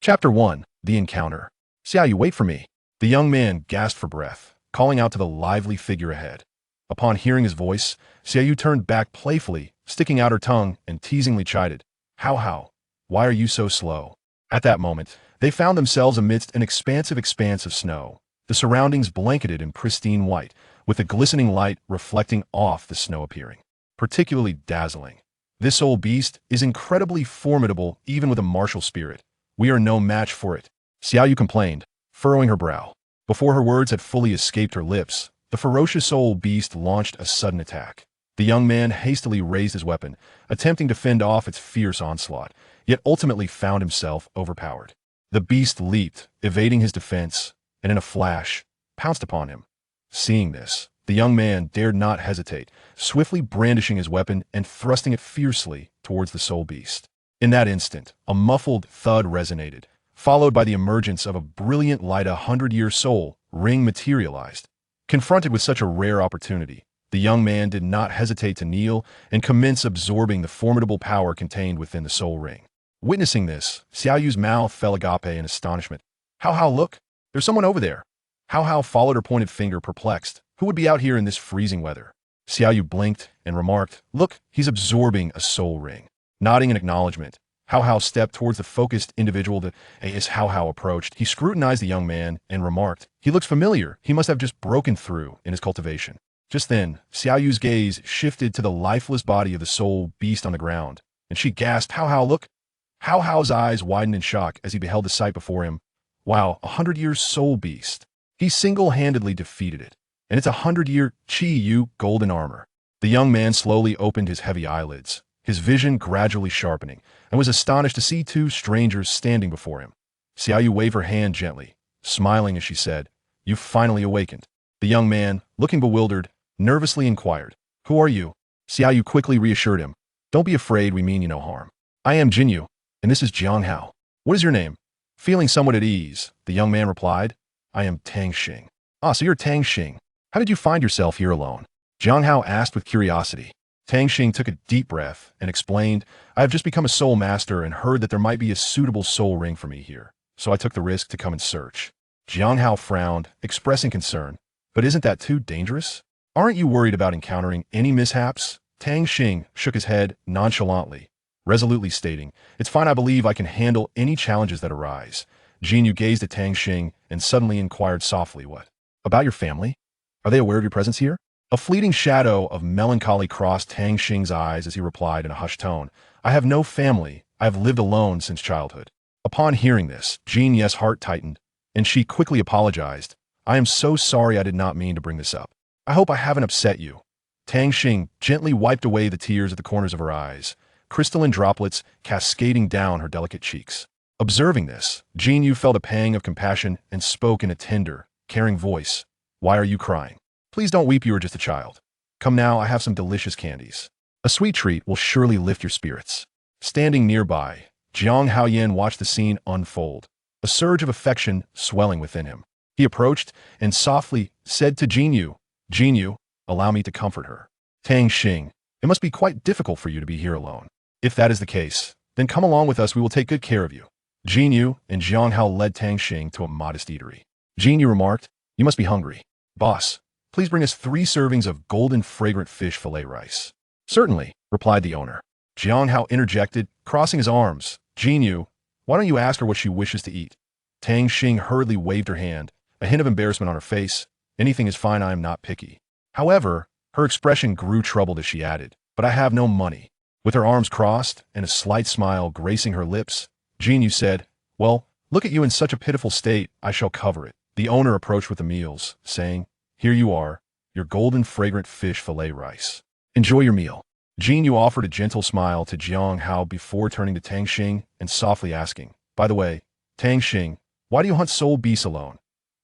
Chapter 1. The Encounter. Xiaoyu, wait for me. The young man gasped for breath, calling out to the lively figure ahead. Upon hearing his voice, Xiaoyu turned back playfully, sticking out her tongue and teasingly chided. How? Why are you so slow? At that moment, they found themselves amidst an expansive expanse of snow, the surroundings blanketed in pristine white, with a glistening light reflecting off the snow appearing particularly dazzling. This old beast is incredibly formidable even with a martial spirit. We are no match for it, Xiaoyu complained, furrowing her brow. Before her words had fully escaped her lips, the ferocious old beast launched a sudden attack. The young man hastily raised his weapon, attempting to fend off its fierce onslaught, yet ultimately found himself overpowered. The beast leaped, evading his defense, and in a flash, pounced upon him. Seeing this, the young man dared not hesitate, swiftly brandishing his weapon and thrusting it fiercely towards the soul beast. In that instant, a muffled thud resonated, followed by the emergence of a brilliant light. 100-year soul ring materialized. Confronted with such a rare opportunity, the young man did not hesitate to kneel and commence absorbing the formidable power contained within the soul ring. Witnessing this, Xiaoyu's mouth fell agape in astonishment. How, look! There's someone over there! How followed her pointed finger, perplexed. Who would be out here in this freezing weather? Xiaoyu blinked and remarked, Look, he's absorbing a soul ring. Nodding in acknowledgement, How stepped towards the focused individual that, as How approached, he scrutinized the young man and remarked, He looks familiar. He must have just broken through in his cultivation. Just then, Xiaoyu's gaze shifted to the lifeless body of the soul beast on the ground, and she gasped, How, look! Hao's eyes widened in shock as he beheld the sight before him. Wow, 100-year soul beast. He single-handedly defeated it, and it's 100-year Qi-Yu golden armor. The young man slowly opened his heavy eyelids, his vision gradually sharpening, and was astonished to see two strangers standing before him. Xiaoyu waved her hand gently, smiling as she said, You've finally awakened. The young man, looking bewildered, nervously inquired, Who are you? Xiaoyu quickly reassured him, Don't be afraid, we mean you no harm. I am Jinyu, and this is Jiang Hao. What is your name? Feeling somewhat at ease, the young man replied, I am Tang Xing. Ah, so you're Tang Xing. How did you find yourself here alone? Jiang Hao asked with curiosity. Tang Xing took a deep breath and explained, I have just become a soul master and heard that there might be a suitable soul ring for me here, so I took the risk to come and search. Jiang Hao frowned, expressing concern. But isn't that too dangerous? Aren't you worried about encountering any mishaps? Tang Xing shook his head nonchalantly, resolutely stating, It's fine, I believe I can handle any challenges that arise. Jinyu gazed at Tang Xing and suddenly inquired softly, What? About your family? Are they aware of your presence here? A fleeting shadow of melancholy crossed Tang Xing's eyes as he replied in a hushed tone, I have no family. I have lived alone since childhood. Upon hearing this, Jin's heart tightened, and she quickly apologized. I am so sorry, I did not mean to bring this up. I hope I haven't upset you. Tang Xing gently wiped away the tears at the corners of her eyes, crystalline droplets cascading down her delicate cheeks. Observing this, Jinyu felt a pang of compassion and spoke in a tender, caring voice. Why are you crying? Please don't weep, you are just a child. Come now, I have some delicious candies. A sweet treat will surely lift your spirits. Standing nearby, Jiang Haoyan watched the scene unfold, a surge of affection swelling within him. He approached and softly said to Jinyu, Jinyu, allow me to comfort her. Tang Xing, it must be quite difficult for you to be here alone. If that is the case, then come along with us, we will take good care of you. Jinyu and Jiang Hao led Tang Xing to a modest eatery. Jinyu remarked, You must be hungry. Boss, please bring us 3 servings of golden fragrant fish fillet rice. Certainly, replied the owner. Jiang Hao interjected, crossing his arms. Jinyu, why don't you ask her what she wishes to eat? Tang Xing hurriedly waved her hand, a hint of embarrassment on her face. Anything is fine, I am not picky. However, her expression grew troubled as she added, But I have no money. With her arms crossed and a slight smile gracing her lips, Jinyu said, Well, look at you in such a pitiful state, I shall cover it. The owner approached with the meals, saying, Here you are, your golden fragrant fish fillet rice. Enjoy your meal. Jinyu offered a gentle smile to Jiang Hao before turning to Tang Xing and softly asking, By the way, Tang Xing, why do you hunt soul beasts alone?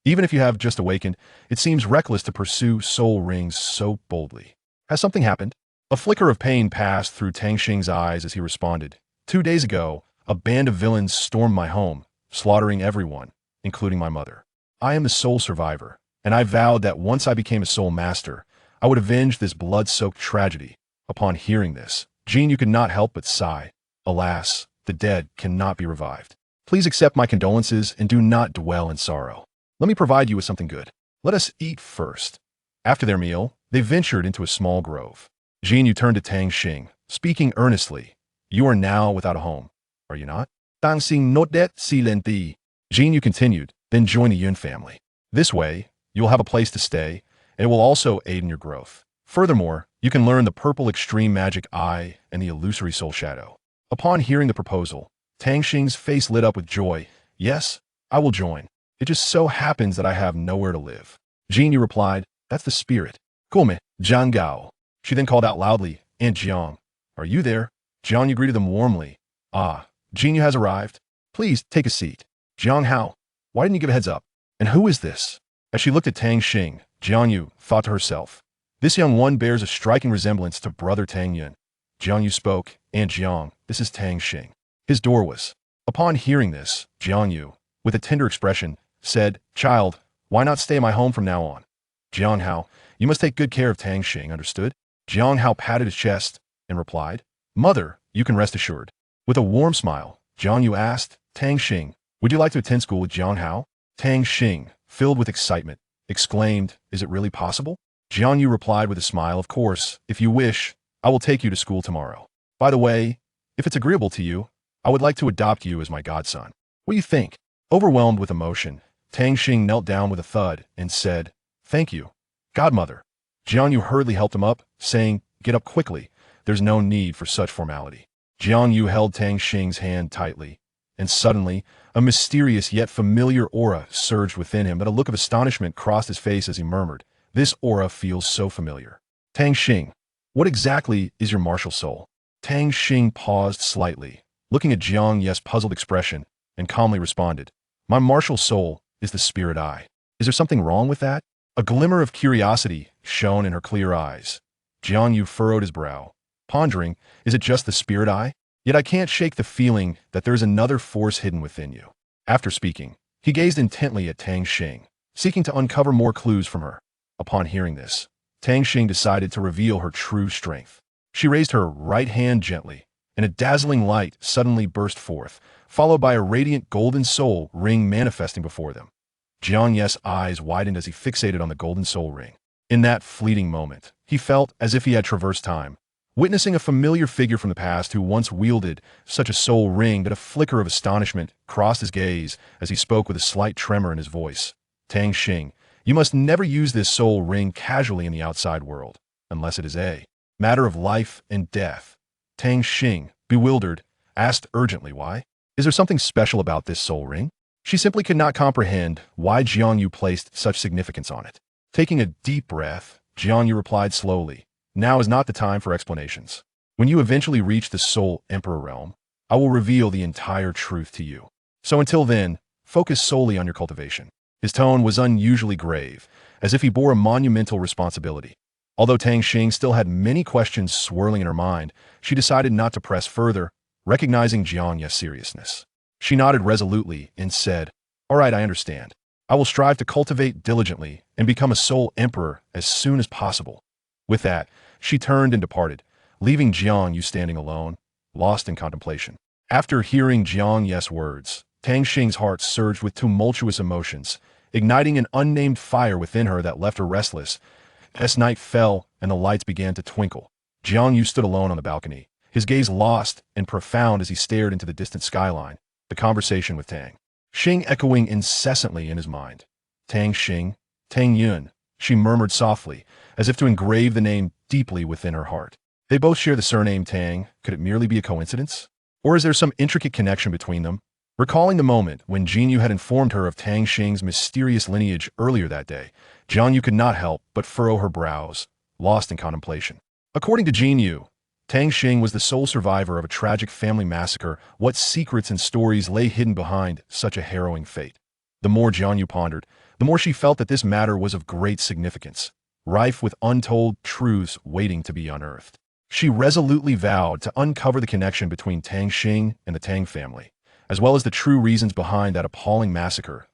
Even if you have just awakened, it seems reckless to pursue soul rings so boldly. Has something happened? A flicker of pain passed through Tang Xing's eyes as he responded, 2 days ago, a band of villains stormed my home, slaughtering everyone, including my mother. I am the sole survivor, and I vowed that once I became a soul master, I would avenge this blood-soaked tragedy. Upon hearing this, Jinyu could not help but sigh. Alas, the dead cannot be revived. Please accept my condolences and do not dwell in sorrow. Let me provide you with something good. Let us eat first." After their meal, they ventured into a small grove. Jin Yu turned to Tang Xing, speaking earnestly. "You are now without a home, are you not?" Tang Xing nodded silently. Jin Yu continued, "Then join the Yun family. This way, you will have a place to stay, and it will also aid in your growth. Furthermore, you can learn the purple extreme magic eye and the illusory soul shadow." Upon hearing the proposal, Tang Xing's face lit up with joy. "Yes, I will join. It just so happens that I have nowhere to live." Jin Yu replied, "That's the spirit. Come, Jiang Gao." She then called out loudly, "Aunt Jiang, are you there?" Jiang Yu greeted them warmly. "Ah, Jin Yu has arrived. Please take a seat." "Jiang Hao, why didn't you give a heads up? And who is this?" As she looked at Tang Xing, Jiang Yu thought to herself, "This young one bears a striking resemblance to brother Tang Yun." Jiang Yu spoke, "Aunt Jiang, this is Tang Xing." His door was. Upon hearing this, Jiang Yu, with a tender expression, said, "Child, why not stay in my home from now on?" "Jiang Hao, you must take good care of Tang Xing, understood?" Jiang Hao patted his chest and replied, "Mother, you can rest assured." With a warm smile, Jiang Yu asked, "Tang Xing, would you like to attend school with Jiang Hao?" Tang Xing, filled with excitement, exclaimed, "Is it really possible?" Jiang Yu replied with a smile, "Of course, if you wish, I will take you to school tomorrow. By the way, if it's agreeable to you, I would like to adopt you as my godson. What do you think?" Overwhelmed with emotion, Tang Xing knelt down with a thud and said, "Thank you, godmother." Jiang Yu hurriedly helped him up, saying, "Get up quickly. There's no need for such formality." Jiang Yu held Tang Xing's hand tightly, and suddenly, a mysterious yet familiar aura surged within him, but a look of astonishment crossed his face as he murmured, "This aura feels so familiar." "Tang Xing, what exactly is your martial soul?" Tang Xing paused slightly, looking at Jiang Yu's puzzled expression, and calmly responded, "My martial soul is the spirit eye." "Is there something wrong with that?" A glimmer of curiosity shone in her clear eyes. Jiang Yu furrowed his brow, pondering, "Is it just the spirit eye? Yet I can't shake the feeling that there is another force hidden within you." After speaking, he gazed intently at Tang Xing, seeking to uncover more clues from her. Upon hearing this, Tang Xing decided to reveal her true strength. She raised her right hand gently, and a dazzling light suddenly burst forth, followed by a radiant golden soul ring manifesting before them. Jiang Yu's eyes widened as he fixated on the golden soul ring. In that fleeting moment, he felt as if he had traversed time, witnessing a familiar figure from the past who once wielded such a soul ring that a flicker of astonishment crossed his gaze as he spoke with a slight tremor in his voice. "Tang Xing, you must never use this soul ring casually in the outside world, unless it is a matter of life and death." Tang Xing, bewildered, asked urgently why. "Is there something special about this soul ring?" She simply could not comprehend why Jiang Yu placed such significance on it. Taking a deep breath, Jiang Yu replied slowly, "Now is not the time for explanations. When you eventually reach the Soul Emperor realm, I will reveal the entire truth to you. So until then, focus solely on your cultivation." His tone was unusually grave, as if he bore a monumental responsibility. Although Tang Xing still had many questions swirling in her mind, she decided not to press further, recognizing Jiang Yu's seriousness. She nodded resolutely and said, "All right, I understand. I will strive to cultivate diligently and become a soul emperor as soon as possible." With that, she turned and departed, leaving Jiang Yu standing alone, lost in contemplation. After hearing Jiang Yu's words, Tang Xing's heart surged with tumultuous emotions, igniting an unnamed fire within her that left her restless. As night fell and the lights began to twinkle, Jiang Yu stood alone on the balcony, his gaze lost and profound as he stared into the distant skyline, the conversation with Tang Xing echoing incessantly in his mind. "Tang Xing, Tang Yun," she murmured softly, as if to engrave the name deeply within her heart. They both share the surname Tang. Could it merely be a coincidence? Or is there some intricate connection between them? Recalling the moment when Jin Yu had informed her of Tang Xing's mysterious lineage earlier that day, Jiang Yu could not help but furrow her brows, lost in contemplation. According to Jin Yu, Tang Xing was the sole survivor of a tragic family massacre. What secrets and stories lay hidden behind such a harrowing fate? The more Jiang Yu pondered, the more she felt that this matter was of great significance, rife with untold truths waiting to be unearthed. She resolutely vowed to uncover the connection between Tang Xing and the Tang family, as well as the true reasons behind that appalling massacre.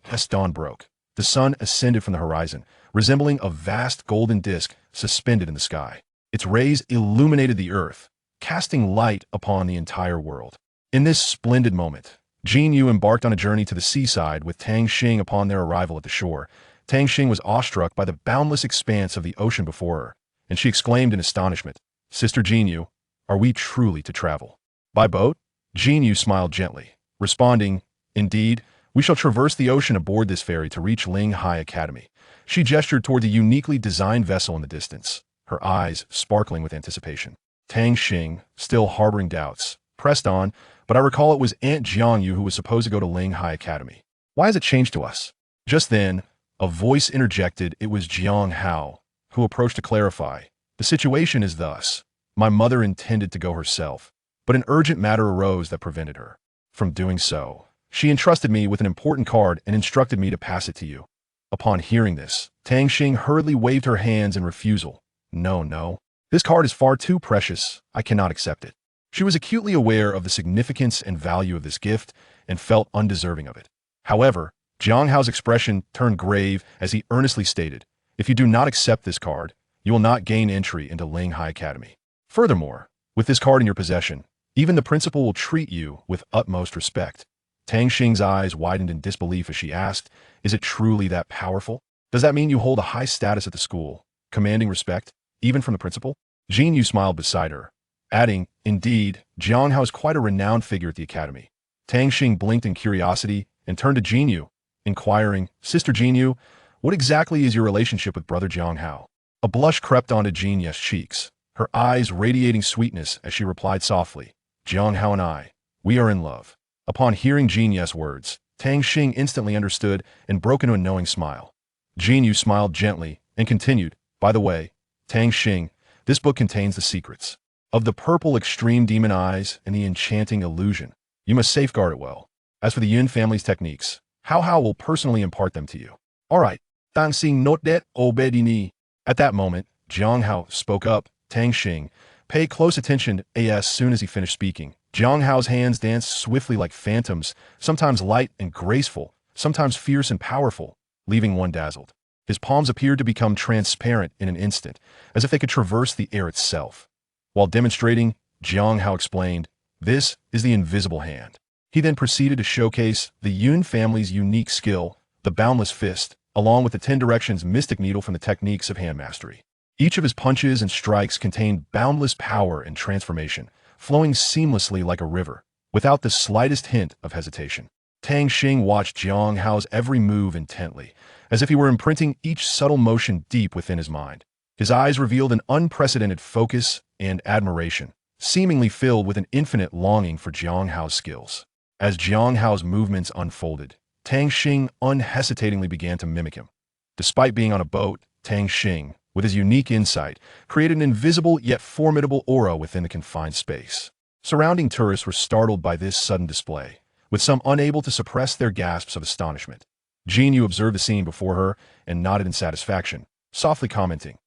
As dawn broke, the sun ascended from the horizon, resembling a vast golden disk suspended in the sky. Its rays illuminated the earth, casting light upon the entire world. In this splendid moment, Jin Yu embarked on a journey to the seaside with Tang Xing upon their arrival at the shore. Tang Xing was awestruck by the boundless expanse of the ocean before her, and she exclaimed in astonishment, "Sister Jin Yu, are we truly to travel by boat?" Jin Yu smiled gently, responding, "Indeed, we shall traverse the ocean aboard this ferry to reach Ling Hai Academy." She gestured toward the uniquely designed vessel in the distance, her eyes sparkling with anticipation. Tang Xing, still harboring doubts, pressed on, "But I recall it was Aunt Jiang Yu who was supposed to go to Ling Hai Academy. Why has it changed to us?" Just then, a voice interjected. It was Jiang Hao, who approached to clarify. "The situation is thus. My mother intended to go herself, but an urgent matter arose that prevented her from doing so. She entrusted me with an important card and instructed me to pass it to you." Upon hearing this, Tang Xing hurriedly waved her hands in refusal. "No, no. This card is far too precious. I cannot accept it." She was acutely aware of the significance and value of this gift and felt undeserving of it. However, Jiang Hao's expression turned grave as he earnestly stated, "If you do not accept this card, you will not gain entry into Ling Hai Academy. Furthermore, with this card in your possession, even the principal will treat you with utmost respect." Tang Xing's eyes widened in disbelief as she asked, "Is it truly that powerful? Does that mean you hold a high status at the school, commanding respect, even from the principal?" Jin Yu smiled beside her, adding, "Indeed, Jiang Hao is quite a renowned figure at the academy." Tang Xing blinked in curiosity and turned to Jin Yu, inquiring, "Sister Jin Yu, what exactly is your relationship with brother Jiang Hao?" A blush crept onto Jin Yu's cheeks, her eyes radiating sweetness as she replied softly, "Jiang Hao and I, we are in love." Upon hearing Jin Yu's words, Tang Xing instantly understood and broke into a knowing smile. Jin Yu smiled gently and continued, "By the way, Tang Xing, this book contains the secrets of the purple extreme demon eyes and the enchanting illusion. You must safeguard it well. As for the Yun family's techniques, Hao will personally impart them to you." "All right, Tang Xing note that, obedini." At that moment, Jiang Hao spoke up. Tang Xing, pay close attention. As soon as he finished speaking, Jiang Hao's hands danced swiftly like phantoms, sometimes light and graceful, sometimes fierce and powerful, leaving one dazzled. His palms appeared to become transparent in an instant, as if they could traverse the air itself. While demonstrating, Jiang Hao explained, "This is the invisible hand." He then proceeded to showcase the Yun family's unique skill, the boundless fist, along with the 10 directions mystic needle from the techniques of hand mastery. Each of his punches and strikes contained boundless power and transformation, flowing seamlessly like a river, without the slightest hint of hesitation. Tang Xing watched Jiang Hao's every move intently, as if he were imprinting each subtle motion deep within his mind. His eyes revealed an unprecedented focus and admiration, seemingly filled with an infinite longing for Jiang Hao's skills. As Jiang Hao's movements unfolded, Tang Xing unhesitatingly began to mimic him. Despite being on a boat, Tang Xing, with his unique insight, created an invisible yet formidable aura within the confined space. Surrounding tourists were startled by this sudden display, with some unable to suppress their gasps of astonishment. Jin Yu observed the scene before her and nodded in satisfaction, softly commenting,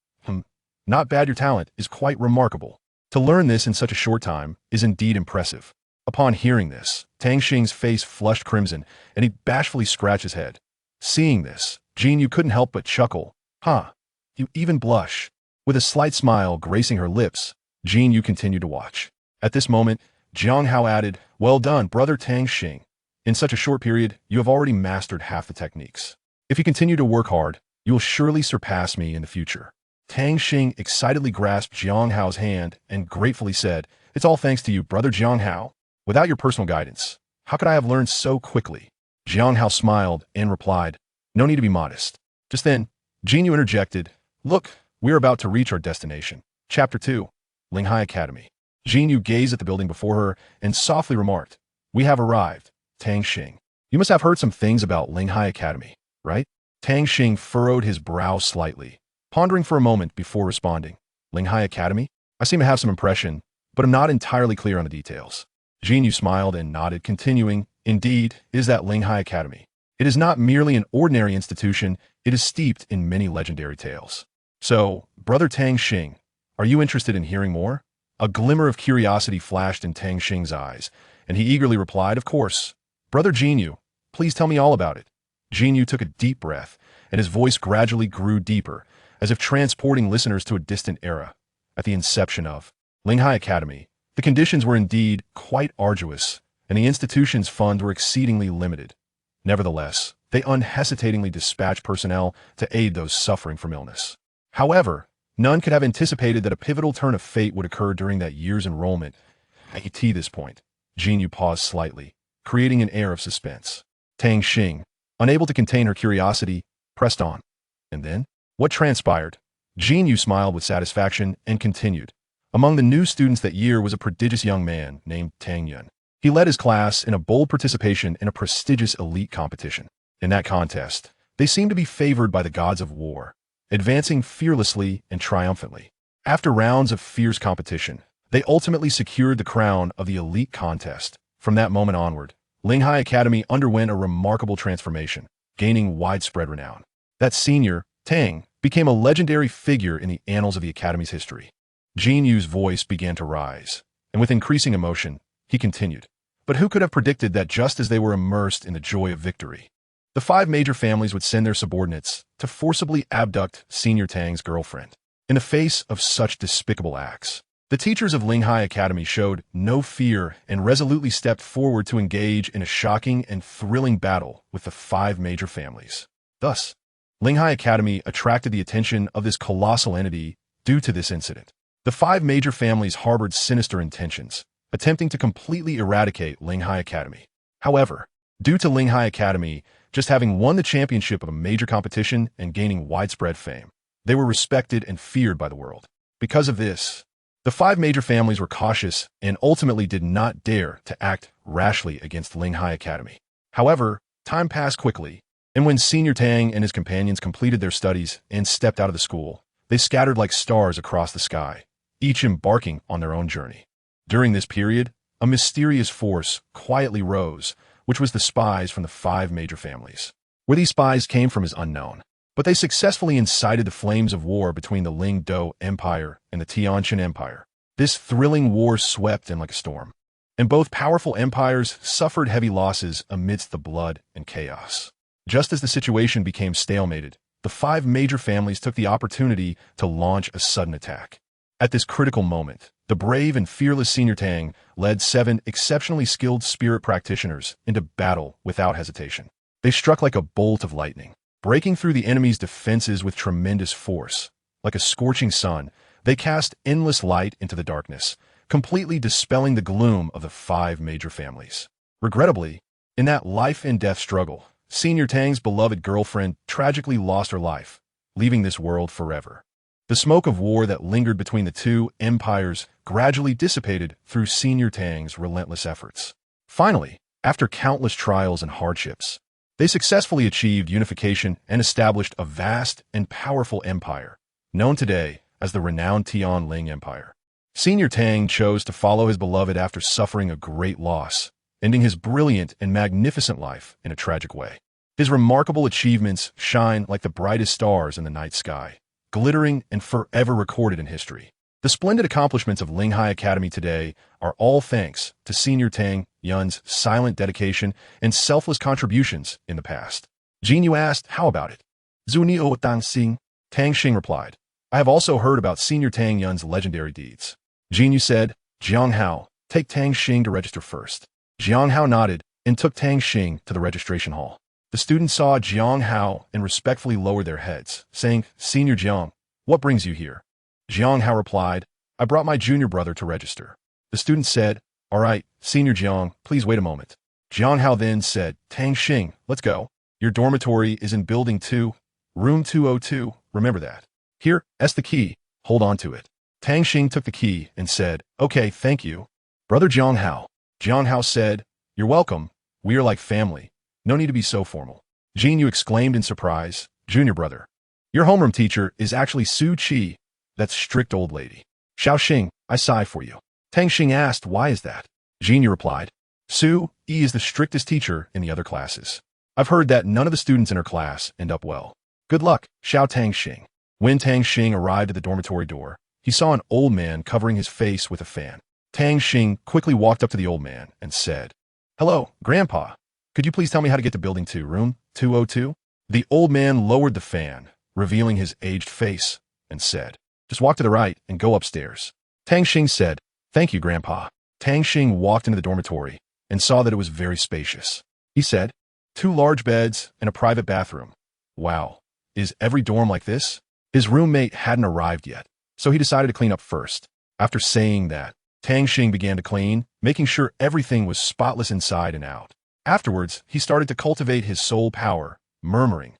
"Not bad, your talent is quite remarkable. To learn this in such a short time is indeed impressive." Upon hearing this, Tang Xing's face flushed crimson, and he bashfully scratched his head. Seeing this, Jin Yu couldn't help but chuckle. "Huh, you even blush." With a slight smile gracing her lips, Jin Yu continued to watch. At this moment, Jiang Hao added, "Well done, brother Tang Xing. In such a short period, you have already mastered half the techniques. If you continue to work hard, you will surely surpass me in the future." Tang Xing excitedly grasped Jiang Hao's hand and gratefully said, "It's all thanks to you, brother Jiang Hao. Without your personal guidance, how could I have learned so quickly?" Jiang Hao smiled and replied, "No need to be modest." Just then, Jin Yu interjected, "Look, we are about to reach our destination." Chapter 2, Ling Hai Academy. Jin Yu gazed at the building before her and softly remarked, "We have arrived, Tang Xing. You must have heard some things about Ling Hai Academy, right?" Tang Xing furrowed his brow slightly, pondering for a moment before responding, "Ling Hai Academy? I seem to have some impression, but I'm not entirely clear on the details." Jin Yu smiled and nodded, continuing, "Indeed, it is that Ling Hai Academy. It is not merely an ordinary institution, it is steeped in many legendary tales. So, brother Tang Xing, are you interested in hearing more?" A glimmer of curiosity flashed in Tang Xing's eyes, and he eagerly replied, "Of course. Brother Jin Yu, please tell me all about it." Jin Yu took a deep breath, and his voice gradually grew deeper, as if transporting listeners to a distant era. At the inception of Ling Hai Academy, the conditions were indeed quite arduous, and the institution's funds were exceedingly limited. Nevertheless, they unhesitatingly dispatched personnel to aid those suffering from illness. However, none could have anticipated that a pivotal turn of fate would occur during that year's enrollment. At this point, Jinyu paused slightly, creating an air of suspense. Tang Xing, unable to contain her curiosity, pressed on. And then, what transpired? Jinyu smiled with satisfaction and continued. Among the new students that year was a prodigious young man named Tang Yun. He led his class in a bold participation in a prestigious elite competition. In that contest, they seemed to be favored by the gods of war, advancing fearlessly and triumphantly. After rounds of fierce competition, they ultimately secured the crown of the elite contest. From that moment onward, Linghai Academy underwent a remarkable transformation, gaining widespread renown. That senior, Tang, became a legendary figure in the annals of the Academy's history. Jinyu's voice began to rise, and with increasing emotion, he continued. But who could have predicted that just as they were immersed in the joy of victory, the 5 major families would send their subordinates to forcibly abduct Senior Tang's girlfriend? In the face of such despicable acts, the teachers of Linghai Academy showed no fear and resolutely stepped forward to engage in a shocking and thrilling battle with the 5 major families. Thus, Linghai Academy attracted the attention of this colossal entity due to this incident. The 5 major families harbored sinister intentions, attempting to completely eradicate Linghai Academy. However, due to Linghai Academy just having won the championship of a major competition and gaining widespread fame, they were respected and feared by the world. Because of this, the 5 major families were cautious and ultimately did not dare to act rashly against Linghai Academy. However, time passed quickly, and when Senior Tang and his companions completed their studies and stepped out of the school, they scattered like stars across the sky, each embarking on their own journey. During this period, a mysterious force quietly rose, which was the spies from the 5 major families. Where these spies came from is unknown, but they successfully incited the flames of war between the Ling-Do Empire and the Tianqian Empire. This thrilling war swept in like a storm, and both powerful empires suffered heavy losses amidst the blood and chaos. Just as the situation became stalemated, the 5 major families took the opportunity to launch a sudden attack. At this critical moment, the brave and fearless Senior Tang led 7 exceptionally skilled spirit practitioners into battle without hesitation. They struck like a bolt of lightning, breaking through the enemy's defenses with tremendous force. Like a scorching sun, they cast endless light into the darkness, completely dispelling the gloom of the 5 major families. Regrettably, in that life-and-death struggle, Senior Tang's beloved girlfriend tragically lost her life, leaving this world forever. The smoke of war that lingered between the 2 empires gradually dissipated through Senior Tang's relentless efforts. Finally, after countless trials and hardships, they successfully achieved unification and established a vast and powerful empire, known today as the renowned Tianling Empire. Senior Tang chose to follow his beloved after suffering a great loss, ending his brilliant and magnificent life in a tragic way. His remarkable achievements shine like the brightest stars in the night sky, glittering and forever recorded in history. The splendid accomplishments of Linghai Academy today are all thanks to Senior Tang Yun's silent dedication and selfless contributions in the past. Jinyu asked, "How about it?" "Zunio Tang Xing," Tang Xing replied. "I have also heard about Senior Tang Yun's legendary deeds." Jinyu said, "Jiang Hao, take Tang Xing to register first." Jiang Hao nodded and took Tang Xing to the registration hall. The students saw Jiang Hao and respectfully lowered their heads, saying, "Senior Jiang, what brings you here?" Jiang Hao replied, "I brought my junior brother to register." The student said, "All right, Senior Jiang, please wait a moment." Jiang Hao then said, "Tang Xing, let's go. Your dormitory is in building 2, room 202, remember that. Here, that's the key, hold on to it." Tang Xing took the key and said, "Okay, thank you, Brother Jiang Hao." Jiang Hao said, "You're welcome, we are like family. No need to be so formal." Jinyu exclaimed in surprise, "Junior brother, your homeroom teacher is actually Su Qi, that strict old lady." "Xiao Xing, I sigh for you." Tang Xing asked, "Why is that?" Jinyu replied, "Su Yi is the strictest teacher in the other classes. I've heard that none of the students in her class end up well. Good luck, Xiao Tang Xing." When Tang Xing arrived at the dormitory door, he saw an old man covering his face with a fan. Tang Xing quickly walked up to the old man and said, "Hello, Grandpa. Could you please tell me how to get to building 2, room 202? The old man lowered the fan, revealing his aged face, and said, "Just walk to the right and go upstairs." Tang Xing said, "Thank you, Grandpa." Tang Xing walked into the dormitory and saw that it was very spacious. He said, 2 large beds and a private bathroom. Wow, is every dorm like this? His roommate hadn't arrived yet, so he decided to clean up first. After saying that, Tang Xing began to clean, making sure everything was spotless inside and out. Afterwards, he started to cultivate his soul power, murmuring,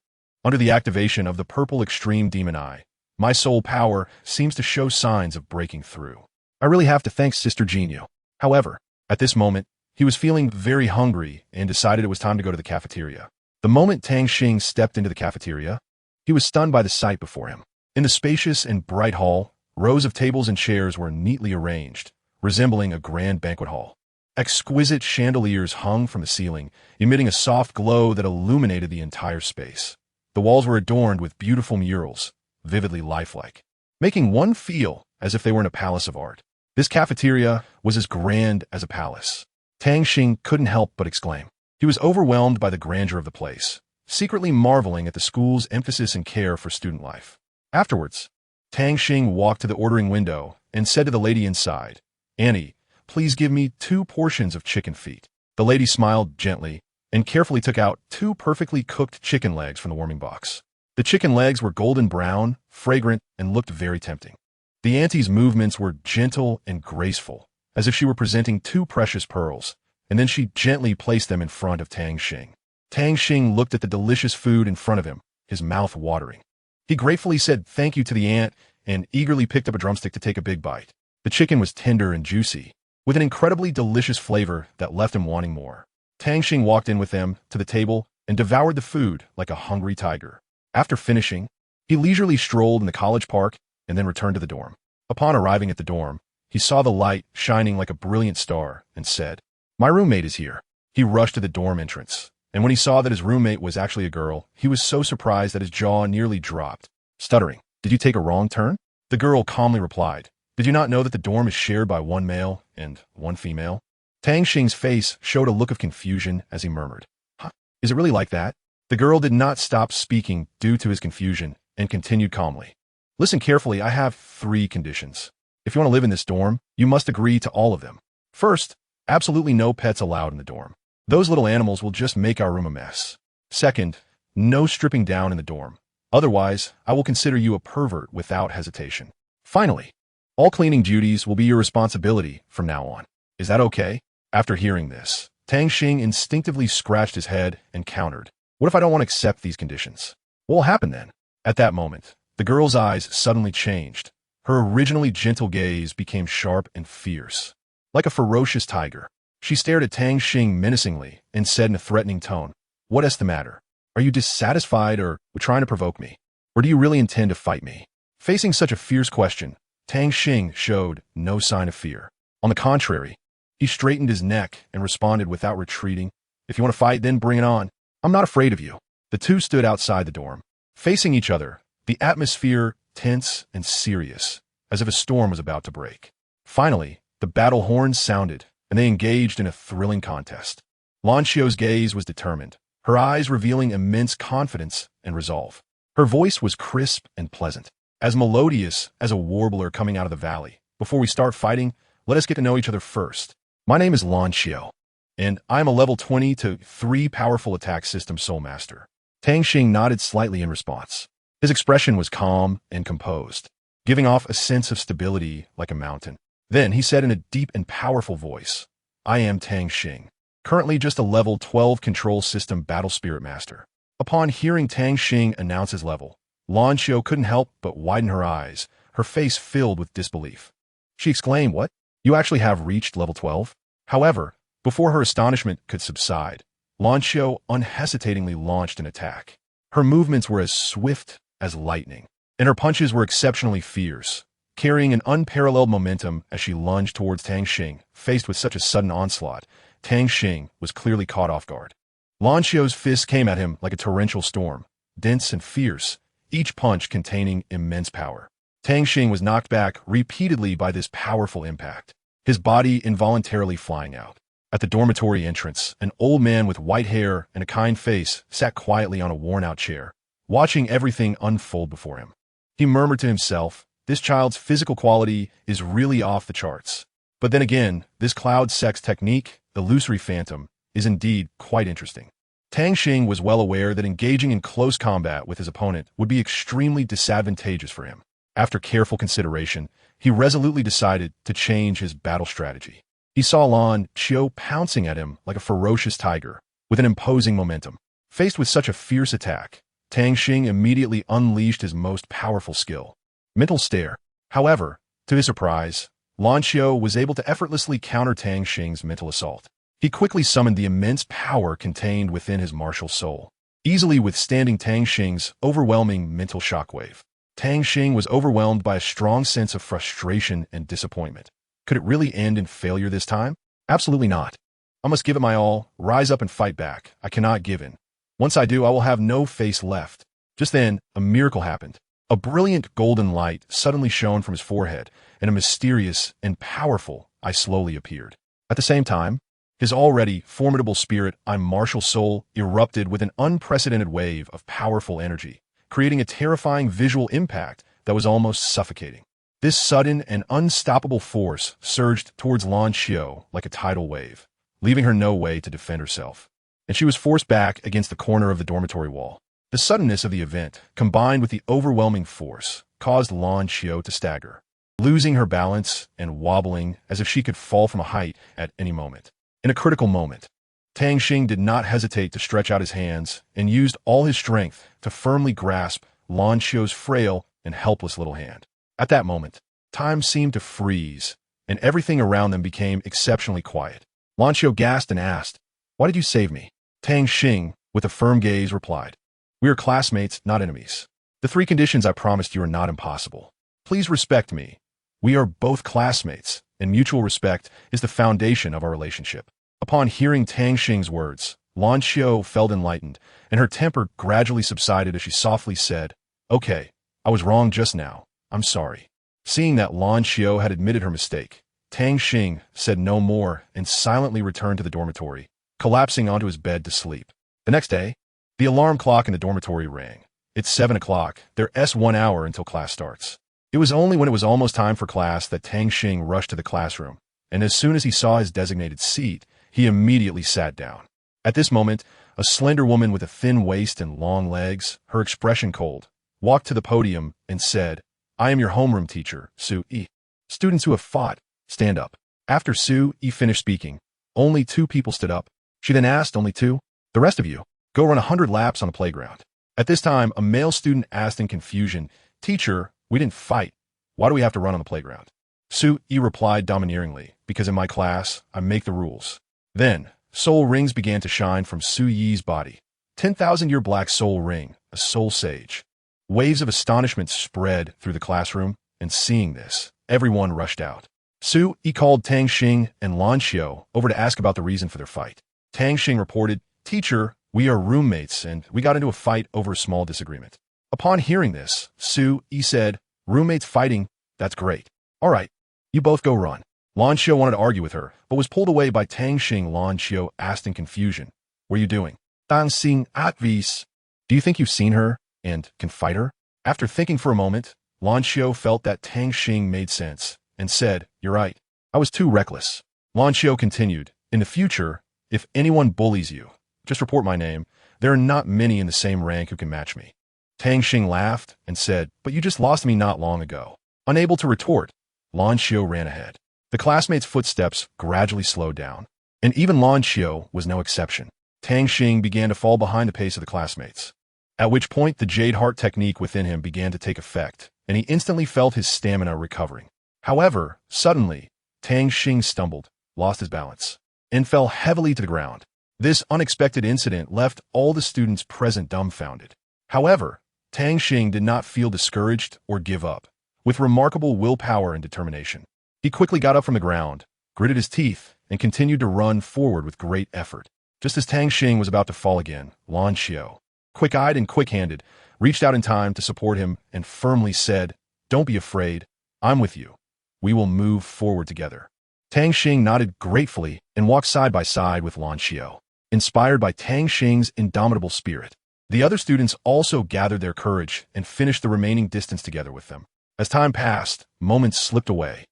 under the activation of the purple extreme demon eye, my soul power seems to show signs of breaking through. I really have to thank Sister Genio. However, at this moment, he was feeling very hungry and decided it was time to go to the cafeteria. The moment Tang Xing stepped into the cafeteria, he was stunned by the sight before him. In the spacious and bright hall, rows of tables and chairs were neatly arranged, resembling a grand banquet hall. Exquisite chandeliers hung from the ceiling, emitting a soft glow that illuminated the entire space. The walls were adorned with beautiful murals, vividly lifelike, making one feel as if they were in a palace of art. This cafeteria was as grand as a palace. Tang Xing couldn't help but exclaim. He was overwhelmed by the grandeur of the place, secretly marveling at the school's emphasis and care for student life. Afterwards, Tang Xing walked to the ordering window and said to the lady inside, Annie, please give me 2 portions of chicken feet. The lady smiled gently and carefully took out 2 perfectly cooked chicken legs from the warming box. The chicken legs were golden brown, fragrant, and looked very tempting. The auntie's movements were gentle and graceful, as if she were presenting 2 precious pearls, and then she gently placed them in front of Tang Xing. Tang Xing looked at the delicious food in front of him, his mouth watering. He gratefully said thank you to the aunt and eagerly picked up a drumstick to take a big bite. The chicken was tender and juicy, with an incredibly delicious flavor that left him wanting more. Tang Xing walked in with them to the table and devoured the food like a hungry tiger. After finishing, he leisurely strolled in the college park and then returned to the dorm. Upon arriving at the dorm, he saw the light shining like a brilliant star and said, my roommate is here. He rushed to the dorm entrance, and when he saw that his roommate was actually a girl, he was so surprised that his jaw nearly dropped. Stuttering, did you take a wrong turn? The girl calmly replied, did you not know that the dorm is shared by 1 male and 1 female? Tang Xing's face showed a look of confusion as he murmured, huh? Is it really like that? The girl did not stop speaking due to his confusion and continued calmly. Listen carefully, I have 3 conditions. If you want to live in this dorm, you must agree to all of them. First, absolutely no pets allowed in the dorm. Those little animals will just make our room a mess. Second, no stripping down in the dorm. Otherwise, I will consider you a pervert without hesitation. Finally, all cleaning duties will be your responsibility from now on. Is that okay? After hearing this, Tang Xing instinctively scratched his head and countered, what if I don't want to accept these conditions? What will happen then? At that moment, the girl's eyes suddenly changed. Her originally gentle gaze became sharp and fierce. Like a ferocious tiger, she stared at Tang Xing menacingly and said in a threatening tone, what is the matter? Are you dissatisfied or trying to provoke me? Or do you really intend to fight me? Facing such a fierce question, Tang Xing showed no sign of fear. On the contrary, he straightened his neck and responded without retreating, if you want to fight, then bring it on. I'm not afraid of you. The 2 stood outside the dorm, facing each other, the atmosphere tense and serious, as if a storm was about to break. Finally, the battle horns sounded, and they engaged in a thrilling contest. Lan Xiao's gaze was determined, her eyes revealing immense confidence and resolve. Her voice was crisp and pleasant, as melodious as a warbler coming out of the valley. Before we start fighting, let us get to know each other first. My name is Lan Xiao, and I am a level 20 to 3 powerful attack system soul master. Tang Xing nodded slightly in response. His expression was calm and composed, giving off a sense of stability like a mountain. Then he said in a deep and powerful voice, I am Tang Xing, currently just a level 12 control system battle spirit master. Upon hearing Tang Xing announce his level, Lan Xiao couldn't help but widen her eyes, her face filled with disbelief. She exclaimed, what? You actually have reached level 12? However, before her astonishment could subside, Lan Xiao unhesitatingly launched an attack. Her movements were as swift as lightning, and her punches were exceptionally fierce, carrying an unparalleled momentum as she lunged towards Tang Xing. Faced with such a sudden onslaught, Tang Xing was clearly caught off guard. Lan Xiao's fists came at him like a torrential storm, dense and fierce, each punch containing immense power. Tang Xing was knocked back repeatedly by this powerful impact, his body involuntarily flying out. At the dormitory entrance, an old man with white hair and a kind face sat quietly on a worn-out chair, watching everything unfold before him. He murmured to himself, this child's physical quality is really off the charts. But then again, this cloud sex technique illusory phantom, is indeed quite interesting. Tang Xing was well aware that engaging in close combat with his opponent would be extremely disadvantageous for him. After careful consideration, he resolutely decided to change his battle strategy. He saw Lan Qiu pouncing at him like a ferocious tiger, with an imposing momentum. Faced with such a fierce attack, Tang Xing immediately unleashed his most powerful skill, mental stare. However, to his surprise, Lan Qiu was able to effortlessly counter Tang Xing's mental assault. He quickly summoned the immense power contained within his martial soul, easily withstanding Tang Xing's overwhelming mental shockwave. Tang Xing was overwhelmed by a strong sense of frustration and disappointment. Could it really end in failure this time? Absolutely not. I must give it my all, rise up and fight back. I cannot give in. Once I do, I will have no face left. Just then, a miracle happened. A brilliant golden light suddenly shone from his forehead, and a mysterious and powerful eye slowly appeared. At the same time, his already formidable spirit and martial soul erupted with an unprecedented wave of powerful energy, creating a terrifying visual impact that was almost suffocating. This sudden and unstoppable force surged towards Lan Qiu like a tidal wave, leaving her no way to defend herself, and she was forced back against the corner of the dormitory wall. The suddenness of the event, combined with the overwhelming force, caused Lan Qiu to stagger, losing her balance and wobbling as if she could fall from a height at any moment. In a critical moment, Tang Xing did not hesitate to stretch out his hands and used all his strength to firmly grasp Lan Qiu's frail and helpless little hand. At that moment, time seemed to freeze, and everything around them became exceptionally quiet. Lan Qiu gasped and asked, "Why did you save me?" Tang Xing, with a firm gaze, replied, "We are classmates, not enemies. The 3 conditions I promised you are not impossible. Please respect me. We are both classmates, and mutual respect is the foundation of our relationship." Upon hearing Tang Xing's words, Lan Qiu felt enlightened, and her temper gradually subsided as she softly said, "Okay, I was wrong just now. I'm sorry." Seeing that Lan Qiu had admitted her mistake, Tang Xing said no more and silently returned to the dormitory, collapsing onto his bed to sleep. The next day, the alarm clock in the dormitory rang. It's 7 o'clock, there's 1 hour until class starts. It was only when it was almost time for class that Tang Xing rushed to the classroom, and as soon as he saw his designated seat, he immediately sat down. At this moment, a slender woman with a thin waist and long legs, her expression cold, walked to the podium and said, "I am your homeroom teacher, Su Yi. Students who have fought, stand up." After Su Yi finished speaking, only 2 people stood up. She then asked, "Only 2? The rest of you, go run 100 laps on the playground." At this time, a male student asked in confusion, "Teacher, we didn't fight. Why do we have to run on the playground?" Su Yi replied domineeringly, "Because in my class, I make the rules." Then, soul rings began to shine from Su Yi's body. 10,000-year black soul ring, a soul sage. Waves of astonishment spread through the classroom, and seeing this, everyone rushed out. Su Yi called Tang Xing and Lan Qiu over to ask about the reason for their fight. Tang Xing reported, "Teacher, we are roommates, and we got into a fight over a small disagreement." Upon hearing this, Su Yi said, "Roommates fighting? That's great. All right, you both go run." Lan Qiu wanted to argue with her, but was pulled away by Tang Xing. Lan Qiu asked in confusion, "What are you doing?" "Tang Xing advis. Do you think you've seen her and can fight her?" After thinking for a moment, Lan Qiu felt that Tang Xing made sense and said, "You're right. I was too reckless." Lan Qiu continued, "In the future, if anyone bullies you, just report my name. There are not many in the same rank who can match me." Tang Xing laughed and said, "But you just lost me not long ago." Unable to retort, Lan Qiu ran ahead. The classmates' footsteps gradually slowed down, and even Lan Qiu was no exception. Tang Xing began to fall behind the pace of the classmates, at which point the Jade Heart technique within him began to take effect, and he instantly felt his stamina recovering. However, suddenly, Tang Xing stumbled, lost his balance, and fell heavily to the ground. This unexpected incident left all the students present dumbfounded. However, Tang Xing did not feel discouraged or give up. With remarkable willpower and determination, he quickly got up from the ground, gritted his teeth, and continued to run forward with great effort. Just as Tang Xing was about to fall again, Lan Qiu, quick-eyed and quick-handed, reached out in time to support him and firmly said, "Don't be afraid. I'm with you. We will move forward together." Tang Xing nodded gratefully and walked side by side with Lan Qiu, inspired by Tang Xing's indomitable spirit. The other students also gathered their courage and finished the remaining distance together with them. As time passed, moments slipped away,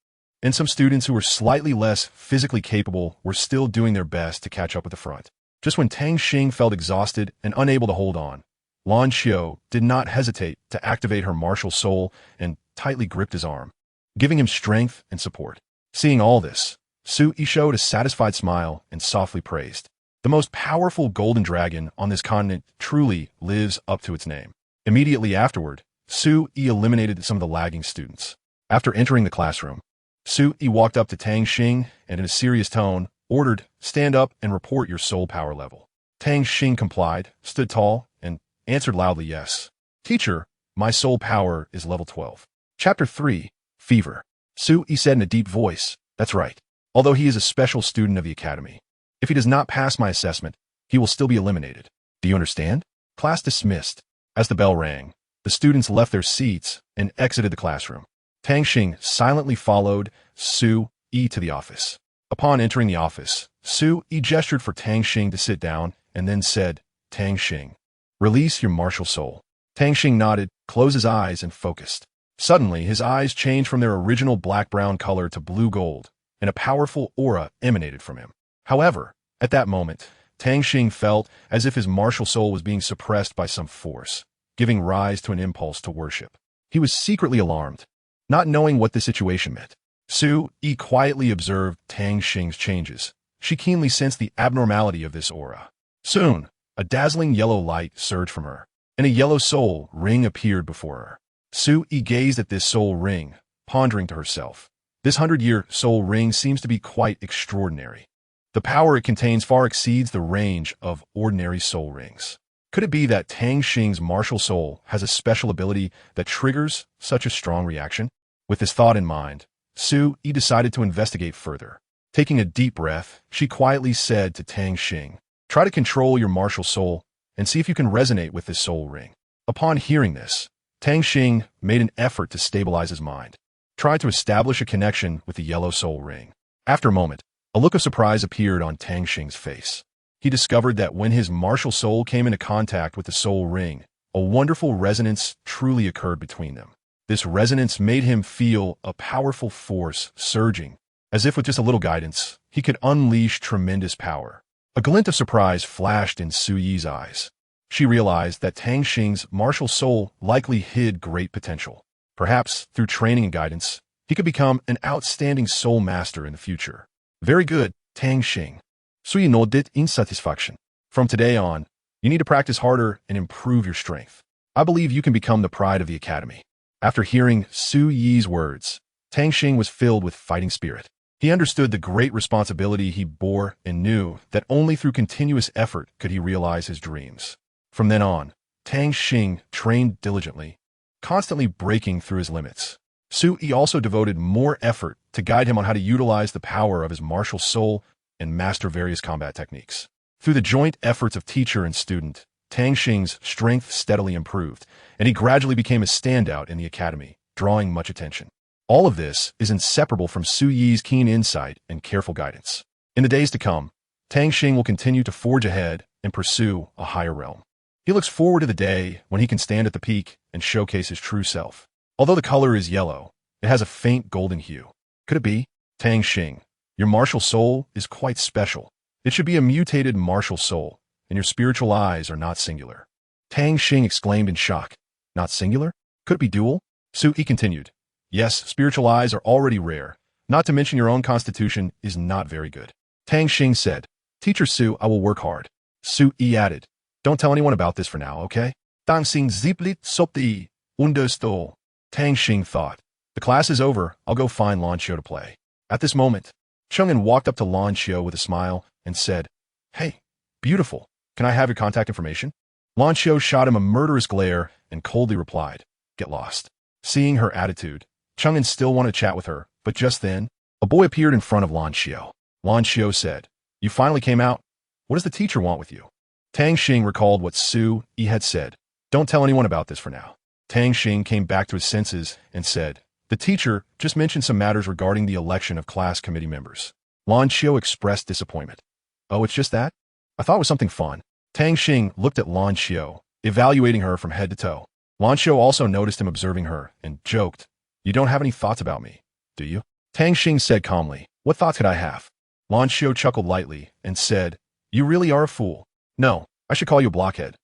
and some students who were slightly less physically capable were still doing their best to catch up with the front. Just when Tang Xing felt exhausted and unable to hold on, Lan Xiu did not hesitate to activate her martial soul and tightly gripped his arm, giving him strength and support. Seeing all this, Su Yi showed a satisfied smile and softly praised. The most powerful golden dragon on this continent truly lives up to its name. Immediately afterward, Su Yi eliminated some of the lagging students. After entering the classroom, Su Yi walked up to Tang Xing and in a serious tone ordered, "Stand up and report your soul power level." Tang Xing complied, stood tall, and answered loudly, "Yes. Teacher, my soul power is level 12. Chapter 3, Fever. Su Yi said in a deep voice, "That's right. Although he is a special student of the academy, if he does not pass my assessment, he will still be eliminated. Do you understand?" Class dismissed. As the bell rang, the students left their seats and exited the classroom. Tang Xing silently followed Su Yi to the office. Upon entering the office, Su Yi gestured for Tang Xing to sit down and then said, "Tang Xing, release your martial soul." Tang Xing nodded, closed his eyes, and focused. Suddenly, his eyes changed from their original black-brown color to blue-gold, and a powerful aura emanated from him. However, at that moment, Tang Xing felt as if his martial soul was being suppressed by some force, giving rise to an impulse to worship. He was secretly alarmed, not knowing what the situation meant. Su Yi quietly observed Tang Xing's changes. She keenly sensed the abnormality of this aura. Soon, a dazzling yellow light surged from her, and a yellow soul ring appeared before her. Su Yi gazed at this soul ring, pondering to herself. This 100-year soul ring seems to be quite extraordinary. The power it contains far exceeds the range of ordinary soul rings. Could it be that Tang Xing's martial soul has a special ability that triggers such a strong reaction? With this thought in mind, Su Yi decided to investigate further. Taking a deep breath, she quietly said to Tang Xing, "Try to control your martial soul and see if you can resonate with this soul ring." Upon hearing this, Tang Xing made an effort to stabilize his mind, tried to establish a connection with the yellow soul ring. After a moment, a look of surprise appeared on Tang Xing's face. He discovered that when his martial soul came into contact with the soul ring, a wonderful resonance truly occurred between them. This resonance made him feel a powerful force surging, as if with just a little guidance, he could unleash tremendous power. A glint of surprise flashed in Su Yi's eyes. She realized that Tang Xing's martial soul likely hid great potential. Perhaps, through training and guidance, he could become an outstanding soul master in the future. "Very good, Tang Xing." Su Yi nodded in satisfaction. "From today on, you need to practice harder and improve your strength. I believe you can become the pride of the academy." After hearing Su Yi's words, Tang Xing was filled with fighting spirit. He understood the great responsibility he bore and knew that only through continuous effort could he realize his dreams. From then on, Tang Xing trained diligently, constantly breaking through his limits. Su Yi also devoted more effort to guide him on how to utilize the power of his martial soul and master various combat techniques. Through the joint efforts of teacher and student, Tang Xing's strength steadily improved, and he gradually became a standout in the academy, drawing much attention. All of this is inseparable from Su Yi's keen insight and careful guidance. In the days to come, Tang Xing will continue to forge ahead and pursue a higher realm. He looks forward to the day when he can stand at the peak and showcase his true self. Although the color is yellow, it has a faint golden hue. Could it be? Tang Xing, your martial soul is quite special. It should be a mutated martial soul, and your spiritual eyes are not singular. Tang Xing exclaimed in shock. Not singular? Could it be dual? Su Yi continued. Yes, spiritual eyes are already rare. Not to mention your own constitution is not very good. Tang Xing said, Teacher Su, I will work hard. Su Yi added, Don't tell anyone about this for now, okay? Tang Xing ziplit sopti understol. Tang Xing thought, the class is over, I'll go find Lan Xiu to play. At this moment, Cheng'en walked up to Lan Xiu with a smile and said, Hey, beautiful, can I have your contact information? Lan Xiu shot him a murderous glare and coldly replied, Get lost. Seeing her attitude, Cheng'en still wanted to chat with her, but just then, a boy appeared in front of Lan Xiu. Lan Xiu said, You finally came out. What does the teacher want with you? Tang Xing recalled what Su Yi had said. Don't tell anyone about this for now. Tang Xing came back to his senses and said, The teacher just mentioned some matters regarding the election of class committee members. Lan Xiu expressed disappointment. Oh, it's just that? I thought it was something fun. Tang Xing looked at Lan Xiu, evaluating her from head to toe. Lan Xiu also noticed him observing her and joked, You don't have any thoughts about me, do you? Tang Xing said calmly. What thoughts could I have? Lan Xiao chuckled lightly and said, You really are a fool. No, I should call you a blockhead.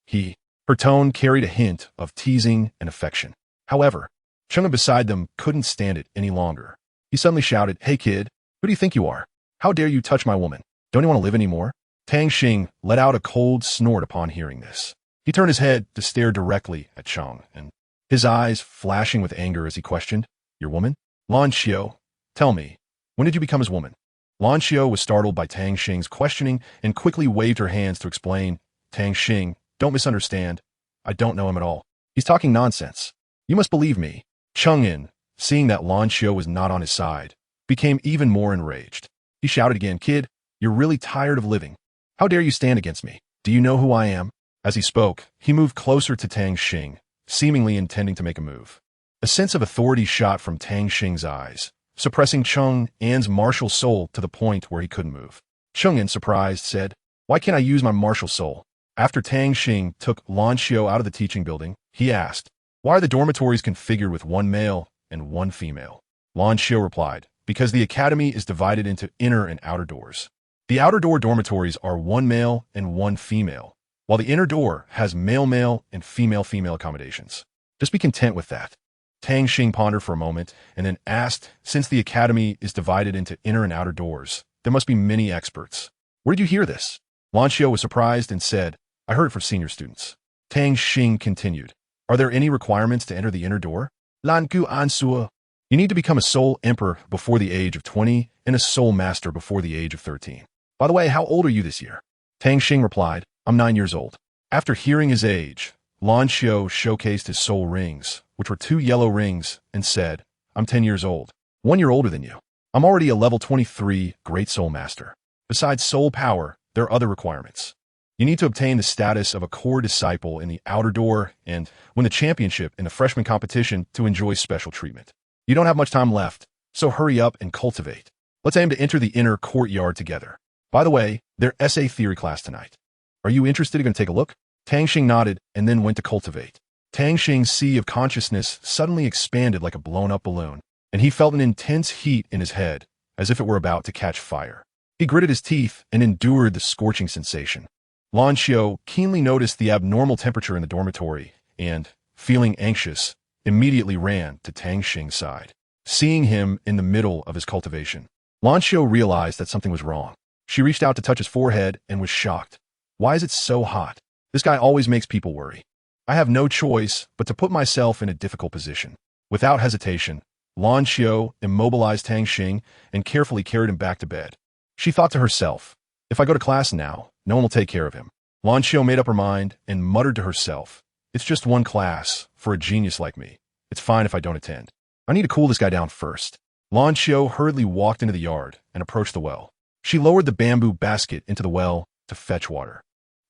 Her tone carried a hint of teasing and affection. However, Chang'e beside them couldn't stand it any longer. He suddenly shouted, Hey kid, who do you think you are? How dare you touch my woman? Don't you want to live anymore? Tang Xing let out a cold snort upon hearing this. He turned his head to stare directly at Chang, and his eyes flashing with anger as he questioned, Your woman? Lan Xiao, tell me, when did you become his woman? Lan Xiao was startled by Tang Xing's questioning and quickly waved her hands to explain, Tang Xing, don't misunderstand. I don't know him at all. He's talking nonsense. You must believe me. Chang'e, seeing that Lan Xiao was not on his side, became even more enraged. He shouted again, Kid, you're really tired of living. How dare you stand against me? Do you know who I am? As he spoke, he moved closer to Tang Xing, seemingly intending to make a move. A sense of authority shot from Tang Xing's eyes, suppressing Chang'e's martial soul to the point where he couldn't move. Chang'e, surprised, said, Why can't I use my martial soul? After Tang Xing took Lan Xiao out of the teaching building, he asked, Why are the dormitories configured with one male and one female? Lan Xiao replied, Because the academy is divided into inner and outer doors. The outer door dormitories are one male and one female, while the inner door has male-male and female-female accommodations. Just be content with that. Tang Xing pondered for a moment and then asked, Since the academy is divided into inner and outer doors, there must be many experts. Where did you hear this? Lan Xiao was surprised and said, I heard it for senior students. Tang Xing continued, Are there any requirements to enter the inner door? Lan Gu Ansua. You need to become a soul emperor before the age of 20 and a soul master before the age of 13. By the way, how old are you this year? Tang Xing replied, I'm 9 years old. After hearing his age, Lan Xiao showcased his soul rings, which were 2 yellow rings, and said, I'm 10 years old. 1 year older than you. I'm already a level 23 Great Soul Master. Besides soul power, there are other requirements. You need to obtain the status of a core disciple in the outer door and win the championship in the freshman competition to enjoy special treatment. You don't have much time left, so hurry up and cultivate. Let's aim to enter the inner courtyard together. By the way, there's essay theory class tonight. Are you interested in going to take a look? Tang Xing nodded and then went to cultivate. Tang Xing's sea of consciousness suddenly expanded like a blown-up balloon, and he felt an intense heat in his head, as if it were about to catch fire. He gritted his teeth and endured the scorching sensation. Lan Xiao keenly noticed the abnormal temperature in the dormitory and, feeling anxious, immediately ran to Tang Xing's side. Seeing him in the middle of his cultivation, Lan Xiao realized that something was wrong. She reached out to touch his forehead and was shocked. Why is it so hot? This guy always makes people worry. I have no choice but to put myself in a difficult position. Without hesitation, Lan Xiao immobilized Tang Xing and carefully carried him back to bed. She thought to herself, if I go to class now, no one will take care of him. Lan Xiao made up her mind and muttered to herself, It's just one class for a genius like me. It's fine if I don't attend. I need to cool this guy down first. Lan Xiao hurriedly walked into the yard and approached the well. She lowered the bamboo basket into the well to fetch water.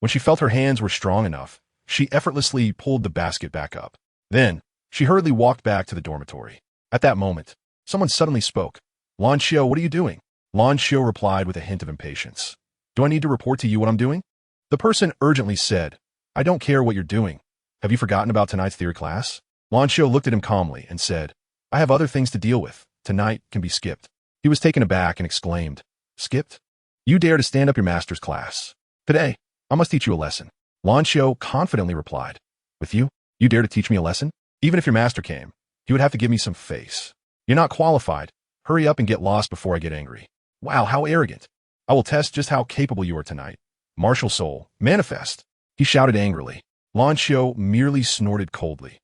When she felt her hands were strong enough, she effortlessly pulled the basket back up. Then, she hurriedly walked back to the dormitory. At that moment, someone suddenly spoke. Lan Xiao, what are you doing? Lan Xiao replied with a hint of impatience. Do I need to report to you what I'm doing? The person urgently said, I don't care what you're doing. Have you forgotten about tonight's theory class? Lan Xiao looked at him calmly and said, I have other things to deal with. Tonight can be skipped. He was taken aback and exclaimed, Skipped? You dare to stand up your master's class. Today, I must teach you a lesson. Lan Xiao confidently replied, With you? You dare to teach me a lesson? Even if your master came, he would have to give me some face. You're not qualified. Hurry up and get lost before I get angry. Wow, how arrogant. I will test just how capable you are tonight. Martial soul, manifest. He shouted angrily. Lan Xiao merely snorted coldly.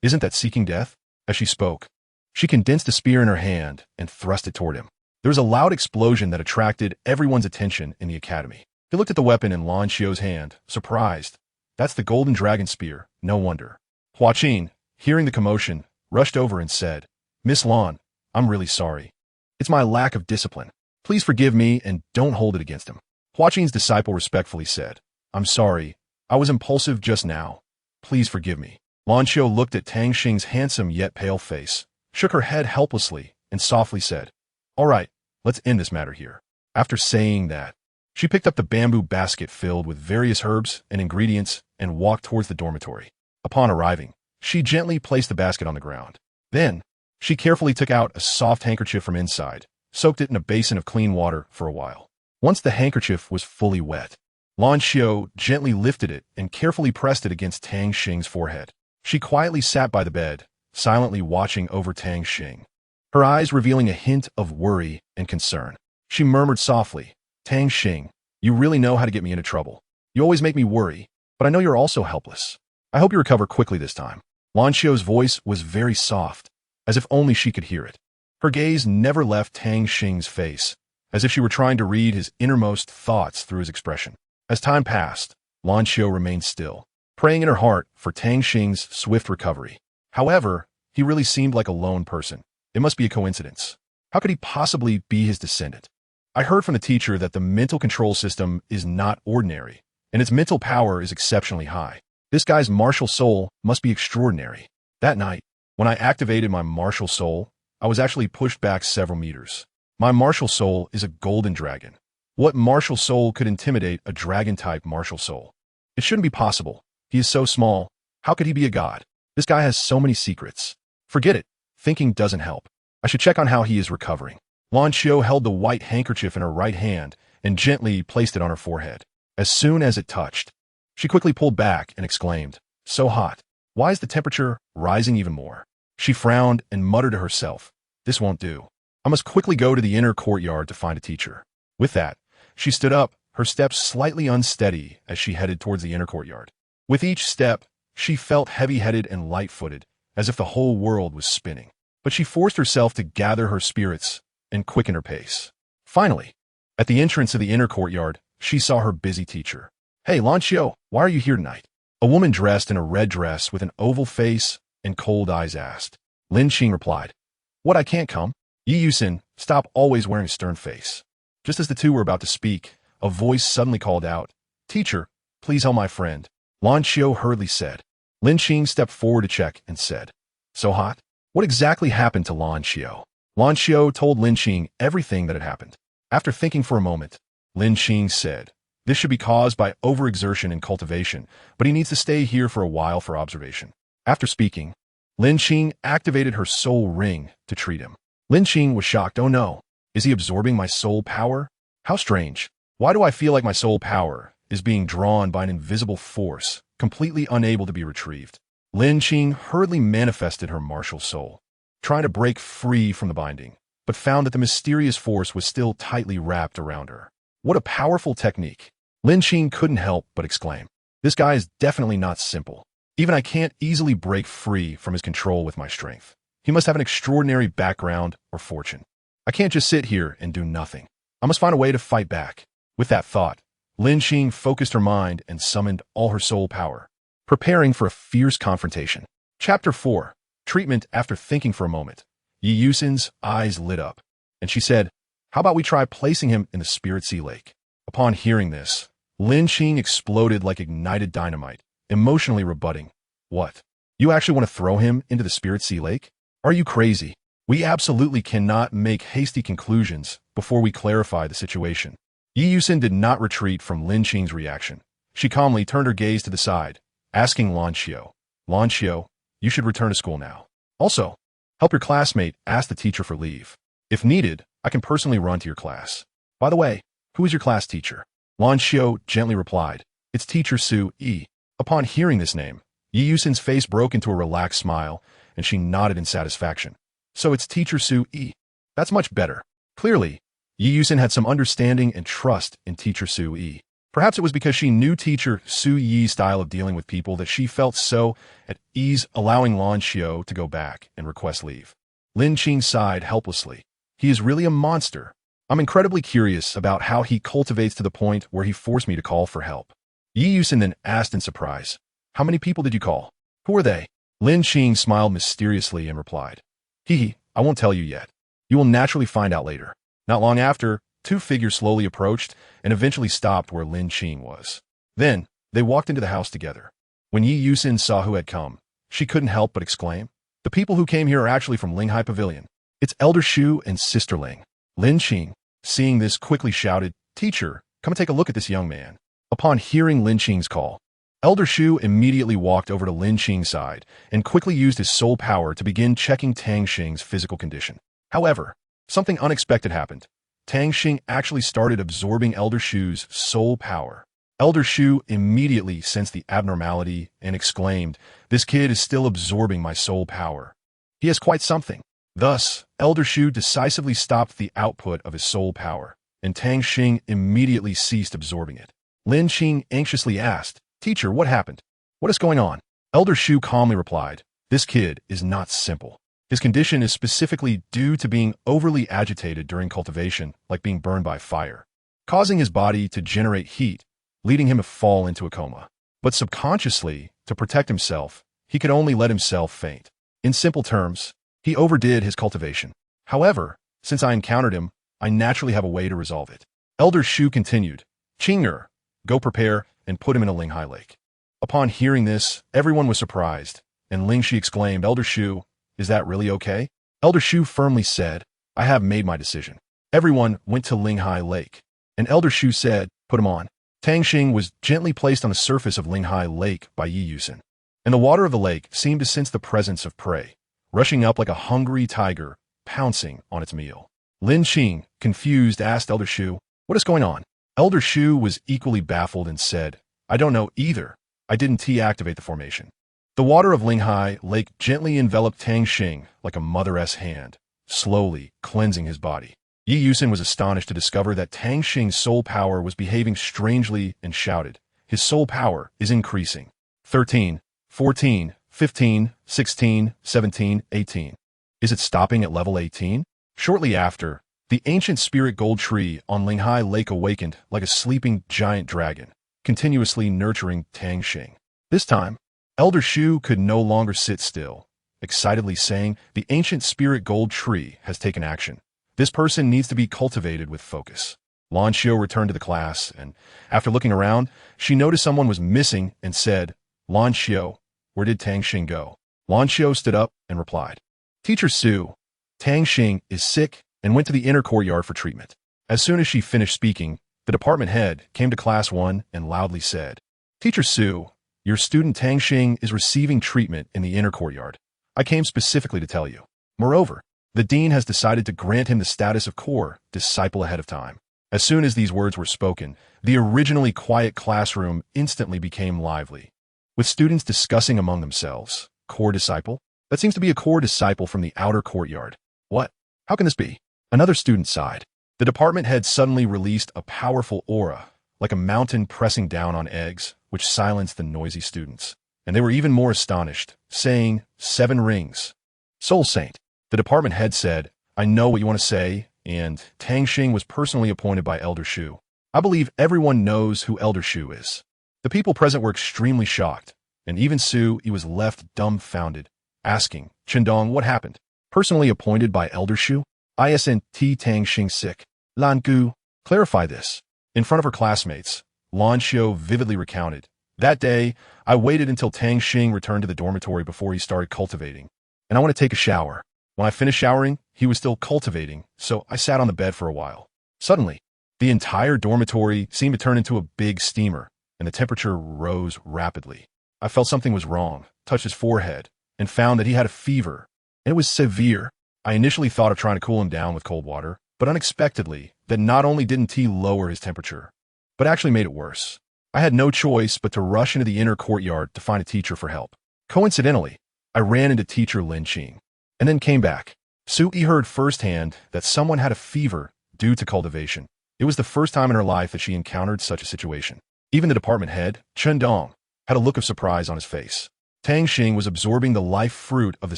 Isn't that seeking death? As she spoke, she condensed a spear in her hand and thrust it toward him. There was a loud explosion that attracted everyone's attention in the academy. He looked at the weapon in Lan Xiao's hand, surprised. That's the golden dragon spear, no wonder. Hua Qin, hearing the commotion, rushed over and said, Miss Lan, I'm really sorry. It's my lack of discipline. Please forgive me and don't hold it against him. Hua Qin's disciple respectfully said, I'm sorry. I was impulsive just now. Please forgive me. Lan Xiao looked at Tang Xing's handsome yet pale face, shook her head helplessly, and softly said, All right, let's end this matter here. After saying that, she picked up the bamboo basket filled with various herbs and ingredients and walked towards the dormitory. Upon arriving, she gently placed the basket on the ground. Then, She carefully took out a soft handkerchief from inside, soaked it in a basin of clean water for a while. Once the handkerchief was fully wet, Lan Xiao gently lifted it and carefully pressed it against Tang Xing's forehead. She quietly sat by the bed, silently watching over Tang Xing, her eyes revealing a hint of worry and concern. She murmured softly, "Tang Xing, you really know how to get me into trouble. You always make me worry, but I know you're also helpless. I hope you recover quickly this time." Lan Xiao's voice was very soft, as if only she could hear it. Her gaze never left Tang Xing's face, as if she were trying to read his innermost thoughts through his expression. As time passed, Lan Xiao remained still, praying in her heart for Tang Xing's swift recovery. However, he really seemed like a lone person. It must be a coincidence. How could he possibly be his descendant? I heard from the teacher that the mental control system is not ordinary, and its mental power is exceptionally high. This guy's martial soul must be extraordinary. That night, when I activated my martial soul, I was actually pushed back several meters. My martial soul is a golden dragon. What martial soul could intimidate a dragon-type martial soul? It shouldn't be possible. He is so small. How could he be a god? This guy has so many secrets. Forget it. Thinking doesn't help. I should check on how he is recovering. Lan Xiao held the white handkerchief in her right hand and gently placed it on her forehead. As soon as it touched, she quickly pulled back and exclaimed, "So hot. Why is the temperature rising even more?" She frowned and muttered to herself, "This won't do. I must quickly go to the inner courtyard to find a teacher." With that, she stood up, her steps slightly unsteady as she headed towards the inner courtyard. With each step, she felt heavy-headed and light-footed, as if the whole world was spinning. But she forced herself to gather her spirits and quicken her pace. Finally, at the entrance of the inner courtyard, she saw her busy teacher. "Hey, Lan Xiao, why are you here tonight?" A woman dressed in a red dress with an oval face and cold eyes asked. Lin Qing replied, "What, I can't come?" Yi Yusin, stop always wearing a stern face. Just as the two were about to speak, a voice suddenly called out, "Teacher, please help my friend." Lan Xiao hurriedly said. Lin Qing stepped forward to check and said, "So hot? What exactly happened to Lan Xiao?" Lan Xiao told Lin Qing everything that had happened. After thinking for a moment, Lin Qing said, "This should be caused by overexertion and cultivation, but he needs to stay here for a while for observation." After speaking, Lin Qing activated her soul ring to treat him. Lin Qing was shocked. "Oh no, is he absorbing my soul power? How strange. Why do I feel like my soul power is being drawn by an invisible force, completely unable to be retrieved?" Lin Qing hurriedly manifested her martial soul, trying to break free from the binding, but found that the mysterious force was still tightly wrapped around her. What a powerful technique. Lin Qing couldn't help but exclaim, "This guy is definitely not simple. Even I can't easily break free from his control with my strength. He must have an extraordinary background or fortune. I can't just sit here and do nothing. I must find a way to fight back." With that thought, Lin Qing focused her mind and summoned all her soul power, preparing for a fierce confrontation. Chapter 4. Treatment. After thinking for a moment, Yi Yusin's eyes lit up, and she said, "How about we try placing him in the Spirit Sea Lake?" Upon hearing this, Lin Qing exploded like ignited dynamite, emotionally rebutting, "What? You actually want to throw him into the Spirit Sea Lake? Are you crazy? We absolutely cannot make hasty conclusions before we clarify the situation." Yi Yusin did not retreat from Lin Qing's reaction. She calmly turned her gaze to the side, asking Lan Xiao, "Lan Xiao, you should return to school now. Also, help your classmate ask the teacher for leave. If needed, I can personally run to your class. By the way, who is your class teacher?" Lan Xiao gently replied, "It's Teacher Su Yi." Upon hearing this name, Yi Yusin's face broke into a relaxed smile, and she nodded in satisfaction. "So it's Teacher Su Yi. That's much better." Clearly, Yi Yusin had some understanding and trust in Teacher Su Yi. Perhaps it was because she knew Teacher Su Yi's style of dealing with people that she felt so at ease allowing Lan Xiao to go back and request leave. Lin Qing sighed helplessly. "He is really a monster. I'm incredibly curious about how he cultivates to the point where he forced me to call for help." Yi Yusin then asked in surprise, "How many people did you call? Who are they?" Lin Qing smiled mysteriously and replied, I won't tell you yet. You will naturally find out later." Not long after, two figures slowly approached and eventually stopped where Lin Qing was. Then, they walked into the house together. When Yi Yusin saw who had come, she couldn't help but exclaim, "The people who came here are actually from Linghai Pavilion. It's Elder Shu and Sister Ling." Lin Qing, seeing this, quickly shouted, "Teacher, come and take a look at this young man." Upon hearing Lin Qing's call, Elder Shu immediately walked over to Lin Qing's side and quickly used his soul power to begin checking Tang Xing's physical condition. However, something unexpected happened. Tang Xing actually started absorbing Elder Shu's soul power. Elder Shu immediately sensed the abnormality and exclaimed, "This kid is still absorbing my soul power. He has quite something." Thus, Elder Shu decisively stopped the output of his soul power, and Tang Xing immediately ceased absorbing it. Lin Qing anxiously asked, "Teacher, what happened? What is going on?" Elder Shu calmly replied, "This kid is not simple. His condition is specifically due to being overly agitated during cultivation, like being burned by fire, causing his body to generate heat, leading him to fall into a coma. But subconsciously, to protect himself, he could only let himself faint. In simple terms, he overdid his cultivation. However, since I encountered him, I naturally have a way to resolve it." Elder Shu continued, "Qinger, go prepare and put him in a Linghai lake." Upon hearing this, everyone was surprised, and Ling Shi exclaimed, "Elder Shu, is that really okay?" Elder Shu firmly said, "I have made my decision." Everyone went to Linghai Lake, and Elder Shu said, "Put him on." Tang Xing was gently placed on the surface of Linghai Lake by Yi Yusin, and the water of the lake seemed to sense the presence of prey, rushing up like a hungry tiger, pouncing on its meal. Lin Qing, confused, asked Elder Shu, "What is going on?" Elder Shu was equally baffled and said, "I don't know either. I didn't deactivate the formation." The water of Linghai Lake gently enveloped Tang Xing like a mother-s hand, slowly cleansing his body. Yi Yusin was astonished to discover that Tang Xing's soul power was behaving strangely and shouted, "His soul power is increasing. 13, 14, 15, 16, 17, 18. Is it stopping at level 18? Shortly after, the ancient spirit gold tree on Linghai Lake awakened like a sleeping giant dragon, continuously nurturing Tang Xing. This time, Elder Shu could no longer sit still, excitedly saying, "The ancient spirit gold tree has taken action. This person needs to be cultivated with focus." Lan Xiu returned to the class, and after looking around, she noticed someone was missing and said, "Lan Xiu, where did Tang Xing go?" Lan Xiu stood up and replied, "Teacher Su, Tang Xing is sick and went to the inner courtyard for treatment." As soon as she finished speaking, the department head came to class 1 and loudly said, "Teacher Su, your student Tang Xing is receiving treatment in the inner courtyard. I came specifically to tell you. Moreover, the dean has decided to grant him the status of core disciple ahead of time." As soon as these words were spoken, the originally quiet classroom instantly became lively, with students discussing among themselves. Core disciple? That seems to be a core disciple from the outer courtyard. What? How can this be? Another student sighed. The department head suddenly released a powerful aura, like a mountain pressing down on eggs, which silenced the noisy students. And they were even more astonished, saying, "7 rings. Soul Saint." The department head said, "I know what you want to say," and Tang Xing was personally appointed by Elder Shu. I believe everyone knows who Elder Shu is. The people present were extremely shocked, and even Su, he was left dumbfounded, asking, "Chendong, what happened?" Personally appointed by Elder Shu? ISNT Tang Xing sick. Lan Gu, clarify this. In front of her classmates, Lan Xiu vividly recounted, "That day, I waited until Tang Xing returned to the dormitory before he started cultivating, and I want to take a shower. When I finished showering, he was still cultivating, so I sat on the bed for a while. Suddenly, the entire dormitory seemed to turn into a big steamer, and the temperature rose rapidly. I felt something was wrong, touched his forehead, and found that he had a fever, and it was severe. I initially thought of trying to cool him down with cold water, but unexpectedly, that not only didn't he lower his temperature, but actually made it worse. I had no choice but to rush into the inner courtyard to find a teacher for help. Coincidentally, I ran into teacher Lin Qing, and then came back. Sui heard firsthand that someone had a fever due to cultivation. It was the first time in her life that she encountered such a situation. Even the department head, Chen Dong, had a look of surprise on his face. Tang Xing was absorbing the life fruit of the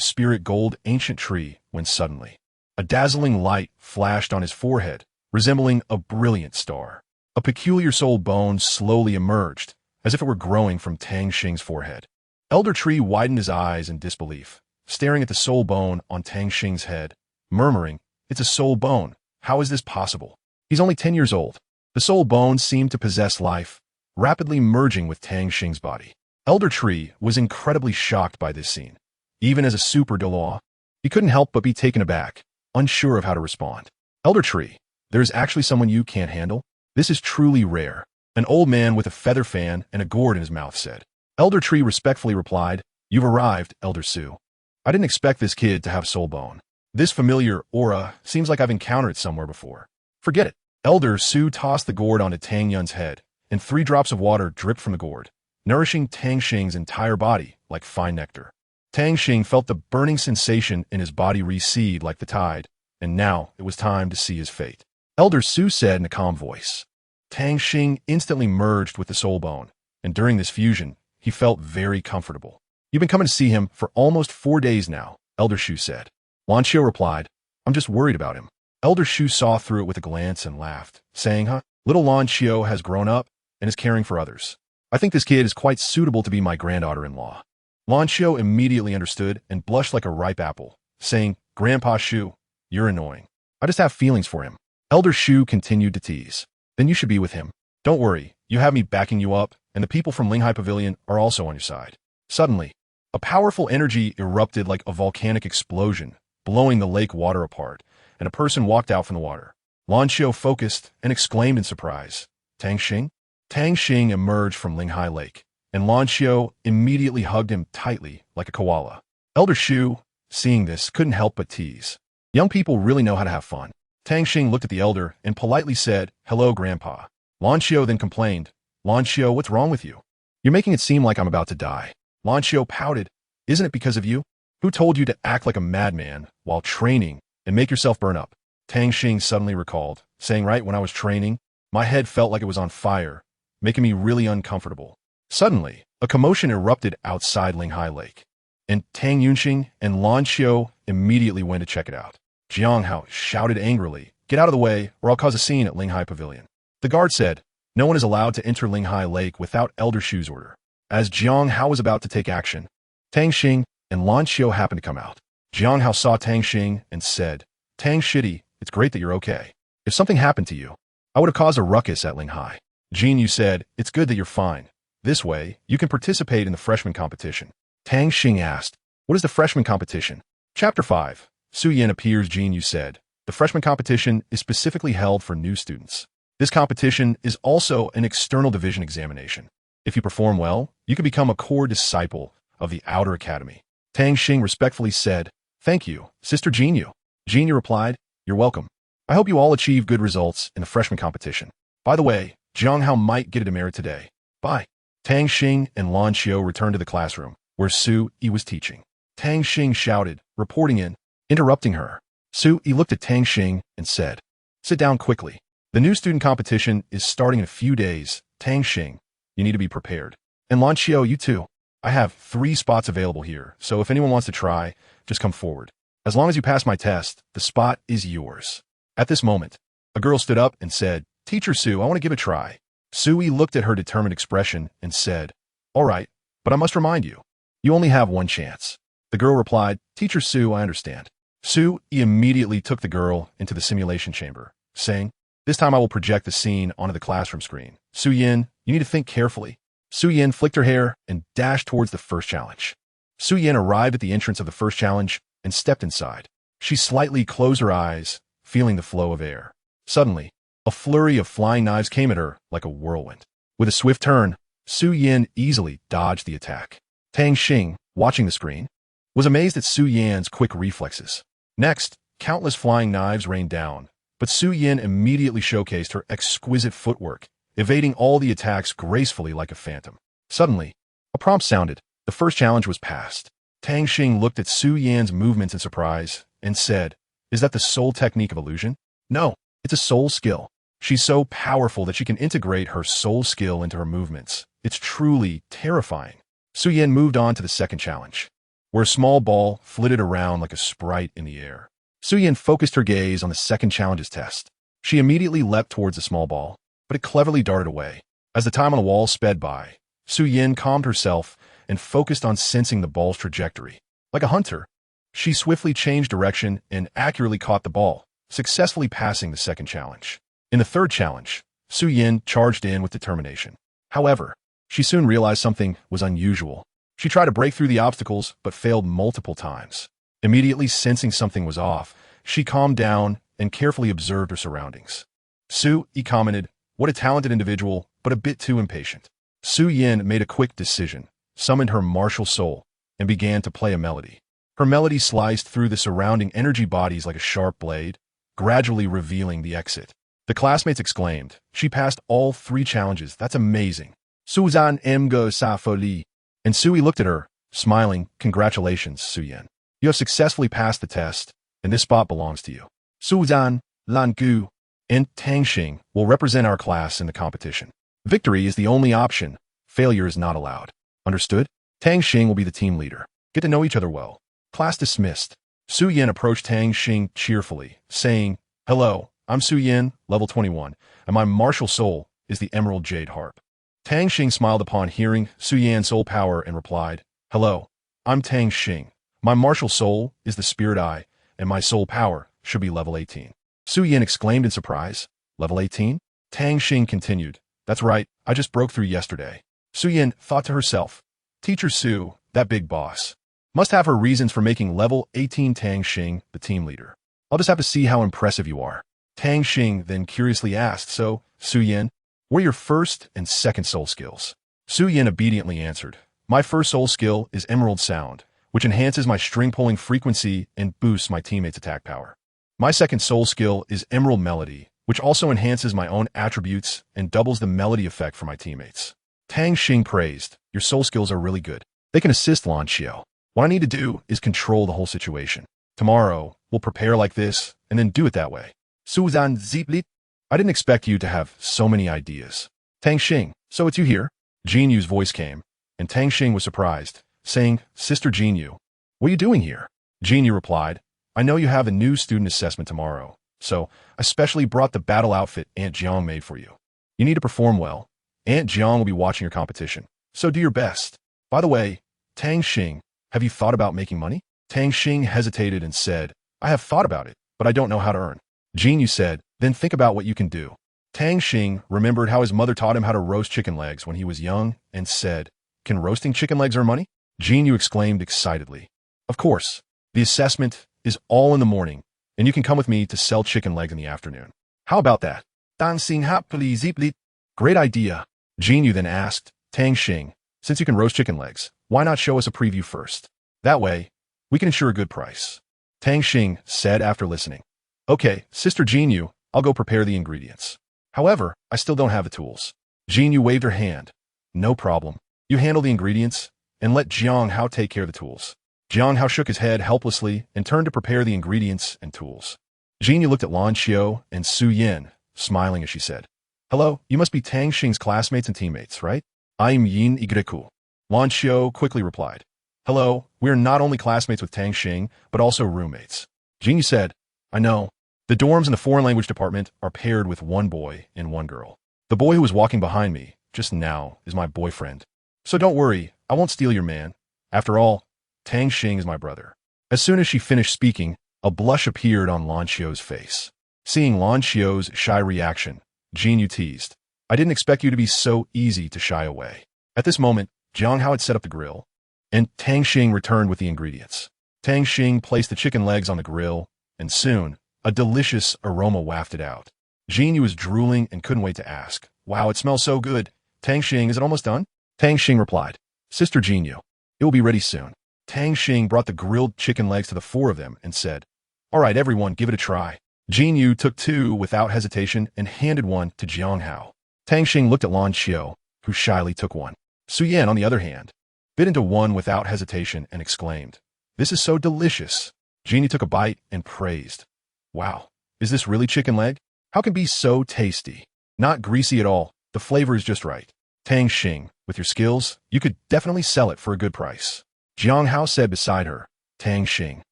spirit gold ancient tree when suddenly, a dazzling light flashed on his forehead, resembling a brilliant star. A peculiar soul bone slowly emerged, as if it were growing from Tang Xing's forehead. Elder Tree widened his eyes in disbelief, staring at the soul bone on Tang Xing's head, murmuring, "It's a soul bone. How is this possible? He's only 10 years old." The soul bone seemed to possess life, rapidly merging with Tang Xing's body. Elder Tree was incredibly shocked by this scene. Even as a super Douluo, he couldn't help but be taken aback, unsure of how to respond. "Elder Tree, there is actually someone you can't handle? This is truly rare," an old man with a feather fan and a gourd in his mouth said. Elder Tree respectfully replied, "You've arrived, Elder Su. I didn't expect this kid to have soul bone. This familiar aura seems like I've encountered it somewhere before. Forget it." Elder Su tossed the gourd onto Tang Yun's head, and 3 drops of water dripped from the gourd, nourishing Tang Xing's entire body like fine nectar. Tang Xing felt the burning sensation in his body recede like the tide, and now it was time to see his fate. Elder Su said in a calm voice. Tang Xing instantly merged with the soul bone, and during this fusion, he felt very comfortable. "You've been coming to see him for almost 4 days now," Elder Shu said. Lan Xiu replied, "I'm just worried about him." Elder Shu saw through it with a glance and laughed, saying, "Little Lan Xiu has grown up and is caring for others. I think this kid is quite suitable to be my granddaughter-in-law." Lan Xiu immediately understood and blushed like a ripe apple, saying, "Grandpa Shu, you're annoying. I just have feelings for him." Elder Shu continued to tease. "Then you should be with him. Don't worry, you have me backing you up, and the people from Linghai Pavilion are also on your side." Suddenly, a powerful energy erupted like a volcanic explosion, blowing the lake water apart, and a person walked out from the water. Lan Xiu focused and exclaimed in surprise, "Tang Xing?" Tang Xing emerged from Linghai Lake, and Lan Xiu immediately hugged him tightly like a koala. Elder Shu, seeing this, couldn't help but tease. Young people really know how to have fun. Tang Xing looked at the elder and politely said, "Hello, Grandpa." Lan Xiu then complained, "Lan Xiu, what's wrong with you? You're making it seem like I'm about to die." Lan Xiu pouted, "Isn't it because of you? Who told you to act like a madman while training and make yourself burn up?" Tang Xing suddenly recalled, saying, "Right when I was training, my head felt like it was on fire, making me really uncomfortable." Suddenly, a commotion erupted outside Linghai Lake, and Tang Yunxing and Lan Xiu immediately went to check it out. Jiang Hao shouted angrily, "Get out of the way, or I'll cause a scene at Linghai Pavilion." The guard said, "No one is allowed to enter Linghai Lake without Elder Shu's order." As Jiang Hao was about to take action, Tang Xing and Lan Xiu happened to come out. Jiang Hao saw Tang Xing and said, "Tang Shitty, it's great that you're okay. If something happened to you, I would have caused a ruckus at Linghai." Jin Yu said, "It's good that you're fine. This way, you can participate in the freshman competition." Tang Xing asked, "What is the freshman competition?" Chapter 5. Su Yin appears. Jin Yu said, "The freshman competition is specifically held for new students. This competition is also an external division examination. If you perform well, you can become a core disciple of the Outer Academy." Tang Xing respectfully said, "Thank you, Sister Jin Yu." Jin Yu replied, "You're welcome. I hope you all achieve good results in the freshman competition. By the way, Jiang Hao might get a demerit today. Bye." Tang Xing and Lan Xiu returned to the classroom, where Su Yi was teaching. Tang Xing shouted, reporting in, interrupting her. Su Yi looked at Tang Xing and said, "Sit down quickly. The new student competition is starting in a few days. Tang Xing, you need to be prepared. And Lan Xiu, you too. I have 3 spots available here, so if anyone wants to try, just come forward. As long as you pass my test, the spot is yours." At this moment, a girl stood up and said, "Teacher Su, I want to give it a try." Su Yi looked at her determined expression and said, "All right, but I must remind you, you only have 1 chance." The girl replied, "Teacher Su, I understand." Su Yi immediately took the girl into the simulation chamber, saying, "This time I will project the scene onto the classroom screen. Su Yin, you need to think carefully." Su Yin flicked her hair and dashed towards the first challenge. Su Yin arrived at the entrance of the first challenge and stepped inside. She slightly closed her eyes, feeling the flow of air. Suddenly, a flurry of flying knives came at her like a whirlwind. With a swift turn, Su Yin easily dodged the attack. Tang Xing, watching the screen, was amazed at Su Yan's quick reflexes. Next, countless flying knives rained down, but Su Yin immediately showcased her exquisite footwork, evading all the attacks gracefully like a phantom. Suddenly, a prompt sounded. The first challenge was passed. Tang Xing looked at Su Yan's movements in surprise and said, "Is that the soul technique of illusion?" "No, it's a soul skill. She's so powerful that she can integrate her soul skill into her movements. It's truly terrifying." Su Yin moved on to the second challenge, where a small ball flitted around like a sprite in the air. Su Yin focused her gaze on the second challenge's test. She immediately leapt towards the small ball, but it cleverly darted away. As the time on the wall sped by, Su Yin calmed herself and focused on sensing the ball's trajectory. Like a hunter, she swiftly changed direction and accurately caught the ball, successfully passing the second challenge. In the third challenge, Su Yin charged in with determination. However, she soon realized something was unusual. She tried to break through the obstacles, but failed multiple times. Immediately sensing something was off, she calmed down and carefully observed her surroundings. Su Yi commented, "What a talented individual, but a bit too impatient." Su Yin made a quick decision, summoned her martial soul and began to play a melody. Her melody sliced through the surrounding energy bodies like a sharp blade, gradually revealing the exit. The classmates exclaimed. She passed all 3 challenges. That's amazing. Suzanne Mgo sa folie. And Sui looked at her, smiling. Congratulations, Suyen. You have successfully passed the test, and this spot belongs to you. Suzanne, Langu, and Tang Xing will represent our class in the competition. Victory is the only option. Failure is not allowed. Understood? Tang Xing will be the team leader. Get to know each other well. Class dismissed. Su Yin approached Tang Xing cheerfully, saying, "Hello, I'm Su Yin, level 21, and my martial soul is the Emerald Jade Harp." Tang Xing smiled upon hearing Su Yan's soul power and replied, "Hello, I'm Tang Xing. My martial soul is the Spirit Eye, and my soul power should be level 18. Su Yin exclaimed in surprise, "Level 18? Tang Xing continued, "That's right, I just broke through yesterday." Su Yin thought to herself, "Teacher Su, that big boss, must have her reasons for making level 18 Tang Xing the team leader. I'll just have to see how impressive you are." Tang Xing then curiously asked, "So, Su Yin, what are your first and second soul skills?" Su Yin obediently answered, "My first soul skill is Emerald Sound, which enhances my string-pulling frequency and boosts my teammates' attack power. My second soul skill is Emerald Melody, which also enhances my own attributes and doubles the melody effect for my teammates." Tang Xing praised, "Your soul skills are really good. They can assist Lan Xiao. What I need to do is control the whole situation. Tomorrow, we'll prepare like this, and then do it that way." Suzanne Ziplit, "I didn't expect you to have so many ideas." Tang Xing, "So it's you here?" Jin Yu's voice came, and Tang Xing was surprised, saying, "Sister Jin Yu, what are you doing here?" Jin Yu replied, "I know you have a new student assessment tomorrow, so I specially brought the battle outfit Aunt Jiang made for you. You need to perform well. Aunt Jiang will be watching your competition, so do your best. By the way, Tang Xing, have you thought about making money?" Tang Xing hesitated and said, "I have thought about it, but I don't know how to earn." Jin Yu said, "Then think about what you can do." Tang Xing remembered how his mother taught him how to roast chicken legs when he was young and said, "Can roasting chicken legs earn money?" Jin Yu exclaimed excitedly, "Of course. The assessment is all in the morning, and you can come with me to sell chicken legs in the afternoon. How about that?" Tang Xing happily ziplit. "Great idea." Jin Yu then asked, "Tang Xing, since you can roast chicken legs, why not show us a preview first? That way, we can ensure a good price." Tang Xing said after listening, "Okay, Sister Jin Yu, I'll go prepare the ingredients. However, I still don't have the tools." Jin Yu waved her hand. "No problem. You handle the ingredients, and let Jiang Hao take care of the tools." Jiang Hao shook his head helplessly and turned to prepare the ingredients and tools. Jin Yu looked at Lan Xiao and Su Yin, smiling as she said, "Hello, you must be Tang Xing's classmates and teammates, right?" "I'm Yin Igreku." Lan Xiao quickly replied, "Hello, we are not only classmates with Tang Xing, but also roommates." Jin Yu said, "I know. The dorms in the foreign language department are paired with one boy and one girl. The boy who was walking behind me just now is my boyfriend. So don't worry, I won't steal your man. After all, Tang Xing is my brother." As soon as she finished speaking, a blush appeared on Lan Xiao's face. Seeing Lan Xiao's shy reaction, Jin Yu teased, "I didn't expect you to be so easy to shy away." At this moment, Jiang Hao had set up the grill, and Tang Xing returned with the ingredients. Tang Xing placed the chicken legs on the grill, and soon, a delicious aroma wafted out. Jin Yu was drooling and couldn't wait to ask, "Wow, it smells so good. Tang Xing, is it almost done?" Tang Xing replied, "Sister Jin Yu, it will be ready soon." Tang Xing brought the grilled chicken legs to the 4 of them and said, "All right, everyone, give it a try." Jin Yu took 2 without hesitation and handed one to Jiang Hao. Tang Xing looked at Lan Xiao, who shyly took one. Su Yan, on the other hand, bit into one without hesitation and exclaimed, "This is so delicious." Jin Yu took a bite and praised, "Wow, is this really chicken leg? How can it be so tasty? Not greasy at all, the flavor is just right." Tang Xing, with your skills, you could definitely sell it for a good price. Jiang Hao said beside her, "Tang Xing,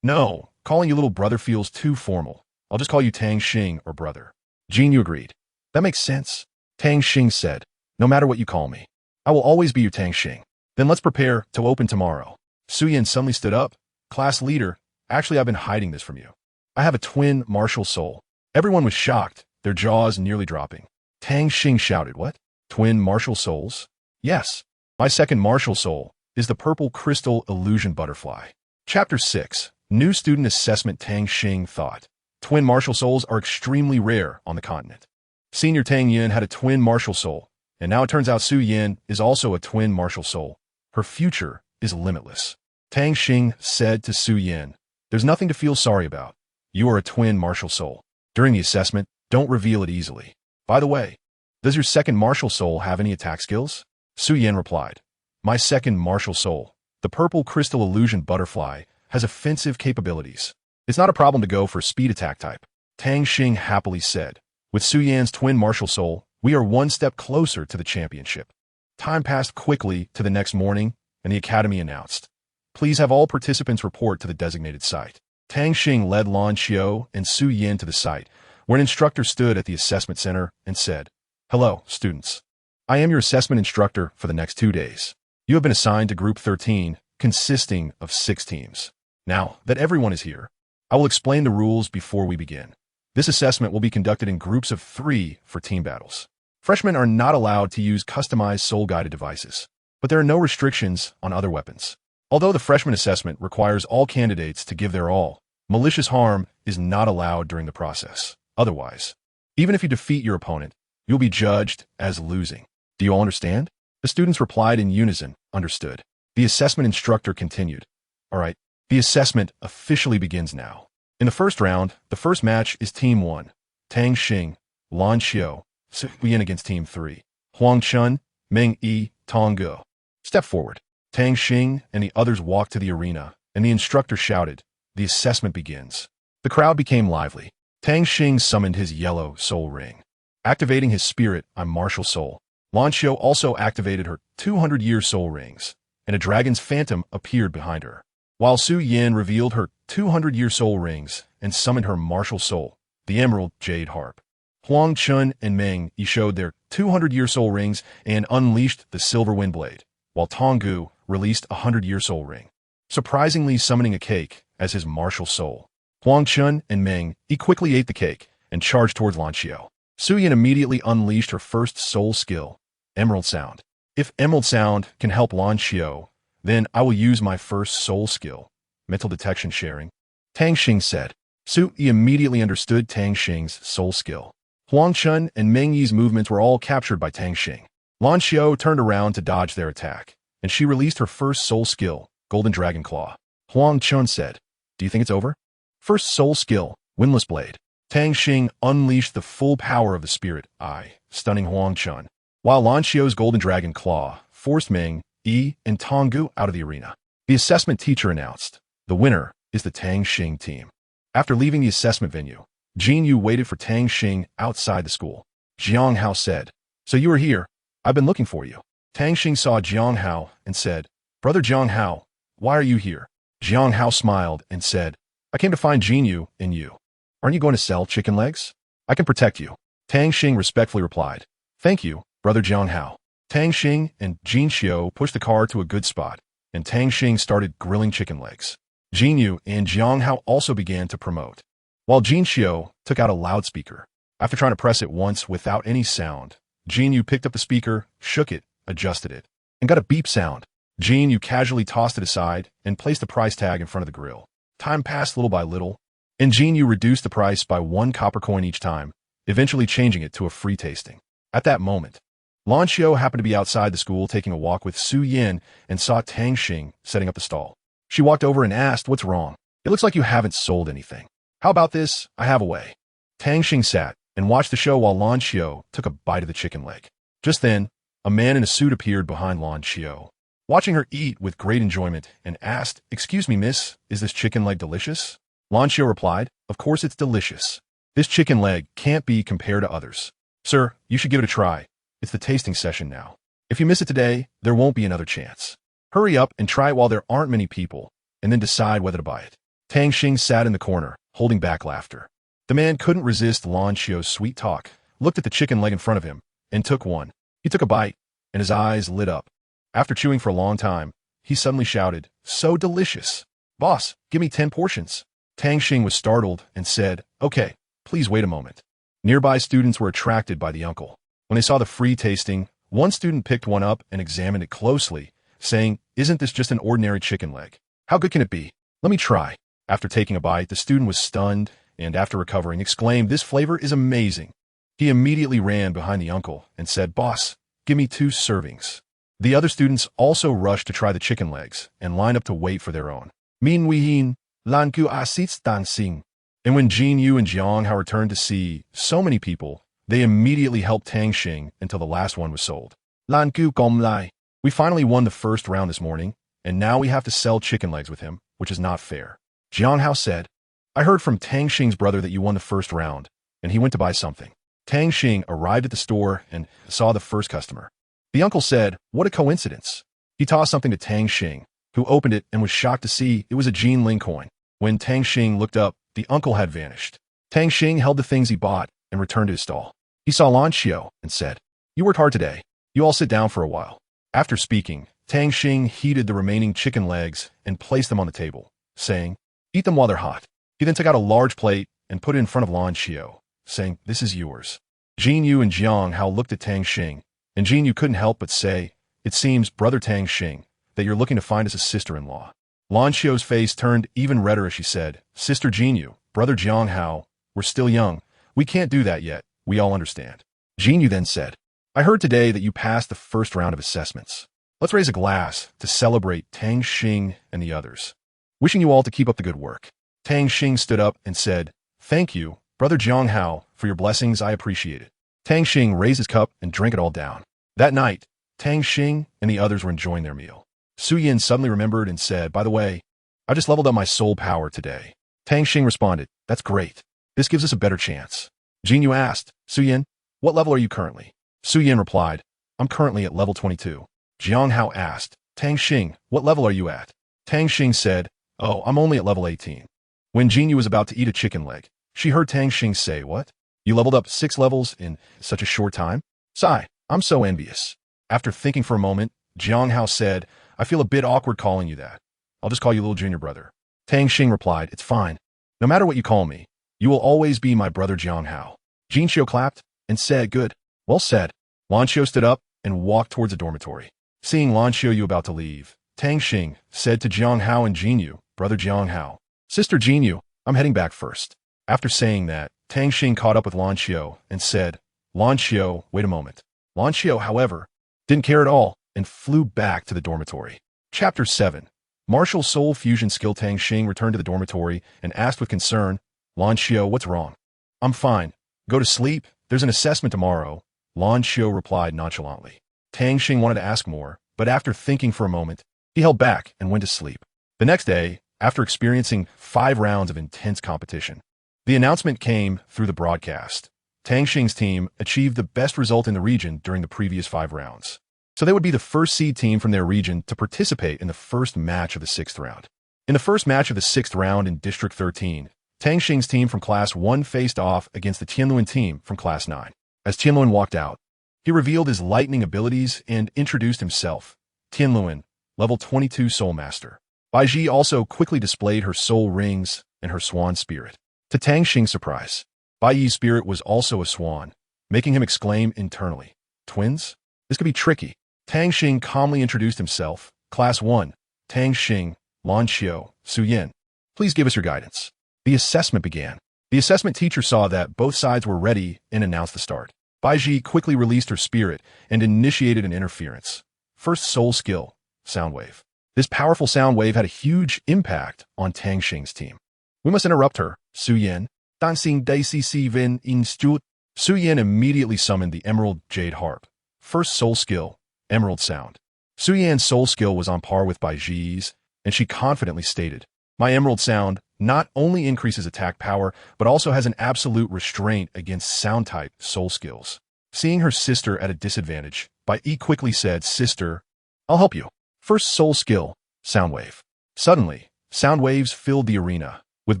no, calling you little brother feels too formal. I'll just call you Tang Xing or brother." Jin Yu agreed. "That makes sense." Tang Xing said, "No matter what you call me, I will always be your Tang Xing. Then let's prepare to open tomorrow." Su Yan suddenly stood up. "Class leader, actually I've been hiding this from you. I have a twin martial soul." Everyone was shocked, their jaws nearly dropping. Tang Xing shouted, "What? Twin martial souls?" "Yes. My second martial soul is the purple crystal illusion butterfly." Chapter 6. New Student Assessment. Tang Xing thought, twin martial souls are extremely rare on the continent. Senior Tang Yin had a twin martial soul, and now it turns out Su Yin is also a twin martial soul. Her future is limitless. Tang Xing said to Su Yin, "There's nothing to feel sorry about. You are a twin martial soul. During the assessment, don't reveal it easily. By the way, does your second martial soul have any attack skills?" Su Yin replied, "My second martial soul, the purple crystal illusion butterfly, has offensive capabilities. It's not a problem to go for speed attack type." Tang Xing happily said, "With Su Yan's twin martial soul, we are one step closer to the championship." Time passed quickly to the next morning, and the academy announced, "Please have all participants report to the designated site." Tang Xing led Lan Xiao and Su Yin to the site, where an instructor stood at the assessment center and said, "Hello, students. I am your assessment instructor for the next 2 days. You have been assigned to Group 13, consisting of 6 teams. Now that everyone is here, I will explain the rules before we begin. This assessment will be conducted in groups of 3 for team battles. Freshmen are not allowed to use customized soul-guided devices, but there are no restrictions on other weapons. Although the freshman assessment requires all candidates to give their all, malicious harm is not allowed during the process. Otherwise, even if you defeat your opponent, you'll be judged as losing. Do you all understand?" The students replied in unison, "Understood." The assessment instructor continued, "All right, the assessment officially begins now. In the first round, the first match is Team 1, Tang Xing, Lan Xiao, Su Yin against Team 3, Huang Chun, Meng Yi, Tong Go. Step forward." Tang Xing and the others walked to the arena, and the instructor shouted, "The assessment begins." The crowd became lively. Tang Xing summoned his yellow soul ring. Activating his spirit, I'm martial soul. Lan Xiao also activated her 200-year soul rings, and a dragon's phantom appeared behind her. While Su Yin revealed her 200-year soul rings and summoned her martial soul, the emerald jade harp. Huang Chun and Meng Yi showed their 200-year soul rings and unleashed the silver wind blade, while Tong Gu released a 100-year soul ring, surprisingly summoning a cake as his martial soul. Huang Chun and Meng Yi quickly ate the cake and charged towards Lan Xiao. Su Yin immediately unleashed her first soul skill, Emerald Sound. If Emerald Sound can help Lan Xiao, then I will use my first soul skill, Mental Detection Sharing. Tang Xing said. Su Yi immediately understood Tang Xing's soul skill. Huang Chun and Meng Yi's movements were all captured by Tang Xing. Lan Xiao turned around to dodge their attack, and she released her first soul skill, Golden Dragon Claw. Huang Chun said, "Do you think it's over?" First soul skill, Windless Blade. Tang Xing unleashed the full power of the spirit eye, stunning Huang Chun, while Lan Xiao's Golden Dragon Claw forced Meng Yi and Tong Gu out of the arena. The assessment teacher announced, "The winner is the Tang Xing team." After leaving the assessment venue, Jin Yu waited for Tang Xing outside the school. Jiang Hao said, "So you are here. I've been looking for you." Tang Xing saw Jiang Hao and said, "Brother Jiang Hao, why are you here?" Jiang Hao smiled and said, "I came to find Jin Yu and you. Aren't you going to sell chicken legs? I can protect you." Tang Xing respectfully replied, "Thank you, Brother Jiang Hao." Tang Xing and Jin Xiu pushed the car to a good spot, and Tang Xing started grilling chicken legs. Jin Yu and Jiang Hao also began to promote, while Jin Xiu took out a loudspeaker. After trying to press it once without any sound, Jin Yu picked up the speaker, shook it, adjusted it, and got a beep sound. Jin Yu casually tossed it aside and placed the price tag in front of the grill. Time passed little by little, and Jin Yu reduced the price by 1 copper coin each time, eventually changing it to a free tasting. At that moment, Lan Xiao happened to be outside the school taking a walk with Su Yin and saw Tang Xing setting up the stall. She walked over and asked, "What's wrong? It looks like you haven't sold anything. How about this? I have a way." Tang Xing sat and watched the show while Lan Xiao took a bite of the chicken leg. Just then, a man in a suit appeared behind Lan Xiao, watching her eat with great enjoyment, and asked, "Excuse me, miss, is this chicken leg delicious?" Lan Xiao replied, "Of course it's delicious. This chicken leg can't be compared to others. Sir, you should give it a try. It's the tasting session now. If you miss it today, there won't be another chance. Hurry up and try it while there aren't many people, and then decide whether to buy it." Tang Xing sat in the corner, holding back laughter. The man couldn't resist Lan Xiao's sweet talk, looked at the chicken leg in front of him, and took one. He took a bite, and his eyes lit up. After chewing for a long time, he suddenly shouted, "So delicious! Boss, give me 10 portions." Tang Xing was startled and said, "Okay, please wait a moment." Nearby students were attracted by the uncle. When they saw the free tasting, one student picked one up and examined it closely, saying, "Isn't this just an ordinary chicken leg? How good can it be? Let me try." After taking a bite, the student was stunned, and after recovering, exclaimed, "This flavor is amazing." He immediately ran behind the uncle and said, "Boss, give me 2 servings." The other students also rushed to try the chicken legs and lined up to wait for their own. Min Wei Lan Ku Asits Tang Xing. And when Jin Yu and Jiang Hao returned to see so many people, they immediately helped Tang Xing until the last one was sold. Lan Ku Gom Lai. We finally won the first round this morning, and now we have to sell chicken legs with him, which is not fair. Jiang Hao said, I heard from Tang Xing's brother that you won the first round, and he went to buy something. Tang Xing arrived at the store and saw the first customer. The uncle said, what a coincidence. He tossed something to Tang Xing, who opened it and was shocked to see it was a Jin Ling coin. When Tang Xing looked up, the uncle had vanished. Tang Xing held the things he bought and returned to his stall. He saw Lan Xiao and said, you worked hard today. You all sit down for a while. After speaking, Tang Xing heated the remaining chicken legs and placed them on the table, saying, eat them while they're hot. He then took out a large plate and put it in front of Lan Xiao, saying, this is yours. Jin Yu and Jiang Hao looked at Tang Xing, and Jin Yu couldn't help but say, it seems, brother Tang Xing, that you're looking to find us a sister-in-law. Lan Xiao's face turned even redder as she said, Sister Jin Yu, brother Jiang Hao, we're still young. We can't do that yet. We all understand. Jin Yu then said, I heard today that you passed the first round of assessments. Let's raise a glass to celebrate Tang Xing and the others. Wishing you all to keep up the good work. Tang Xing stood up and said, thank you, brother Jiang Hao, for your blessings. I appreciate it. Tang Xing raised his cup and drank it all down. That night, Tang Xing and the others were enjoying their meal. Su Yin suddenly remembered and said, by the way, I just leveled up my soul power today. Tang Xing responded, that's great. This gives us a better chance. Jin Yu asked, Su Yin, what level are you currently? Su Yin replied, I'm currently at level 22. Jiang Hao asked, Tang Xing, what level are you at? Tang Xing said, oh, I'm only at level 18. When Jin Yu was about to eat a chicken leg, she heard Tang Xing say, what? You leveled up 6 levels in such a short time? Sigh, I'm so envious. After thinking for a moment, Jiang Hao said, I feel a bit awkward calling you that. I'll just call you little junior brother. Tang Xing replied, it's fine. No matter what you call me, you will always be my brother Jiang Hao. Jin Xiu clapped and said, good. Well said. Lan Xiu stood up and walked towards the dormitory. Seeing Lan Xiu about to leave, Tang Xing said to Jiang Hao and Jin Yu, brother Jiang Hao, sister Jin Yu, I'm heading back first. After saying that, Tang Xing caught up with Lan Xiu and said, Lan Xiu, wait a moment. Lan Xiu, however, didn't care at all and flew back to the dormitory. Chapter 7. Martial Soul Fusion Skill. Tang Xing returned to the dormitory and asked with concern, Lan Xiu, what's wrong? I'm fine. Go to sleep. There's an assessment tomorrow. Lan Xiu replied nonchalantly. Tang Xing wanted to ask more, but after thinking for a moment, he held back and went to sleep. The next day, after experiencing 5 rounds of intense competition, the announcement came through the broadcast. Tang Xing's team achieved the best result in the region during the previous 5 rounds. So they would be the first seed team from their region to participate in the first match of the 6th round. In the first match of the 6th round in District 13, Tang Xing's team from Class 1 faced off against the Tianluan team from Class 9. As Tianluan walked out, he revealed his lightning abilities and introduced himself. Tianluan, level 22 Soul Master. Bai Ji also quickly displayed her soul rings and her swan spirit. To Tang Xing's surprise, Bai Yi's spirit was also a swan, making him exclaim internally, twins? This could be tricky. Tang Xing calmly introduced himself. Class 1, Tang Xing, Lan Xiu, Su Yin. Please give us your guidance. The assessment began. The assessment teacher saw that both sides were ready and announced the start. Bai Ji quickly released her spirit and initiated an interference. First soul skill, sound wave. This powerful sound wave had a huge impact on Tang Xing's team. We must interrupt her, Su Yin. Dancing Daisy Vin Institute. Su Yin immediately summoned the Emerald Jade Harp. First soul skill, Emerald Sound. Su Yan's soul skill was on par with Bai Ji's, and she confidently stated, my Emerald Sound not only increases attack power, but also has an absolute restraint against sound-type soul skills. Seeing her sister at a disadvantage, Bai Yi quickly said, sister, I'll help you. First soul skill, Sound Wave. Suddenly, sound waves filled the arena, with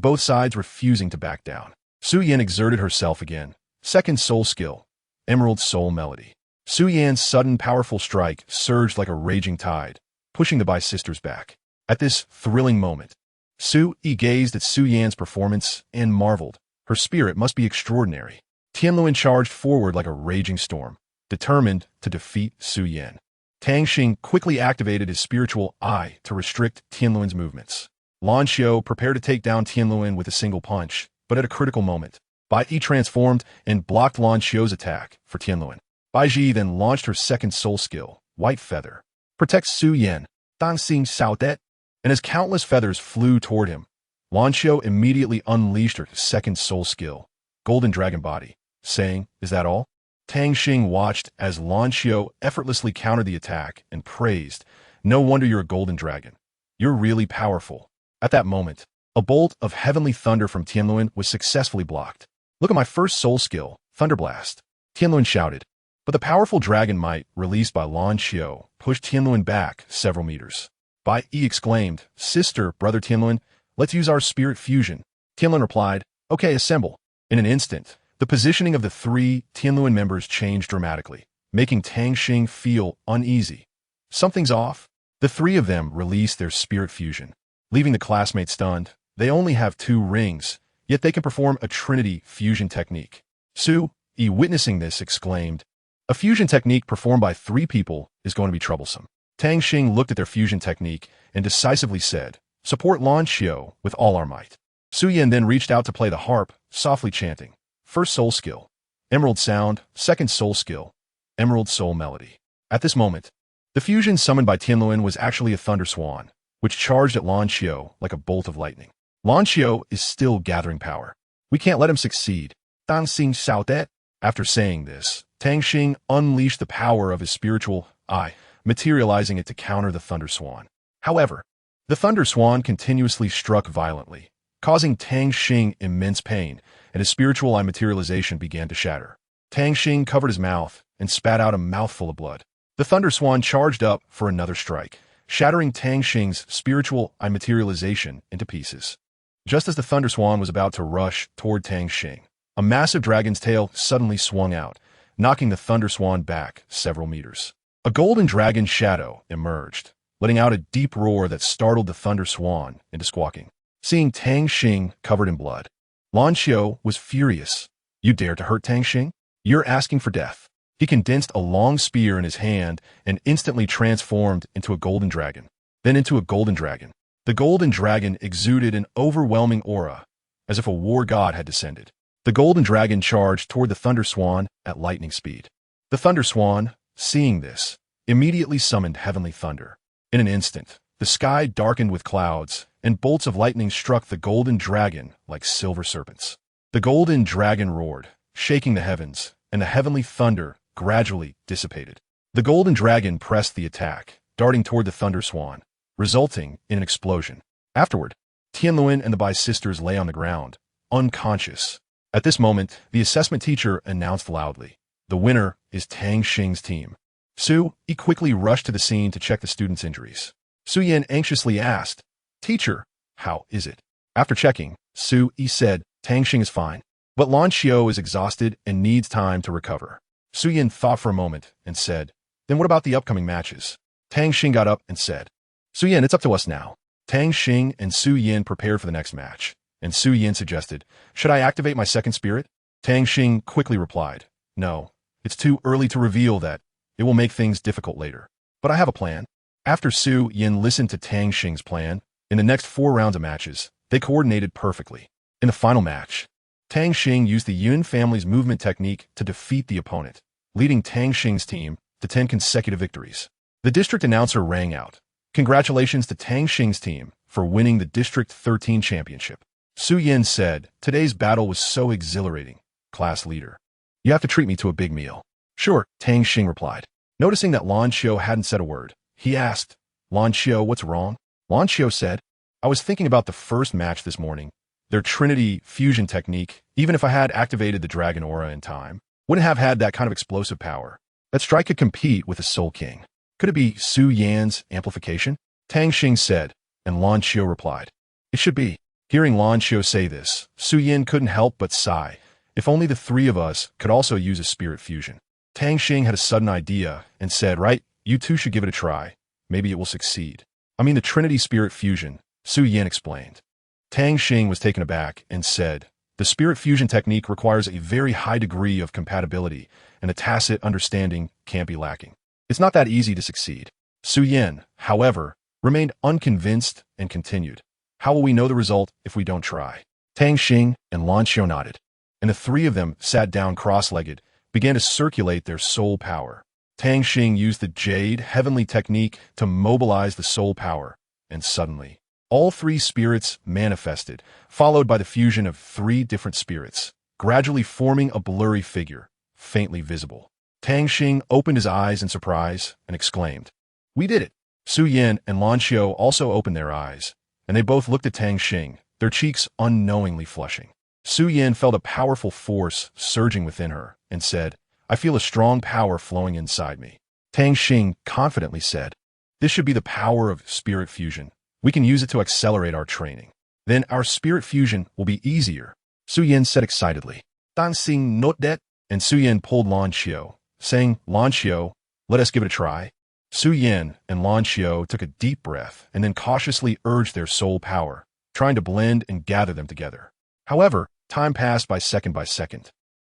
both sides refusing to back down. Su Yin exerted herself again. Second soul skill, Emerald Soul Melody. Su Yan's sudden powerful strike surged like a raging tide, pushing the Bai sisters back. At this thrilling moment, Su Yi gazed at Su Yan's performance and marveled. Her spirit must be extraordinary. Tianluan charged forward like a raging storm, determined to defeat Su Yan. Tang Xing quickly activated his spiritual eye to restrict Tianluan's movements. Lan Xiu prepared to take down Tianluan with a single punch, but at a critical moment, Bai Yi transformed and blocked Lan Xiu's attack for Tianluan. Bai Ji then launched her second soul skill, White Feather. Protect Su Yan, Tang Xing Sao-det, and as countless feathers flew toward him, Lan Xiao immediately unleashed her second soul skill, Golden Dragon Body, saying, "Is that all?" Tang Xing watched as Lan Xiao effortlessly countered the attack and praised, "No wonder you're a golden dragon. You're really powerful." At that moment, a bolt of heavenly thunder from Tianluan was successfully blocked. "Look at my first soul skill, Thunder Blast," Tianluan shouted. But the powerful dragon might released by Lan Xiao pushed Tianluan back several meters. Bai Yi exclaimed, "Sister, brother Tianluan, let's use our spirit fusion." Tianluan replied, "Okay, assemble." In an instant, the positioning of the three Tianluan members changed dramatically, making Tang Xing feel uneasy. Something's off. The three of them released their spirit fusion, leaving the classmates stunned. They only have 2 rings, yet they can perform a trinity fusion technique. Su Yi, witnessing this, exclaimed, "A fusion technique performed by 3 people is going to be troublesome." Tang Xing looked at their fusion technique and decisively said, "Support Lan Xiao with all our might." Su Yan then reached out to play the harp, softly chanting, "First soul skill, Emerald Sound, second soul skill, Emerald Soul Melody." At this moment, the fusion summoned by Tianluan was actually a thunder swan, which charged at Lan Xiao like a bolt of lightning. Lan Xiao is still gathering power. We can't let him succeed. Tang Xing Sao-det. After saying this, Tang Xing unleashed the power of his spiritual eye, materializing it to counter the thunder swan. However, the thunder swan continuously struck violently, causing Tang Xing immense pain, and his spiritual eye materialization began to shatter. Tang Xing covered his mouth and spat out a mouthful of blood. The thunder swan charged up for another strike, shattering Tang Xing's spiritual eye materialization into pieces. Just as the thunder swan was about to rush toward Tang Xing, a massive dragon's tail suddenly swung out, knocking the thunder swan back several meters. A golden dragon shadow emerged, letting out a deep roar that startled the thunder swan into squawking. Seeing Tang Xing covered in blood, Lan Xiao was furious. "You dare to hurt Tang Xing? You're asking for death." He condensed a long spear in his hand and instantly transformed into a golden dragon, then into a golden dragon. The golden dragon exuded an overwhelming aura, as if a war god had descended. The golden dragon charged toward the thunder swan at lightning speed. The thunder swan, seeing this, immediately summoned heavenly thunder. In an instant, the sky darkened with clouds, and bolts of lightning struck the golden dragon like silver serpents. The golden dragon roared, shaking the heavens, and the heavenly thunder gradually dissipated. The golden dragon pressed the attack, darting toward the thunder swan, resulting in an explosion. Afterward, Tianluan and the Bai sisters lay on the ground, unconscious. At this moment, the assessment teacher announced loudly, "The winner is Tang Xing's team." Su Yi quickly rushed to the scene to check the students' injuries. Su Yan anxiously asked, "Teacher, how is it?" After checking, Su Yi said, "Tang Xing is fine, but Lan Xiao is exhausted and needs time to recover." Su Yan thought for a moment and said, "Then what about the upcoming matches?" Tang Xing got up and said, "Su Yan, it's up to us now." Tang Xing and Su Yan prepared for the next match, and Su Yan suggested, "Should I activate my second spirit?" Tang Xing quickly replied, "No, it's too early to reveal that. It will make things difficult later. But I have a plan." After Su Yan listened to Tang Xing's plan, in the next 4 rounds of matches, they coordinated perfectly. In the final match, Tang Xing used the Yun family's movement technique to defeat the opponent, leading Tang Xing's team to 10 consecutive victories. The district announcer rang out, "Congratulations to Tang Xing's team for winning the District 13 championship." Su Yan said, "Today's battle was so exhilarating, class leader. You have to treat me to a big meal." "Sure," Tang Xing replied. Noticing that Lan Xiao hadn't said a word, he asked, "Lan Xiao, what's wrong?" Lan Xiao said, "I was thinking about the first match this morning. Their Trinity fusion technique, even if I had activated the Dragon Aura in time, wouldn't have had that kind of explosive power. That strike could compete with the Soul King. Could it be Su Yan's amplification?" Tang Xing said, and Lan Xiao replied, "It should be." Hearing Lan Xiao say this, Su Yan couldn't help but sigh. If only the 3 of us could also use a spirit fusion. Tang Xing had a sudden idea and said, "Right, you two should give it a try. Maybe it will succeed." "I mean the Trinity spirit fusion," Su Yan explained. Tang Xing was taken aback and said, "The spirit fusion technique requires a very high degree of compatibility, and a tacit understanding can't be lacking. It's not that easy to succeed." Su Yan, however, remained unconvinced and continued, "How will we know the result if we don't try?" Tang Xing and Lan Xiao nodded, and the 3 of them sat down cross-legged, began to circulate their soul power. Tang Xing used the Jade Heavenly technique to mobilize the soul power, and suddenly, all three spirits manifested, followed by the fusion of three different spirits, gradually forming a blurry figure, faintly visible. Tang Xing opened his eyes in surprise and exclaimed, "We did it!" Su Yin and Lan Xiu also opened their eyes, and they both looked at Tang Xing, their cheeks unknowingly flushing. Su Yin felt a powerful force surging within her and said, "I feel a strong power flowing inside me." Tang Xing confidently said, "This should be the power of spirit fusion. We can use it to accelerate our training. Then our spirit fusion will be easier." Su Yin said excitedly, "Tang Xing not that," and Su Yin pulled Lan Xiu, saying, "Lan Xiu, let us give it a try." Su Yin and Lan Xiu took a deep breath and then cautiously urged their soul power, trying to blend and gather them together. However, time passed by second,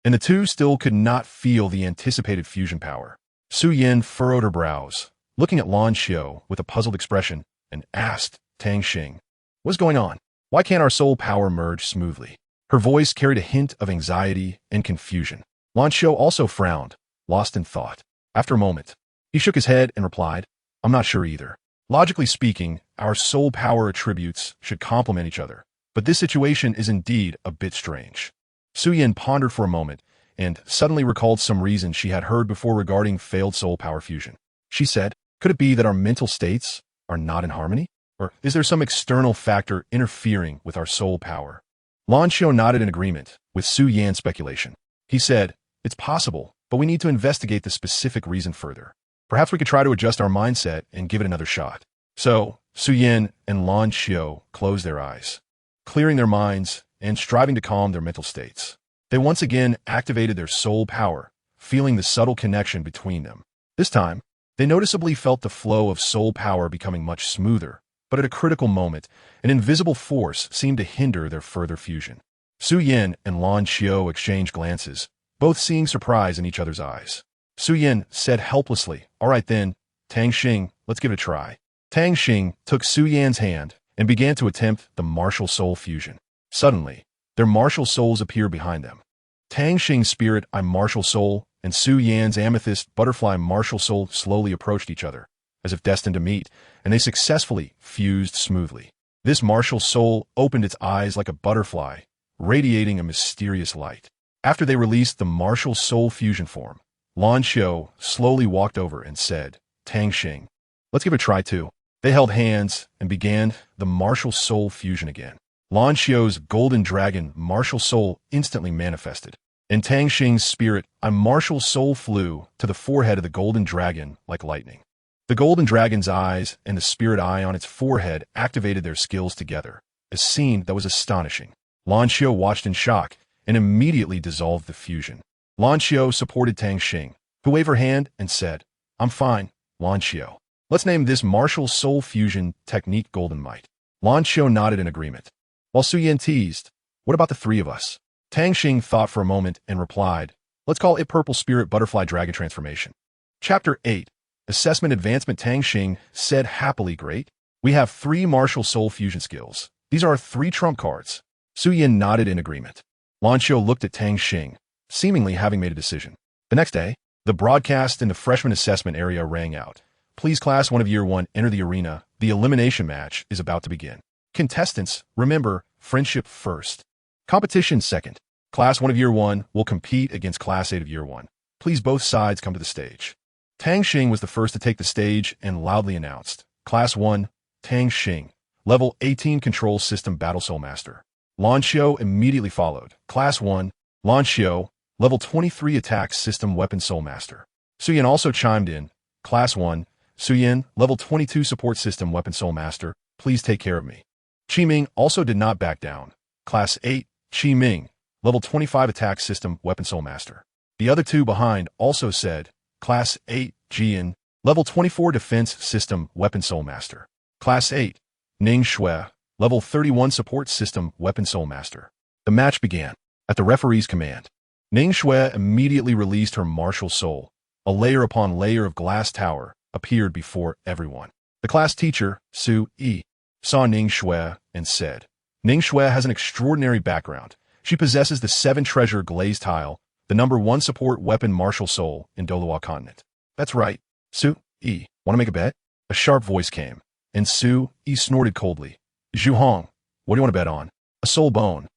and the two still could not feel the anticipated fusion power. Su Yin furrowed her brows, looking at Lan Xiu with a puzzled expression, and asked Tang Xing, "What's going on? Why can't our soul power merge smoothly?" Her voice carried a hint of anxiety and confusion. Lan Xiu also frowned, lost in thought. After a moment, he shook his head and replied, "I'm not sure either. Logically speaking, our soul power attributes should complement each other, but this situation is indeed a bit strange." Su Yin pondered for a moment and suddenly recalled some reasons she had heard before regarding failed soul power fusion. She said, "Could it be that our mental states are not in harmony? Or is there some external factor interfering with our soul power?" Lan Xiu nodded in agreement with Su Yin's speculation. He said, "It's possible, but we need to investigate the specific reason further. Perhaps we could try to adjust our mindset and give it another shot." So, Su Yin and Lan Xiu closed their eyes, clearing their minds and striving to calm their mental states. They once again activated their soul power, feeling the subtle connection between them. This time, they noticeably felt the flow of soul power becoming much smoother, but at a critical moment, an invisible force seemed to hinder their further fusion. Su Yin and Lan Xiu exchanged glances, both seeing surprise in each other's eyes. Su Yin said helplessly, "All right then, Tang Xing, let's give it a try." Tang Xing took Su Yan's hand and began to attempt the martial soul fusion. Suddenly, their martial souls appeared behind them. Tang Xing's spirit I martial soul and Su Yan's amethyst butterfly martial soul slowly approached each other, as if destined to meet, and they successfully fused smoothly. This martial soul opened its eyes like a butterfly, radiating a mysterious light. After they released the martial soul fusion form, Lan Xiu slowly walked over and said, "Tang Xing, let's give it a try too." They held hands and began the martial soul fusion again. Lan Xiu's golden dragon martial soul instantly manifested, and Tang Xing's spirit I martial soul flew to the forehead of the golden dragon like lightning. The golden dragon's eyes and the spirit eye on its forehead activated their skills together, a scene that was astonishing. Lan Xiu watched in shock and immediately dissolved the fusion. Lan Xiu supported Tang Xing, who waved her hand and said, "I'm fine, Lan Xiu. Let's name this martial soul fusion technique Golden Might." Lan Xiu nodded in agreement, while Su Yin teased, "What about the three of us?" Tang Xing thought for a moment and replied, "Let's call it Purple Spirit Butterfly Dragon Transformation." Chapter 8. Assessment Advancement. Tang Xing said happily, "Great. We have 3 martial soul fusion skills. These are our 3 trump cards." Su Yin nodded in agreement. Lan Xiu looked at Tang Xing, seemingly having made a decision. The next day, the broadcast in the freshman assessment area rang out. "Please, class 1 of year 1, enter the arena. The elimination match is about to begin. Contestants, remember, friendship first. Competition second. Class 1 of year 1 will compete against class 8 of year 1. Please both sides come to the stage." Tang Xing was the first to take the stage and loudly announced, "Class 1, Tang Xing, Level 18 Control System Battle Soul Master." Lan Xiu immediately followed, "Class 1, Lan Xiu, Level 23 Attack System Weapon Soul Master." Su Yin also chimed in, "Class 1, Su Yin, Level 22 Support System Weapon Soul Master, please take care of me." Qi Ming also did not back down, "Class 8, Qi Ming, Level 25 Attack System Weapon Soul Master." The other two behind also said, "Class 8, Jian, Level 24 Defense System Weapon Soul Master." Class 8, Ning Shui, Level 31 Support System Weapon Soul Master. The match began. At the referee's command, Ning Shui immediately released her martial soul. A layer upon layer of glass tower appeared before everyone. The class teacher, Su Yi, saw Ning Shui and said, "Ning Shui has an extraordinary background. She possesses the 7 treasure glazed tile, the #1 support weapon martial soul in Douluo continent. That's right. Su Yi, want to make a bet? A sharp voice came, and Su Yi snorted coldly. Zhu Hong, what do you want to bet on? A soul bone.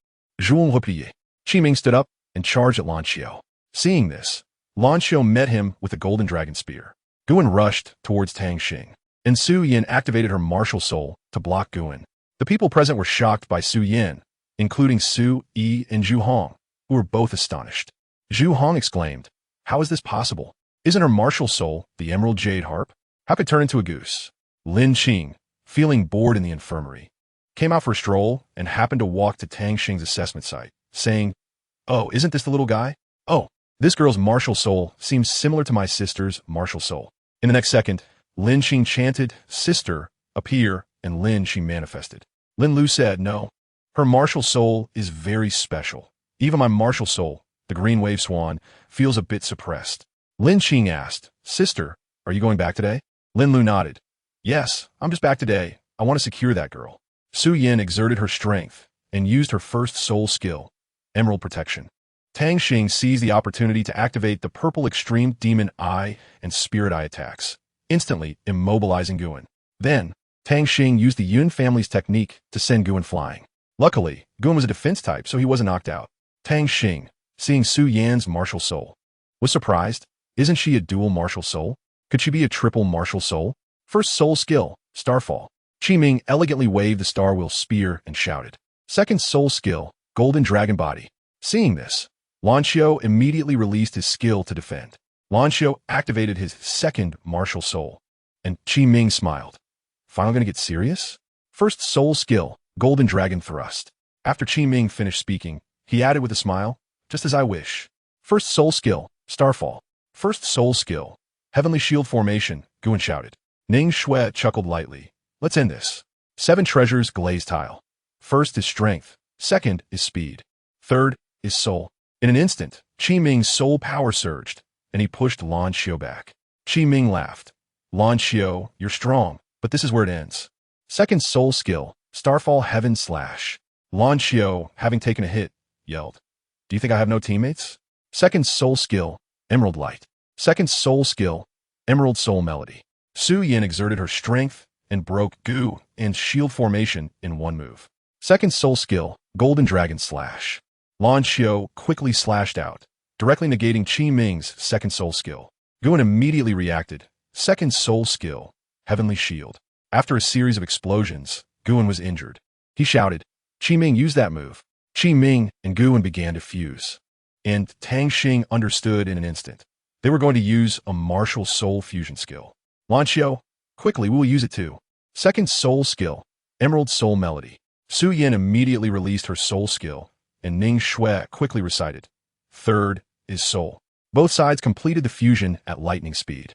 Zhuang Hupiye. Qi Ming stood up and charged at Lan Xiao. Seeing this, Lan Xiao met him with a golden dragon spear. Guan rushed towards Tang Xing, and Su Yin activated her martial soul to block Guan. The people present were shocked by Su Yin, including Su Yi and Zhu Hong, who were both astonished. Zhu Hong exclaimed, "How is this possible? Isn't her martial soul the emerald jade harp? How could it turn into a goose?" Lin Qing, feeling bored in the infirmary, came out for a stroll and happened to walk to Tang Xing's assessment site, saying, "Oh, isn't this the little guy? Oh, this girl's martial soul seems similar to my sister's martial soul." In the next second, Lin Qing chanted, "Sister, appear," and Lin Qing manifested. Lin Lu said, "No, her martial soul is very special. Even my martial soul, the green wave swan, feels a bit suppressed." Lin Qing asked, "Sister, are you going back today?" Lin Lu nodded. "Yes, I'm just back today. I want to secure that girl." Su Yin exerted her strength and used her first soul skill, Emerald Protection. Tang Xing seized the opportunity to activate the purple extreme demon eye and spirit eye attacks, instantly immobilizing Guan. Then, Tang Xing used the Yun family's technique to send Guan flying. Luckily, Guan was a defense type, so he wasn't knocked out. Tang Xing, seeing Su Yan's martial soul, was surprised. Isn't she a dual martial soul? Could she be a triple martial soul? First soul skill, Starfall. Qi Ming elegantly waved the Star Wheel spear and shouted. Second soul skill, Golden Dragon Body. Seeing this, Lan Xiao immediately released his skill to defend. Lan Xiao activated his second martial soul, and Qi Ming smiled. Finally gonna get serious? First soul skill, Golden Dragon Thrust. After Qi Ming finished speaking, he added with a smile, "Just as I wish." First soul skill, Starfall. First soul skill, Heavenly Shield Formation, Guan shouted. Ning Shui chuckled lightly. "Let's end this." 7 treasures glazed tile. First is strength. Second is speed. Third is soul. In an instant, Qi Ming's soul power surged, and he pushed Lan Xiao back. Qi Ming laughed. "Lan Xiao, you're strong, but this is where it ends." Second soul skill, Starfall Heaven Slash. Lan Xiao, having taken a hit, yelled, "Do you think I have no teammates?" Second soul skill, Emerald Light. Second soul skill, Emerald Soul Melody. Su Yin exerted her strength and broke Gu and shield formation in one move. Second soul skill, Golden Dragon Slash. Lan Xiao quickly slashed out, directly negating Qi Ming's second soul skill. Guan immediately reacted. Second soul skill, Heavenly Shield. After a series of explosions, Guan was injured. He shouted, "Qi Ming used that move." Qi Ming and Guan began to fuse, and Tang Xing understood in an instant. They were going to use a martial soul fusion skill. Lan Xiao, quickly, we will use it too. Second soul skill, Emerald Soul Melody. Su Yin immediately released her soul skill, and Ning Shui quickly recited. Third is soul. Both sides completed the fusion at lightning speed.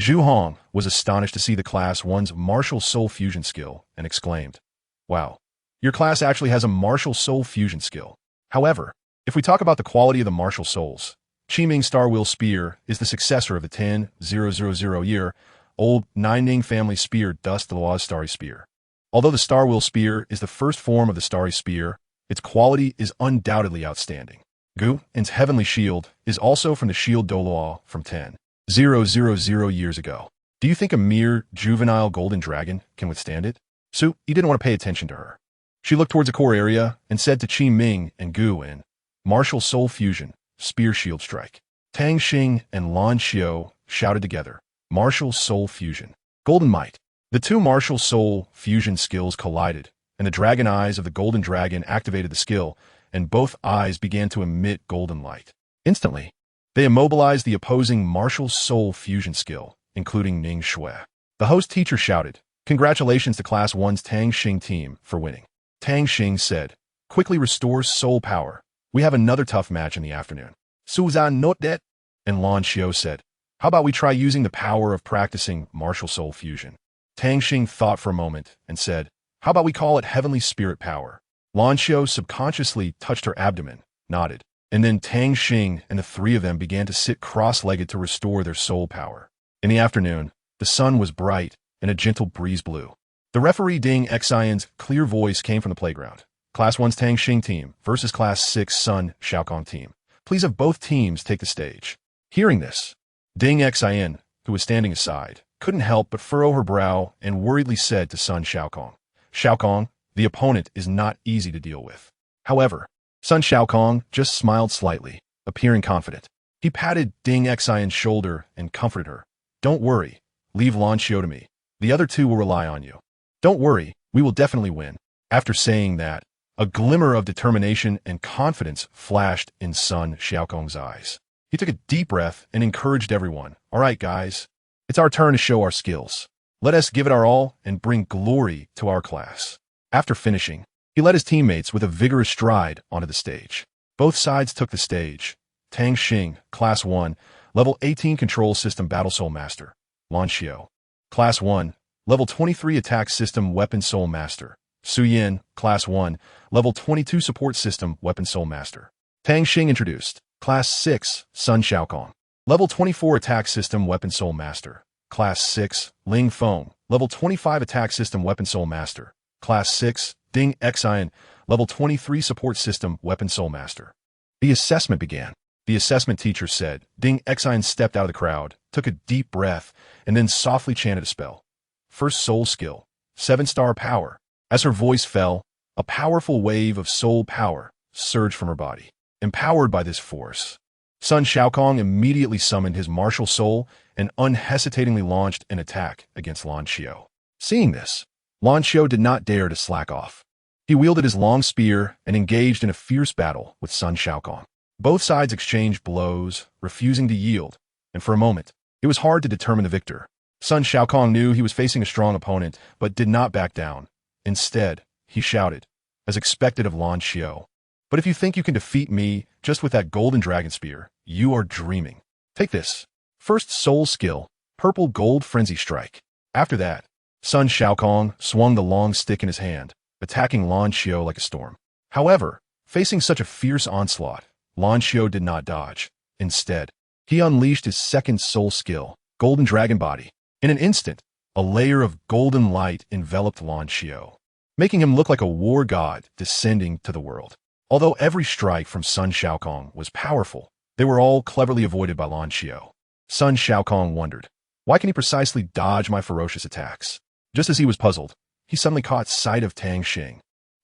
Zhu Hong was astonished to see the Class 1's martial soul fusion skill and exclaimed, "Wow, your class actually has a martial soul fusion skill." However, if we talk about the quality of the martial souls, Qi Ming Star Wheel Spear is the successor of the 10,000-year-old Ning family spear Dust Douluo's Starry Spear. Although the Star Wheel Spear is the first form of the Starry Spear, its quality is undoubtedly outstanding. Gu En's Heavenly Shield is also from the Shield Douluo from 10,000 years ago. Do you think a mere juvenile golden dragon can withstand it? Su Yi didn't want to pay attention to her. She looked towards a core area and said to Qi Ming and Gu En, "Martial Soul Fusion, Spear Shield Strike." Tang Xing and Lan Xiao shouted together, "Martial Soul Fusion, Golden Might." The two martial soul fusion skills collided, and the dragon eyes of the golden dragon activated the skill, and both eyes began to emit golden light. Instantly, they immobilized the opposing martial soul fusion skill, including Ning Shui. The host teacher shouted, "Congratulations to Class 1's Tang Xing team for winning." Tang Xing said, "Quickly restores soul power. We have another tough match in the afternoon." Suzan note that. And Lan Xiao said, "How about we try using the power of practicing martial soul fusion?" Tang Xing thought for a moment and said, "How about we call it Heavenly Spirit Power?" Lan Xiao subconsciously touched her abdomen, nodded, and then Tang Xing and the three of them began to sit cross-legged to restore their soul power. In the afternoon, the sun was bright and a gentle breeze blew. The referee Ding Xian's clear voice came from the playground. Class 1's Tang Xing team versus Class 6 Sun Xiaokong team. Please have both teams take the stage. Hearing this, Ding Xian who was standing aside, couldn't help but furrow her brow and worriedly said to Sun Xiaokong, "Xiaokong, the opponent is not easy to deal with." However, Sun Xiaokong just smiled slightly, appearing confident. He patted Ding Xian's shoulder and comforted her. "Don't worry, leave Lan Xiao to me. The other two will rely on you. Don't worry, we will definitely win." After saying that, a glimmer of determination and confidence flashed in Sun Xiaokong's eyes. He took a deep breath and encouraged everyone. "All right, guys, it's our turn to show our skills. Let us give it our all and bring glory to our class." After finishing, he led his teammates with a vigorous stride onto the stage. Both sides took the stage. Tang Xing, Class 1, Level 18 Control System Battle Soul Master. Lan Xiao, Class 1, Level 23 Attack System Weapon Soul Master. Su Yin, Class 1, Level 22 Support System Weapon Soul Master. Tang Xing introduced. Class 6, Sun Xiaokong, Level 24 Attack System Weapon Soul Master. Class 6, Ling Feng, Level 25 Attack System Weapon Soul Master. Class 6, Ding Xian, Level 23 Support System Weapon Soul Master. The assessment began. The assessment teacher said. Ding Xian stepped out of the crowd, took a deep breath, and then softly chanted a spell. First soul skill, 7-star power. As her voice fell, a powerful wave of soul power surged from her body. Empowered by this force, Sun Xiaokong immediately summoned his martial soul and unhesitatingly launched an attack against Lan Xiao. Seeing this, Lan Xiao did not dare to slack off. He wielded his long spear and engaged in a fierce battle with Sun Xiaokong. Both sides exchanged blows, refusing to yield, and for a moment, it was hard to determine the victor. Sun Xiaokong knew he was facing a strong opponent, but did not back down. Instead, he shouted, as expected of Lan Xiao, "But if you think you can defeat me just with that golden dragon spear, you are dreaming. Take this. First soul skill, Purple Gold Frenzy Strike." After that, Sun Xiaokong swung the long stick in his hand, attacking Lan Xiao like a storm. However, facing such a fierce onslaught, Lan Xiao did not dodge. Instead, he unleashed his second soul skill, Golden Dragon Body. In an instant, a layer of golden light enveloped Lan Xiao, making him look like a war god descending to the world. Although every strike from Sun Xiaokong was powerful, they were all cleverly avoided by Lan Xiao. Sun Xiaokong wondered, why can he precisely dodge my ferocious attacks? Just as he was puzzled, he suddenly caught sight of Tang Xing,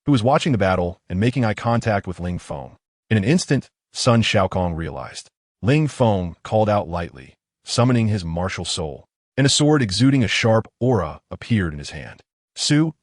who was watching the battle and making eye contact with Ling Feng. In an instant, Sun Xiaokong realized. Ling Feng called out lightly, summoning his martial soul, and a sword exuding a sharp aura appeared in his hand.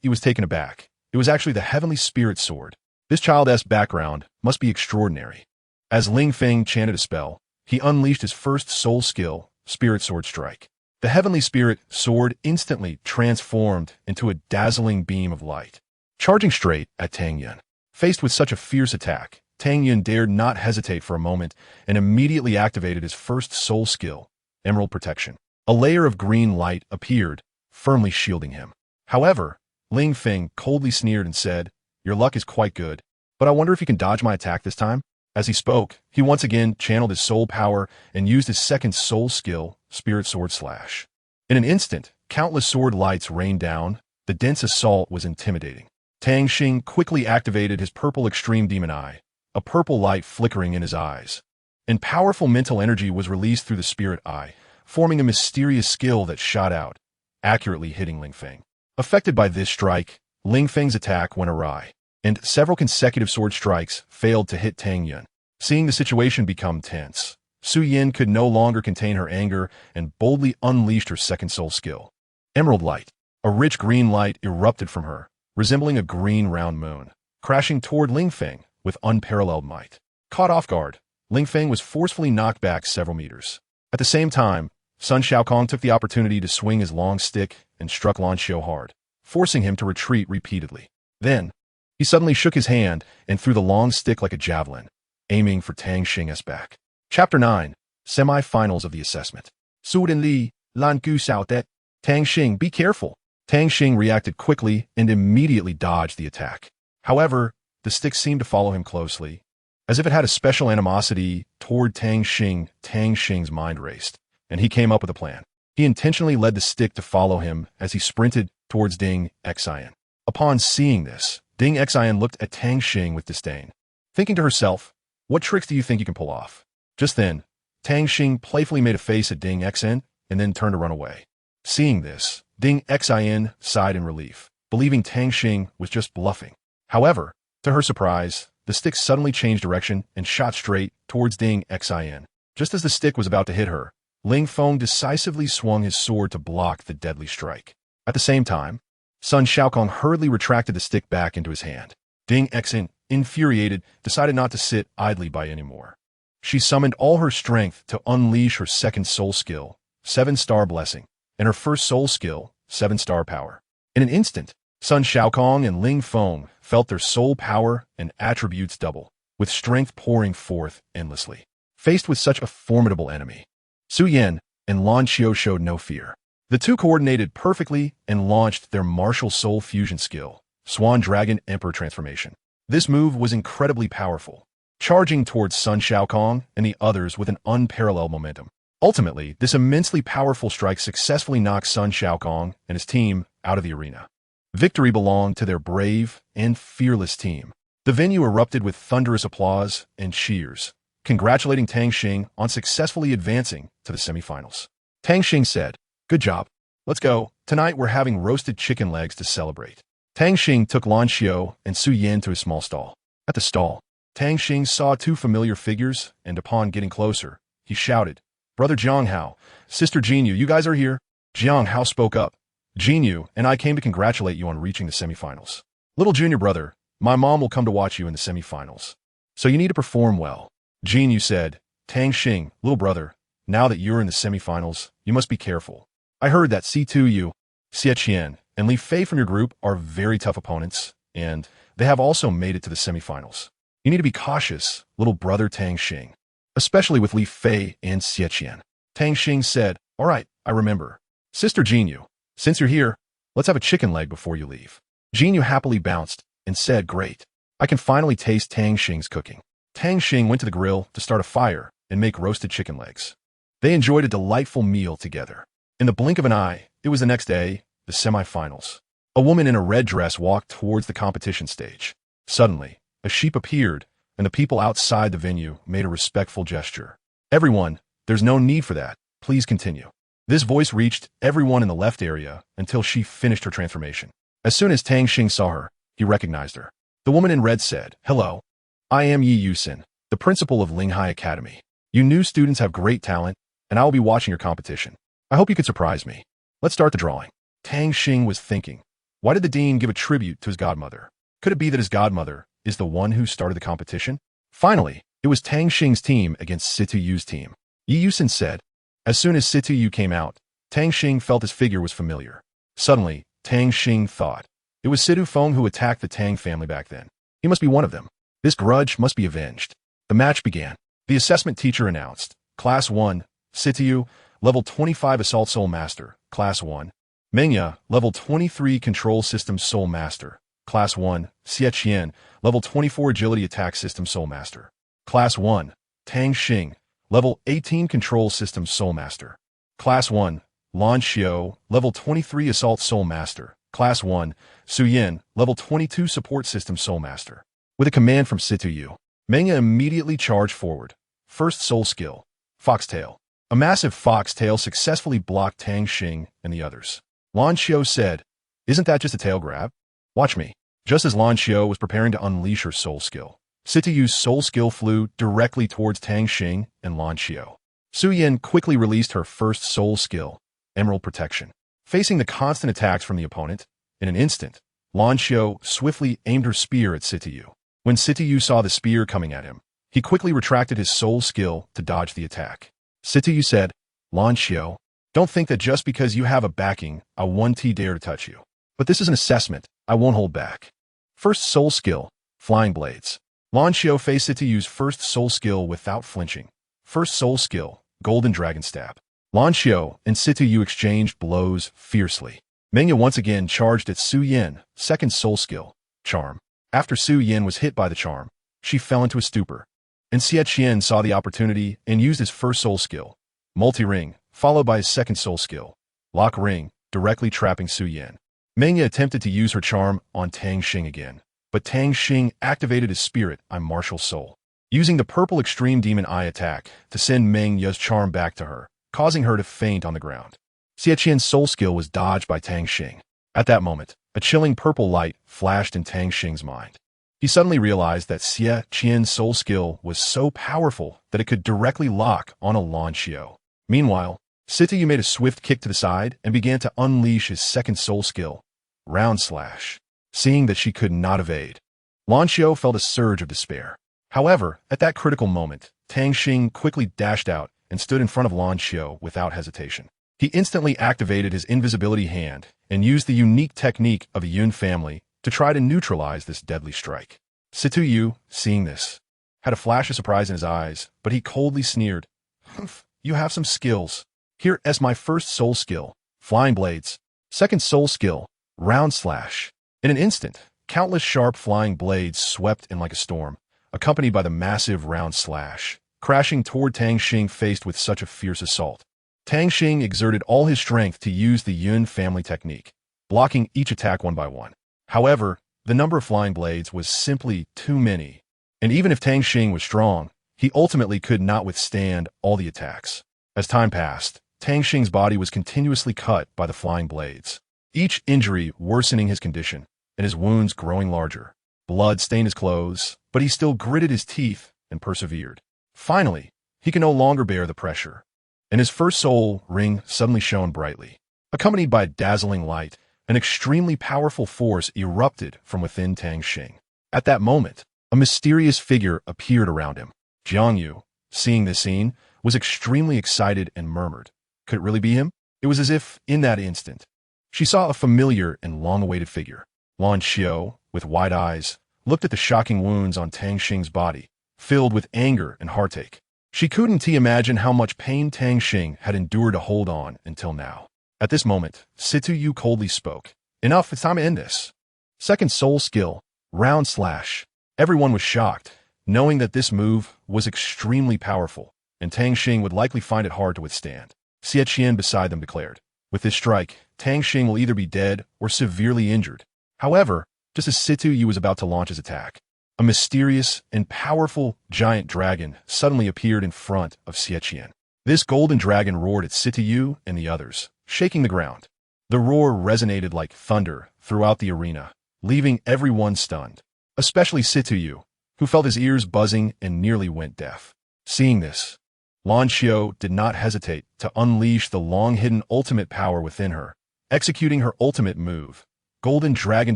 He was taken aback. It was actually the Heavenly Spirit Sword. This child-esque background must be extraordinary. As Ling Feng chanted a spell, he unleashed his first soul skill, Spirit Sword Strike. The Heavenly Spirit Sword instantly transformed into a dazzling beam of light, charging straight at Tang Yin. Faced with such a fierce attack, Tang Yin dared not hesitate for a moment and immediately activated his first soul skill, Emerald Protection. A layer of green light appeared, firmly shielding him. However, Ling Feng coldly sneered and said, "Your luck is quite good, but I wonder if you can dodge my attack this time?" As he spoke, he once again channeled his soul power and used his second soul skill, Spirit Sword Slash. In an instant, countless sword lights rained down. The dense assault was intimidating. Tang Xing quickly activated his purple extreme demon eye, a purple light flickering in his eyes. And powerful mental energy was released through the spirit eye, forming a mysterious skill that shot out, accurately hitting Ling Feng. Affected by this strike, Ling Feng's attack went awry, and several consecutive sword strikes failed to hit Tang Yin. Seeing the situation become tense, Su Yin could no longer contain her anger and boldly unleashed her second soul skill. Emerald Light. A rich green light erupted from her, resembling a green round moon, crashing toward Ling Feng with unparalleled might. Caught off guard, Ling Feng was forcefully knocked back several meters. At the same time, Sun Xiaokong took the opportunity to swing his long stick and struck Lan Xiao hard, forcing him to retreat repeatedly. Then, he suddenly shook his hand and threw the long stick like a javelin, aiming for Tang Xing's back. Chapter 9. Semi-finals of the assessment. Suden Li, Lan Gu Sao Det. Tang Xing, be careful. Tang Xing reacted quickly and immediately dodged the attack. However, the stick seemed to follow him closely. As if it had a special animosity toward Tang Xing, Tang Xing's mind raced, and he came up with a plan. He intentionally led the stick to follow him as he sprinted towards Ding Xian. Upon seeing this, Ding Xian looked at Tang Xing with disdain, thinking to herself, "What tricks do you think you can pull off?" Just then, Tang Xing playfully made a face at Ding Xian and then turned to run away. Seeing this, Ding Xin sighed in relief, believing Tang Xing was just bluffing. However, to her surprise, the stick suddenly changed direction and shot straight towards Ding Xin. Just as the stick was about to hit her, Ling Feng decisively swung his sword to block the deadly strike. At the same time, Sun Shaokong hurriedly retracted the stick back into his hand. Ding Xin, infuriated, decided not to sit idly by anymore. She summoned all her strength to unleash her second soul skill, 7-star blessing, and her first soul skill, 7-star power. In an instant, Sun Shaokong and Ling Feng felt their soul power and attributes double, with strength pouring forth endlessly. Faced with such a formidable enemy, Su Yan and Lan Xiao showed no fear. The two coordinated perfectly and launched their martial soul fusion skill, Swan Dragon Emperor Transformation. This move was incredibly powerful, charging towards Sun Shaokong and the others with an unparalleled momentum. Ultimately, this immensely powerful strike successfully knocked Sun Shaokong and his team out of the arena. Victory belonged to their brave and fearless team. The venue erupted with thunderous applause and cheers, congratulating Tang Xing on successfully advancing to the semifinals. Tang Xing said, "Good job. Let's go. Tonight we're having roasted chicken legs to celebrate." Tang Xing took Lan Xiao and Su Yan to a small stall. At the stall, Tang Xing saw two familiar figures, and upon getting closer, he shouted, "Brother Jianghao, Sister Jinyu, you guys are here?" Jianghao spoke up. "Jinyu and I came to congratulate you on reaching the semifinals. Little junior brother, my mom will come to watch you in the semifinals. So you need to perform well." Jinyu said, "Tang Xing, little brother, now that you're in the semifinals, you must be careful. I heard that C2U, Xie Qian, and Li Fei from your group are very tough opponents, and they have also made it to the semifinals. You need to be cautious, little brother Tang Xing, especially with Li Fei and Xie Qian." Tang Xing said, "All right, I remember. Sister Jinyu, since you're here, let's have a chicken leg before you leave." Jinyu happily bounced and said, "Great. I can finally taste Tang Xing's cooking." Tang Xing went to the grill to start a fire and make roasted chicken legs. They enjoyed a delightful meal together. In the blink of an eye, it was the next day, the semifinals. A woman in a red dress walked towards the competition stage. Suddenly, a sheep appeared, and the people outside the venue made a respectful gesture. "Everyone, there's no need for that. Please continue." This voice reached everyone in the left area until she finished her transformation. As soon as Tang Xing saw her, he recognized her. The woman in red said, "Hello. I am Yi Yusin, the principal of Linghai Academy. You new students have great talent, and I will be watching your competition. I hope you can surprise me. Let's start the drawing." Tang Xing was thinking, why did the dean give a tribute to his godmother? Could it be that his godmother is the one who started the competition? Finally, it was Tang Xing's team against Situ Yu's team. Yi Yusin said, as soon as Situ Yu came out, Tang Xing felt his figure was familiar. Suddenly, Tang Xing thought, it was Situ Feng who attacked the Tang family back then. He must be one of them. This grudge must be avenged. The match began. The assessment teacher announced, Class 1, Situ Yu, Level 25 Assault Soul Master, Class 1. Mengya, Level 23 Control System Soul Master, Class 1. Xie Qian, Level 24 Agility Attack System Soul Master, Class 1. Tang Xing, Level 18 Control System Soul Master, Class 1. Lan Xiao, Level 23 Assault Soul Master, Class 1. Su Yan, Level 22 Support System Soul Master. With a command from Situ Yu, Mengya immediately charged forward. First soul skill, Foxtail. A massive foxtail successfully blocked Tang Xing and the others. Lan Xiao said, "Isn't that just a tail grab? Watch me." Just as Lan Xiao was preparing to unleash her soul skill, Situ Yu's soul skill flew directly towards Tang Xing and Lan Xiao. Su Yan quickly released her first soul skill, Emerald Protection. Facing the constant attacks from the opponent, in an instant, Lan Xiao swiftly aimed her spear at Situ Yu. When Situ Yu saw the spear coming at him, he quickly retracted his soul skill to dodge the attack. Situ Yu said, "Lan Xiao, don't think that just because you have a backing, I won't dare to touch you. But this is an assessment. I won't hold back." First soul skill, Flying Blades. Lan Xiao faced Situ Yu's first soul skill without flinching. First soul skill, Golden Dragon Stab. Lan Xiao and Situ Yu exchanged blows fiercely. Mengya once again charged at Su Yan, second soul skill, Charm. After Su Yan was hit by the charm, she fell into a stupor. And Xie Qian saw the opportunity and used his first soul skill, Multi-Ring, followed by his second soul skill, Lock Ring, directly trapping Su Yan. Mengya attempted to use her charm on Tang Xing again, but Tang Xing activated his spirit, I'm Martial Soul, using the purple Extreme Demon Eye attack to send Mengya's charm back to her, causing her to faint on the ground. Xie Qian's soul skill was dodged by Tang Xing. At that moment, a chilling purple light flashed in Tang Xing's mind. He suddenly realized that Xie Qian's soul skill was so powerful that it could directly lock on a Lan Xiao. Meanwhile, Sita Yu made a swift kick to the side and began to unleash his second soul skill, Round Slash. Seeing that she could not evade, Lan Xiao felt a surge of despair. However, at that critical moment, Tang Xing quickly dashed out and stood in front of Lan Xiao without hesitation. He instantly activated his invisibility hand and used the unique technique of a Yun family to try to neutralize this deadly strike. Sita Yu, seeing this, had a flash of surprise in his eyes, but he coldly sneered, "Humph, you have some skills. Here is my first soul skill, Flying Blades. Second soul skill, Round Slash." In an instant, countless sharp flying blades swept in like a storm, accompanied by the massive Round Slash, crashing toward Tang Xing faced with such a fierce assault. Tang Xing exerted all his strength to use the Yun family technique, blocking each attack one by one. However, the number of flying blades was simply too many, and even if Tang Xing was strong, he ultimately could not withstand all the attacks. As time passed, Tang Xing's body was continuously cut by the flying blades, each injury worsening his condition, and his wounds growing larger. Blood stained his clothes, but he still gritted his teeth and persevered. Finally, he could no longer bear the pressure, and his first soul ring suddenly shone brightly. Accompanied by a dazzling light, an extremely powerful force erupted from within Tang Xing. At that moment, a mysterious figure appeared around him. Jiang Yu, seeing this scene, was extremely excited and murmured, "Could it really be him?" It was as if, in that instant, she saw a familiar and long-awaited figure. Lan Xiao, with wide eyes, looked at the shocking wounds on Tang Xing's body, filled with anger and heartache. She couldn't imagine how much pain Tang Xing had endured to hold on until now. At this moment, Sita Yu coldly spoke, "Enough, it's time to end this." Second soul skill, Round Slash. Everyone was shocked, knowing that this move was extremely powerful, and Tang Xing would likely find it hard to withstand. Xie Qian beside them declared, "With this strike, Tang Xing will either be dead or severely injured." However, just as Sita Yu was about to launch his attack, a mysterious and powerful giant dragon suddenly appeared in front of Xie Qian. This golden dragon roared at Sita Yu and the others, shaking the ground. The roar resonated like thunder throughout the arena, leaving everyone stunned, especially Sita Yu, who felt his ears buzzing and nearly went deaf. Seeing this, Lan Xiao did not hesitate to unleash the long-hidden ultimate power within her, executing her ultimate move, Golden Dragon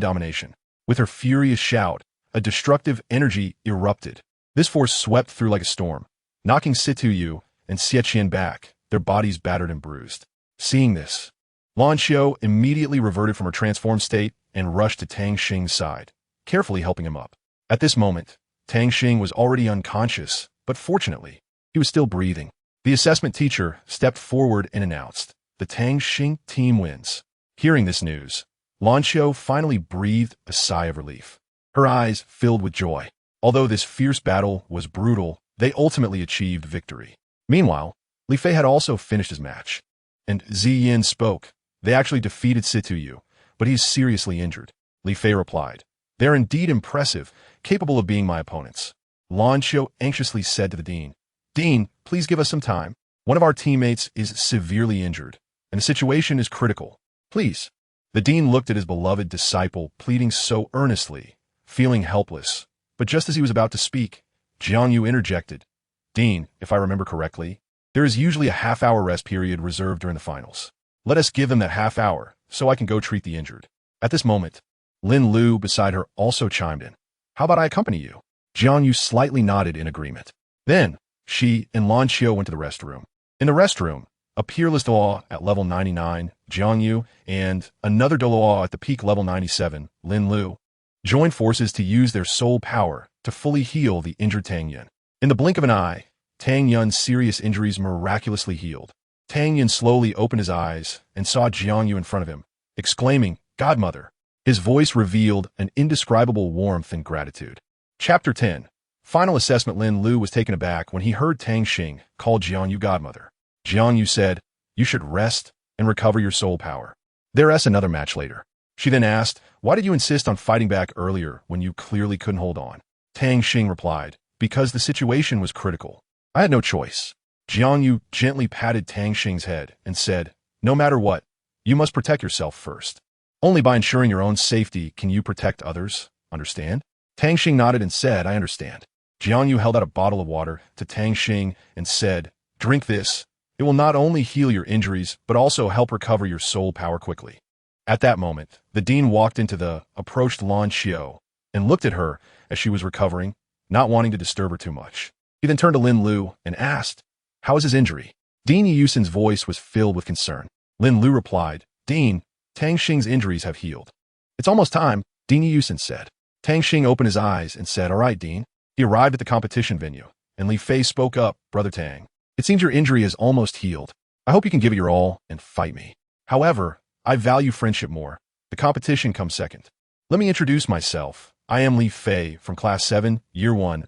Domination. With her furious shout, a destructive energy erupted. This force swept through like a storm, knocking Sita Yu and Xie Qian back, their bodies battered and bruised. Seeing this, Lan Xiao immediately reverted from her transformed state and rushed to Tang Xing's side, carefully helping him up. At this moment, Tang Xing was already unconscious, but fortunately, he was still breathing. The assessment teacher stepped forward and announced, "The Tang Xing team wins." Hearing this news, Lan Xiao finally breathed a sigh of relief. Her eyes filled with joy. Although this fierce battle was brutal, they ultimately achieved victory. Meanwhile, Li Fei had also finished his match, and Zi Yin spoke. "They actually defeated Sita Yu, but he's seriously injured." Li Fei replied, "They're indeed impressive, capable of being my opponents." Lan Xiao anxiously said to the dean, "Dean, please give us some time. One of our teammates is severely injured, and the situation is critical. Please." The dean looked at his beloved disciple, pleading so earnestly, feeling helpless. But just as he was about to speak, Jiang Yu interjected, "Dean, if I remember correctly, there is usually a half-hour rest period reserved during the finals. Let us give them that half hour, so I can go treat the injured." At this moment, Lin Lu beside her also chimed in. "How about I accompany you?" Jiang Yu slightly nodded in agreement. Then, she and Lan Xiao went to the restroom. In the restroom, a peerless Douluo at level 99, Jiang Yu, and another Douluo at the peak level 97, Lin Lu, joined forces to use their soul power to fully heal the injured Tang Yun. In the blink of an eye, Tang Yun's serious injuries miraculously healed. Tang Yun slowly opened his eyes and saw Jiang Yu in front of him, exclaiming, "Godmother." His voice revealed an indescribable warmth and gratitude. Chapter 10. Final assessment. Lin Lu was taken aback when he heard Tang Xing call Jiang Yu godmother. Jiang Yu said, "You should rest and recover your soul power. There's another match later." She then asked, "Why did you insist on fighting back earlier when you clearly couldn't hold on?" Tang Xing replied, "Because the situation was critical. I had no choice." Jiangyu gently patted Tang Xing's head and said, "No matter what, you must protect yourself first. Only by ensuring your own safety can you protect others, understand?" Tang Xing nodded and said, "I understand." Jiangyu held out a bottle of water to Tang Xing and said, "Drink this. It will not only heal your injuries, but also help recover your soul power quickly." At that moment, the dean walked into the approached Lan Xiao and looked at her as she was recovering, not wanting to disturb her too much. He then turned to Lin Lu and asked, "How is his injury?" Dean Yusin's voice was filled with concern. Lin Lu replied, "Dean, Tang Xing's injuries have healed." "It's almost time," Dean Yusin said. Tang Xing opened his eyes and said, "All right, Dean." He arrived at the competition venue, and Li Fei spoke up, "Brother Tang, it seems your injury is almost healed. I hope you can give it your all and fight me. However, I value friendship more. The competition comes second. Let me introduce myself. I am Li Fei from Class 7, Year 1,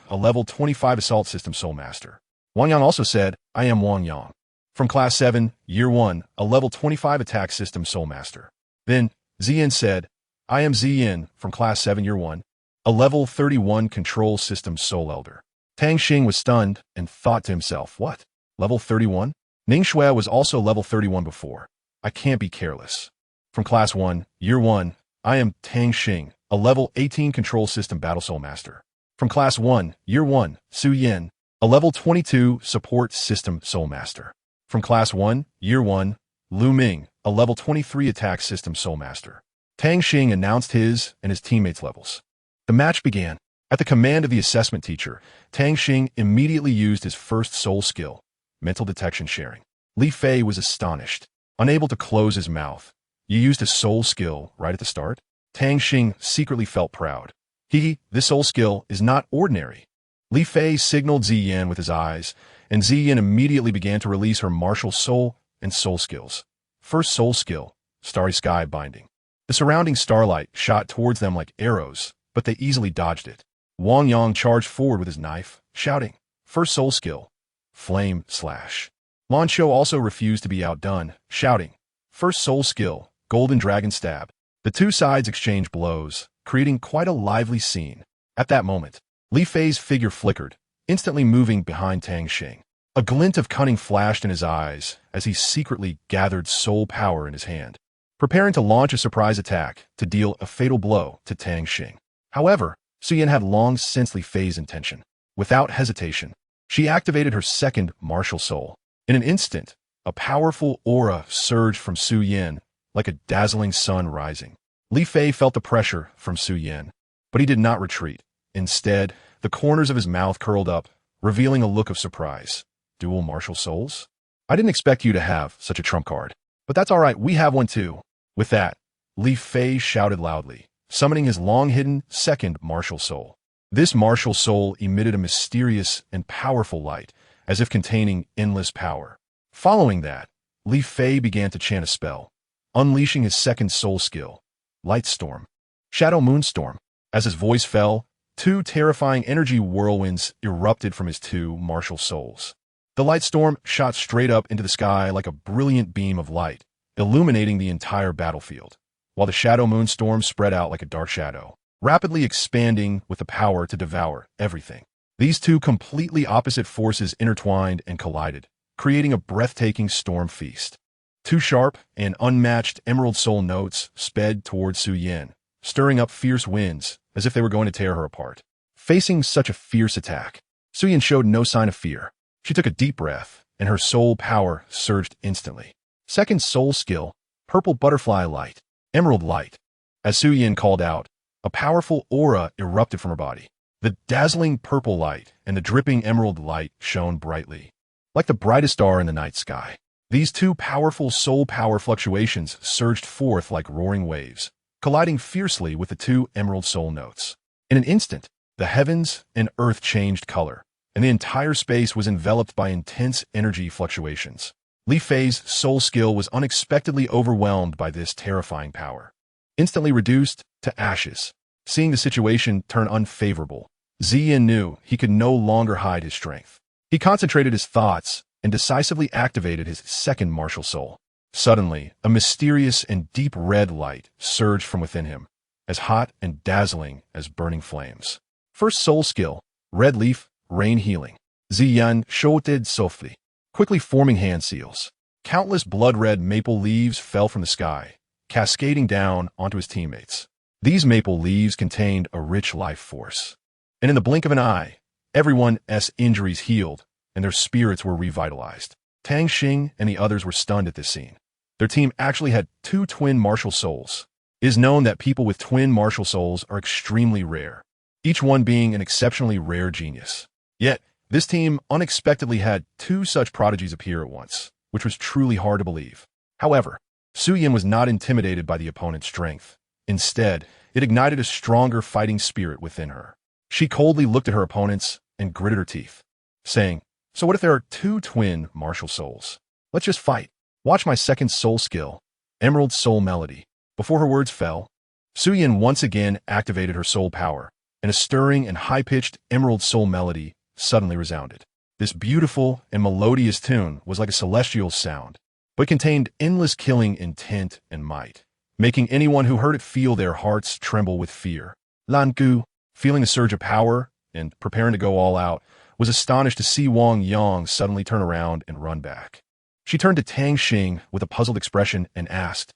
a Level 25 Assault System Soul Master." Wang Yang also said, "I am Wang Yang from Class 7, Year 1, a Level 25 Attack System Soul Master." Then, Ziyin said, "I am Ziyin from Class 7, Year 1, a Level 31 Control System Soul Elder." Tang Xing was stunned and thought to himself, "What? Level 31? Ning Shui was also Level 31 before. I can't be careless." From Class 1, Year 1, I am Tang Xing, a Level 18 Control System Battle Soul Master. From Class 1, Year 1, Su Yin, a Level 22 Support System Soul Master. From Class 1, Year 1, Lu Ming, a Level 23 Attack System Soul Master. Tang Xing announced his and his teammates' levels. The match began. At the command of the assessment teacher, Tang Xing immediately used his first soul skill, mental detection sharing. Li Fei was astonished, unable to close his mouth. "You used a soul skill right at the start?" Tang Xing secretly felt proud. This soul skill is not ordinary." Li Fei signaled Ziyin with his eyes, and Ziyin immediately began to release her martial soul and soul skills. First soul skill, Starry Sky Binding. The surrounding starlight shot towards them like arrows, but they easily dodged it. Wang Yang charged forward with his knife, shouting, "First soul skill, Flame Slash." Lan Xiao also refused to be outdone, shouting, "First soul skill, Golden Dragon Stab." The two sides exchanged blows, creating quite a lively scene. At that moment, Li Fei's figure flickered, instantly moving behind Tang Xing. A glint of cunning flashed in his eyes as he secretly gathered soul power in his hand, preparing to launch a surprise attack to deal a fatal blow to Tang Xing. However, Su Yin had long since Li Fei's intention. Without hesitation, she activated her second martial soul. In an instant, a powerful aura surged from Su Yin, like a dazzling sun rising. Li Fei felt the pressure from Su Yin, but he did not retreat. Instead, the corners of his mouth curled up, revealing a look of surprise. "Dual martial souls? I didn't expect you to have such a trump card. But that's all right, we have one too." With that, Li Fei shouted loudly, summoning his long-hidden second martial soul. This martial soul emitted a mysterious and powerful light, as if containing endless power. Following that, Li Fei began to chant a spell, unleashing his second soul skill, Light Storm. Shadow Moonstorm. As his voice fell, two terrifying energy whirlwinds erupted from his two martial souls. The light storm shot straight up into the sky like a brilliant beam of light, illuminating the entire battlefield, while the shadow moonstorm spread out like a dark shadow, rapidly expanding with the power to devour everything. These two completely opposite forces intertwined and collided, creating a breathtaking storm feast. Two sharp and unmatched emerald soul notes sped towards Su Yin, stirring up fierce winds as if they were going to tear her apart. Facing such a fierce attack, Su Yin showed no sign of fear. She took a deep breath, and her soul power surged instantly. Second soul skill, Purple Butterfly Light, Emerald Light. As Su Yin called out, a powerful aura erupted from her body. The dazzling purple light and the dripping emerald light shone brightly, like the brightest star in the night sky. These two powerful soul power fluctuations surged forth like roaring waves, colliding fiercely with the two emerald soul notes. In an instant, the heavens and earth changed color, and the entire space was enveloped by intense energy fluctuations. Li Fei's soul skill was unexpectedly overwhelmed by this terrifying power, instantly reduced to ashes. Seeing the situation turn unfavorable, Ziyin knew he could no longer hide his strength. He concentrated his thoughts and decisively activated his second martial soul. Suddenly, a mysterious and deep red light surged from within him, as hot and dazzling as burning flames. First soul skill, Red Leaf, Rain Healing. Ziyan shouted softly, quickly forming hand seals. Countless blood-red maple leaves fell from the sky, cascading down onto his teammates. These maple leaves contained a rich life force. And in the blink of an eye, everyone's injuries healed, and their spirits were revitalized. Tang Xing and the others were stunned at this scene. Their team actually had two twin martial souls. It is known that people with twin martial souls are extremely rare, each one being an exceptionally rare genius. Yet, this team unexpectedly had two such prodigies appear at once, which was truly hard to believe. However, Su Yin was not intimidated by the opponent's strength. Instead, it ignited a stronger fighting spirit within her. She coldly looked at her opponents and gritted her teeth, saying, "So what if there are two twin martial souls? Let's just fight. Watch my second soul skill, Emerald Soul Melody." Before her words fell, Su Yin once again activated her soul power, and a stirring and high-pitched Emerald Soul Melody suddenly resounded. This beautiful and melodious tune was like a celestial sound, but contained endless killing intent and might, making anyone who heard it feel their hearts tremble with fear. Lan Gu, feeling a surge of power and preparing to go all out, was astonished to see Wang Yang suddenly turn around and run back. She turned to Tang Xing with a puzzled expression and asked,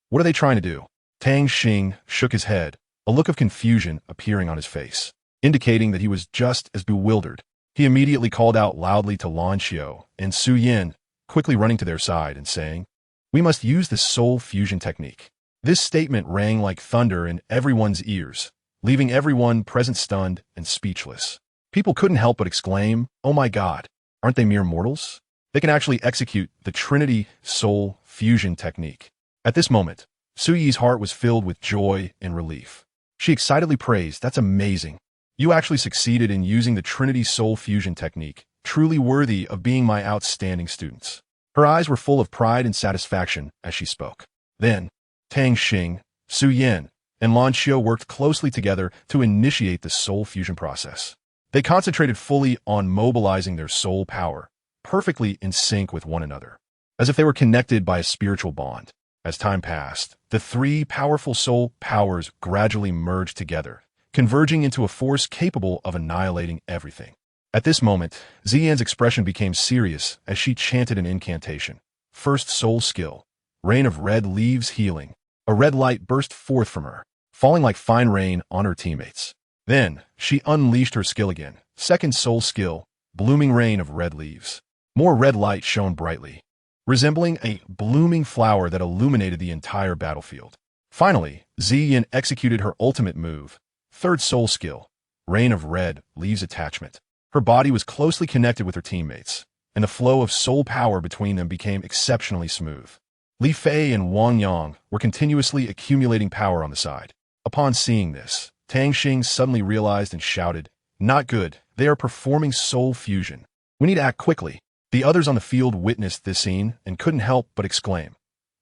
"What are they trying to do?" Tang Xing shook his head, a look of confusion appearing on his face, indicating that he was just as bewildered. He immediately called out loudly to Lan Xiao and Su Yin, quickly running to their side and saying, "We must use the soul fusion technique." This statement rang like thunder in everyone's ears, leaving everyone present stunned and speechless. People couldn't help but exclaim, "Oh my God, aren't they mere mortals? They can actually execute the Trinity soul fusion technique." At this moment, Su Yi's heart was filled with joy and relief. She excitedly praised, "That's amazing. You actually succeeded in using the Trinity soul fusion technique, truly worthy of being my outstanding students." Her eyes were full of pride and satisfaction as she spoke. Then, Tang Xing, Su Yin, and Lan Xiao worked closely together to initiate the soul fusion process. They concentrated fully on mobilizing their soul power, perfectly in sync with one another, as if they were connected by a spiritual bond. As time passed, the three powerful soul powers gradually merged together, converging into a force capable of annihilating everything. At this moment, Ziyan's expression became serious as she chanted an incantation. First soul skill, Rain of Red Leaves Healing. A red light burst forth from her, falling like fine rain on her teammates. Then, she unleashed her skill again. Second soul skill, Blooming Rain of Red Leaves. More red light shone brightly, resembling a blooming flower that illuminated the entire battlefield. Finally, Ziyan executed her ultimate move. Third soul skill, Rain of Red Leaves Attachment. Her body was closely connected with her teammates, and the flow of soul power between them became exceptionally smooth. Li Fei and Wang Yang were continuously accumulating power on the side. Upon seeing this, Tang Xing suddenly realized and shouted, "Not good, they are performing soul fusion. We need to act quickly." The others on the field witnessed this scene and couldn't help but exclaim,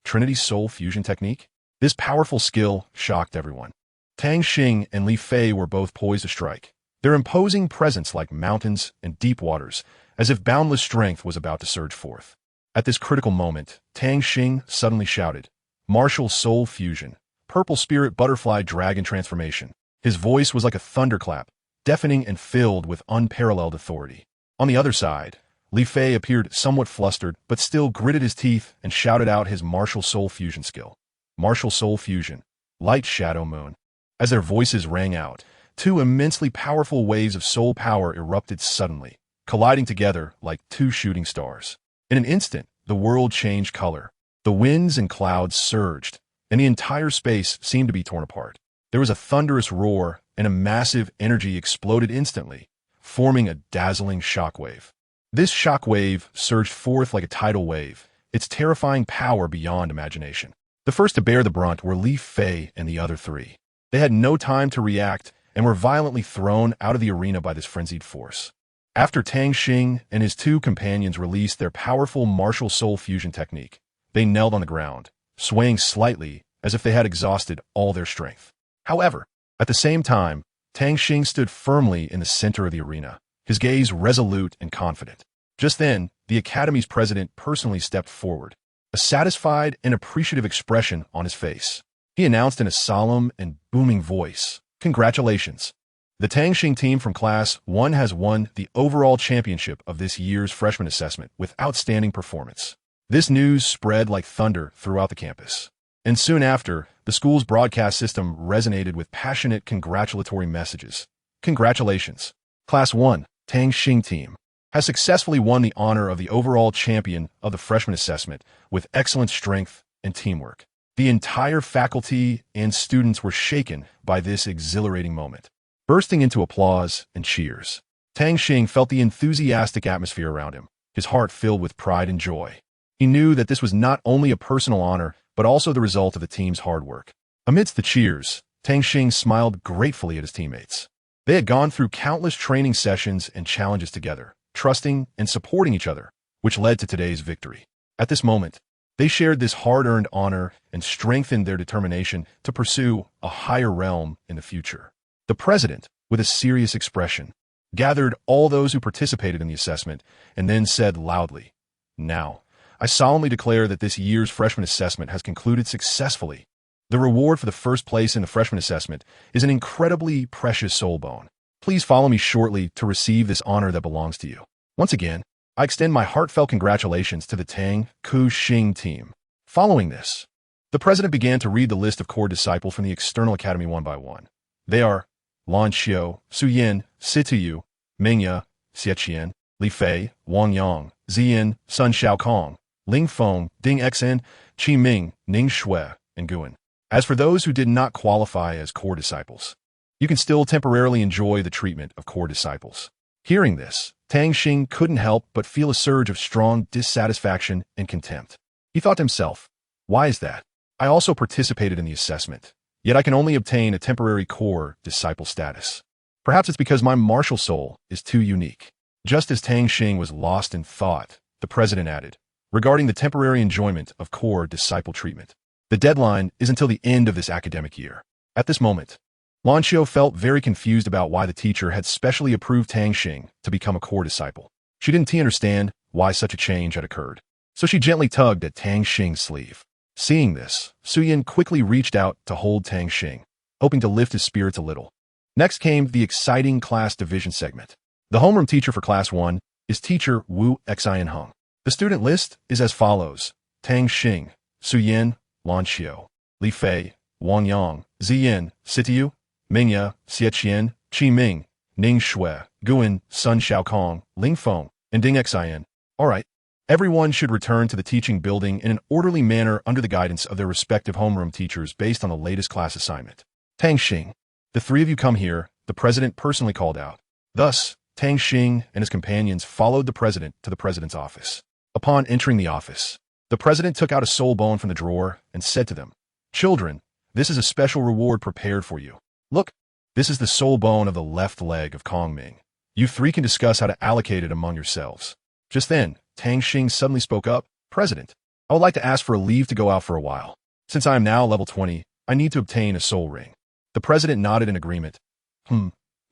"Trinity's soul fusion technique?" This powerful skill shocked everyone. Tang Xing and Li Fei were both poised to strike, their imposing presence like mountains and deep waters, as if boundless strength was about to surge forth. At this critical moment, Tang Xing suddenly shouted, "Martial soul fusion, purple spirit butterfly dragon transformation." His voice was like a thunderclap, deafening and filled with unparalleled authority. On the other side, Li Fei appeared somewhat flustered, but still gritted his teeth and shouted out his martial soul fusion skill. Martial soul fusion, Light Shadow Moon. As their voices rang out, two immensely powerful waves of soul power erupted suddenly, colliding together like two shooting stars. In an instant, the world changed color. The winds and clouds surged, and the entire space seemed to be torn apart. There was a thunderous roar, and a massive energy exploded instantly, forming a dazzling shockwave. This shockwave surged forth like a tidal wave, its terrifying power beyond imagination. The first to bear the brunt were Li Fei and the other three. They had no time to react and were violently thrown out of the arena by this frenzied force. After Tang Xing and his two companions released their powerful martial soul fusion technique, they knelt on the ground, swaying slightly as if they had exhausted all their strength. However, at the same time, Tang Xing stood firmly in the center of the arena, his gaze resolute and confident. Just then, the Academy's president personally stepped forward, a satisfied and appreciative expression on his face. He announced in a solemn and booming voice, "Congratulations. The Tang Xing team from Class 1 has won the overall championship of this year's freshman assessment with outstanding performance. This news spread like thunder throughout the campus. And soon after, the school's broadcast system resonated with passionate congratulatory messages. Congratulations! Class 1, Tang Xing team, has successfully won the honor of the overall champion of the freshman assessment with excellent strength and teamwork. The entire faculty and students were shaken by this exhilarating moment, bursting into applause and cheers. Tang Xing felt the enthusiastic atmosphere around him, his heart filled with pride and joy. He knew that this was not only a personal honor, but also the result of the team's hard work. Amidst the cheers, Tang Xing smiled gratefully at his teammates. They had gone through countless training sessions and challenges together, trusting and supporting each other, which led to today's victory. At this moment, they shared this hard-earned honor and strengthened their determination to pursue a higher realm in the future. The president, with a serious expression, gathered all those who participated in the assessment and then said loudly, "Now, I solemnly declare that this year's freshman assessment has concluded successfully. The reward for the first place in the freshman assessment is an incredibly precious soul bone. Please follow me shortly to receive this honor that belongs to you. Once again, I extend my heartfelt congratulations to the Tang Xing team." Following this, the president began to read the list of core disciples from the external academy one by one. They are Lan Xiu, Su Yin, Situyu, Mingya, Xieqian, Li Fei, Wang Yang, Ziyin, Sun Xiaokong, Ling Feng, Ding Xen, Qi Ming, Ning Shui, and Guan. As for those who did not qualify as core disciples, you can still temporarily enjoy the treatment of core disciples. Hearing this, Tang Xing couldn't help but feel a surge of strong dissatisfaction and contempt. He thought to himself, "Why is that? I also participated in the assessment, yet I can only obtain a temporary core disciple status. Perhaps it's because my martial soul is too unique." Just as Tang Xing was lost in thought, the president added, regarding the temporary enjoyment of core disciple treatment, "The deadline is until the end of this academic year." At this moment, Lan Xiu felt very confused about why the teacher had specially approved Tang Xing to become a core disciple. She didn't understand why such a change had occurred, so she gently tugged at Tang Xing's sleeve. Seeing this, Su Yin quickly reached out to hold Tang Xing, hoping to lift his spirits a little. Next came the exciting class division segment. The homeroom teacher for Class 1 is Teacher Wu Xian Heng. The student list is as follows: Tang Xing, Su Yin, Lan Xiu, Li Fei, Wang Yang, Ziyin, Situyu, Mingya, Xieqian, Qi Ming, Ning Shui, Guan, Sun Xiaokong, Ling Feng, and Ding Xian. All right, everyone should return to the teaching building in an orderly manner under the guidance of their respective homeroom teachers based on the latest class assignment. Tang Xing, the three of you come here, the president personally called out. Thus, Tang Xing and his companions followed the president to the president's office. Upon entering the office, the president took out a soul bone from the drawer and said to them, "Children, this is a special reward prepared for you. Look, this is the soul bone of the left leg of Kong Ming. You three can discuss how to allocate it among yourselves." Just then, Tang Xing suddenly spoke up, "President, I would like to ask for a leave to go out for a while. Since I am now level 20, I need to obtain a soul ring." The president nodded in agreement.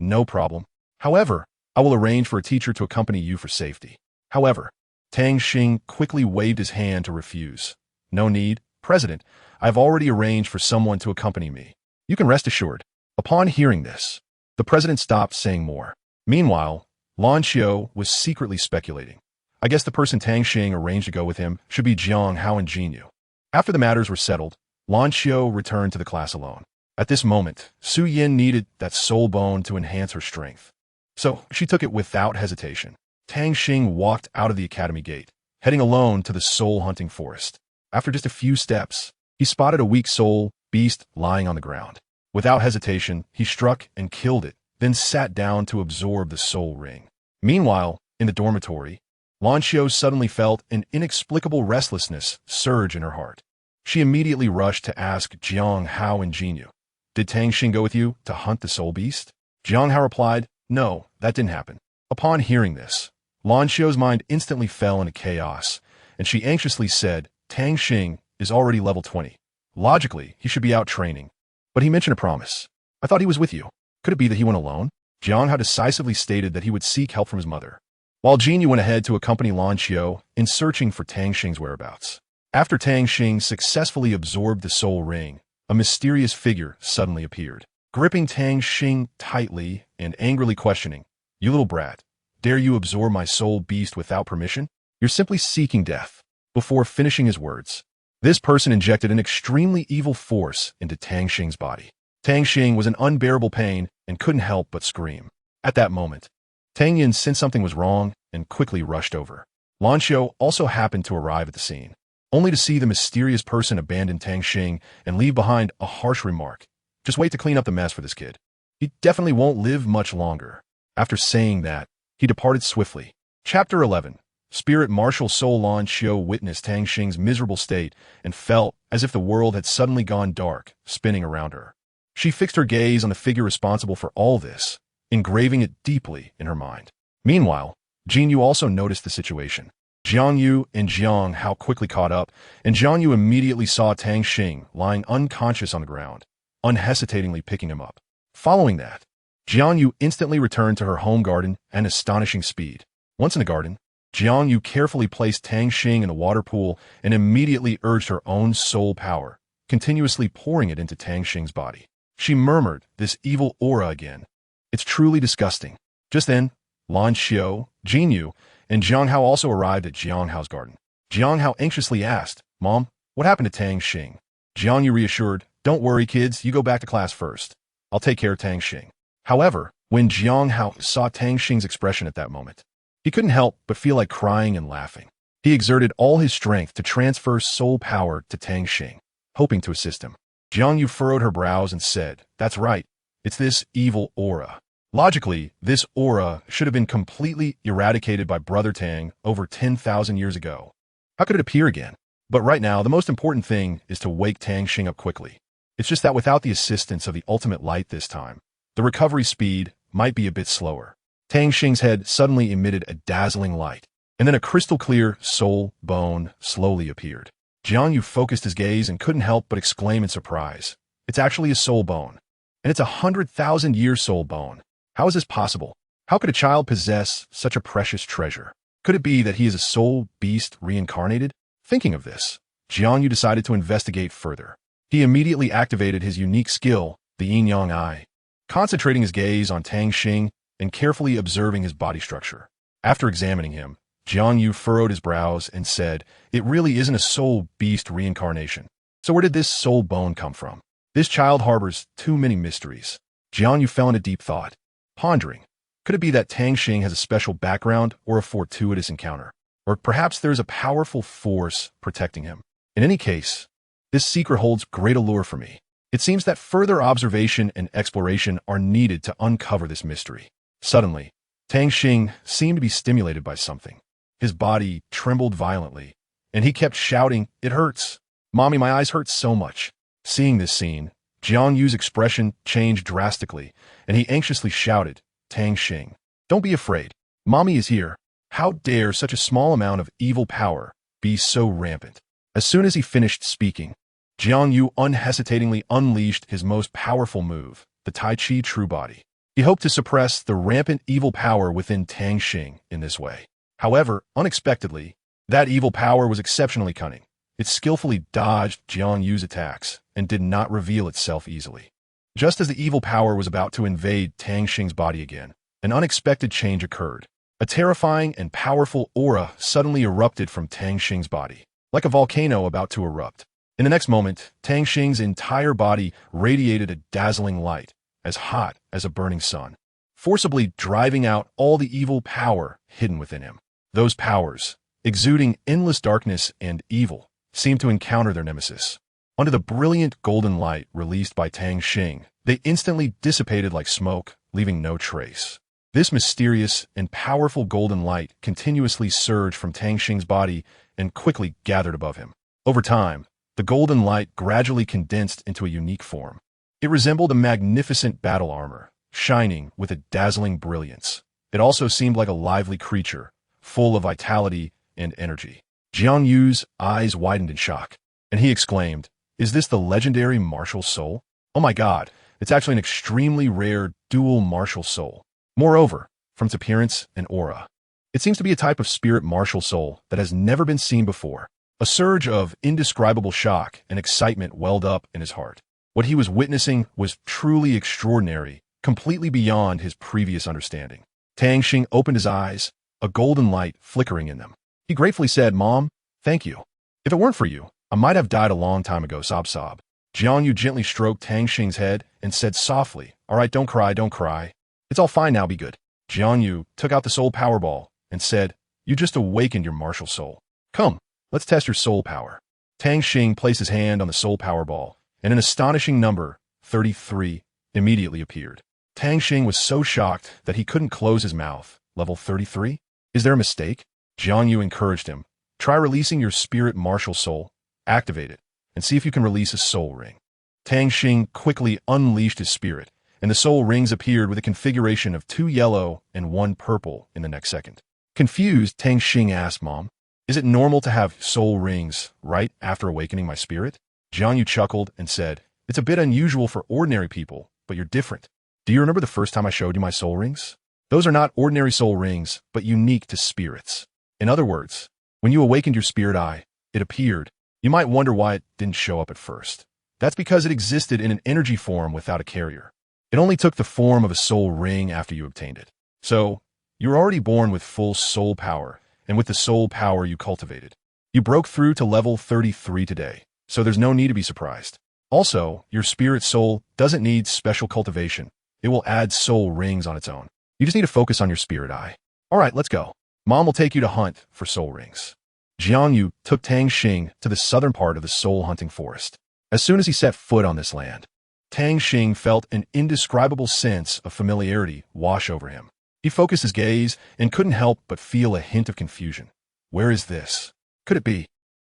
No problem. However, I will arrange for a teacher to accompany you for safety." However, Tang Xing quickly waved his hand to refuse. "No need, President. I have already arranged for someone to accompany me. You can rest assured." Upon hearing this, the president stopped saying more. Meanwhile, Lan Xiu was secretly speculating. I guess the person Tang Xing arranged to go with him should be Jiang Hao and Jinyu. After the matters were settled, Lan Xiu returned to the class alone. At this moment, Su Yin needed that soul bone to enhance her strength, so she took it without hesitation. Tang Xing walked out of the academy gate, heading alone to the soul-hunting forest. After just a few steps, he spotted a weak soul beast lying on the ground. Without hesitation, he struck and killed it, then sat down to absorb the soul ring. Meanwhile, in the dormitory, Lan Xiu suddenly felt an inexplicable restlessness surge in her heart. She immediately rushed to ask Jiang Hao and Jinyu, "Did Tang Xing go with you to hunt the soul beast?" Jiang Hao replied, "No, that didn't happen." Upon hearing this, Lan Xiu's mind instantly fell into chaos, and she anxiously said, "Tang Xing is already level 20. Logically, he should be out training. But he mentioned a promise. I thought he was with you. Could it be that he went alone?" Jiang Hao decisively stated that he would seek help from his mother, while Jinyu went ahead to accompany Lan Xiu in searching for Tang Xing's whereabouts. After Tang Xing successfully absorbed the soul ring, a mysterious figure suddenly appeared. gripping Tang Xing tightly and angrily questioning, "You little brat, dare you absorb my soul beast without permission? You're simply seeking death." Before finishing his words, this person injected an extremely evil force into Tang Xing's body. Tang Xing was in unbearable pain and couldn't help but scream. At that moment, Tang Yin sensed something was wrong and quickly rushed over. Lan Xiu also happened to arrive at the scene, only to see the mysterious person abandon Tang Xing and leave behind a harsh remark. "Just wait to clean up the mess for this kid. He definitely won't live much longer." After saying that, he departed swiftly. Chapter 11. Spirit Martial Soul. Lan Xiu witnessed Tang Xing's miserable state and felt as if the world had suddenly gone dark, spinning around her. She fixed her gaze on the figure responsible for all this, engraving it deeply in her mind. Meanwhile, Jin Yu also noticed the situation. Jiang Yu and Jiang Hao quickly caught up, and Jiang Yu immediately saw Tang Xing lying unconscious on the ground, unhesitatingly picking him up. Following that, Jiang Yu instantly returned to her home garden at astonishing speed. Once in the garden, Jiang Yu carefully placed Tang Xing in a water pool and immediately urged her own soul power, continuously pouring it into Tang Xing's body. She murmured this evil aura again. "It's truly disgusting." Just then, Lan Xiu, Jin Yu, and Jiang Hao also arrived at Jiang Hao's garden. Jiang Hao anxiously asked, "Mom, what happened to Tang Xing?" Jiang Yu reassured, "Don't worry, kids, you go back to class first. I'll take care of Tang Xing." However, when Jiang Hao saw Tang Xing's expression at that moment, he couldn't help but feel like crying and laughing. He exerted all his strength to transfer soul power to Tang Xing, hoping to assist him. Jiang Yu furrowed her brows and said, "That's right, it's this evil aura." Logically, this aura should have been completely eradicated by Brother Tang over 10,000 years ago. How could it appear again? But right now, the most important thing is to wake Tang Xing up quickly. It's just that without the assistance of the ultimate light this time, the recovery speed might be a bit slower. Tang Xing's head suddenly emitted a dazzling light, and then a crystal-clear soul bone slowly appeared. Jiang Yu focused his gaze and couldn't help but exclaim in surprise. "It's actually a soul bone, and it's a 100,000-year soul bone. How is this possible? How could a child possess such a precious treasure? Could it be that he is a soul beast reincarnated?" Thinking of this, Jiang Yu decided to investigate further. He immediately activated his unique skill, the yin-yang eye, concentrating his gaze on Tang Xing and carefully observing his body structure. After examining him, Jiang Yu furrowed his brows and said, "It really isn't a soul beast reincarnation. So where did this soul bone come from? This child harbors too many mysteries." Jiang Yu fell into deep thought, pondering, could it be that Tang Xing has a special background or a fortuitous encounter? Or perhaps there's a powerful force protecting him. In any case, this secret holds great allure for me. It seems that further observation and exploration are needed to uncover this mystery. Suddenly, Tang Xing seemed to be stimulated by something. His body trembled violently, and he kept shouting, "It hurts. Mommy, my eyes hurt so much." Seeing this scene, Jiang Yu's expression changed drastically, and he anxiously shouted, "Tang Xing, don't be afraid. Mommy is here. How dare such a small amount of evil power be so rampant?" As soon as he finished speaking, Jiang Yu unhesitatingly unleashed his most powerful move, the Tai Chi True Body. He hoped to suppress the rampant evil power within Tang Xing in this way. However, unexpectedly, that evil power was exceptionally cunning. It skillfully dodged Jiang Yu's attacks and did not reveal itself easily. Just as the evil power was about to invade Tang Xing's body again, an unexpected change occurred. A terrifying and powerful aura suddenly erupted from Tang Xing's body, like a volcano about to erupt. In the next moment, Tang Xing's entire body radiated a dazzling light, as hot as a burning sun, forcibly driving out all the evil power hidden within him. Those powers, exuding endless darkness and evil, seemed to encounter their nemesis. Under the brilliant golden light released by Tang Xing, they instantly dissipated like smoke, leaving no trace. This mysterious and powerful golden light continuously surged from Tang Xing's body and quickly gathered above him. Over time, the golden light gradually condensed into a unique form. It resembled a magnificent battle armor, shining with a dazzling brilliance. It also seemed like a lively creature, full of vitality and energy. Jiang Yu's eyes widened in shock, and he exclaimed, "Is this the legendary martial soul? Oh my god, it's actually an extremely rare dual martial soul. Moreover, from its appearance and aura, it seems to be a type of spirit martial soul that has never been seen before." A surge of indescribable shock and excitement welled up in his heart. What he was witnessing was truly extraordinary, completely beyond his previous understanding. Tang Xing opened his eyes, a golden light flickering in them. He gratefully said, "Mom, thank you. If it weren't for you, I might have died a long time ago, sob sob." Jianyu gently stroked Tang Xing's head and said softly, "All right, don't cry, don't cry. It's all fine now, be good." Jianyu took out the soul power ball and said, "You just awakened your martial soul. Come, let's test your soul power." Tang Xing placed his hand on the soul power ball, and an astonishing number, 33, immediately appeared. Tang Xing was so shocked that he couldn't close his mouth. Level 33? Is there a mistake? Jianyu encouraged him. Try releasing your spirit martial soul, activate it, and see if you can release a soul ring. Tang Xing quickly unleashed his spirit, and the soul rings appeared with a configuration of 2 yellow and 1 purple in the next second. Confused, Tang Xing asked, "Mom, is it normal to have soul rings right after awakening my spirit?" Jianyu chuckled and said, "It's a bit unusual for ordinary people, but you're different. Do you remember the first time I showed you my soul rings? Those are not ordinary soul rings, but unique to spirits. In other words, when you awakened your spirit eye, it appeared. You might wonder why it didn't show up at first. That's because it existed in an energy form without a carrier. It only took the form of a soul ring after you obtained it. So, you're already born with full soul power, and with the soul power you cultivated. You broke through to level 33 today, so there's no need to be surprised. Also, your spirit soul doesn't need special cultivation. It will add soul rings on its own. You just need to focus on your spirit eye. All right, let's go. Mom will take you to hunt for soul rings." Jianyu took Tang Xing to the southern part of the soul hunting forest. As soon as he set foot on this land, Tang Xing felt an indescribable sense of familiarity wash over him. He focused his gaze and couldn't help but feel a hint of confusion. Where is this? Could it be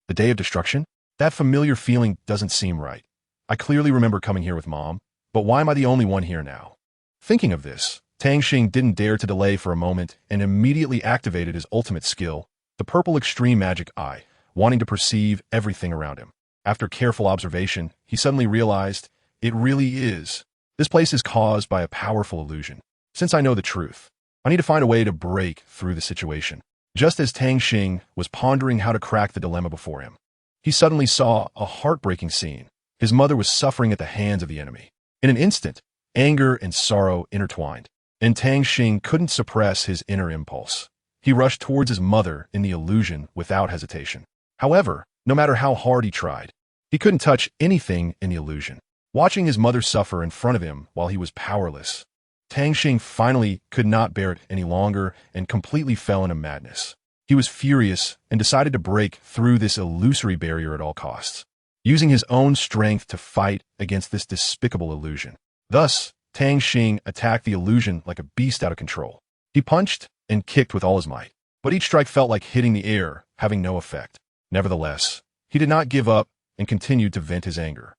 the day of destruction? That familiar feeling doesn't seem right. I clearly remember coming here with Mom, but why am I the only one here now? Thinking of this, Tang Xing didn't dare to delay for a moment and immediately activated his ultimate skill, the purple extreme magic eye, wanting to perceive everything around him. After careful observation, he suddenly realized, it really is. This place is caused by a powerful illusion. Since I know the truth, I need to find a way to break through the situation. Just as Tang Xing was pondering how to crack the dilemma before him, he suddenly saw a heartbreaking scene. His mother was suffering at the hands of the enemy. In an instant, anger and sorrow intertwined, and Tang Xing couldn't suppress his inner impulse. He rushed towards his mother in the illusion without hesitation. However, no matter how hard he tried, he couldn't touch anything in the illusion. Watching his mother suffer in front of him while he was powerless, Tang Xing finally could not bear it any longer and completely fell into madness. He was furious and decided to break through this illusory barrier at all costs, using his own strength to fight against this despicable illusion. Thus, Tang Xing attacked the illusion like a beast out of control. He punched and kicked with all his might, but each strike felt like hitting the air, having no effect. Nevertheless, he did not give up and continued to vent his anger,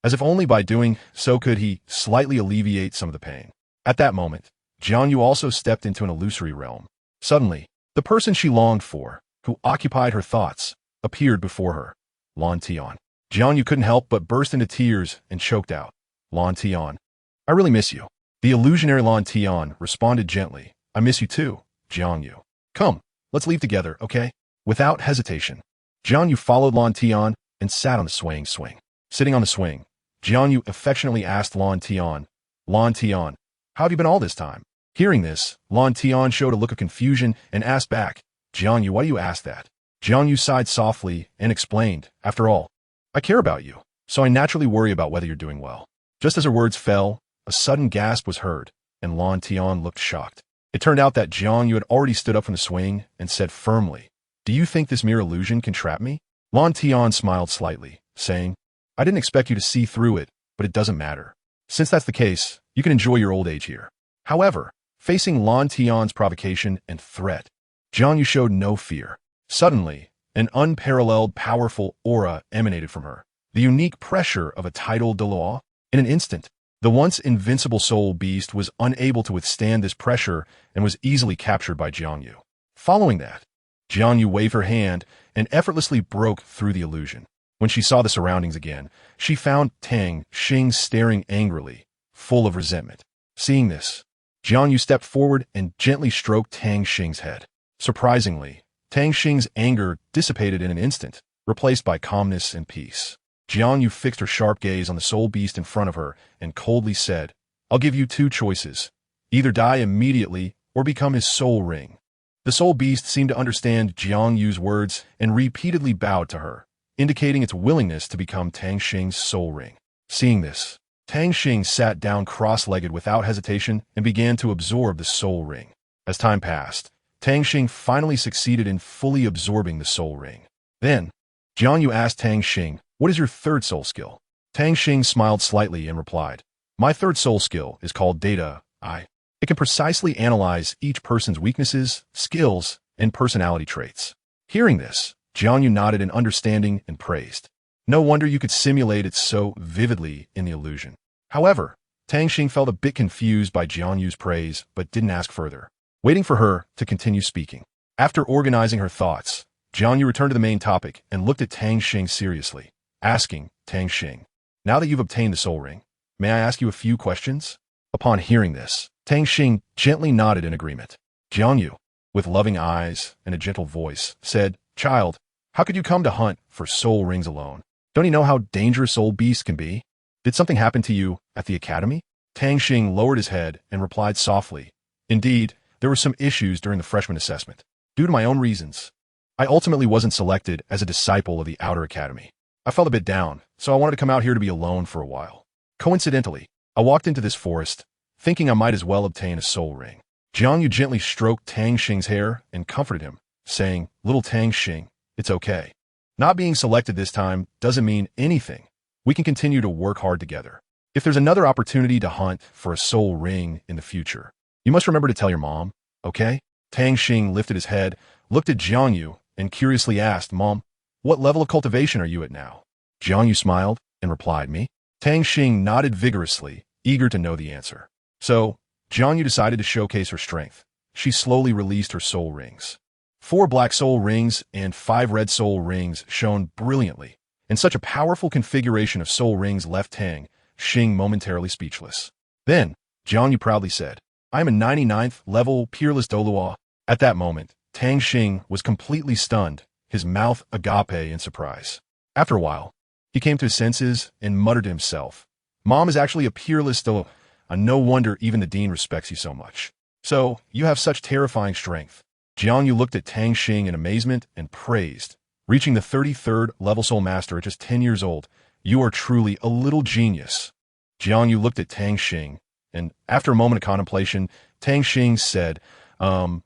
as if only by doing so could he slightly alleviate some of the pain. At that moment, Jianyu also stepped into an illusory realm. Suddenly, the person she longed for, who occupied her thoughts, appeared before her. Lan Tian. Jianyu couldn't help but burst into tears and choked out, "Lan Tian, I really miss you." The illusionary Lan Tian responded gently, "I miss you too, Jianyu. Come, let's leave together, okay?" Without hesitation, Jianyu followed Lan Tian and sat on the swaying swing. Sitting on the swing, Jianyu affectionately asked Lan Tian, "How have you been all this time?" Hearing this, Lan Tian showed a look of confusion and asked back, "Jianyu, why do you ask that?" Jianyu sighed softly and explained, "After all, I care about you, so I naturally worry about whether you're doing well." Just as her words fell, a sudden gasp was heard, and Lan Tian looked shocked. It turned out that Jianyu had already stood up from the swing and said firmly, "Do you think this mere illusion can trap me?" Lan Tian smiled slightly, saying, "I didn't expect you to see through it, but it doesn't matter. Since that's the case, you can enjoy your old age here." However, facing Lan Tian's provocation and threat, Jianyu showed no fear. Suddenly, an unparalleled powerful aura emanated from her, the unique pressure of a tidal Douluo. In an instant, the once invincible soul beast was unable to withstand this pressure and was easily captured by Jianyu. Following that, Jianyu waved her hand and effortlessly broke through the illusion. When she saw the surroundings again, she found Tang Xing staring angrily, full of resentment. Seeing this, Jianyu stepped forward and gently stroked Tang Xing's head. Surprisingly, Tang Xing's anger dissipated in an instant, replaced by calmness and peace. Jiang Yu fixed her sharp gaze on the soul beast in front of her and coldly said, I'll give you two choices. Either die immediately or become his soul ring. The soul beast seemed to understand Jiang Yu's words and repeatedly bowed to her, indicating its willingness to become Tang Xing's soul ring. Seeing this, Tang Xing sat down cross-legged without hesitation and began to absorb the soul ring. As time passed, Tang Xing finally succeeded in fully absorbing the soul ring. Then, Jiang Yu asked Tang Xing, what is your third soul skill? Tang Xing smiled slightly and replied, my third soul skill is called data-I. It can precisely analyze each person's weaknesses, skills, and personality traits. Hearing this, Jiang Yu nodded in understanding and praised. No wonder you could simulate it so vividly in the illusion. However, Tang Xing felt a bit confused by Jiang Yu's praise but didn't ask further, waiting for her to continue speaking. After organizing her thoughts, Jiang Yu returned to the main topic and looked at Tang Xing seriously, asking, Tang Xing, now that you've obtained the soul ring, may I ask you a few questions? Upon hearing this, Tang Xing gently nodded in agreement. Jiang Yu, with loving eyes and a gentle voice, said, Child, how could you come to hunt for soul rings alone? Don't you know how dangerous soul beasts can be? Did something happen to you at the academy? Tang Xing lowered his head and replied softly, Indeed, there were some issues during the freshman assessment. Due to my own reasons, I ultimately wasn't selected as a disciple of the Outer Academy. I felt a bit down, so I wanted to come out here to be alone for a while. Coincidentally, I walked into this forest, thinking I might as well obtain a soul ring. Jiang Yu gently stroked Tang Xing's hair and comforted him, saying, Little Tang Xing, it's okay. Not being selected this time doesn't mean anything. We can continue to work hard together. If there's another opportunity to hunt for a soul ring in the future, you must remember to tell your mom, okay? Tang Xing lifted his head, looked at Jiang Yu, and curiously asked, Mom, what level of cultivation are you at now? Jiang Yu smiled and replied, Me? Tang Xing nodded vigorously, eager to know the answer. So, Jiang Yu decided to showcase her strength. She slowly released her soul rings. 4 black soul rings and 5 red soul rings shone brilliantly, and such a powerful configuration of soul rings left Tang Xing momentarily speechless. Then, Jiang Yu proudly said, I am a 99th level peerless Douluo. At that moment, Tang Xing was completely stunned, his mouth agape in surprise. After a while, he came to his senses and muttered to himself, Mom is actually a peerless Douluo. No wonder even the dean respects you so much. So, you have such terrifying strength. Jiang Yu looked at Tang Xing in amazement and praised. Reaching the 33rd level soul master at just 10 years old, you are truly a little genius. Jiang Yu looked at Tang Xing, and after a moment of contemplation, Tang Xing said, Mom,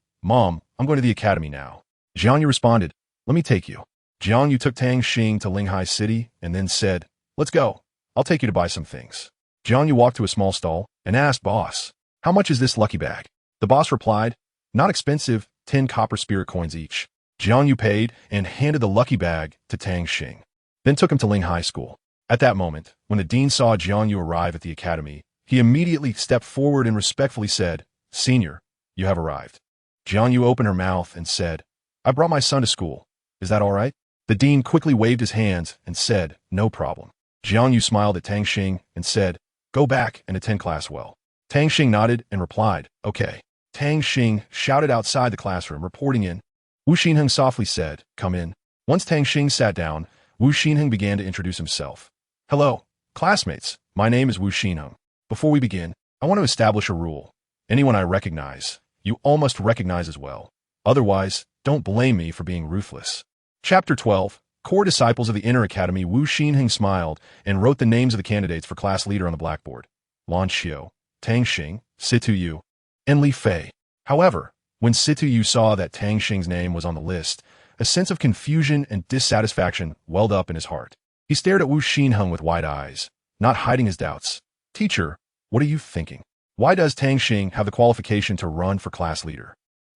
I'm going to the academy now. Jiang Yu responded, let me take you. Jiang Yu took Tang Xing to Linghai City and then said, let's go. I'll take you to buy some things. Jiang Yu walked to a small stall and asked boss, how much is this lucky bag? The boss replied, not expensive, 10 copper spirit coins each. Jiang Yu paid and handed the lucky bag to Tang Xing, then took him to Linghai School. At that moment, when the dean saw Jiang Yu arrive at the academy, he immediately stepped forward and respectfully said, Senior, you have arrived. Jiang Yu opened her mouth and said, I brought my son to school. Is that all right? The dean quickly waved his hands and said, no problem. Jiang Yu smiled at Tang Xing and said, go back and attend class well. Tang Xing nodded and replied, okay. Tang Xing shouted outside the classroom, reporting in. Wu Xinheng softly said, come in. Once Tang Xing sat down, Wu Xinheng began to introduce himself. Hello, classmates. My name is Wu Xinheng. Before we begin, I want to establish a rule. Anyone I recognize, you all must recognize as well. Otherwise, don't blame me for being ruthless. Chapter 12, Core Disciples of the Inner Academy. Wu Xinheng smiled and wrote the names of the candidates for class leader on the blackboard. Lan Xiu, Tang Xing, Situ Yu, and Li Fei. However, when Situ Yu saw that Tang Xing's name was on the list, a sense of confusion and dissatisfaction welled up in his heart. He stared at Wu Xinheng with wide eyes, not hiding his doubts. Teacher, what are you thinking? Why does Tang Xing have the qualification to run for class leader?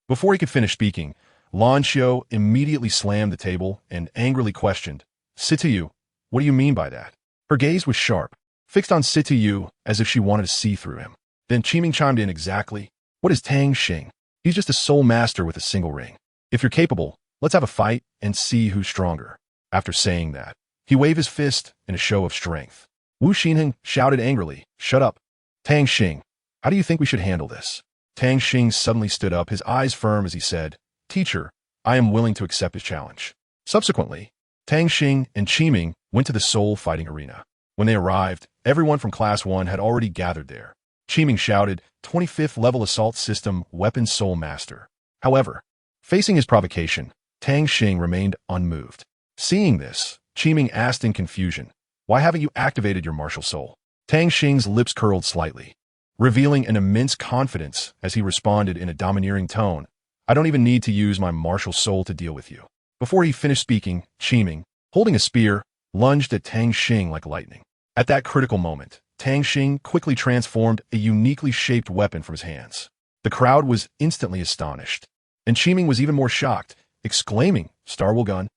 Before he could finish speaking, Lan Xiu immediately slammed the table and angrily questioned, Situ Yu, what do you mean by that? Her gaze was sharp, fixed on Situ Yu as if she wanted to see through him. Then Qiming chimed in, exactly. What is Tang Xing? He's just a soul master with a single ring. If you're capable, let's have a fight and see who's stronger. After saying that, he waved his fist in a show of strength. Wu Xinheng shouted angrily, shut up. Tang Xing, how do you think we should handle this? Tang Xing suddenly stood up, his eyes firm as he said, Teacher, I am willing to accept his challenge. Subsequently, Tang Xing and Qiming went to the soul fighting arena. When they arrived, everyone from Class 1 had already gathered there. Qiming shouted, 25th level assault system, weapon soul master. However, facing his provocation, Tang Xing remained unmoved. Seeing this, Qiming asked in confusion, why haven't you activated your martial soul? Tang Xing's lips curled slightly, revealing an immense confidence as he responded in a domineering tone, I don't even need to use my martial soul to deal with you. Before he finished speaking, Qiming, holding a spear, lunged at Tang Xing like lightning. At that critical moment, Tang Xing quickly transformed a uniquely shaped weapon from his hands. The crowd was instantly astonished, and Qiming was even more shocked, exclaiming, Starwell gun?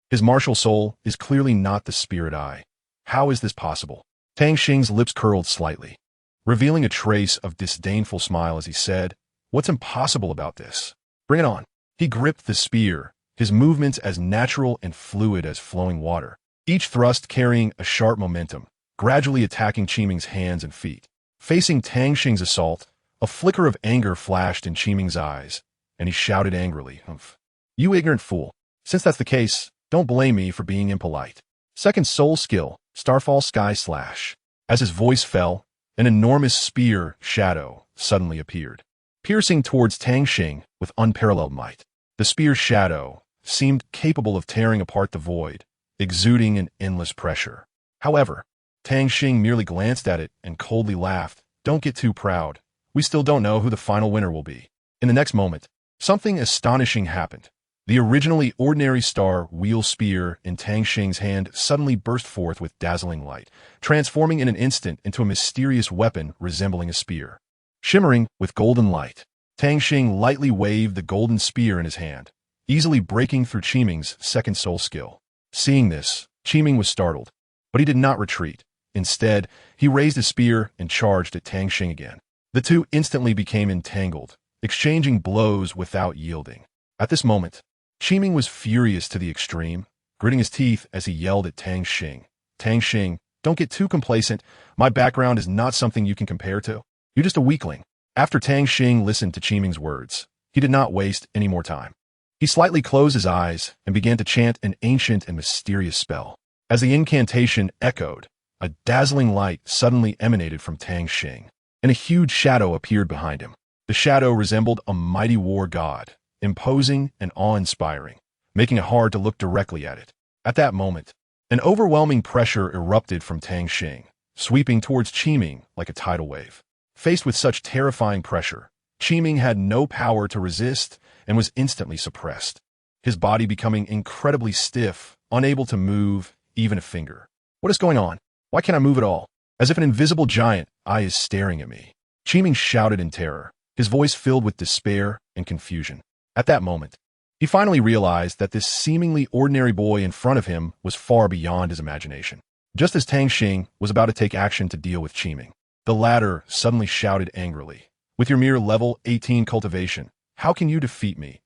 His martial soul is clearly not the spirit eye. How is this possible? Tang Xing's lips curled slightly, revealing a trace of disdainful smile as he said, what's impossible about this? Bring it on. He gripped the spear, his movements as natural and fluid as flowing water, each thrust carrying a sharp momentum, gradually attacking Qiming's hands and feet. Facing Tang Xing's assault, a flicker of anger flashed in Qiming's eyes, and he shouted angrily, Humph. You ignorant fool. Since that's the case, don't blame me for being impolite. Second soul skill, Starfall Sky Slash. As his voice fell, an enormous spear shadow suddenly appeared, piercing towards Tang Xing with unparalleled might. The spear shadow seemed capable of tearing apart the void, exuding an endless pressure. However, Tang Xing merely glanced at it and coldly laughed. Don't get too proud. We still don't know who the final winner will be. In the next moment, something astonishing happened. The originally ordinary star wheel spear in Tang Xing's hand suddenly burst forth with dazzling light, transforming in an instant into a mysterious weapon resembling a spear. Shimmering with golden light, Tang Xing lightly waved the golden spear in his hand, easily breaking through Qiming's second soul skill. Seeing this, Qiming was startled, but he did not retreat. Instead, he raised his spear and charged at Tang Xing again. The two instantly became entangled, exchanging blows without yielding. At this moment, Qiming was furious to the extreme, gritting his teeth as he yelled at Tang Xing. Tang Xing, don't get too complacent. My background is not something you can compare to. You're just a weakling. After Tang Xing listened to Qiming's words, he did not waste any more time. He slightly closed his eyes and began to chant an ancient and mysterious spell. As the incantation echoed, a dazzling light suddenly emanated from Tang Xing, and a huge shadow appeared behind him. The shadow resembled a mighty war god, imposing and awe-inspiring, making it hard to look directly at it. At that moment, an overwhelming pressure erupted from Tang Xing, sweeping towards Qiming like a tidal wave. Faced with such terrifying pressure, Qiming had no power to resist and was instantly suppressed, his body becoming incredibly stiff, unable to move even a finger. What is going on? Why can't I move at all? As if an invisible giant eye is staring at me. Qiming shouted in terror, his voice filled with despair and confusion. At that moment, he finally realized that this seemingly ordinary boy in front of him was far beyond his imagination. Just as Tang Xing was about to take action to deal with Qiming, the latter suddenly shouted angrily, with your mere level 18 cultivation, how can you defeat me?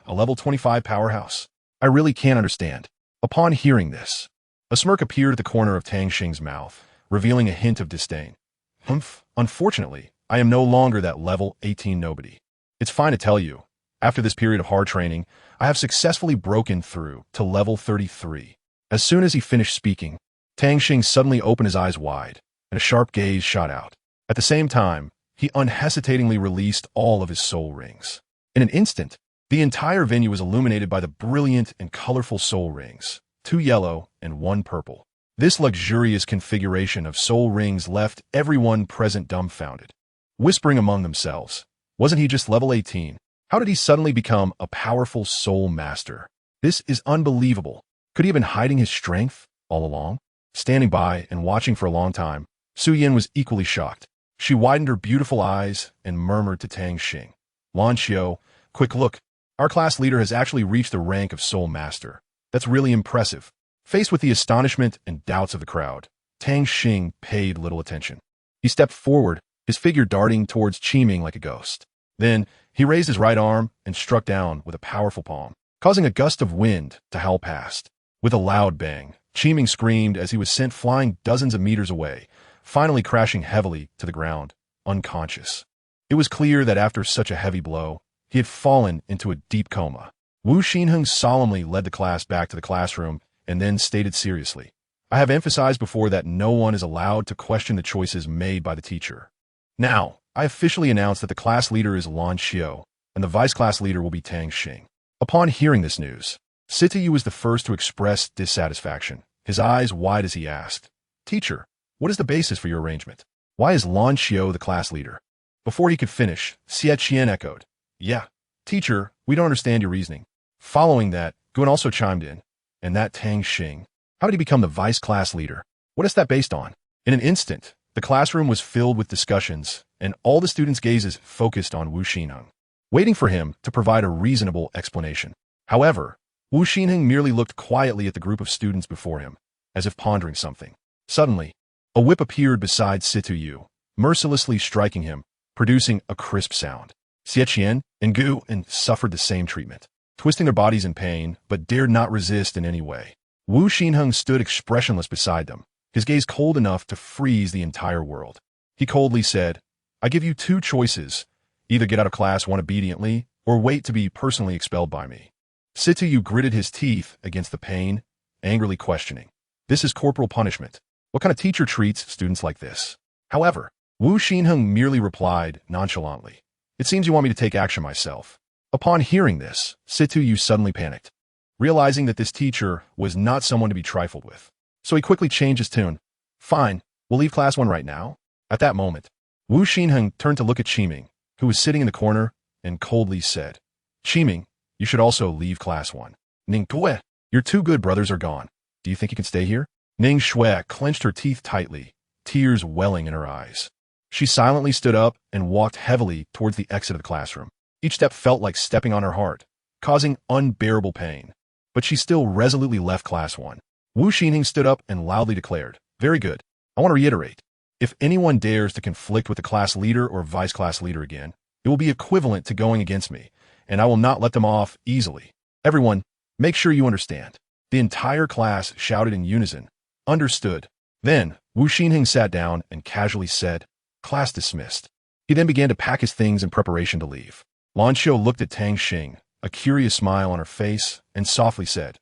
A level 25 powerhouse? I really can't understand. Upon hearing this, a smirk appeared at the corner of Tang Xing's mouth, revealing a hint of disdain. Humph, unfortunately, I am no longer that level 18 nobody. It's fine to tell you, after this period of hard training, I have successfully broken through to level 33. As soon as he finished speaking, Tang Xing suddenly opened his eyes wide, and a sharp gaze shot out. At the same time, he unhesitatingly released all of his soul rings. In an instant, the entire venue was illuminated by the brilliant and colorful soul rings, 2 yellow and 1 purple. This luxurious configuration of soul rings left everyone present dumbfounded, whispering among themselves, wasn't he just level 18? How did he suddenly become a powerful soul master? This is unbelievable. Could he have been hiding his strength all along? Standing by and watching for a long time, Su Yin was equally shocked. She widened her beautiful eyes and murmured to Tang Xing, Lan Xiu, quick look. Our class leader has actually reached the rank of soul master. That's really impressive. Faced with the astonishment and doubts of the crowd, Tang Xing paid little attention. He stepped forward, his figure darting towards Qiming like a ghost. Then, he raised his right arm and struck down with a powerful palm, causing a gust of wind to howl past. With a loud bang, Qiming screamed as he was sent flying dozens of meters away, finally crashing heavily to the ground, unconscious. It was clear that after such a heavy blow, he had fallen into a deep coma. Wu Xinheng solemnly led the class back to the classroom and then stated seriously, I have emphasized before that no one is allowed to question the choices made by the teacher. Now, I officially announce that the class leader is Lan Xiao, and the vice class leader will be Tang Xing. Upon hearing this news, Sitayu was the first to express dissatisfaction, his eyes wide as he asked, "Teacher, what is the basis for your arrangement? Why is Lan Xiao the class leader?" Before he could finish, Xie Qian echoed, "Yeah, teacher, we don't understand your reasoning." Following that, Gun also chimed in, "And that Tang Xing, how did he become the vice class leader? What is that based on?" In an instant, the classroom was filled with discussions, and all the students' gazes focused on Wu Xinheng, waiting for him to provide a reasonable explanation. However, Wu Xinheng merely looked quietly at the group of students before him, as if pondering something. Suddenly, a whip appeared beside Sitayu, mercilessly striking him, producing a crisp sound. Xie Qian and Gu and suffered the same treatment, twisting their bodies in pain, but dared not resist in any way. Wu Xinheng stood expressionless beside them, his gaze cold enough to freeze the entire world. He coldly said, "I give you two choices. Either get out of class 1 obediently, or wait to be personally expelled by me." Sitayu gritted his teeth against the pain, angrily questioning, "This is corporal punishment. What kind of teacher treats students like this?" However, Wu Xinheng merely replied nonchalantly, "It seems you want me to take action myself." Upon hearing this, Sitayu suddenly panicked, realizing that this teacher was not someone to be trifled with. So he quickly changed his tune. "Fine, we'll leave class 1 right now." At that moment, Wu Xinheng turned to look at Qiming, who was sitting in the corner, and coldly said, "Qiming, you should also leave class 1. Ning Due, your two good brothers are gone. Do you think you can stay here?" Ning Shui clenched her teeth tightly, tears welling in her eyes. She silently stood up and walked heavily towards the exit of the classroom. Each step felt like stepping on her heart, causing unbearable pain. But she still resolutely left class 1. Wu Xinheng stood up and loudly declared, "Very good. I want to reiterate. If anyone dares to conflict with the class leader or vice class leader again, it will be equivalent to going against me, and I will not let them off easily. Everyone, make sure you understand." The entire class shouted in unison, "Understood." Then, Wu Xinheng sat down and casually said, "Class dismissed." He then began to pack his things in preparation to leave. Lan Xiao looked at Tang Xing, a curious smile on her face, and softly said,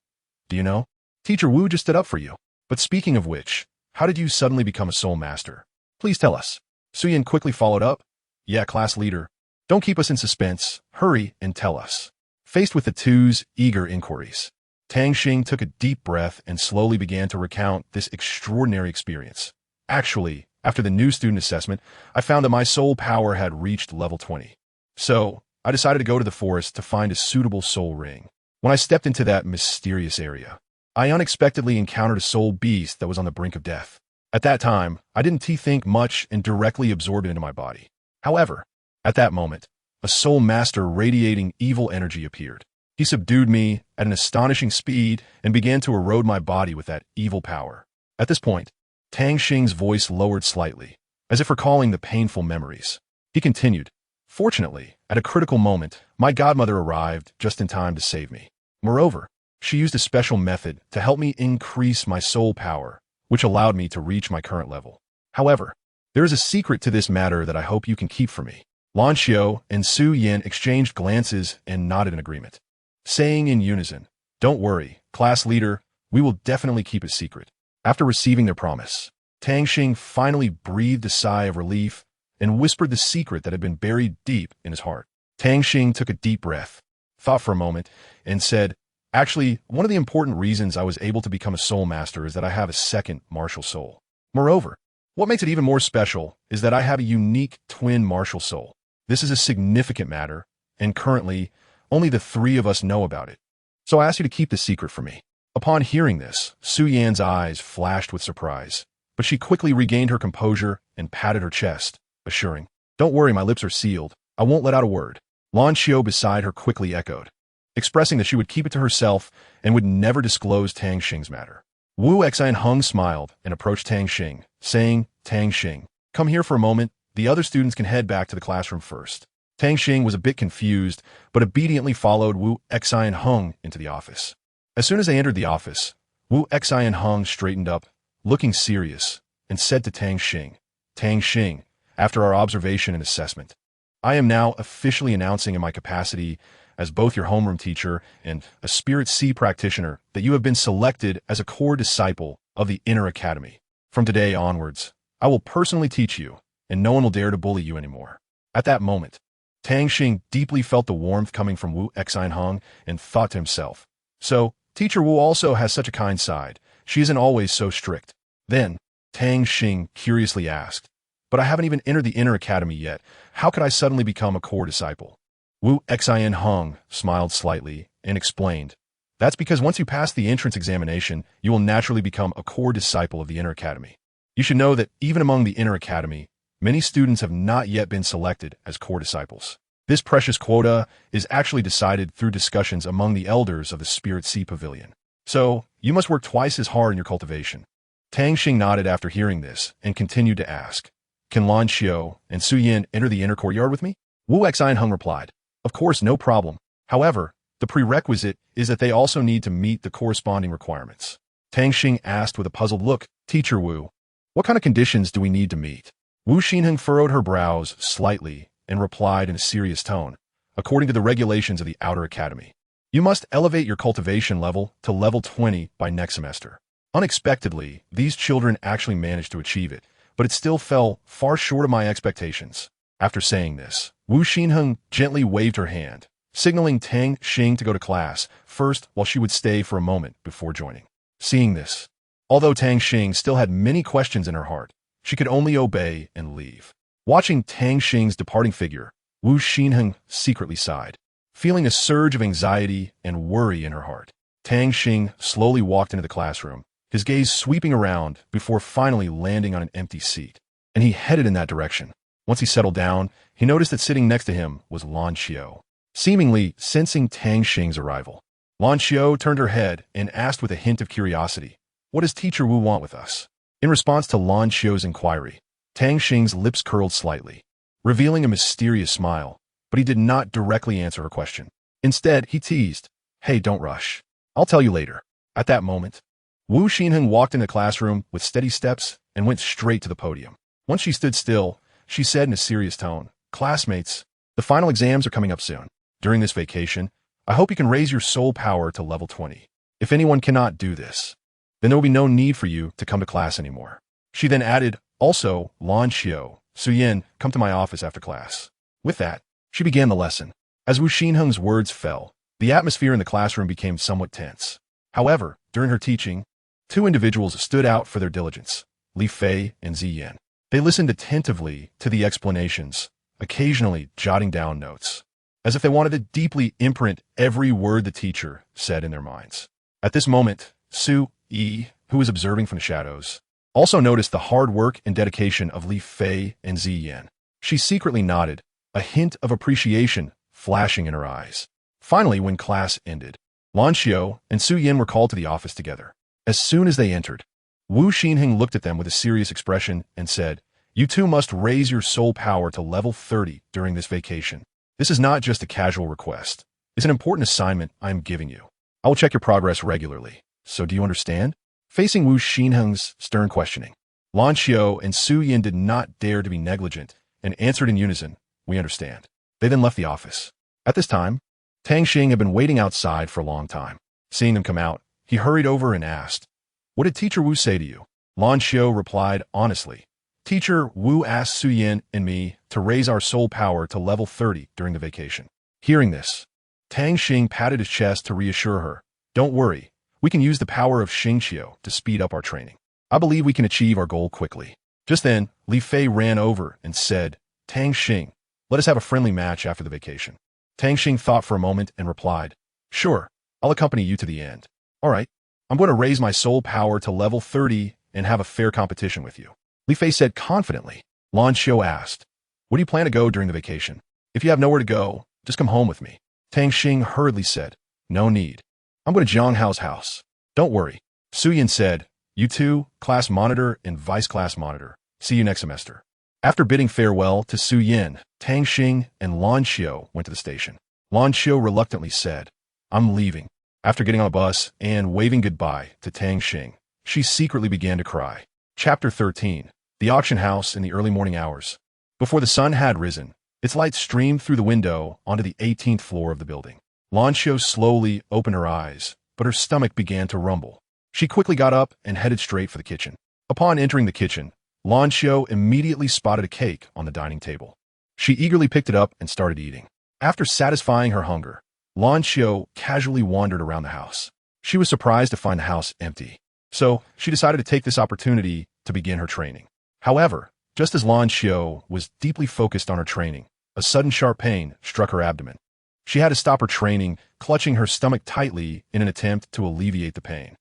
"Do you know? Teacher Wu just stood up for you. But speaking of which, how did you suddenly become a soul master? Please tell us." Suyin quickly followed up, "Yeah, class leader. Don't keep us in suspense. Hurry and tell us." Faced with the two's eager inquiries, Tang Xing took a deep breath and slowly began to recount this extraordinary experience. "Actually, after the new student assessment, I found that my soul power had reached level 20. So, I decided to go to the forest to find a suitable soul ring. When I stepped into that mysterious area, I unexpectedly encountered a soul beast that was on the brink of death. At that time, I didn't think much and directly absorbed it into my body. However, at that moment, a soul master radiating evil energy appeared. He subdued me at an astonishing speed and began to erode my body with that evil power." At this point, Tang Xing's voice lowered slightly, as if recalling the painful memories. He continued, "Fortunately, at a critical moment, my godmother arrived just in time to save me. Moreover, she used a special method to help me increase my soul power, which allowed me to reach my current level. However, there is a secret to this matter that I hope you can keep for me." Lan Xiao and Su Yin exchanged glances and nodded in agreement, saying in unison, "Don't worry, class leader, we will definitely keep it secret." After receiving their promise, Tang Xing finally breathed a sigh of relief and whispered the secret that had been buried deep in his heart. Tang Xing took a deep breath, thought for a moment, and said, "Actually, one of the important reasons I was able to become a soul master is that I have a second martial soul. Moreover, what makes it even more special is that I have a unique twin martial soul. This is a significant matter, and currently, only the 3 of us know about it. So I ask you to keep this secret from me." Upon hearing this, Su Yan's eyes flashed with surprise, but she quickly regained her composure and patted her chest, assuring, "Don't worry, my lips are sealed. I won't let out a word." Lan Xiao beside her quickly echoed, expressing that she would keep it to herself and would never disclose Tang Xing's matter. Wu Xianheng smiled and approached Tang Xing, saying, "Tang Xing, come here for a moment. The other students can head back to the classroom first." Tang Xing was a bit confused, but obediently followed Wu Xianheng into the office. As soon as they entered the office, Wu Xianheng straightened up, looking serious, and said to Tang Xing, "Tang Xing, after our observation and assessment, I am now officially announcing in my capacity as both your homeroom teacher and a Spirit Sea practitioner that you have been selected as a core disciple of the Inner Academy. From today onwards, I will personally teach you, and no one will dare to bully you anymore. At that moment, Tang Xing deeply felt the warmth coming from Wu Xinheng and thought to himself, so, Teacher Wu also has such a kind side. She isn't always so strict. Then, Tang Xing curiously asked, but I haven't even entered the Inner Academy yet. How could I suddenly become a core disciple? Wu Xinheng smiled slightly and explained, that's because once you pass the entrance examination, you will naturally become a core disciple of the Inner Academy. You should know that even among the Inner Academy, many students have not yet been selected as core disciples. This precious quota is actually decided through discussions among the elders of the Spirit Sea Pavilion. So, you must work twice as hard in your cultivation. Tang Xing nodded after hearing this and continued to ask, can Lan Xiao and Su Yin enter the inner courtyard with me? Wu Xinheng replied, of course, no problem. However, the prerequisite is that they also need to meet the corresponding requirements. Tang Xing asked with a puzzled look, Teacher Wu, what kind of conditions do we need to meet? Wu Xinheng furrowed her brows slightly and replied in a serious tone, according to the regulations of the Outer Academy. You must elevate your cultivation level to level 20 by next semester. Unexpectedly, these children actually managed to achieve it, but it still fell far short of my expectations. After saying this, Wu Xinheng gently waved her hand, signaling Tang Xing to go to class first while she would stay for a moment before joining. Seeing this, although Tang Xing still had many questions in her heart, she could only obey and leave. Watching Tang Xing's departing figure, Wu Xinheng secretly sighed, feeling a surge of anxiety and worry in her heart. Tang Xing slowly walked into the classroom, his gaze sweeping around before finally landing on an empty seat, and he headed in that direction. Once he settled down, he noticed that sitting next to him was Lan Xiao. Seemingly sensing Tang Xing's arrival, Lan Xiao turned her head and asked with a hint of curiosity, what does Teacher Wu want with us? In response to Lan Xiao's inquiry, Tang Xing's lips curled slightly, revealing a mysterious smile, but he did not directly answer her question. Instead, he teased, hey, don't rush. I'll tell you later. At that moment, Wu Xinheng walked into the classroom with steady steps and went straight to the podium. Once she stood still, she said in a serious tone, classmates, the final exams are coming up soon. During this vacation, I hope you can raise your soul power to level 20. If anyone cannot do this, then there will be no need for you to come to class anymore. She then added, also, Lan Xiao, Su Yin, come to my office after class. With that, she began the lesson. As Wu Xinheng's words fell, the atmosphere in the classroom became somewhat tense. However, during her teaching, two individuals stood out for their diligence, Li Fei and Ziyan. They listened attentively to the explanations, occasionally jotting down notes, as if they wanted to deeply imprint every word the teacher said in their minds. At this moment, Su Yi, who was observing from the shadows, also noticed the hard work and dedication of Li Fei and Ziyan. She secretly nodded, a hint of appreciation flashing in her eyes. Finally, when class ended, Lan Xiao and Su Yin were called to the office together. As soon as they entered, Wu Xinheng looked at them with a serious expression and said, you two must raise your soul power to level 30 during this vacation. This is not just a casual request. It's an important assignment I am giving you. I will check your progress regularly. So do you understand? Facing Wu Xinheng's stern questioning, Lan Xiao and Su Yin did not dare to be negligent and answered in unison, we understand. They then left the office. At this time, Tang Xing had been waiting outside for a long time. Seeing them come out, he hurried over and asked, what did Teacher Wu say to you? Lan Xiao replied honestly, Teacher Wu asked Su Yin and me to raise our soul power to level 30 during the vacation. Hearing this, Tang Xing patted his chest to reassure her, don't worry, we can use the power of Xingqiu to speed up our training. I believe we can achieve our goal quickly. Just then, Li Fei ran over and said, Tang Xing, let us have a friendly match after the vacation. Tang Xing thought for a moment and replied, sure, I'll accompany you to the end. All right, I'm going to raise my soul power to level 30 and have a fair competition with you. Li Fei said confidently. Lan Xiao asked, where do you plan to go during the vacation? If you have nowhere to go, just come home with me. Tang Xing hurriedly said, no need. I'm going to Jiang Hao's house. Don't worry. Su Yin said, you two, class monitor and vice class monitor. See you next semester. After bidding farewell to Su Yin, Tang Xing and Lan Xiao went to the station. Lan Xiao reluctantly said, I'm leaving. After getting on a bus and waving goodbye to Tang Xing, she secretly began to cry. Chapter 13. The auction house in the early morning hours. Before the sun had risen, its light streamed through the window onto the 18th floor of the building. Lan Xiao slowly opened her eyes, but her stomach began to rumble. She quickly got up and headed straight for the kitchen. Upon entering the kitchen, Lan Xiu immediately spotted a cake on the dining table. She eagerly picked it up and started eating. After satisfying her hunger, Lan Xiu casually wandered around the house. She was surprised to find the house empty, so she decided to take this opportunity to begin her training. However, just as Lan Xiu was deeply focused on her training, a sudden sharp pain struck her abdomen. She had to stop her training, clutching her stomach tightly in an attempt to alleviate the pain.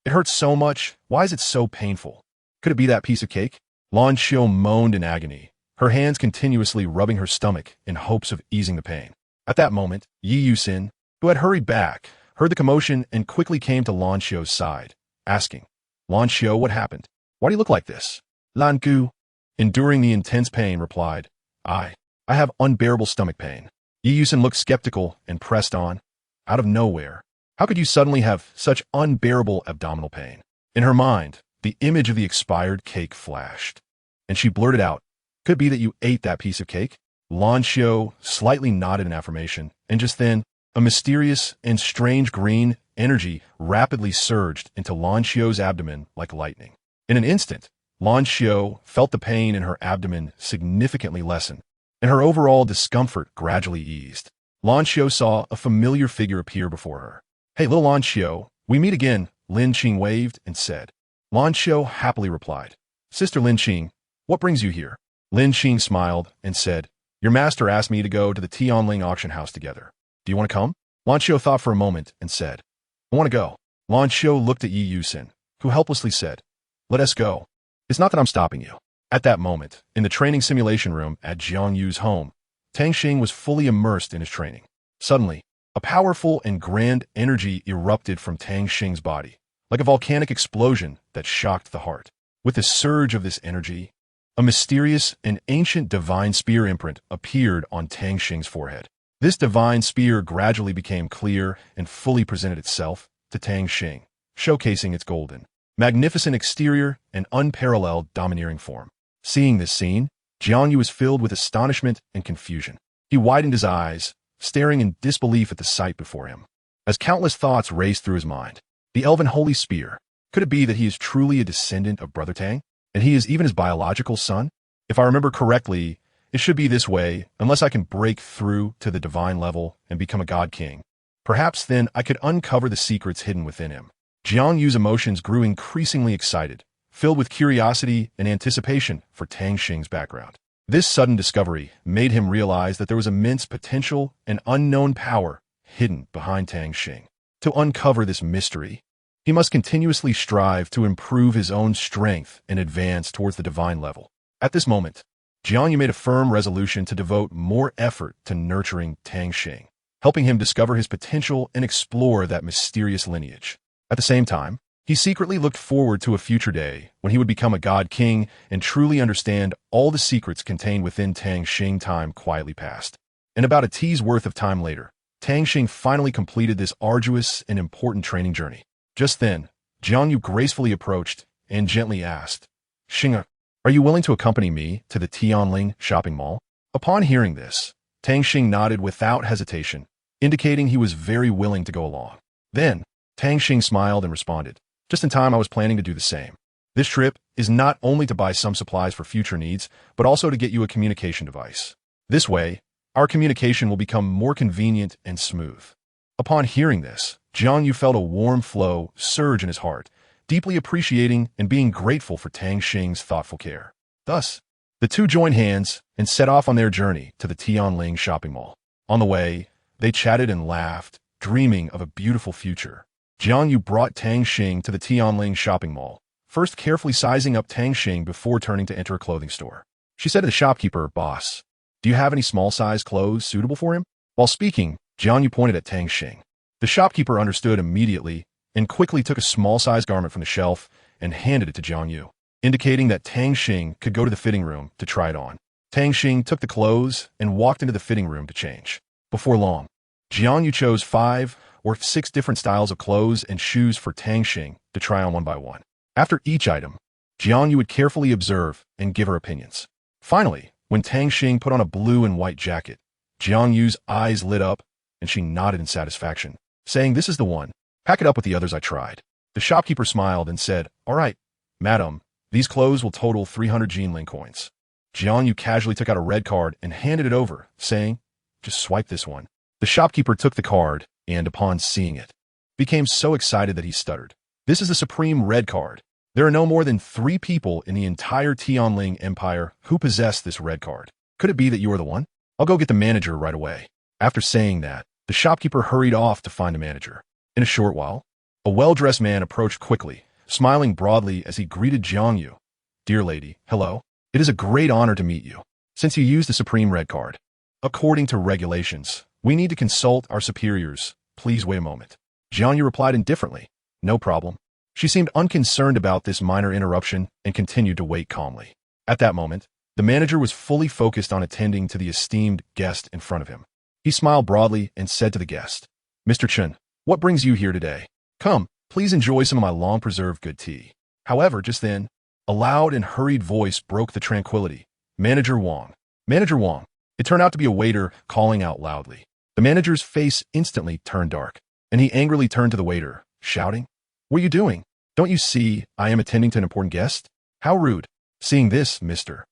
It hurts so much. Why is it so painful? Could it be that piece of cake? Lan Xiu moaned in agony, her hands continuously rubbing her stomach in hopes of easing the pain. At that moment, Yi Yusin, who had hurried back, heard the commotion and quickly came to Lan Xiu's side, asking, Lan Xiu, what happened? Why do you look like this? Lan Gu, enduring the intense pain, replied, I have unbearable stomach pain. Yi Yusin looked skeptical and pressed on. Out of nowhere, how could you suddenly have such unbearable abdominal pain? In her mind, the image of the expired cake flashed, and she blurted out, could it be that you ate that piece of cake? Lan Xiu slightly nodded in affirmation, and just then, a mysterious and strange green energy rapidly surged into Lan Xiu's abdomen like lightning. In an instant, Lan Xiu felt the pain in her abdomen significantly lessen, and her overall discomfort gradually eased. Lan Xiu saw a familiar figure appear before her. Hey, little Lan Xiu, we meet again, Lin Qing waved and said. Lan Xiu happily replied, Sister Lin Qing, what brings you here? Lin Qing smiled and said, your master asked me to go to the Tianling auction house together. Do you want to come? Lan Xiu thought for a moment and said, I want to go. Lan Xiu looked at Yi Yusin, who helplessly said, let us go. It's not that I'm stopping you. At that moment, in the training simulation room at Jiang Yu's home, Tang Xing was fully immersed in his training. Suddenly, a powerful and grand energy erupted from Tang Xing's body, like a volcanic explosion that shocked the heart. With the surge of this energy, a mysterious and ancient divine spear imprint appeared on Tang Xing's forehead. This divine spear gradually became clear and fully presented itself to Tang Xing, showcasing its golden, magnificent exterior and unparalleled domineering form. Seeing this scene, Jiang Yu was filled with astonishment and confusion. He widened his eyes, staring in disbelief at the sight before him. As countless thoughts raced through his mind, the elven holy spear, could it be that he is truly a descendant of Brother Tang? And he is even his biological son? If I remember correctly, it should be this way, unless I can break through to the divine level and become a god king. Perhaps then I could uncover the secrets hidden within him. Jiang Yu's emotions grew increasingly excited, filled with curiosity and anticipation for Tang Xing's background. This sudden discovery made him realize that there was immense potential and unknown power hidden behind Tang Xing. To uncover this mystery, he must continuously strive to improve his own strength and advance towards the divine level. At this moment, Jiang Yu made a firm resolution to devote more effort to nurturing Tang Xing, helping him discover his potential and explore that mysterious lineage. At the same time, he secretly looked forward to a future day when he would become a god king and truly understand all the secrets contained within Tang Xing. Time quietly passed. And about a tea's worth of time later, Tang Xing finally completed this arduous and important training journey. Just then, Jiang Yu gracefully approached and gently asked, Xing, are you willing to accompany me to the Tianling shopping mall? Upon hearing this, Tang Xing nodded without hesitation, indicating he was very willing to go along. Then, Tang Xing smiled and responded, just in time, I was planning to do the same. This trip is not only to buy some supplies for future needs, but also to get you a communication device. This way, our communication will become more convenient and smooth. Upon hearing this, Jiang Yu felt a warm flow surge in his heart, deeply appreciating and being grateful for Tang Xing's thoughtful care. Thus, the two joined hands and set off on their journey to the Tianling shopping mall. On the way, they chatted and laughed, dreaming of a beautiful future. Jiang Yu brought Tang Xing to the Tianling shopping mall, first carefully sizing up Tang Xing before turning to enter a clothing store. She said to the shopkeeper, Boss, do you have any small-sized clothes suitable for him? While speaking, Jiang Yu pointed at Tang Xing. The shopkeeper understood immediately and quickly took a small-sized garment from the shelf and handed it to Jiang Yu, indicating that Tang Xing could go to the fitting room to try it on. Tang Xing took the clothes and walked into the fitting room to change. Before long, Jiang Yu chose 5 or 6 different styles of clothes and shoes for Tang Xing to try on one by one. After each item, Jiang Yu would carefully observe and give her opinions. Finally, when Tang Xing put on a blue and white jacket, Jiang Yu's eyes lit up and she nodded in satisfaction, saying, This is the one. Pack it up with the others I tried. The shopkeeper smiled and said, "All right, madam, these clothes will total 300 Jinling coins." Jiang Yu casually took out a red card and handed it over, saying, "Just swipe this one." The shopkeeper took the card and, upon seeing it, became so excited that he stuttered. "This is the supreme red card. There are no more than 3 people in the entire Tianling Empire who possess this red card. Could it be that you are the one? I'll go get the manager right away." After saying that, the shopkeeper hurried off to find a manager. In a short while, a well-dressed man approached quickly, smiling broadly as he greeted Jiang Yu. "Dear lady, hello. It is a great honor to meet you. Since you used the supreme red card, according to regulations, we need to consult our superiors. Please wait a moment." Jiang Yu replied indifferently, "No problem." She seemed unconcerned about this minor interruption and continued to wait calmly. At that moment, the manager was fully focused on attending to the esteemed guest in front of him. He smiled broadly and said to the guest, "Mr. Chen, what brings you here today? Come, please enjoy some of my long-preserved good tea." However, just then, a loud and hurried voice broke the tranquility. "Manager Wang. Manager Wang." It turned out to be a waiter calling out loudly. The manager's face instantly turned dark, and he angrily turned to the waiter, shouting, "What are you doing? Don't you see I am attending to an important guest? How rude." Seeing this, Mr.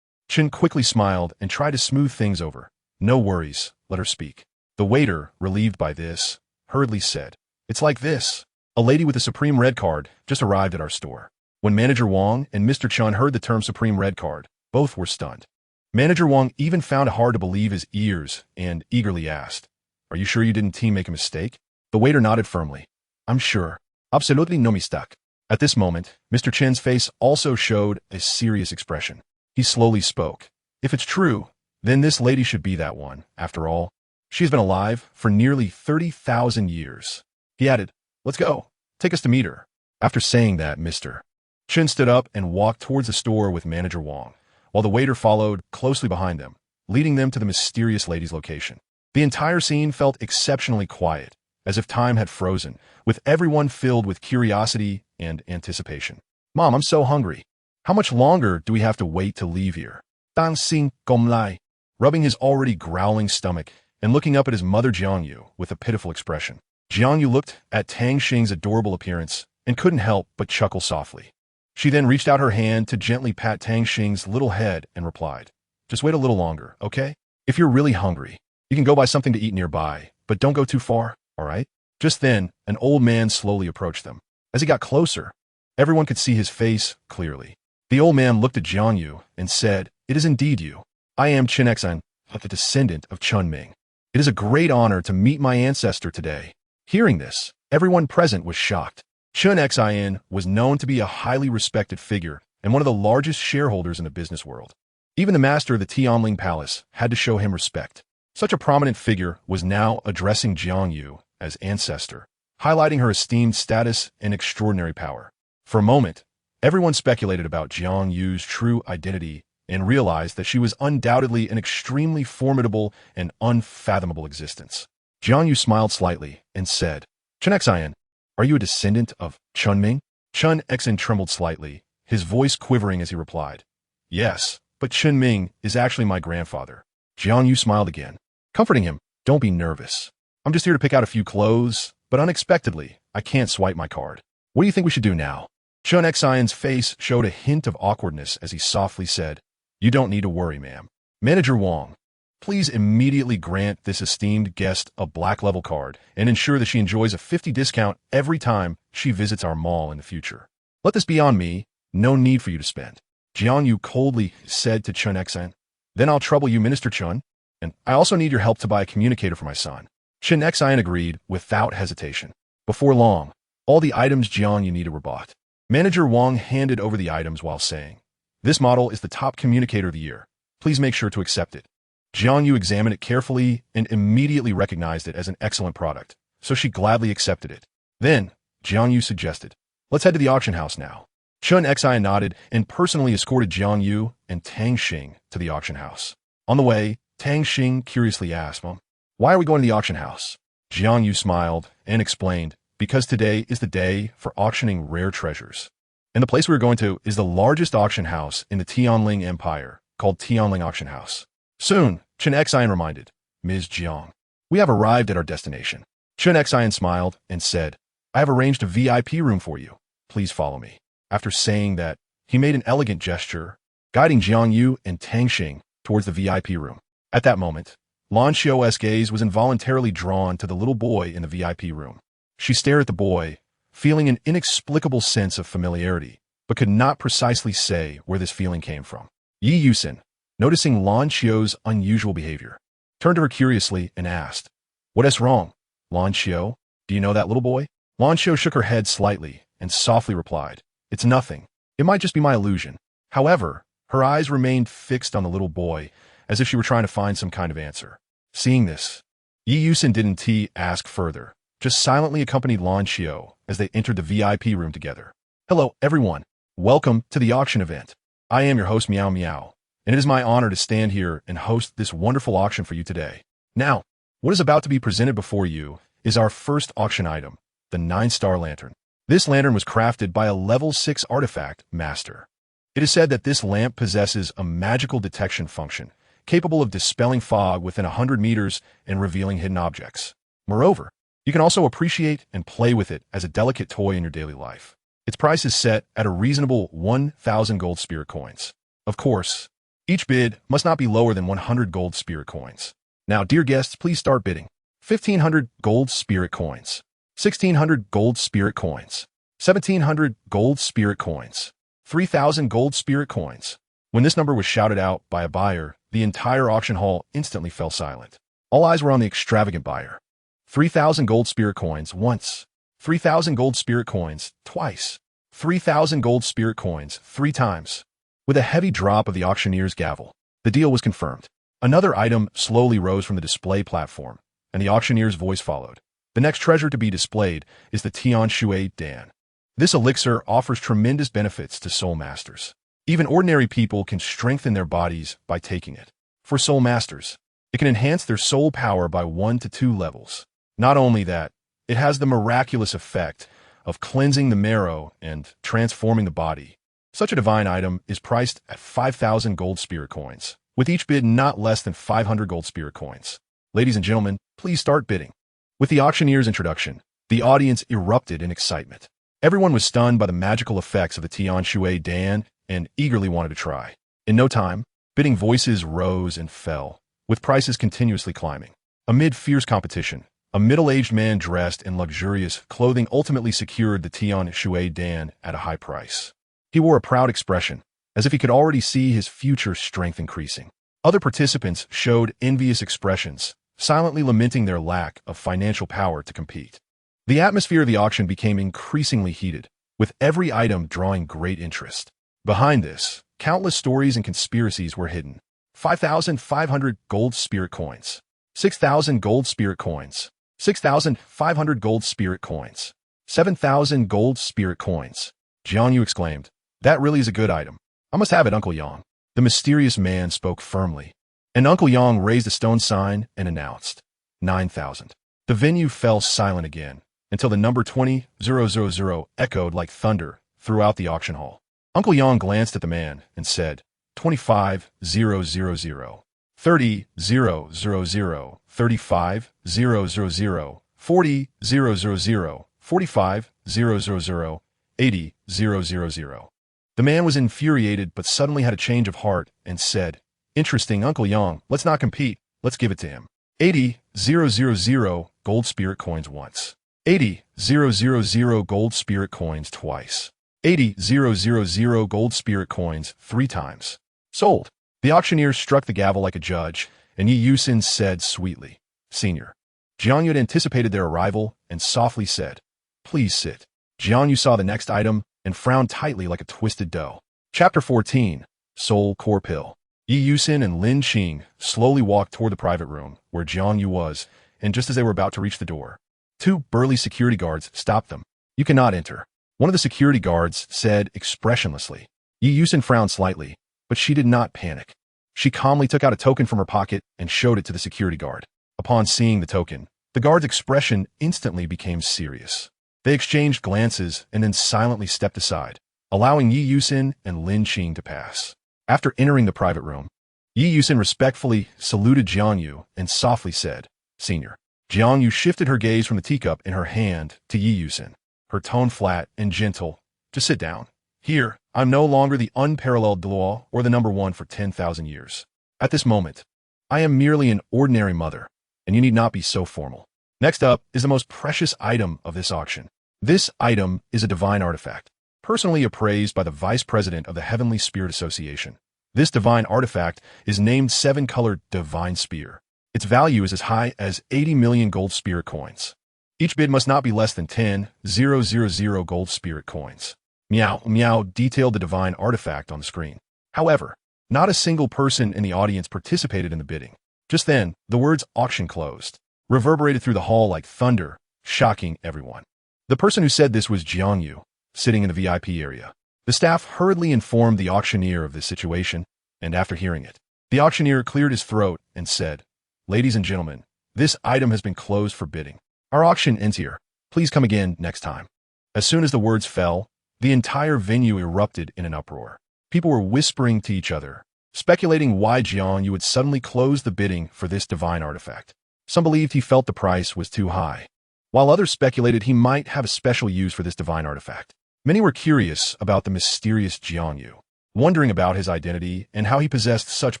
Chen quickly smiled and tried to smooth things over. "No worries, let her speak." The waiter, relieved by this, hurriedly said, "It's like this. A lady with a supreme red card just arrived at our store." When Manager Wang and Mr. Chen heard the term supreme red card, both were stunned. Manager Wang even found it hard to believe his ears and eagerly asked, "Are you sure you didn't make a mistake?" The waiter nodded firmly. "I'm sure. Absolutely no mistake." At this moment, Mr. Chen's face also showed a serious expression. He slowly spoke. "If it's true, then this lady should be that one. After all, she has been alive for nearly 30,000 years. He added, "Let's go. Take us to meet her." After saying that, Mr. Chen stood up and walked towards the store with Manager Wang, while the waiter followed closely behind them, leading them to the mysterious lady's location. The entire scene felt exceptionally quiet, as if time had frozen, with everyone filled with curiosity and anticipation. "Mom, I'm so hungry. How much longer do we have to wait to leave here?" Tang Xing lai, rubbing his already growling stomach and looking up at his mother Jiang Yu with a pitiful expression. Jiang Yu looked at Tang Xing's adorable appearance and couldn't help but chuckle softly. She then reached out her hand to gently pat Tang Xing's little head and replied, "Just wait a little longer, okay? If you're really hungry, you can go buy something to eat nearby, but don't go too far, all right?" Just then, an old man slowly approached them. As he got closer, everyone could see his face clearly. The old man looked at Jiang Yu and said, "It is indeed you. I am Chen Xing, the descendant of Chun Ming. It is a great honor to meet my ancestor today." Hearing this, everyone present was shocked. Chen Xing was known to be a highly respected figure and one of the largest shareholders in the business world. Even the master of the Tianling Palace had to show him respect. Such a prominent figure was now addressing Jiang Yu as ancestor, highlighting her esteemed status and extraordinary power. For a moment, everyone speculated about Jiang Yu's true identity and realized that she was undoubtedly an extremely formidable and unfathomable existence. Jiang Yu smiled slightly and said, "Chen Xing, are you a descendant of Chun Ming?" Chen Xing trembled slightly, his voice quivering as he replied, "Yes, but Chen Ming is actually my grandfather." Jiang Yu smiled again, comforting him, "Don't be nervous. I'm just here to pick out a few clothes, but unexpectedly, I can't swipe my card. What do you think we should do now?" Chen Xing's face showed a hint of awkwardness as he softly said, "You don't need to worry, ma'am. Manager Wang, please immediately grant this esteemed guest a black level card and ensure that she enjoys a 50 discount every time she visits our mall in the future. Let this be on me, no need for you to spend." Jiang Yu coldly said to Chen Xing, "Then I'll trouble you, Minister Chun, and I also need your help to buy a communicator for my son." Chen Xing agreed without hesitation. Before long, all the items Jiang Yu needed were bought. Manager Wang handed over the items while saying, "This model is the top communicator of the year. Please make sure to accept it." Jiang Yu examined it carefully and immediately recognized it as an excellent product, so she gladly accepted it. Then, Jiang Yu suggested, "Let's head to the auction house now." Chen Xing nodded and personally escorted Jiang Yu and Tang Xing to the auction house. On the way, Tang Xing curiously asked, "Mom, why are we going to the auction house?" Jiang Yu smiled and explained, "Because today is the day for auctioning rare treasures. And the place we're going to is the largest auction house in the Tianling Empire, called Tianling Auction House." Soon, Chen Xing reminded, "Ms. Jiang, we have arrived at our destination." Chen Xing smiled and said, "I have arranged a VIP room for you. please follow me. After saying that, he made an elegant gesture, guiding Jiang Yu and Tang Xing towards the VIP room. At that moment, Lan Xiao's gaze was involuntarily drawn to the little boy in the VIP room. She stared at the boy, feeling an inexplicable sense of familiarity, but could not precisely say where this feeling came from. Yi Yusin, noticing Lan Xiao's unusual behavior, turned to her curiously and asked, "What is wrong, Lan Xiao? Do you know that little boy?" Lan Xiao shook her head slightly and softly replied, "It's nothing. It might just be my illusion." However, her eyes remained fixed on the little boy, as if she were trying to find some kind of answer. Seeing this, Yi Yusin didn't ask further, just silently accompanied Lan Xiao as they entered the VIP room together. "Hello, everyone. Welcome to the auction event. I am your host, Meow Meow, and it is my honor to stand here and host this wonderful auction for you today. Now, what is about to be presented before you is our first auction item, the 9-star lantern. This lantern was crafted by a level 6 artifact master. It is said that this lamp possesses a magical detection function, capable of dispelling fog within 100 meters and revealing hidden objects. Moreover, you can also appreciate and play with it as a delicate toy in your daily life. Its price is set at a reasonable 1,000 gold spirit coins. Of course, each bid must not be lower than 100 gold spirit coins. Now, dear guests, please start bidding. 1,500 gold spirit coins. 1,600 gold spirit coins. 1,700 gold spirit coins. 3,000 gold spirit coins. When this number was shouted out by a buyer, the entire auction hall instantly fell silent. All eyes were on the extravagant buyer. 3,000 gold spirit coins once. 3,000 gold spirit coins twice. 3,000 gold spirit coins 3 times. With a heavy drop of the auctioneer's gavel, the deal was confirmed. Another item slowly rose from the display platform, and the auctioneer's voice followed. The next treasure to be displayed is the Tian Shui Dan. This elixir offers tremendous benefits to soul masters. Even ordinary people can strengthen their bodies by taking it. For soul masters, it can enhance their soul power by 1 to 2 levels. Not only that, it has the miraculous effect of cleansing the marrow and transforming the body. Such a divine item is priced at 5,000 gold spirit coins, with each bid not less than 500 gold spirit coins. Ladies and gentlemen, please start bidding. With the auctioneer's introduction, the audience erupted in excitement. Everyone was stunned by the magical effects of the Tian Shui Dan and eagerly wanted to try. In no time, bidding voices rose and fell, with prices continuously climbing. Amid fierce competition, a middle-aged man dressed in luxurious clothing ultimately secured the Tian Shui Dan at a high price. He wore a proud expression, as if he could already see his future strength increasing. Other participants showed envious expressions, silently lamenting their lack of financial power to compete. The atmosphere of the auction became increasingly heated, with every item drawing great interest. Behind this, countless stories and conspiracies were hidden. 5,500 gold spirit coins. 6,000 gold spirit coins. 6,500 gold spirit coins. 7,000 gold spirit coins. Jiang Yu exclaimed, "That really is a good item. I must have it, Uncle Yang." The mysterious man spoke firmly, and Uncle Yang raised a stone sign and announced, 9,000. The venue fell silent again, until the number 20,000 echoed like thunder throughout the auction hall. Uncle Yang glanced at the man and said, 25,000, 30,000, 35,000, 40,000, 45,000, 80,000. The man was infuriated but suddenly had a change of heart and said, "Interesting, Uncle Yang, let's not compete, let's give it to him. 80,000 gold spirit coins once. 80,000 gold spirit coins twice. 80,000 gold spirit coins 3 times. Sold." The auctioneer struck the gavel like a judge, and Yi Yusin said sweetly, "Senior." Jiang Yu had anticipated their arrival and softly said, "Please sit." Jiang Yu saw the next item and frowned tightly like a twisted dough. Chapter 14, Soul Core Pill. Yi Yusin and Lin Qing slowly walked toward the private room where Jiang Yu was, and just as they were about to reach the door, 2 burly security guards stopped them. "You cannot enter." One of the security guards said expressionlessly. Yi Yusin frowned slightly, but she did not panic. She calmly took out a token from her pocket and showed it to the security guard. Upon seeing the token, the guard's expression instantly became serious. They exchanged glances and then silently stepped aside, allowing Yi Yusin and Lin Qing to pass. After entering the private room, Yi Yusin respectfully saluted Jiang Yu and softly said, "Senior." Jiang Yu shifted her gaze from the teacup in her hand to Yi Yusin, her tone flat and gentle, Just sit down. Here, I'm no longer the unparalleled Douluo or the number one for 10,000 years. At this moment, I am merely an ordinary mother, and you need not be so formal. Next up is the most precious item of this auction. This item is a divine artifact, personally appraised by the Vice President of the Heavenly Spirit Association. This divine artifact is named 7-colored Divine Spear. Its value is as high as 80 million gold spirit coins. Each bid must not be less than 10,000 gold spirit coins. Meow Meow detailed the divine artifact on the screen. However, not a single person in the audience participated in the bidding. Just then, the words auction closed reverberated through the hall like thunder, shocking everyone. The person who said this was Jiangyu, sitting in the VIP area. The staff hurriedly informed the auctioneer of this situation, and after hearing it, the auctioneer cleared his throat and said, "Ladies and gentlemen, this item has been closed for bidding. Our auction ends here. Please come again next time." As soon as the words fell, the entire venue erupted in an uproar. People were whispering to each other, speculating why Jiangyu would suddenly close the bidding for this divine artifact. Some believed he felt the price was too high, while others speculated he might have a special use for this divine artifact. Many were curious about the mysterious Jiangyu, wondering about his identity and how he possessed such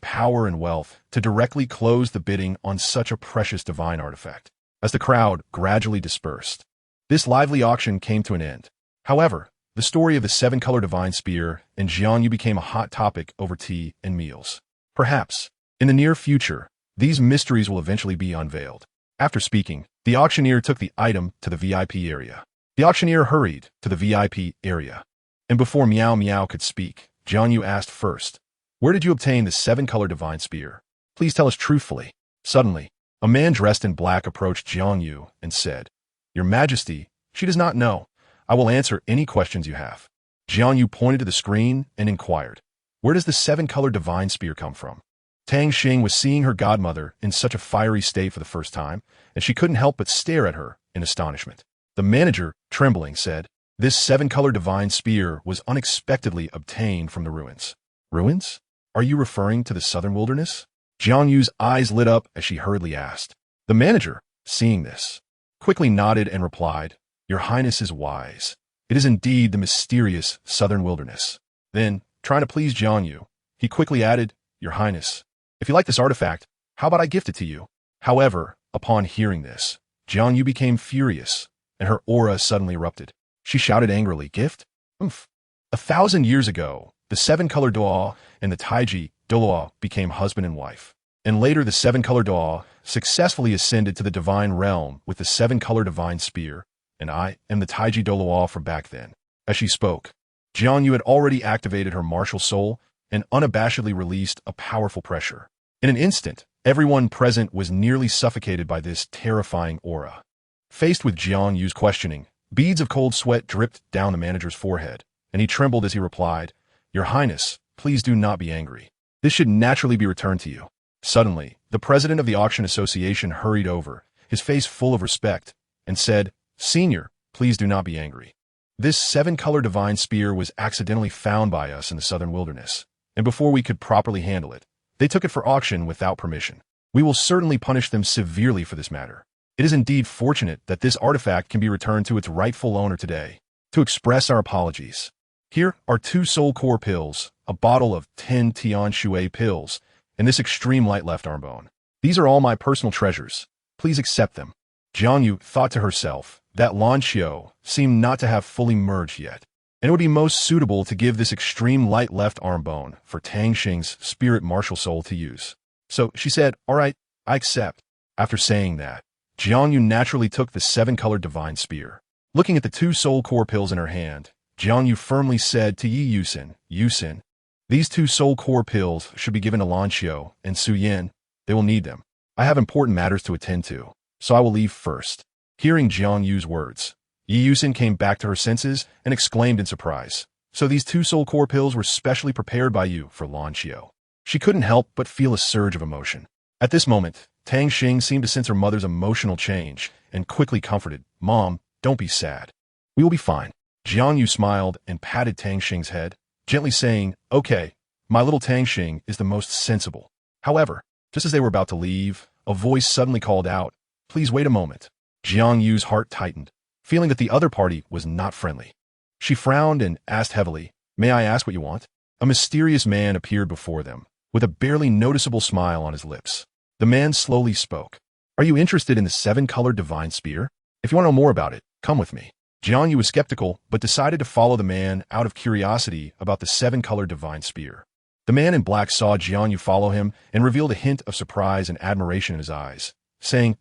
power and wealth to directly close the bidding on such a precious divine artifact. As the crowd gradually dispersed, this lively auction came to an end. However, the story of the 7-color divine spear and Jiangyu became a hot topic over tea and meals. Perhaps, in the near future, these mysteries will eventually be unveiled. After speaking, the auctioneer took the item to the VIP area. The auctioneer hurried to the VIP area, and before Meow Meow could speak, Jiangyu asked first, "Where did you obtain the 7-color divine spear? Please tell us truthfully." Suddenly, a man dressed in black approached Jiangyu and said, "Your Majesty, she does not know. I will answer any questions you have." Jiangyu pointed to the screen and inquired, "Where does the 7-color divine spear come from?" Tang Xing was seeing her godmother in such a fiery state for the first time, and she couldn't help but stare at her in astonishment. The manager, trembling, said, "This 7-color divine spear was unexpectedly obtained from the ruins." "Ruins? Are you referring to the southern wilderness?" Jiangyu's eyes lit up as she hurriedly asked. The manager, seeing this, quickly nodded and replied, "Your Highness is wise. It is indeed the mysterious southern wilderness." Then, trying to please Jiangyu, he quickly added, "Your Highness, if you like this artifact, how about I gift it to you?" However, upon hearing this, Jiangyu became furious, and her aura suddenly erupted. She shouted angrily, "Gift? Oomph." 1,000 years ago, the 7-color Douluo and the Taiji Douluo became husband and wife. And later the 7-color Douluo successfully ascended to the divine realm with the 7-color divine spear, and I am the Taiji Douluo from back then. As she spoke, Jiangyu had already activated her martial soul and unabashedly released a powerful pressure. In an instant, everyone present was nearly suffocated by this terrifying aura. Faced with Jiangyu's questioning, beads of cold sweat dripped down the manager's forehead, and he trembled as he replied, "Your Highness, please do not be angry. This should naturally be returned to you." Suddenly, the president of the Auction Association hurried over, his face full of respect, and said, "Senior, please do not be angry. This 7-color divine spear was accidentally found by us in the southern wilderness, and before we could properly handle it, they took it for auction without permission. We will certainly punish them severely for this matter. It is indeed fortunate that this artifact can be returned to its rightful owner today. To express our apologies, here are 2 soul core pills, a bottle of 10 Tian Shui pills, and this extreme light left arm bone. These are all my personal treasures. Please accept them." Jiangyu thought to herself that Lan Xiu seemed not to have fully merged yet, and it would be most suitable to give this extreme light left arm bone for Tang Xing's spirit martial soul to use. So she said, "All right, I accept." After saying that, Jiangyu naturally took the 7-colored divine spear. Looking at the 2 soul core pills in her hand, Jiangyu firmly said to Yi Yusin, "Yusin, these 2 soul core pills should be given to Lan Xiu and Su Yin. They will need them. I have important matters to attend to, so I will leave first." Hearing Jiangyu's words, Yi Yusin came back to her senses and exclaimed in surprise, "So these 2 soul core pills were specially prepared by you for Lan Xiu?" She couldn't help but feel a surge of emotion. At this moment, Tang Xing seemed to sense her mother's emotional change and quickly comforted, "Mom, don't be sad. We will be fine." Jiangyu smiled and patted Tang Xing's head, gently saying, "Okay, my little Tang Xing is the most sensible." However, just as they were about to leave, a voice suddenly called out, "Please wait a moment." Jiangyu's heart tightened, feeling that the other party was not friendly. She frowned and asked heavily, "May I ask what you want?" A mysterious man appeared before them, with a barely noticeable smile on his lips. The man slowly spoke. "Are you interested in the seven-colored divine spear? If you want to know more about it, come with me." Jiang Yu was skeptical, but decided to follow the man out of curiosity about the seven-colored divine spear. The man in black saw Jiang Yu follow him and revealed a hint of surprise and admiration in his eyes, saying,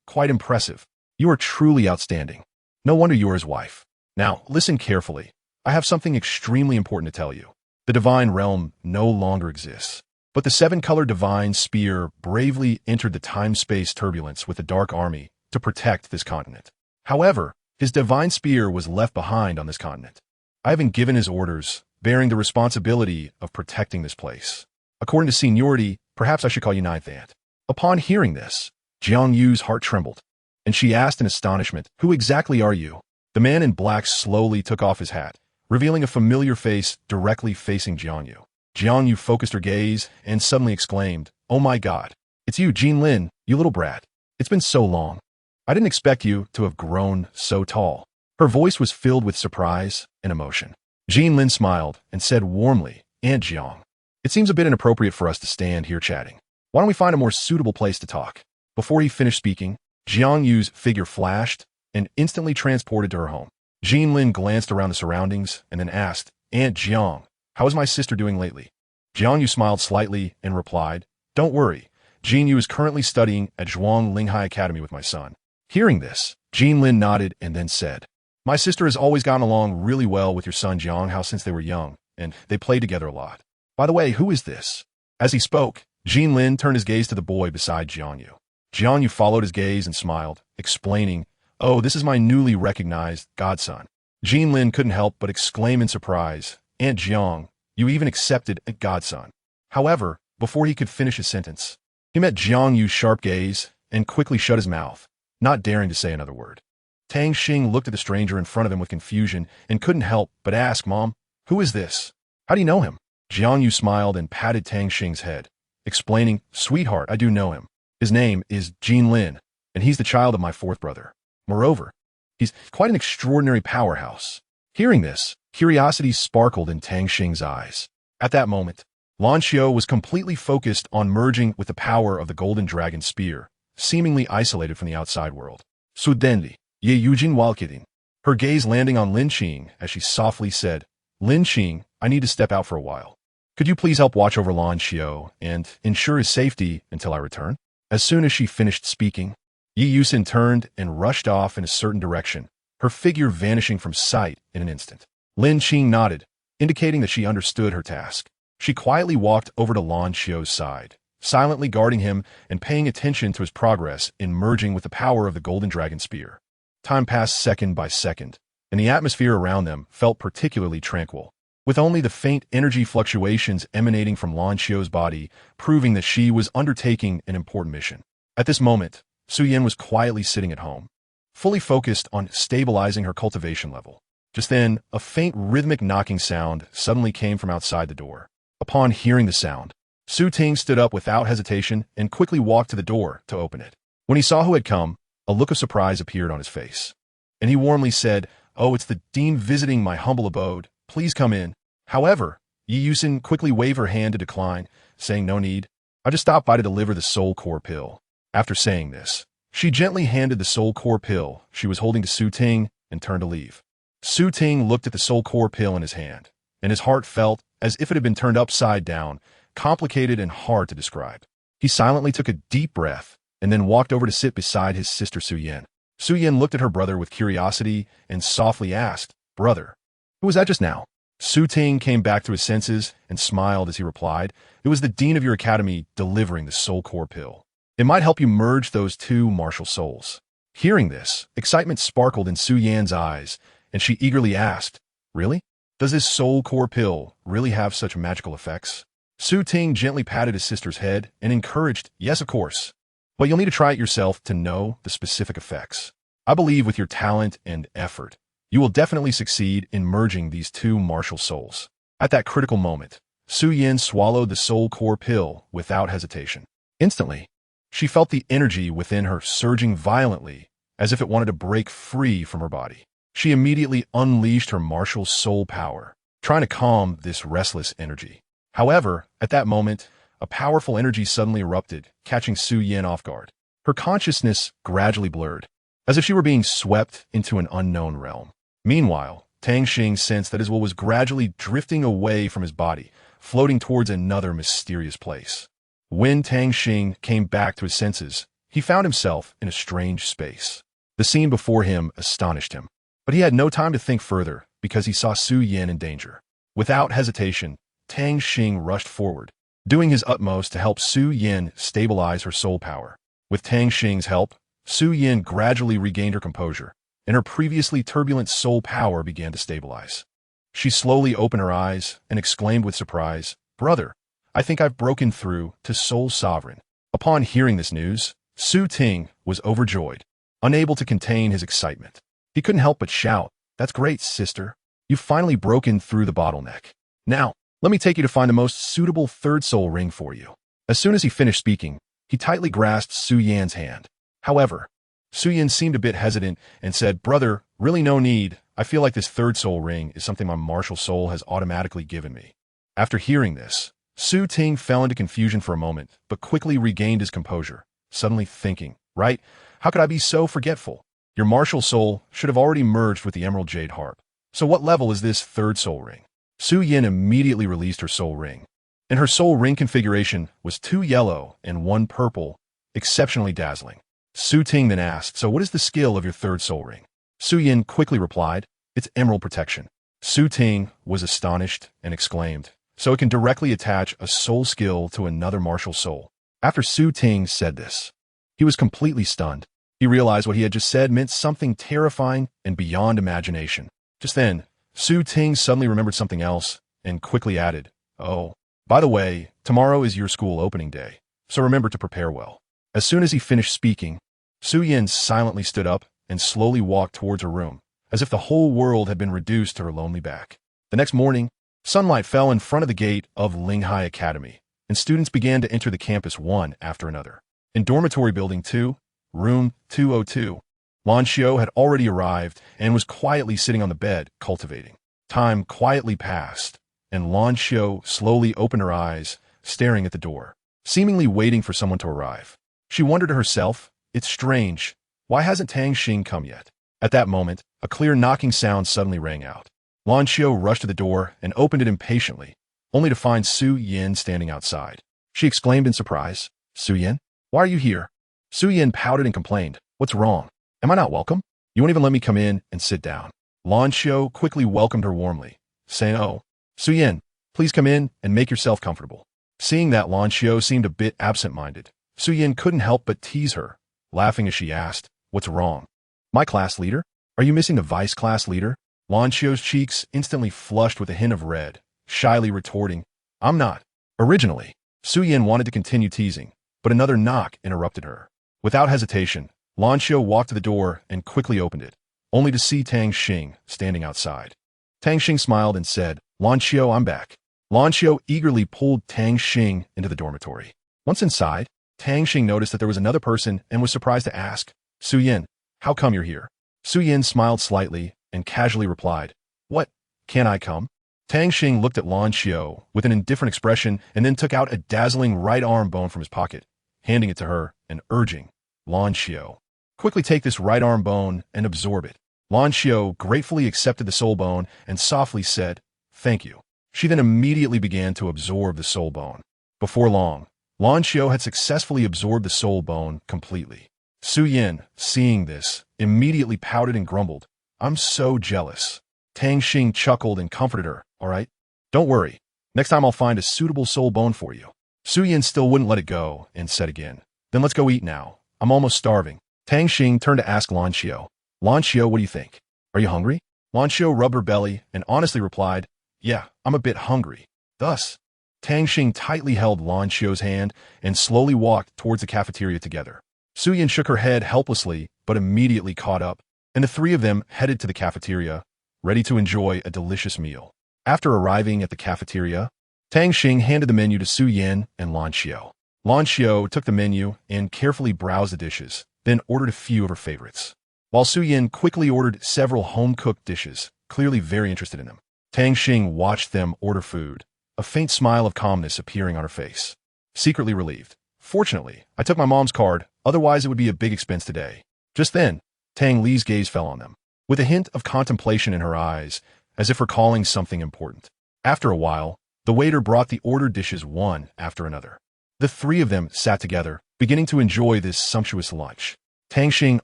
quite impressive. You are truly outstanding. No wonder you are his wife. Now, listen carefully. I have something extremely important to tell you. The divine realm no longer exists. But the seven-colored divine spear bravely entered the time-space turbulence with the Dark Army to protect this continent. However, his divine spear was left behind on this continent. I have been given his orders, bearing the responsibility of protecting this place. According to seniority, perhaps I should call you Ninth Aunt. Upon hearing this, Jiang Yu's heart trembled, and she asked in astonishment, "Who exactly are you?" The man in black slowly took off his hat, revealing a familiar face directly facing Jiang Yu. Jiang Yu focused her gaze and suddenly exclaimed, "Oh my God, it's you, Jin Lin, you little brat. It's been so long. I didn't expect you to have grown so tall." Her voice was filled with surprise and emotion. Jin Lin smiled and said warmly, "Aunt Jiang, it seems a bit inappropriate for us to stand here chatting. Why don't we find a more suitable place to talk?" Before he finished speaking, Jiang Yu's figure flashed and instantly transported to her home. Jin Lin glanced around the surroundings and then asked, "Aunt Jiang, how is my sister doing lately?" Jiang Yu smiled slightly and replied, "Don't worry. Jin Yu is currently studying at Zhuang Linghai Academy with my son." Hearing this, Jin Lin nodded and then said, "My sister has always gotten along really well with your son Jiang Hao since they were young, and they played together a lot. By the way, who is this?" As he spoke, Jin Lin turned his gaze to the boy beside Jiang Yu. Jiang Yu followed his gaze and smiled, explaining, "Oh, this is my newly recognized godson." Jin Lin couldn't help but exclaim in surprise, "Aunt Jiang, you even accepted a godson." However, before he could finish his sentence, he met Jiang Yu's sharp gaze and quickly shut his mouth, not daring to say another word. Tang Xing looked at the stranger in front of him with confusion and couldn't help but ask, "Mom, who is this? How do you know him?" Jiang Yu smiled and patted Tang Xing's head, explaining, "Sweetheart, I do know him. His name is Jin Lin, and he's the child of my fourth brother. Moreover, he's quite an extraordinary powerhouse." Hearing this, curiosity sparkled in Tang Xing's eyes. At that moment, Lan Xiao was completely focused on merging with the power of the Golden Dragon Spear, seemingly isolated from the outside world. Suddenly, Ye Yujin Walkiting, her gaze landing on Lin Qing as she softly said, "Lin Qing, I need to step out for a while. Could you please help watch over Lan Xiao and ensure his safety until I return?" As soon as she finished speaking, Yi Yusin turned and rushed off in a certain direction, her figure vanishing from sight in an instant. Lin Qing nodded, indicating that she understood her task. She quietly walked over to Lan Xiao's side, silently guarding him and paying attention to his progress in merging with the power of the Golden Dragon Spear. Time passed second by second, and the atmosphere around them felt particularly tranquil, with only the faint energy fluctuations emanating from Lan Xiao's body proving that she was undertaking an important mission. At this moment, Su Yan was quietly sitting at home, fully focused on stabilizing her cultivation level. Just then, a faint rhythmic knocking sound suddenly came from outside the door. Upon hearing the sound, Su Ting stood up without hesitation and quickly walked to the door to open it. When he saw who had come, a look of surprise appeared on his face, and he warmly said, "Oh, it's the dean visiting my humble abode. Please come in." However, Yi Yusin quickly waved her hand to decline, saying, "No need. I just stopped by to deliver the Soul Core pill." After saying this, she gently handed the Soul Core pill she was holding to Su Ting and turned to leave. Su Ting looked at the Soul Core pill in his hand, and his heart felt as if it had been turned upside down, complicated and hard to describe. He silently took a deep breath and then walked over to sit beside his sister Su Yan. Su Yan looked at her brother with curiosity and softly asked, "Brother, who was that just now?" Su Ting came back to his senses and smiled as he replied, "It was the dean of your academy delivering the Soul Core pill. It might help you merge those two martial souls." Hearing this, excitement sparkled in Su Yan's eyes, and she eagerly asked, "Really? Does this Soul Core pill really have such magical effects?" Su Ting gently patted his sister's head and encouraged, "Yes, of course. But you'll need to try it yourself to know the specific effects. I believe with your talent and effort, you will definitely succeed in merging these two martial souls." At that critical moment, Su Yan swallowed the Soul Core pill without hesitation. Instantly, she felt the energy within her surging violently, as if it wanted to break free from her body. She immediately unleashed her martial soul power, trying to calm this restless energy. However, at that moment, a powerful energy suddenly erupted, catching Su Yin off guard. Her consciousness gradually blurred, as if she were being swept into an unknown realm. Meanwhile, Tang Xing sensed that his will was gradually drifting away from his body, floating towards another mysterious place. When Tang Xing came back to his senses, he found himself in a strange space. The scene before him astonished him, but he had no time to think further because he saw Su Yin in danger. Without hesitation, Tang Xing rushed forward, doing his utmost to help Su Yin stabilize her soul power. With Tang Xing's help, Su Yin gradually regained her composure, and her previously turbulent soul power began to stabilize. She slowly opened her eyes and exclaimed with surprise, "Brother, I think I've broken through to Soul Sovereign." Upon hearing this news, Su Ting was overjoyed, unable to contain his excitement. He couldn't help but shout, "That's great, sister. You've finally broken through the bottleneck. Now, let me take you to find the most suitable third soul ring for you." As soon as he finished speaking, he tightly grasped Su Yan's hand. However, Su Yan seemed a bit hesitant and said, "Brother, really no need. I feel like this third soul ring is something my martial soul has automatically given me." After hearing this, Su Ting fell into confusion for a moment, but quickly regained his composure, suddenly thinking, "Right? How could I be so forgetful? Your martial soul should have already merged with the Emerald Jade Harp. So what level is this third soul ring?" Su Yin immediately released her soul ring, and her soul ring configuration was 2 yellow and 1 purple, exceptionally dazzling. Su Ting then asked, "So what is the skill of your third soul ring?" Su Yin quickly replied, "It's Emerald Protection." Su Ting was astonished and exclaimed, "So it can directly attach a soul skill to another martial soul." After Su Ting said this, he was completely stunned. He realized what he had just said meant something terrifying and beyond imagination. Just then, Su Ting suddenly remembered something else and quickly added, "Oh, by the way, tomorrow is your school opening day, so remember to prepare well." As soon as he finished speaking, Su Yin silently stood up and slowly walked towards her room, as if the whole world had been reduced to her lonely back. The next morning, sunlight fell in front of the gate of Linghai Academy, and students began to enter the campus one after another. In dormitory building 2, room 202, Lan Xiao had already arrived and was quietly sitting on the bed, cultivating. Time quietly passed, and Lan Xiao slowly opened her eyes, staring at the door, seemingly waiting for someone to arrive. She wondered to herself, "It's strange. Why hasn't Tang Xing come yet?" At that moment, a clear knocking sound suddenly rang out. Lan Xiao rushed to the door and opened it impatiently, only to find Su Yin standing outside. She exclaimed in surprise, "Su Yin, why are you here?" Su Yin pouted and complained, "What's wrong? Am I not welcome? You won't even let me come in and sit down." Lan Xiao quickly welcomed her warmly, saying, "Oh, Su Yin, please come in and make yourself comfortable." Seeing that Lan Xiao seemed a bit absent-minded, Su Yin couldn't help but tease her, laughing as she asked, "What's wrong? My class leader? Are you missing the vice class leader?" Lan Xiao's cheeks instantly flushed with a hint of red, shyly retorting, "I'm not." Originally, Su Yin wanted to continue teasing, but another knock interrupted her. Without hesitation, Lan Xiao walked to the door and quickly opened it, only to see Tang Xing standing outside. Tang Xing smiled and said, "Lan Xiao, I'm back." Lan Xiao eagerly pulled Tang Xing into the dormitory. Once inside, Tang Xing noticed that there was another person and was surprised to ask, "Su Yin, how come you're here?" Su Yin smiled slightly and casually replied, "What, can I come?" Tang Xing looked at Lan Xiao with an indifferent expression and then took out a dazzling right arm bone from his pocket, handing it to her and urging, "Lan Xiao, quickly take this right arm bone and absorb it." Lan Xiao gratefully accepted the soul bone and softly said, "Thank you." She then immediately began to absorb the soul bone. Before long, Lan Xiao had successfully absorbed the soul bone completely. Su Yin, seeing this, immediately pouted and grumbled, "I'm so jealous." Tang Xing chuckled and comforted her, "All right, don't worry. Next time I'll find a suitable soul bone for you." Su Yin still wouldn't let it go and said again, "Then let's go eat now. I'm almost starving." Tang Xing turned to ask Lan Xiao, "Lan Xiao, what do you think? Are you hungry?" Lan Xiao rubbed her belly and honestly replied, "Yeah, I'm a bit hungry." Thus, Tang Xing tightly held Lan Xiao's hand and slowly walked towards the cafeteria together. Su Yin shook her head helplessly, but immediately caught up, and the three of them headed to the cafeteria, ready to enjoy a delicious meal. After arriving at the cafeteria, Tang Xing handed the menu to Su Yin and Lan Xiao. Lan Xiao took the menu and carefully browsed the dishes, then ordered a few of her favorites. while Su Yin quickly ordered several home-cooked dishes, clearly very interested in them. Tang Xing watched them order food, a faint smile of calmness appearing on her face. Secretly relieved. Fortunately, I took my mom's card, otherwise it would be a big expense today. Just then, Tang Li's gaze fell on them, with a hint of contemplation in her eyes, as if recalling something important. After a while, the waiter brought the ordered dishes one after another. The three of them sat together, beginning to enjoy this sumptuous lunch. Tang Xing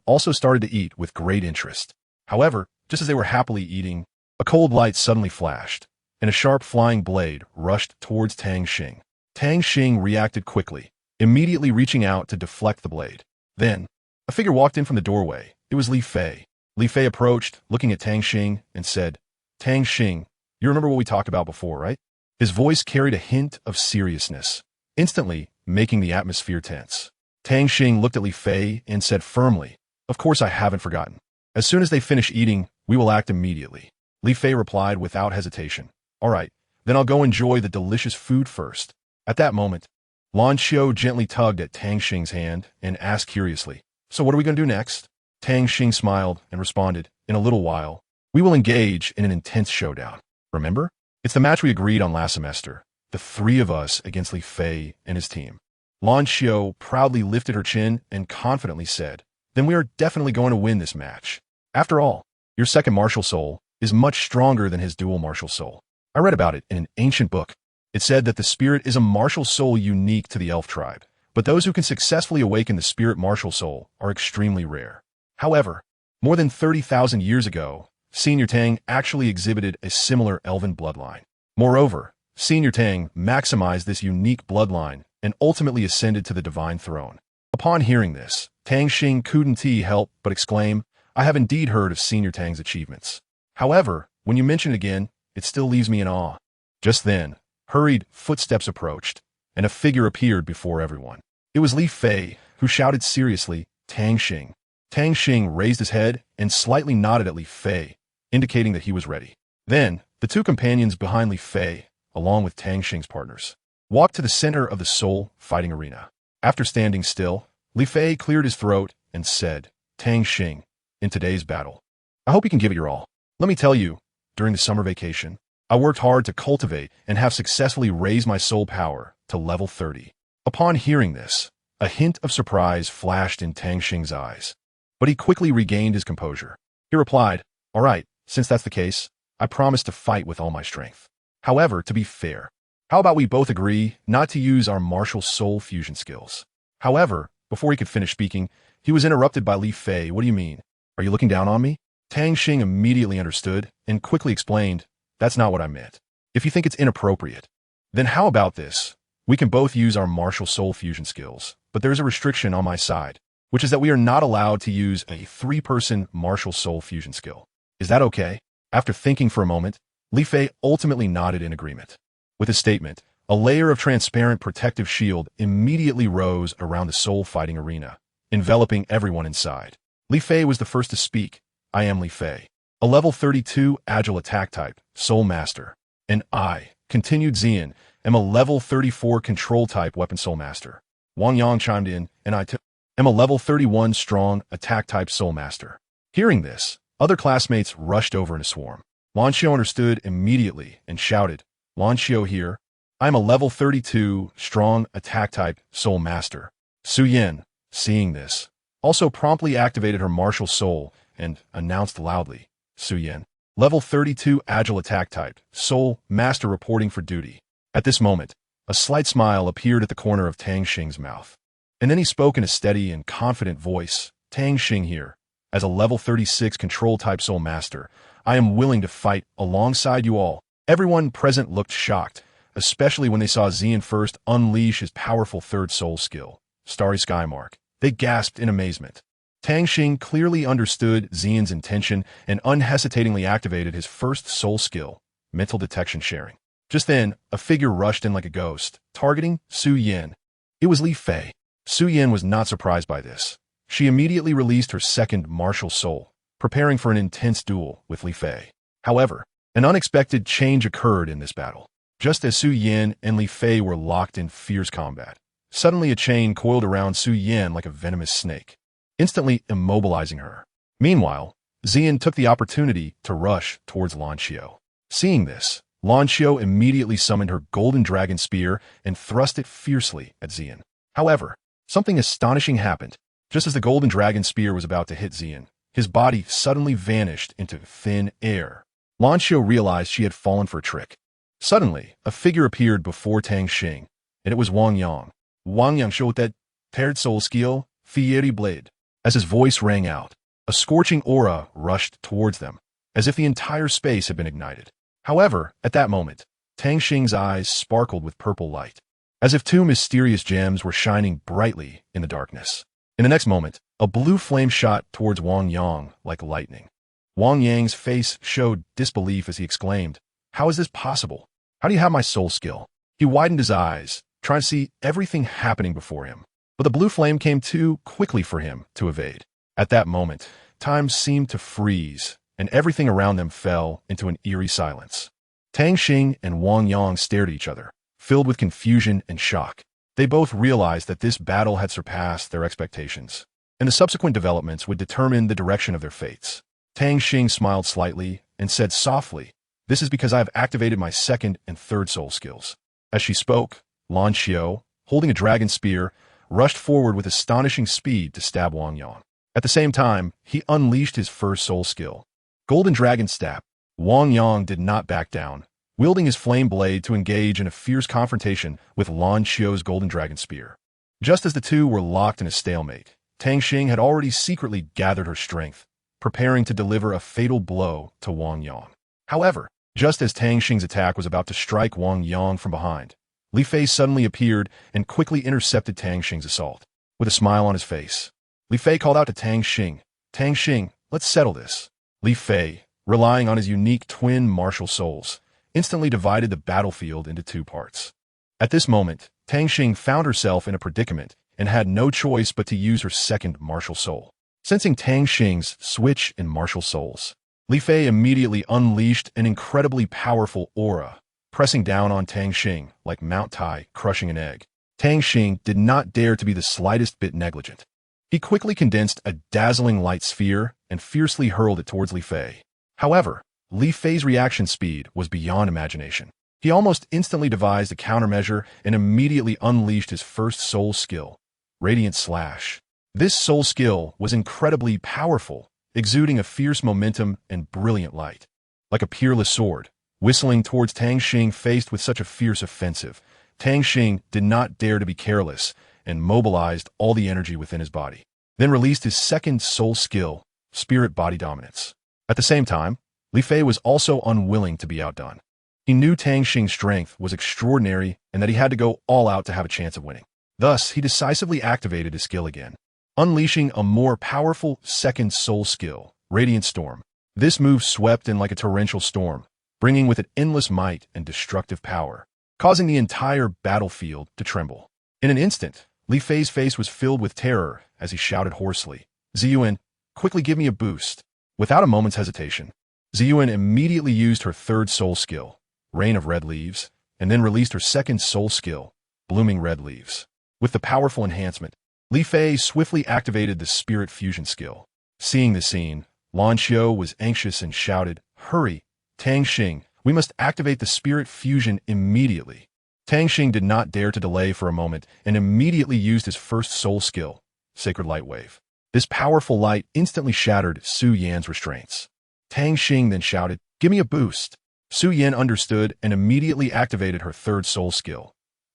also started to eat with great interest. However, just as they were happily eating, a cold light suddenly flashed, and a sharp flying blade rushed towards Tang Xing. Tang Xing reacted quickly, immediately reaching out to deflect the blade. Then, a figure walked in from the doorway. It was Li Fei. Li Fei approached, looking at Tang Xing, and said, "Tang Xing, you remember what we talked about before, right?" His voice carried a hint of seriousness, instantly making the atmosphere tense. Tang Xing looked at Li Fei and said firmly, "Of course I haven't forgotten. As soon as they finish eating, we will act immediately." Li Fei replied without hesitation, "All right, then I'll go enjoy the delicious food first." At that moment, Lan Xiu gently tugged at Tang Xing's hand and asked curiously, "So what are we going to do next?" Tang Xing smiled and responded, "In a little while, we will engage in an intense showdown. Remember? It's the match we agreed on last semester, the three of us against Li Fei and his team." Lan Xiu proudly lifted her chin and confidently said, "Then we are definitely going to win this match. After all, your second martial soul is much stronger than his dual martial soul. I read about it in an ancient book. It said that the spirit is a martial soul unique to the elf tribe, but those who can successfully awaken the spirit martial soul are extremely rare. However, more than 30,000 years ago, Senior Tang actually exhibited a similar elven bloodline. Moreover, Senior Tang maximized this unique bloodline and ultimately ascended to the divine throne." Upon hearing this, Tang Xing couldn't help but exclaim, "I have indeed heard of Senior Tang's achievements. However, when you mention it again, it still leaves me in awe." Just then, hurried footsteps approached, and a figure appeared before everyone. It was Li Fei, who shouted seriously, "Tang Xing." Tang Xing raised his head and slightly nodded at Li Fei, indicating that he was ready. Then, the two companions behind Li Fei, along with Tang Xing's partners, walked to the center of the soul fighting arena. After standing still, Li Fei cleared his throat and said, "Tang Xing, in today's battle, I hope you can give it your all. Let me tell you, during the summer vacation, I worked hard to cultivate and have successfully raised my soul power to level 30. Upon hearing this, a hint of surprise flashed in Tang Xing's eyes, but he quickly regained his composure. He replied, "All right, since that's the case, I promise to fight with all my strength. However, to be fair, how about we both agree not to use our martial soul fusion skills?" However, before he could finish speaking, he was interrupted by Li Fei. "What do you mean? Are you looking down on me?" Tang Xing immediately understood and quickly explained, "That's not what I meant. If you think it's inappropriate, then how about this? We can both use our martial soul fusion skills, but there's a restriction on my side, which is that we are not allowed to use a three-person martial soul fusion skill. Is that okay?" After thinking for a moment, Li Fei ultimately nodded in agreement. With his statement, a layer of transparent protective shield immediately rose around the soul fighting arena, enveloping everyone inside. Li Fei was the first to speak. "I am Li Fei, a level 32 agile attack type, soul master. And I," continued Xian, "am a level 34 control type weapon soul master." Wang Yang chimed in, "And I too am a level 31 strong attack type soul master." Hearing this, other classmates rushed over in a swarm. Lan Xiu understood immediately and shouted, "Lan Xiu here. I am a level 32 strong attack type soul master." Su Yin, seeing this, also promptly activated her martial soul and announced loudly, "Su Yin, level 32 agile attack type, soul master reporting for duty." At this moment, a slight smile appeared at the corner of Tang Xing's mouth. And then he spoke in a steady and confident voice, "Tang Xing here. As a level 36 control type soul master, I am willing to fight alongside you all." Everyone present looked shocked, especially when they saw Xian first unleash his powerful third soul skill, Starry Skymark. They gasped in amazement. Tang Xing clearly understood Xian's intention and unhesitatingly activated his first soul skill, mental detection sharing. Just then, a figure rushed in like a ghost, targeting Su Yin. It was Li Fei. Su Yin was not surprised by this. She immediately released her second martial soul, preparing for an intense duel with Li Fei. However, an unexpected change occurred in this battle. Just as Su Yin and Li Fei were locked in fierce combat, suddenly a chain coiled around Su Yin like a venomous snake, instantly immobilizing her. Meanwhile, Xian took the opportunity to rush towards Lan Xiao. Seeing this, Lan Xiao immediately summoned her golden dragon spear and thrust it fiercely at Xian. However, something astonishing happened. Just as the golden dragon spear was about to hit Xian, his body suddenly vanished into thin air. Lan Xiao realized she had fallen for a trick. Suddenly, a figure appeared before Tang Xing, and it was Wang Yang. Wang Yang showed that paired soul skill, fiery blade. As his voice rang out, a scorching aura rushed towards them, as if the entire space had been ignited. However, at that moment, Tang Xing's eyes sparkled with purple light, as if two mysterious gems were shining brightly in the darkness. In the next moment, a blue flame shot towards Wang Yang like lightning. Wang Yang's face showed disbelief as he exclaimed, "How is this possible? How do you have my soul skill?" He widened his eyes, trying to see everything happening before him. But the blue flame came too quickly for him to evade. At that moment, time seemed to freeze, and everything around them fell into an eerie silence. Tang Xing and Wang Yang stared at each other, filled with confusion and shock. They both realized that this battle had surpassed their expectations, and the subsequent developments would determine the direction of their fates. Tang Xing smiled slightly and said softly, "This is because I have activated my second and third soul skills." As she spoke, Lan Xiao, holding a dragon spear, rushed forward with astonishing speed to stab Wang Yang. At the same time, he unleashed his first soul skill, Golden Dragon Stab. Wang Yang did not back down, wielding his flame blade to engage in a fierce confrontation with Lan Xiao's Golden Dragon Spear. Just as the two were locked in a stalemate, Tang Xing had already secretly gathered her strength, preparing to deliver a fatal blow to Wang Yang. However, just as Tang Xing's attack was about to strike Wang Yang from behind, Li Fei suddenly appeared and quickly intercepted Tang Xing's assault. With a smile on his face, Li Fei called out to Tang Xing, "Tang Xing, let's settle this." Li Fei, relying on his unique twin martial souls, instantly divided the battlefield into two parts. At this moment, Tang Xing found herself in a predicament and had no choice but to use her second martial soul. Sensing Tang Xing's switch in martial souls, Li Fei immediately unleashed an incredibly powerful aura, pressing down on Tang Xing like Mount Tai crushing an egg. Tang Xing did not dare to be the slightest bit negligent. He quickly condensed a dazzling light sphere and fiercely hurled it towards Li Fei. However, Li Fei's reaction speed was beyond imagination. He almost instantly devised a countermeasure and immediately unleashed his first soul skill, Radiant Slash. This soul skill was incredibly powerful, exuding a fierce momentum and brilliant light. Like a peerless sword, whistling towards Tang Xing faced with such a fierce offensive, Tang Xing did not dare to be careless and mobilized all the energy within his body, then released his second soul skill, Spirit Body Dominance. At the same time, Li Fei was also unwilling to be outdone. He knew Tang Xing's strength was extraordinary and that he had to go all out to have a chance of winning. Thus, he decisively activated his skill again, unleashing a more powerful second soul skill, Radiant Storm. This move swept in like a torrential storm, bringing with it endless might and destructive power, causing the entire battlefield to tremble. In an instant, Li Fei's face was filled with terror as he shouted hoarsely, "Ziyuan, quickly give me a boost." Without a moment's hesitation, Ziyuan immediately used her third soul skill, Rain of Red Leaves, and then released her second soul skill, Blooming Red Leaves. With the powerful enhancement, Li Fei swiftly activated the Spirit Fusion skill. Seeing the scene, Lan Xiao was anxious and shouted, "Hurry, Tang Xing, we must activate the Spirit Fusion immediately." Tang Xing did not dare to delay for a moment and immediately used his first soul skill, Sacred Light Wave. This powerful light instantly shattered Su Yan's restraints. Tang Xing then shouted, "Give me a boost." Su Yan understood and immediately activated her third soul skill,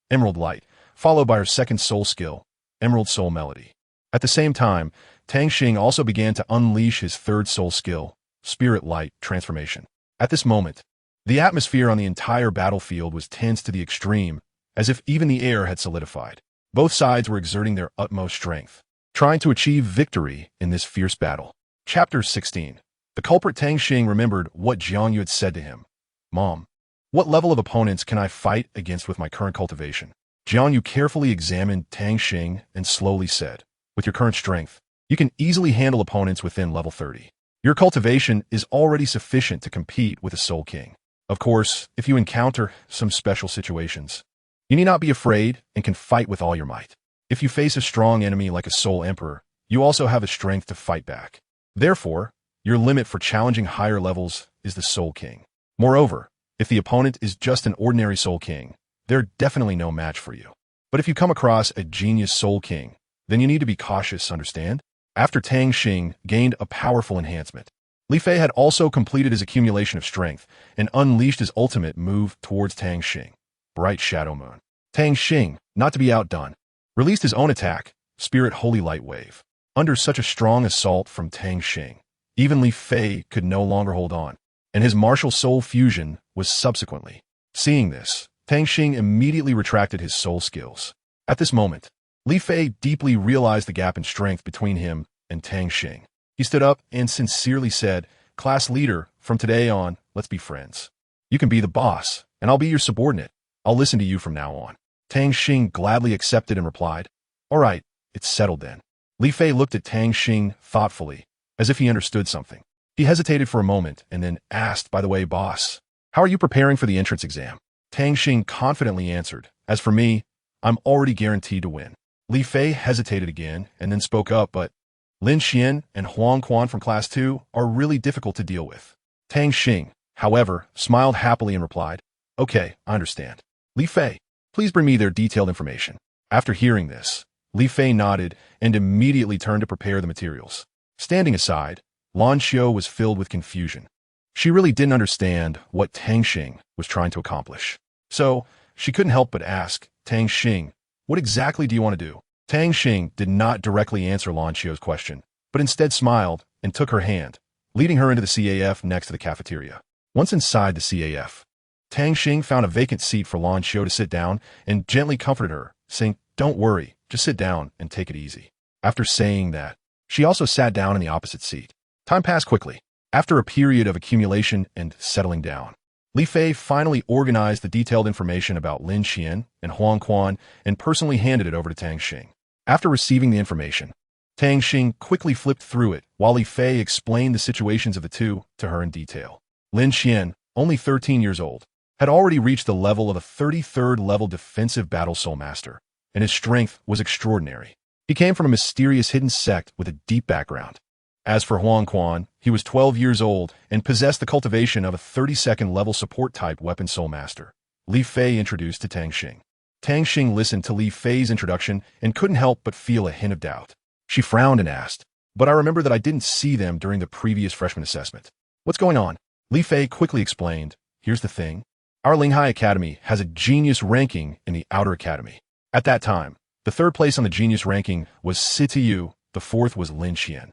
Emerald Light, followed by her second soul skill, Emerald Soul Melody. At the same time, Tang Xing also began to unleash his third soul skill, Spirit Light Transformation. At this moment, the atmosphere on the entire battlefield was tense to the extreme, as if even the air had solidified. Both sides were exerting their utmost strength, trying to achieve victory in this fierce battle. Chapter 16. The culprit Tang Xing remembered what Jiang Yu had said to him. "Mom, what level of opponents can I fight against with my current cultivation?" Jiang Yu carefully examined Tang Xing and slowly said, "With your current strength, you can easily handle opponents within level 30. Your cultivation is already sufficient to compete with a Soul King. Of course, if you encounter some special situations, you need not be afraid and can fight with all your might. If you face a strong enemy like a Soul Emperor, you also have the strength to fight back." Therefore, your limit for challenging higher levels is the Soul King. Moreover, if the opponent is just an ordinary Soul King, they're definitely no match for you. But if you come across a genius Soul King, then you need to be cautious, understand? After Tang Xing gained a powerful enhancement, Li Fei had also completed his accumulation of strength and unleashed his ultimate move towards Tang Xing, Bright Shadow Moon. Tang Xing, not to be outdone, released his own attack, Spirit Holy Light Wave. Under such a strong assault from Tang Xing, even Li Fei could no longer hold on, and his martial soul fusion was subsequently. Seeing this, Tang Xing immediately retracted his soul skills. At this moment, Li Fei deeply realized the gap in strength between him and Tang Xing. He stood up and sincerely said, "Class leader, from today on, let's be friends. You can be the boss, and I'll be your subordinate. I'll listen to you from now on." Tang Xing gladly accepted and replied, "All right, it's settled then." Li Fei looked at Tang Xing thoughtfully, as if he understood something. He hesitated for a moment and then asked, "By the way, boss, how are you preparing for the entrance exam?" Tang Xing confidently answered, "As for me, I'm already guaranteed to win." Li Fei hesitated again and then spoke up, "But Lin Xian and Huang Quan from Class 2 are really difficult to deal with." Tang Xing, however, smiled happily and replied, "Okay, I understand. Li Fei, please bring me their detailed information." After hearing this, Li Fei nodded and immediately turned to prepare the materials. Standing aside, Lan Xiao was filled with confusion. She really didn't understand what Tang Xing was trying to accomplish. So, she couldn't help but ask, "Tang Xing, what exactly do you want to do?" Tang Xing did not directly answer Lan Xiao's question, but instead smiled and took her hand, leading her into the CAF next to the cafeteria. Once inside the CAF, Tang Xing found a vacant seat for Lan Xiao to sit down and gently comforted her, saying, "Don't worry, just sit down and take it easy." After saying that, she also sat down in the opposite seat. Time passed quickly. After a period of accumulation and settling down, Li Fei finally organized the detailed information about Lin Xian and Huang Quan and personally handed it over to Tang Xing. After receiving the information, Tang Xing quickly flipped through it while Li Fei explained the situations of the two to her in detail. Lin Xian, only 13 years old, had already reached the level of a 33rd level defensive battle soul master, and his strength was extraordinary. He came from a mysterious hidden sect with a deep background. As for Huang Quan, he was 12 years old and possessed the cultivation of a 32nd level support type weapon soul master. Li Fei introduced to Tang Xing. Tang Xing listened to Li Fei's introduction and couldn't help but feel a hint of doubt. She frowned and asked, "But I remember that I didn't see them during the previous freshman assessment. What's going on?" Li Fei quickly explained, "Here's the thing. Our Linghai Academy has a genius ranking in the Outer Academy. At that time, the third place on the genius ranking was Sitiyu, the fourth was Lin Xian.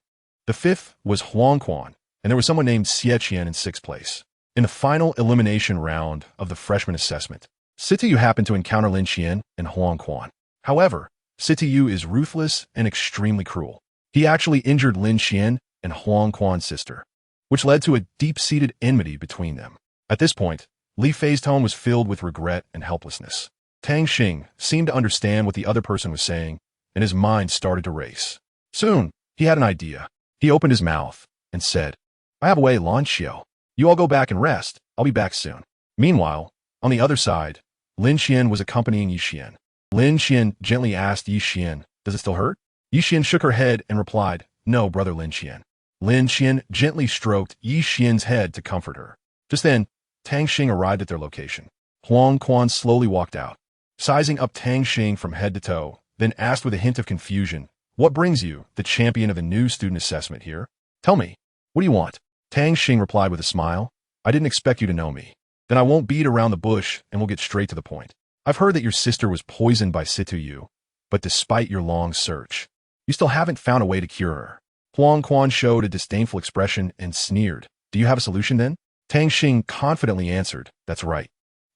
The fifth was Huang Quan, and there was someone named Xie Qian in sixth place. In the final elimination round of the freshman assessment, Sitiyu happened to encounter Lin Xian and Huang Quan. However, Sitiyu is ruthless and extremely cruel. He actually injured Lin Xian and Huang Quan's sister, which led to a deep-seated enmity between them. At this point, Li Fei's tone was filled with regret and helplessness. Tang Xing seemed to understand what the other person was saying, and his mind started to race. Soon, he had an idea. He opened his mouth and said, "I have a way, Lan Xiao. You all go back and rest. I'll be back soon." Meanwhile, on the other side, Lin Xian was accompanying Yi Xian. Lin Xian gently asked Yi Xian, "Does it still hurt?" Yi Xian shook her head and replied, "No, brother Lin Xian." Lin Xian gently stroked Yi Xian's head to comfort her. Just then, Tang Xing arrived at their location. Huang Quan slowly walked out, sizing up Tang Xing from head to toe, then asked with a hint of confusion, "What brings you, the champion of the new student assessment, here? Tell me, what do you want?" Tang Xing replied with a smile, "I didn't expect you to know me. Then I won't beat around the bush and we'll get straight to the point. I've heard that your sister was poisoned by Sitiyu, but despite your long search, you still haven't found a way to cure her." Huang Quan showed a disdainful expression and sneered, "Do you have a solution then?" Tang Xing confidently answered, "That's right.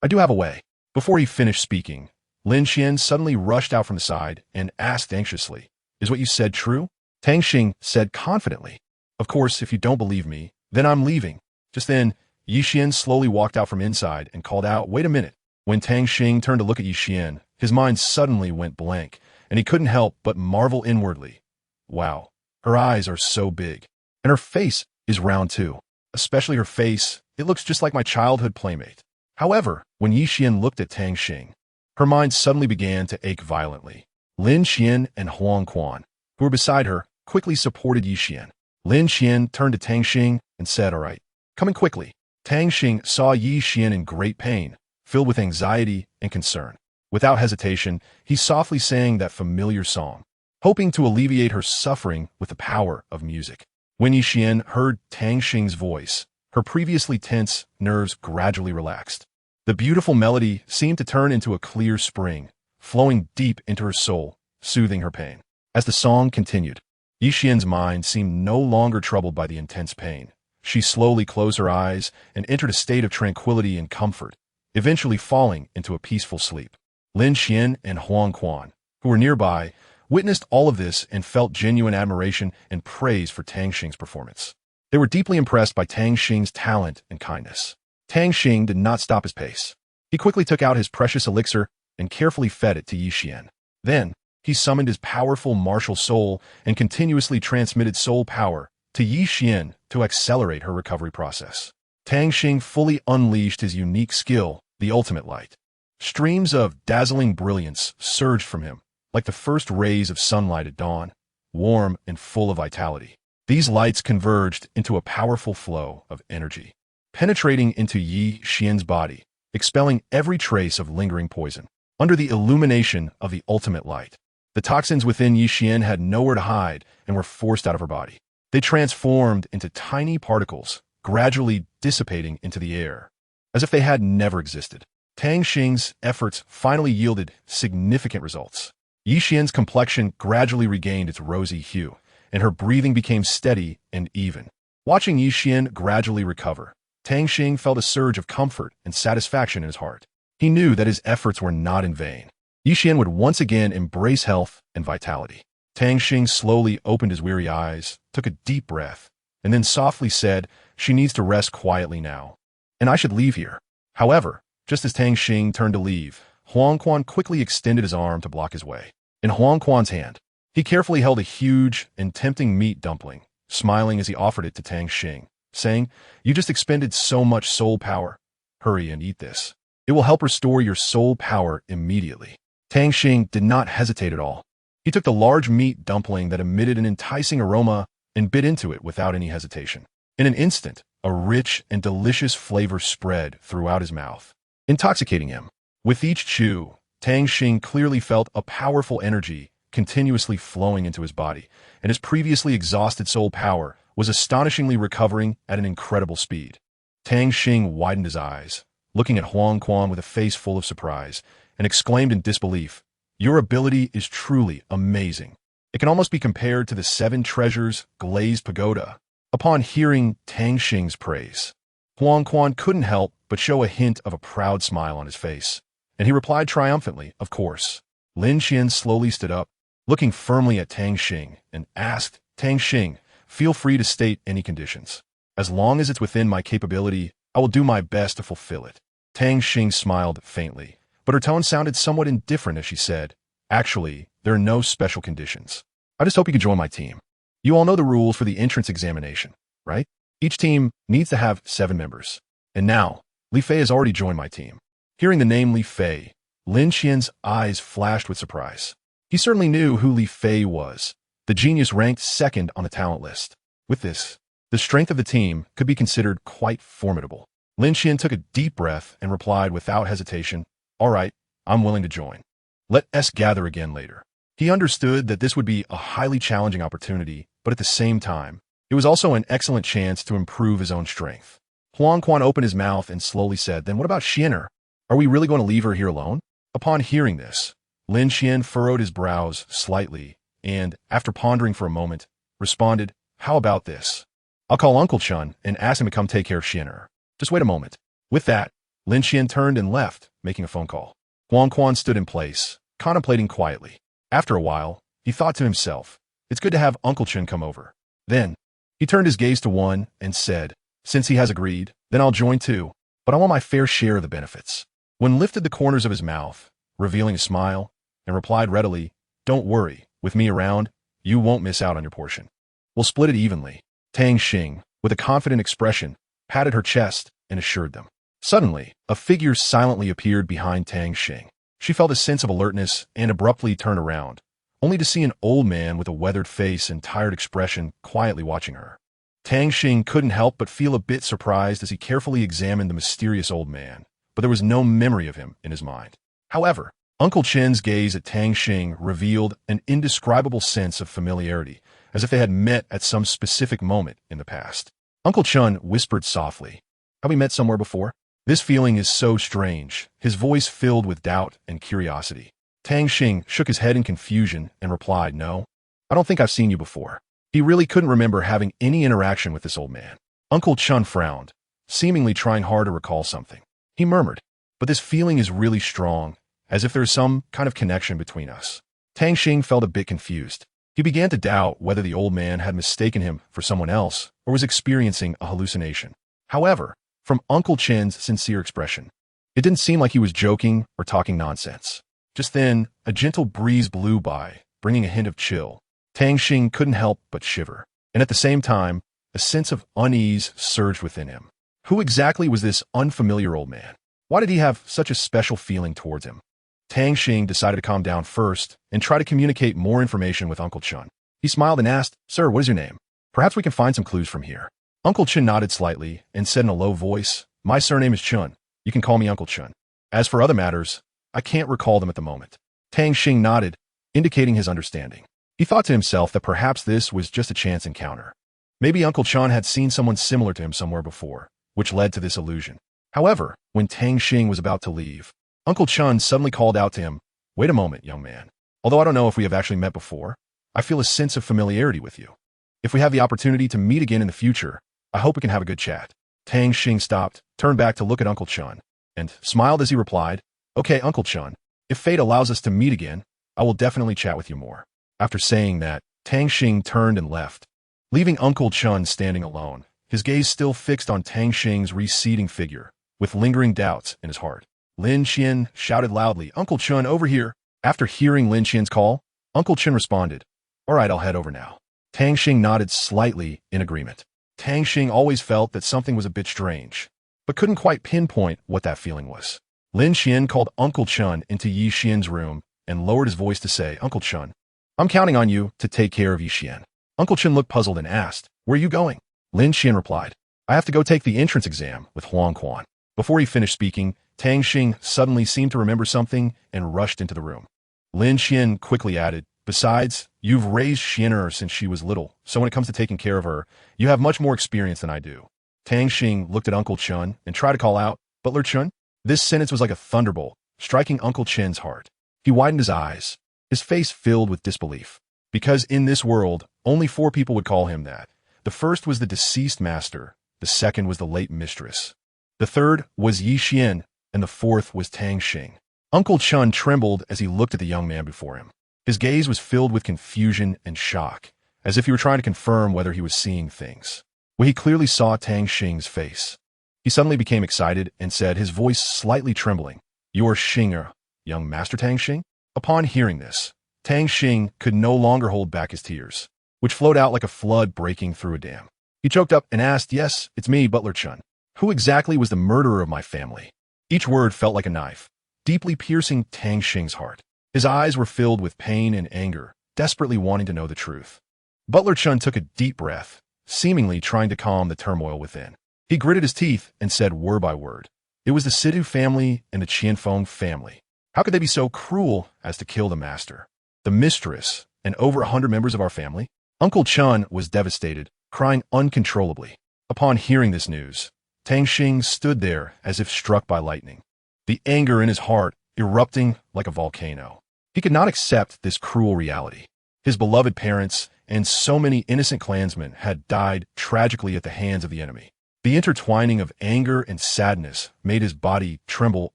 I do have a way." Before he finished speaking, Lin Xian suddenly rushed out from the side and asked anxiously, "Is what you said true?" Tang Xing said confidently, "Of course, if you don't believe me, then I'm leaving." Just then, Yi Xian slowly walked out from inside and called out, "Wait a minute." When Tang Xing turned to look at Yi Xian, his mind suddenly went blank, and he couldn't help but marvel inwardly. Wow, her eyes are so big, and her face is round too. Especially her face, it looks just like my childhood playmate. However, when Yi Xian looked at Tang Xing, her mind suddenly began to ache violently. Lin Xian and Huang Quan, who were beside her, quickly supported Yi Xian. Lin Xian turned to Tang Xing and said, "All right, coming quickly." Tang Xing saw Yi Xian in great pain, filled with anxiety and concern. Without hesitation, he softly sang that familiar song, hoping to alleviate her suffering with the power of music. When Yi Xian heard Tang Xing's voice, her previously tense nerves gradually relaxed. The beautiful melody seemed to turn into a clear spring, flowing deep into her soul, soothing her pain. As the song continued, Yi Xian's mind seemed no longer troubled by the intense pain. She slowly closed her eyes and entered a state of tranquility and comfort, eventually falling into a peaceful sleep. Lin Xian and Huang Quan, who were nearby, witnessed all of this and felt genuine admiration and praise for Tang Xing's performance. They were deeply impressed by Tang Xing's talent and kindness. Tang Xing did not stop his pace. He quickly took out his precious elixir and carefully fed it to Yi Xian. Then, he summoned his powerful martial soul and continuously transmitted soul power to Yi Xian to accelerate her recovery process. Tang Xing fully unleashed his unique skill, the ultimate light. Streams of dazzling brilliance surged from him, like the first rays of sunlight at dawn, warm and full of vitality. These lights converged into a powerful flow of energy, penetrating into Yi Xian's body, expelling every trace of lingering poison. Under the illumination of the ultimate light, the toxins within Yi Xian had nowhere to hide and were forced out of her body. They transformed into tiny particles, gradually dissipating into the air, as if they had never existed. Tang Xing's efforts finally yielded significant results. Yi Xian's complexion gradually regained its rosy hue, and her breathing became steady and even. Watching Yi Xian gradually recover, Tang Xing felt a surge of comfort and satisfaction in his heart. He knew that his efforts were not in vain. Yi Xian would once again embrace health and vitality. Tang Xing slowly opened his weary eyes, took a deep breath, and then softly said, "She needs to rest quietly now, and I should leave here." However, just as Tang Xing turned to leave, Huang Quan quickly extended his arm to block his way. In Huang Quan's hand, he carefully held a huge and tempting meat dumpling, smiling as he offered it to Tang Xing, saying, "You just expended so much soul power. Hurry and eat this. It will help restore your soul power immediately." Tang Xing did not hesitate at all. He took the large meat dumpling that emitted an enticing aroma and bit into it without any hesitation. In an instant, a rich and delicious flavor spread throughout his mouth, intoxicating him. With each chew, Tang Xing clearly felt a powerful energy continuously flowing into his body, and his previously exhausted soul power was astonishingly recovering at an incredible speed. Tang Xing widened his eyes, looking at Huang Quan with a face full of surprise, and exclaimed in disbelief, "Your ability is truly amazing. It can almost be compared to the 7 treasures glazed pagoda." Upon hearing Tang Xing's praise, Huang Quan couldn't help but show a hint of a proud smile on his face, and he replied triumphantly, "Of course." Lin Xian slowly stood up, looking firmly at Tang Xing, and asked, "Tang Xing, feel free to state any conditions. As long as it's within my capability, I will do my best to fulfill it." Tang Xing smiled faintly, but her tone sounded somewhat indifferent as she said, "Actually, there are no special conditions. I just hope you can join my team. You all know the rules for the entrance examination, right? Each team needs to have 7 members. And now, Li Fei has already joined my team." Hearing the name Li Fei, Lin Xian's eyes flashed with surprise. He certainly knew who Li Fei was, the genius ranked 2nd on the talent list. With this, the strength of the team could be considered quite formidable. Lin Xian took a deep breath and replied without hesitation, "All right, I'm willing to join. Let us gather again later." He understood that this would be a highly challenging opportunity, but at the same time, it was also an excellent chance to improve his own strength. Huang Quan opened his mouth and slowly said, "Then what about Xianer? Are we really going to leave her here alone?" Upon hearing this, Lin Xian furrowed his brows slightly and, after pondering for a moment, responded, "How about this? I'll call Uncle Chun and ask him to come take care of Xianer. Just wait a moment." With that, Lin Xian turned and left, making a phone call. Huang Quan stood in place, contemplating quietly. After a while, he thought to himself, "It's good to have Uncle Chun come over." Then, he turned his gaze to one and said, "Since he has agreed, then I'll join too, but I want my fair share of the benefits." One lifted the corners of his mouth, revealing a smile, and replied readily, "Don't worry, with me around, you won't miss out on your portion. We'll split it evenly." Tang Xing, with a confident expression, patted her chest and assured them. Suddenly, a figure silently appeared behind Tang Xing. She felt a sense of alertness and abruptly turned around, only to see an old man with a weathered face and tired expression quietly watching her. Tang Xing couldn't help but feel a bit surprised as he carefully examined the mysterious old man, but there was no memory of him in his mind. However, Uncle Chen's gaze at Tang Xing revealed an indescribable sense of familiarity, as if they had met at some specific moment in the past. Uncle Chen whispered softly, "Have we met somewhere before?" This feeling is so strange, his voice filled with doubt and curiosity. Tang Xing shook his head in confusion and replied, "No, I don't think I've seen you before." He really couldn't remember having any interaction with this old man. Uncle Chen frowned, seemingly trying hard to recall something. He murmured, "But this feeling is really strong, as if there is some kind of connection between us." Tang Xing felt a bit confused. He began to doubt whether the old man had mistaken him for someone else or was experiencing a hallucination. However, from Uncle Chen's sincere expression, it didn't seem like he was joking or talking nonsense. Just then, a gentle breeze blew by, bringing a hint of chill. Tang Xing couldn't help but shiver, and at the same time, a sense of unease surged within him. Who exactly was this unfamiliar old man? Why did he have such a special feeling towards him? Tang Xing decided to calm down first and try to communicate more information with Uncle Chen. He smiled and asked, "Sir, what is your name? Perhaps we can find some clues from here." Uncle Chen nodded slightly and said in a low voice, "My surname is Chen. You can call me Uncle Chen. As for other matters, I can't recall them at the moment." Tang Xing nodded, indicating his understanding. He thought to himself that perhaps this was just a chance encounter. Maybe Uncle Chen had seen someone similar to him somewhere before, which led to this illusion. However, when Tang Xing was about to leave, Uncle Chen suddenly called out to him, "Wait a moment, young man. Although I don't know if we have actually met before, I feel a sense of familiarity with you. If we have the opportunity to meet again in the future, I hope we can have a good chat." Tang Xing stopped, turned back to look at Uncle Chen, and smiled as he replied, "Okay, Uncle Chen, if fate allows us to meet again, I will definitely chat with you more." After saying that, Tang Xing turned and left, leaving Uncle Chen standing alone, his gaze still fixed on Tang Xing's receding figure, with lingering doubts in his heart. Lin Qian shouted loudly, "Uncle Chen, over here!" After hearing Lin Qian's call, Uncle Chen responded, "All right, I'll head over now." Tang Xing nodded slightly in agreement. Tang Xing always felt that something was a bit strange, but couldn't quite pinpoint what that feeling was. Lin Qian called Uncle Chen into Yi Xian's room and lowered his voice to say, "Uncle Chen, I'm counting on you to take care of Yi Xian." Uncle Chen looked puzzled and asked, "Where are you going?" Lin Qian replied, "I have to go take the entrance exam with Huang Quan." Before he finished speaking, Tang Xing suddenly seemed to remember something and rushed into the room. Lin Qian quickly added, "Besides, you've raised Xianer since she was little, so when it comes to taking care of her, you have much more experience than I do." Tang Xing looked at Uncle Chen and tried to call out, "Butler Chen?" This sentence was like a thunderbolt, striking Uncle Chen's heart. He widened his eyes, his face filled with disbelief. Because in this world, only 4 people would call him that. The first was the deceased master, the second was the late mistress, the third was Yi Xian, and the fourth was Tang Xing. Uncle Chen trembled as he looked at the young man before him. His gaze was filled with confusion and shock, as if he were trying to confirm whether he was seeing things. Well, he clearly saw Tang Xing's face. He suddenly became excited and said, his voice slightly trembling, "You're Xinger, young Master Tang Xing?" Upon hearing this, Tang Xing could no longer hold back his tears, which flowed out like a flood breaking through a dam. He choked up and asked, "Yes, it's me, Butler Chen. Who exactly was the murderer of my family?" Each word felt like a knife, deeply piercing Tang Xing's heart. His eyes were filled with pain and anger, desperately wanting to know the truth. Butler Chen took a deep breath, seemingly trying to calm the turmoil within. He gritted his teeth and said word by word, "It was the Sidu family and the Qianfeng family. How could they be so cruel as to kill the master, the mistress, and over 100 members of our family?" Uncle Chen was devastated, crying uncontrollably. Upon hearing this news, Tang Xing stood there as if struck by lightning, the anger in his heart erupting like a volcano. He could not accept this cruel reality. His beloved parents and so many innocent clansmen had died tragically at the hands of the enemy. The intertwining of anger and sadness made his body tremble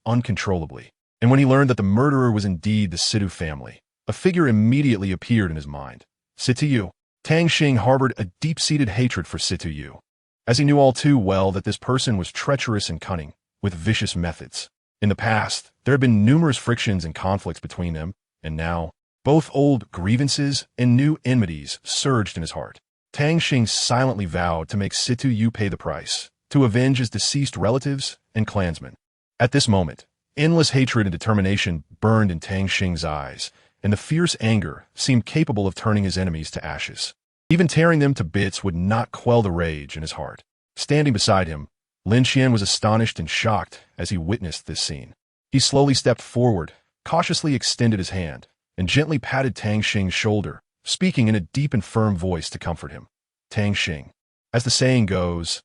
uncontrollably. And when he learned that the murderer was indeed the Sidu family, a figure immediately appeared in his mind. Situ Yu. Tang Xing harbored a deep-seated hatred for Situ Yu, as he knew all too well that this person was treacherous and cunning, with vicious methods. In the past, there had been numerous frictions and conflicts between them, and now, both old grievances and new enmities surged in his heart. Tang Xing silently vowed to make Situ Yu pay the price, to avenge his deceased relatives and clansmen. At this moment, endless hatred and determination burned in Tang Xing's eyes, and the fierce anger seemed capable of turning his enemies to ashes. Even tearing them to bits would not quell the rage in his heart. Standing beside him, Lin Qian was astonished and shocked as he witnessed this scene. He slowly stepped forward, cautiously extended his hand, and gently patted Tang Xing's shoulder, speaking in a deep and firm voice to comfort him. Tang Xing. As the saying goes,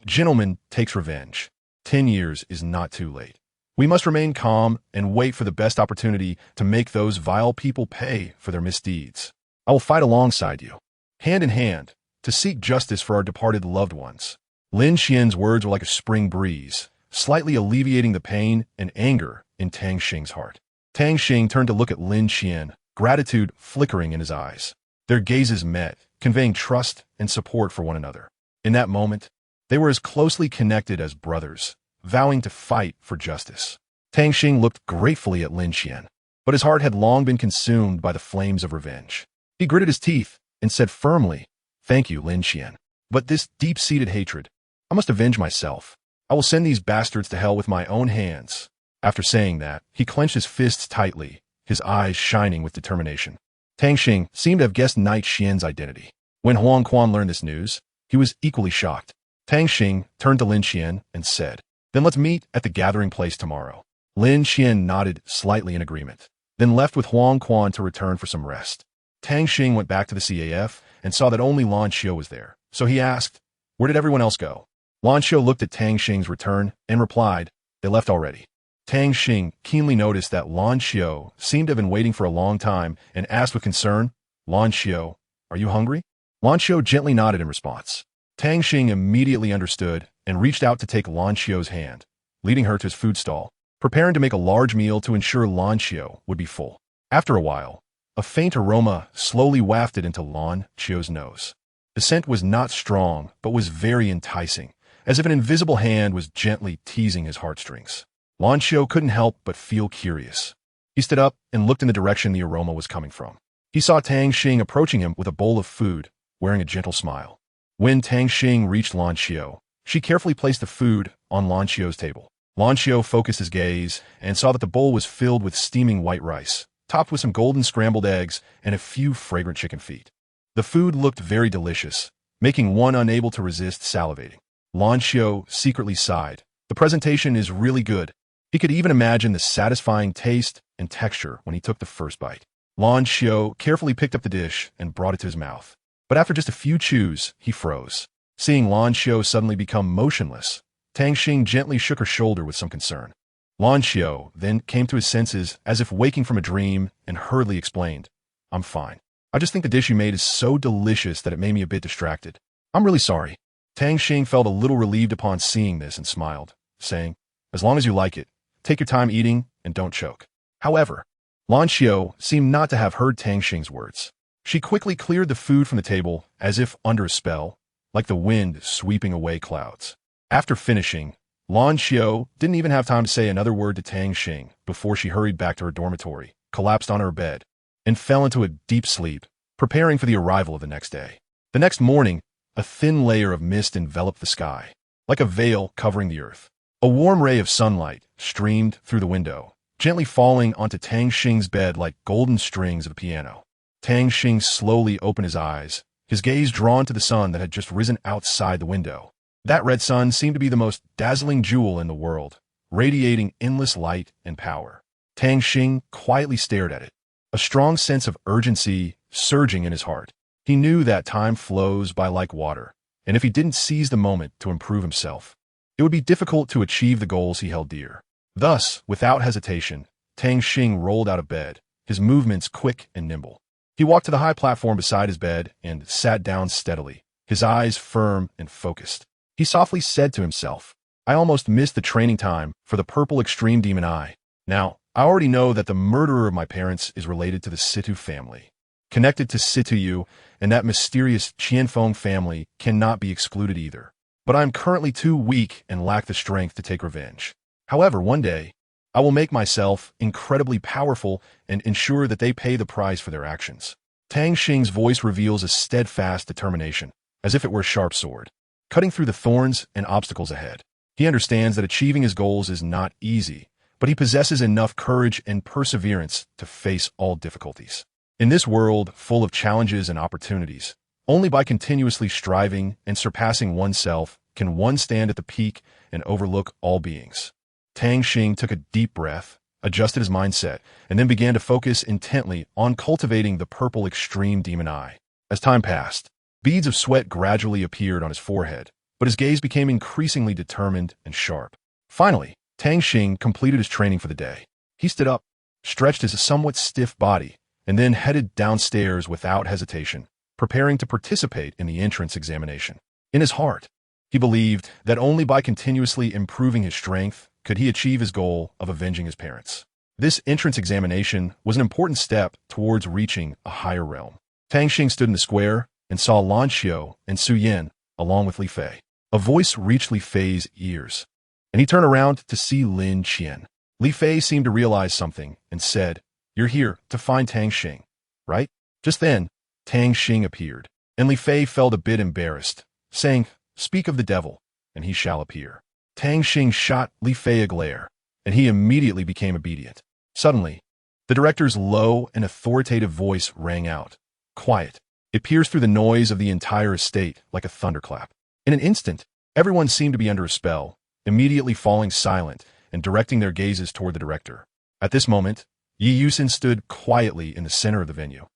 gentleman takes revenge. 10 years is not too late. We must remain calm and wait for the best opportunity to make those vile people pay for their misdeeds. I will fight alongside you, hand in hand, to seek justice for our departed loved ones. Lin Qian's words were like a spring breeze, slightly alleviating the pain and anger in Tang Xing's heart. Tang Xing turned to look at Lin Qian, gratitude flickering in his eyes. Their gazes met, conveying trust and support for one another. In that moment, they were as closely connected as brothers, vowing to fight for justice. Tang Xing looked gratefully at Lin Qian, but his heart had long been consumed by the flames of revenge. He gritted his teeth and said firmly, "Thank you, Lin Qian. But this deep-seated hatred, I must avenge myself. I will send these bastards to hell with my own hands." After saying that, he clenched his fists tightly, his eyes shining with determination. Tang Xing seemed to have guessed Knight Xian's identity. When Huang Quan learned this news, he was equally shocked. Tang Xing turned to Lin Qian and said, "Then let's meet at the gathering place tomorrow." Lin Qian nodded slightly in agreement, then left with Huang Quan to return for some rest. Tang Xing went back to the CAF and saw that only Lan Xiu was there, so he asked, "Where did everyone else go?" Lan Xiu looked at Tang Xing's return and replied, "They left already." Tang Xing keenly noticed that Lan Xiu seemed to have been waiting for a long time and asked with concern, "Lan Xiu, are you hungry?" Lan Xiu gently nodded in response. Tang Xing immediately understood and reached out to take Lan Xiu's hand, leading her to his food stall, preparing to make a large meal to ensure Lan Xiu would be full. After a while, a faint aroma slowly wafted into Lan Xiu's nose. The scent was not strong, but was very enticing, as if an invisible hand was gently teasing his heartstrings. Lan Xiu couldn't help but feel curious. He stood up and looked in the direction the aroma was coming from. He saw Tang Xing approaching him with a bowl of food, wearing a gentle smile. When Tang Xing reached Lan Xiu, she carefully placed the food on Lan Xiu's table. Lan Xiu focused his gaze and saw that the bowl was filled with steaming white rice, topped with some golden scrambled eggs and a few fragrant chicken feet. The food looked very delicious, making one unable to resist salivating. Lan Xiu secretly sighed. The presentation is really good. He could even imagine the satisfying taste and texture when he took the first bite. Lan Xiu carefully picked up the dish and brought it to his mouth. But after just a few chews, he froze. Seeing Lan Xiu suddenly become motionless, Tang Xing gently shook her shoulder with some concern. Lan Xiu then came to his senses as if waking from a dream and hurriedly explained, "I'm fine. I just think the dish you made is so delicious that it made me a bit distracted. I'm really sorry." Tang Xing felt a little relieved upon seeing this and smiled, saying, "As long as you like it, take your time eating and don't choke." However, Lan Xiu seemed not to have heard Tang Xing's words. She quickly cleared the food from the table as if under a spell, like the wind sweeping away clouds. After finishing, Lan Xiu didn't even have time to say another word to Tang Xing before she hurried back to her dormitory, collapsed on her bed, and fell into a deep sleep, preparing for the arrival of the next day. The next morning, a thin layer of mist enveloped the sky, like a veil covering the earth. A warm ray of sunlight streamed through the window, gently falling onto Tang Xing's bed like golden strings of a piano. Tang Xing slowly opened his eyes, his gaze drawn to the sun that had just risen outside the window. That red sun seemed to be the most dazzling jewel in the world, radiating endless light and power. Tang Xing quietly stared at it, a strong sense of urgency surging in his heart. He knew that time flows by like water, and if he didn't seize the moment to improve himself, it would be difficult to achieve the goals he held dear. Thus, without hesitation, Tang Xing rolled out of bed, his movements quick and nimble. He walked to the high platform beside his bed and sat down steadily, his eyes firm and focused. He softly said to himself, "I almost missed the training time for the purple extreme demon eye. Now, I already know that the murderer of my parents is related to the Situ family. Connected to Situ Yu, and that mysterious Qianfeng family cannot be excluded either. But I am currently too weak and lack the strength to take revenge. However, one day, I will make myself incredibly powerful and ensure that they pay the price for their actions." Tang Xing's voice reveals a steadfast determination, as if it were a sharp sword, cutting through the thorns and obstacles ahead. He understands that achieving his goals is not easy, but he possesses enough courage and perseverance to face all difficulties. In this world full of challenges and opportunities, only by continuously striving and surpassing oneself can one stand at the peak and overlook all beings. Tang Xing took a deep breath, adjusted his mindset, and then began to focus intently on cultivating the purple extreme demon eye. As time passed, beads of sweat gradually appeared on his forehead, but his gaze became increasingly determined and sharp. Finally, Tang Xing completed his training for the day. He stood up, stretched his somewhat stiff body, and then headed downstairs without hesitation, preparing to participate in the entrance examination. In his heart, he believed that only by continuously improving his strength could he achieve his goal of avenging his parents. This entrance examination was an important step towards reaching a higher realm. Tang Xing stood in the square and saw Lan Xiu and Su Yan along with Li Fei. A voice reached Li Fei's ears, and he turned around to see Lin Qian. Li Fei seemed to realize something and said, "You're here to find Tang Xing, right?" Just then, Tang Xing appeared, and Li Fei felt a bit embarrassed, saying, "Speak of the devil, and he shall appear." Tang Xing shot Li Fei a glare, and he immediately became obedient. Suddenly, the director's low and authoritative voice rang out. Quiet. It pierced through the noise of the entire estate like a thunderclap. In an instant, everyone seemed to be under a spell, immediately falling silent and directing their gazes toward the director. At this moment, Yi Yusin stood quietly in the center of the venue,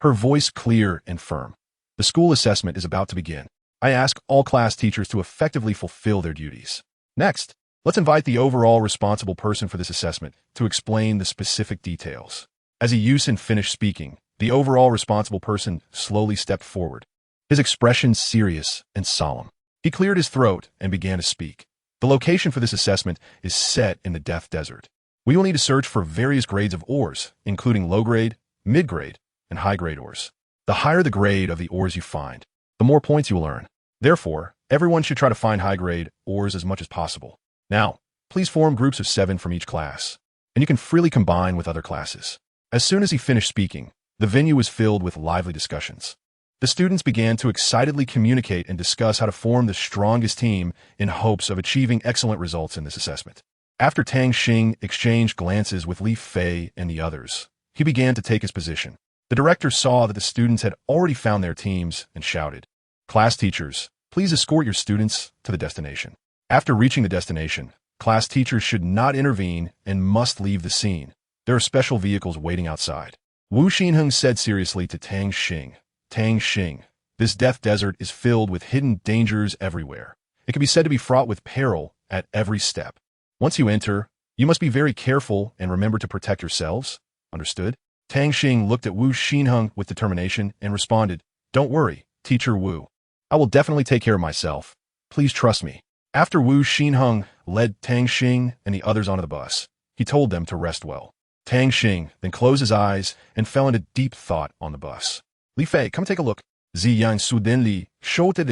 her voice clear and firm. "The school assessment is about to begin. I ask all class teachers to effectively fulfill their duties. Next, let's invite the overall responsible person for this assessment to explain the specific details." As Yi Yusin finished speaking, the overall responsible person slowly stepped forward, his expression serious and solemn. He cleared his throat and began to speak. "The location for this assessment is set in the Death Desert. We will need to search for various grades of ores, including low-grade, mid-grade, and high-grade ores. The higher the grade of the ores you find, the more points you will earn. Therefore, everyone should try to find high-grade ores as much as possible. Now, please form groups of 7 from each class, and you can freely combine with other classes." As soon as he finished speaking, the venue was filled with lively discussions. The students began to excitedly communicate and discuss how to form the strongest team in hopes of achieving excellent results in this assessment. After Tang Xing exchanged glances with Li Fei and the others, he began to take his position. The director saw that the students had already found their teams and shouted, "Class teachers, please escort your students to the destination." After reaching the destination, class teachers should not intervene and must leave the scene. There are special vehicles waiting outside. Wu Xinheng said seriously to Tang Xing, "Tang Xing, this death desert is filled with hidden dangers everywhere. It can be said to be fraught with peril at every step. Once you enter, you must be very careful and remember to protect yourselves. Understood?" Tang Xing looked at Wu Xinheng with determination and responded, "Don't worry, Teacher Wu. I will definitely take care of myself. Please trust me." After Wu Xinheng led Tang Xing and the others onto the bus, he told them to rest well. Tang Xing then closed his eyes and fell into deep thought on the bus. "Li Fei, come take a look." Ziyan suddenly showed it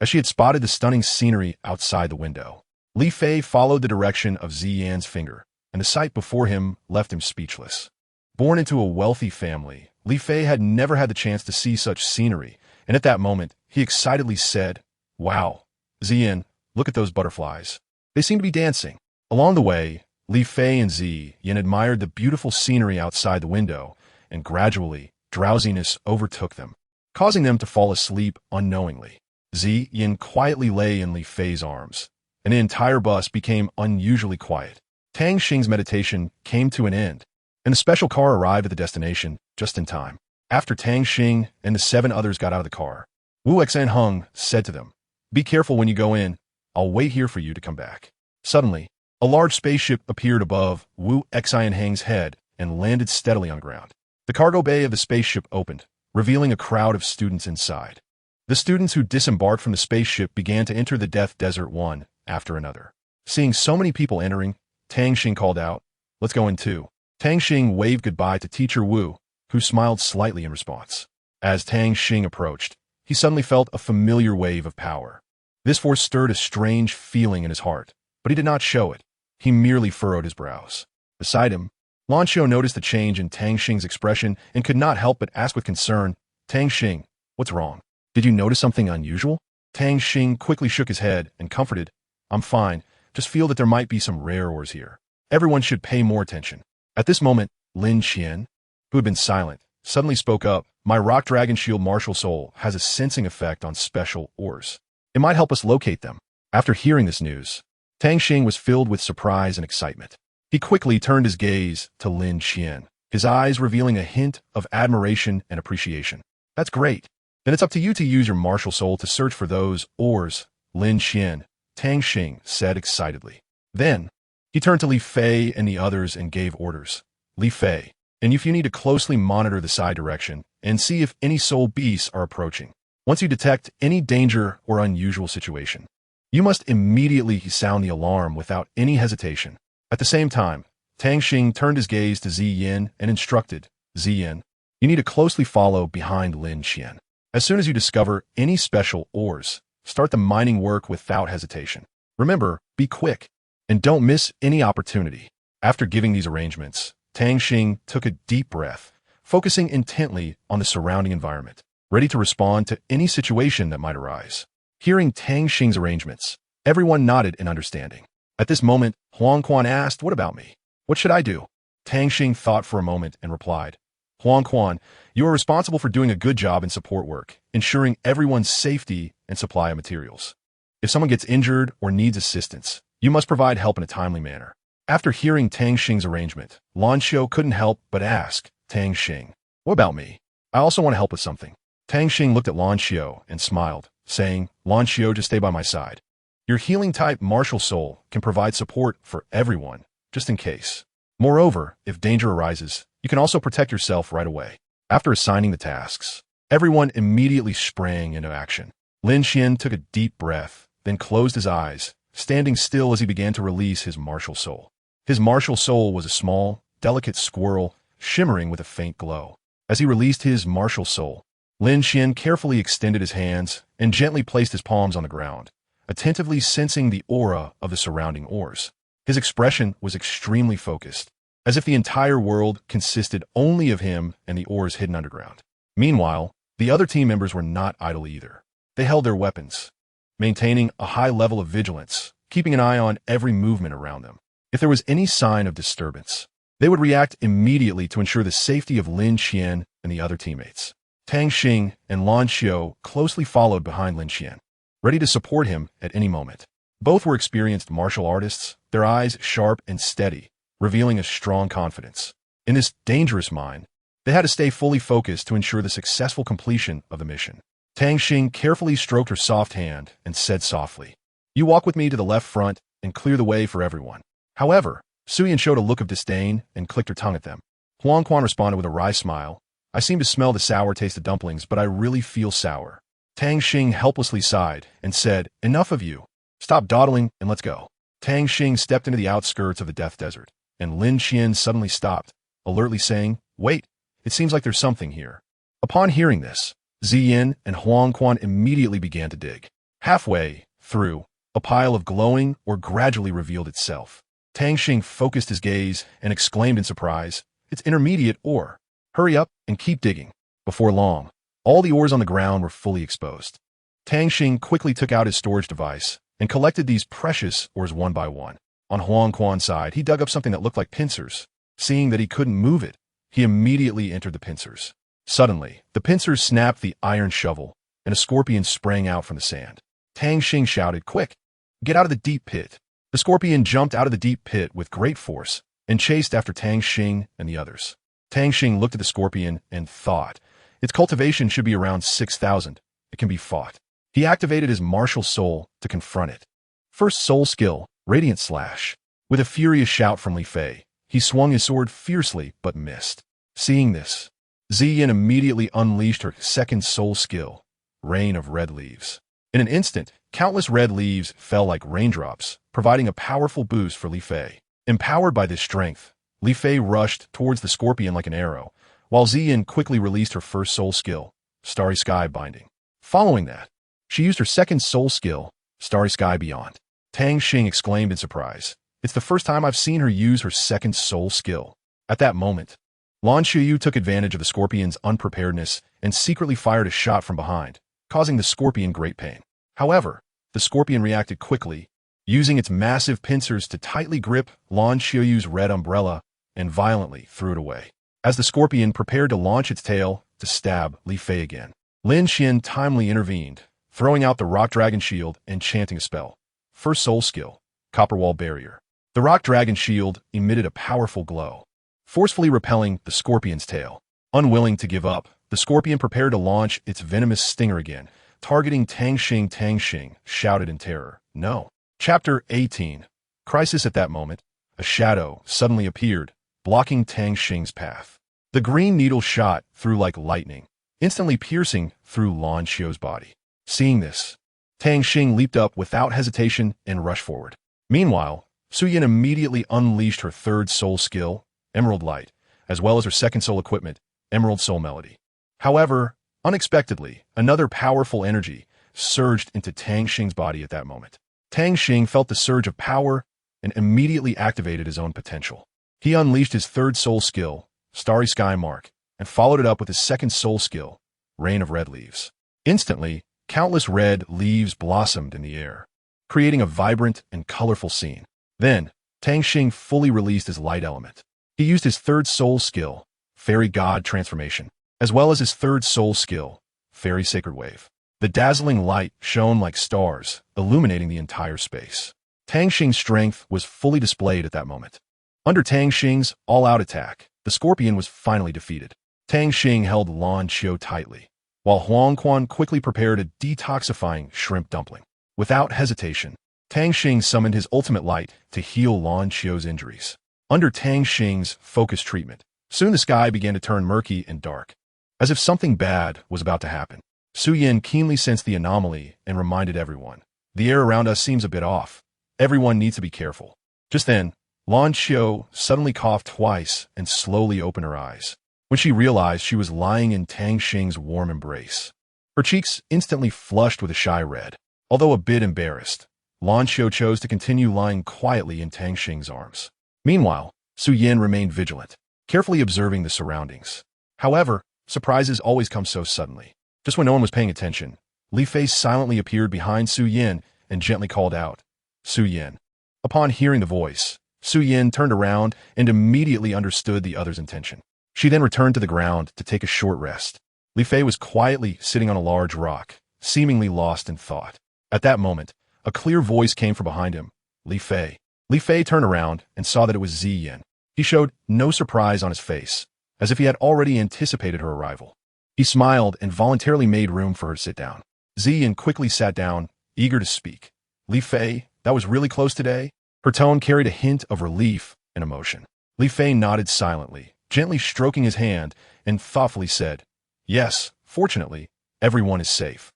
as she had spotted the stunning scenery outside the window. Li Fei followed the direction of Ziyan's finger, and the sight before him left him speechless. Born into a wealthy family, Li Fei had never had the chance to see such scenery, and at that moment, he excitedly said, "Wow, Ziyan, look at those butterflies. They seem to be dancing." Along the way, Li Fei and Ziyan admired the beautiful scenery outside the window, and gradually, drowsiness overtook them, causing them to fall asleep unknowingly. Ziyan quietly lay in Li Fei's arms, and the entire bus became unusually quiet. Tang Xing's meditation came to an end, and the special car arrived at the destination just in time. After Tang Xing and the 7 others got out of the car, Wu Xinheng said to them, "Be careful when you go in. I'll wait here for you to come back." Suddenly, a large spaceship appeared above Wu Xinheng's head and landed steadily on the ground. The cargo bay of the spaceship opened, revealing a crowd of students inside. The students who disembarked from the spaceship began to enter the Death Desert one after another. Seeing so many people entering, Tang Xing called out, "Let's go in too." Tang Xing waved goodbye to Teacher Wu, who smiled slightly in response. As Tang Xing approached, he suddenly felt a familiar wave of power. This force stirred a strange feeling in his heart, but he did not show it. He merely furrowed his brows. Beside him, Lan Xiu noticed the change in Tang Xing's expression and could not help but ask with concern, "Tang Xing, what's wrong? Did you notice something unusual?" Tang Xing quickly shook his head and comforted, "I'm fine, just feel that there might be some rare ores here." Everyone should pay more attention. At this moment, Lin Qian, who had been silent, suddenly spoke up. My rock dragon shield martial soul has a sensing effect on special ores. It might help us locate them. After hearing this news, Tang Xing was filled with surprise and excitement. He quickly turned his gaze to Lin Qian, his eyes revealing a hint of admiration and appreciation. That's great. Then it's up to you to use your martial soul to search for those ores, Lin Qian, Tang Xing said excitedly. Then, he turned to Li Fei and the others and gave orders. Li Fei, and if you need to closely monitor the side direction and see if any soul beasts are approaching. Once you detect any danger or unusual situation, you must immediately sound the alarm without any hesitation. At the same time, Tang Xing turned his gaze to Ziyin and instructed, Ziyin, you need to closely follow behind Lin Qian. As soon as you discover any special ores, start the mining work without hesitation. Remember, be quick, and don't miss any opportunity. After giving these arrangements, Tang Xing took a deep breath, focusing intently on the surrounding environment, ready to respond to any situation that might arise. Hearing Tang Xing's arrangements, everyone nodded in understanding. At this moment, Huang Quan asked, what about me? What should I do? Tang Xing thought for a moment and replied, Huang Quan, you are responsible for doing a good job in support work, ensuring everyone's safety and supply of materials. If someone gets injured or needs assistance, you must provide help in a timely manner. After hearing Tang Xing's arrangement, Lan Xiu couldn't help but ask, Tang Xing, what about me? I also want to help with something. Tang Xing looked at Lan Xiu and smiled, saying, Lan Xiu, just stay by my side. Your healing-type martial soul can provide support for everyone, just in case. Moreover, if danger arises, you can also protect yourself right away. After assigning the tasks, everyone immediately sprang into action. Lin Qian took a deep breath, then closed his eyes, standing still as he began to release his martial soul. His martial soul was a small, delicate squirrel, shimmering with a faint glow. As he released his martial soul, Lin Qian carefully extended his hands and gently placed his palms on the ground, attentively sensing the aura of the surrounding ores. His expression was extremely focused, as if the entire world consisted only of him and the ores hidden underground. Meanwhile, the other team members were not idle either. They held their weapons, maintaining a high level of vigilance, keeping an eye on every movement around them. If there was any sign of disturbance, they would react immediately to ensure the safety of Lin Qian and the other teammates. Tang Xing and Lan Xiu closely followed behind Lin Qian, ready to support him at any moment. Both were experienced martial artists, their eyes sharp and steady, revealing a strong confidence. In this dangerous mine, they had to stay fully focused to ensure the successful completion of the mission. Tang Xing carefully stroked her soft hand and said softly, you walk with me to the left front and clear the way for everyone. However, Suyin showed a look of disdain and clicked her tongue at them. Huang Quan responded with a wry smile, I seem to smell the sour taste of dumplings, but I really feel sour. Tang Xing helplessly sighed and said, enough of you. Stop dawdling and let's go. Tang Xing stepped into the outskirts of the Death Desert, and Lin Qian suddenly stopped, alertly saying, wait, it seems like there's something here. Upon hearing this, Ziyin and Huang Quan immediately began to dig. Halfway through, a pile of glowing ore gradually revealed itself. Tang Xing focused his gaze and exclaimed in surprise, it's intermediate ore. Hurry up and keep digging. Before long, all the ores on the ground were fully exposed. Tang Xing quickly took out his storage device and collected these precious ores one by one. On Huang Quan's side, he dug up something that looked like pincers. Seeing that he couldn't move it, he immediately entered the pincers. Suddenly, the pincers snapped the iron shovel, and a scorpion sprang out from the sand. Tang Xing shouted, quick, get out of the deep pit. The scorpion jumped out of the deep pit with great force and chased after Tang Xing and the others. Tang Xing looked at the scorpion and thought, its cultivation should be around 6,000. It can be fought. He activated his martial soul to confront it. First soul skill, Radiant Slash. With a furious shout from Li Fei, he swung his sword fiercely but missed. Seeing this, Ziyin immediately unleashed her second soul skill, Rain of Red Leaves. In an instant, countless red leaves fell like raindrops, providing a powerful boost for Li Fei. Empowered by this strength, Li Fei rushed towards the scorpion like an arrow, while Ziyin quickly released her first soul skill, Starry Sky Binding. Following that, she used her second soul skill, Starry Sky Beyond. Tang Xing exclaimed in surprise, it's the first time I've seen her use her second soul skill. At that moment, Lan Xiu took advantage of the scorpion's unpreparedness and secretly fired a shot from behind, causing the scorpion great pain. However, the scorpion reacted quickly, Using its massive pincers to tightly grip Lan Xiaoyu's red umbrella and violently threw it away. As the scorpion prepared to launch its tail to stab Li Fei again, Lin Xian timely intervened, throwing out the rock dragon shield and chanting a spell. First soul skill, Copper Wall Barrier. The rock dragon shield emitted a powerful glow, forcefully repelling the scorpion's tail. Unwilling to give up, the scorpion prepared to launch its venomous stinger again, targeting Tang Xing. Tang Xing shouted in terror, "No." Chapter 18. Crisis. At that moment, a shadow suddenly appeared, blocking Tang Xing's path. The green needle shot through like lightning, instantly piercing through Lan Xiao's body. Seeing this, Tang Xing leaped up without hesitation and rushed forward. Meanwhile, Su Yin immediately unleashed her third soul skill, Emerald Light, as well as her second soul equipment, Emerald Soul Melody. However, unexpectedly, another powerful energy surged into Tang Xing's body at that moment. Tang Xing felt the surge of power and immediately activated his own potential. He unleashed his third soul skill, Starry Sky Mark, and followed it up with his second soul skill, Rain of Red Leaves. Instantly, countless red leaves blossomed in the air, creating a vibrant and colorful scene. Then, Tang Xing fully released his light element. He used his third soul skill, Fairy God Transformation, as well as his third soul skill, Fairy Sacred Wave. The dazzling light shone like stars, illuminating the entire space. Tang Xing's strength was fully displayed at that moment. Under Tang Xing's all-out attack, the scorpion was finally defeated. Tang Xing held Lan Xiao tightly, while Huang Quan quickly prepared a detoxifying shrimp dumpling. Without hesitation, Tang Xing summoned his ultimate light to heal Lan Xiao's injuries. Under Tang Xing's focused treatment, soon the sky began to turn murky and dark, as if something bad was about to happen. Su Yin keenly sensed the anomaly and reminded everyone, "The air around us seems a bit off. Everyone needs to be careful." Just then, Lan Xiao suddenly coughed twice and slowly opened her eyes, when she realized she was lying in Tang Xing's warm embrace. Her cheeks instantly flushed with a shy red. Although a bit embarrassed, Lan Xiao chose to continue lying quietly in Tang Xing's arms. Meanwhile, Su Yin remained vigilant, carefully observing the surroundings. However, surprises always come so suddenly. Just when no one was paying attention, Li Fei silently appeared behind Su Yin and gently called out, "Su Yin." Upon hearing the voice, Su Yin turned around and immediately understood the other's intention. She then returned to the ground to take a short rest. Li Fei was quietly sitting on a large rock, seemingly lost in thought. At that moment, a clear voice came from behind him, "Li Fei." Li Fei turned around and saw that it was Zi Yin. He showed no surprise on his face, as if he had already anticipated her arrival. He smiled and voluntarily made room for her to sit down. Zi Yin quickly sat down, eager to speak. "Li Fei, that was really close today?" Her tone carried a hint of relief and emotion. Li Fei nodded silently, gently stroking his hand, and thoughtfully said, "Yes, fortunately, everyone is safe."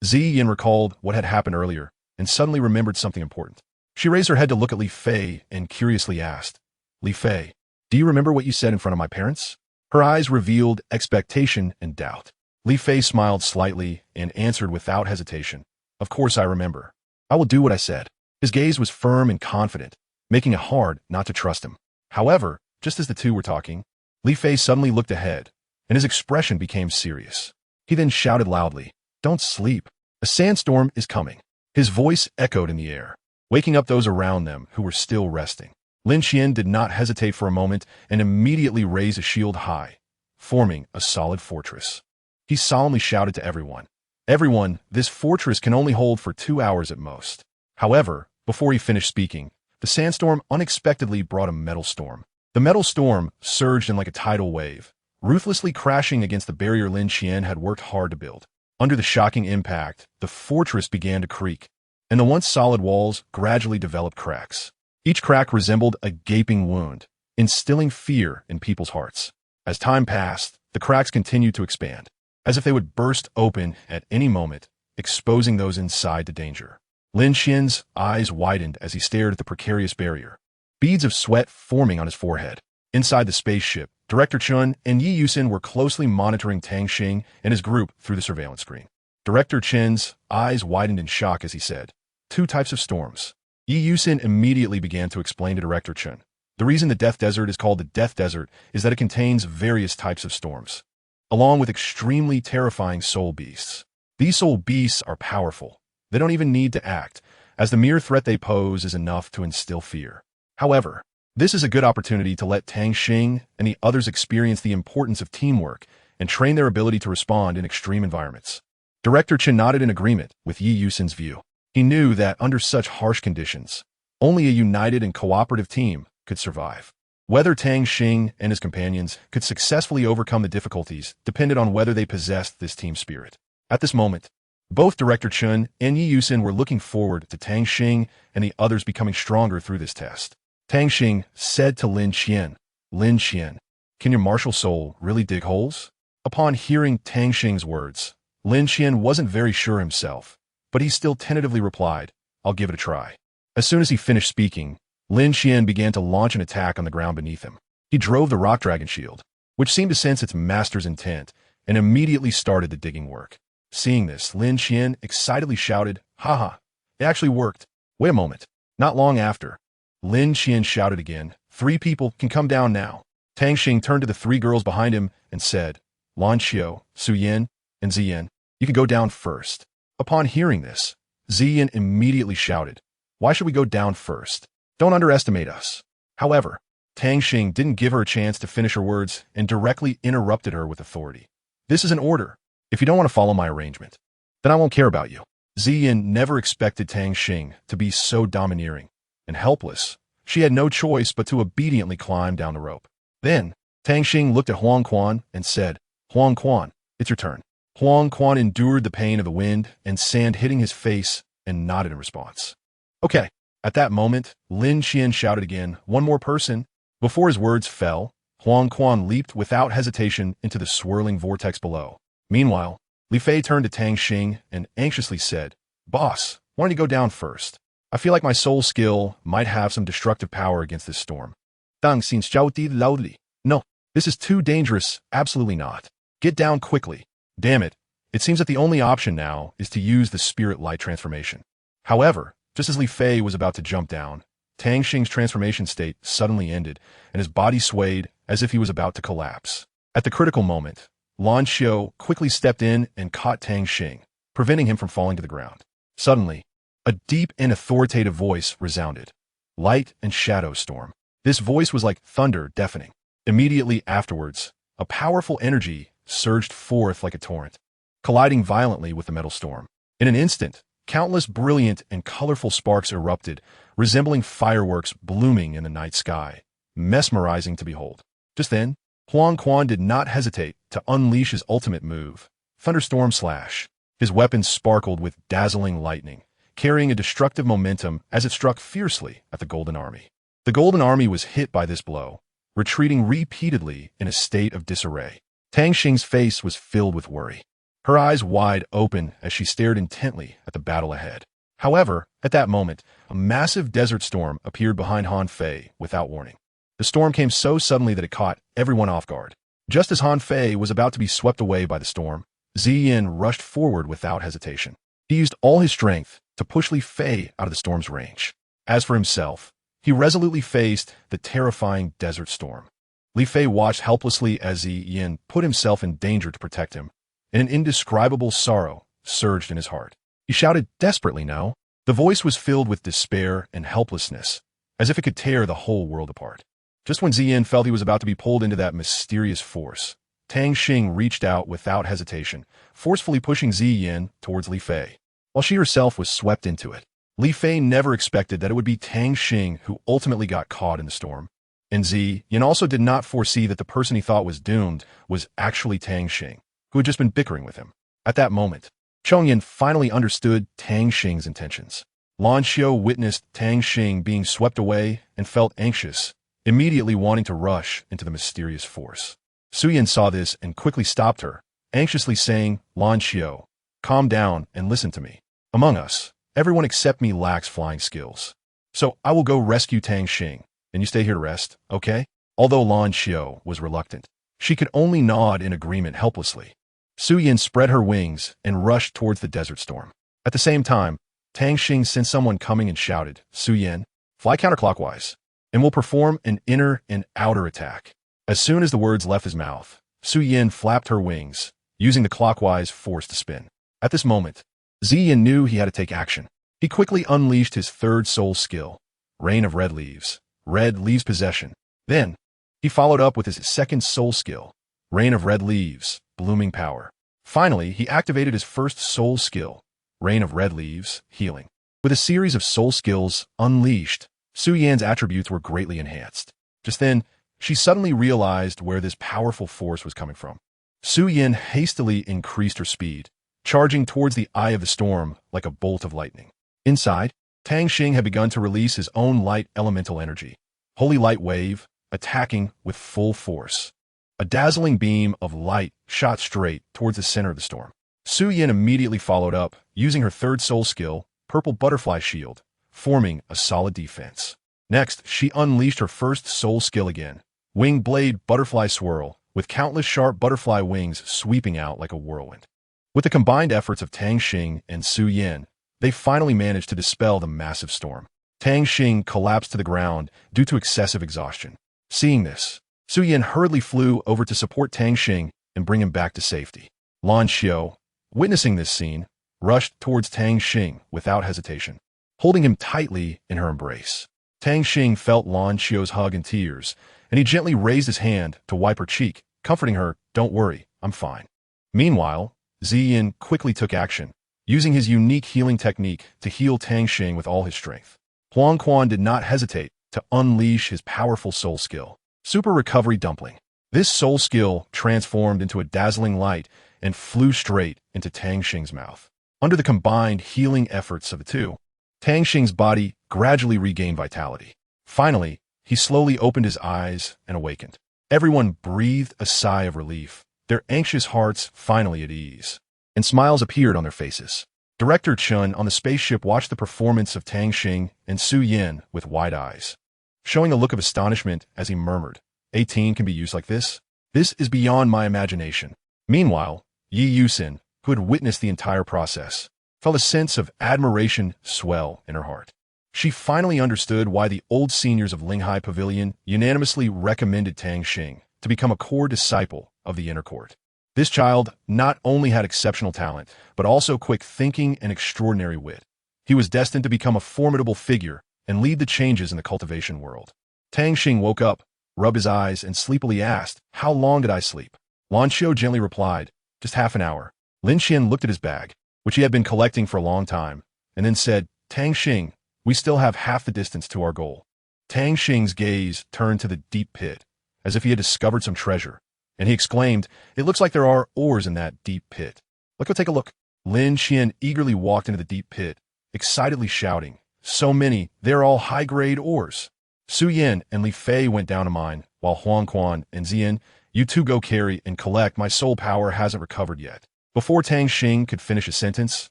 Zi Yin recalled what had happened earlier and suddenly remembered something important. She raised her head to look at Li Fei and curiously asked, "Li Fei, do you remember what you said in front of my parents?" Her eyes revealed expectation and doubt. Li Fei smiled slightly and answered without hesitation, "Of course I remember. I will do what I said." His gaze was firm and confident, making it hard not to trust him. However, just as the two were talking, Li Fei suddenly looked ahead, and his expression became serious. He then shouted loudly, "Don't sleep. A sandstorm is coming." His voice echoed in the air, waking up those around them who were still resting. Lin Xian did not hesitate for a moment and immediately raised a shield high, forming a solid fortress. He solemnly shouted to everyone, "Everyone, this fortress can only hold for 2 hours at most." However, before he finished speaking, the sandstorm unexpectedly brought a metal storm. The metal storm surged in like a tidal wave, ruthlessly crashing against the barrier Lin Xian had worked hard to build. Under the shocking impact, the fortress began to creak, and the once solid walls gradually developed cracks. Each crack resembled a gaping wound, instilling fear in people's hearts. As time passed, the cracks continued to expand, as if they would burst open at any moment, exposing those inside to danger. Lin Xian's eyes widened as he stared at the precarious barrier, beads of sweat forming on his forehead. Inside the spaceship, Director Chun and Yi Yusin were closely monitoring Tang Xing and his group through the surveillance screen. Director Chen's eyes widened in shock as he said, "2 types of storms." Yi Yusin immediately began to explain to Director Chun, "The reason the Death Desert is called the Death Desert is that it contains various types of storms, along with extremely terrifying soul beasts. These soul beasts are powerful. They don't even need to act, as the mere threat they pose is enough to instill fear. However, this is a good opportunity to let Tang Xing and the others experience the importance of teamwork and train their ability to respond in extreme environments. Director Chen nodded in agreement with Yi Yusin's view. He knew that under such harsh conditions, only a united and cooperative team could survive. Whether Tang Xing and his companions could successfully overcome the difficulties depended on whether they possessed this team spirit. At this moment, both Director Chen and Yi Yusin were looking forward to Tang Xing and the others becoming stronger through this test. Tang Xing said to Lin Qian, "Lin Qian, can your martial soul really dig holes?" Upon hearing Tang Xing's words, Lin Qian wasn't very sure himself, but he still tentatively replied, "I'll give it a try." As soon as he finished speaking, Lin Qian began to launch an attack on the ground beneath him. He drove the rock dragon shield, which seemed to sense its master's intent, and immediately started the digging work. Seeing this, Lin Qian excitedly shouted, "Haha, it actually worked." Wait a moment. Not long after, Lin Qian shouted again, "3 people can come down now." Tang Xing turned to the 3 girls behind him and said, "Lan Qiu, Su Yin, and Ziyin, you can go down first." Upon hearing this, Ziyin immediately shouted, "Why should we go down first? Don't underestimate us." However, Tang Xing didn't give her a chance to finish her words and directly interrupted her with authority. "This is an order. If you don't want to follow my arrangement, then I won't care about you." Ziyin never expected Tang Xing to be so domineering and helpless. She had no choice but to obediently climb down the rope. Then, Tang Xing looked at Huang Quan and said, "Huang Quan, it's your turn." Huang Quan endured the pain of the wind and sand hitting his face and nodded in response. "Okay." At that moment, Lin Qian shouted again, "One more person." Before his words fell, Huang Quan leaped without hesitation into the swirling vortex below. Meanwhile, Li Fei turned to Tang Xing and anxiously said, "Boss, why don't you go down first? I feel like my soul skill might have some destructive power against this storm." Tang Xing shouted loudly, "No, this is too dangerous, absolutely not. Get down quickly." Damn it, it seems that the only option now is to use the spirit light transformation. However, just as Li Fei was about to jump down, Tang Xing's transformation state suddenly ended, and his body swayed as if he was about to collapse. At the critical moment, Lan Qiu quickly stepped in and caught Tang Xing, preventing him from falling to the ground. Suddenly, a deep and authoritative voice resounded. "Light and shadow storm." This voice was like thunder deafening. Immediately afterwards, a powerful energy surged forth like a torrent, colliding violently with the metal storm. In an instant, countless brilliant and colorful sparks erupted, resembling fireworks blooming in the night sky, mesmerizing to behold. Just then, Huang Quan did not hesitate to unleash his ultimate move, Thunderstorm Slash. His weapon sparkled with dazzling lightning, carrying a destructive momentum as it struck fiercely at the Golden Army. The Golden Army was hit by this blow, retreating repeatedly in a state of disarray. Tang Xing's face was filled with worry, her eyes wide open as she stared intently at the battle ahead. However, at that moment, a massive desert storm appeared behind Han Fei without warning. The storm came so suddenly that it caught everyone off guard. Just as Han Fei was about to be swept away by the storm, Ziyin rushed forward without hesitation. He used all his strength to push Li Fei out of the storm's range. As for himself, he resolutely faced the terrifying desert storm. Li Fei watched helplessly as Ziyin put himself in danger to protect him, and an indescribable sorrow surged in his heart. He shouted desperately now. The voice was filled with despair and helplessness, as if it could tear the whole world apart. Just when Ziyin felt he was about to be pulled into that mysterious force, Tang Xing reached out without hesitation, forcefully pushing Ziyin towards Li Fei, while she herself was swept into it. Li Fei never expected that it would be Tang Xing who ultimately got caught in the storm. And Ziyin also did not foresee that the person he thought was doomed was actually Tang Xing, who had just been bickering with him. At that moment, Chongyan finally understood Tang Xing's intentions. Lan Qiu witnessed Tang Xing being swept away and felt anxious, immediately wanting to rush into the mysterious force. Su Yin saw this and quickly stopped her, anxiously saying, "Lan Qiu, calm down and listen to me. Among us, everyone except me lacks flying skills. So I will go rescue Tang Xing, and you stay here to rest, okay?" Although Lan Qiu was reluctant, she could only nod in agreement helplessly. Su Yin spread her wings and rushed towards the desert storm. At the same time, Tang Xing sensed someone coming and shouted, "Su Yin, fly counterclockwise, and will perform an inner and outer attack." As soon as the words left his mouth, Su Yin flapped her wings, using the clockwise force to spin. At this moment, Ziyin knew he had to take action. He quickly unleashed his third soul skill, Rain of Red Leaves, Red Leaves Possession. Then, he followed up with his second soul skill, Rain of Red Leaves, Blooming Power. Finally, he activated his first soul skill, Rain of Red Leaves, Healing. With a series of soul skills unleashed, Su Yan's attributes were greatly enhanced. Just then, she suddenly realized where this powerful force was coming from. Su Yan hastily increased her speed, charging towards the eye of the storm like a bolt of lightning. Inside, Tang Xing had begun to release his own light elemental energy, Holy Light Wave, attacking with full force. A dazzling beam of light shot straight towards the center of the storm. Su Yan immediately followed up, using her third soul skill, Purple Butterfly Shield, forming a solid defense. Next, she unleashed her first soul skill again, Wing Blade Butterfly Swirl, with countless sharp butterfly wings sweeping out like a whirlwind. With the combined efforts of Tang Xing and Su Yan, they finally managed to dispel the massive storm. Tang Xing collapsed to the ground due to excessive exhaustion. Seeing this, Su Yan hurriedly flew over to support Tang Xing and bring him back to safety. Lan Xiao, witnessing this scene, rushed towards Tang Xing without hesitation, holding him tightly in her embrace. Tang Xing felt Lan Xiao's hug and tears, and he gently raised his hand to wipe her cheek, comforting her, "Don't worry, I'm fine." Meanwhile, Ziyin quickly took action, using his unique healing technique to heal Tang Xing with all his strength. Huang Quan did not hesitate to unleash his powerful soul skill, Super Recovery Dumpling. This soul skill transformed into a dazzling light and flew straight into Tang Xing's mouth. Under the combined healing efforts of the two, Tang Xing's body gradually regained vitality. Finally, he slowly opened his eyes and awakened. Everyone breathed a sigh of relief, their anxious hearts finally at ease, and smiles appeared on their faces. Director Chun on the spaceship watched the performance of Tang Xing and Su Yan with wide eyes, showing a look of astonishment as he murmured, "18 can be used like this? This is beyond my imagination." Meanwhile, Yi Yusin, who had witnessed the entire process, felt a sense of admiration swell in her heart. She finally understood why the old seniors of Linghai Pavilion unanimously recommended Tang Xing to become a core disciple of the inner court. This child not only had exceptional talent, but also quick thinking and extraordinary wit. He was destined to become a formidable figure and lead the changes in the cultivation world. Tang Xing woke up, rubbed his eyes, and sleepily asked, "How long did I sleep?" Lan Xiao gently replied, "Just half an hour." Lin Xian looked at his bag, which he had been collecting for a long time, and then said, "Tang Xing, we still have half the distance to our goal." Tang Xing's gaze turned to the deep pit, as if he had discovered some treasure, and he exclaimed, "It looks like there are ores in that deep pit. Let's go take a look." Lin Xian eagerly walked into the deep pit, excitedly shouting, "So many, they're all high-grade ores." Su Yan and Li Fei went down to mine, while Huang Quan and Ziyin, "You two go carry and collect, my soul power hasn't recovered yet." Before Tang Xing could finish a sentence,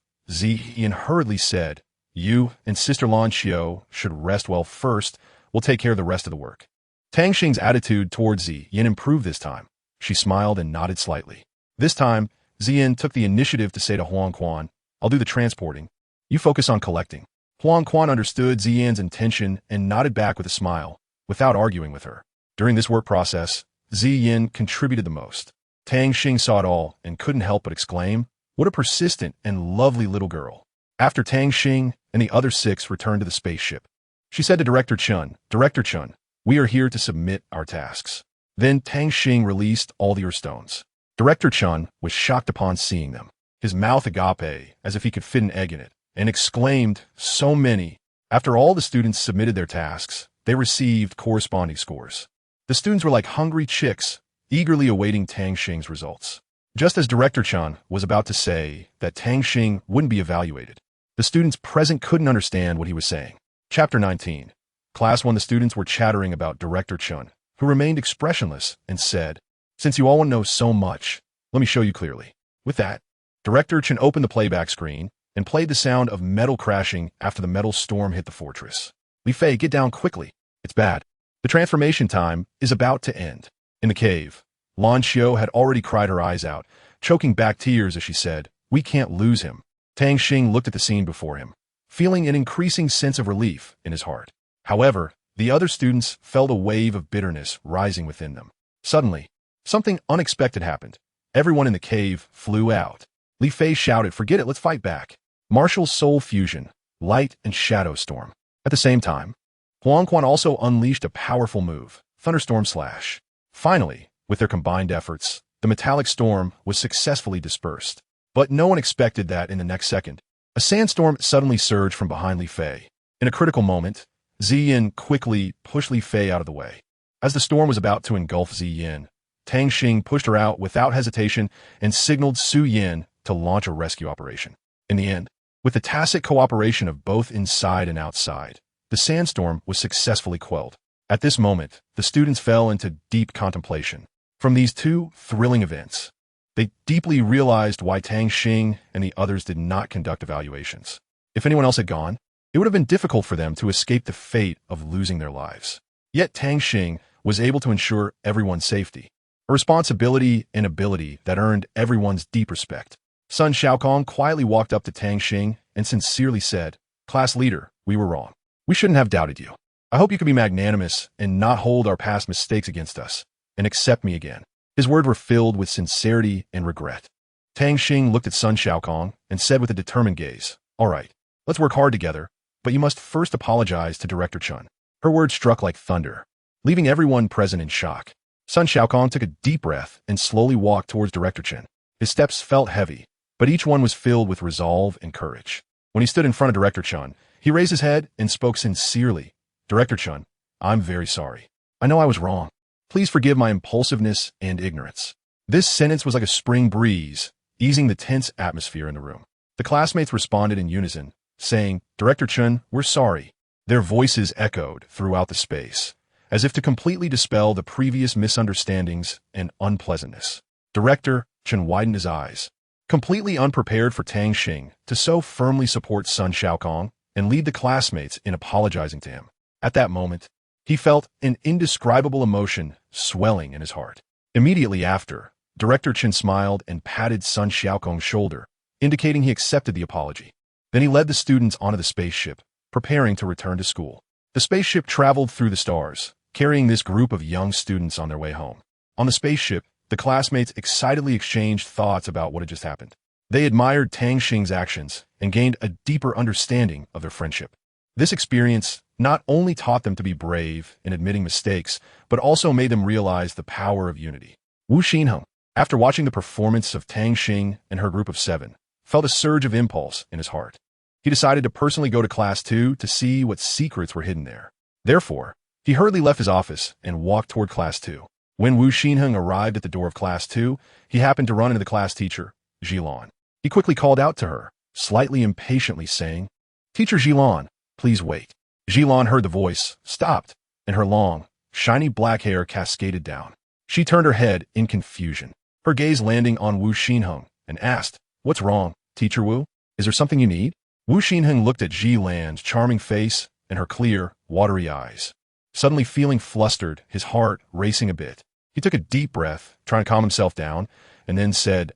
Ziyin hurriedly said, "You and Sister Lan Xiao should rest well first. We'll take care of the rest of the work." Tang Xing's attitude towards Ziyin improved this time. She smiled and nodded slightly. This time, Ziyin took the initiative to say to Huang Quan, "I'll do the transporting. You focus on collecting." Huang Quan understood Ziyin's intention and nodded back with a smile, without arguing with her. During this work process, Ziyin contributed the most. Tang Xing saw it all and couldn't help but exclaim, "What a persistent and lovely little girl." After Tang Xing and the other 6 returned to the spaceship, she said to Director Chun, "Director Chun, we are here to submit our tasks." Then Tang Xing released all the stones. Director Chun was shocked upon seeing them, his mouth agape as if he could fit an egg in it, and exclaimed, "So many." After all the students submitted their tasks, they received corresponding scores. The students were like hungry chicks, eagerly awaiting Tang Xing's results. Just as Director Chun was about to say that Tang Xing wouldn't be evaluated, the students present couldn't understand what he was saying. Chapter 19. Class 1. The students were chattering about Director Chun, who remained expressionless and said, "Since you all want to know so much, let me show you clearly." With that, Director Chun opened the playback screen and played the sound of metal crashing after the metal storm hit the fortress. "Li Fei, get down quickly. It's bad. The transformation time is about to end." In the cave, Lan Xiao had already cried her eyes out, choking back tears as she said, "We can't lose him." Tang Xing looked at the scene before him, feeling an increasing sense of relief in his heart. However, the other students felt a wave of bitterness rising within them. Suddenly, something unexpected happened. Everyone in the cave flew out. Li Fei shouted, "Forget it, let's fight back." Martial Soul Fusion, light and shadow storm. At the same time, Huang Quan also unleashed a powerful move, thunderstorm slash. Finally, with their combined efforts, the metallic storm was successfully dispersed. But no one expected that in the next second, a sandstorm suddenly surged from behind Li Fei. In a critical moment, Ziyin quickly pushed Li Fei out of the way. As the storm was about to engulf Ziyin, Tang Xing pushed her out without hesitation and signaled Su Yin to launch a rescue operation. In the end, with the tacit cooperation of both inside and outside, the sandstorm was successfully quelled. At this moment, the students fell into deep contemplation. From these two thrilling events, they deeply realized why Tang Xing and the others did not conduct evaluations. If anyone else had gone, it would have been difficult for them to escape the fate of losing their lives. Yet Tang Xing was able to ensure everyone's safety, a responsibility and ability that earned everyone's deep respect. Sun Xiaokong quietly walked up to Tang Xing and sincerely said, "Class leader, we were wrong. We shouldn't have doubted you. I hope you can be magnanimous and not hold our past mistakes against us, and accept me again." His words were filled with sincerity and regret. Tang Xing looked at Sun Xiaokong and said with a determined gaze, "All right, let's work hard together, but you must first apologize to Director Chun." Her words struck like thunder, leaving everyone present in shock. Sun Xiaokong took a deep breath and slowly walked towards Director Chen. His steps felt heavy, but each one was filled with resolve and courage. When he stood in front of Director Chun, he raised his head and spoke sincerely. "Director Chun, I'm very sorry. I know I was wrong. Please forgive my impulsiveness and ignorance." This sentence was like a spring breeze, easing the tense atmosphere in the room. The classmates responded in unison, saying, "Director Chun, we're sorry." Their voices echoed throughout the space, as if to completely dispel the previous misunderstandings and unpleasantness. Director Chun widened his eyes, completely unprepared for Tang Xing to so firmly support Sun Xiaokong and lead the classmates in apologizing to him. At that moment, he felt an indescribable emotion swelling in his heart. Immediately after, Director Chen smiled and patted Sun Xiaokong's shoulder, indicating he accepted the apology. Then he led the students onto the spaceship, preparing to return to school. The spaceship traveled through the stars, carrying this group of young students on their way home. On the spaceship, the classmates excitedly exchanged thoughts about what had just happened. They admired Tang Xing's actions and gained a deeper understanding of their friendship. This experience not only taught them to be brave in admitting mistakes, but also made them realize the power of unity. Wu Xinheng, after watching the performance of Tang Xing and her group of 7, felt a surge of impulse in his heart. He decided to personally go to Class 2 to see what secrets were hidden there. Therefore, he hurriedly left his office and walked toward Class 2. When Wu Xinheng arrived at the door of Class 2, he happened to run into the class teacher, Jilan. He quickly called out to her, slightly impatiently saying, "Teacher Jilan, please wait." Jilan heard the voice, stopped, and her long, shiny black hair cascaded down. She turned her head in confusion, her gaze landing on Wu Xinheng, and asked, "What's wrong, Teacher Wu? Is there something you need?" Wu Xinheng looked at Jilan's charming face and her clear, watery eyes. Suddenly feeling flustered, his heart racing a bit, he took a deep breath, trying to calm himself down, and then said,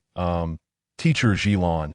"Teacher Jilan,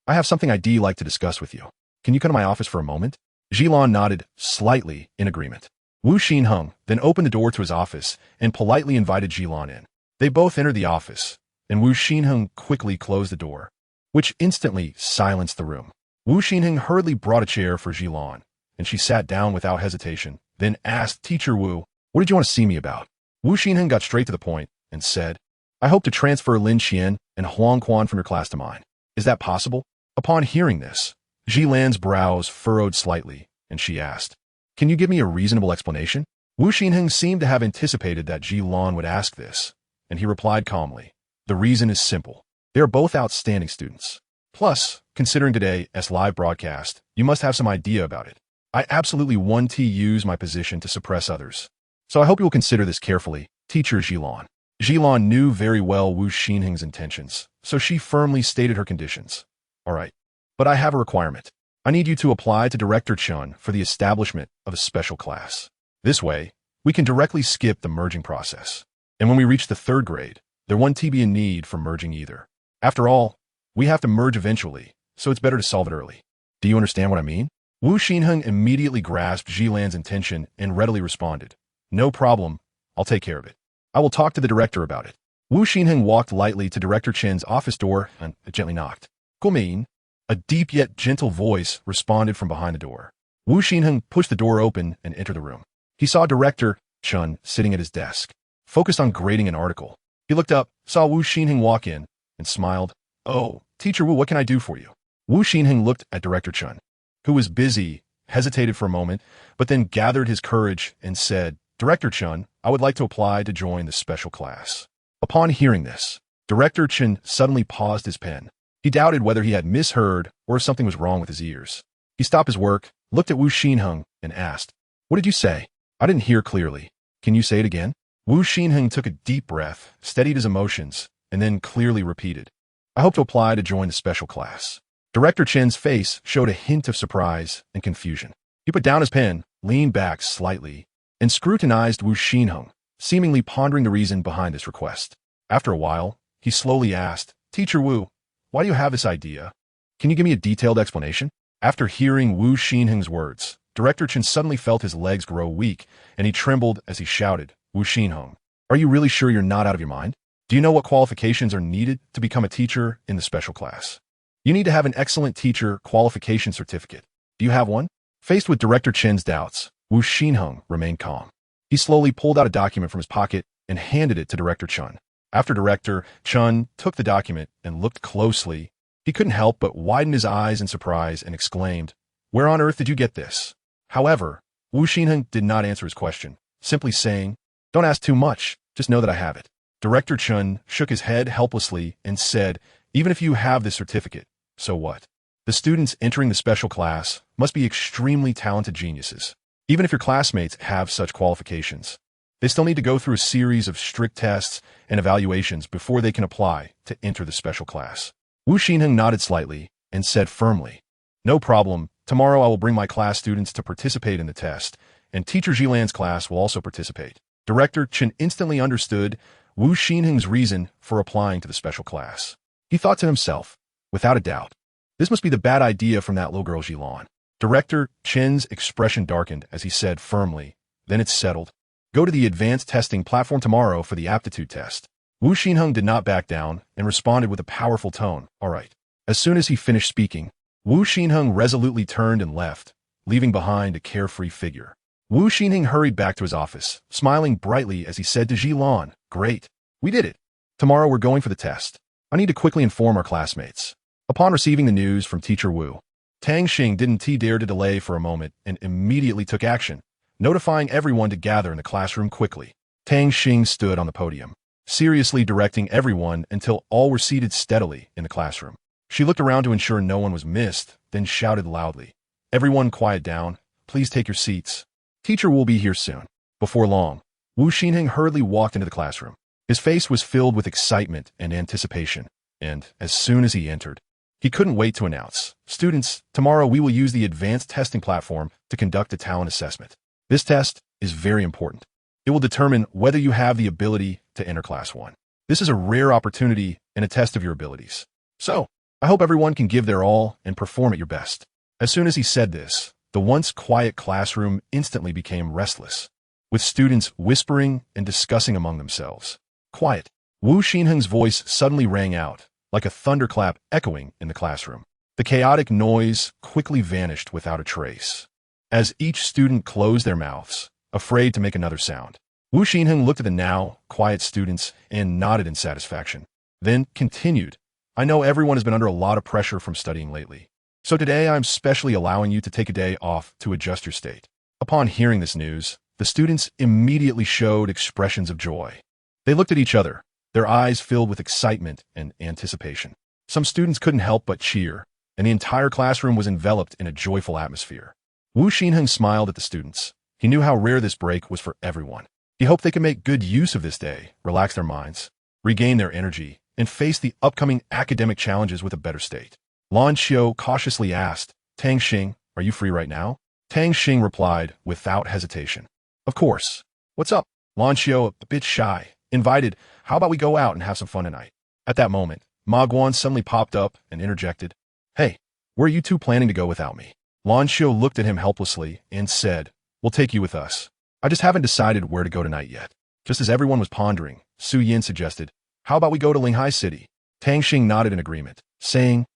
I have something I'd like to discuss with you. Can you come to my office for a moment?" Jilan nodded slightly in agreement. Wu Xinheng then opened the door to his office and politely invited Jilan in. They both entered the office, and Wu Xinheng quickly closed the door, which instantly silenced the room. Wu Xinheng hurriedly brought a chair for Jilan, and she sat down without hesitation, then asked, "Teacher Wu, what did you want to see me about?" Wu Xinheng got straight to the point and said, "I hope to transfer Lin Qian and Huang Quan from your class to mine. Is that possible?" Upon hearing this, Jilan's brows furrowed slightly, and she asked, "Can you give me a reasonable explanation?" Wu Xinheng seemed to have anticipated that Jilan would ask this, and he replied calmly, "The reason is simple. They are both outstanding students. Plus, considering today's live broadcast, you must have some idea about it. I absolutely want to use my position to suppress others. So I hope you will consider this carefully, Teacher Jilan." Jilan knew very well Wu Xinheng's intentions, so she firmly stated her conditions. "All right, but I have a requirement. I need you to apply to Director Chun for the establishment of a special class. This way, we can directly skip the merging process. And when we reach the 3rd grade, there won't be a need for merging either. After all, we have to merge eventually, so it's better to solve it early. Do you understand what I mean?" Wu Xinheng immediately grasped Jilan's intention and readily responded, "No problem, I'll take care of it. I will talk to the director about it." Wu Xinheng walked lightly to Director Chen's office door and gently knocked. "Come in." A deep yet gentle voice responded from behind the door. Wu Xinheng pushed the door open and entered the room. He saw Director Chun sitting at his desk, focused on grading an article. He looked up, saw Wu Xinheng walk in, and smiled. "Oh, Teacher Wu, what can I do for you?" Wu Xinheng looked at Director Chun, who was busy, hesitated for a moment, but then gathered his courage and said, "Director Chun, I would like to apply to join the special class." Upon hearing this, Director Chun suddenly paused his pen. He doubted whether he had misheard or if something was wrong with his ears. He stopped his work, looked at Wu Xinheng, and asked, "What did you say? I didn't hear clearly. Can you say it again?" Wu Xinheng took a deep breath, steadied his emotions, and then clearly repeated, "I hope to apply to join the special class." Director Chen's face showed a hint of surprise and confusion. He put down his pen, leaned back slightly, and scrutinized Wu Xinheng, seemingly pondering the reason behind this request. After a while, he slowly asked, "Teacher Wu, why do you have this idea? Can you give me a detailed explanation?" After hearing Wu Xinheng's words, Director Chen suddenly felt his legs grow weak, and he trembled as he shouted, "Wu Xinheng, are you really sure you're not out of your mind? Do you know what qualifications are needed to become a teacher in the special class? You need to have an excellent teacher qualification certificate. Do you have one?" Faced with Director Chen's doubts, Wu Xinheng remained calm. He slowly pulled out a document from his pocket and handed it to Director Chun. After Director Chun took the document and looked closely, he couldn't help but widen his eyes in surprise and exclaimed, "Where on earth did you get this?" However, Wu Xinheng did not answer his question, simply saying, "Don't ask too much, just know that I have it." Director Chun shook his head helplessly and said, "Even if you have this certificate, so what? The students entering the special class must be extremely talented geniuses. Even if your classmates have such qualifications, they still need to go through a series of strict tests and evaluations before they can apply to enter the special class." Wu Xinheng nodded slightly and said firmly, "No problem. Tomorrow I will bring my class students to participate in the test, and Teacher Jilan's class will also participate." Director Chen instantly understood Wu Xinheng's reason for applying to the special class. He thought to himself, without a doubt, this must be the bad idea from that little girl Jilan. Director Chen's expression darkened as he said firmly, "Then it's settled. Go to the advanced testing platform tomorrow for the aptitude test." Wu Xinheng did not back down and responded with a powerful tone, "All right." As soon as he finished speaking, Wu Xinheng resolutely turned and left, leaving behind a carefree figure. Wu Xinheng hurried back to his office, smiling brightly as he said to Jilan, "Great. We did it. Tomorrow we're going for the test. I need to quickly inform our classmates." Upon receiving the news from Teacher Wu, Tang Xing didn't dare to delay for a moment and immediately took action, notifying everyone to gather in the classroom quickly. Tang Xing stood on the podium, seriously directing everyone until all were seated steadily in the classroom. She looked around to ensure no one was missed, then shouted loudly, "Everyone quiet down. Please take your seats. Teacher will be here soon." Before long, Wu Xinheng hurriedly walked into the classroom. His face was filled with excitement and anticipation, and as soon as he entered, he couldn't wait to announce, "Students, tomorrow we will use the advanced testing platform to conduct a talent assessment. This test is very important. It will determine whether you have the ability to enter Class 1. This is a rare opportunity and a test of your abilities. So, I hope everyone can give their all and perform at your best." As soon as he said this, the once quiet classroom instantly became restless, with students whispering and discussing among themselves. "Quiet." Wu Xinheng's voice suddenly rang out, like a thunderclap echoing in the classroom. The chaotic noise quickly vanished without a trace, as each student closed their mouths, afraid to make another sound. Wu Xinheng looked at the now quiet students and nodded in satisfaction, then continued, "I know everyone has been under a lot of pressure from studying lately, so today I'm specially allowing you to take a day off to adjust your state." Upon hearing this news, the students immediately showed expressions of joy. They looked at each other, their eyes filled with excitement and anticipation. Some students couldn't help but cheer, and the entire classroom was enveloped in a joyful atmosphere. Wu Xinheng smiled at the students. He knew how rare this break was for everyone. He hoped they could make good use of this day, relax their minds, regain their energy, and face the upcoming academic challenges with a better state. Lan Xiu cautiously asked, "Tang Xing, are you free right now?" Tang Xing replied without hesitation, "Of course. What's up?" Lan Xiu, a bit shy, invited, "How about we go out and have some fun tonight?" At that moment, Ma Guan suddenly popped up and interjected, "Hey, where are you two planning to go without me?" Lan Xiu looked at him helplessly and said, "We'll take you with us. I just haven't decided where to go tonight yet." Just as everyone was pondering, Su Yin suggested, "How about we go to Linghai City?" Tang Xing nodded in agreement, saying,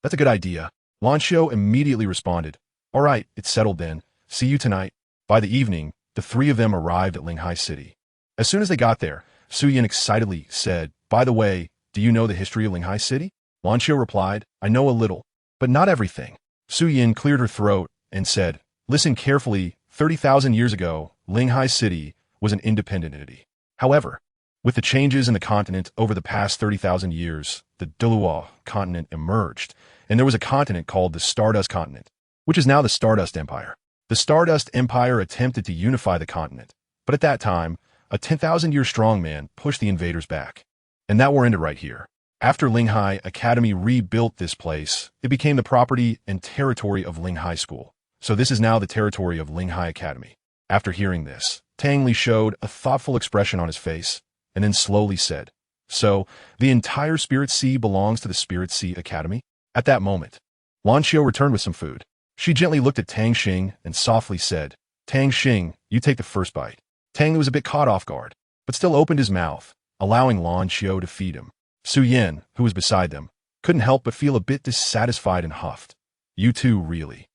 That's a good idea. Lan Xiao immediately responded. All right, it's settled then. See you tonight. By the evening, the three of them arrived at Linghai City. As soon as they got there, Su Yin excitedly said, by the way, do you know the history of Linghai City? Lan Xiao replied, I know a little, but not everything. Su Yin cleared her throat and said, listen carefully, 30,000 years ago, Linghai City was an independent entity. However, with the changes in the continent over the past 30,000 years, the Douluo continent emerged, and there was a continent called the Stardust Continent, which is now the Stardust Empire. The Stardust Empire attempted to unify the continent, but at that time, a 10,000-year strongman pushed the invaders back. And that war ended right here. After Linghai Academy rebuilt this place, it became the property and territory of Linghai School. So this is now the territory of Linghai Academy. After hearing this, Tang Li showed a thoughtful expression on his face, and then slowly said, so, the entire Spirit Sea belongs to the Spirit Sea Academy? At that moment, Lan Xiao returned with some food. She gently looked at Tang Xing and softly said, Tang Xing, you take the first bite. Tang Li was a bit caught off guard, but still opened his mouth, allowing Lan Xiao to feed him. Su Yin, who was beside them, couldn't help but feel a bit dissatisfied and huffed. You two, really.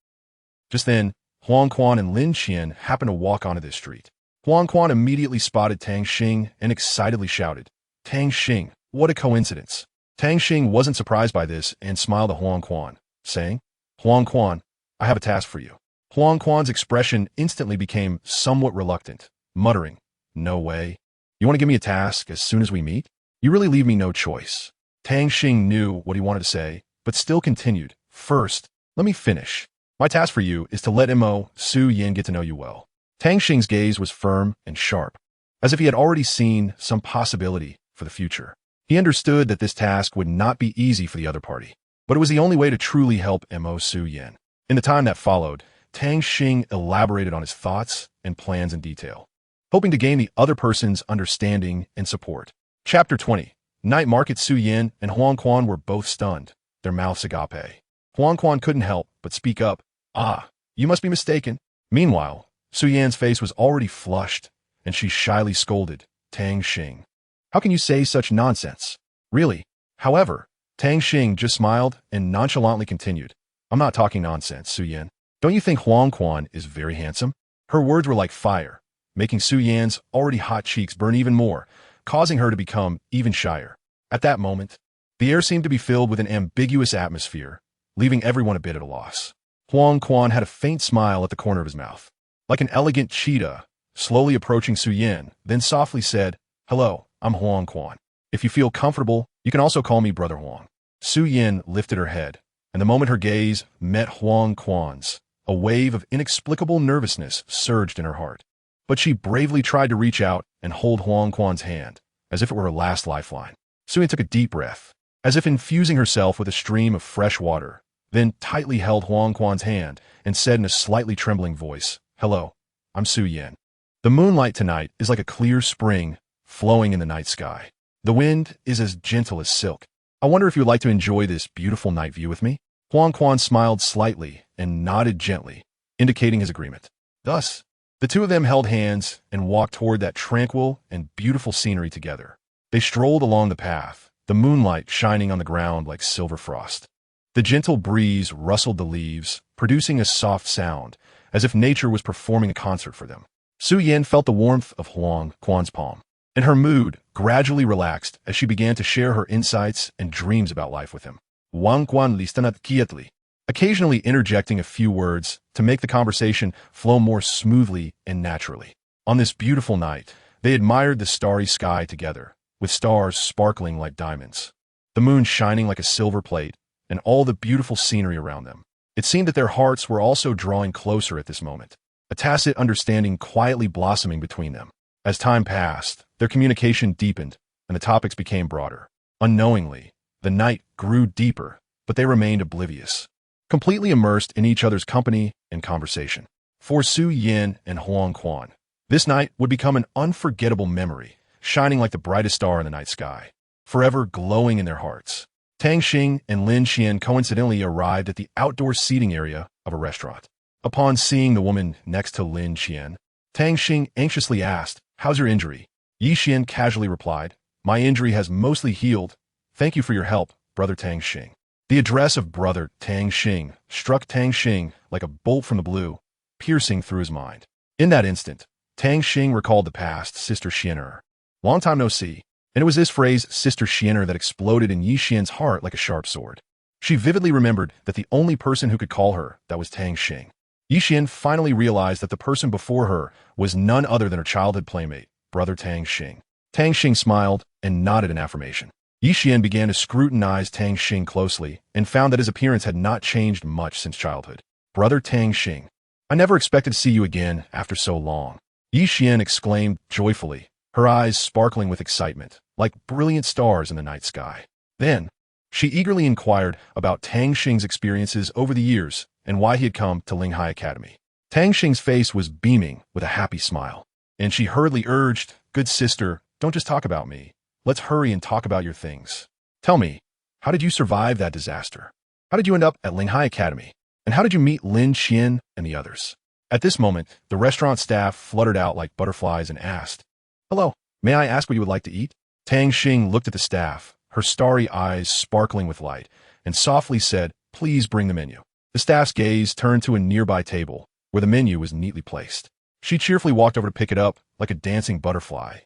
Just then, Huang Quan and Lin Qian happened to walk onto this street. Huang Quan immediately spotted Tang Xing and excitedly shouted, Tang Xing, what a coincidence. Tang Xing wasn't surprised by this and smiled at Huang Quan, saying, Huang Quan, I have a task for you. Huang Quan's expression instantly became somewhat reluctant, muttering, no way. You want to give me a task as soon as we meet? You really leave me no choice. Tang Xing knew what he wanted to say, but still continued, first, let me finish. My task for you is to let Mo Su Yin get to know you well. Tang Xing's gaze was firm and sharp, as if he had already seen some possibility for the future. He understood that this task would not be easy for the other party, but it was the only way to truly help Mo Su Yin. In the time that followed, Tang Xing elaborated on his thoughts and plans in detail, hoping to gain the other person's understanding and support. Chapter 20. Night Market. Su Yin and Huang Quan were both stunned, their mouths agape. Huang Quan couldn't help but speak up. Ah, you must be mistaken. Meanwhile, Su Yan's face was already flushed, and she shyly scolded, Tang Xing. How can you say such nonsense? Really? However, Tang Xing just smiled and nonchalantly continued. I'm not talking nonsense, Su Yan. Don't you think Huang Quan is very handsome? Her words were like fire, making Su Yan's already hot cheeks burn even more, causing her to become even shyer. At that moment, the air seemed to be filled with an ambiguous atmosphere, leaving everyone a bit at a loss. Huang Quan had a faint smile at the corner of his mouth, like an elegant cheetah, slowly approaching Su Yin, then softly said, Hello, I'm Huang Quan. If you feel comfortable, you can also call me Brother Huang. Su Yin lifted her head, and the moment her gaze met Huang Quan's, a wave of inexplicable nervousness surged in her heart. But she bravely tried to reach out and hold Huang Quan's hand, as if it were her last lifeline. Su Yin took a deep breath, as if infusing herself with a stream of fresh water, then tightly held Huang Quan's hand and said in a slightly trembling voice, Hello, I'm Su Yin. The moonlight tonight is like a clear spring flowing in the night sky. The wind is as gentle as silk. I wonder if you would like to enjoy this beautiful night view with me? Huang Quan smiled slightly and nodded gently, indicating his agreement. Thus, the two of them held hands and walked toward that tranquil and beautiful scenery together. They strolled along the path, the moonlight shining on the ground like silver frost. The gentle breeze rustled the leaves, producing a soft sound, as if nature was performing a concert for them. Su Yin felt the warmth of Huang Quan's palm, and her mood gradually relaxed as she began to share her insights and dreams about life with him. Huang Quan listened quietly, occasionally interjecting a few words to make the conversation flow more smoothly and naturally. On this beautiful night, they admired the starry sky together, with stars sparkling like diamonds, the moon shining like a silver plate, and all the beautiful scenery around them. It seemed that their hearts were also drawing closer at this moment, a tacit understanding quietly blossoming between them. As time passed, their communication deepened, and the topics became broader. Unknowingly, the night grew deeper, but they remained oblivious, completely immersed in each other's company and conversation. For Su Yin and Huang Quan, this night would become an unforgettable memory, shining like the brightest star in the night sky, forever glowing in their hearts. Tang Xing and Lin Qian coincidentally arrived at the outdoor seating area of a restaurant. Upon seeing the woman next to Lin Qian, Tang Xing anxiously asked, How's your injury? Yi Xian casually replied, My injury has mostly healed. Thank you for your help, Brother Tang Xing. The address of brother Tang Xing struck Tang Xing like a bolt from the blue, piercing through his mind. In that instant, Tang Xing recalled the past Sister Xian'er. Long time no see, and it was this phrase, Sister Xian'er, that exploded in Yi Xian's heart like a sharp sword. She vividly remembered that the only person who could call her that was Tang Xing. Yi Xian finally realized that the person before her was none other than her childhood playmate, brother Tang Xing. Tang Xing smiled and nodded in affirmation. Yi Xian began to scrutinize Tang Xing closely and found that his appearance had not changed much since childhood. Brother Tang Xing, I never expected to see you again after so long. Yi Xian exclaimed joyfully, her eyes sparkling with excitement, like brilliant stars in the night sky. Then, she eagerly inquired about Tang Xing's experiences over the years and why he had come to Linghai Academy. Tang Xing's face was beaming with a happy smile, and she hurriedly urged, "Good sister, don't just talk about me. Let's hurry and talk about your things. Tell me, how did you survive that disaster? How did you end up at Linghai Academy? And how did you meet Lin Qian and the others?" At this moment, the restaurant staff fluttered out like butterflies and asked, "Hello, may I ask what you would like to eat?" Tang Xing looked at the staff, her starry eyes sparkling with light, and softly said, "Please bring the menu." The staff's gaze turned to a nearby table, where the menu was neatly placed. She cheerfully walked over to pick it up like a dancing butterfly,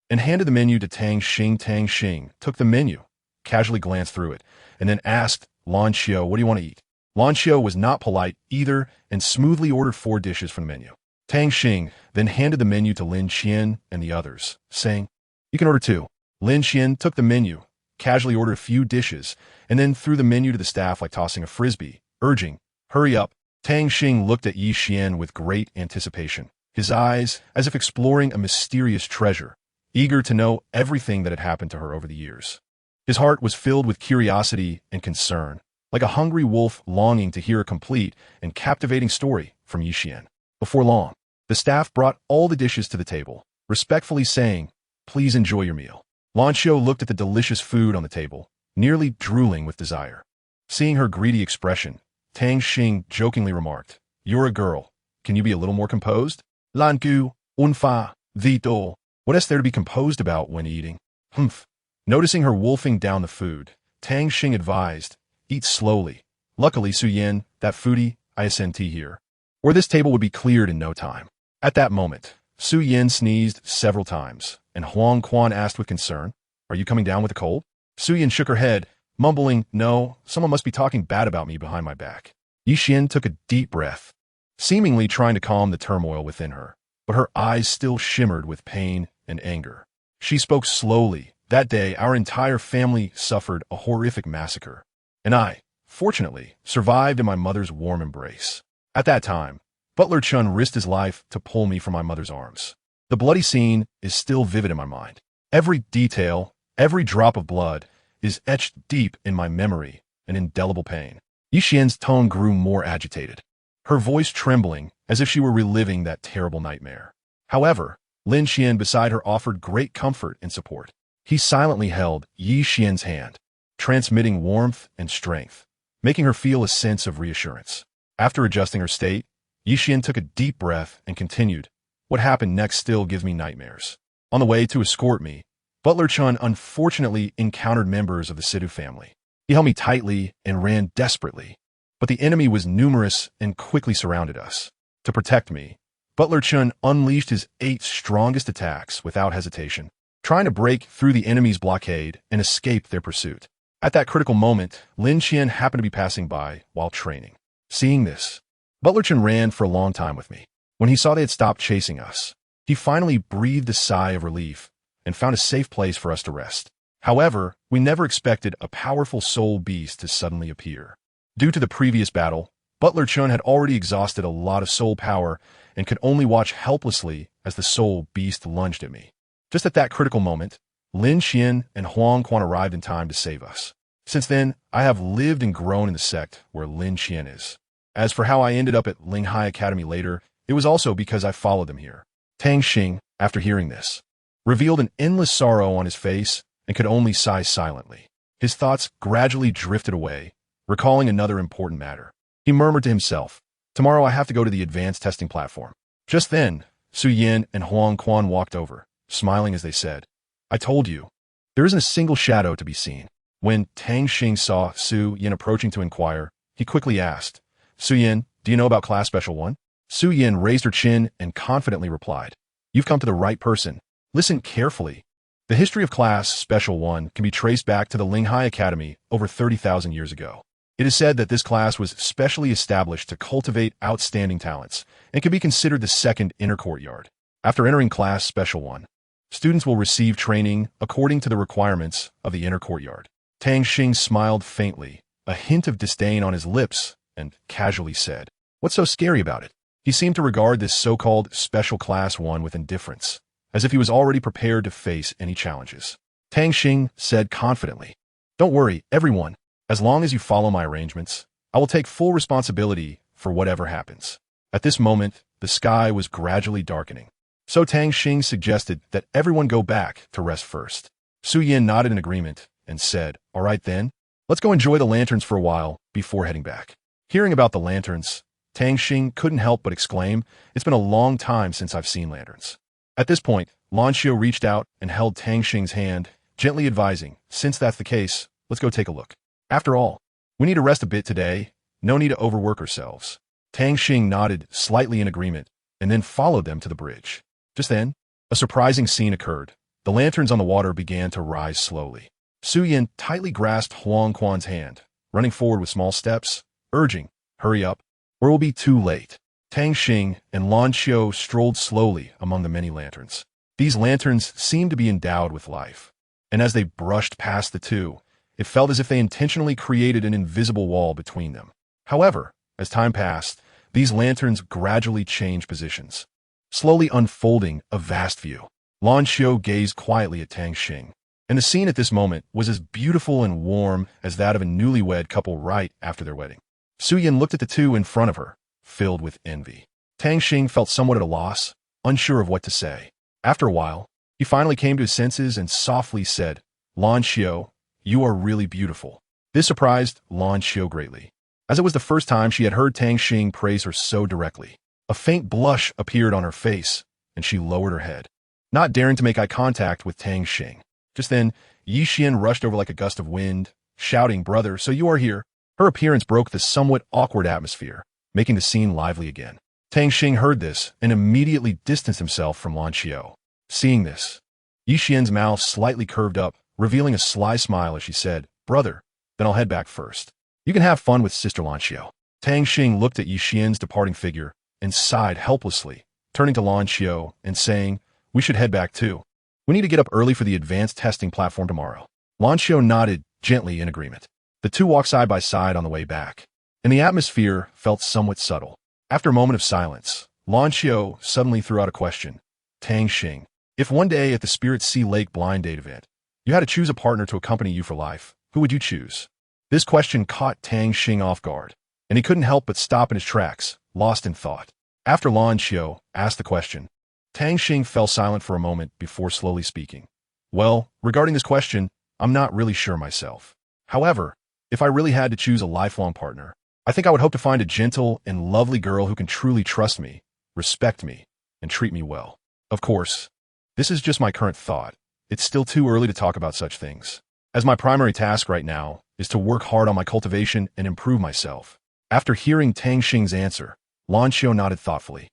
and handed the menu to Tang Xing. Tang Xing took the menu, casually glanced through it, and then asked Lan Xiao, "What do you want to eat?" Lan Xiao was not polite either and smoothly ordered 4 dishes from the menu. Tang Xing then handed the menu to Lin Qian and the others, saying, "You can order 2. Lin Qian took the menu, casually ordered a few dishes, and then threw the menu to the staff like tossing a frisbee, urging, "Hurry up." Tang Xing looked at Yi Xian with great anticipation, his eyes as if exploring a mysterious treasure, eager to know everything that had happened to her over the years. His heart was filled with curiosity and concern, like a hungry wolf longing to hear a complete and captivating story from Yi Xian. Before long, the staff brought all the dishes to the table, respectfully saying, "Please enjoy your meal." Lan Xiao looked at the delicious food on the table, nearly drooling with desire. Seeing her greedy expression, Tang Xing jokingly remarked, "You're a girl. Can you be a little more composed?" Lan Gu, Unfa, Vito. What is there to be composed about when eating? Humph. Noticing her wolfing down the food, Tang Xing advised, "Eat slowly. Luckily, Su Yin, that foodie, I sent here, or this table would be cleared in no time." At that moment, Su Yin sneezed several times, and Huang Quan asked with concern, "Are you coming down with a cold?" Su Yin shook her head, mumbling, "No, someone must be talking bad about me behind my back." Yi Xian took a deep breath, seemingly trying to calm the turmoil within her, but her eyes still shimmered with pain and anger. She spoke slowly. "That day, our entire family suffered a horrific massacre, and I, fortunately, survived in my mother's warm embrace. At that time, Butler Chun risked his life to pull me from my mother's arms. The bloody scene is still vivid in my mind. Every detail, every drop of blood, is etched deep in my memory, an indelible pain." Yi Xian's tone grew more agitated, her voice trembling as if she were reliving that terrible nightmare. However, Lin Qian beside her offered great comfort and support. He silently held Yi Xian's hand, transmitting warmth and strength, making her feel a sense of reassurance. After adjusting her state, Yi Xian took a deep breath and continued, "What happened next still gives me nightmares. On the way to escort me, Butler Chun unfortunately encountered members of the Sidhu family. He held me tightly and ran desperately, but the enemy was numerous and quickly surrounded us. To protect me, Butler Chun unleashed his 8 strongest attacks without hesitation, trying to break through the enemy's blockade and escape their pursuit. At that critical moment, Lin Qian happened to be passing by while training. Seeing this, Butler Chun ran for a long time with me. When he saw they had stopped chasing us, he finally breathed a sigh of relief and found a safe place for us to rest. However, we never expected a powerful soul beast to suddenly appear. Due to the previous battle, Butler Chun had already exhausted a lot of soul power and could only watch helplessly as the soul beast lunged at me. Just at that critical moment, Lin Qian and Huang Quan arrived in time to save us. Since then, I have lived and grown in the sect where Lin Qian is. As for how I ended up at Linghai Academy later, it was also because I followed them here. Tang Xing, after hearing this, revealed an endless sorrow on his face and could only sigh silently. His thoughts gradually drifted away, recalling another important matter. He murmured to himself, "Tomorrow I have to go to the advanced testing platform." Just then, Su Yin and Huang Quan walked over, smiling as they said, "I told you, there isn't a single shadow to be seen." When Tang Xing saw Su Yin approaching to inquire, he quickly asked, Su Yin, do you know about Class Special 1? Su Yin raised her chin and confidently replied, You've come to the right person. Listen carefully. The history of Class Special 1 can be traced back to the Linghai Academy over 30,000 years ago. It is said that this class was specially established to cultivate outstanding talents and can be considered the second inner courtyard. After entering Class Special 1, students will receive training according to the requirements of the inner courtyard. Tang Xing smiled faintly, a hint of disdain on his lips, and casually said, What's so scary about it? He seemed to regard this so-called Special Class 1 with indifference, as if he was already prepared to face any challenges. Tang Xing said confidently, Don't worry, everyone. As long as you follow my arrangements, I will take full responsibility for whatever happens. At this moment, the sky was gradually darkening. So Tang Xing suggested that everyone go back to rest first. Su Yin nodded in agreement and said, All right then, let's go enjoy the lanterns for a while before heading back. Hearing about the lanterns, Tang Xing couldn't help but exclaim, It's been a long time since I've seen lanterns. At this point, Lan Xiu reached out and held Tang Xing's hand, gently advising, Since that's the case, let's go take a look. After all, we need to rest a bit today, no need to overwork ourselves. Tang Xing nodded slightly in agreement and then followed them to the bridge. Just then, a surprising scene occurred. The lanterns on the water began to rise slowly. Su Yin tightly grasped Huang Quan's hand, running forward with small steps, urging, Hurry up, or it will be too late. Tang Xing and Lan Xiu strolled slowly among the many lanterns. These lanterns seemed to be endowed with life, and as they brushed past the two, it felt as if they intentionally created an invisible wall between them. However, as time passed, these lanterns gradually changed positions, slowly unfolding a vast view. Lan Xiu gazed quietly at Tang Xing, and the scene at this moment was as beautiful and warm as that of a newlywed couple right after their wedding. Su Yin looked at the two in front of her, filled with envy. Tang Xing felt somewhat at a loss, unsure of what to say. After a while, he finally came to his senses and softly said, Lan Xiu, you are really beautiful. This surprised Lan Xiu greatly, as it was the first time she had heard Tang Xing praise her so directly. A faint blush appeared on her face, and she lowered her head, not daring to make eye contact with Tang Xing. Just then, Yi Xian rushed over like a gust of wind, shouting, Brother, so you are here. Her appearance broke the somewhat awkward atmosphere, making the scene lively again. Tang Xing heard this and immediately distanced himself from Lan Xiu. Seeing this, Yi Xian's mouth slightly curved up, revealing a sly smile as she said, Brother, then I'll head back first. You can have fun with Sister Lan Xiu. Tang Xing looked at Yi Xian's departing figure and sighed helplessly, turning to Lan Xiu and saying, We should head back too. We need to get up early for the advanced testing platform tomorrow. Lan Xiu nodded gently in agreement. The two walked side by side on the way back, and the atmosphere felt somewhat subtle. After a moment of silence, Lan Xiu suddenly threw out a question. Tang Xing, if one day at the Spirit Sea Lake blind date event, you had to choose a partner to accompany you for life, who would you choose? This question caught Tang Xing off guard, and he couldn't help but stop in his tracks, lost in thought. After Lan Xiu asked the question, Tang Xing fell silent for a moment before slowly speaking. Well, regarding this question, I'm not really sure myself. However, if I really had to choose a lifelong partner, I think I would hope to find a gentle and lovely girl who can truly trust me, respect me, and treat me well. Of course, this is just my current thought. It's still too early to talk about such things, as my primary task right now is to work hard on my cultivation and improve myself. After hearing Tang Xing's answer, Lan Xiu nodded thoughtfully,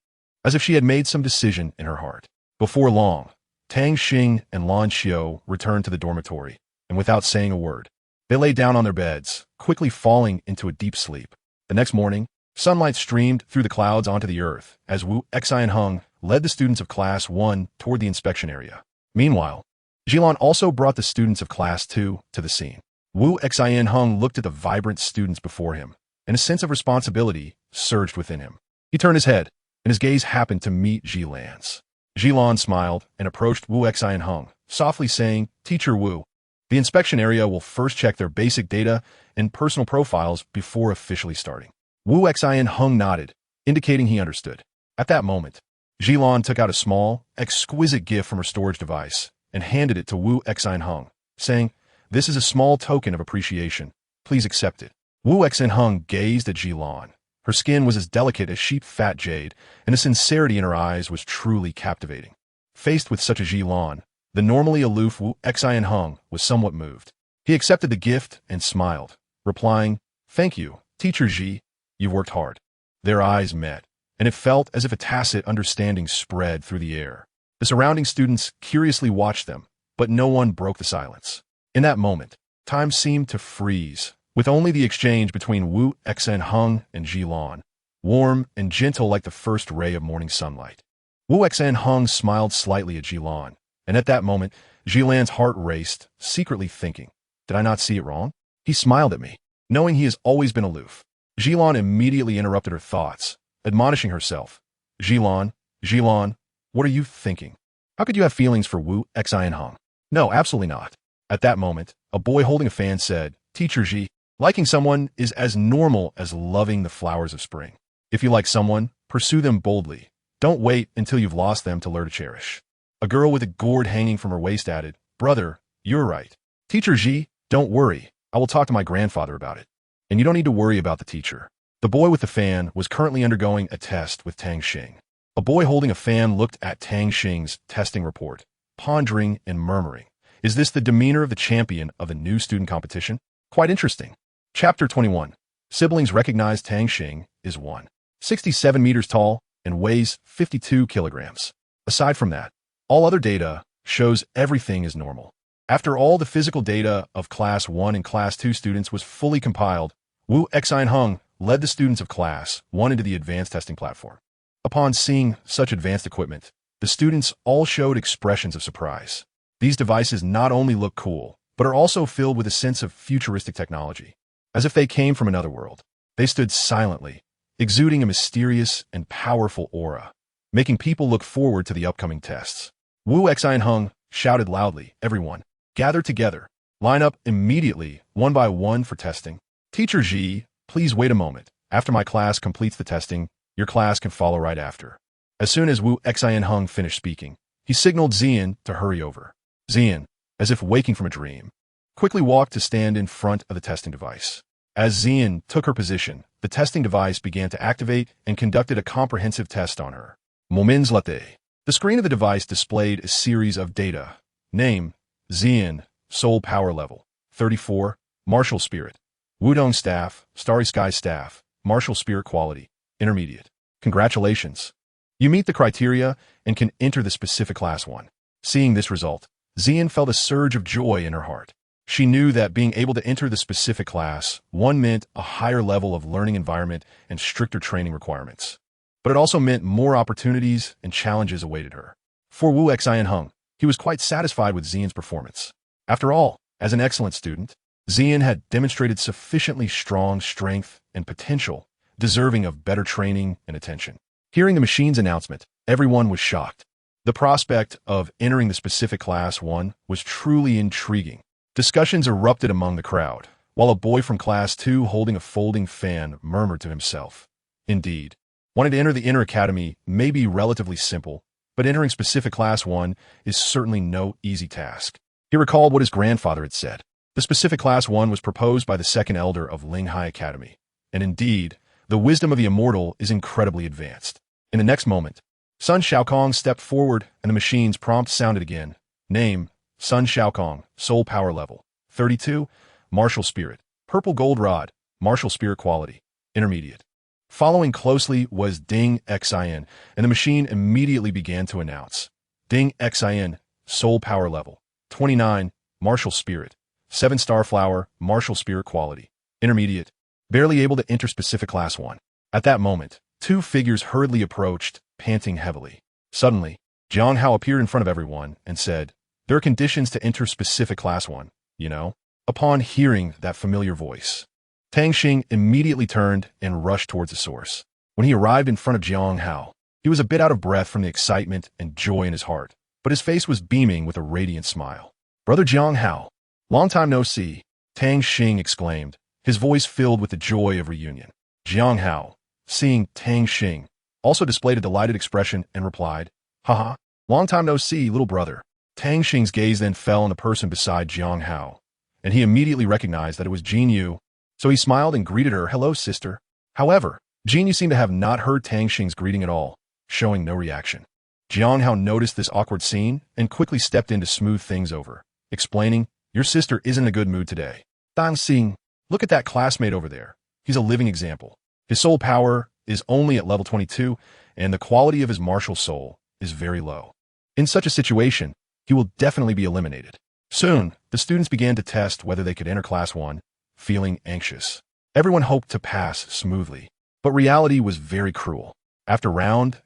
as if she had made some decision in her heart. Before long, Tang Xing and Lan Xiu returned to the dormitory, and without saying a word, they lay down on their beds, quickly falling into a deep sleep. The next morning, sunlight streamed through the clouds onto the earth as Wu Xi and Hung led the students of Class 1 toward the inspection area. Meanwhile, Jilan also brought the students of Class 2 to the scene. Wu Xi and Hung looked at the vibrant students before him, and a sense of responsibility surged within him. He turned his head, and his gaze happened to meet Jilan's. Jilan smiled and approached Wu Xi and Hung, softly saying, Teacher Wu, the inspection area will first check their basic data and personal profiles before officially starting. Wu Xi and Hung nodded, indicating he understood. At that moment, Jilan took out a small, exquisite gift from her storage device and handed it to Wu Xi and Hung, saying, This is a small token of appreciation. Please accept it. Wu Xi and Hung gazed at Jilan. Her skin was as delicate as sheep fat jade, and the sincerity in her eyes was truly captivating. Faced with such a Jilan, the normally aloof Wu Xi and Hung was somewhat moved. He accepted the gift and smiled, replying, "Thank you, Teacher Ji. You've worked hard." Their eyes met, and it felt as if a tacit understanding spread through the air. The surrounding students curiously watched them, but no one broke the silence. In that moment, time seemed to freeze, with only the exchange between Wu Xinheng and Jilan, warm and gentle like the first ray of morning sunlight. Wu Xinheng smiled slightly at Jilan, and at that moment, Jilan's heart raced, secretly thinking, "Did I not see it wrong?" He smiled at me, knowing he has always been aloof. Jilan immediately interrupted her thoughts, admonishing herself. Jilan, what are you thinking? How could you have feelings for Wu Xinheng? No, absolutely not. At that moment, a boy holding a fan said, "Teacher Ji, liking someone is as normal as loving the flowers of spring. If you like someone, pursue them boldly. Don't wait until you've lost them to learn to cherish." A girl with a gourd hanging from her waist added, "Brother, you're right. Teacher Ji, don't worry. I will talk to my grandfather about it. And you don't need to worry about the teacher." The boy with the fan was currently undergoing a test with Tang Xing. A boy holding a fan looked at Tang Xing's testing report, pondering and murmuring, "Is this the demeanor of the champion of a new student competition? Quite interesting." Chapter 21. Siblings recognize Tang Xing is 167 meters tall and weighs 52 kilograms. Aside from that, all other data shows everything is normal. After all the physical data of Class 1 and Class 2 students was fully compiled, Wu Xinheng led the students of Class 1 into the advanced testing platform. Upon seeing such advanced equipment, the students all showed expressions of surprise. These devices not only look cool, but are also filled with a sense of futuristic technology. As if they came from another world, they stood silently, exuding a mysterious and powerful aura, making people look forward to the upcoming tests. Wu Xinheng shouted loudly, "Everyone, gather together. Line up immediately, one by one for testing. Teacher Ji, please wait a moment. After my class completes the testing, your class can follow right after." As soon as Wu Xinheng finished speaking, he signaled Xian to hurry over. Xian, as if waking from a dream, quickly walked to stand in front of the testing device. As Xian took her position, the testing device began to activate and conducted a comprehensive test on her. Moments later, the screen of the device displayed a series of data. Name, Xian, Soul Power Level, 34, Martial Spirit. Wudong Staff, Starry Sky Staff, Martial Spirit Quality, Intermediate. Congratulations. You meet the criteria and can enter the specific Class 1. Seeing this result, Xian felt a surge of joy in her heart. She knew that being able to enter the specific Class 1 meant a higher level of learning environment and stricter training requirements. But it also meant more opportunities and challenges awaited her. For Wu Xinheng, he was quite satisfied with Xian's performance. After all, as an excellent student, Xian had demonstrated sufficiently strong strength and potential, deserving of better training and attention. Hearing the machine's announcement, everyone was shocked. The prospect of entering the specific Class 1 was truly intriguing. Discussions erupted among the crowd, while a boy from Class 2 holding a folding fan murmured to himself, "Indeed, wanting to enter the Inner Academy may be relatively simple, but entering specific Class 1 is certainly no easy task." He recalled what his grandfather had said. The specific Class 1 was proposed by the second elder of Linghai Academy, and indeed, the wisdom of the immortal is incredibly advanced. In the next moment, Sun Shaokong stepped forward and the machine's prompt sounded again. Name, Sun Shaokong, Soul Power Level, 32, Martial Spirit, Purple Gold Rod, Martial Spirit Quality, Intermediate. Following closely was Ding Xin, and the machine immediately began to announce. Ding Xin, Soul Power Level, 29, Martial Spirit, 7 Star Flower, Martial Spirit Quality, Intermediate, barely able to enter specific Class 1. At that moment, 2 figures hurriedly approached, panting heavily. Suddenly, Jiang Hao appeared in front of everyone and said, "There are conditions to enter specific Class 1, you know?" Upon hearing that familiar voice, Tang Xing immediately turned and rushed towards the source. When he arrived in front of Jiang Hao, he was a bit out of breath from the excitement and joy in his heart, but his face was beaming with a radiant smile. "Brother Jiang Hao, long time no see," Tang Xing exclaimed, his voice filled with the joy of reunion. Jiang Hao, seeing Tang Xing, also displayed a delighted expression and replied, "Haha, long time no see, little brother." Tang Xing's gaze then fell on the person beside Jiang Hao, and he immediately recognized that it was Jin Yu, so he smiled and greeted her, "Hello, sister." However, Jin Yu seemed to have not heard Tang Xing's greeting at all, showing no reaction. Jiang Hao noticed this awkward scene and quickly stepped in to smooth things over, explaining, Your sister isn't in a good mood today. Tang Xing, look at that classmate over there. He's a living example. His soul power is only at level 22, and the quality of his martial soul is very low. In such a situation, he will definitely be eliminated. Soon, the students began to test whether they could enter Class 1, feeling anxious. Everyone hoped to pass smoothly, but reality was very cruel. After round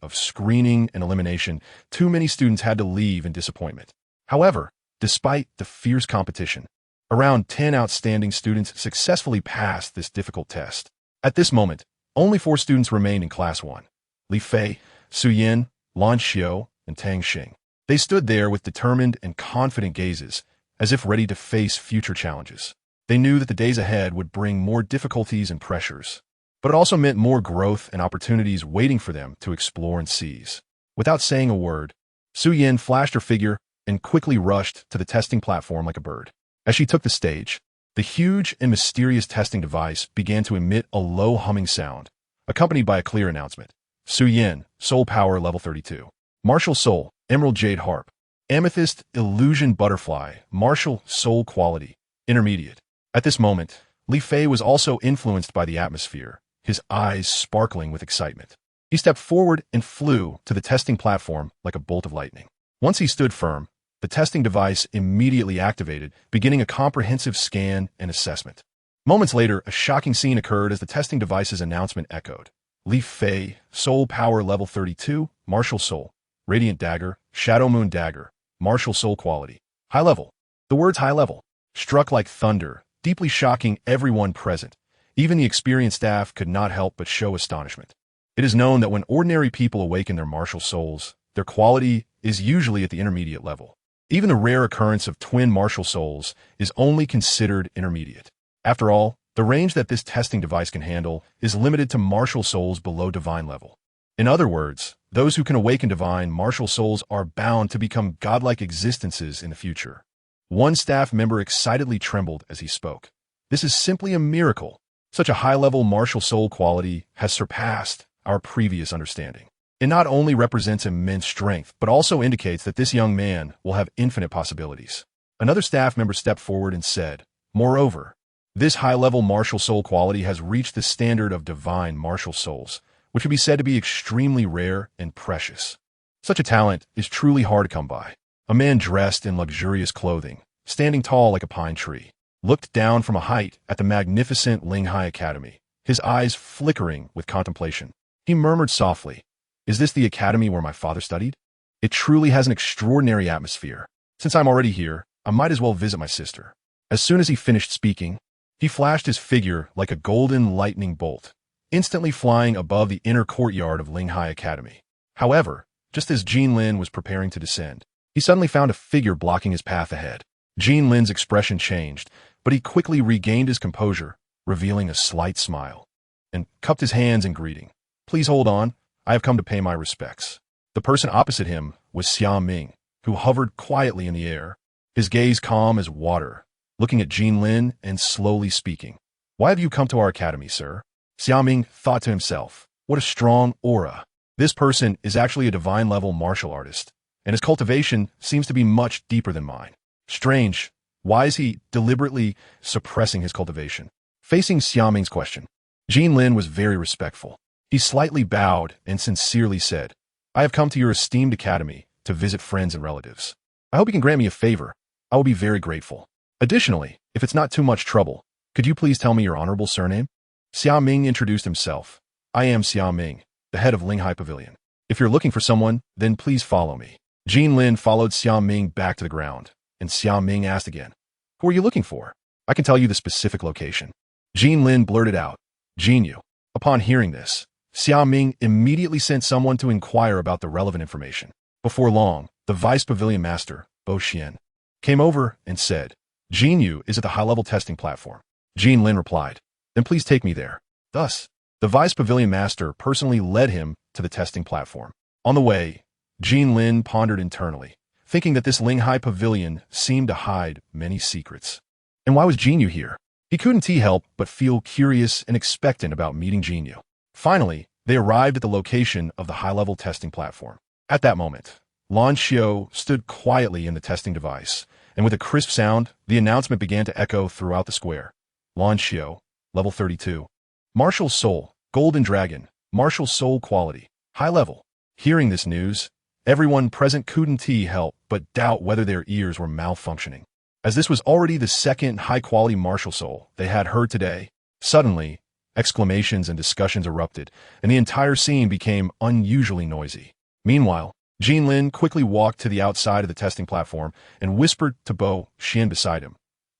of screening and elimination, too many students had to leave in disappointment. However, despite the fierce competition, around 10 outstanding students successfully passed this difficult test. At this moment, only 4 students remained in Class 1. Li Fei, Su Yin, Lan Xiao, and Tang Xing. They stood there with determined and confident gazes, as if ready to face future challenges. They knew that the days ahead would bring more difficulties and pressures, but it also meant more growth and opportunities waiting for them to explore and seize. Without saying a word, Su Yin flashed her figure and quickly rushed to the testing platform like a bird. As she took the stage, the huge and mysterious testing device began to emit a low humming sound, accompanied by a clear announcement. Su Yin, Soul Power Level 32. Martial Soul, Emerald Jade Harp. Amethyst Illusion Butterfly, Martial Soul Quality, Intermediate. At this moment, Li Fei was also influenced by the atmosphere, his eyes sparkling with excitement. He stepped forward and flew to the testing platform like a bolt of lightning. Once he stood firm, the testing device immediately activated, beginning a comprehensive scan and assessment. Moments later, a shocking scene occurred as the testing device's announcement echoed. Li Fei, Soul Power Level 32, Martial Soul, Radiant Dagger, Shadow Moon Dagger, Martial Soul Quality, High Level. The words high level struck like thunder, deeply shocking everyone present. Even the experienced staff could not help but show astonishment. It is known that when ordinary people awaken their martial souls, their quality is usually at the intermediate level. Even the rare occurrence of twin martial souls is only considered intermediate. After all, the range that this testing device can handle is limited to martial souls below divine level. In other words, those who can awaken divine martial souls are bound to become godlike existences in the future. One staff member excitedly trembled as he spoke. This is simply a miracle. Such a high-level martial soul quality has surpassed our previous understanding. It not only represents immense strength, but also indicates that this young man will have infinite possibilities. Another staff member stepped forward and said, "Moreover, this high-level martial soul quality has reached the standard of divine martial souls, which would be said to be extremely rare and precious. Such a talent is truly hard to come by." A man dressed in luxurious clothing, standing tall like a pine tree, looked down from a height at the magnificent Linghai Academy, his eyes flickering with contemplation. He murmured softly, "Is this the academy where my father studied? It truly has an extraordinary atmosphere. Since I'm already here, I might as well visit my sister." As soon as he finished speaking, he flashed his figure like a golden lightning bolt, instantly flying above the inner courtyard of Linghai Academy. However, just as Jin Lin was preparing to descend, he suddenly found a figure blocking his path ahead. Jin Lin's expression changed, but he quickly regained his composure, revealing a slight smile, and cupped his hands in greeting. "Please hold on. I have come to pay my respects." The person opposite him was Xia Ming, who hovered quietly in the air, his gaze calm as water, looking at Jin Lin and slowly speaking. "Why have you come to our academy, sir?" Xia Ming thought to himself, "What a strong aura. This person is actually a divine-level martial artist, and his cultivation seems to be much deeper than mine. Strange, why is he deliberately suppressing his cultivation?" Facing Xia Ming's question, Jin Lin was very respectful. He slightly bowed and sincerely said, "I have come to your esteemed academy to visit friends and relatives. I hope you can grant me a favor. I will be very grateful. Additionally, if it's not too much trouble, could you please tell me your honorable surname?" Xia Ming introduced himself. "I am Xia Ming, the head of Linghai Pavilion. If you're looking for someone, then please follow me." Jin Lin followed Xia Ming back to the ground, and Xia Ming asked again, "Who are you looking for?" "I can tell you the specific location." Jin Lin blurted out, "Jinyu." Upon hearing this, Xia Ming immediately sent someone to inquire about the relevant information. Before long, the vice pavilion master, Bo Xian, came over and said, "Jinyu is at the high-level testing platform." Jin Lin replied, "Then please take me there." Thus, the vice pavilion master personally led him to the testing platform. On the way, Jin Lin pondered internally, thinking that this Linghai Pavilion seemed to hide many secrets. And why was Jinyu here? He couldn't help but feel curious and expectant about meeting Jinyu. Finally, they arrived at the location of the high-level testing platform. At that moment, Lan Xiao stood quietly in the testing device, and with a crisp sound, the announcement began to echo throughout the square. Lan Xiao, level 32. Martial Soul, Golden Dragon, Martial Soul Quality, High Level. Hearing this news, everyone present couldn't help but doubt whether their ears were malfunctioning. As this was already the second high-quality martial soul they had heard today, suddenly, exclamations and discussions erupted, and the entire scene became unusually noisy. Meanwhile, Jin Lin quickly walked to the outside of the testing platform and whispered to Bo Xian beside him,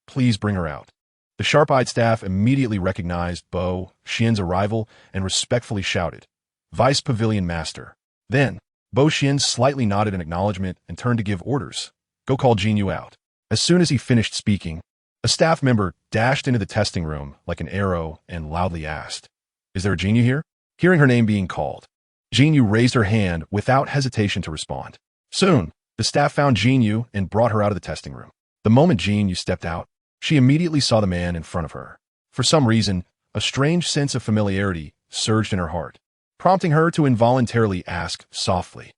"Please bring her out." The sharp-eyed staff immediately recognized Bo Xian's arrival and respectfully shouted, "Vice Pavilion Master." Then, Bo Xian slightly nodded in acknowledgement and turned to give orders. "Go call Jin Yu out." As soon as he finished speaking, a staff member dashed into the testing room like an arrow and loudly asked, "Is there a Jin Yu here?" Hearing her name being called, Jin Yu raised her hand without hesitation to respond. Soon, the staff found Jin Yu and brought her out of the testing room. The moment Jin Yu stepped out, she immediately saw the man in front of her. For some reason, a strange sense of familiarity surged in her heart, prompting her to involuntarily ask softly,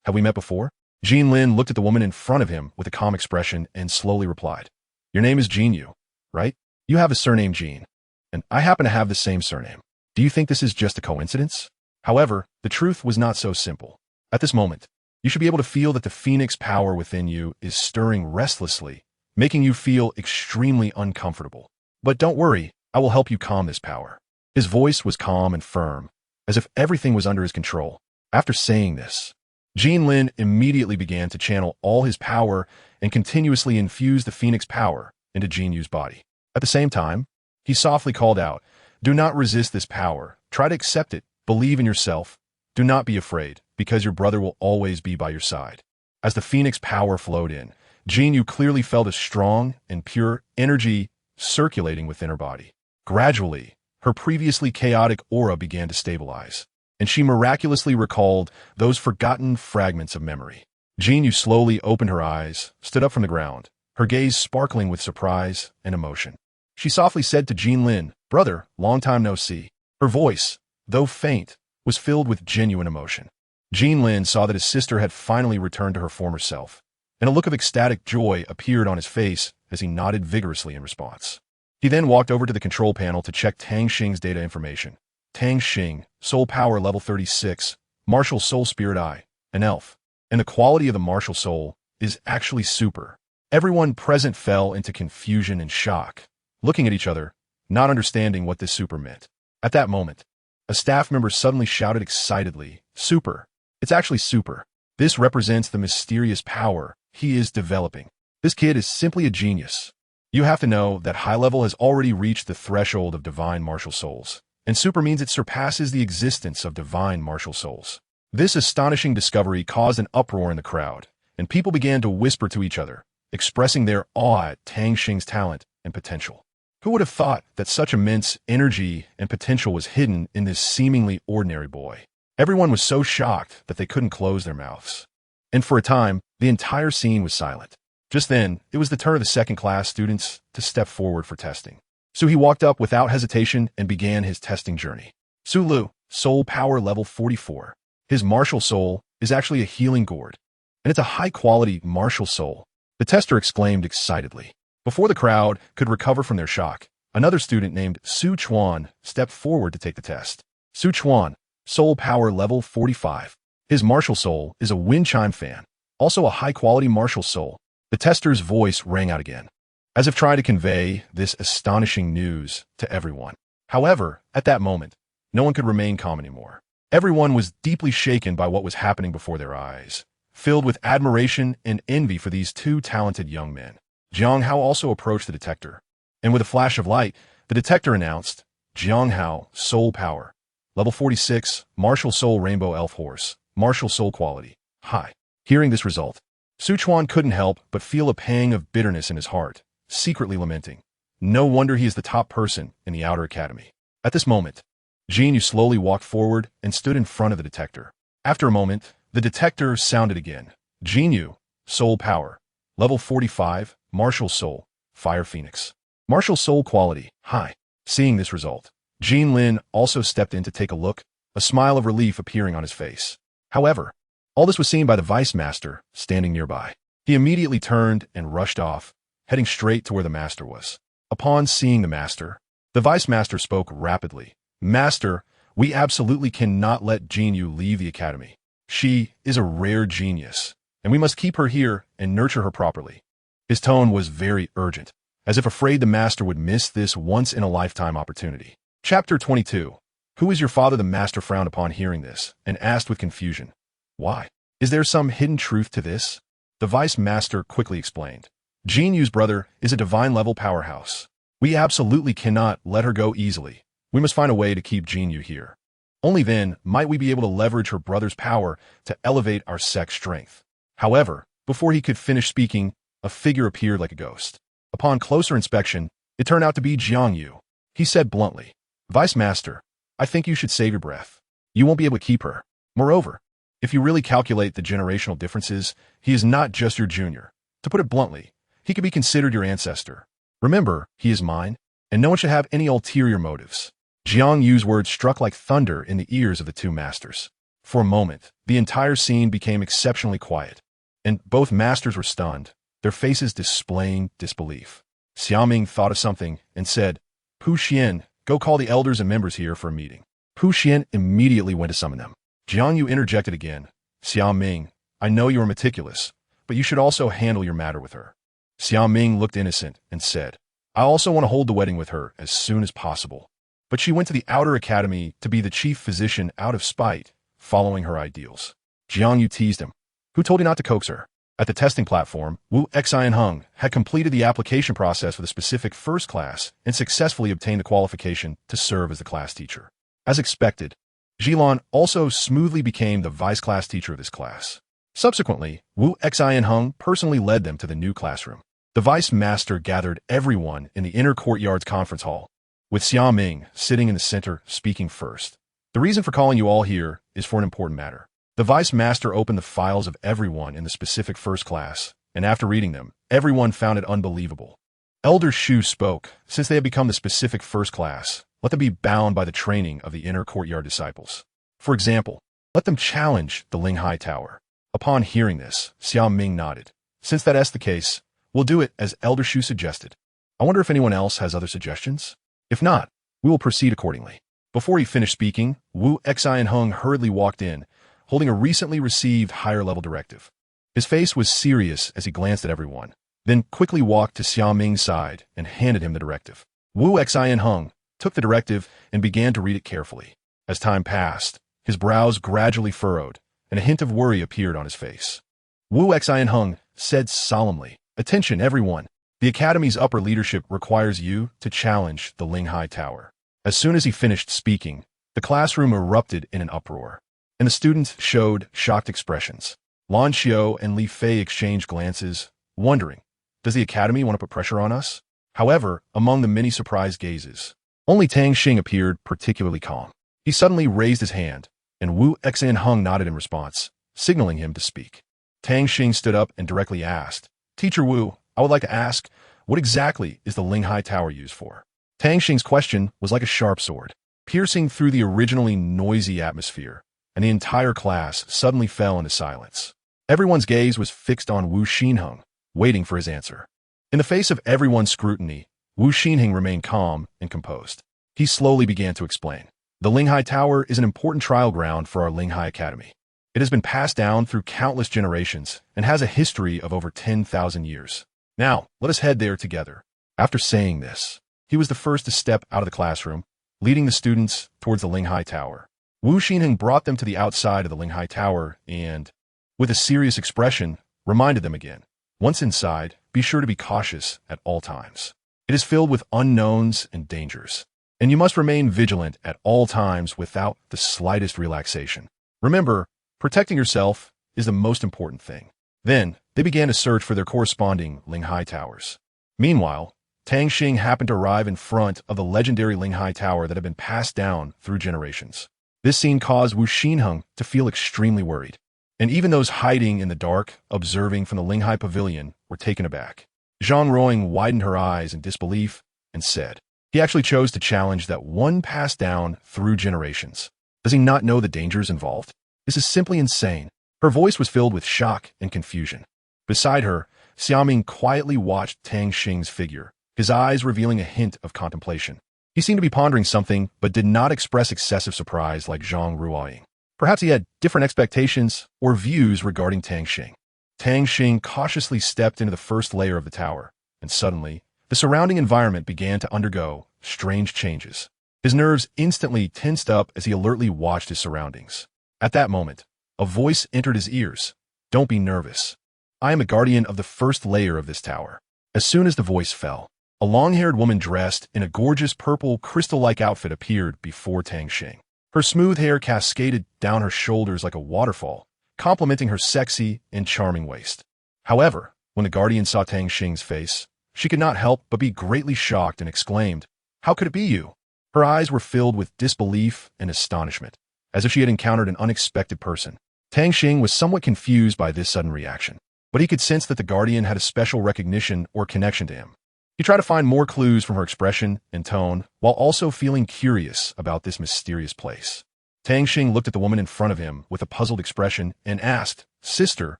"Have we met before?" Jin Lin looked at the woman in front of him with a calm expression and slowly replied, "Your name is Jin Yu, right? You have a surname Jin, and I happen to have the same surname. Do you think this is just a coincidence?" However, the truth was not so simple. At this moment, you should be able to feel that the phoenix power within you is stirring restlessly, making you feel extremely uncomfortable. But don't worry, I will help you calm this power. His voice was calm and firm, as if everything was under his control. After saying this, Jin Lin immediately began to channel all his power and continuously infuse the phoenix power into Jin Yu's body. At the same time, he softly called out, "Do not resist this power. Try to accept it. Believe in yourself. Do not be afraid, because your brother will always be by your side." As the phoenix power flowed in, Jin Yu clearly felt a strong and pure energy circulating within her body. Gradually, her previously chaotic aura began to stabilize, and she miraculously recalled those forgotten fragments of memory. Jin Yu slowly opened her eyes, stood up from the ground, her gaze sparkling with surprise and emotion. She softly said to Jin Lin, "Brother, long time no see." Her voice, though faint, was filled with genuine emotion. Jin Lin saw that his sister had finally returned to her former self, and a look of ecstatic joy appeared on his face as he nodded vigorously in response. He then walked over to the control panel to check Tang Xing's data information. Tang Xing, Soul Power Level 36, Martial Soul Spirit Eye, an elf. And the quality of the martial soul is actually super. Everyone present fell into confusion and shock, looking at each other, not understanding what this super meant. At that moment, a staff member suddenly shouted excitedly, "Super! It's actually super! This represents the mysterious power he is developing. This kid is simply a genius." You have to know that high level has already reached the threshold of divine martial souls, and super means it surpasses the existence of divine martial souls. This astonishing discovery caused an uproar in the crowd, and people began to whisper to each other, expressing their awe at Tang Xing's talent and potential. Who would have thought that such immense energy and potential was hidden in this seemingly ordinary boy? Everyone was so shocked that they couldn't close their mouths. And for a time, the entire scene was silent. Just then, it was the turn of the second-class students to step forward for testing. So he walked up without hesitation and began his testing journey. Su Lu, Soul Power Level 44. His martial soul is actually a healing gourd, and it's a high-quality martial soul. The tester exclaimed excitedly. Before the crowd could recover from their shock, another student named Su Chuan stepped forward to take the test. Su Chuan, Soul Power Level 45. His martial soul is a wind chime fan, also a high-quality martial soul. The tester's voice rang out again, as if trying to convey this astonishing news to everyone. However, at that moment, no one could remain calm anymore. Everyone was deeply shaken by what was happening before their eyes, filled with admiration and envy for these two talented young men. Jiang Hao also approached the detector, and with a flash of light, the detector announced, "Jiang Hao, Soul Power, Level 46, Martial Soul Rainbow Elf Horse, Martial Soul Quality, High." Hearing this result, Su Chuan couldn't help but feel a pang of bitterness in his heart, secretly lamenting, "No wonder he is the top person in the Outer Academy." At this moment, Jin Yu slowly walked forward and stood in front of the detector. After a moment, the detector sounded again. "Jin Yu, Soul Power, Level 45, Martial Soul, Fire Phoenix. Martial Soul Quality, High." Seeing this result, Jin Lin also stepped in to take a look, a smile of relief appearing on his face. However, all this was seen by the Vice Master, standing nearby. He immediately turned and rushed off, heading straight to where the master was. Upon seeing the master, the vice master spoke rapidly. Master, we absolutely cannot let Jinyu leave the academy. She is a rare genius, and we must keep her here and nurture her properly. His tone was very urgent, as if afraid the master would miss this once-in-a-lifetime opportunity. Chapter 22. Who is your father? The master frowned upon hearing this, and asked with confusion. Why? Is there some hidden truth to this? The vice master quickly explained. Jinyu's brother is a divine-level powerhouse. We absolutely cannot let her go easily. We must find a way to keep Jinyu here. Only then might we be able to leverage her brother's power to elevate our sect's strength. However, before he could finish speaking, a figure appeared like a ghost. Upon closer inspection, it turned out to be Jiangyu. He said bluntly, Vice Master, I think you should save your breath. You won't be able to keep her. Moreover, if you really calculate the generational differences, he is not just your junior. To put it bluntly, he could be considered your ancestor. Remember, he is mine, and no one should have any ulterior motives. Jiang Yu's words struck like thunder in the ears of the two masters. For a moment, the entire scene became exceptionally quiet, and both masters were stunned, their faces displaying disbelief. Xiaoming thought of something and said, Pu Xian, go call the elders and members here for a meeting. Pu Xian immediately went to summon them. Jiang Yu interjected again. Xiaoming, I know you are meticulous, but you should also handle your matter with her. Xiaoming looked innocent and said, I also want to hold the wedding with her as soon as possible. But she went to the outer academy to be the chief physician out of spite, following her ideals. Jiang Yu teased him. Who told you not to coax her? At the testing platform, Wu Xianheng had completed the application process for the specific first class and successfully obtained the qualification to serve as the class teacher. As expected, Jilan also smoothly became the vice class teacher of this class. Subsequently, Wu Xianheng personally led them to the new classroom. The vice master gathered everyone in the inner courtyard's conference hall, with Xiaoming sitting in the center speaking first. The reason for calling you all here is for an important matter. The vice master opened the files of everyone in the specific first class, and after reading them, everyone found it unbelievable. Elder Shu spoke. Since they had become the specific first class, let them be bound by the training of the inner courtyard disciples. For example, let them challenge the Linghai Tower. Upon hearing this, Xiaoming nodded. Since that is the case, we'll do it as Elder Shu suggested. I wonder if anyone else has other suggestions? If not, we will proceed accordingly. Before he finished speaking, Wu Xianheng hurriedly walked in, holding a recently received higher-level directive. His face was serious as he glanced at everyone, then quickly walked to Xiaoming's side and handed him the directive. Wu Xianheng took the directive and began to read it carefully. As time passed, his brows gradually furrowed, and a hint of worry appeared on his face. Wu Xianheng said solemnly, Attention, everyone. The Academy's upper leadership requires you to challenge the Linghai Tower. As soon as he finished speaking, the classroom erupted in an uproar, and the students showed shocked expressions. Lan Xiao and Li Fei exchanged glances, wondering, does the Academy want to put pressure on us? However, among the many surprised gazes, only Tang Xing appeared particularly calm. He suddenly raised his hand, and Wu Xianheng nodded in response, signaling him to speak. Tang Xing stood up and directly asked, Teacher Wu, I would like to ask, what exactly is the Linghai Tower used for? Tang Xing's question was like a sharp sword, piercing through the originally noisy atmosphere, and the entire class suddenly fell into silence. Everyone's gaze was fixed on Wu Xinheng, waiting for his answer. In the face of everyone's scrutiny, Wu Xinheng remained calm and composed. He slowly began to explain. The Linghai Tower is an important trial ground for our Linghai Academy. It has been passed down through countless generations and has a history of over 10,000 years. Now, let us head there together. After saying this, he was the first to step out of the classroom, leading the students towards the Linghai Tower. Wu Xinheng brought them to the outside of the Linghai Tower and, with a serious expression, reminded them again. Once inside, be sure to be cautious at all times. It is filled with unknowns and dangers, and you must remain vigilant at all times without the slightest relaxation. Remember, protecting yourself is the most important thing. Then, they began to search for their corresponding Linghai Towers. Meanwhile, Tang Xing happened to arrive in front of the legendary Linghai Tower that had been passed down through generations. This scene caused Wu Xinheng to feel extremely worried, and even those hiding in the dark, observing from the Linghai Pavilion, were taken aback. Zhang Ruoying widened her eyes in disbelief and said, He actually chose to challenge that one passed down through generations. Does he not know the dangers involved? This is simply insane. Her voice was filled with shock and confusion. Beside her, Xiaoming quietly watched Tang Xing's figure, his eyes revealing a hint of contemplation. He seemed to be pondering something, but did not express excessive surprise like Zhang Ruoying. Perhaps he had different expectations or views regarding Tang Xing. Tang Xing cautiously stepped into the first layer of the tower, and suddenly, the surrounding environment began to undergo strange changes. His nerves instantly tensed up as he alertly watched his surroundings. At that moment, a voice entered his ears. "Don't be nervous. I am a guardian of the first layer of this tower." As soon as the voice fell, a long-haired woman dressed in a gorgeous purple crystal-like outfit appeared before Tang Xing. Her smooth hair cascaded down her shoulders like a waterfall, complementing her sexy and charming waist. However, when the guardian saw Tang Xing's face, she could not help but be greatly shocked and exclaimed, "How could it be you?" Her eyes were filled with disbelief and astonishment, as if she had encountered an unexpected person. Tang Xing was somewhat confused by this sudden reaction, but he could sense that the guardian had a special recognition or connection to him. He tried to find more clues from her expression and tone, while also feeling curious about this mysterious place. Tang Xing looked at the woman in front of him with a puzzled expression and asked, "Sister,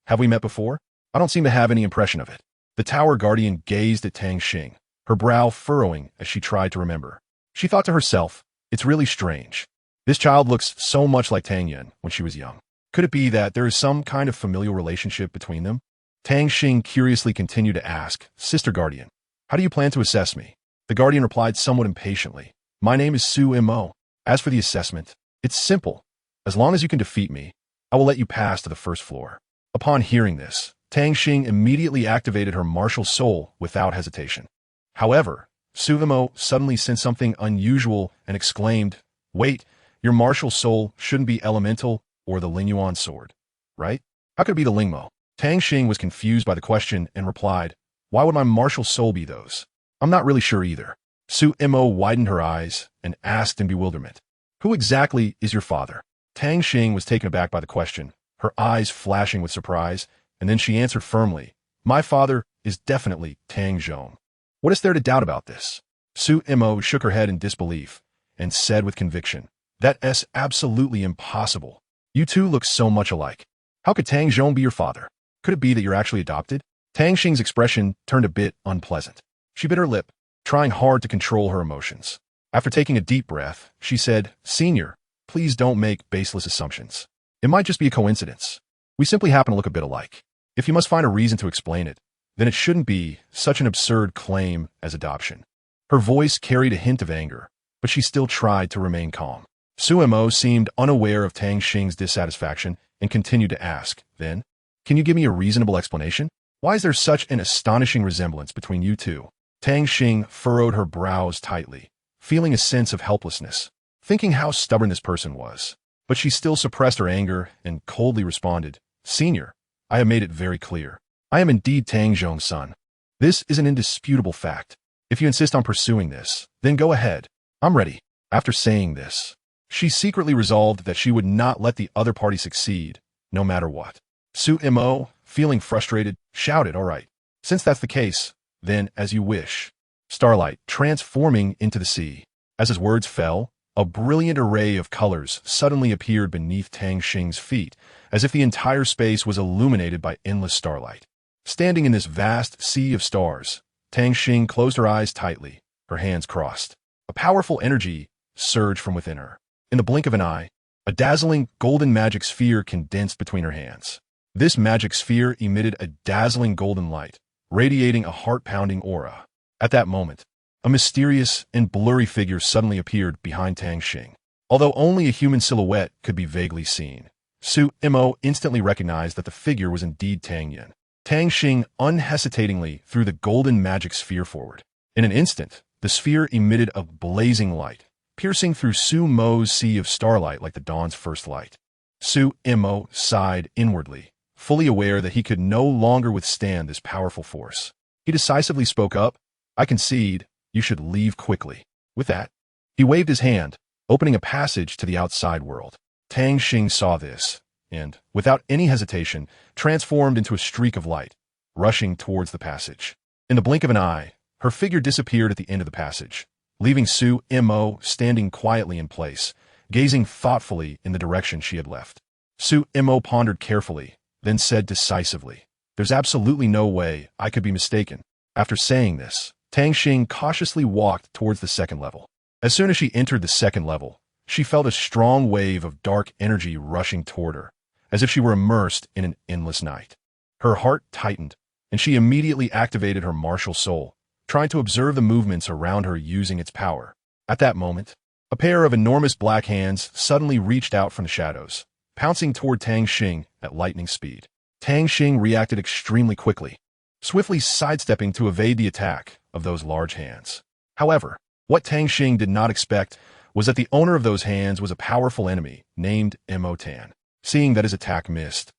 have we met before? I don't seem to have any impression of it." The tower guardian gazed at Tang Xing, her brow furrowing as she tried to remember. She thought to herself, "It's really strange. This child looks so much like Tang Yan when she was young. Could it be that there is some kind of familial relationship between them?" Tang Xing curiously continued to ask, "Sister Guardian, how do you plan to assess me?" The guardian replied somewhat impatiently, "My name is Su Mo. As for the assessment, it's simple. As long as you can defeat me, I will let you pass to the first floor." Upon hearing this, Tang Xing immediately activated her martial soul without hesitation. However, Su Mo suddenly sensed something unusual and exclaimed, "Wait, your martial soul shouldn't be elemental or the Lingyuan sword, right? How could it be the Lingmo?" Tang Xing was confused by the question and replied, "Why would my martial soul be those? I'm not really sure either." Su Mo widened her eyes and asked in bewilderment, "Who exactly is your father?" Tang Xing was taken aback by the question, her eyes flashing with surprise, and then she answered firmly, "My father is definitely Tang Zhong. What is there to doubt about this?" Su Mo shook her head in disbelief and said with conviction, "That's absolutely impossible. You two look so much alike. How could Tang Zhong be your father? Could it be that you're actually adopted?" Tang Xing's expression turned a bit unpleasant. She bit her lip, trying hard to control her emotions. After taking a deep breath, she said, "Senior, please don't make baseless assumptions. It might just be a coincidence. We simply happen to look a bit alike. If you must find a reason to explain it, then it shouldn't be such an absurd claim as adoption." Her voice carried a hint of anger, but she still tried to remain calm. Su Mo seemed unaware of Tang Xing's dissatisfaction and continued to ask, "Then, can you give me a reasonable explanation? Why is there such an astonishing resemblance between you two?" Tang Xing furrowed her brows tightly, feeling a sense of helplessness, thinking how stubborn this person was. But she still suppressed her anger and coldly responded, "Senior, I have made it very clear. I am indeed Tang Zhong's son. This is an indisputable fact. If you insist on pursuing this, then go ahead. I'm ready." After saying this, she secretly resolved that she would not let the other party succeed, no matter what. Su Mo, feeling frustrated, shouted, "All right. Since that's the case, then as you wish." Starlight transforming into the sea. As his words fell, a brilliant array of colors suddenly appeared beneath Tang Xing's feet, as if the entire space was illuminated by endless starlight. Standing in this vast sea of stars, Tang Xing closed her eyes tightly, her hands crossed. A powerful energy surged from within her. In the blink of an eye, a dazzling golden magic sphere condensed between her hands. This magic sphere emitted a dazzling golden light, radiating a heart-pounding aura. At that moment, a mysterious and blurry figure suddenly appeared behind Tang Xing. Although only a human silhouette could be vaguely seen, Su Mo instantly recognized that the figure was indeed Tang Yan. Tang Xing unhesitatingly threw the golden magic sphere forward. In an instant, the sphere emitted a blazing light, piercing through Su Mo's sea of starlight like the dawn's first light. Su Mo sighed inwardly, fully aware that he could no longer withstand this powerful force. He decisively spoke up, "I concede, you should leave quickly." With that, he waved his hand, opening a passage to the outside world. Tang Xing saw this, and, without any hesitation, transformed into a streak of light, rushing towards the passage. In the blink of an eye, her figure disappeared at the end of the passage, leaving Su Mo standing quietly in place, gazing thoughtfully in the direction she had left. Su Mo pondered carefully, then said decisively, There's absolutely no way I could be mistaken. After saying this, Tang Xing cautiously walked towards the second level. As soon as she entered the second level, she felt a strong wave of dark energy rushing toward her, as if she were immersed in an endless night. Her heart tightened, and she immediately activated her martial soul, trying to observe the movements around her using its power. At that moment, a pair of enormous black hands suddenly reached out from the shadows, pouncing toward Tang Xing at lightning speed. Tang Xing reacted extremely quickly, swiftly sidestepping to evade the attack of those large hands. However, what Tang Xing did not expect was that the owner of those hands was a powerful enemy named Mo Tan. Seeing that his attack missed,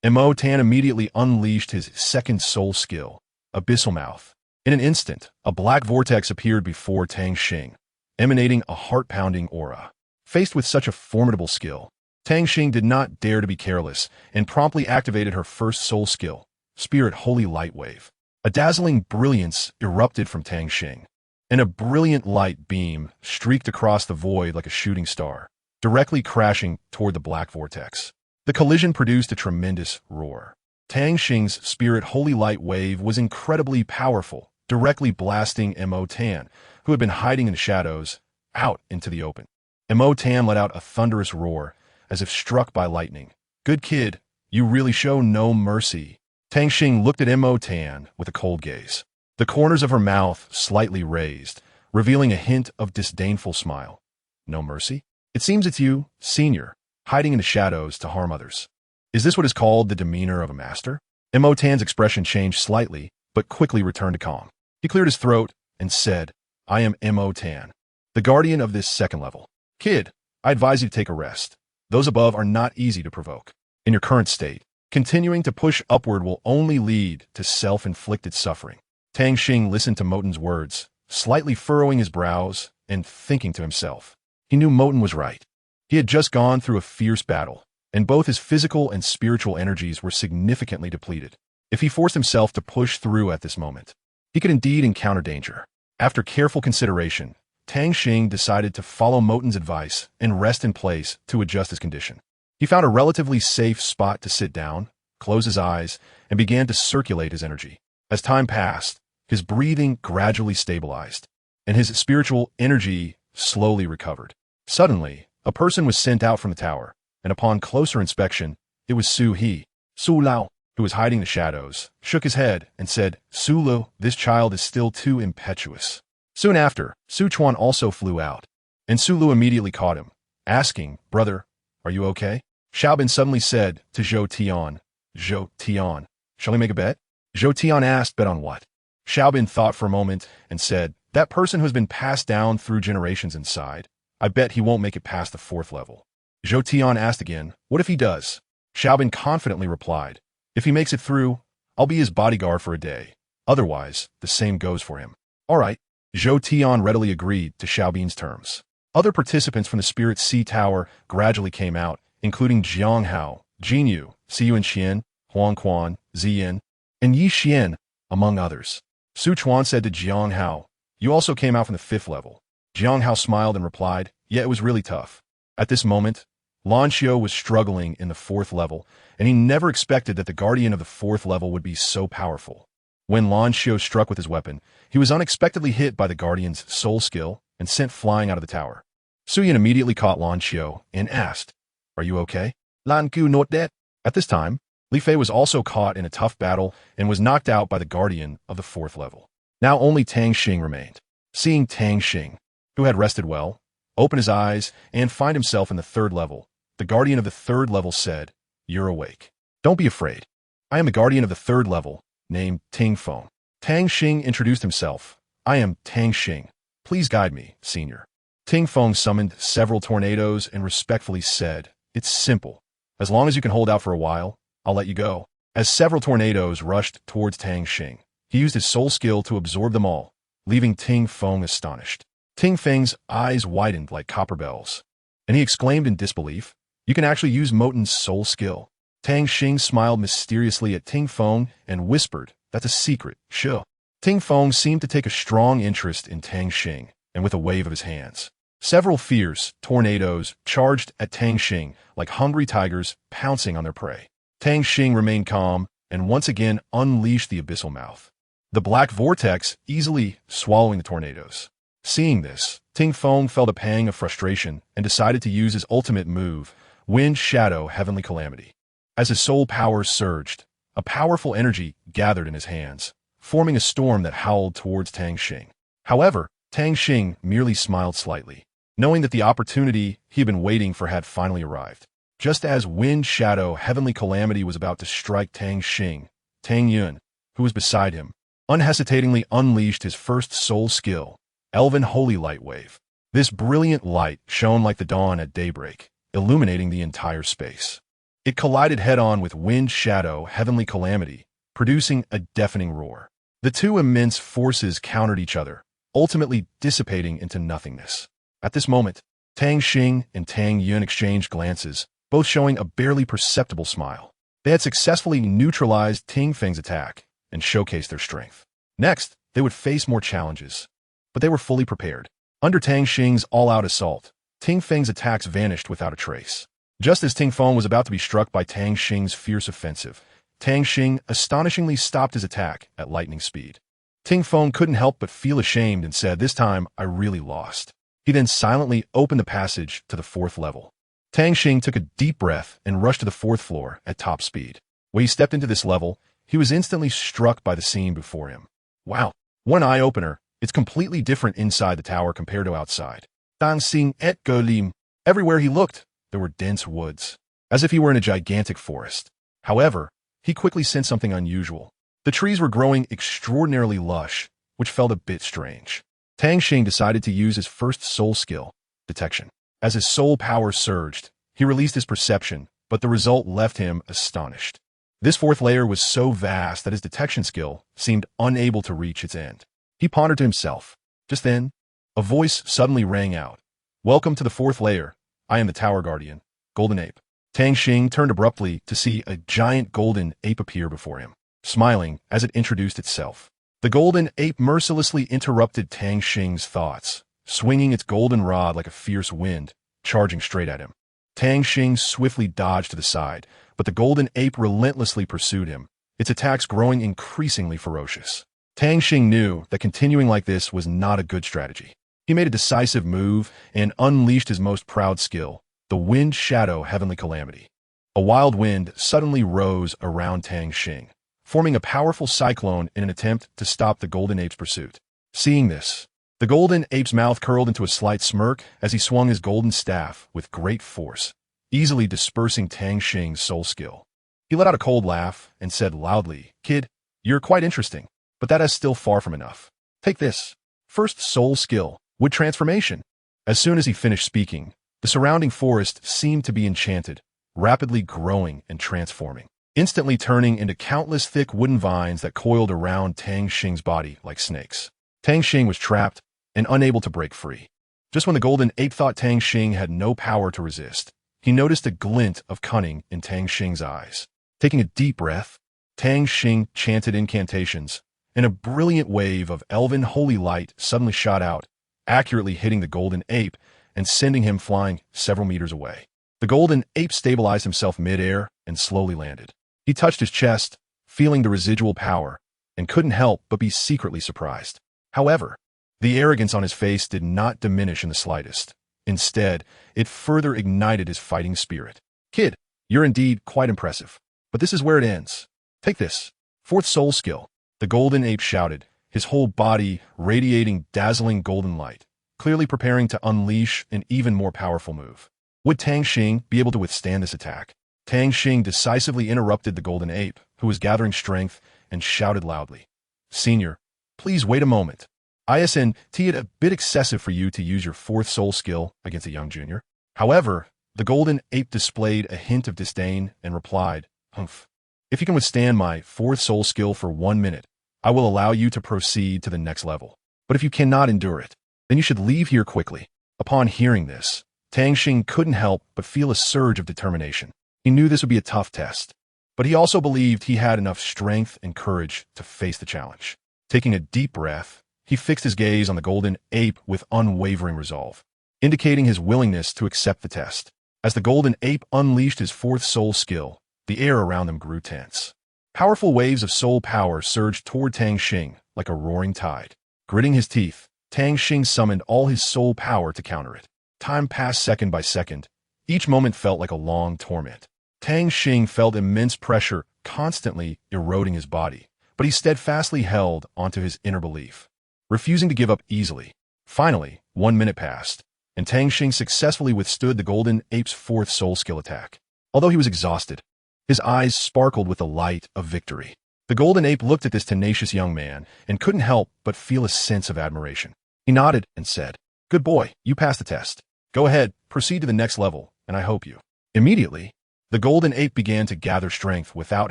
Mo Tan immediately unleashed his second soul skill, Abyssal Mouth. In an instant, a black vortex appeared before Tang Xing, emanating a heart-pounding aura. Faced with such a formidable skill, Tang Xing did not dare to be careless and promptly activated her first soul skill, Spirit Holy Light Wave. A dazzling brilliance erupted from Tang Xing, and a brilliant light beam streaked across the void like a shooting star, directly crashing toward the black vortex. The collision produced a tremendous roar. Tang Xing's Spirit Holy Light Wave was incredibly powerful, directly blasting Mo Tan, who had been hiding in the shadows, out into the open. Mo Tan let out a thunderous roar, as if struck by lightning. "Good kid, you really show no mercy." Tang Xing looked at Mo Tan with a cold gaze, the corners of her mouth slightly raised, revealing a hint of disdainful smile. "No mercy? It seems it's you, senior, hiding in the shadows to harm others. Is this what is called the demeanor of a master?" Mo Tan's expression changed slightly, but quickly returned to calm. He cleared his throat and said, "I am Mo Tan, the guardian of this second level. Kid, I advise you to take a rest. Those above are not easy to provoke. In your current state, continuing to push upward will only lead to self-inflicted suffering." Tang Xing listened to Moten's words, slightly furrowing his brows and thinking to himself. He knew Moten was right. He had just gone through a fierce battle, and both his physical and spiritual energies were significantly depleted. If he forced himself to push through at this moment, he could indeed encounter danger. After careful consideration, Tang Xing decided to follow Moten's advice and rest in place to adjust his condition. He found a relatively safe spot to sit down, close his eyes, and began to circulate his energy. As time passed, his breathing gradually stabilized, and his spiritual energy slowly recovered. Suddenly, a person was sent out from the tower, and upon closer inspection, it was Su He. Su Lao, who was hiding in the shadows, shook his head and said, "Su Lu, this child is still too impetuous." Soon after, Su Chuan also flew out, and Su Lu immediately caught him, asking, "Brother, are you okay?" Xiaobin suddenly said to Zhou Tian, "Zhou Tian, shall we make a bet?" Zhou Tian asked, "Bet on what?" Xiaobin thought for a moment and said, "That person who has been passed down through generations inside. I bet he won't make it past the 4th level." Zhou Tian asked again, "What if he does?" Xiaobin confidently replied, "If he makes it through, I'll be his bodyguard for a day. Otherwise, the same goes for him." "All right." Zhou Tian readily agreed to Xiaobin's terms. Other participants from the Spirit Sea Tower gradually came out, including Jiang Hao, Jin Yu, Siyuan Xian, Huang Quan, Ziyin, and Yi Xian, among others. Su Chuan said to Jiang Hao, "You also came out from the 5th level." Jiang Hao smiled and replied, "Yeah, it was really tough." At this moment, Lan Xiu was struggling in the 4th level, and he never expected that the guardian of the 4th level would be so powerful. When Lan Xiu struck with his weapon, he was unexpectedly hit by the guardian's soul skill and sent flying out of the tower. Su Yan immediately caught Lan Xiu and asked, "Are you okay?" "Lan Gu not dead." At this time, Li Fei was also caught in a tough battle and was knocked out by the guardian of the 4th level. Now only Tang Xing remained. Seeing Tang Xing, who had rested well, open his eyes and find himself in the 3rd level, the guardian of the 3rd level said, "You're awake. Don't be afraid. I am the guardian of the 3rd level, named Ting Feng." Tang Xing introduced himself. "I am Tang Xing. Please guide me, senior." Ting Feng summoned several tornadoes and respectfully said, "It's simple. As long as you can hold out for a while, I'll let you go." As several tornadoes rushed towards Tang Xing, he used his soul skill to absorb them all, leaving Ting Feng astonished. Ting Feng's eyes widened like copper bells, and he exclaimed in disbelief, "You can actually use Moten's soul skill." Tang Xing smiled mysteriously at Ting Feng and whispered, "That's a secret, sure." Ting Feng seemed to take a strong interest in Tang Xing, and with a wave of his hands, several fierce tornadoes charged at Tang Xing like hungry tigers pouncing on their prey. Tang Xing remained calm and once again unleashed the abyssal mouth. The black vortex easily swallowing the tornadoes. Seeing this, Tang Xing felt a pang of frustration and decided to use his ultimate move, Wind Shadow Heavenly Calamity. As his soul powers surged, a powerful energy gathered in his hands, forming a storm that howled towards Tang Xing. However, Tang Xing merely smiled slightly, knowing that the opportunity he had been waiting for had finally arrived. Just as Wind Shadow Heavenly Calamity was about to strike Tang Xing, Tang Yun, who was beside him, unhesitatingly unleashed his first soul skill, Elven Holy Light Wave. This brilliant light shone like the dawn at daybreak, illuminating the entire space. It collided head-on with Wind Shadow Heavenly Calamity, producing a deafening roar. The two immense forces countered each other, ultimately dissipating into nothingness. At this moment, Tang Xing and Tang Yun exchanged glances, both showing a barely perceptible smile. They had successfully neutralized Tang Feng's attack and showcased their strength. Next, they would face more challenges, but they were fully prepared. Under Tang Xing's all-out assault, Tang Feng's attacks vanished without a trace. Just as Tang Feng was about to be struck by Tang Xing's fierce offensive, Tang Xing astonishingly stopped his attack at lightning speed. Tang Feng couldn't help but feel ashamed and said, "This time, I really lost." He then silently opened the passage to the 4th level. Tang Xing took a deep breath and rushed to the 4th floor at top speed. When he stepped into this level, he was instantly struck by the scene before him. Wow, what an eye-opener. It's completely different inside the tower compared to outside. Tang Xing et Golim. Everywhere he looked, there were dense woods, as if he were in a gigantic forest. However, he quickly sensed something unusual. The trees were growing extraordinarily lush, which felt a bit strange. Tang Xing decided to use his first soul skill, detection. As his soul power surged, he released his perception, but the result left him astonished. This 4th layer was so vast that his detection skill seemed unable to reach its end. He pondered to himself. Just then, a voice suddenly rang out. "Welcome to the 4th layer. I am the Tower Guardian, Golden Ape." Tang Xing turned abruptly to see a giant golden ape appear before him, smiling as it introduced itself. The golden ape mercilessly interrupted Tang Xing's thoughts, swinging its golden rod like a fierce wind, charging straight at him. Tang Xing swiftly dodged to the side, but the golden ape relentlessly pursued him, its attacks growing increasingly ferocious. Tang Xing knew that continuing like this was not a good strategy. He made a decisive move and unleashed his most proud skill, the Wind Shadow Heavenly Calamity. A wild wind suddenly rose around Tang Xing, forming a powerful cyclone in an attempt to stop the golden ape's pursuit. Seeing this, the golden ape's mouth curled into a slight smirk as he swung his golden staff with great force, easily dispersing Tang Xing's soul skill. He let out a cold laugh and said loudly, "Kid, you're quite interesting, but that is still far from enough. Take this. First soul skill, Wood Transformation." As soon as he finished speaking, the surrounding forest seemed to be enchanted, rapidly growing and transforming, instantly turning into countless thick wooden vines that coiled around Tang Xing's body like snakes. Tang Xing was trapped and unable to break free. Just when the golden ape thought Tang Xing had no power to resist, he noticed a glint of cunning in Tang Xing's eyes. Taking a deep breath, Tang Xing chanted incantations, and a brilliant wave of elven holy light suddenly shot out, accurately hitting the golden ape and sending him flying several meters away. The golden ape stabilized himself mid-air and slowly landed. He touched his chest, feeling the residual power, and couldn't help but be secretly surprised. However, the arrogance on his face did not diminish in the slightest. Instead, it further ignited his fighting spirit. "Kid, you're indeed quite impressive. But this is where it ends. Take this. 4th soul skill." The golden ape shouted, his whole body radiating dazzling golden light, clearly preparing to unleash an even more powerful move. Would Tang Xing be able to withstand this attack? Tang Xing decisively interrupted the golden ape, who was gathering strength, and shouted loudly, "Senior, please wait a moment. Isn't it a bit excessive for you to use your 4th soul skill against a young junior?" However, the golden ape displayed a hint of disdain and replied, "Humph. If you can withstand my 4th soul skill for 1 minute, I will allow you to proceed to the next level. But if you cannot endure it, then you should leave here quickly." Upon hearing this, Tang Xing couldn't help but feel a surge of determination. He knew this would be a tough test, but he also believed he had enough strength and courage to face the challenge. Taking a deep breath, he fixed his gaze on the golden ape with unwavering resolve, indicating his willingness to accept the test. As the golden ape unleashed his 4th soul skill, the air around them grew tense. Powerful waves of soul power surged toward Tang Xing like a roaring tide. Gritting his teeth, Tang Xing summoned all his soul power to counter it. Time passed second by second. Each moment felt like a long torment. Tang Xing felt immense pressure constantly eroding his body, but he steadfastly held onto his inner belief, refusing to give up easily. Finally, 1 minute passed, and Tang Xing successfully withstood the golden ape's fourth soul skill attack. Although he was exhausted, his eyes sparkled with the light of victory. The golden ape looked at this tenacious young man and couldn't help but feel a sense of admiration. He nodded and said, "Good boy, you passed the test. Go ahead, proceed to the next level, and I hope you." Immediately, the golden ape began to gather strength without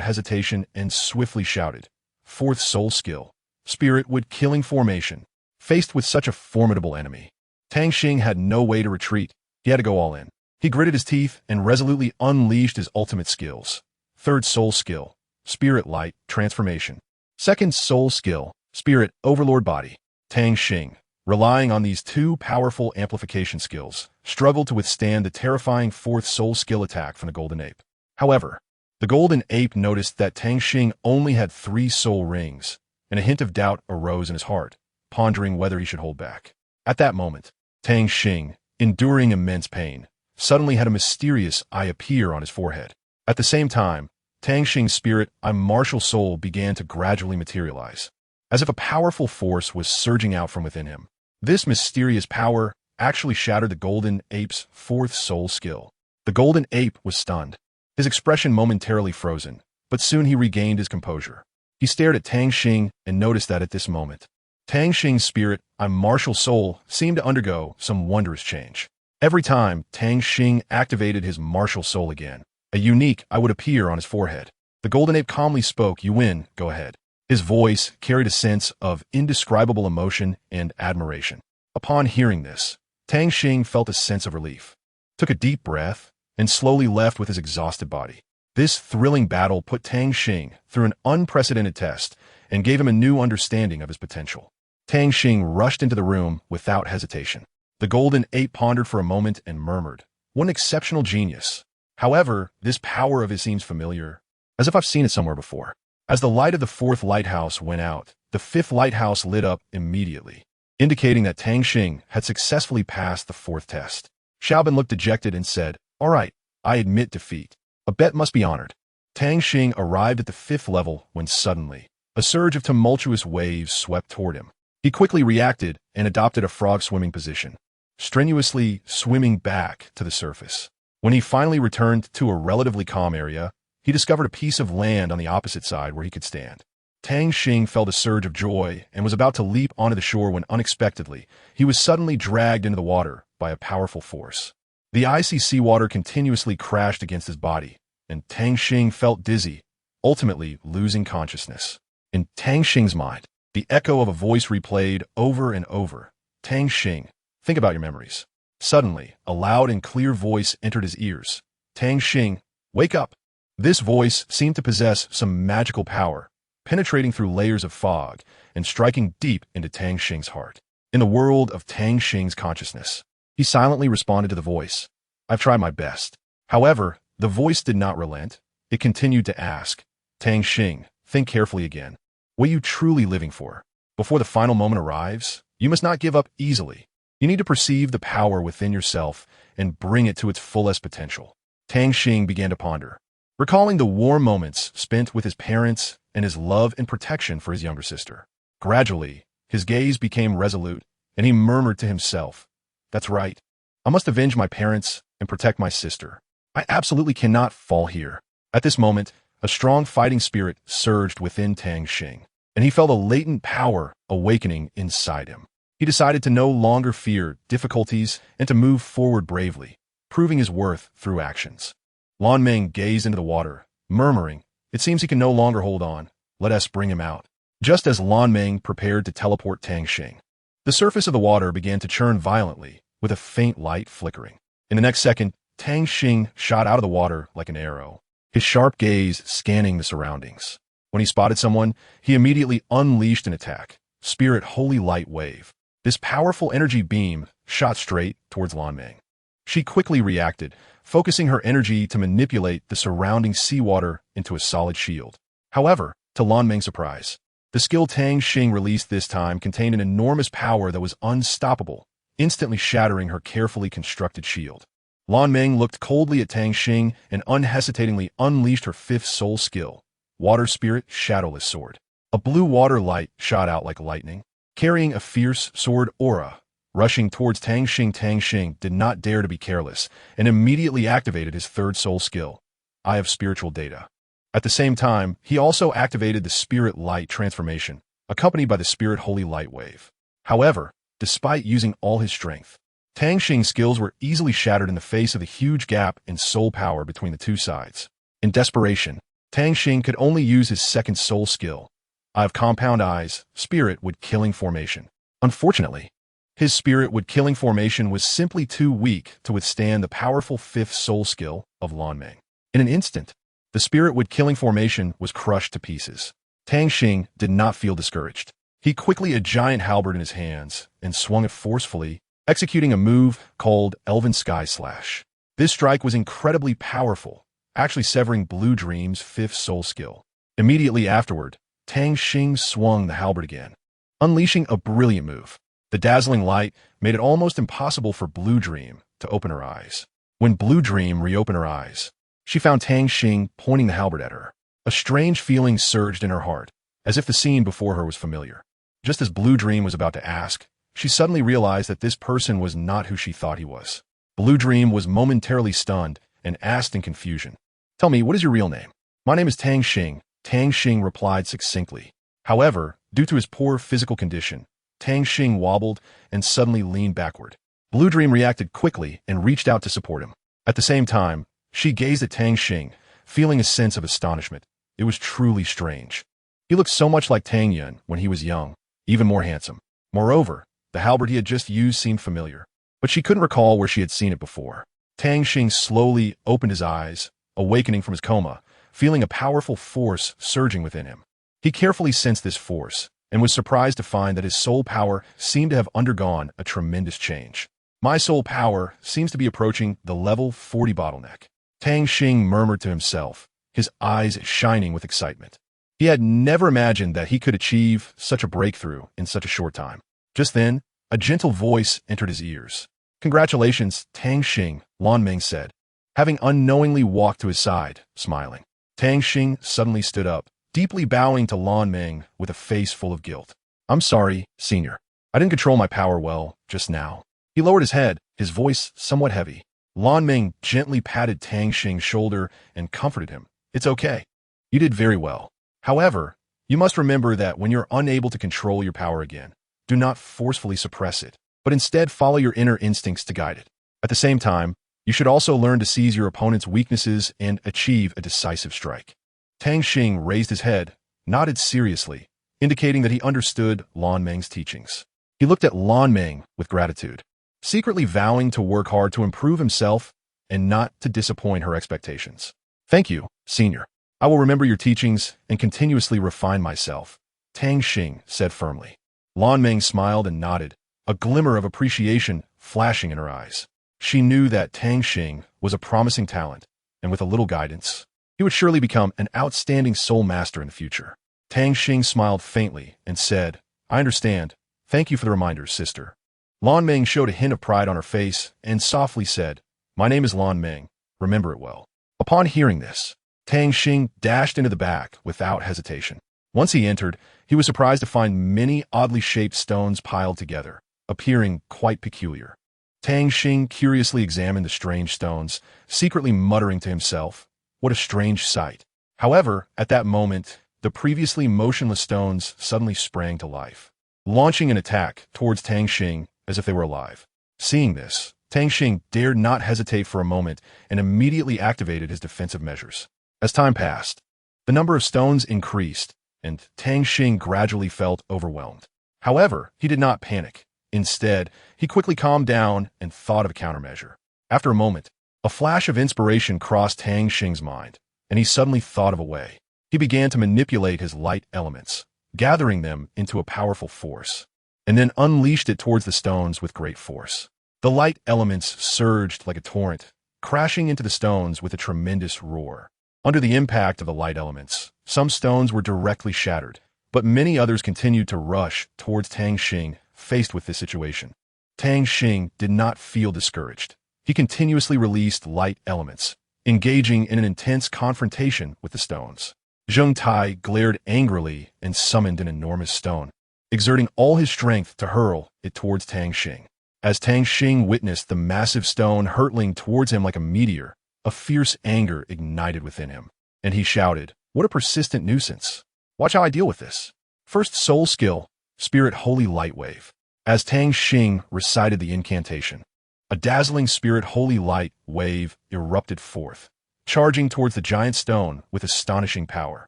hesitation and swiftly shouted, "Fourth soul skill, spirit wood killing formation." Faced with such a formidable enemy, Tang Xing had no way to retreat. He had to go all in. He gritted his teeth and resolutely unleashed his ultimate skills. Third soul skill, spirit light transformation. Second soul skill, spirit overlord body. Tang Xing, relying on these two powerful amplification skills, struggled to withstand the terrifying fourth soul skill attack from the golden ape. However, the golden ape noticed that Tang Xing only had 3 soul rings, and a hint of doubt arose in his heart, pondering whether he should hold back. At that moment, Tang Xing, enduring immense pain, suddenly had a mysterious eye appear on his forehead. At the same time, Tang Xing's spirit, a martial soul, began to gradually materialize, as if a powerful force was surging out from within him. This mysterious power actually shattered the golden ape's fourth soul skill. The golden ape was stunned, his expression momentarily frozen, but soon he regained his composure. He stared at Tang Xing and noticed that at this moment, Tang Xing's spirit, a martial soul, seemed to undergo some wondrous change. Every time Tang Xing activated his martial soul again, a unique eye would appear on his forehead. The golden ape calmly spoke, "You win, go ahead." His voice carried a sense of indescribable emotion and admiration. Upon hearing this, Tang Xing felt a sense of relief, took a deep breath, and slowly left with his exhausted body. This thrilling battle put Tang Xing through an unprecedented test and gave him a new understanding of his potential. Tang Xing rushed into the room without hesitation. The golden ape pondered for a moment and murmured, "What an exceptional genius. However, this power of his seems familiar, as if I've seen it somewhere before." As the light of the 4th lighthouse went out, the 5th lighthouse lit up immediately, indicating that Tang Xing had successfully passed the 4th test. Xiaobin looked dejected and said, "All right, I admit defeat. A bet must be honored." Tang Xing arrived at the 5th level when suddenly, a surge of tumultuous waves swept toward him. He quickly reacted and adopted a frog swimming position, strenuously swimming back to the surface. When he finally returned to a relatively calm area, he discovered a piece of land on the opposite side where he could stand. Tang Xing felt a surge of joy and was about to leap onto the shore when unexpectedly, he was suddenly dragged into the water by a powerful force. The icy seawater continuously crashed against his body, and Tang Xing felt dizzy, ultimately losing consciousness. In Tang Xing's mind, the echo of a voice replayed over and over. "Tang Xing, think about your memories." Suddenly, a loud and clear voice entered his ears. "Tang Xing, wake up." This voice seemed to possess some magical power, penetrating through layers of fog and striking deep into Tang Xing's heart. In the world of Tang Xing's consciousness, he silently responded to the voice, "I've tried my best." However, the voice did not relent. It continued to ask, "Tang Xing, think carefully again. What are you truly living for? Before the final moment arrives, you must not give up easily. You need to perceive the power within yourself and bring it to its fullest potential." Tang Xing began to ponder, recalling the warm moments spent with his parents and his love and protection for his younger sister. Gradually, his gaze became resolute, and he murmured to himself, "That's right. I must avenge my parents and protect my sister. I absolutely cannot fall here." At this moment, a strong fighting spirit surged within Tang Xing, and he felt a latent power awakening inside him. He decided to no longer fear difficulties and to move forward bravely, proving his worth through actions. Lan Meng gazed into the water, murmuring, "It seems he can no longer hold on. Let us bring him out." Just as Lan Meng prepared to teleport Tang Xing, the surface of the water began to churn violently, with a faint light flickering. In the next second, Tang Xing shot out of the water like an arrow, his sharp gaze scanning the surroundings. When he spotted someone, he immediately unleashed an attack, Spirit Holy Light Wave. This powerful energy beam shot straight towards Lan Meng. She quickly reacted, focusing her energy to manipulate the surrounding seawater into a solid shield. However, to Lan Meng's surprise, the skill Tang Xing released this time contained an enormous power that was unstoppable, instantly shattering her carefully constructed shield. Lan Meng looked coldly at Tang Xing and unhesitatingly unleashed her fifth soul skill, Water Spirit Shadowless Sword. A blue water light shot out like lightning, carrying a fierce sword aura. Rushing towards Tang Xing did not dare to be careless and immediately activated his third soul skill, Eye of Spiritual Data. At the same time, he also activated the Spirit Light transformation, accompanied by the Spirit Holy Light Wave. However, despite using all his strength, Tang Xing's skills were easily shattered in the face of the huge gap in soul power between the two sides. In desperation, Tang Xing could only use his second soul skill, Eye of Compound Eyes, Spirit Wood Killing Formation. Unfortunately, his Spirit Wood Killing Formation was simply too weak to withstand the powerful fifth soul skill of Lan Meng. In an instant, the Spirit Wood Killing Formation was crushed to pieces. Tang Xing did not feel discouraged. He quickly had a giant halberd in his hands and swung it forcefully, executing a move called Elven Sky Slash. This strike was incredibly powerful, actually severing Blue Dream's fifth soul skill. Immediately afterward, Tang Xing swung the halberd again, unleashing a brilliant move. The dazzling light made it almost impossible for Blue Dream to open her eyes. When Blue Dream reopened her eyes, she found Tang Xing pointing the halberd at her. A strange feeling surged in her heart, as if the scene before her was familiar. Just as Blue Dream was about to ask, she suddenly realized that this person was not who she thought he was. Blue Dream was momentarily stunned and asked in confusion, "Tell me, what is your real name?" "My name is Tang Xing," Tang Xing replied succinctly. However, due to his poor physical condition, Tang Xing wobbled and suddenly leaned backward. Blue Dream reacted quickly and reached out to support him. At the same time, she gazed at Tang Xing, feeling a sense of astonishment. It was truly strange. He looked so much like Tang Yun when he was young, even more handsome. Moreover, the halberd he had just used seemed familiar, but she couldn't recall where she had seen it before. Tang Xing slowly opened his eyes, awakening from his coma, feeling a powerful force surging within him. He carefully sensed this force, and was surprised to find that his soul power seemed to have undergone a tremendous change. "My soul power seems to be approaching the level 40 bottleneck," Tang Xing murmured to himself, his eyes shining with excitement. He had never imagined that he could achieve such a breakthrough in such a short time. Just then, a gentle voice entered his ears. "Congratulations, Tang Xing," Lan Meng said, having unknowingly walked to his side, smiling. Tang Xing suddenly stood up, deeply bowing to Lan Meng with a face full of guilt. "I'm sorry, Senior. I didn't control my power well just now." He lowered his head, his voice somewhat heavy. Lan Meng gently patted Tang Xing's shoulder and comforted him. "It's okay. You did very well. However, you must remember that when you're unable to control your power again, do not forcefully suppress it, but instead follow your inner instincts to guide it. At the same time, you should also learn to seize your opponent's weaknesses and achieve a decisive strike." Tang Xing raised his head, nodded seriously, indicating that he understood Lan Meng's teachings. He looked at Lan Meng with gratitude, secretly vowing to work hard to improve himself and not to disappoint her expectations. "Thank you, Senior. I will remember your teachings and continuously refine myself," Tang Xing said firmly. Lan Meng smiled and nodded, a glimmer of appreciation flashing in her eyes. She knew that Tang Xing was a promising talent, and with a little guidance, he would surely become an outstanding soul master in the future. Tang Xing smiled faintly and said, "I understand. Thank you for the reminders, sister." Lan Meng showed a hint of pride on her face and softly said, "My name is Lan Meng. Remember it well." Upon hearing this, Tang Xing dashed into the back without hesitation. Once he entered, he was surprised to find many oddly shaped stones piled together, appearing quite peculiar. Tang Xing curiously examined the strange stones, secretly muttering to himself, "What a strange sight." However, at that moment, the previously motionless stones suddenly sprang to life, launching an attack towards Tang Xing as if they were alive. Seeing this, Tang Xing dared not hesitate for a moment and immediately activated his defensive measures. As time passed, the number of stones increased, and Tang Xing gradually felt overwhelmed. However, he did not panic. Instead, he quickly calmed down and thought of a countermeasure. After a moment, a flash of inspiration crossed Tang Xing's mind, and he suddenly thought of a way. He began to manipulate his light elements, gathering them into a powerful force, and then unleashed it towards the stones with great force. The light elements surged like a torrent, crashing into the stones with a tremendous roar. Under the impact of the light elements, Some stones were directly shattered, but many others continued to rush towards Tang Xing, faced with this situation. Tang Xing did not feel discouraged. He continuously released light elements, engaging in an intense confrontation with the stones. Zheng Tai glared angrily and summoned an enormous stone, exerting all his strength to hurl it towards Tang Xing. As Tang Xing witnessed the massive stone hurtling towards him like a meteor, a fierce anger ignited within him, and he shouted, "What a persistent nuisance! Watch how I deal with this." First soul skill, Spirit Holy Light Wave. As Tang Xing recited the incantation, a dazzling Spirit Holy Light Wave erupted forth, charging towards the giant stone with astonishing power.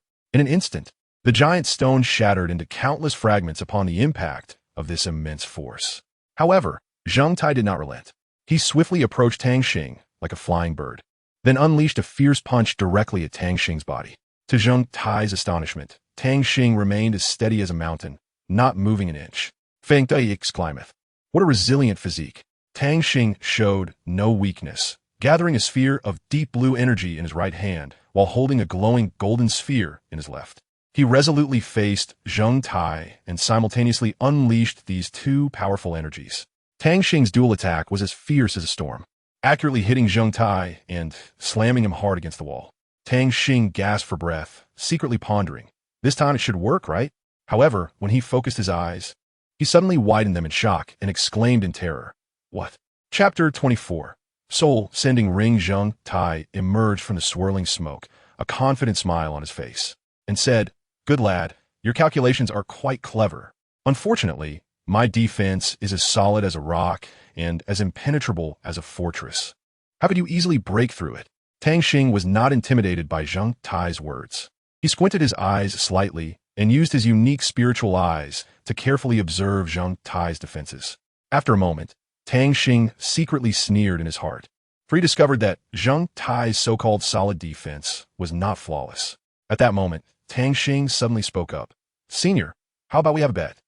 In an instant, the giant stone shattered into countless fragments upon the impact of this immense force. However, Zheng Tai did not relent. He swiftly approached Tang Xing like a flying bird, then unleashed a fierce punch directly at Tang Xing's body. To Zheng Tai's astonishment, Tang Xing remained as steady as a mountain, not moving an inch. Feng Tai exclaimed, "What a resilient physique." Tang Xing showed no weakness, gathering a sphere of deep blue energy in his right hand while holding a glowing golden sphere in his left. He resolutely faced Zheng Tai and simultaneously unleashed these two powerful energies. Tang Xing's dual attack was as fierce as a storm, accurately hitting Zheng Tai and slamming him hard against the wall. Tang Xing gasped for breath, secretly pondering, "This time it should work, right?" However, when he focused his eyes, he suddenly widened them in shock and exclaimed in terror, "What?" Chapter 24. Soul Sending Ring. Zheng Tai emerged from the swirling smoke, a confident smile on his face, and said, "Good lad, your calculations are quite clever. Unfortunately, my defense is as solid as a rock and as impenetrable as a fortress. How could you easily break through it?" Tang Xing was not intimidated by Zheng Tai's words. He squinted his eyes slightly and used his unique spiritual eyes to carefully observe Zheng Tai's defenses. After a moment, Tang Xing secretly sneered in his heart, for he discovered that Zheng Tai's so-called solid defense was not flawless. At that moment, Tang Xing suddenly spoke up, "Senior, how about we have a bet?"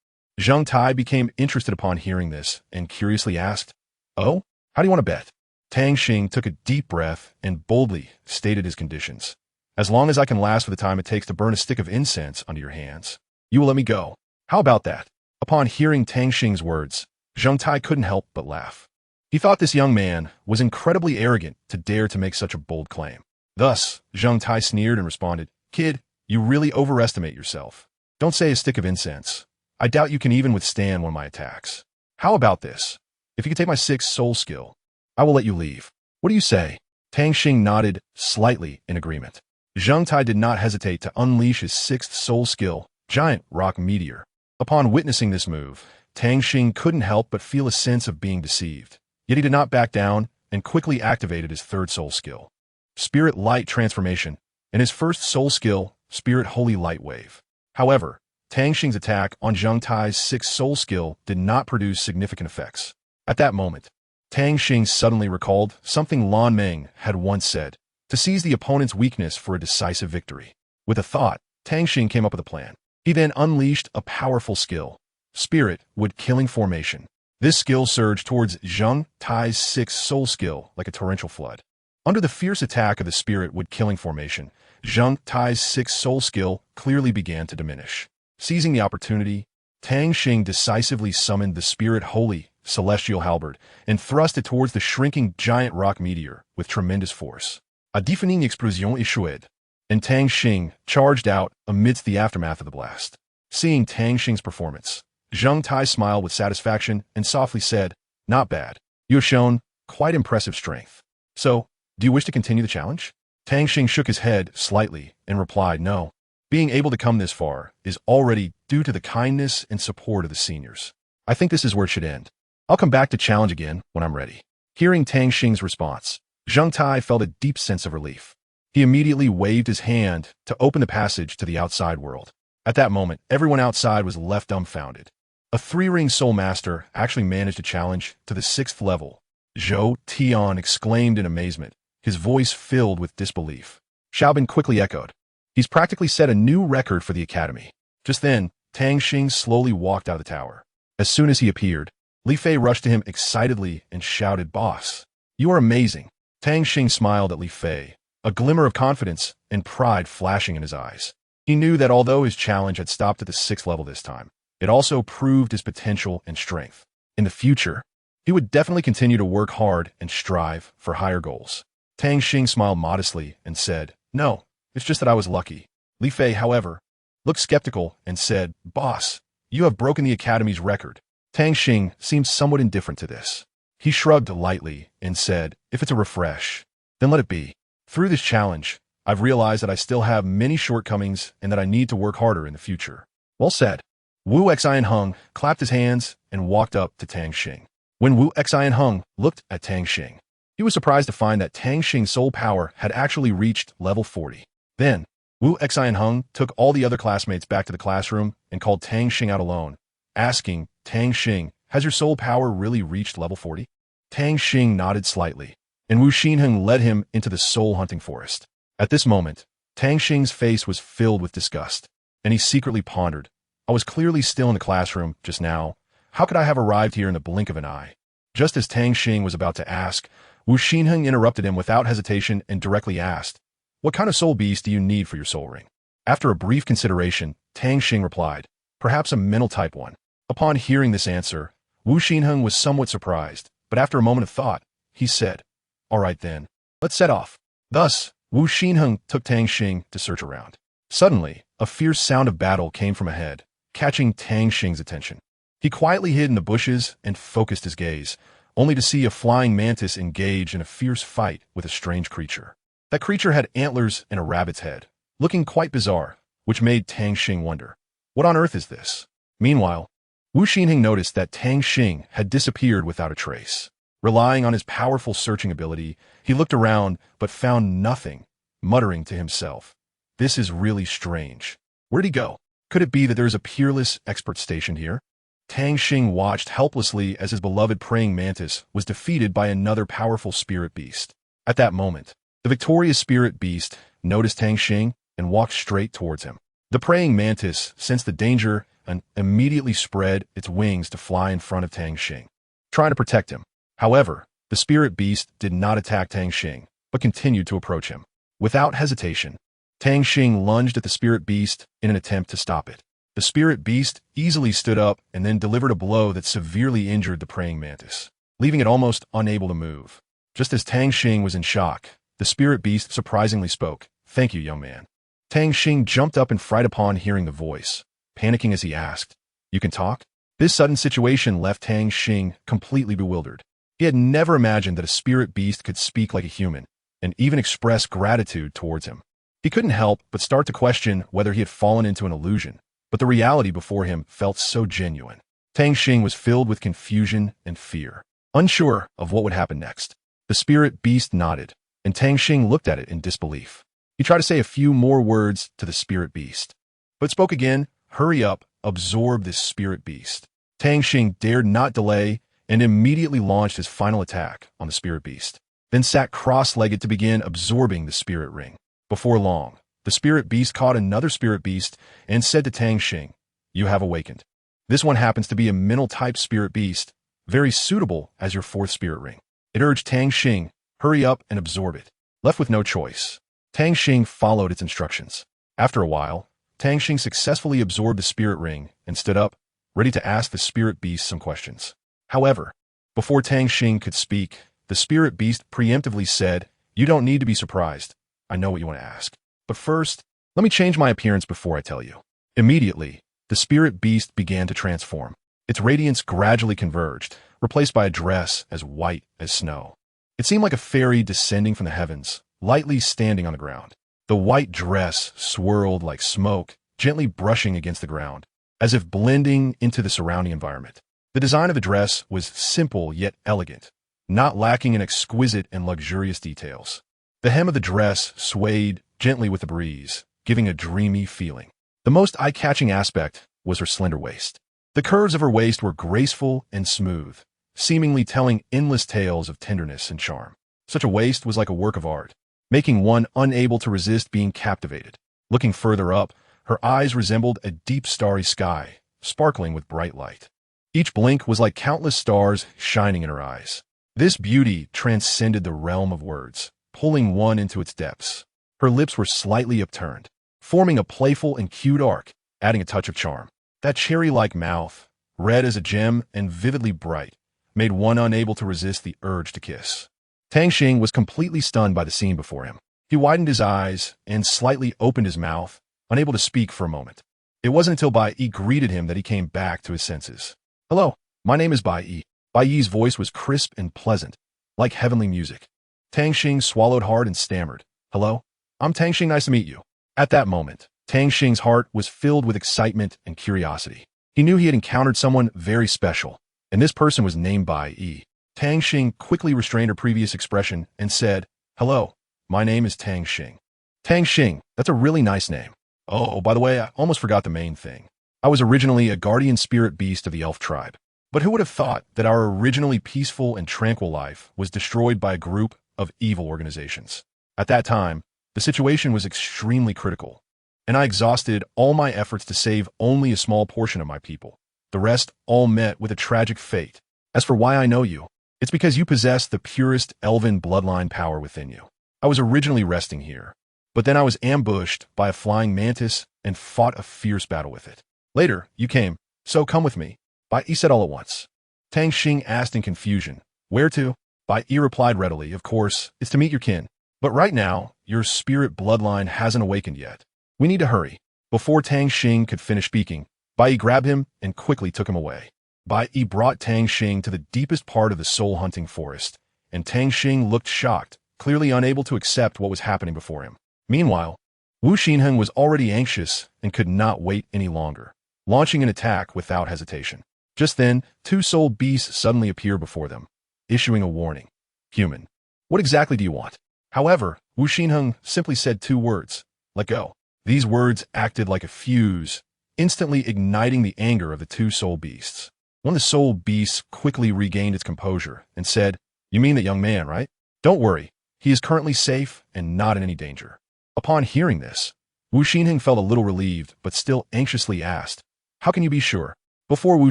Zheng Tai became interested upon hearing this and curiously asked, "Oh, how do you want to bet?" Tang Xing took a deep breath and boldly stated his conditions. "As long as I can last for the time it takes to burn a stick of incense under your hands, you will let me go. How about that?" Upon hearing Tang Xing's words, Zheng Tai couldn't help but laugh. He thought this young man was incredibly arrogant to dare to make such a bold claim. Thus, Zheng Tai sneered and responded, "Kid, you really overestimate yourself. Don't say a stick of incense. I doubt you can even withstand one of my attacks. How about this? If you could take my 6th soul skill, I will let you leave. What do you say?" Tang Xing nodded slightly in agreement. Zheng Tai did not hesitate to unleash his 6th soul skill, Giant Rock Meteor. Upon witnessing this move, Tang Xing couldn't help but feel a sense of being deceived. Yet he did not back down and quickly activated his 3rd soul skill, Spirit Light Transformation, and his 1st soul skill, Spirit Holy Light Wave. However, Tang Xing's attack on Zheng Tai's 6th soul skill did not produce significant effects. At that moment, Tang Xing suddenly recalled something Lan Meng had once said, to seize the opponent's weakness for a decisive victory. With a thought, Tang Xing came up with a plan. He then unleashed a powerful skill, Spirit Wood Killing Formation. This skill surged towards Zheng Tai's 6th soul skill like a torrential flood. Under the fierce attack of the Spirit Wood Killing Formation, Zheng Tai's 6th soul skill clearly began to diminish. Seizing the opportunity, Tang Xing decisively summoned the Spirit Holy Celestial Halberd and thrust it towards the shrinking giant rock meteor with tremendous force. A deafening explosion échoued, and Tang Xing charged out amidst the aftermath of the blast. Seeing Tang Xing's performance, Zheng Tai smiled with satisfaction and softly said, "Not bad. You have shown quite impressive strength. So, do you wish to continue the challenge?" Tang Xing shook his head slightly and replied, "No. Being able to come this far is already due to the kindness and support of the seniors. I think this is where it should end. I'll come back to challenge again when I'm ready." Hearing Tang Xing's response, Zheng Tai felt a deep sense of relief. He immediately waved his hand to open the passage to the outside world. At that moment, everyone outside was left dumbfounded. A 3-ring soul master actually managed to challenge to the 6th level. Zhou Tian exclaimed in amazement, his voice filled with disbelief. Xiaobin quickly echoed, "He's practically set a new record for the academy." Just then, Tang Xing slowly walked out of the tower. As soon as he appeared, Li Fei rushed to him excitedly and shouted, "Boss, you are amazing." Tang Xing smiled at Li Fei, a glimmer of confidence and pride flashing in his eyes. He knew that although his challenge had stopped at the 6th level this time, it also proved his potential and strength. In the future, he would definitely continue to work hard and strive for higher goals. Tang Xing smiled modestly and said, "No, it's just that I was lucky." Li Fei, however, looked skeptical and said, "Boss, you have broken the Academy's record." Tang Xing seemed somewhat indifferent to this. He shrugged lightly and said, "If it's a refresh, then let it be. Through this challenge, I've realized that I still have many shortcomings and that I need to work harder in the future." Well said. Wu Xianheng clapped his hands and walked up to Tang Xing. When Wu Xianheng looked at Tang Xing, he was surprised to find that Tang Xing's soul power had actually reached level 40. Then, Wu Xianheng took all the other classmates back to the classroom and called Tang Xing out alone, asking, "Tang Xing, has your soul power really reached level 40? Tang Xing nodded slightly, and Wu Xinheng led him into the soul-hunting forest. At this moment, Tang Xing's face was filled with disgust, and he secretly pondered, "I was clearly still in the classroom just now. How could I have arrived here in the blink of an eye?" Just as Tang Xing was about to ask, Wu Xinheng interrupted him without hesitation and directly asked, "What kind of soul beast do you need for your soul ring?" After a brief consideration, Tang Xing replied, "Perhaps a mental type one." Upon hearing this answer, Wu Xinheng was somewhat surprised, but after a moment of thought, he said, "All right then, let's set off." Thus, Wu Xinheng took Tang Xing to search around. Suddenly, a fierce sound of battle came from ahead, catching Tang Xing's attention. He quietly hid in the bushes and focused his gaze, only to see a flying mantis engage in a fierce fight with a strange creature. That creature had antlers and a rabbit's head, looking quite bizarre, which made Tang Xing wonder, what on earth is this? Meanwhile, Wu Xinheng noticed that Tang Xing had disappeared without a trace. Relying on his powerful searching ability, he looked around but found nothing, muttering to himself, "This is really strange. Where'd he go? Could it be that there is a peerless expert stationed here?" Tang Xing watched helplessly as his beloved praying mantis was defeated by another powerful spirit beast. At that moment, the victorious spirit beast noticed Tang Xing and walked straight towards him. The praying mantis sensed the danger and immediately spread its wings to fly in front of Tang Xing, trying to protect him. However, the spirit beast did not attack Tang Xing, but continued to approach him. Without hesitation, Tang Xing lunged at the spirit beast in an attempt to stop it. The spirit beast easily stood up and then delivered a blow that severely injured the praying mantis, leaving it almost unable to move. Just as Tang Xing was in shock, the spirit beast surprisingly spoke, "Thank you, young man." Tang Xing jumped up in fright upon hearing the voice, panicking as he asked, "You can talk?" This sudden situation left Tang Xing completely bewildered. He had never imagined that a spirit beast could speak like a human, and even express gratitude towards him. He couldn't help but start to question whether he had fallen into an illusion, but the reality before him felt so genuine. Tang Xing was filled with confusion and fear, unsure of what would happen next. The spirit beast nodded, and Tang Xing looked at it in disbelief. He tried to say a few more words to the spirit beast, but spoke again, "Hurry up, absorb this spirit beast." Tang Xing dared not delay and immediately launched his final attack on the spirit beast, then sat cross-legged to begin absorbing the spirit ring. Before long, the spirit beast caught another spirit beast and said to Tang Xing, "You have awakened. This one happens to be a mental-type spirit beast, very suitable as your 4th spirit ring." It urged Tang Xing, "Hurry up and absorb it." Left with no choice, Tang Xing followed its instructions. After a while, Tang Xing successfully absorbed the spirit ring and stood up, ready to ask the spirit beast some questions. However, before Tang Xing could speak, the spirit beast preemptively said, "You don't need to be surprised. I know what you want to ask. But first, let me change my appearance before I tell you." Immediately, the spirit beast began to transform. Its radiance gradually converged, replaced by a dress as white as snow. It seemed like a fairy descending from the heavens, lightly standing on the ground. The white dress swirled like smoke, gently brushing against the ground, as if blending into the surrounding environment. The design of the dress was simple yet elegant, not lacking in exquisite and luxurious details. The hem of the dress swayed gently with the breeze, giving a dreamy feeling. The most eye-catching aspect was her slender waist. The curves of her waist were graceful and smooth, seemingly telling endless tales of tenderness and charm. Such a waist was like a work of art, making one unable to resist being captivated. Looking further up, her eyes resembled a deep starry sky, sparkling with bright light. Each blink was like countless stars shining in her eyes. This beauty transcended the realm of words, pulling one into its depths. Her lips were slightly upturned, forming a playful and cute arc, adding a touch of charm. That cherry-like mouth, red as a gem and vividly bright, made one unable to resist the urge to kiss. Tang Xing was completely stunned by the scene before him. He widened his eyes and slightly opened his mouth, unable to speak for a moment. It wasn't until Bai Yi greeted him that he came back to his senses. "Hello, my name is Bai Yi." Bai Yi's voice was crisp and pleasant, like heavenly music. Tang Xing swallowed hard and stammered, "Hello, I'm Tang Xing, nice to meet you." At that moment, Tang Xing's heart was filled with excitement and curiosity. He knew he had encountered someone very special, and this person was named Bai Yi. Tang Xing quickly restrained her previous expression and said, "Hello, my name is Tang Xing." "Tang Xing, that's a really nice name. Oh, by the way, I almost forgot the main thing. I was originally a guardian spirit beast of the elf tribe. But who would have thought that our originally peaceful and tranquil life was destroyed by a group of evil organizations? At that time, the situation was extremely critical, and I exhausted all my efforts to save only a small portion of my people. The rest all met with a tragic fate. As for why I know you, it's because you possess the purest elven bloodline power within you. I was originally resting here, but then I was ambushed by a flying mantis and fought a fierce battle with it. Later, you came, so come with me." Bai Yi said all at once. Tang Xing asked in confusion, "Where to?" Bai Yi replied readily, "Of course, it's to meet your kin. But right now, your spirit bloodline hasn't awakened yet. We need to hurry." Before Tang Xing could finish speaking, Bai Yi grabbed him and quickly took him away. Bai Yi brought Tang Xing to the deepest part of the soul-hunting forest, and Tang Xing looked shocked, clearly unable to accept what was happening before him. Meanwhile, Wu Xinheng was already anxious and could not wait any longer, launching an attack without hesitation. Just then, two soul beasts suddenly appear before them, issuing a warning. "Human, what exactly do you want?" However, Wu Xinheng simply said two words, "Let go." These words acted like a fuse, instantly igniting the anger of the two soul beasts. One of the soul beasts quickly regained its composure and said, "You mean that young man, right? Don't worry, he is currently safe and not in any danger." Upon hearing this, Wu Xinheng felt a little relieved but still anxiously asked, "How can you be sure?" Before Wu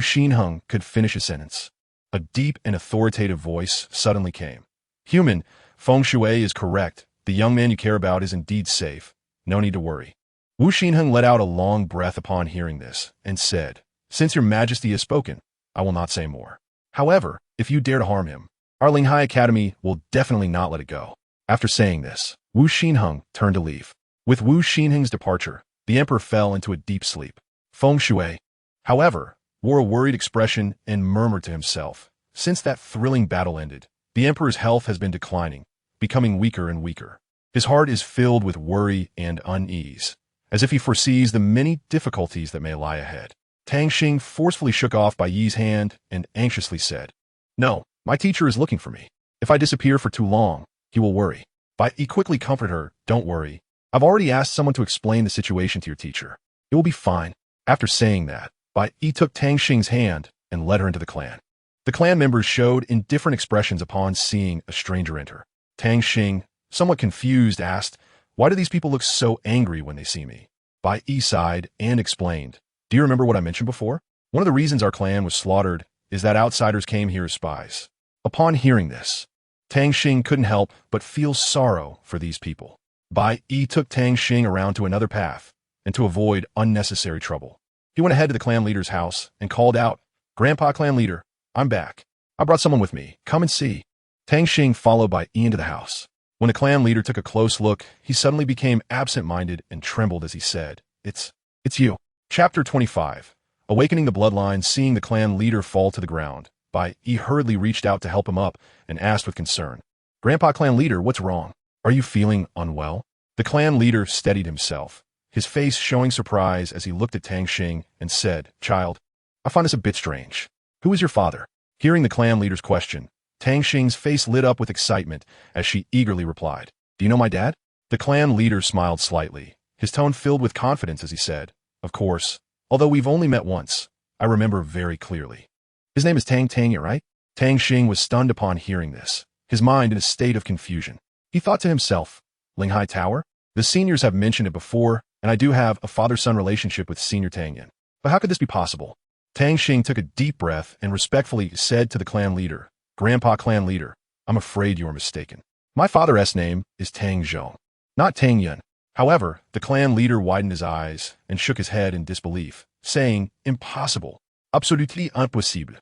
Xinheng could finish a sentence, a deep and authoritative voice suddenly came. "Human, Feng Shui is correct. The young man you care about is indeed safe. No need to worry." Wu Xinheng let out a long breath upon hearing this and said, "Since your majesty has spoken, I will not say more. However, if you dare to harm him, our Linghai Academy will definitely not let it go." After saying this, Wu Xinheng turned to leave. With Wu Xinheng's departure, the emperor fell into a deep sleep. Feng Shui, however, wore a worried expression and murmured to himself, "Since that thrilling battle ended, the emperor's health has been declining, becoming weaker and weaker. His heart is filled with worry and unease, as if he foresees the many difficulties that may lie ahead." Tang Xing forcefully shook off Bai Yi's hand and anxiously said, "No, my teacher is looking for me. If I disappear for too long, he will worry." Bai Yi quickly comforted her, "Don't worry. I've already asked someone to explain the situation to your teacher. It will be fine." After saying that, Bai Yi took Tang Xing's hand and led her into the clan. The clan members showed indifferent expressions upon seeing a stranger enter. Tang Xing, somewhat confused, asked, "Why do these people look so angry when they see me?" Bai Yi sighed and explained, "Do you remember what I mentioned before? One of the reasons our clan was slaughtered is that outsiders came here as spies." Upon hearing this, Tang Xing couldn't help but feel sorrow for these people. Bai Yi took Tang Xing around to another path, and to avoid unnecessary trouble, he went ahead to the clan leader's house and called out, "Grandpa clan leader, I'm back. I brought someone with me. Come and see." Tang Xing followed Bai Yi into the house. When the clan leader took a close look, he suddenly became absent-minded and trembled as he said, It's you." Chapter 25. Awakening the bloodline. Seeing the clan leader fall to the ground, Bai Yi hurriedly reached out to help him up and asked with concern, "Grandpa clan leader, what's wrong? Are you feeling unwell?" The clan leader steadied himself, his face showing surprise as he looked at Tang Xing and said, "Child, I find this a bit strange. Who is your father?" Hearing the clan leader's question, Tang Xing's face lit up with excitement as she eagerly replied, "Do you know my dad?" The clan leader smiled slightly, his tone filled with confidence as he said, "Of course, although we've only met once, I remember very clearly. His name is Tang Tang, right?" Tang Xing was stunned upon hearing this, his mind in a state of confusion. He thought to himself, "Linghai Tower? The seniors have mentioned it before, and I do have a father-son relationship with Senior Tang Yin. But how could this be possible?" Tang Xing took a deep breath and respectfully said to the clan leader, "Grandpa clan leader, I'm afraid you are mistaken. My father's name is Tang Zhong, not Tang Yun. However, the clan leader widened his eyes and shook his head in disbelief, saying, "Impossible. Absolutely impossible.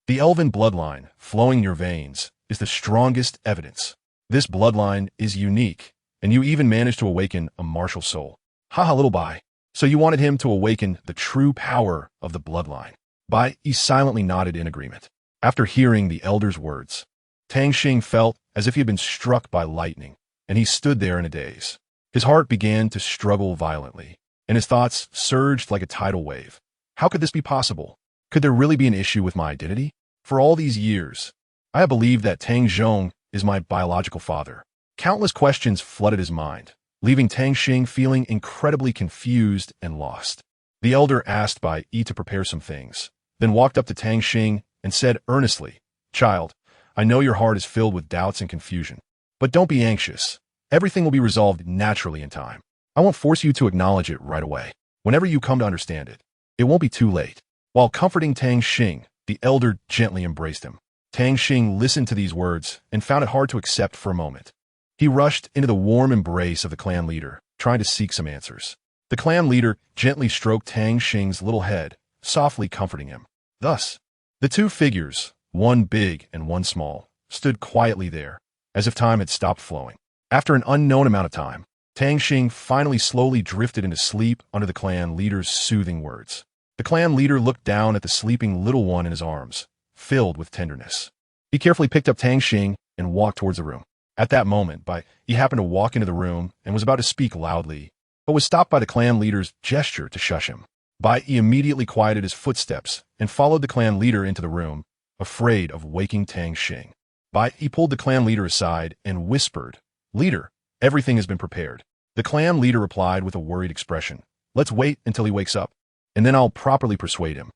The elven bloodline, flowing in your veins, is the strongest evidence. This bloodline is unique, and you even managed to awaken a martial soul. Haha, little Bai. So you wanted him to awaken the true power of the bloodline." Bai silently nodded in agreement. After hearing the elder's words, Tang Xing felt as if he had been struck by lightning, and he stood there in a daze. His heart began to struggle violently, and his thoughts surged like a tidal wave. How could this be possible? Could there really be an issue with my identity? For all these years, I have believed that Tang Xing is my biological father. Countless questions flooded his mind, leaving Tang Xing feeling incredibly confused and lost. The elder asked Bai Yi to prepare some things, then walked up to Tang Xing and said earnestly, "Child, I know your heart is filled with doubts and confusion, but don't be anxious. Everything will be resolved naturally in time. I won't force you to acknowledge it right away. Whenever you come to understand it, it won't be too late." While comforting Tang Xing, the elder gently embraced him. Tang Xing listened to these words and found it hard to accept for a moment. He rushed into the warm embrace of the clan leader, trying to seek some answers. The clan leader gently stroked Tang Xing's little head, softly comforting him. Thus, the two figures, one big and one small, stood quietly there, as if time had stopped flowing. After an unknown amount of time, Tang Xing finally slowly drifted into sleep under the clan leader's soothing words. The clan leader looked down at the sleeping little one in his arms, filled with tenderness. He carefully picked up Tang Xing and walked towards the room. At that moment, he happened to walk into the room and was about to speak loudly, but was stopped by the clan leader's gesture to shush him. He immediately quieted his footsteps and followed the clan leader into the room, afraid of waking Tang Xing. He pulled the clan leader aside and whispered, "Leader, everything has been prepared." The clan leader replied with a worried expression, "Let's wait until he wakes up, and then I'll properly persuade him."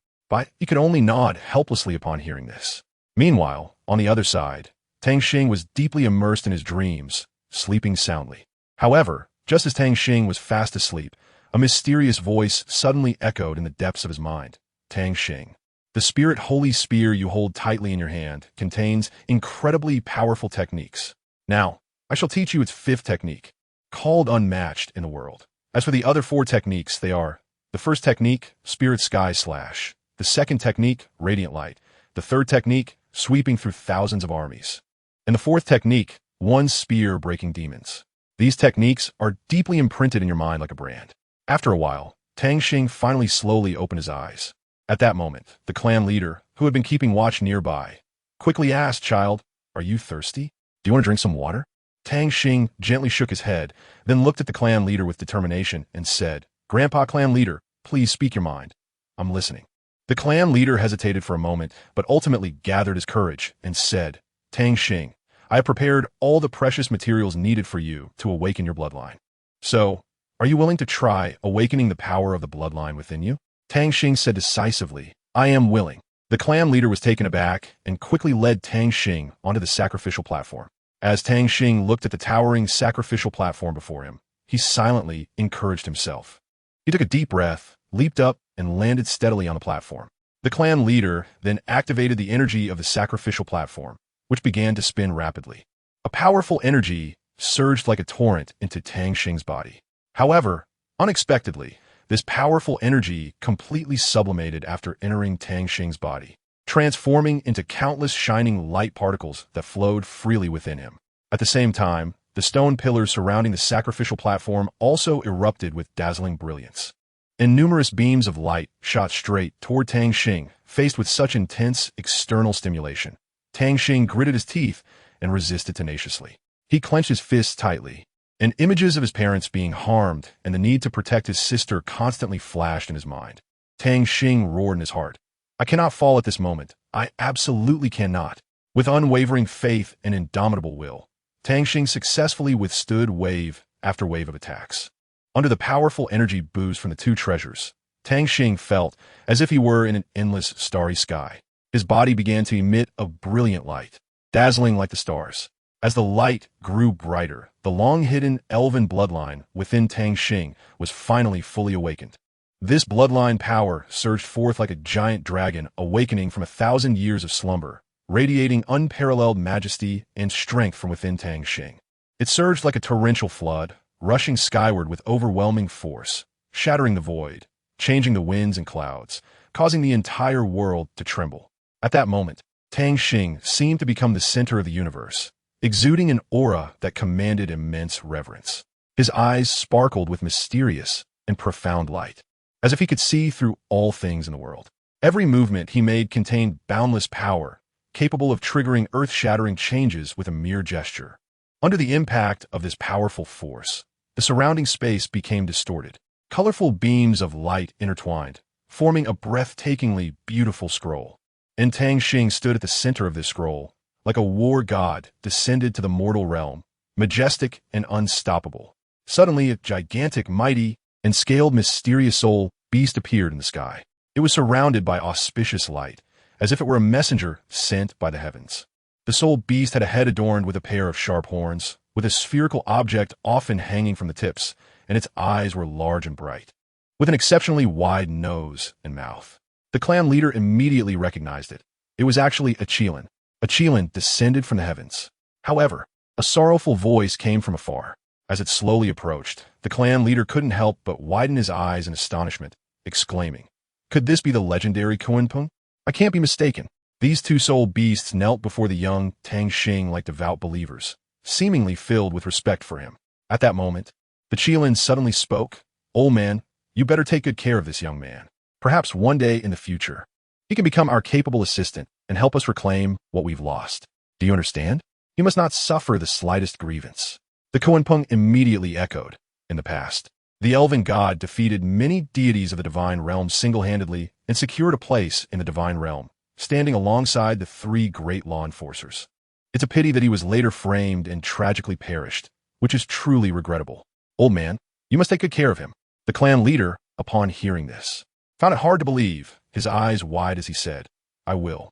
He could only nod helplessly upon hearing this. Meanwhile, on the other side, Tang Xing was deeply immersed in his dreams, sleeping soundly. However, just as Tang Xing was fast asleep, a mysterious voice suddenly echoed in the depths of his mind. "Tang Xing, the spirit holy spear you hold tightly in your hand contains incredibly powerful techniques. Now, I shall teach you its fifth technique, called unmatched in the world. As for the other four techniques, they are: the first technique, Spirit Sky Slash; the second technique, Radiant Light; the third technique, Sweeping Through Thousands of Armies; and the fourth technique, One Spear Breaking Demons. These techniques are deeply imprinted in your mind like a brand." After a while, Tang Xing finally slowly opened his eyes. At that moment, the clan leader, who had been keeping watch nearby, quickly asked, "Child, are you thirsty? Do you want to drink some water?" Tang Xing gently shook his head, then looked at the clan leader with determination and said, "Grandpa clan leader, please speak your mind. I'm listening." The clan leader hesitated for a moment, but ultimately gathered his courage and said, "Tang Xing, I have prepared all the precious materials needed for you to awaken your bloodline. So, are you willing to try awakening the power of the bloodline within you?" Tang Xing said decisively, "I am willing." The clan leader was taken aback and quickly led Tang Xing onto the sacrificial platform. As Tang Xing looked at the towering sacrificial platform before him, he silently encouraged himself. He took a deep breath, leaped up, and landed steadily on the platform. The clan leader then activated the energy of the sacrificial platform, which began to spin rapidly. A powerful energy surged like a torrent into Tang Xing's body. However, unexpectedly, this powerful energy completely sublimated after entering Tang Xing's body, transforming into countless shining light particles that flowed freely within him. At the same time, the stone pillars surrounding the sacrificial platform also erupted with dazzling brilliance. And numerous beams of light shot straight toward Tang Xing, faced with such intense external stimulation. Tang Xing gritted his teeth and resisted tenaciously. He clenched his fists tightly, and images of his parents being harmed and the need to protect his sister constantly flashed in his mind. Tang Xing roared in his heart, "I cannot fall at this moment. I absolutely cannot." With unwavering faith and indomitable will, Tang Xing successfully withstood wave after wave of attacks. Under the powerful energy boost from the two treasures, Tang Xing felt as if he were in an endless starry sky. His body began to emit a brilliant light, dazzling like the stars. As the light grew brighter, the long-hidden elven bloodline within Tang Xing was finally fully awakened. This bloodline power surged forth like a giant dragon awakening from 1,000 years of slumber, radiating unparalleled majesty and strength from within Tang Xing. It surged like a torrential flood, rushing skyward with overwhelming force, shattering the void, changing the winds and clouds, causing the entire world to tremble. At that moment, Tang Xing seemed to become the center of the universe, exuding an aura that commanded immense reverence. His eyes sparkled with mysterious and profound light, as if he could see through all things in the world. Every movement he made contained boundless power, capable of triggering earth-shattering changes with a mere gesture. Under the impact of this powerful force, the surrounding space became distorted. Colorful beams of light intertwined, forming a breathtakingly beautiful scroll. And Tang Xing stood at the center of this scroll, like a war god descended to the mortal realm, majestic and unstoppable. Suddenly, a gigantic, mighty, and scaled mysterious soul beast appeared in the sky. It was surrounded by auspicious light, as if it were a messenger sent by the heavens. The soul beast had a head adorned with a pair of sharp horns, with a spherical object often hanging from the tips, and its eyes were large and bright, with an exceptionally wide nose and mouth. The clan leader immediately recognized it. It was actually a Qilin. A Qilin descended from the heavens. However, a sorrowful voice came from afar. As it slowly approached, the clan leader couldn't help but widen his eyes in astonishment, exclaiming, "Could this be the legendary Kunpeng? I can't be mistaken." These two soul beasts knelt before the young Tang Xing like devout believers, seemingly filled with respect for him. At that moment, the Qilin suddenly spoke, "Old man, you better take good care of this young man. Perhaps one day in the future, he can become our capable assistant and help us reclaim what we've lost. Do you understand? He must not suffer the slightest grievance." The Kunpeng immediately echoed, "In the past, the elven god defeated many deities of the divine realm single-handedly and secured a place in the divine realm, standing alongside the three great law enforcers. It's a pity that he was later framed and tragically perished, which is truly regrettable. Old man, you must take good care of him." The clan leader, upon hearing this, found it hard to believe, his eyes wide as he said, "I will."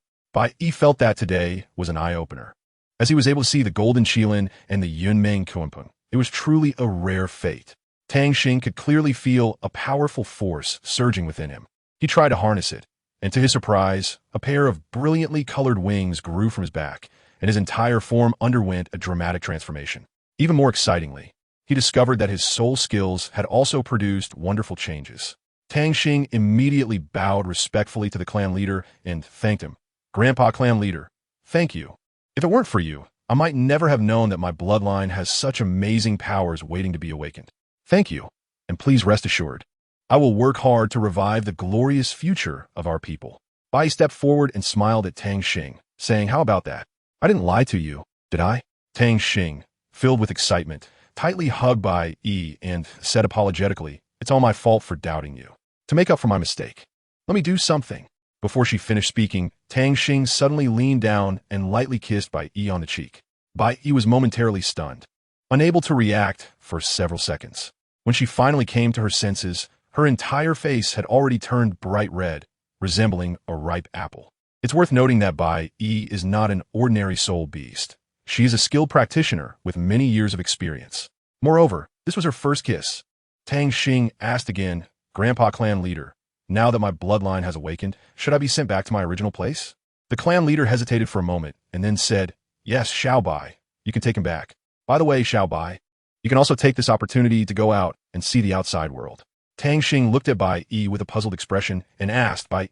He felt that today was an eye-opener. As he was able to see the Golden Qilin and the Yunmeng Kunpeng, it was truly a rare fate. Tang Xing could clearly feel a powerful force surging within him. He tried to harness it, and to his surprise, a pair of brilliantly colored wings grew from his back, and his entire form underwent a dramatic transformation. Even more excitingly, he discovered that his soul skills had also produced wonderful changes. Tang Xing immediately bowed respectfully to the clan leader and thanked him. "Grandpa clan leader, thank you. If it weren't for you, I might never have known that my bloodline has such amazing powers waiting to be awakened. Thank you, and please rest assured, I will work hard to revive the glorious future of our people." Bai stepped forward and smiled at Tang Xing, saying, "How about that? I didn't lie to you, did I?" Tang Xing, filled with excitement, tightly hugged Bai and said apologetically, "It's all my fault for doubting you. To make up for my mistake, let me do something." Before she finished speaking, Tang Xing suddenly leaned down and lightly kissed Bai on the cheek. Bai was momentarily stunned, unable to react for several seconds. When she finally came to her senses, her entire face had already turned bright red, resembling a ripe apple. It's worth noting that Bai is not an ordinary soul beast. She is a skilled practitioner with many years of experience. Moreover, this was her first kiss. Tang Xing asked again, "Grandpa clan leader, now that my bloodline has awakened, should I be sent back to my original place?" The clan leader hesitated for a moment and then said, "Yes, Xiao Bai, you can take him back. By the way, Xiao Bai, you can also take this opportunity to go out and see the outside world." Tang Xing looked at Bai with a puzzled expression and asked Bai,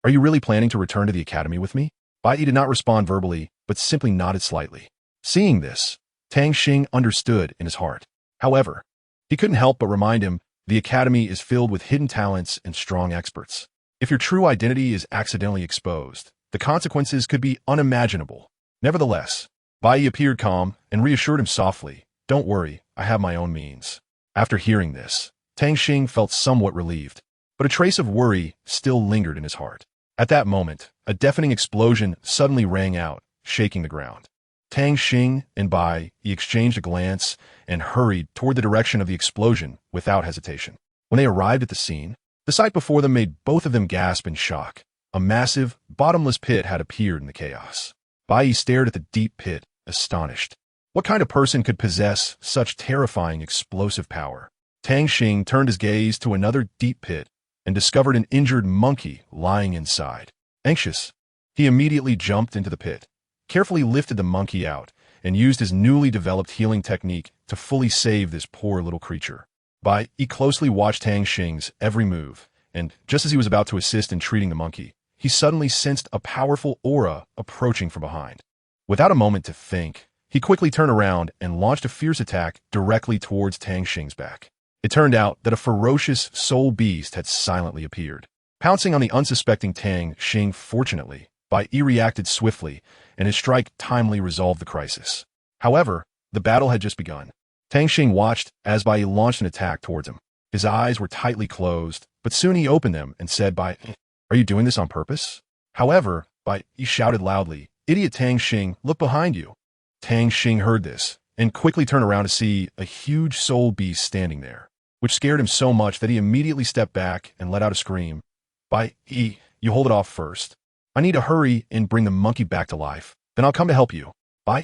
"Are you really planning to return to the academy with me?" Bai did not respond verbally, but simply nodded slightly. Seeing this, Tang Xing understood in his heart. However, he couldn't help but remind him the academy is filled with hidden talents and strong experts. If your true identity is accidentally exposed, the consequences could be unimaginable. Nevertheless, Bai appeared calm and reassured him softly, "Don't worry, I have my own means." After hearing this, Tang Xing felt somewhat relieved, but a trace of worry still lingered in his heart. At that moment, a deafening explosion suddenly rang out, shaking the ground. Tang Xing and Bai exchanged a glance and hurried toward the direction of the explosion without hesitation. When they arrived at the scene, the sight before them made both of them gasp in shock. A massive, bottomless pit had appeared in the chaos. Bai stared at the deep pit, astonished. What kind of person could possess such terrifying explosive power? Tang Xing turned his gaze to another deep pit and discovered an injured monkey lying inside. Anxious, he immediately jumped into the pit, carefully lifted the monkey out, and used his newly developed healing technique to fully save this poor little creature. He closely watched Tang Xing's every move, and just as he was about to assist in treating the monkey, he suddenly sensed a powerful aura approaching from behind. Without a moment to think, he quickly turned around and launched a fierce attack directly towards Tang Xing's back. It turned out that a ferocious soul beast had silently appeared. Pouncing on the unsuspecting Tang Xing, fortunately, He reacted swiftly, and his strike timely resolved the crisis. However, the battle had just begun. Tang Xing watched as Bai launched an attack towards him. His eyes were tightly closed, but soon he opened them and said, "Bai, are you doing this on purpose?" However, he shouted loudly, "Idiot Tang Xing, look behind you." Tang Xing heard this and quickly turned around to see a huge soul beast standing there, which scared him so much that he immediately stepped back and let out a scream. You hold it off first. I need to hurry and bring the monkey back to life. Then I'll come to help you."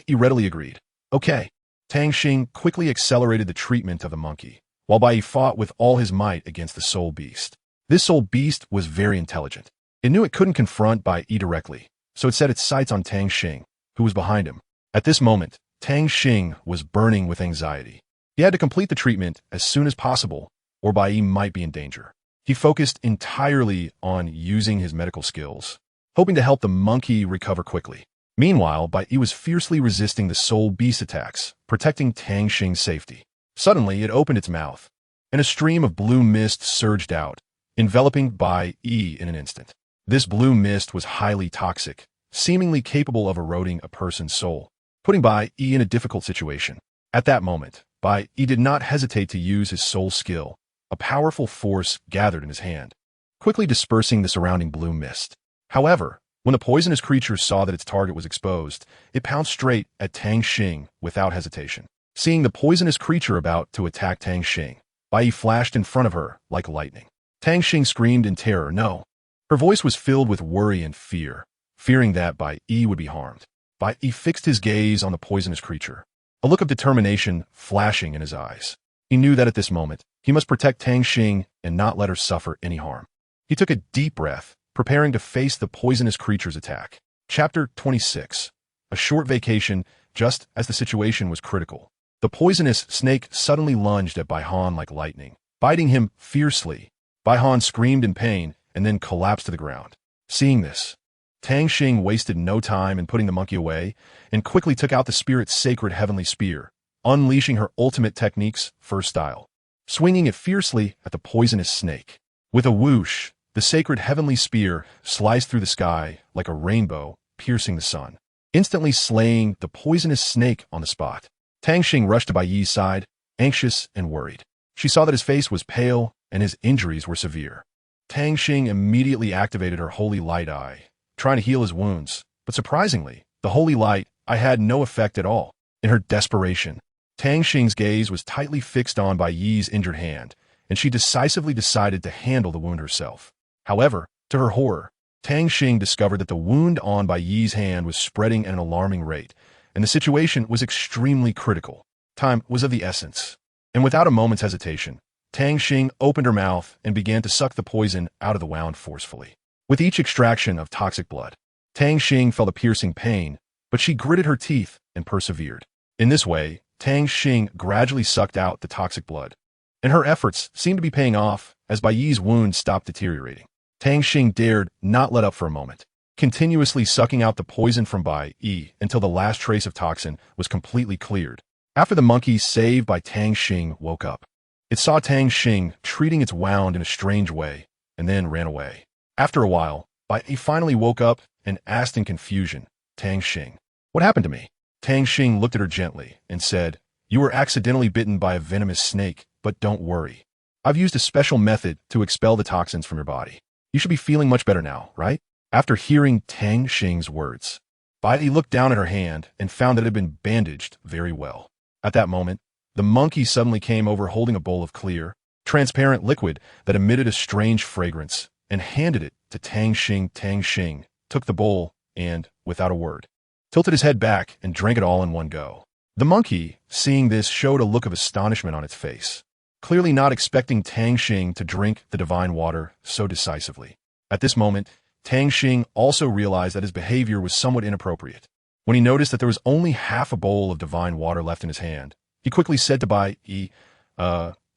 He readily agreed. Okay. Tang Xing quickly accelerated the treatment of the monkey, while Bai fought with all his might against the soul beast. This soul beast was very intelligent. It knew it couldn't confront Bai directly, so it set its sights on Tang Xing, who was behind him. At this moment, Tang Xing was burning with anxiety. He had to complete the treatment as soon as possible, or Bai might be in danger. He focused entirely on using his medical skills, hoping to help the monkey recover quickly. Meanwhile, Bai was fiercely resisting the soul beast attacks, protecting Tang Xing's safety. Suddenly, it opened its mouth, and a stream of blue mist surged out, enveloping Bai in an instant. This blue mist was highly toxic, seemingly capable of eroding a person's soul, putting Bai in a difficult situation. At that moment, Bai did not hesitate to use his soul skill. A powerful force gathered in his hand, quickly dispersing the surrounding blue mist. However, when the poisonous creature saw that its target was exposed, it pounced straight at Tang Xing without hesitation. Seeing the poisonous creature about to attack Tang Xing, Bai flashed in front of her like lightning. Tang Xing screamed in terror, "No!" Her voice was filled with worry and fear, fearing that Bai would be harmed. Bai fixed his gaze on the poisonous creature, a look of determination flashing in his eyes. He knew that at this moment, he must protect Tang Xing and not let her suffer any harm. He took a deep breath, preparing to face the poisonous creature's attack. Chapter 26. A short vacation. Just as the situation was critical, the poisonous snake suddenly lunged at Bai Han like lightning, biting him fiercely. Bai Han screamed in pain and then collapsed to the ground. Seeing this, Tang Xing wasted no time in putting the monkey away and quickly took out the spirit's sacred heavenly spear, unleashing her ultimate technique's first style, swinging it fiercely at the poisonous snake. With a whoosh, the sacred heavenly spear sliced through the sky like a rainbow, piercing the sun, instantly slaying the poisonous snake on the spot. Tang Xing rushed to Bai Yi's side, anxious and worried. She saw that his face was pale and his injuries were severe. Tang Xing immediately activated her holy light eye, trying to heal his wounds, but surprisingly, the holy light eye had no effect at all. In her desperation, Tang Xing's gaze was tightly fixed on Bai Yi's injured hand, and she decisively decided to handle the wound herself. However, to her horror, Tang Xing discovered that the wound on Bai Yi's hand was spreading at an alarming rate, and the situation was extremely critical. Time was of the essence, and without a moment's hesitation, Tang Xing opened her mouth and began to suck the poison out of the wound forcefully. With each extraction of toxic blood, Tang Xing felt a piercing pain, but she gritted her teeth and persevered. In this way, Tang Xing gradually sucked out the toxic blood, and her efforts seemed to be paying off as Bai Yi's wound stopped deteriorating. Tang Xing dared not let up for a moment, continuously sucking out the poison from Bai Yi until the last trace of toxin was completely cleared. After the monkey saved by Tang Xing woke up, it saw Tang Xing treating its wound in a strange way, and then ran away. After a while, Bai Yi finally woke up and asked in confusion, "Tang Xing, what happened to me?" Tang Xing looked at her gently and said, "You were accidentally bitten by a venomous snake, but don't worry. I've used a special method to expel the toxins from your body. You should be feeling much better now, right?" After hearing Tang Xing's words, Bai Yi looked down at her hand and found that it had been bandaged very well. At that moment, the monkey suddenly came over holding a bowl of clear, transparent liquid that emitted a strange fragrance and handed it to Tang Xing. Tang Xing took the bowl and, without a word, tilted his head back and drank it all in one go. The monkey, seeing this, showed a look of astonishment on its face, clearly not expecting Tang Xing to drink the divine water so decisively. At this moment, Tang Xing also realized that his behavior was somewhat inappropriate. When he noticed that there was only half a bowl of divine water left in his hand, he quickly said to Bai Yi,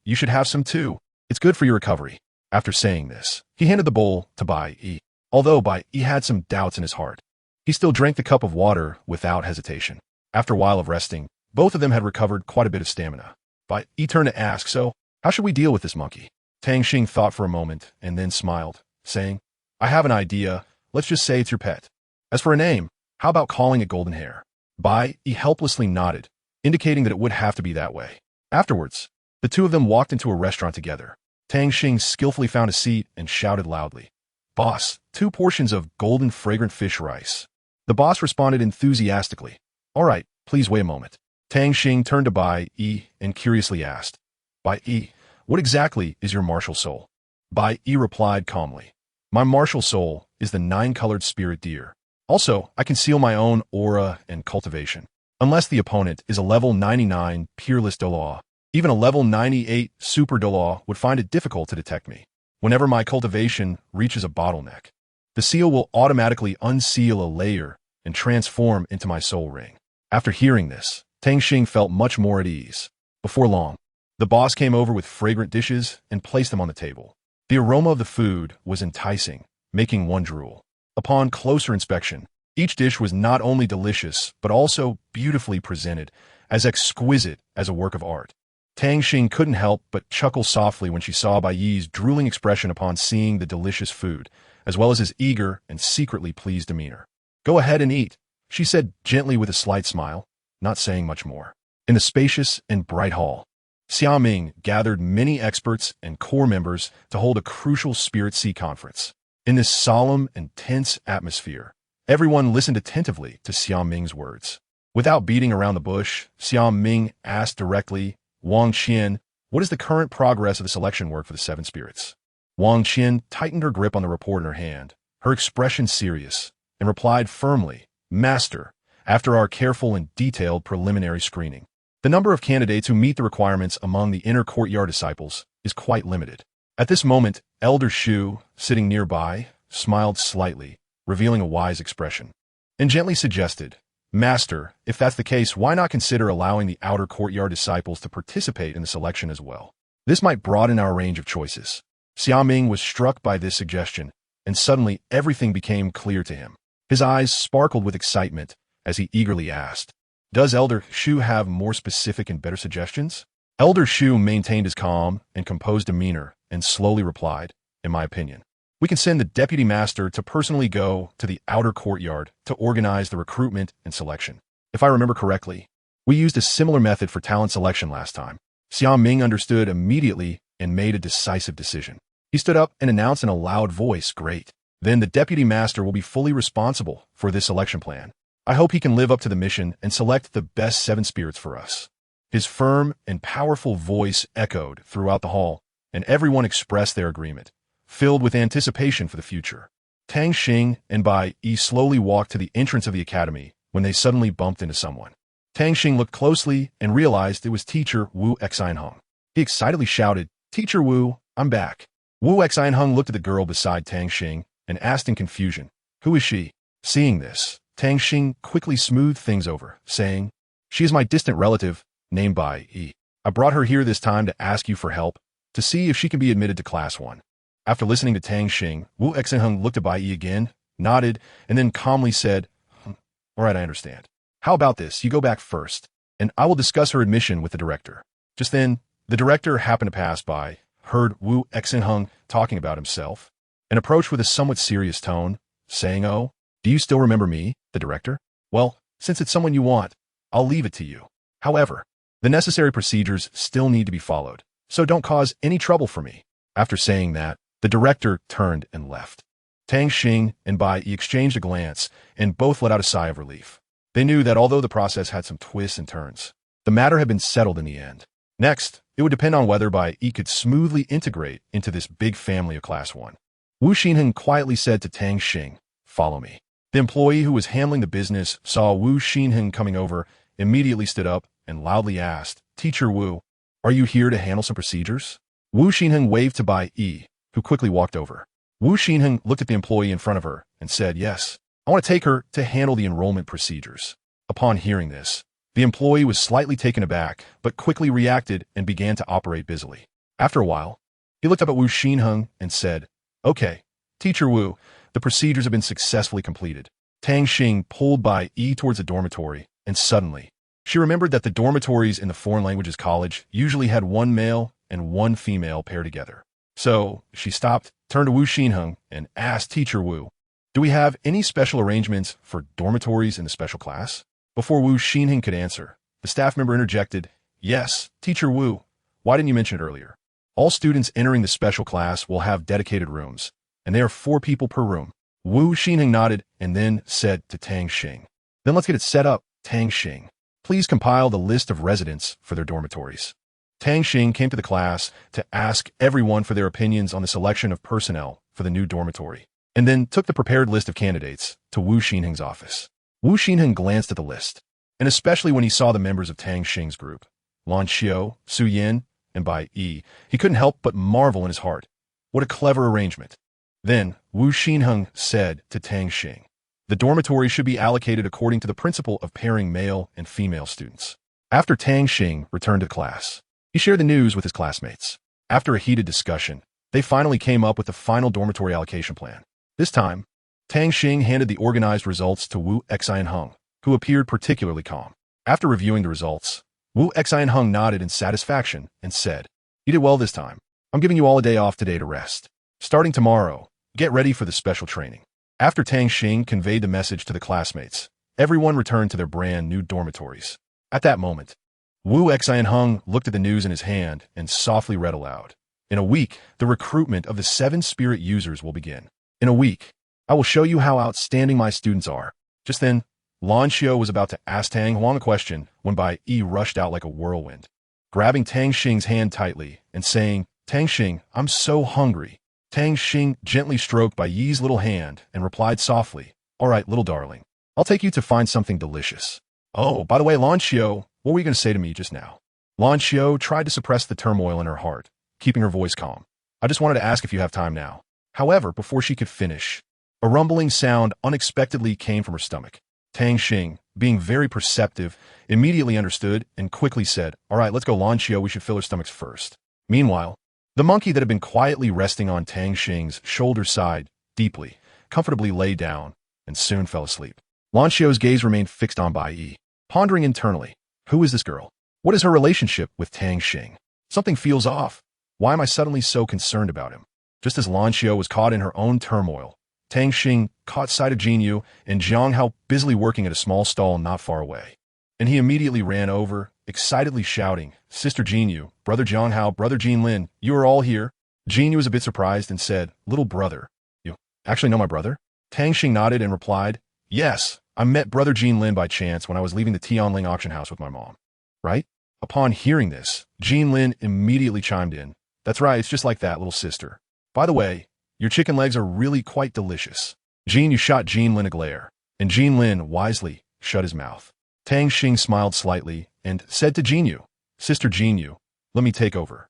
you should have some too. It's good for your recovery. After saying this, he handed the bowl to Bai Yi. Although Bai Yi had some doubts in his heart, he still drank the cup of water without hesitation. After a while of resting, both of them had recovered quite a bit of stamina. Bai Yi turned to ask, so, how should we deal with this monkey? Tang Xing thought for a moment and then smiled, saying, I have an idea. Let's just say it's your pet. As for a name, how about calling it Golden Hair? Bai Yi helplessly nodded, indicating that it would have to be that way. Afterwards, the two of them walked into a restaurant together. Tang Xing skillfully found a seat and shouted loudly, Boss, 2 portions of golden fragrant fish rice. The boss responded enthusiastically, All right, please wait a moment. Tang Xing turned to Bai Yi and curiously asked, Bai Yi, what exactly is your martial soul? Bai Yi replied calmly, My martial soul is the 9-colored spirit deer. Also, I conceal my own aura and cultivation. Unless the opponent is a level 99 peerless Douluo, even a level 98 super Douluo would find it difficult to detect me. Whenever my cultivation reaches a bottleneck, the seal will automatically unseal a layer and transform into my soul ring. After hearing this, Tang Xing felt much more at ease. Before long, the boss came over with fragrant dishes and placed them on the table. The aroma of the food was enticing, making one drool. Upon closer inspection, each dish was not only delicious, but also beautifully presented, as exquisite as a work of art. Tang Xing couldn't help but chuckle softly when she saw Bai Yi's drooling expression upon seeing the delicious food, as well as his eager and secretly pleased demeanor. Go ahead and eat, she said gently with a slight smile, not saying much more. In the spacious and bright hall, Xia Ming gathered many experts and core members to hold a crucial Spirit Sea conference. In this solemn and tense atmosphere, everyone listened attentively to Xia Ming's words. Without beating around the bush, Xia Ming asked directly, Wang Qian, what is the current progress of the selection work for the 7 spirits? Wang Qian tightened her grip on the report in her hand, her expression serious, and replied firmly, Master, after our careful and detailed preliminary screening, the number of candidates who meet the requirements among the inner courtyard disciples is quite limited. At this moment, Elder Shu, sitting nearby, smiled slightly, revealing a wise expression, and gently suggested, Master, if that's the case, why not consider allowing the outer courtyard disciples to participate in the selection as well? This might broaden our range of choices. Xia Ming was struck by this suggestion, and suddenly everything became clear to him. His eyes sparkled with excitement as he eagerly asked, Does Elder Shu have more specific and better suggestions? Elder Shu maintained his calm and composed demeanor and slowly replied, In my opinion, we can send the deputy master to personally go to the outer courtyard to organize the recruitment and selection. If I remember correctly, we used a similar method for talent selection last time. Xia Ming understood immediately and made a decisive decision. He stood up and announced in a loud voice, Great. Then the deputy master will be fully responsible for this selection plan. I hope he can live up to the mission and select the best 7 spirits for us. His firm and powerful voice echoed throughout the hall, and everyone expressed their agreement, filled with anticipation for the future. Tang Xing and Bai Yi slowly walked to the entrance of the academy when they suddenly bumped into someone. Tang Xing looked closely and realized it was teacher Wu Xinheng. He excitedly shouted, Teacher Wu, I'm back. Wu Xinheng looked at the girl beside Tang Xing and asked in confusion, Who is she? Seeing this, Tang Xing quickly smoothed things over, saying, She is my distant relative, named Bai Yi. I brought her here this time to ask you for help, to see if she can be admitted to Class 1. After listening to Tang Xing, Wu Xinheng looked at Bai Yi again, nodded, and then calmly said, All right, I understand. How about this? You go back first, and I will discuss her admission with the director. Just then, the director happened to pass by, heard Wu Xinheng talking about himself, and approached with a somewhat serious tone, saying, Oh, do you still remember me, the director? Well, since it's someone you want, I'll leave it to you. However, the necessary procedures still need to be followed, so don't cause any trouble for me. After saying that, the director turned and left. Tang Xing and Bai Yi exchanged a glance, and both let out a sigh of relief. They knew that although the process had some twists and turns, the matter had been settled in the end. Next, it would depend on whether Bai Yi could smoothly integrate into this big family of Class 1. Wu Xinheng quietly said to Tang Xing, Follow me. The employee who was handling the business saw Wu Xinheng coming over, immediately stood up, and loudly asked, Teacher Wu, are you here to handle some procedures? Wu Xinheng waved to Bai Yi, who quickly walked over. Wu Xinheng looked at the employee in front of her and said, Yes, I want to take her to handle the enrollment procedures. Upon hearing this, the employee was slightly taken aback, but quickly reacted and began to operate busily. After a while, he looked up at Wu Xinheng and said, "Okay, Teacher Wu, the procedures have been successfully completed." Tang Xing pulled by towards the dormitory, and suddenly, she remembered that the dormitories in the foreign languages college usually had one male and one female paired together. So, she stopped, turned to Wu Xinheng, and asked Teacher Wu, "Do we have any special arrangements for dormitories in the special class?" Before Wu Xinheng could answer, the staff member interjected, "Yes, Teacher Wu, why didn't you mention it earlier? All students entering the special class will have dedicated rooms, and there are 4 people per room." Wu Xinheng nodded and then said to Tang Xing, "Then let's get it set up, Tang Xing. Please compile the list of residents for their dormitories." Tang Xing came to the class to ask everyone for their opinions on the selection of personnel for the new dormitory, and then took the prepared list of candidates to Wu Xinheng's office. Wu Xinheng glanced at the list, and especially when he saw the members of Tang Xing's group, Lan Xiu, Su Yin, and Bai Yi, he couldn't help but marvel in his heart. What a clever arrangement. Then, Wu Xinheng said to Tang Xing, "The dormitory should be allocated according to the principle of pairing male and female students." After Tang Xing returned to class, he shared the news with his classmates. After a heated discussion, they finally came up with the final dormitory allocation plan. This time, Tang Xing handed the organized results to Wu Xianheng, who appeared particularly calm. After reviewing the results, Wu Xianheng nodded in satisfaction and said, "You did well this time. I'm giving you all a day off today to rest. Starting tomorrow, get ready for the special training." After Tang Xing conveyed the message to the classmates, everyone returned to their brand new dormitories. At that moment, Wu Xianheng looked at the news in his hand and softly read aloud, "In a week, the recruitment of the 7 spirit users will begin. In a week, I will show you how outstanding my students are." Just then, Lan Xiu was about to ask Tang Huang a question when Bai Yi rushed out like a whirlwind, grabbing Tang Xing's hand tightly and saying, "Tang Xing, I'm so hungry." Tang Xing gently stroked Bai Yi's little hand and replied softly, "All right, little darling, I'll take you to find something delicious." "Oh, by the way, Lan Xiu, what were you going to say to me just now?" Lan Xiu tried to suppress the turmoil in her heart, keeping her voice calm. "I just wanted to ask if you have time now." However, before she could finish, a rumbling sound unexpectedly came from her stomach. Tang Xing, being very perceptive, immediately understood and quickly said, "All right, let's go, Lan Xiu, we should fill her stomachs first." Meanwhile, the monkey that had been quietly resting on Tang Xing's shoulder sighed deeply, comfortably lay down, and soon fell asleep. Lan Xiu's gaze remained fixed on Bai Yi, pondering internally, who is this girl? What is her relationship with Tang Xing? Something feels off. Why am I suddenly so concerned about him? Just as Lan Xiu was caught in her own turmoil, Tang Xing caught sight of Jinyu and Jiang Hao busily working at a small stall not far away. And he immediately ran over, excitedly shouting, "Sister Jinyu, Brother Jiang Hao, Brother Jinlin, you are all here?" Jinyu was a bit surprised and said, "Little brother, you actually know my brother?" Tang Xing nodded and replied, "Yes, I met Brother Jinlin by chance when I was leaving the Tianling auction house with my mom." "Right?" Upon hearing this, Jinlin immediately chimed in, "That's right, it's just like that, little sister. By the way, your chicken legs are really quite delicious." Jinyu shot Jinlin a glare, and Jinlin wisely shut his mouth. Tang Xing smiled slightly and said to Jinyu, "Sister Jinyu, let me take over."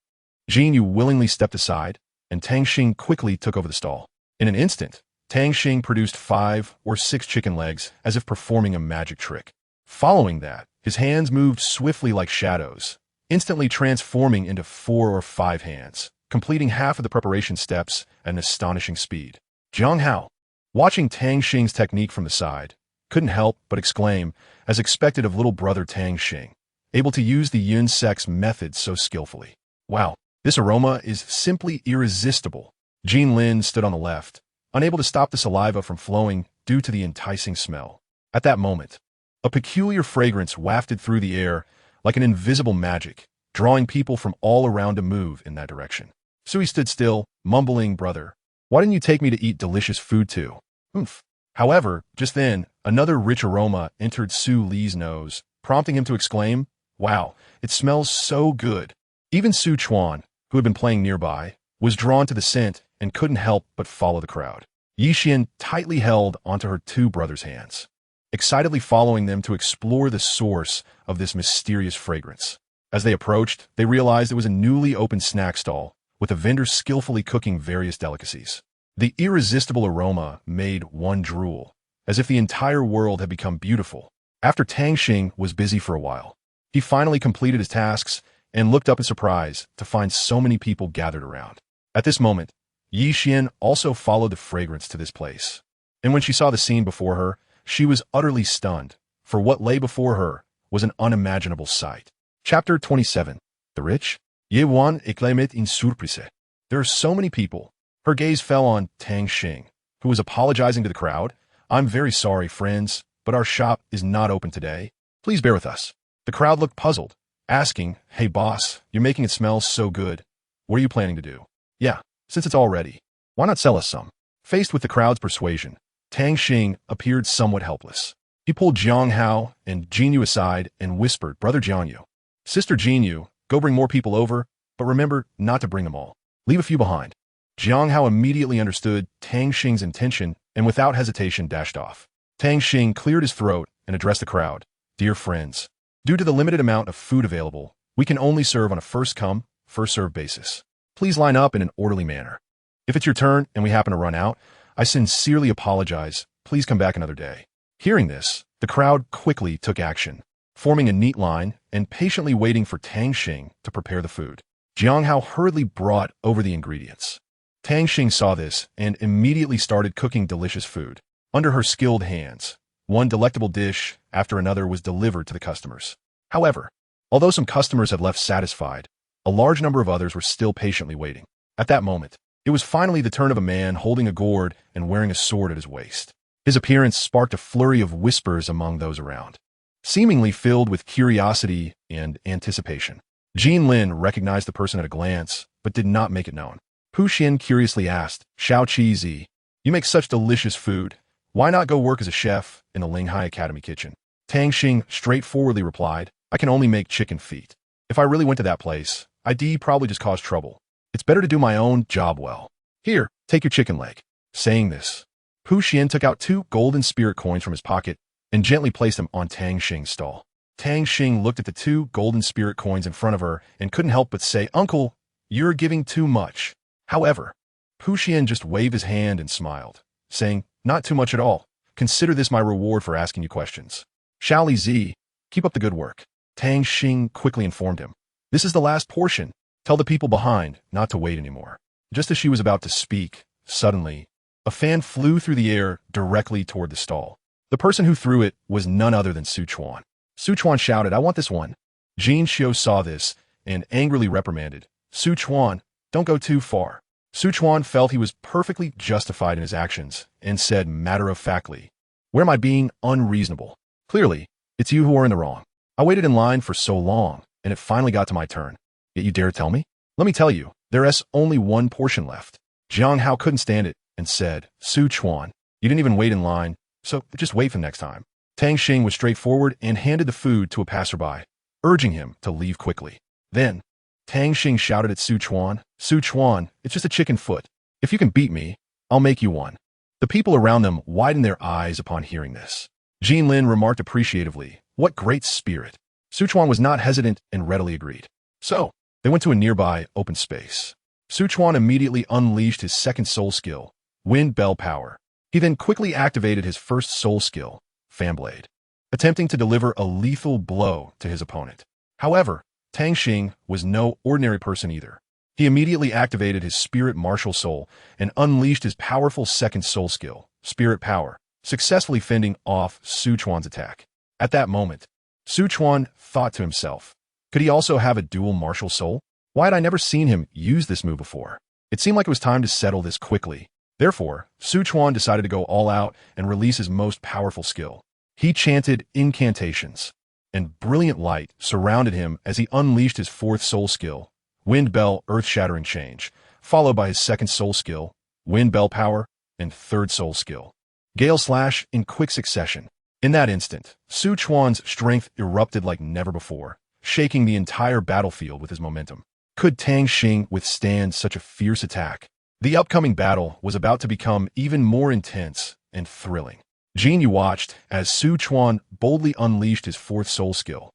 Jinyu willingly stepped aside, and Tang Xing quickly took over the stall. In an instant, Tang Xing produced 5 or 6 chicken legs as if performing a magic trick. Following that, his hands moved swiftly like shadows, instantly transforming into 4 or 5 hands, completing half of the preparation steps at an astonishing speed. Jiang Hao, watching Tang Xing's technique from the side, couldn't help but exclaim, as expected of little brother Tang Xing, able to use the Yun sex method so skillfully. "Wow, this aroma is simply irresistible." Jinlin stood on the left, unable to stop the saliva from flowing due to the enticing smell. At that moment, a peculiar fragrance wafted through the air like an invisible magic, drawing people from all around to move in that direction. Sui stood still, mumbling, "Brother, why didn't you take me to eat delicious food too?" Oomph. However, just then, another rich aroma entered Su Li's nose, prompting him to exclaim, "Wow, it smells so good." Even Su Chuan, who had been playing nearby, was drawn to the scent and couldn't help but follow the crowd. Yi Xian tightly held onto her 2 brothers' hands, excitedly following them to explore the source of this mysterious fragrance. As they approached, they realized it was a newly opened snack stall, with a vendor skillfully cooking various delicacies. The irresistible aroma made one drool, as if the entire world had become beautiful. After Tang Xing was busy for a while, he finally completed his tasks and looked up in surprise to find so many people gathered around. At this moment, Yi Xian also followed the fragrance to this place. And when she saw the scene before her, she was utterly stunned, for what lay before her was an unimaginable sight. Chapter 27. The Rich? Ye Wan éclatait une surprise. There are so many people. Her gaze fell on Tang Xing, who was apologizing to the crowd. I'm very sorry, friends, but our shop is not open today. Please bear with us. The crowd looked puzzled, asking, hey boss, you're making it smell so good. What are you planning to do? Yeah, since it's all ready, why not sell us some? Faced with the crowd's persuasion, Tang Xing appeared somewhat helpless. He pulled Jiang Hao and Jinyu aside and whispered, Brother Jiangyu, Sister Jinyu, go bring more people over, but remember not to bring them all. Leave a few behind. Jiang Hao immediately understood Tang Xing's intention and without hesitation dashed off. Tang Xing cleared his throat and addressed the crowd. Dear friends, due to the limited amount of food available, we can only serve on a first-come, first-served basis. Please line up in an orderly manner. If it's your turn and we happen to run out, I sincerely apologize. Please come back another day. Hearing this, the crowd quickly took action, forming a neat line and patiently waiting for Tang Xing to prepare the food. Jiang Hao hurriedly brought over the ingredients. Tang Xing saw this and immediately started cooking delicious food. Under her skilled hands, one delectable dish after another was delivered to the customers. However, although some customers had left satisfied, a large number of others were still patiently waiting. At that moment, it was finally the turn of a man holding a gourd and wearing a sword at his waist. His appearance sparked a flurry of whispers among those around, seemingly filled with curiosity and anticipation. Jin Lin recognized the person at a glance, but did not make it known. Pu Xian curiously asked, Xiao Qi Zi, you make such delicious food. Why not go work as a chef in the Linghai Academy kitchen? Tang Xing straightforwardly replied, I can only make chicken feet. If I really went to that place, I'd probably just cause trouble. It's better to do my own job well. Here, take your chicken leg. Saying this, Pu Xian took out 2 golden spirit coins from his pocket and gently placed them on Tang Xing's stall. Tang Xing looked at the 2 golden spirit coins in front of her and couldn't help but say, Uncle, you're giving too much. However, Pu Xian just waved his hand and smiled, saying, not too much at all. Consider this my reward for asking you questions. Xiaoli Zi, keep up the good work. Tang Xing quickly informed him. This is the last portion. Tell the people behind not to wait anymore. Just as she was about to speak, suddenly, a fan flew through the air directly toward the stall. The person who threw it was none other than Su Chuan. Su Chuan shouted, I want this one. Jin Xiu saw this and angrily reprimanded, Su Chuan, don't go too far. Su Chuan felt he was perfectly justified in his actions and said matter-of-factly, where am I being unreasonable? Clearly, it's you who are in the wrong. I waited in line for so long, and it finally got to my turn. Yet you dare tell me? Let me tell you, there's only one portion left. Jiang Hao couldn't stand it and said, Su Chuan, you didn't even wait in line, so just wait for next time. Tang Xing was straightforward and handed the food to a passerby, urging him to leave quickly. Then, Tang Xing shouted at Su Chuan, it's just a chicken foot. If you can beat me, I'll make you one. The people around them widened their eyes upon hearing this. Jin Lin remarked appreciatively, what great spirit. Su Chuan was not hesitant and readily agreed. So, they went to a nearby open space. Su Chuan immediately unleashed his second soul skill, Wind Bell Power. He then quickly activated his first soul skill, Fan Blade, attempting to deliver a lethal blow to his opponent. However, Tang Xing was no ordinary person either. He immediately activated his Spirit Martial Soul and unleashed his powerful second soul skill, Spirit Power, successfully fending off Su Chuan's attack. At that moment, Su Chuan thought to himself, could he also have a dual martial soul? Why had I never seen him use this move before? It seemed like it was time to settle this quickly. Therefore, Su Chuan decided to go all out and release his most powerful skill. He chanted incantations, and brilliant light surrounded him as he unleashed his fourth soul skill, Wind Bell Earth-Shattering Change, followed by his second soul skill, Wind Bell Power, and third soul skill, Gale Slash, in quick succession. In that instant, Su Chuan's strength erupted like never before, shaking the entire battlefield with his momentum. Could Tang Xing withstand such a fierce attack? The upcoming battle was about to become even more intense and thrilling. Jin Yu watched as Su Chuan boldly unleashed his fourth soul skill,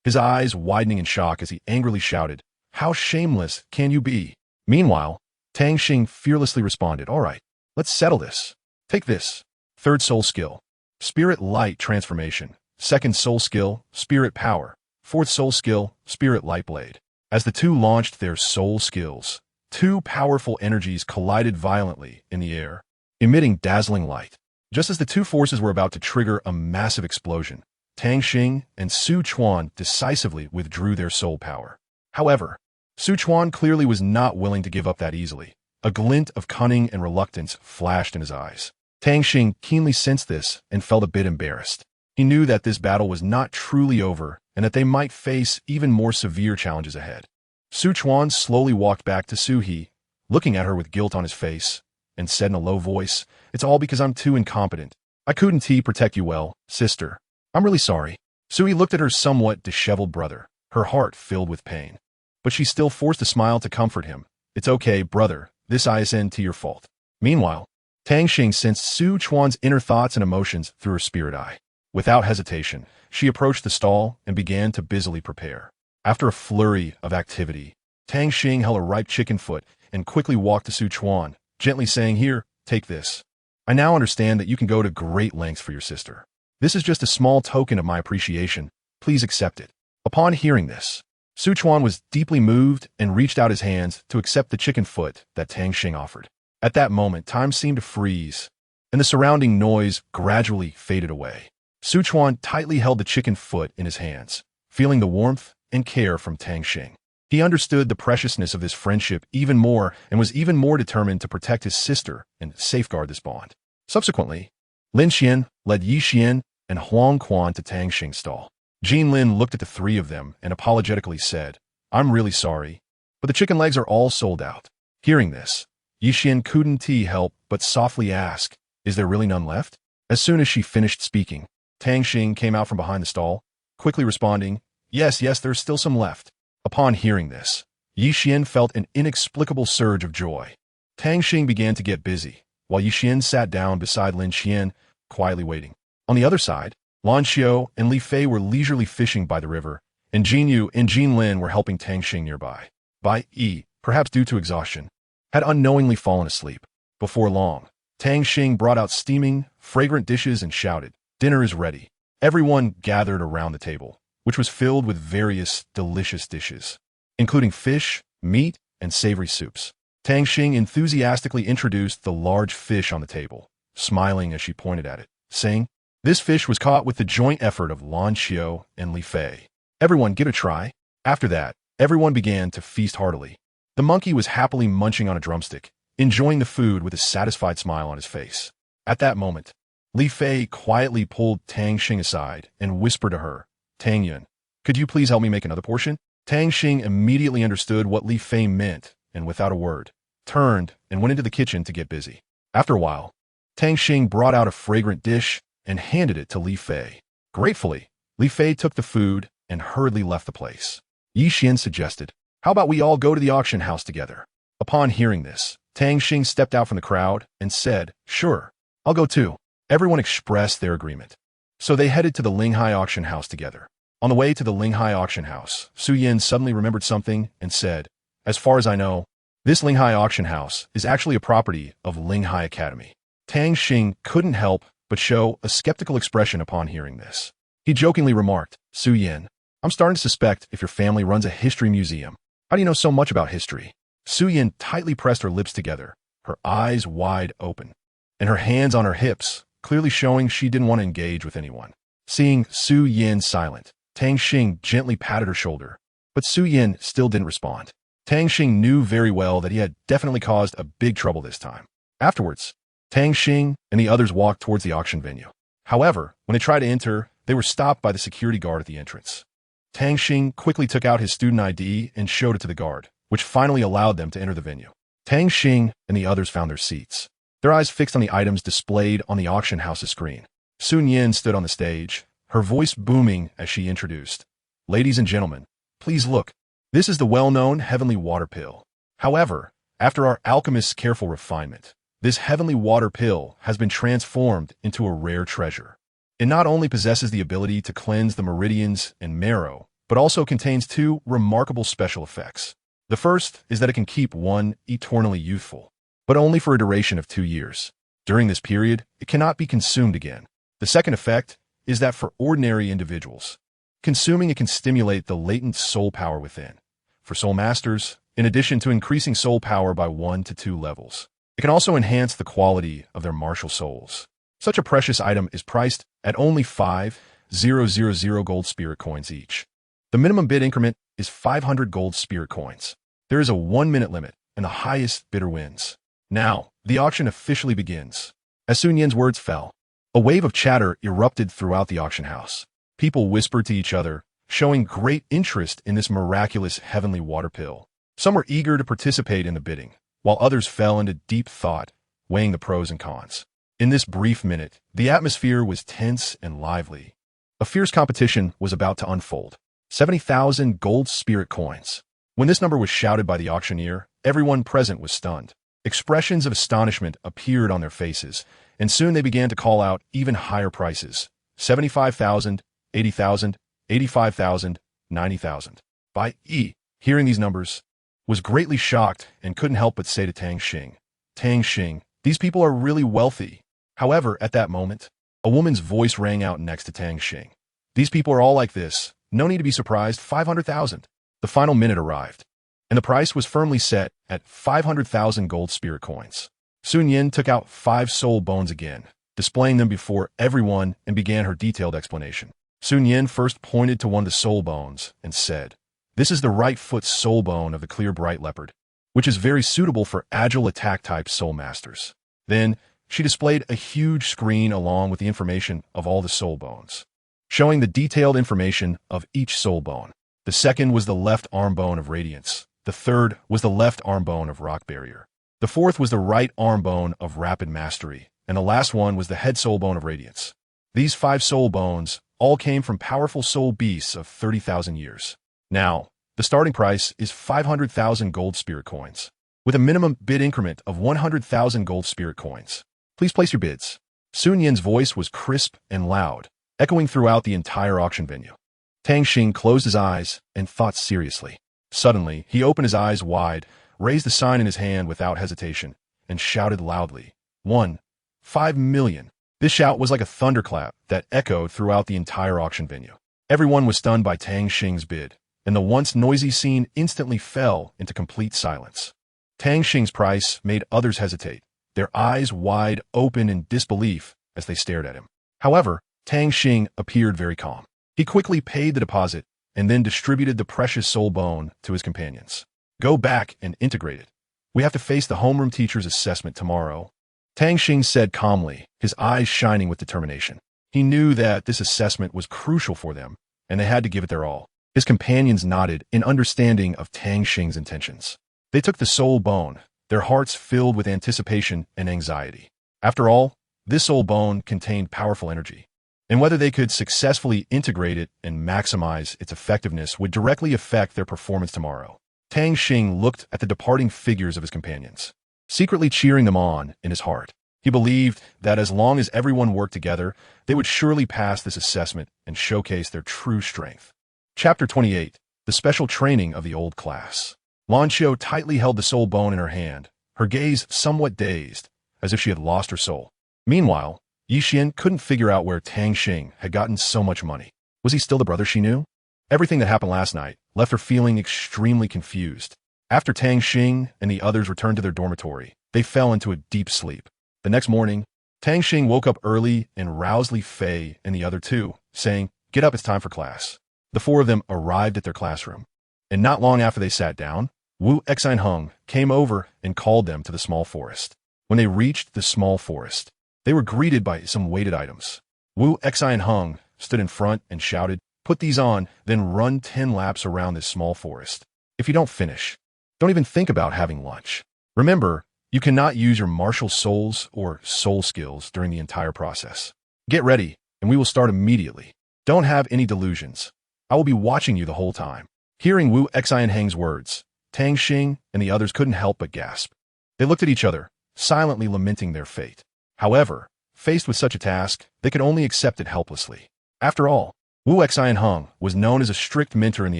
his eyes widening in shock as he angrily shouted, how shameless can you be? Meanwhile, Tang Xing fearlessly responded, all right, let's settle this. Take this, third soul skill. Spirit Light Transformation. Second Soul Skill, Spirit Power. Fourth Soul Skill, Spirit Light Blade. As the two launched their soul skills, two powerful energies collided violently in the air, emitting dazzling light. Just as the two forces were about to trigger a massive explosion, Tang Xing and Su Chuan decisively withdrew their soul power. However, Su Chuan clearly was not willing to give up that easily. A glint of cunning and reluctance flashed in his eyes. Tang Xing keenly sensed this and felt a bit embarrassed. He knew that this battle was not truly over and that they might face even more severe challenges ahead. Su Chuan slowly walked back to Su He, looking at her with guilt on his face, and said in a low voice, "It's all because I'm too incompetent. I couldn't protect you well, sister. I'm really sorry." Su He looked at her somewhat disheveled brother, her heart filled with pain. But she still forced a smile to comfort him. "It's okay, brother. This isn't your fault." Meanwhile, Tang Xing sensed Su Chuan's inner thoughts and emotions through her spirit eye. Without hesitation, she approached the stall and began to busily prepare. After a flurry of activity, Tang Xing held a ripe chicken foot and quickly walked to Su Chuan, gently saying, "Here, take this. I now understand that you can go to great lengths for your sister. This is just a small token of my appreciation. Please accept it." Upon hearing this, Su Chuan was deeply moved and reached out his hands to accept the chicken foot that Tang Xing offered. At that moment, time seemed to freeze, and the surrounding noise gradually faded away. Su Chuan tightly held the chicken foot in his hands, feeling the warmth and care from Tang Xing. He understood the preciousness of this friendship even more and was even more determined to protect his sister and safeguard this bond. Subsequently, Lin Xian led Yi Xian and Huang Quan to Tang Xing's stall. Jin Lin looked at the three of them and apologetically said, "I'm really sorry, but the chicken legs are all sold out." Hearing this, Yi Xian couldn't help but softly ask, "Is there really none left?" As soon as she finished speaking, Tang Xing came out from behind the stall, quickly responding, Yes, there's still some left." Upon hearing this, Yi Xian felt an inexplicable surge of joy. Tang Xing began to get busy, while Yi Xian sat down beside Lin Xian, quietly waiting. On the other side, Lan Xiao and Li Fei were leisurely fishing by the river, and Jin Yu and Jin Lin were helping Tang Xing nearby. Bai Yi, perhaps due to exhaustion, had unknowingly fallen asleep. Before long, Tang Xing brought out steaming, fragrant dishes and shouted, "Dinner is ready." Everyone gathered around the table, which was filled with various delicious dishes, including fish, meat, and savory soups. Tang Xing enthusiastically introduced the large fish on the table, smiling as she pointed at it, saying, "This fish was caught with the joint effort of Lan Xiao and Li Fei. Everyone give it a try." After that, everyone began to feast heartily. The monkey was happily munching on a drumstick, enjoying the food with a satisfied smile on his face. At that moment, Li Fei quietly pulled Tang Xing aside and whispered to her, "Tang Yun, could you please help me make another portion?" Tang Xing immediately understood what Li Fei meant and without a word, turned and went into the kitchen to get busy. After a while, Tang Xing brought out a fragrant dish and handed it to Li Fei. Gratefully, Li Fei took the food and hurriedly left the place. Yi Xian suggested, "How about we all go to the auction house together?" Upon hearing this, Tang Xing stepped out from the crowd and said, "Sure, I'll go too." Everyone expressed their agreement. So they headed to the Linghai auction house together. On the way to the Linghai auction house, Su Yin suddenly remembered something and said, "As far as I know, this Linghai auction house is actually a property of Linghai Academy." Tang Xing couldn't help but show a skeptical expression upon hearing this. He jokingly remarked, "Su Yin, I'm starting to suspect if your family runs a history museum. How do you know so much about history?" Su Yin tightly pressed her lips together, her eyes wide open, and her hands on her hips, clearly showing she didn't want to engage with anyone. Seeing Su Yin silent, Tang Xing gently patted her shoulder, but Su Yin still didn't respond. Tang Xing knew very well that he had definitely caused a big trouble this time. Afterwards, Tang Xing and the others walked towards the auction venue. However, when they tried to enter, they were stopped by the security guard at the entrance. Tang Xing quickly took out his student ID and showed it to the guard, which finally allowed them to enter the venue. Tang Xing and the others found their seats, their eyes fixed on the items displayed on the auction house's screen. Sun Yin stood on the stage, her voice booming as she introduced, "Ladies and gentlemen, please look. This is the well-known heavenly water pill. However, after our alchemist's careful refinement, this heavenly water pill has been transformed into a rare treasure. It not only possesses the ability to cleanse the meridians and marrow, but also contains two remarkable special effects. The first is that it can keep one eternally youthful, but only for a duration of 2 years. During this period, it cannot be consumed again. The second effect is that for ordinary individuals, consuming it can stimulate the latent soul power within. For soul masters, in addition to increasing soul power by 1 to 2 levels, it can also enhance the quality of their martial souls. Such a precious item is priced at only 5,000 gold spirit coins each. The minimum bid increment is 500 gold spirit coins. There is a 1-minute limit, and the highest bidder wins. Now, the auction officially begins. As Sun Yan's words fell, a wave of chatter erupted throughout the auction house. People whispered to each other, showing great interest in this miraculous heavenly water pill. Some were eager to participate in the bidding, while others fell into deep thought, weighing the pros and cons. In this brief minute, the atmosphere was tense and lively. A fierce competition was about to unfold. 70,000 gold spirit coins. When this number was shouted by the auctioneer, everyone present was stunned. Expressions of astonishment appeared on their faces, and soon they began to call out even higher prices. 75,000, 80,000, 85,000, 90,000. Bai Yi, hearing these numbers, was greatly shocked and couldn't help but say to Tang Xing, Tang Xing, these people are really wealthy. However, at that moment, a woman's voice rang out next to Tang Xing. These people are all like this. No need to be surprised. 500,000. The final minute arrived, and the price was firmly set at 500,000 gold spirit coins. Sun Yin took out 5 soul bones again, displaying them before everyone, and began her detailed explanation. Sun Yin first pointed to one of the soul bones and said, "This is the right foot soul bone of the clear bright leopard, which is very suitable for agile attack type soul masters." Then, she displayed a huge screen along with the information of all the soul bones, showing the detailed information of each soul bone. The second was the left arm bone of radiance. The third was the left arm bone of rock barrier. The fourth was the right arm bone of rapid mastery, and the last one was the head soul bone of radiance. These 5 soul bones all came from powerful soul beasts of 30,000 years. Now, the starting price is 500,000 gold spirit coins, with a minimum bid increment of 100,000 gold spirit coins. Please place your bids. Sun Yin's voice was crisp and loud, echoing throughout the entire auction venue. Tang Xing closed his eyes and thought seriously. Suddenly, he opened his eyes wide, raised the sign in his hand without hesitation, and shouted loudly, 5 million. This shout was like a thunderclap that echoed throughout the entire auction venue. Everyone was stunned by Tang Xing's bid, and the once noisy scene instantly fell into complete silence. Tang Xing's price made others hesitate, their eyes wide open in disbelief as they stared at him. However, Tang Xing appeared very calm. He quickly paid the deposit and then distributed the precious soul bone to his companions. "Go back and integrate it. We have to face the homeroom teacher's assessment tomorrow," Tang Xing said calmly, his eyes shining with determination. He knew that this assessment was crucial for them, and they had to give it their all. His companions nodded in understanding of Tang Xing's intentions. They took the soul bone, their hearts filled with anticipation and anxiety. After all, this soul bone contained powerful energy, and whether they could successfully integrate it and maximize its effectiveness would directly affect their performance tomorrow. Tang Xing looked at the departing figures of his companions, secretly cheering them on in his heart. He believed that as long as everyone worked together, they would surely pass this assessment and showcase their true strength. Chapter 28. The Special Training of the Old Class. Lan Xiu tightly held the soul bone in her hand, her gaze somewhat dazed, as if she had lost her soul. Meanwhile, Yi Xian couldn't figure out where Tang Xing had gotten so much money. Was he still the brother she knew? Everything that happened last night left her feeling extremely confused. After Tang Xing and the others returned to their dormitory, they fell into a deep sleep. The next morning, Tang Xing woke up early and roused Li Fei and the other 2, saying, "Get up, it's time for class." The 4 of them arrived at their classroom, and not long after they sat down, Wu Exinheng came over and called them to the small forest. When they reached the small forest, they were greeted by some weighted items. Wu Exinheng stood in front and shouted, "Put these on, then run 10 laps around this small forest. If you don't finish, don't even think about having lunch. Remember, you cannot use your martial souls or soul skills during the entire process. Get ready, and we will start immediately. Don't have any delusions. I will be watching you the whole time." Hearing Wu Exinheng's words, Tang Xing and the others couldn't help but gasp. They looked at each other, silently lamenting their fate. However, faced with such a task, they could only accept it helplessly. After all, Wu Exinheng was known as a strict mentor in the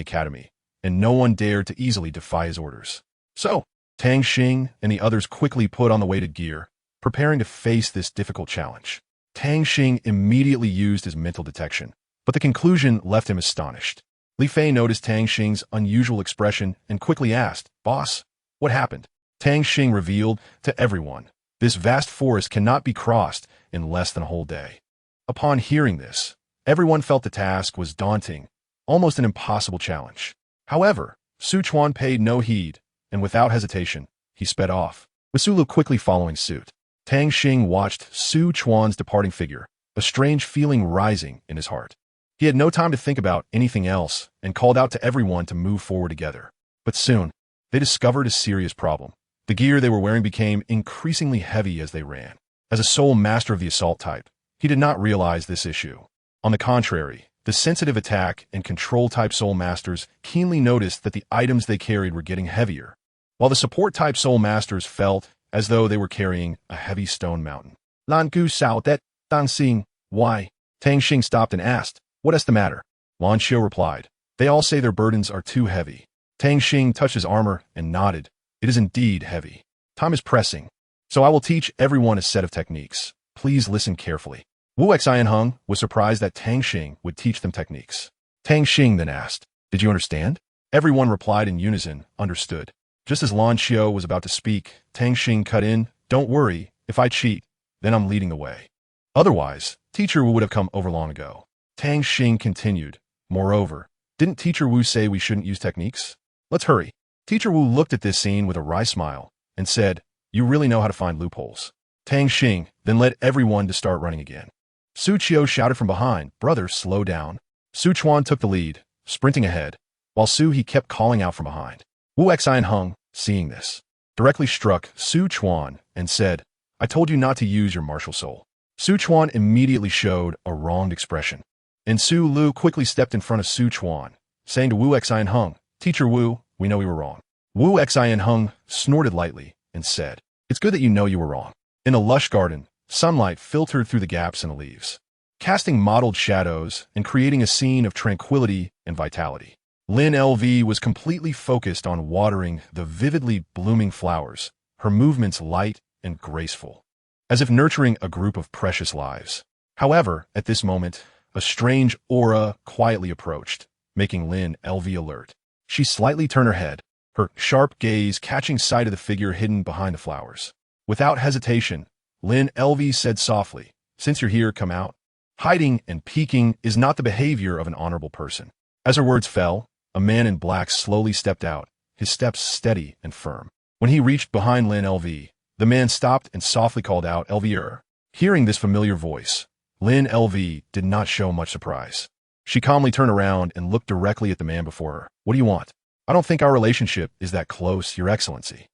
academy, and no one dared to easily defy his orders. So, Tang Xing and the others quickly put on the weighted gear, preparing to face this difficult challenge. Tang Xing immediately used his mental detection, but the conclusion left him astonished. Li Fei noticed Tang Xing's unusual expression and quickly asked, "Boss, what happened?" Tang Xing revealed to everyone, "This vast forest cannot be crossed in less than a whole day." Upon hearing this, everyone felt the task was daunting, almost an impossible challenge. However, Su Chuan paid no heed, and without hesitation, he sped off, with Su Lu quickly following suit. Tang Xing watched Su Chuan's departing figure, a strange feeling rising in his heart. He had no time to think about anything else and called out to everyone to move forward together. But soon, they discovered a serious problem. The gear they were wearing became increasingly heavy as they ran. As a sole master of the assault type, he did not realize this issue. On the contrary, the sensitive attack and control type soul masters keenly noticed that the items they carried were getting heavier, while the support type soul masters felt as though they were carrying a heavy stone mountain. Lan Gu Sao Det, Tang Xing, why? Tang Xing stopped and asked, "What is the matter?" Lan Xiu replied, "They all say their burdens are too heavy." Tang Xing touched his armor and nodded. "It is indeed heavy. Time is pressing, so I will teach everyone a set of techniques. Please listen carefully." Wu Xianheng was surprised that Tang Xing would teach them techniques. Tang Xing then asked, "Did you understand?" Everyone replied in unison, "Understood." Just as Lan Xiu was about to speak, Tang Xing cut in, "Don't worry, if I cheat, then I'm leading the way. Otherwise, Teacher Wu would have come over long ago." Tang Xing continued, "Moreover, didn't Teacher Wu say we shouldn't use techniques? Let's hurry." Teacher Wu looked at this scene with a wry smile and said, "You really know how to find loopholes." Tang Xing then led everyone to start running again. Su Qiu shouted from behind, "Brother, slow down." Su Chuan took the lead, sprinting ahead, while Su He kept calling out from behind. Wu Xianheng, seeing this, directly struck Su Chuan and said, "I told you not to use your martial soul." Su Chuan immediately showed a wronged expression, and Su Lu quickly stepped in front of Su Chuan, saying to Wu Xianheng, "Teacher Wu, we know we were wrong." Wu Xianheng snorted lightly and said, "It's good that you know you were wrong." In a lush garden, sunlight filtered through the gaps in the leaves, casting mottled shadows and creating a scene of tranquility and vitality. Lin LV was completely focused on watering the vividly blooming flowers, her movements light and graceful, as if nurturing a group of precious lives. However, at this moment, a strange aura quietly approached, making Lin LV alert. She slightly turned her head, her sharp gaze catching sight of the figure hidden behind the flowers. Without hesitation, Lin LV said softly, "Since you're here, come out." Hiding and peeking is not the behavior of an honorable person. As her words fell, a man in black slowly stepped out, his steps steady and firm. When he reached behind Lin LV, the man stopped and softly called out, "LV-er." Hearing this familiar voice, Lin LV did not show much surprise. She calmly turned around and looked directly at the man before her. "What do you want?" "I don't think our relationship is that close, Your Excellency."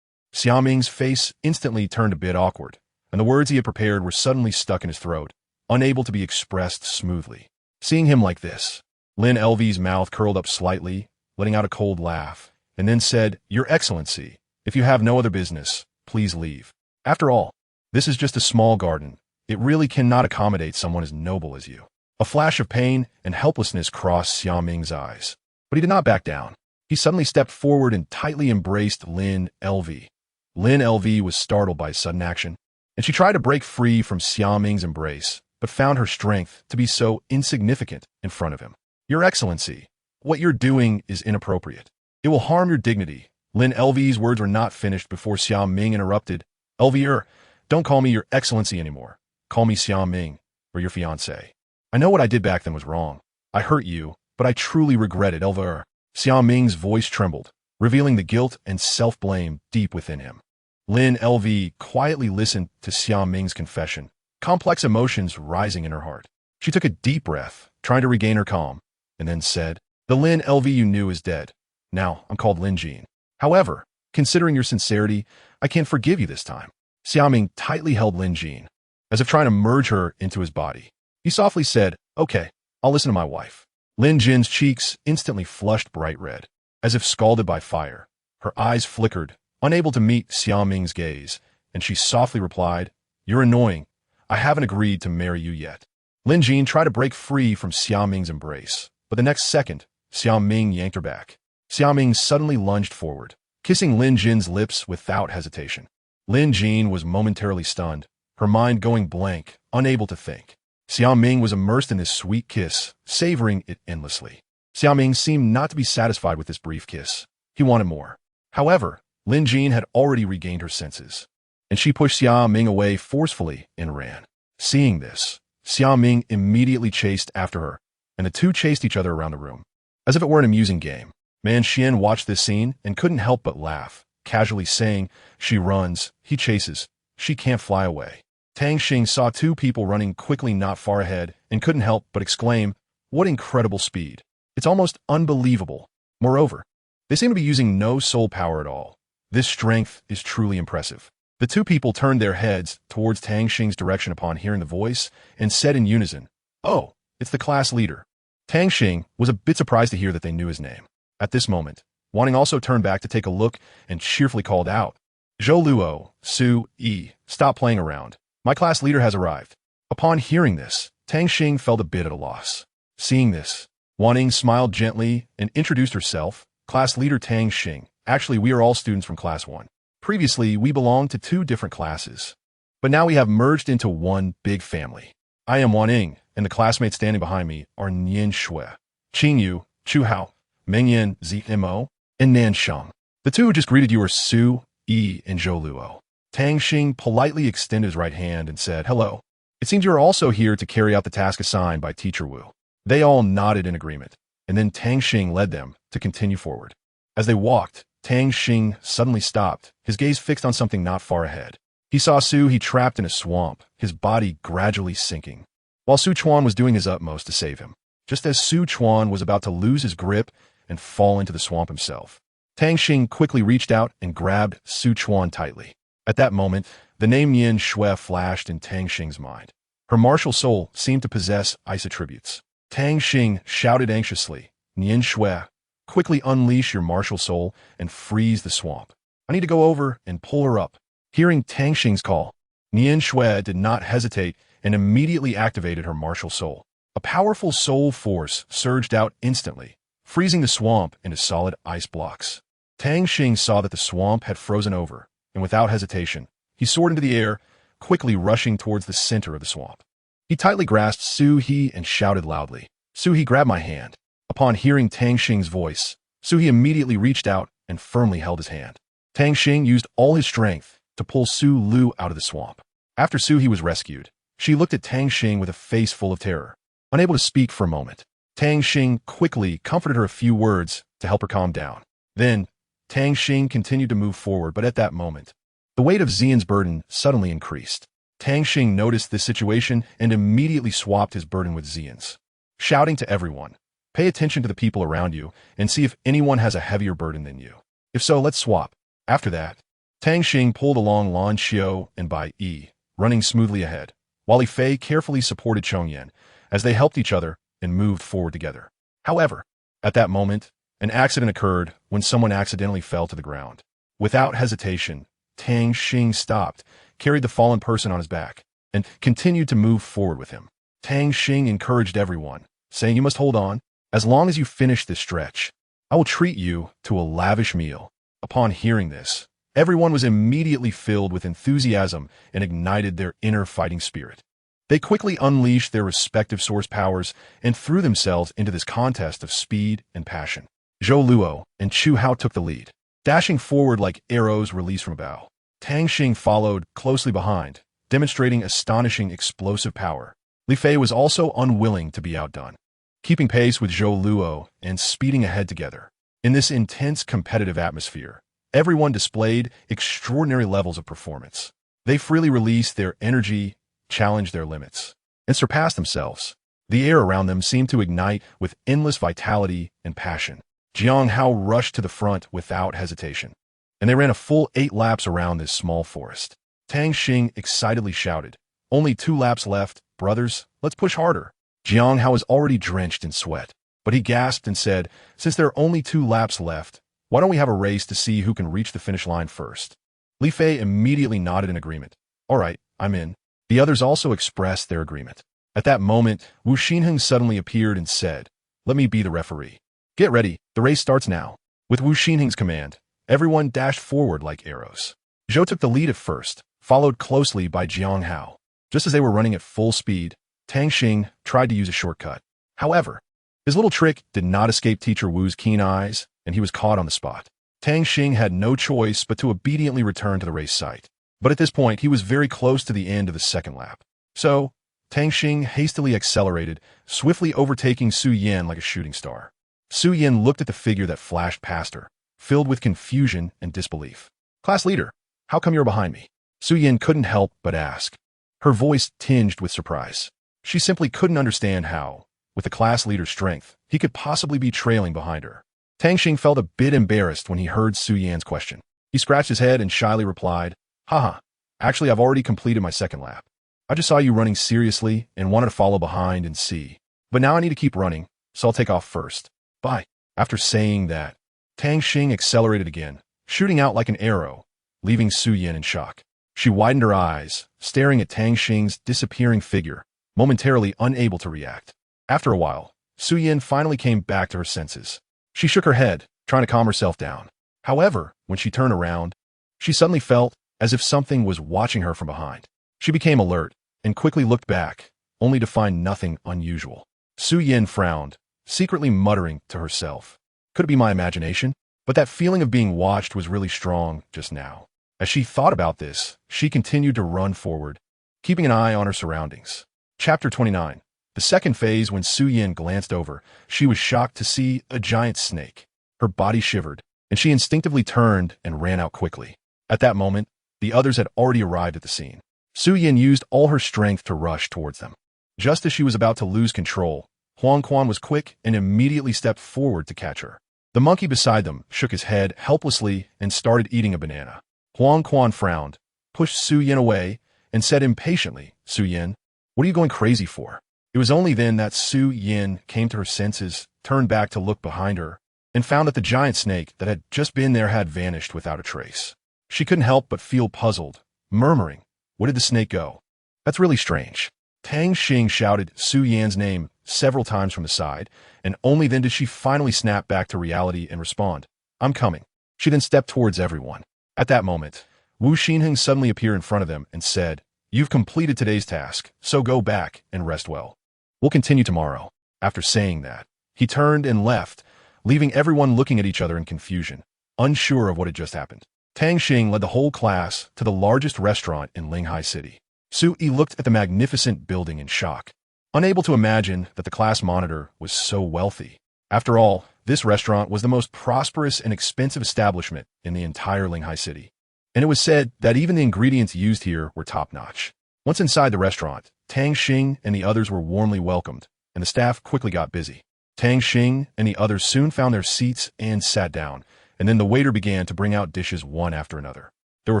Xiaoming's face instantly turned a bit awkward, and the words he had prepared were suddenly stuck in his throat, unable to be expressed smoothly. Seeing him like this, Lin LV's mouth curled up slightly, letting out a cold laugh, and then said, "Your Excellency, if you have no other business, please leave. After all, this is just a small garden. It really cannot accommodate someone as noble as you." A flash of pain and helplessness crossed Xiaoming's eyes, but he did not back down. He suddenly stepped forward and tightly embraced Lin LV. Lin LV was startled by his sudden action, and she tried to break free from Xiaoming's embrace, but found her strength to be so insignificant in front of him. "Your Excellency, what you're doing is inappropriate. It will harm your dignity." Lin LV's words were not finished before Xiaoming interrupted. "LV-er, don't call me Your Excellency anymore. Call me Xiaoming, or your fiancé. I know what I did back then was wrong. I hurt you, but I truly regret it, LV-er." Xiaoming's voice trembled, revealing the guilt and self-blame deep within him. Lin LV quietly listened to Xiaoming's confession, complex emotions rising in her heart. She took a deep breath, trying to regain her calm, and then said, "The Lin LV you knew is dead. Now I'm called Lin Jin. However, considering your sincerity, I can't forgive you this time." Xiaoming tightly held Lin Jin, as if trying to merge her into his body. He softly said, "Okay, I'll listen to my wife." Lin Jin's cheeks instantly flushed bright red, as if scalded by fire. Her eyes flickered, unable to meet Xiaoming's gaze, and she softly replied, "You're annoying. I haven't agreed to marry you yet." Lin Jin tried to break free from Xiaoming's embrace, but the next second, Xiaoming yanked her back. Xiaoming suddenly lunged forward, kissing Lin Jin's lips without hesitation. Lin Jin was momentarily stunned, her mind going blank, unable to think. Xia Ming was immersed in this sweet kiss, savoring it endlessly. Xia Ming seemed not to be satisfied with this brief kiss. He wanted more. However, Lin Jin had already regained her senses, and she pushed Xia Ming away forcefully and ran. Seeing this, Xia Ming immediately chased after her, and the two chased each other around the room, as if it were an amusing game. Man Xian watched this scene and couldn't help but laugh, casually saying, "She runs, he chases, she can't fly away." Tang Xing saw two people running quickly not far ahead and couldn't help but exclaim, "What incredible speed. It's almost unbelievable." Moreover, they seem to be using no soul power at all. This strength is truly impressive. The two people turned their heads towards Tang Xing's direction upon hearing the voice and said in unison, "Oh, it's the class leader." Tang Xing was a bit surprised to hear that they knew his name. At this moment, Wanting also turned back to take a look and cheerfully called out, "Douluo, Su, Yi, stop playing around. My class leader has arrived." Upon hearing this, Tang Xing felt a bit at a loss. Seeing this, Wanting smiled gently and introduced herself, "Class leader Tang Xing. Actually, we are all students from class 1. Previously, we belonged to 2 different classes, but now we have merged into one big family. I am Wanning, and the classmates standing behind me are Nian Shui, Qing Yu, Chu Hao, Mengyan Zmo, and Nan Sheng. The 2 who just greeted you are Su, Yi, and Zhou Luo." Tang Xing politely extended his right hand and said, "Hello. It seems you are also here to carry out the task assigned by Teacher Wu." They all nodded in agreement, and then Tang Xing led them to continue forward. As they walked, Tang Xing suddenly stopped, his gaze fixed on something not far ahead. He saw Su He trapped in a swamp, his body gradually sinking, while Su Chuan was doing his utmost to save him. Just as Su Chuan was about to lose his grip and fall into the swamp himself, Tang Xing quickly reached out and grabbed Su Chuan tightly. At that moment, the name Nian Shui flashed in Tang Xing's mind. Her martial soul seemed to possess ice attributes. Tang Xing shouted anxiously, "Nian Shui, quickly unleash your martial soul and freeze the swamp. I need to go over and pull her up." Hearing Tang Xing's call, Nian Shui did not hesitate and immediately activated her martial soul. A powerful soul force surged out instantly, freezing the swamp into solid ice blocks. Tang Xing saw that the swamp had frozen over, and without hesitation, he soared into the air, quickly rushing towards the center of the swamp. He tightly grasped Su He and shouted loudly, "Su He, grab my hand." Upon hearing Tang Xing's voice, Su He immediately reached out and firmly held his hand. Tang Xing used all his strength to pull Su Lu out of the swamp. After Su He was rescued, she looked at Tang Xing with a face full of terror, unable to speak for a moment. Tang Xing quickly comforted her a few words to help her calm down. Then, Tang Xing continued to move forward, but at that moment, the weight of Xian's burden suddenly increased. Tang Xing noticed this situation and immediately swapped his burden with Xian's, shouting to everyone, "Pay attention to the people around you and see if anyone has a heavier burden than you. If so, let's swap." After that, Tang Xing pulled along Lan Xiao and Bai Yi, running smoothly ahead, while Li Fei carefully supported Chongyan as they helped each other and moved forward together. However, at that moment, an accident occurred when someone accidentally fell to the ground. Without hesitation, Tang Xing stopped, carried the fallen person on his back, and continued to move forward with him. Tang Xing encouraged everyone, saying, "You must hold on. As long as you finish this stretch, I will treat you to a lavish meal." Upon hearing this, everyone was immediately filled with enthusiasm and ignited their inner fighting spirit. They quickly unleashed their respective source powers and threw themselves into this contest of speed and passion. Zhou Luo and Chu Hao took the lead, dashing forward like arrows released from a bow. Tang Xing followed closely behind, demonstrating astonishing explosive power. Li Fei was also unwilling to be outdone, keeping pace with Zhou Luo and speeding ahead together. In this intense competitive atmosphere, everyone displayed extraordinary levels of performance. They freely released their energy, challenged their limits, and surpassed themselves. The air around them seemed to ignite with endless vitality and passion. Jiang Hao rushed to the front without hesitation, and they ran a full 8 laps around this small forest. Tang Xing excitedly shouted, "Only 2 laps left, brothers, let's push harder." Jiang Hao was already drenched in sweat, but he gasped and said, "Since there are only 2 laps left, why don't we have a race to see who can reach the finish line first?" Li Fei immediately nodded in agreement. "All right, I'm in." The others also expressed their agreement. At that moment, Wu Xinheng suddenly appeared and said, "Let me be the referee. Get ready, the race starts now." With Wu Xinheng's command, everyone dashed forward like arrows. Zhou took the lead at first, followed closely by Jiang Hao. Just as they were running at full speed, Tang Xing tried to use a shortcut. However, his little trick did not escape Teacher Wu's keen eyes, and he was caught on the spot. Tang Xing had no choice but to obediently return to the race site. But at this point, he was very close to the end of the second lap. So, Tang Xing hastily accelerated, swiftly overtaking Su Yan like a shooting star. Su Yan looked at the figure that flashed past her, filled with confusion and disbelief. "Class leader, how come you're behind me?" Su Yan couldn't help but ask, her voice tinged with surprise. She simply couldn't understand how, with the class leader's strength, he could possibly be trailing behind her. Tang Xing felt a bit embarrassed when he heard Su Yan's question. He scratched his head and shyly replied, "Haha, actually I've already completed my second lap. I just saw you running seriously and wanted to follow behind and see. But now I need to keep running, so I'll take off first. Bye." After saying that, Tang Xing accelerated again, shooting out like an arrow, leaving Su Yan in shock. She widened her eyes, staring at Tang Xing's disappearing figure, momentarily unable to react. After a while, Su Yan finally came back to her senses. She shook her head, trying to calm herself down. However, when she turned around, she suddenly felt as if something was watching her from behind. She became alert and quickly looked back, only to find nothing unusual. Su Yan frowned, secretly muttering to herself, "Could it be my imagination?" But that feeling of being watched was really strong just now. As she thought about this, she continued to run forward, keeping an eye on her surroundings. Chapter 29. The second phase. When Su Yan glanced over, she was shocked to see a giant snake. Her body shivered, and she instinctively turned and ran out quickly. At that moment, the others had already arrived at the scene. Su Yan used all her strength to rush towards them. Just as she was about to lose control, Huang Quan was quick and immediately stepped forward to catch her. The monkey beside them shook his head helplessly and started eating a banana. Huang Quan frowned, pushed Su Yan away, and said impatiently, "Su Yan, what are you going crazy for?" It was only then that Su Yan came to her senses, turned back to look behind her, and found that the giant snake that had just been there had vanished without a trace. She couldn't help but feel puzzled, murmuring, "Where did the snake go? That's really strange." Tang Xing shouted Su Yan's name several times from the side, and only then did she finally snap back to reality and respond, "I'm coming." She then stepped towards everyone. At that moment, Wu Xinheng suddenly appeared in front of them and said, "You've completed today's task, so go back and rest well. We'll continue tomorrow." After saying that, he turned and left, leaving everyone looking at each other in confusion, unsure of what had just happened. Tang Xing led the whole class to the largest restaurant in Linghai City. Su Yi looked at the magnificent building in shock, unable to imagine that the class monitor was so wealthy. After all, this restaurant was the most prosperous and expensive establishment in the entire Linghai City, and it was said that even the ingredients used here were top-notch. Once inside the restaurant, Tang Xing and the others were warmly welcomed, and the staff quickly got busy. Tang Xing and the others soon found their seats and sat down, and then the waiter began to bring out dishes one after another. There were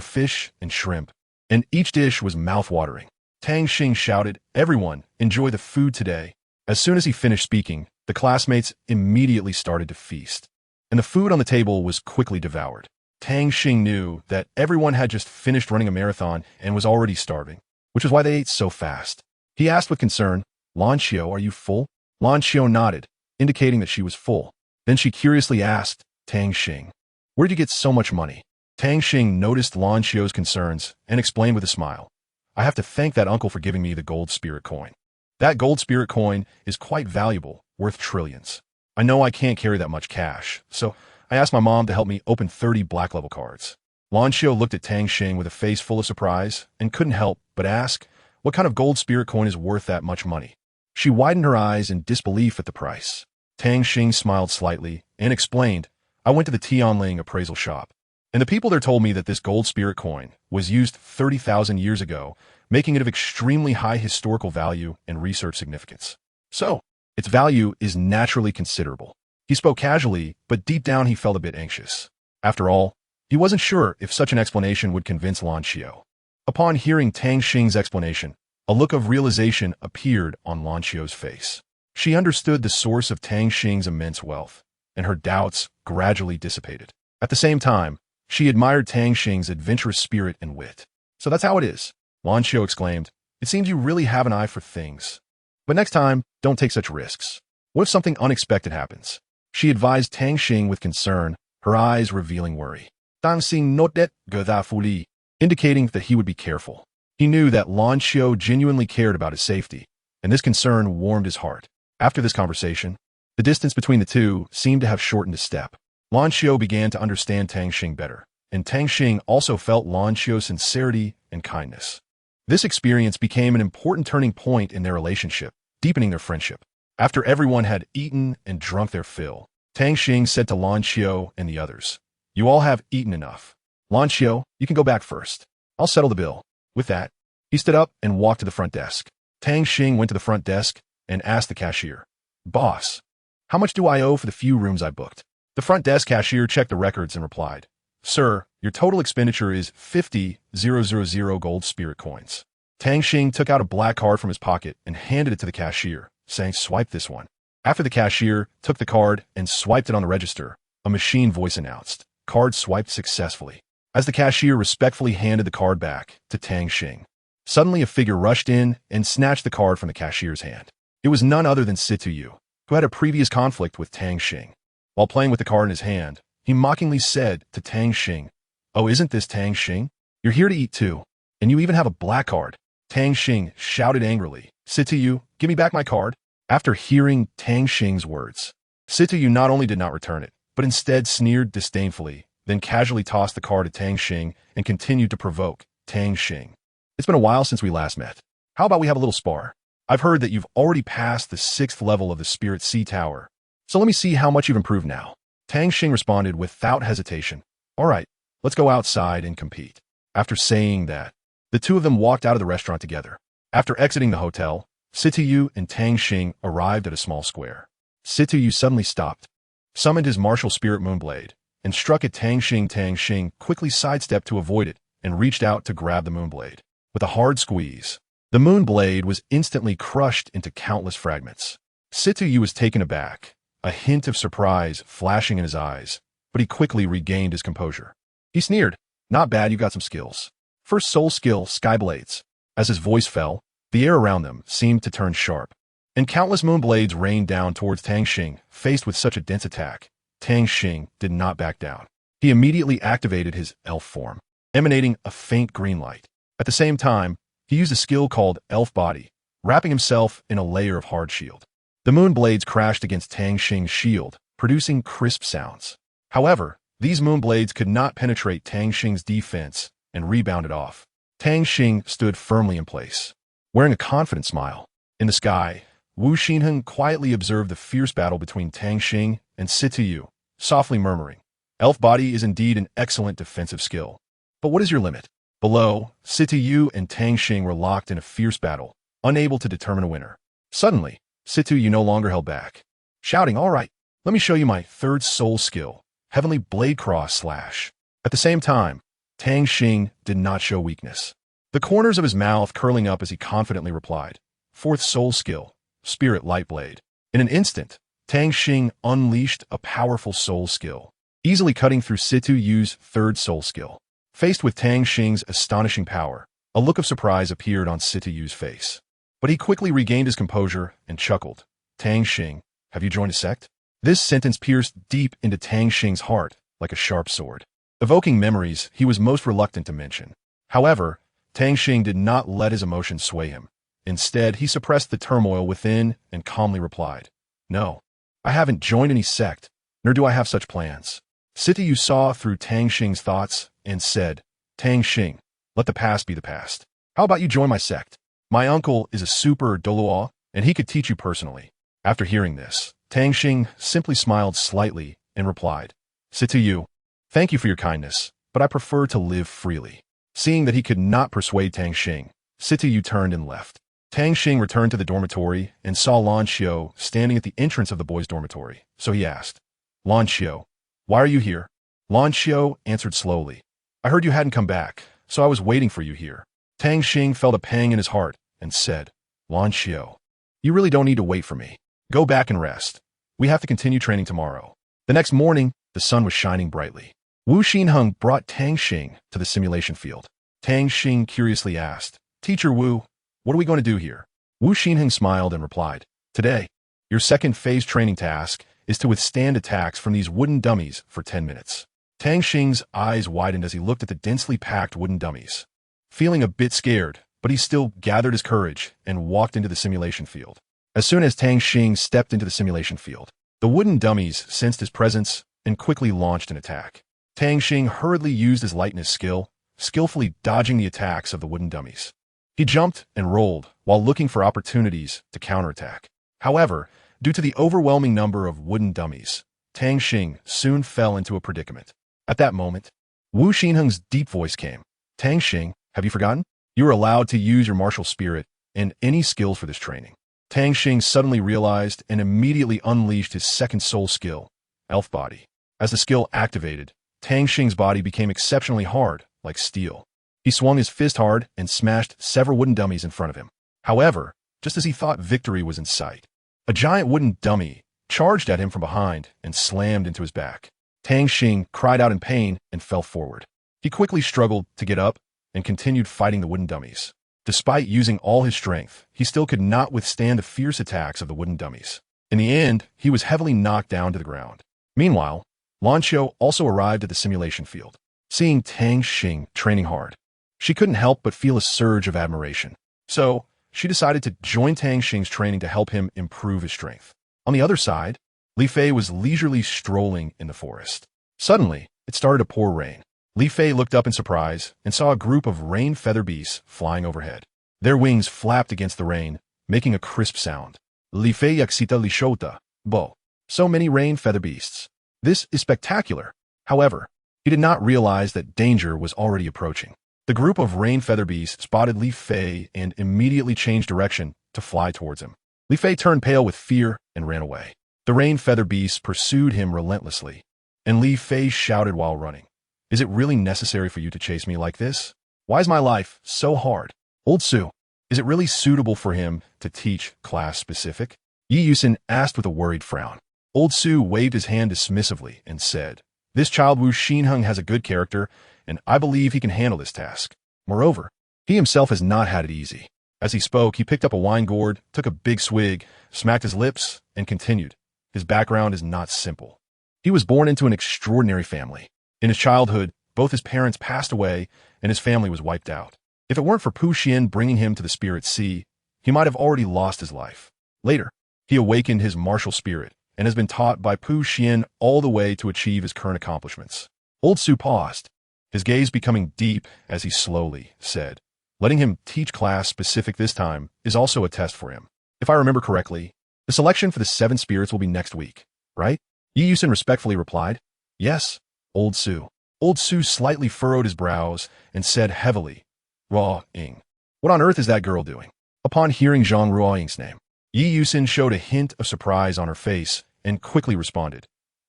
fish and shrimp, and each dish was mouth-watering. Tang Xing shouted, "Everyone, enjoy the food today." As soon as he finished speaking, the classmates immediately started to feast, and the food on the table was quickly devoured. Tang Xing knew that everyone had just finished running a marathon and was already starving, which is why they ate so fast. He asked with concern, "Lan Xiao, are you full?" Lan Xiao nodded, indicating that she was full. Then she curiously asked Tang Xing, "Where'd you get so much money?" Tang Xing noticed Lan Xiao's concerns and explained with a smile, "I have to thank that uncle for giving me the gold spirit coin. That gold spirit coin is quite valuable, worth trillions. I know I can't carry that much cash, so I asked my mom to help me open 30 black level cards." Lan Xiao looked at Tang Xing with a face full of surprise and couldn't help but ask, "What kind of gold spirit coin is worth that much money?" She widened her eyes in disbelief at the price. Tang Xing smiled slightly and explained, "I went to the Tianling appraisal shop, and the people there told me that this gold spirit coin was used 30,000 years ago, making it of extremely high historical value and research significance. So, its value is naturally considerable." He spoke casually, but deep down he felt a bit anxious. After all, he wasn't sure if such an explanation would convince Lan Xiao. Upon hearing Tang Xing's explanation, a look of realization appeared on Lan Xiao's face. She understood the source of Tang Xing's immense wealth, and her doubts gradually dissipated. At the same time, she admired Tang Xing's adventurous spirit and wit. "So that's how it is," Lan Xiao exclaimed. "It seems you really have an eye for things. But next time, don't take such risks. What if something unexpected happens?" She advised Tang Xing with concern, her eyes revealing worry. "Tang Xing not det, 'Fueled.' indicating that he would be careful. He knew that Lan Xiu genuinely cared about his safety, and this concern warmed his heart. After this conversation, the distance between the two seemed to have shortened a step. Lan Xiu began to understand Tang Xing better, and Tang Xing also felt Lan Xiu's sincerity and kindness. This experience became an important turning point in their relationship, deepening their friendship. After everyone had eaten and drunk their fill, Tang Xing said to Lan Xiu and the others, "You all have eaten enough. Lan Xiu, you can go back first. I'll settle the bill." With that, he stood up and walked to the front desk. Tang Xing went to the front desk and asked the cashier, "Boss, how much do I owe for the few rooms I booked?" The front desk cashier checked the records and replied, "Sir, your total expenditure is 50,000 gold spirit coins." Tang Xing took out a black card from his pocket and handed it to the cashier, saying, "Swipe this one." After the cashier took the card and swiped it on the register, a machine voice announced, "Card swiped successfully." As the cashier respectfully handed the card back to Tang Xing, suddenly a figure rushed in and snatched the card from the cashier's hand. It was none other than Situyu, who had a previous conflict with Tang Xing. While playing with the card in his hand, he mockingly said to Tang Xing, "Oh, isn't this Tang Xing? You're here to eat too, and you even have a black card." Tang Xing shouted angrily, "Situyu, give me back my card." After hearing Tang Xing's words, Situyu not only did not return it, but instead sneered disdainfully, then casually tossed the card at Tang Xing and continued to provoke Tang Xing. "It's been a while since we last met. How about we have a little spar? I've heard that you've already passed the 6th level of the Spirit Sea Tower, so let me see how much you've improved now." Tang Xing responded without hesitation, "All right, let's go outside and compete." After saying that, the two of them walked out of the restaurant together. After exiting the hotel, Situyu and Tang Xing arrived at a small square. Situyu suddenly stopped, summoned his martial spirit Moonblade, and struck at Tang Xing. Tang Xing quickly sidestepped to avoid it and reached out to grab the Moonblade. With a hard squeeze, the Moonblade was instantly crushed into countless fragments. Situyu was taken aback, a hint of surprise flashing in his eyes, but he quickly regained his composure. He sneered, "Not bad, you got some skills. First soul skill, Skyblades." As his voice fell, the air around them seemed to turn sharp, and countless Moonblades rained down towards Tang Xing. Faced with such a dense attack, Tang Xing did not back down. He immediately activated his elf form, emanating a faint green light. At the same time, he used a skill called Elf Body, wrapping himself in a layer of hard shield. The Moonblades crashed against Tang Xing's shield, producing crisp sounds. However, these Moonblades could not penetrate Tang Xing's defense and rebounded off. Tang Xing stood firmly in place, wearing a confident smile. In the sky, Wu Xinheng quietly observed the fierce battle between Tang Xing and Situyu, softly murmuring, "Elf Body is indeed an excellent defensive skill. But what is your limit?" Below, Situyu and Tang Xing were locked in a fierce battle, unable to determine a winner. Suddenly, Situyu no longer held back, shouting, "All right, let me show you my 3rd soul skill, Heavenly Blade Cross Slash." At the same time, Tang Xing did not show weakness, the corners of his mouth curling up as he confidently replied, "4th soul skill, Spirit Light Blade." In an instant, Tang Xing unleashed a powerful soul skill, easily cutting through Situyu's 3rd soul skill. Faced with Tang Xing's astonishing power, a look of surprise appeared on Situyu's face. But he quickly regained his composure and chuckled, "Tang Xing, have you joined a sect?" This sentence pierced deep into Tang Xing's heart like a sharp sword, evoking memories he was most reluctant to mention. However, Tang Xing did not let his emotions sway him. Instead, he suppressed the turmoil within and calmly replied, "No, I haven't joined any sect, nor do I have such plans." Situyu saw through Tang Xing's thoughts and said, "Tang Xing, let the past be the past. How about you join my sect? My uncle is a super Douluo, and he could teach you personally." After hearing this, Tang Xing simply smiled slightly and replied, "Situyu, thank you for your kindness, but I prefer to live freely." Seeing that he could not persuade Tang Xing, Situyu turned and left. Tang Xing returned to the dormitory and saw Lan Xiu standing at the entrance of the boys' dormitory, so he asked, "Lan Xiu, why are you here?" Lan Xiu answered slowly, "I heard you hadn't come back, so I was waiting for you here." Tang Xing felt a pang in his heart and said, "Lan Xiu, you really don't need to wait for me. Go back and rest. We have to continue training tomorrow." The next morning, the sun was shining brightly. Wu Xinheng brought Tang Xing to the simulation field. Tang Xing curiously asked, "Teacher Wu, what are we going to do here?" Wu Xinheng smiled and replied, "Today, your 2nd phase training task is to withstand attacks from these wooden dummies for 10 minutes. Tang Xing's eyes widened as he looked at the densely packed wooden dummies. Feeling a bit scared, but he still gathered his courage and walked into the simulation field. As soon as Tang Xing stepped into the simulation field, the wooden dummies sensed his presence and quickly launched an attack. Tang Xing hurriedly used his lightness skill, skillfully dodging the attacks of the wooden dummies. He jumped and rolled while looking for opportunities to counterattack. However, due to the overwhelming number of wooden dummies, Tang Xing soon fell into a predicament. At that moment, Wu Xinheng's deep voice came. Tang Xing, have you forgotten? You are allowed to use your martial spirit and any skills for this training. Tang Xing suddenly realized and immediately unleashed his second soul skill, Elf Body. As the skill activated, Tang Xing's body became exceptionally hard, like steel. He swung his fist hard and smashed several wooden dummies in front of him. However, just as he thought victory was in sight, a giant wooden dummy charged at him from behind and slammed into his back. Tang Xing cried out in pain and fell forward. He quickly struggled to get up and continued fighting the wooden dummies. Despite using all his strength, he still could not withstand the fierce attacks of the wooden dummies. In the end, he was heavily knocked down to the ground. Meanwhile, Lan Qiu also arrived at the simulation field. Seeing Tang Xing training hard, she couldn't help but feel a surge of admiration. So, she decided to join Tang Xing's training to help him improve his strength. On the other side, Li Fei was leisurely strolling in the forest. Suddenly, it started to pour rain. Li Fei looked up in surprise and saw a group of rain feather beasts flying overhead. Their wings flapped against the rain, making a crisp sound. Li Fei yaxita li shota, bo. So many rain feather beasts. This is spectacular. However, he did not realize that danger was already approaching. The group of rain feather beasts spotted Li Fei and immediately changed direction to fly towards him. Li Fei turned pale with fear and ran away. The rain feather beasts pursued him relentlessly, and Li Fei shouted while running. Is it really necessary for you to chase me like this? Why is my life so hard? Old Su, is it really suitable for him to teach class-specific? Yi Yusin asked with a worried frown. Old Su waved his hand dismissively and said, This child Wu Xinheng has a good character, and I believe he can handle this task. Moreover, he himself has not had it easy. As he spoke, he picked up a wine gourd, took a big swig, smacked his lips, and continued. His background is not simple. He was born into an extraordinary family. In his childhood, both his parents passed away, and his family was wiped out. If it weren't for Pu Xian bringing him to the Spirit Sea, he might have already lost his life. Later, he awakened his martial spirit, and has been taught by Pu Xian all the way to achieve his current accomplishments. Old Su paused, his gaze becoming deep as he slowly said, Letting him teach class-specific this time is also a test for him. If I remember correctly, the selection for the 7 spirits will be next week, right? Yi Yusin respectfully replied, Yes, Old Su. Old Su slightly furrowed his brows and said heavily, Ruo-Ying. What on earth is that girl doing? Upon hearing Zhang Ruo-Ying's name, Yi Yusin showed a hint of surprise on her face and quickly responded.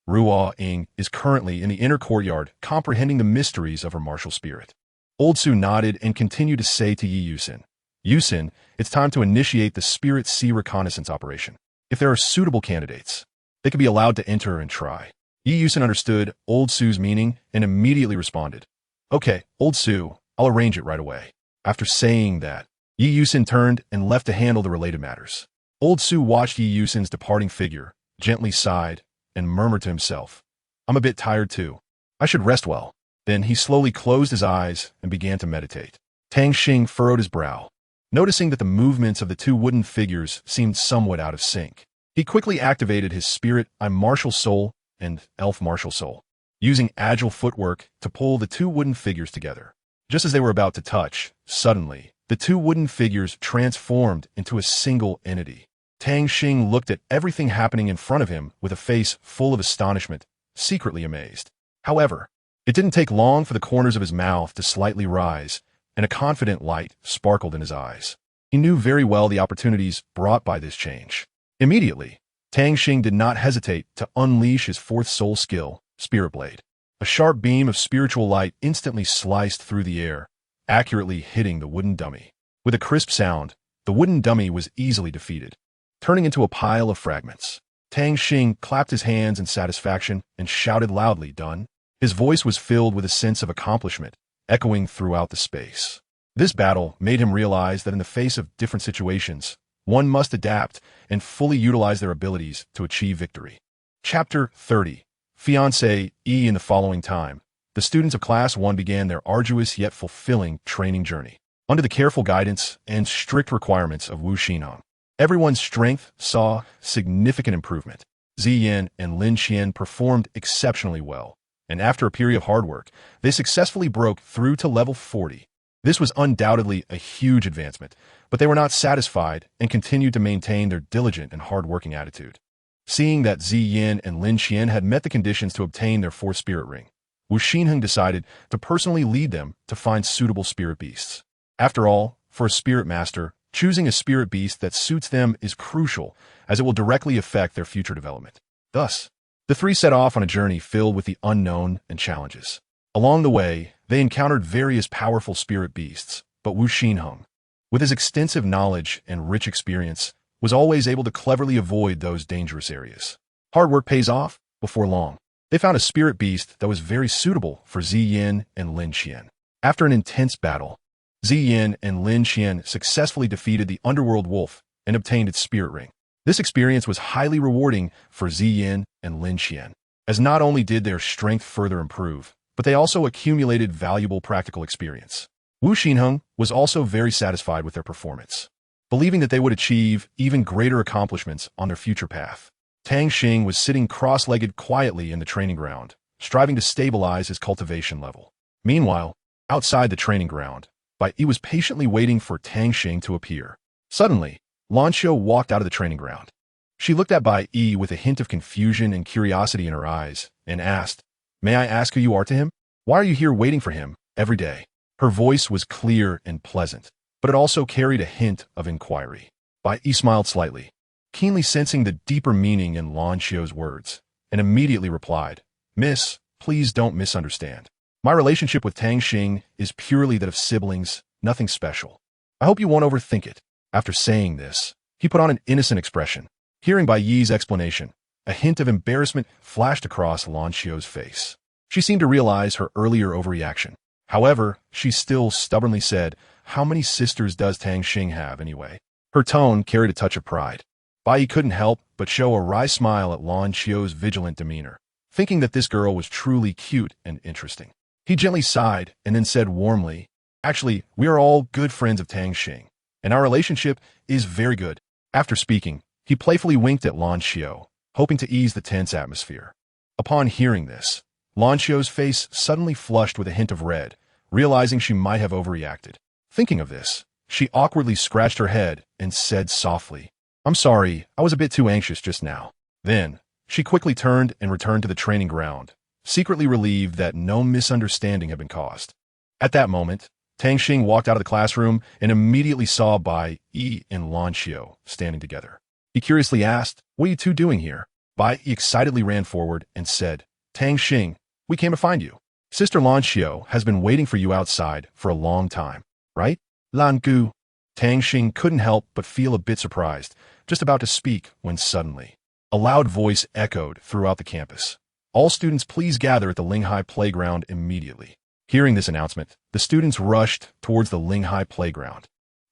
Ruo-Ying is currently in the inner courtyard comprehending the mysteries of her martial spirit. Old Su nodded and continued to say to Yi Yusin, Yusin, it's time to initiate the Spirit Sea reconnaissance operation. If there are suitable candidates, they can be allowed to enter and try. Yi Yusin understood Old Su's meaning and immediately responded, Okay, Old Su, I'll arrange it right away. After saying that, Yi Yusin turned and left to handle the related matters. Old Su watched Yi Yusin's departing figure, gently sighed, and murmured to himself, I'm a bit tired too. I should rest well. Then he slowly closed his eyes and began to meditate. Tang Xing furrowed his brow, noticing that the movements of the 2 wooden figures seemed somewhat out of sync. He quickly activated his Spirit Martial Soul and Elf Martial Soul, using agile footwork to pull the 2 wooden figures together. Just as they were about to touch, suddenly, the 2 wooden figures transformed into a single entity. Tang Xing looked at everything happening in front of him with a face full of astonishment, secretly amazed. However, it didn't take long for the corners of his mouth to slightly rise, and a confident light sparkled in his eyes. He knew very well the opportunities brought by this change. Immediately, Tang Xing did not hesitate to unleash his 4th soul skill, Spirit Blade. A sharp beam of spiritual light instantly sliced through the air, accurately hitting the wooden dummy. With a crisp sound, the wooden dummy was easily defeated, turning into a pile of fragments. Tang Xing clapped his hands in satisfaction and shouted loudly, Done. His voice was filled with a sense of accomplishment, echoing throughout the space. This battle made him realize that in the face of different situations, one must adapt and fully utilize their abilities to achieve victory. Chapter 30. fiancé E. In the following time, the students of Class 1 began their arduous yet fulfilling training journey. Under the careful guidance and strict requirements of Wu Xinheng, everyone's strength saw significant improvement. Ziyin and Lin Qian performed exceptionally well, and after a period of hard work, they successfully broke through to level 40. This was undoubtedly a huge advancement, but they were not satisfied and continued to maintain their diligent and hard-working attitude. Seeing that Ziyin and Lin Qian had met the conditions to obtain their fourth spirit ring, Wu Xinheng decided to personally lead them to find suitable spirit beasts. After all, for a spirit master, choosing a spirit beast that suits them is crucial, as it will directly affect their future development. Thus, the three set off on a journey filled with the unknown and challenges. Along the way, they encountered various powerful spirit beasts, but Wu Xinheng, with his extensive knowledge and rich experience, was always able to cleverly avoid those dangerous areas. Hard work pays off. Before long, they found a spirit beast that was very suitable for Ziyin and Lin Qian. After an intense battle, Ziyin and Lin Qian successfully defeated the underworld wolf and obtained its spirit ring. This experience was highly rewarding for Ziyin and Lin Qian, as not only did their strength further improve, but they also accumulated valuable practical experience. Wu Xinheng was also very satisfied with their performance, believing that they would achieve even greater accomplishments on their future path. Tang Xing was sitting cross-legged quietly in the training ground, striving to stabilize his cultivation level. Meanwhile, outside the training ground, Bai Yi was patiently waiting for Tang Xing to appear. Suddenly, Lan Xiu walked out of the training ground. She looked at Bai Yi with a hint of confusion and curiosity in her eyes and asked, "May I ask who you are to him? Why are you here waiting for him every day?" Her voice was clear and pleasant, but it also carried a hint of inquiry. Bai Yi smiled slightly, keenly sensing the deeper meaning in Lan Xiu's words, and immediately replied, "Miss, please don't misunderstand. My relationship with Tang Xing is purely that of siblings, nothing special. I hope you won't overthink it." After saying this, he put on an innocent expression. Hearing Bai Yi's explanation, a hint of embarrassment flashed across Lan Xiu's face. She seemed to realize her earlier overreaction. However, she still stubbornly said, "How many sisters does Tang Xing have anyway?" Her tone carried a touch of pride. Bai Yi couldn't help but show a wry smile at Lan Xiu's vigilant demeanor, thinking that this girl was truly cute and interesting. He gently sighed and then said warmly, "Actually, we are all good friends of Tang Xing, and our relationship is very good." After speaking, he playfully winked at Lan Xiu, hoping to ease the tense atmosphere. Upon hearing this, Lan Xiu's face suddenly flushed with a hint of red, realizing she might have overreacted. Thinking of this, she awkwardly scratched her head and said softly, "I'm sorry, I was a bit too anxious just now." Then, she quickly turned and returned to the training ground, secretly relieved that no misunderstanding had been caused. At that moment, Tang Xing walked out of the classroom and immediately saw Bai Yi and Lan Xiu standing together. He curiously asked, "What are you two doing here?" Bai Yi excitedly ran forward and said, "Tang Xing, we came to find you. Sister Lan Xiu has been waiting for you outside for a long time, right?" "Lan Gu." Tang Xing couldn't help but feel a bit surprised, just about to speak when suddenly, a loud voice echoed throughout the campus. "All students please gather at the Linghai playground immediately." Hearing this announcement, the students rushed towards the Linghai playground,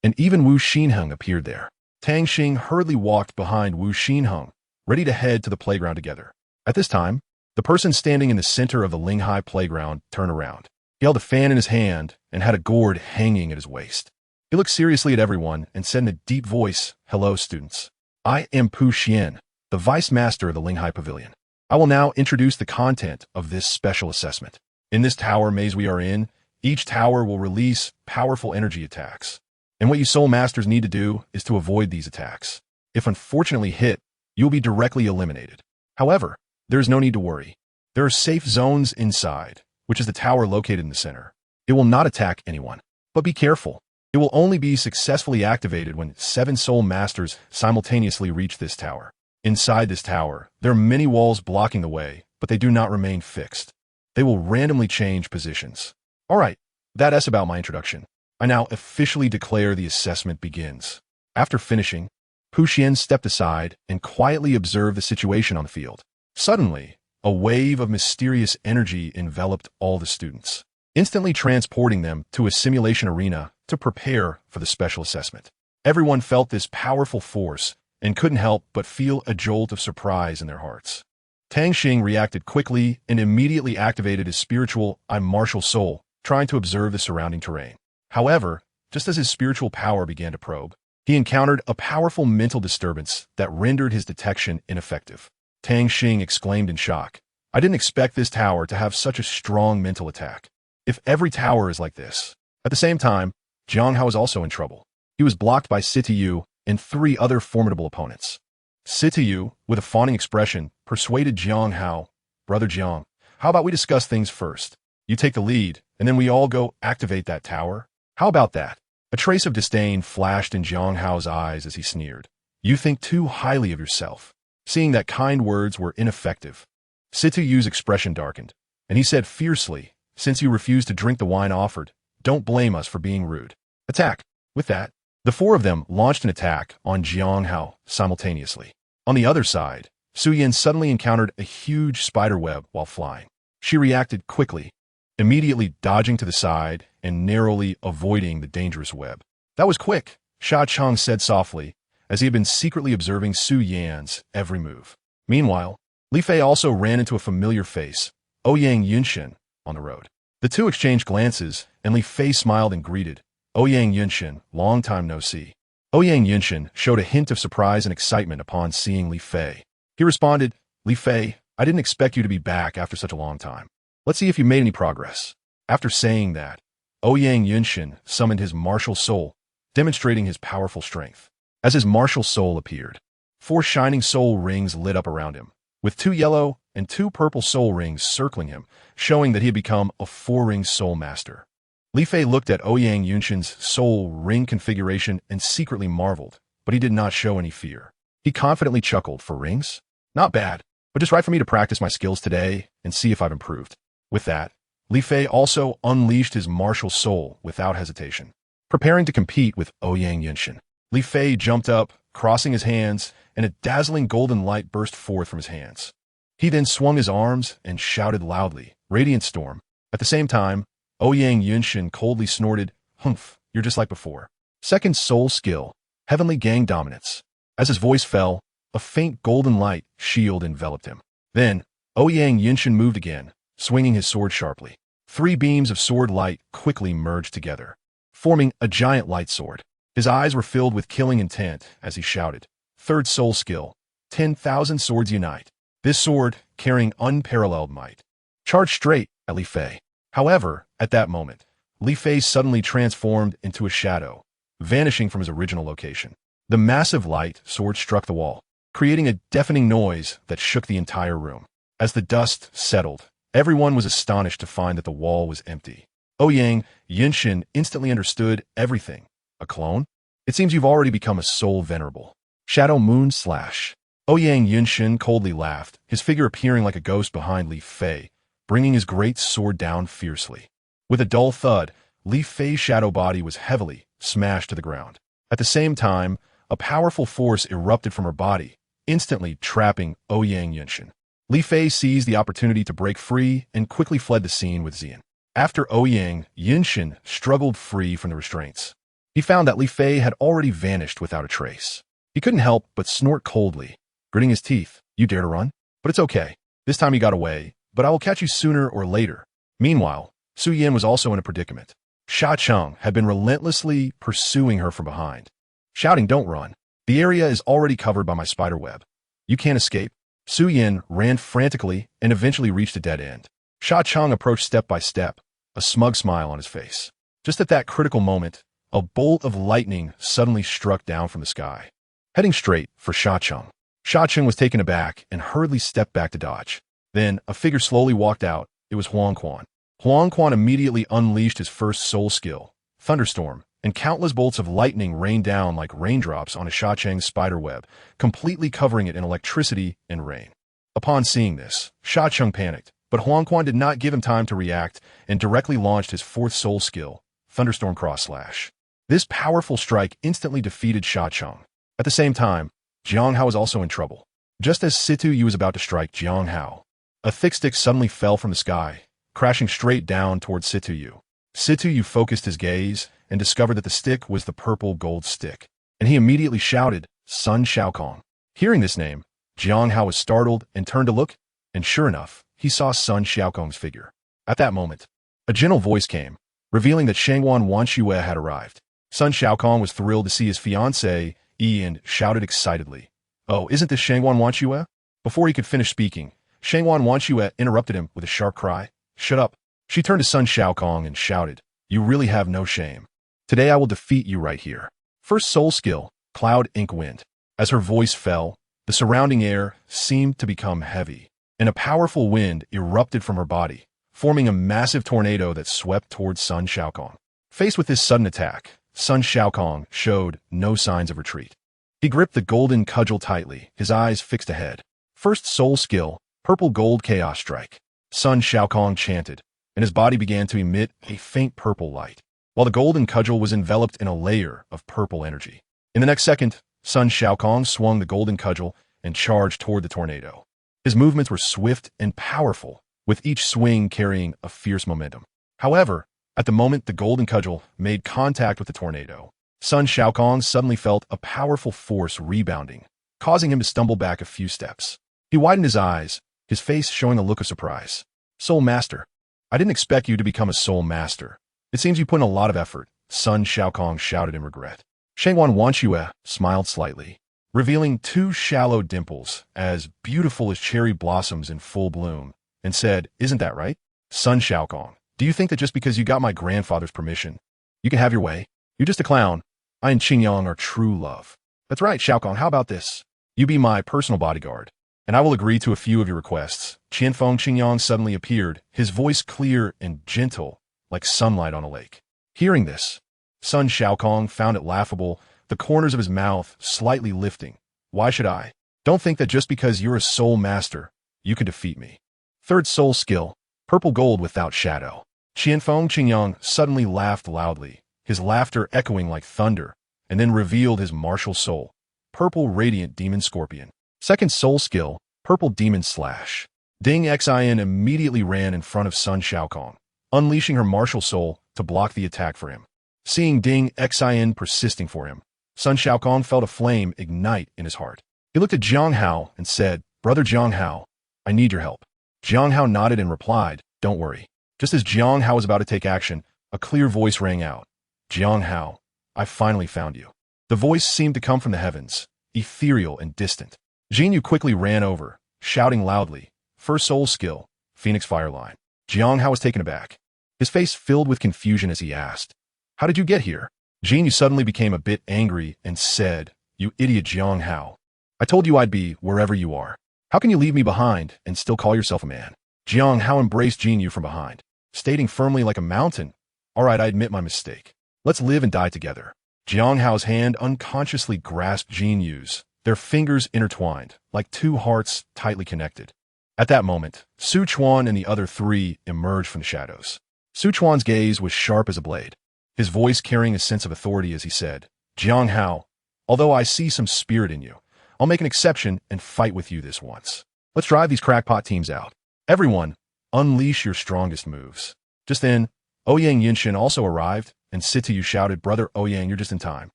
and even Wu Xinheng appeared there. Tang Xing hurriedly walked behind Wu Xinheng, ready to head to the playground together. At this time, the person standing in the center of the Linghai playground turned around. He held a fan in his hand and had a gourd hanging at his waist. He looked seriously at everyone and said in a deep voice, "Hello, students. I am Pu Xian, the Vice Master of the Linghai Pavilion. I will now introduce the content of this special assessment. In this tower maze we are in, each tower will release powerful energy attacks. And what you soul masters need to do is to avoid these attacks. If unfortunately hit, you will be directly eliminated. However, there is no need to worry. There are safe zones inside, which is the tower located in the center. It will not attack anyone. But be careful. It will only be successfully activated when 7 soul masters simultaneously reach this tower. Inside this tower, there are many walls blocking the way, but they do not remain fixed. They will randomly change positions." Alright, that's about my introduction. I now officially declare the assessment begins. After finishing, Pu Xian stepped aside and quietly observed the situation on the field. Suddenly, a wave of mysterious energy enveloped all the students, instantly transporting them to a simulation arena to prepare for the special assessment. Everyone felt this powerful force and couldn't help but feel a jolt of surprise in their hearts. Tang Xing reacted quickly and immediately activated his spiritual martial soul, trying to observe the surrounding terrain. However, just as his spiritual power began to probe, he encountered a powerful mental disturbance that rendered his detection ineffective. Tang Xing exclaimed in shock. I didn't expect this tower to have such a strong mental attack. If every tower is like this. At the same time, Jiang Hao was also in trouble. He was blocked by Sitiyu and 3 other formidable opponents. Sitiyu, with a fawning expression, persuaded Jiang Hao, Brother Jiang, how about we discuss things first? You take the lead, and then we all go activate that tower? How about that? A trace of disdain flashed in Jiang Hao's eyes as he sneered. You think too highly of yourself. Seeing that kind words were ineffective, Situyu's expression darkened, and he said fiercely, since you refuse to drink the wine offered, don't blame us for being rude. Attack. With that, the 4 of them launched an attack on Jiang Hao simultaneously. On the other side, Su Yan suddenly encountered a huge spider web while flying. She reacted quickly, immediately dodging to the side and narrowly avoiding the dangerous web. That was quick, Sha Chong said softly, as he had been secretly observing Su Yan's every move. Meanwhile, Li Fei also ran into a familiar face, Ouyang Yunshin, on the road. The 2 exchanged glances, and Li Fei smiled and greeted, Ouyang Yunshin, long time no see. Ouyang Yunshin showed a hint of surprise and excitement upon seeing Li Fei. He responded, Li Fei, I didn't expect you to be back after such a long time. Let's see if you made any progress. After saying that, Ouyang Yunshin summoned his martial soul, demonstrating his powerful strength. As his martial soul appeared, 4 shining soul rings lit up around him, with 2 yellow and 2 purple soul rings circling him, showing that he had become a 4-ring soul master. Li Fei looked at Ouyang Yunshin's soul ring configuration and secretly marveled, but he did not show any fear. He confidently chuckled, 4 rings? Not bad, but just right for me to practice my skills today and see if I've improved. With that, Li Fei also unleashed his martial soul without hesitation. Preparing to compete with Ouyang Yunshin, Li Fei jumped up, crossing his hands, and a dazzling golden light burst forth from his hands. He then swung his arms and shouted loudly, Radiant Storm. At the same time, Ouyang Yunshin coldly snorted, Humph, you're just like before. Second soul skill, Heavenly Gang Dominance. As his voice fell, a faint golden light shield enveloped him. Then, Ouyang Yunshin moved again, swinging his sword sharply. 3 beams of sword light quickly merged together, forming a giant light sword. His eyes were filled with killing intent as he shouted, Third soul skill, 10,000 swords unite. This sword, carrying unparalleled might, charged straight at Li Fei. However, at that moment, Li Fei suddenly transformed into a shadow, vanishing from his original location. The massive light sword struck the wall, creating a deafening noise that shook the entire room. As the dust settled, everyone was astonished to find that the wall was empty. Ouyang Yunshin instantly understood everything. A clone? It seems you've already become a soul venerable. Shadow Moon Slash. Ouyang Yunshin coldly laughed, his figure appearing like a ghost behind Li Fei, bringing his great sword down fiercely. With a dull thud, Li Fei's shadow body was heavily smashed to the ground. At the same time, a powerful force erupted from her body, instantly trapping Ouyang Yunshin. Li Fei seized the opportunity to break free and quickly fled the scene with Xian. After Ouyang Yunshin struggled free from the restraints, he found that Li Fei had already vanished without a trace. He couldn't help but snort coldly, gritting his teeth. You dare to run? But it's okay. This time you got away, but I will catch you sooner or later. Meanwhile, Su Yan was also in a predicament. Sha Chong had been relentlessly pursuing her from behind, shouting, Don't run. The area is already covered by my spider web. You can't escape. Su Yan ran frantically and eventually reached a dead end. Sha Chong approached step by step, a smug smile on his face. Just at that critical moment, a bolt of lightning suddenly struck down from the sky, heading straight for Sha Chong. Sha Chong was taken aback and hurriedly stepped back to dodge. Then, a figure slowly walked out. It was Huang Quan. Huang Quan immediately unleashed his first soul skill, Thunderstorm, and countless bolts of lightning rained down like raindrops on Sha Chang's spider web, completely covering it in electricity and rain. Upon seeing this, Sha Chong panicked, but Huang Quan did not give him time to react and directly launched his 4th soul skill, Thunderstorm Cross Slash. This powerful strike instantly defeated Sha Chong. At the same time, Jiang Hao was also in trouble. Just as Situyu was about to strike Jiang Hao, a thick stick suddenly fell from the sky, crashing straight down towards Situyu. Situyu focused his gaze and discovered that the stick was the purple gold stick, and he immediately shouted, Sun Shaokong. Hearing this name, Jiang Hao was startled and turned to look. and sure enough, he saw Sun Xiaokong's figure. At that moment, a gentle voice came, revealing that Shangwan Wanxue had arrived. Sun Xiaokong was thrilled to see his fiancée, and shouted excitedly, "Oh, isn't this Shangwan Wanxue?" Before he could finish speaking, Shangwan Wanxue interrupted him with a sharp cry. "Shut up." She turned to Sun Xiaokong and shouted, "You really have no shame. Today I will defeat you right here." First soul skill, Cloud Ink Wind. As her voice fell, the surrounding air seemed to become heavy, and a powerful wind erupted from her body, forming a massive tornado that swept towards Sun Xiaokong. Faced with this sudden attack, Sun Xiaokong showed no signs of retreat. He gripped the golden cudgel tightly, his eyes fixed ahead. First soul skill, Purple Gold Chaos Strike. Sun Xiaokong chanted, and his body began to emit a faint purple light, while the golden cudgel was enveloped in a layer of purple energy. In the next second, Sun Xiaokong swung the golden cudgel and charged toward the tornado. His movements were swift and powerful, with each swing carrying a fierce momentum. However, at the moment the golden cudgel made contact with the tornado, Sun Xiaokong suddenly felt a powerful force rebounding, causing him to stumble back a few steps. He widened his eyes, his face showing a look of surprise. "Soul Master. I didn't expect you to become a Soul Master. It seems you put in a lot of effort," Sun Xiaokong shouted in regret. Shangwan Wanxue smiled slightly, revealing two shallow dimples as beautiful as cherry blossoms in full bloom, and said, "Isn't that right? Sun Xiaokong, do you think that just because you got my grandfather's permission, you can have your way? You're just a clown. I and Qingyang are true love." "That's right, Xiaokong, how about this? You be my personal bodyguard, and I will agree to a few of your requests." Qianfeng Qingyang suddenly appeared, his voice clear and gentle, like sunlight on a lake. Hearing this, Sun Xiaokong found it laughable, the corners of his mouth slightly lifting. "Why should I? Don't think that just because you're a soul master, you can defeat me." Third soul skill, Purple Gold Without Shadow. Qianfeng Qingyang suddenly laughed loudly, his laughter echoing like thunder, and then revealed his martial soul, Purple Radiant Demon Scorpion. Second soul skill, Purple Demon Slash. Ding Xin immediately ran in front of Sun Xiaokong, unleashing her martial soul to block the attack for him. Seeing Ding Xin persisting for him, Sun Xiaokong felt a flame ignite in his heart. He looked at Jiang Hao and said, "Brother Jiang Hao, I need your help." Jiang Hao nodded and replied, "Don't worry." Just as Jiang Hao was about to take action, a clear voice rang out. "Jiang Hao, I finally found you." The voice seemed to come from the heavens, ethereal and distant. Jin Yu quickly ran over, shouting loudly, "First soul skill, Phoenix Fireline." Jiang Hao was taken aback, his face filled with confusion as he asked, "How did you get here?" Jin Yu suddenly became a bit angry and said, "You idiot Jiang Hao. I told you I'd be wherever you are. How can you leave me behind and still call yourself a man?" Jiang Hao embraced Jin Yu from behind, stating firmly like a mountain, "All right, I admit my mistake. Let's live and die together." Jiang Hao's hand unconsciously grasped Jin Yu's, their fingers intertwined, like two hearts tightly connected. At that moment, Su Chuan and the other three emerged from the shadows. Su Chuan's gaze was sharp as a blade, his voice carrying a sense of authority as he said, "Jiang Hao, although I see some spirit in you, I'll make an exception and fight with you this once. Let's drive these crackpot teams out. Everyone, unleash your strongest moves." Just then, Ouyang Yinshin also arrived, and Situ shouted, "Brother Ouyang, you're just in time.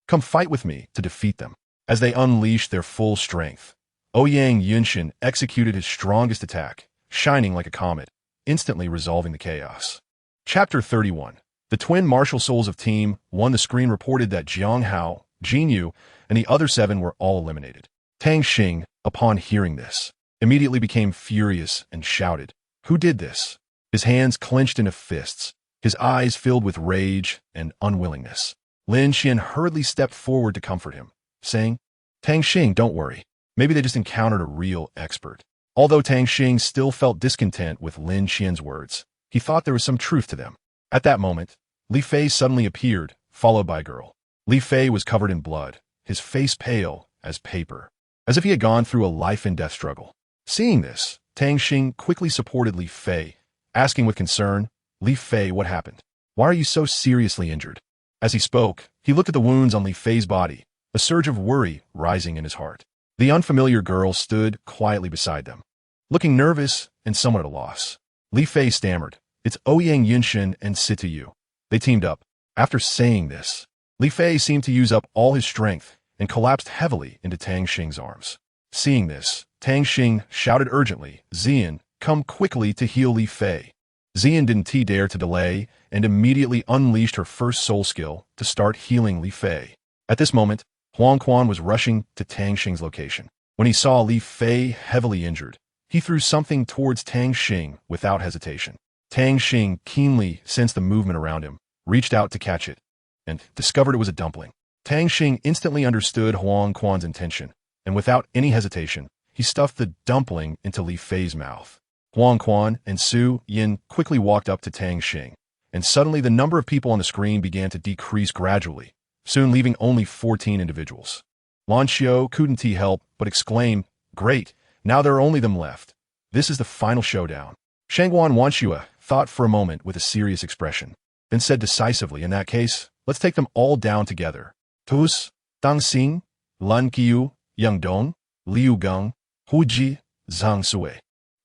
Come fight with me to defeat them." As they unleashed their full strength, Ouyang Yinshin executed his strongest attack, shining like a comet, instantly resolving the chaos. Chapter 31. The twin martial souls of Team 1. The screen reported that Jiang Hao, Jin Yu, and the other 7 were all eliminated. Tang Xing, upon hearing this, immediately became furious and shouted, "Who did this?" His hands clenched into fists, his eyes filled with rage and unwillingness. Lin Xian hurriedly stepped forward to comfort him, saying, "Tang Xing, don't worry. Maybe they just encountered a real expert." Although Tang Xing still felt discontent with Lin Xian's words, he thought there was some truth to them. At that moment, Li Fei suddenly appeared, followed by a girl. Li Fei was covered in blood, his face pale as paper, as if he had gone through a life-and-death struggle. Seeing this, Tang Xing quickly supported Li Fei, asking with concern, "Li Fei, what happened? Why are you so seriously injured?" As he spoke, he looked at the wounds on Li Fei's body, a surge of worry rising in his heart. The unfamiliar girl stood quietly beside them, looking nervous and somewhat at a loss. Li Fei stammered, "It's Ouyang Yinshin and Situ. They teamed up." After saying this, Li Fei seemed to use up all his strength and collapsed heavily into Tang Xing's arms. Seeing this, Tang Xing shouted urgently, Xian, come quickly to heal Li Fei. Xian didn't dare to delay and immediately unleashed her first soul skill to start healing Li Fei. At this moment, Huang Quan was rushing to Tang Xing's location. When he saw Li Fei heavily injured, he threw something towards Tang Xing without hesitation. Tang Xing keenly sensed the movement around him, reached out to catch it, and discovered it was a dumpling. Tang Xing instantly understood Huang Quan's intention, and without any hesitation, he stuffed the dumpling into Li Fei's mouth. Huang Quan and Su Yin quickly walked up to Tang Xing, and suddenly the number of people on the screen began to decrease gradually, soon leaving only 14 individuals. Lan Xiao couldn't help but exclaim, great, now there are only them left. This is the final showdown. Shangguan Wanxue thought for a moment with a serious expression, then said decisively, in that case, let's take them all down together. Tus, Tang Xing, Lan Qiu, Yang Dong, Liu Geng, Hu Ji, Zhang Sui.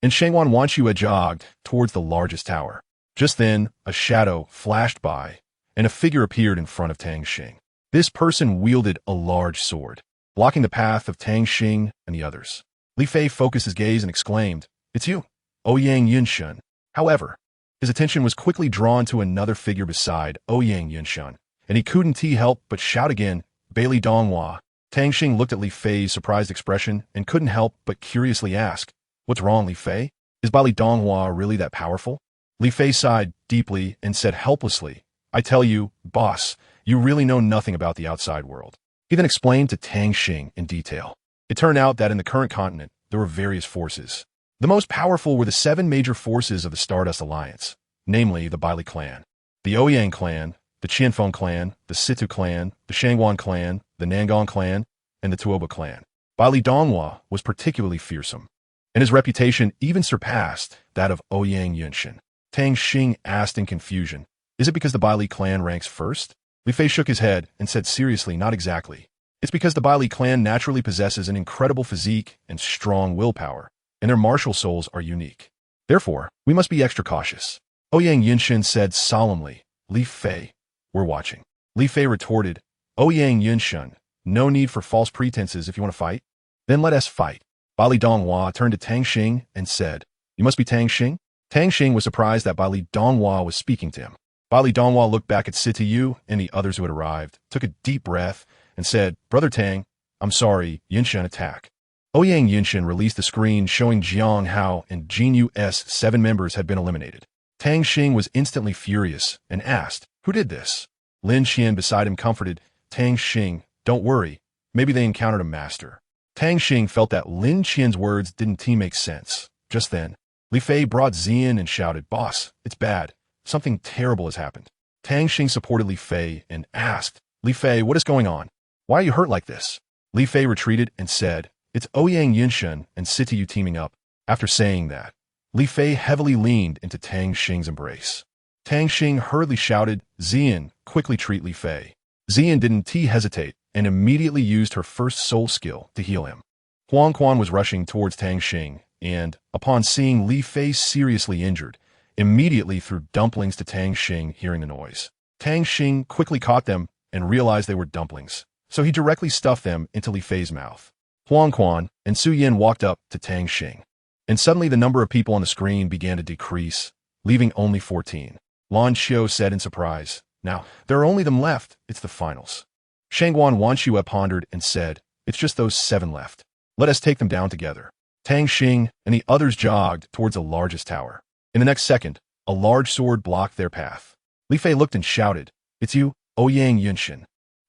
And Shangguan Wanxue jogged towards the largest tower. Just then, a shadow flashed by, and a figure appeared in front of Tang Xing. This person wielded a large sword, blocking the path of Tang Xing and the others. Li Fei focused his gaze and exclaimed, it's you, Ouyang Yunshan. However, his attention was quickly drawn to another figure beside Ouyang Yunshan, and he couldn't help but shout again, Bailey Donghua. Tang Xing looked at Li Fei's surprised expression and couldn't help but curiously ask, what's wrong, Li Fei? Is Bailey Donghua really that powerful? Li Fei sighed deeply and said helplessly, I tell you, boss, you really know nothing about the outside world. He then explained to Tang Xing in detail. It turned out that in the current continent, there were various forces. The most powerful were the 7 major forces of the Stardust Alliance, namely the Bailey clan, the Ouyang clan, the Qianfeng clan, the Situ clan, the Shangguan clan, the Nangong clan, and the Tuoba clan. Bailey Donghua was particularly fearsome, and his reputation even surpassed that of Ouyang Yunshan. Tang Xing asked in confusion, is it because the Bailey clan ranks first? Li Fei shook his head and said seriously, not exactly. It's because the Bailey clan naturally possesses an incredible physique and strong willpower, and their martial souls are unique. Therefore, we must be extra cautious. Ouyang Yunshan said solemnly, Li Fei, we're watching. Li Fei retorted, Ouyang Yunshan, no need for false pretenses if you want to fight. Then let us fight. Bailey Donghua turned to Tang Xing and said, you must be Tang Xing? Tang Xing was surprised that Bailey Donghua was speaking to him. Bailey Donghua looked back at Sitayu and the others who had arrived, took a deep breath, and said, Brother Tang, I'm sorry, Yunshan attack. Ouyang Yunshan released the screen showing Jiang Hao and Jin Yu's 7 members had been eliminated. Tang Xing was instantly furious and asked, who did this? Lin Qian beside him comforted, Tang Xing, don't worry, maybe they encountered a master. Tang Xing felt that Lin Qian's words didn't make sense. Just then, Li Fei brought Xian and shouted, boss, it's bad. Something terrible has happened. Tang Xing supported Li Fei and asked, Li Fei, what is going on? Why are you hurt like this? Li Fei retreated and said, it's Ouyang Yunshan and Sitayu teaming up. After saying that, Li Fei heavily leaned into Tang Xing's embrace. Tang Xing hurriedly shouted, Xian, quickly treat Li Fei. Xian didn't hesitate and immediately used her first soul skill to heal him. Huang Quan was rushing towards Tang Xing and, upon seeing Li Fei seriously injured, immediately threw dumplings to Tang Xing hearing the noise. Tang Xing quickly caught them and realized they were dumplings, so he directly stuffed them into Li Fei's mouth. Huang Quan and Su Yin walked up to Tang Xing, and suddenly the number of people on the screen began to decrease, leaving only 14. Lan Xiao said in surprise, now, there are only them left, it's the finals. Shangguan Wanxue pondered and said, it's just those 7 left. Let us take them down together. Tang Xing and the others jogged towards the largest tower. In the next second, a large sword blocked their path. Li Fei looked and shouted, it's you, Ouyang Yunshan.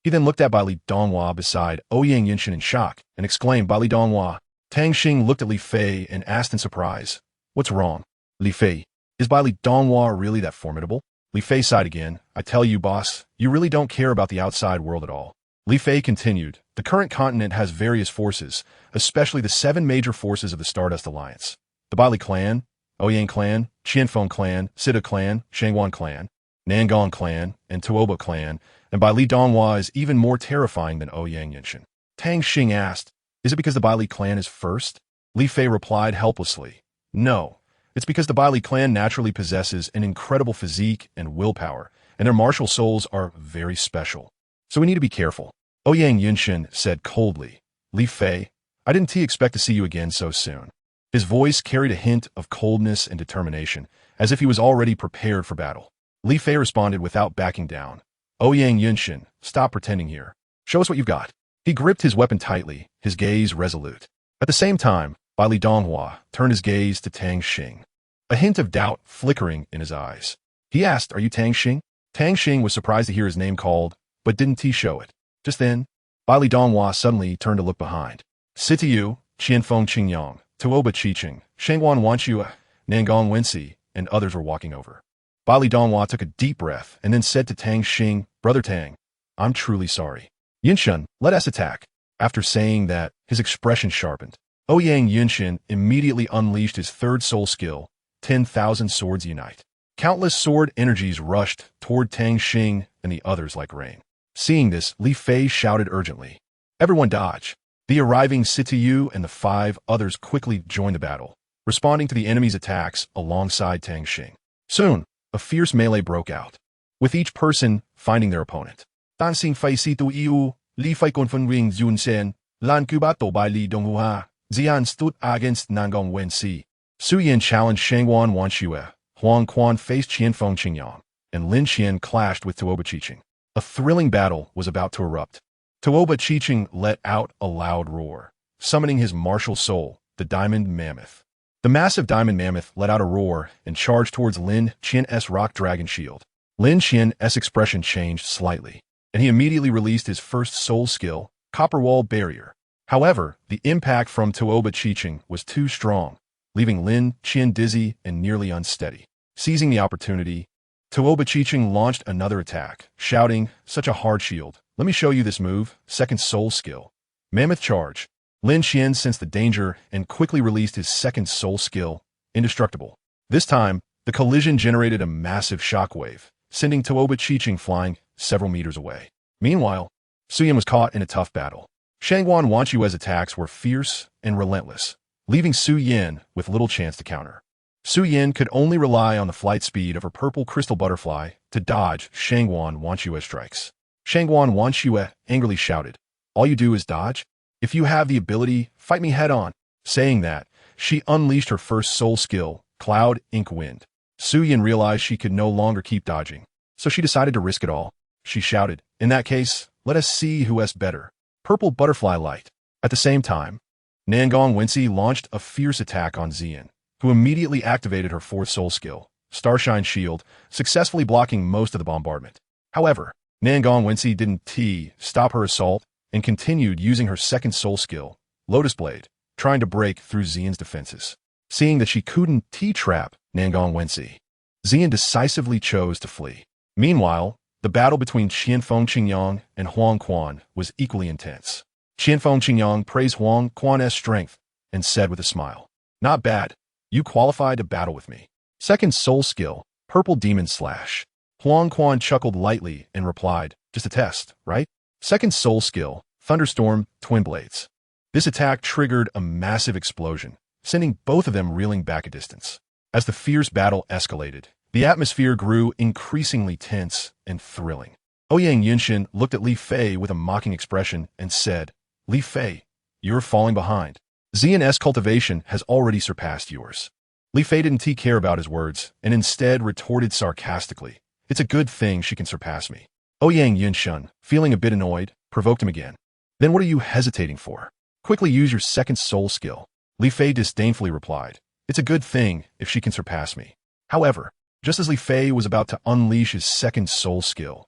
He then looked at Bailey Donghua beside Ouyang Yunshan in shock and exclaimed, Bailey Donghua. Tang Xing looked at Li Fei and asked in surprise, what's wrong? Li Fei, is Bailey Donghua really that formidable? Li Fei sighed again, I tell you, boss, you really don't care about the outside world at all. Li Fei continued, the current continent has various forces, especially the 7 major forces of the Stardust Alliance. The Bailey clan, Ouyang clan, Qianfeng clan, Sita clan, Shangguan clan, Nangong clan, and Tuoba clan, and Bailey Donghua is even more terrifying than Ouyang Yunshan. Tang Xing asked, is it because the Bailey clan is first? Li Fei replied helplessly, no, it's because the Bailey clan naturally possesses an incredible physique and willpower, and their martial souls are very special. So we need to be careful. Ouyang Yunshan said coldly, Li Fei, I didn't expect to see you again so soon. His voice carried a hint of coldness and determination, as if he was already prepared for battle. Li Fei responded without backing down. Ouyang Yunshin, stop pretending here. Show us what you've got. He gripped his weapon tightly, his gaze resolute. At the same time, Li Donghua turned his gaze to Tang Xing, a hint of doubt flickering in his eyes. He asked, "Are you Tang Xing?" Tang Xing was surprised to hear his name called, but didn't show it. Just then, Li Donghua suddenly turned to look behind. Sitiyu, Qianfeng Qingyang, Tuoba Chicheng, Shengguan Wanxue, Nangong Wensi, and others were walking over. Li Donghua took a deep breath and then said to Tang Xing, "Brother Tang, I'm truly sorry. Yunshin, let us attack." After saying that, his expression sharpened. Ouyang Yunshin immediately unleashed his third soul skill, 10,000 Swords Unite. Countless sword energies rushed toward Tang Xing and the others like rain. Seeing this, Li Fei shouted urgently, "Everyone dodge!" The arriving Sitiyu and the 5 others quickly joined the battle, responding to the enemy's attacks alongside Tang Xing. Soon, a fierce melee broke out, with each person finding their opponent. Tang Xing Fei Sitiyu, Li Fei Confronting Yunsen, Lan Kubato by Li Donghua, Xian stood against Nangong Wensi. Su Yin challenged Shengguan Wanxue, Huang Quan faced Qianfeng Qingyang, and Lin Qian clashed with Tuoba Chicheng. A thrilling battle was about to erupt. Tuoba Chicheng let out a loud roar, summoning his martial soul, the Diamond Mammoth. The massive Diamond Mammoth let out a roar and charged towards Lin Qian's Rock Dragon Shield. Lin Qian's expression changed slightly, and he immediately released his first soul skill, Copper Wall Barrier. However, the impact from Tuoba Chicheng was too strong, leaving Lin Qian dizzy and nearly unsteady. Seizing the opportunity, Tuoba Chicheng launched another attack, shouting, "Such a hard shield. Let me show you this move, second soul skill. Mammoth Charge." Lin Qian sensed the danger and quickly released his second soul skill, Indestructible. This time, the collision generated a massive shockwave, sending Tuoba Chicheng flying several meters away. Meanwhile, Su Yin was caught in a tough battle. Shengguan Wanxue's attacks were fierce and relentless, leaving Su Yin with little chance to counter. Su Yin could only rely on the flight speed of her purple crystal butterfly to dodge Shengguan Wanxue's strikes. Shengguan Wanxue angrily shouted, "All you do is dodge? If you have the ability, fight me head-on." Saying that, she unleashed her first soul skill, Cloud Ink Wind. Su Yin realized she could no longer keep dodging, so she decided to risk it all. She shouted, "In that case, let us see who is better. Purple Butterfly Light." At the same time, Nangong Wensi launched a fierce attack on Xian, who immediately activated her fourth soul skill, Starshine Shield, successfully blocking most of the bombardment. However, Nangong Wensi didn't stop her assault and continued using her second soul skill, Lotus Blade, trying to break through Xian's defenses. Seeing that she couldn't trap Nangong Wensi, Xian decisively chose to flee. Meanwhile, the battle between Qianfeng Qingyang and Huang Quan was equally intense. Qianfeng Qingyang praised Huang Quan's strength and said with a smile, "Not bad. You qualified to battle with me." Second soul skill, Purple Demon Slash. Huang Quan chuckled lightly and replied, "Just a test, right?" Second soul skill, Thunderstorm Twin Blades. This attack triggered a massive explosion, sending both of them reeling back a distance. As the fierce battle escalated, the atmosphere grew increasingly tense and thrilling. Ouyang Yunshin looked at Li Fei with a mocking expression and said, "Li Fei, you're falling behind. Xian's cultivation has already surpassed yours." Li Fei didn't care about his words and instead retorted sarcastically, "It's a good thing she can surpass me." Ouyang Yunshin, feeling a bit annoyed, provoked him again. "Then what are you hesitating for? Quickly use your second soul skill." Li Fei disdainfully replied, "It's a good thing if she can surpass me." However, just as Li Fei was about to unleash his second soul skill,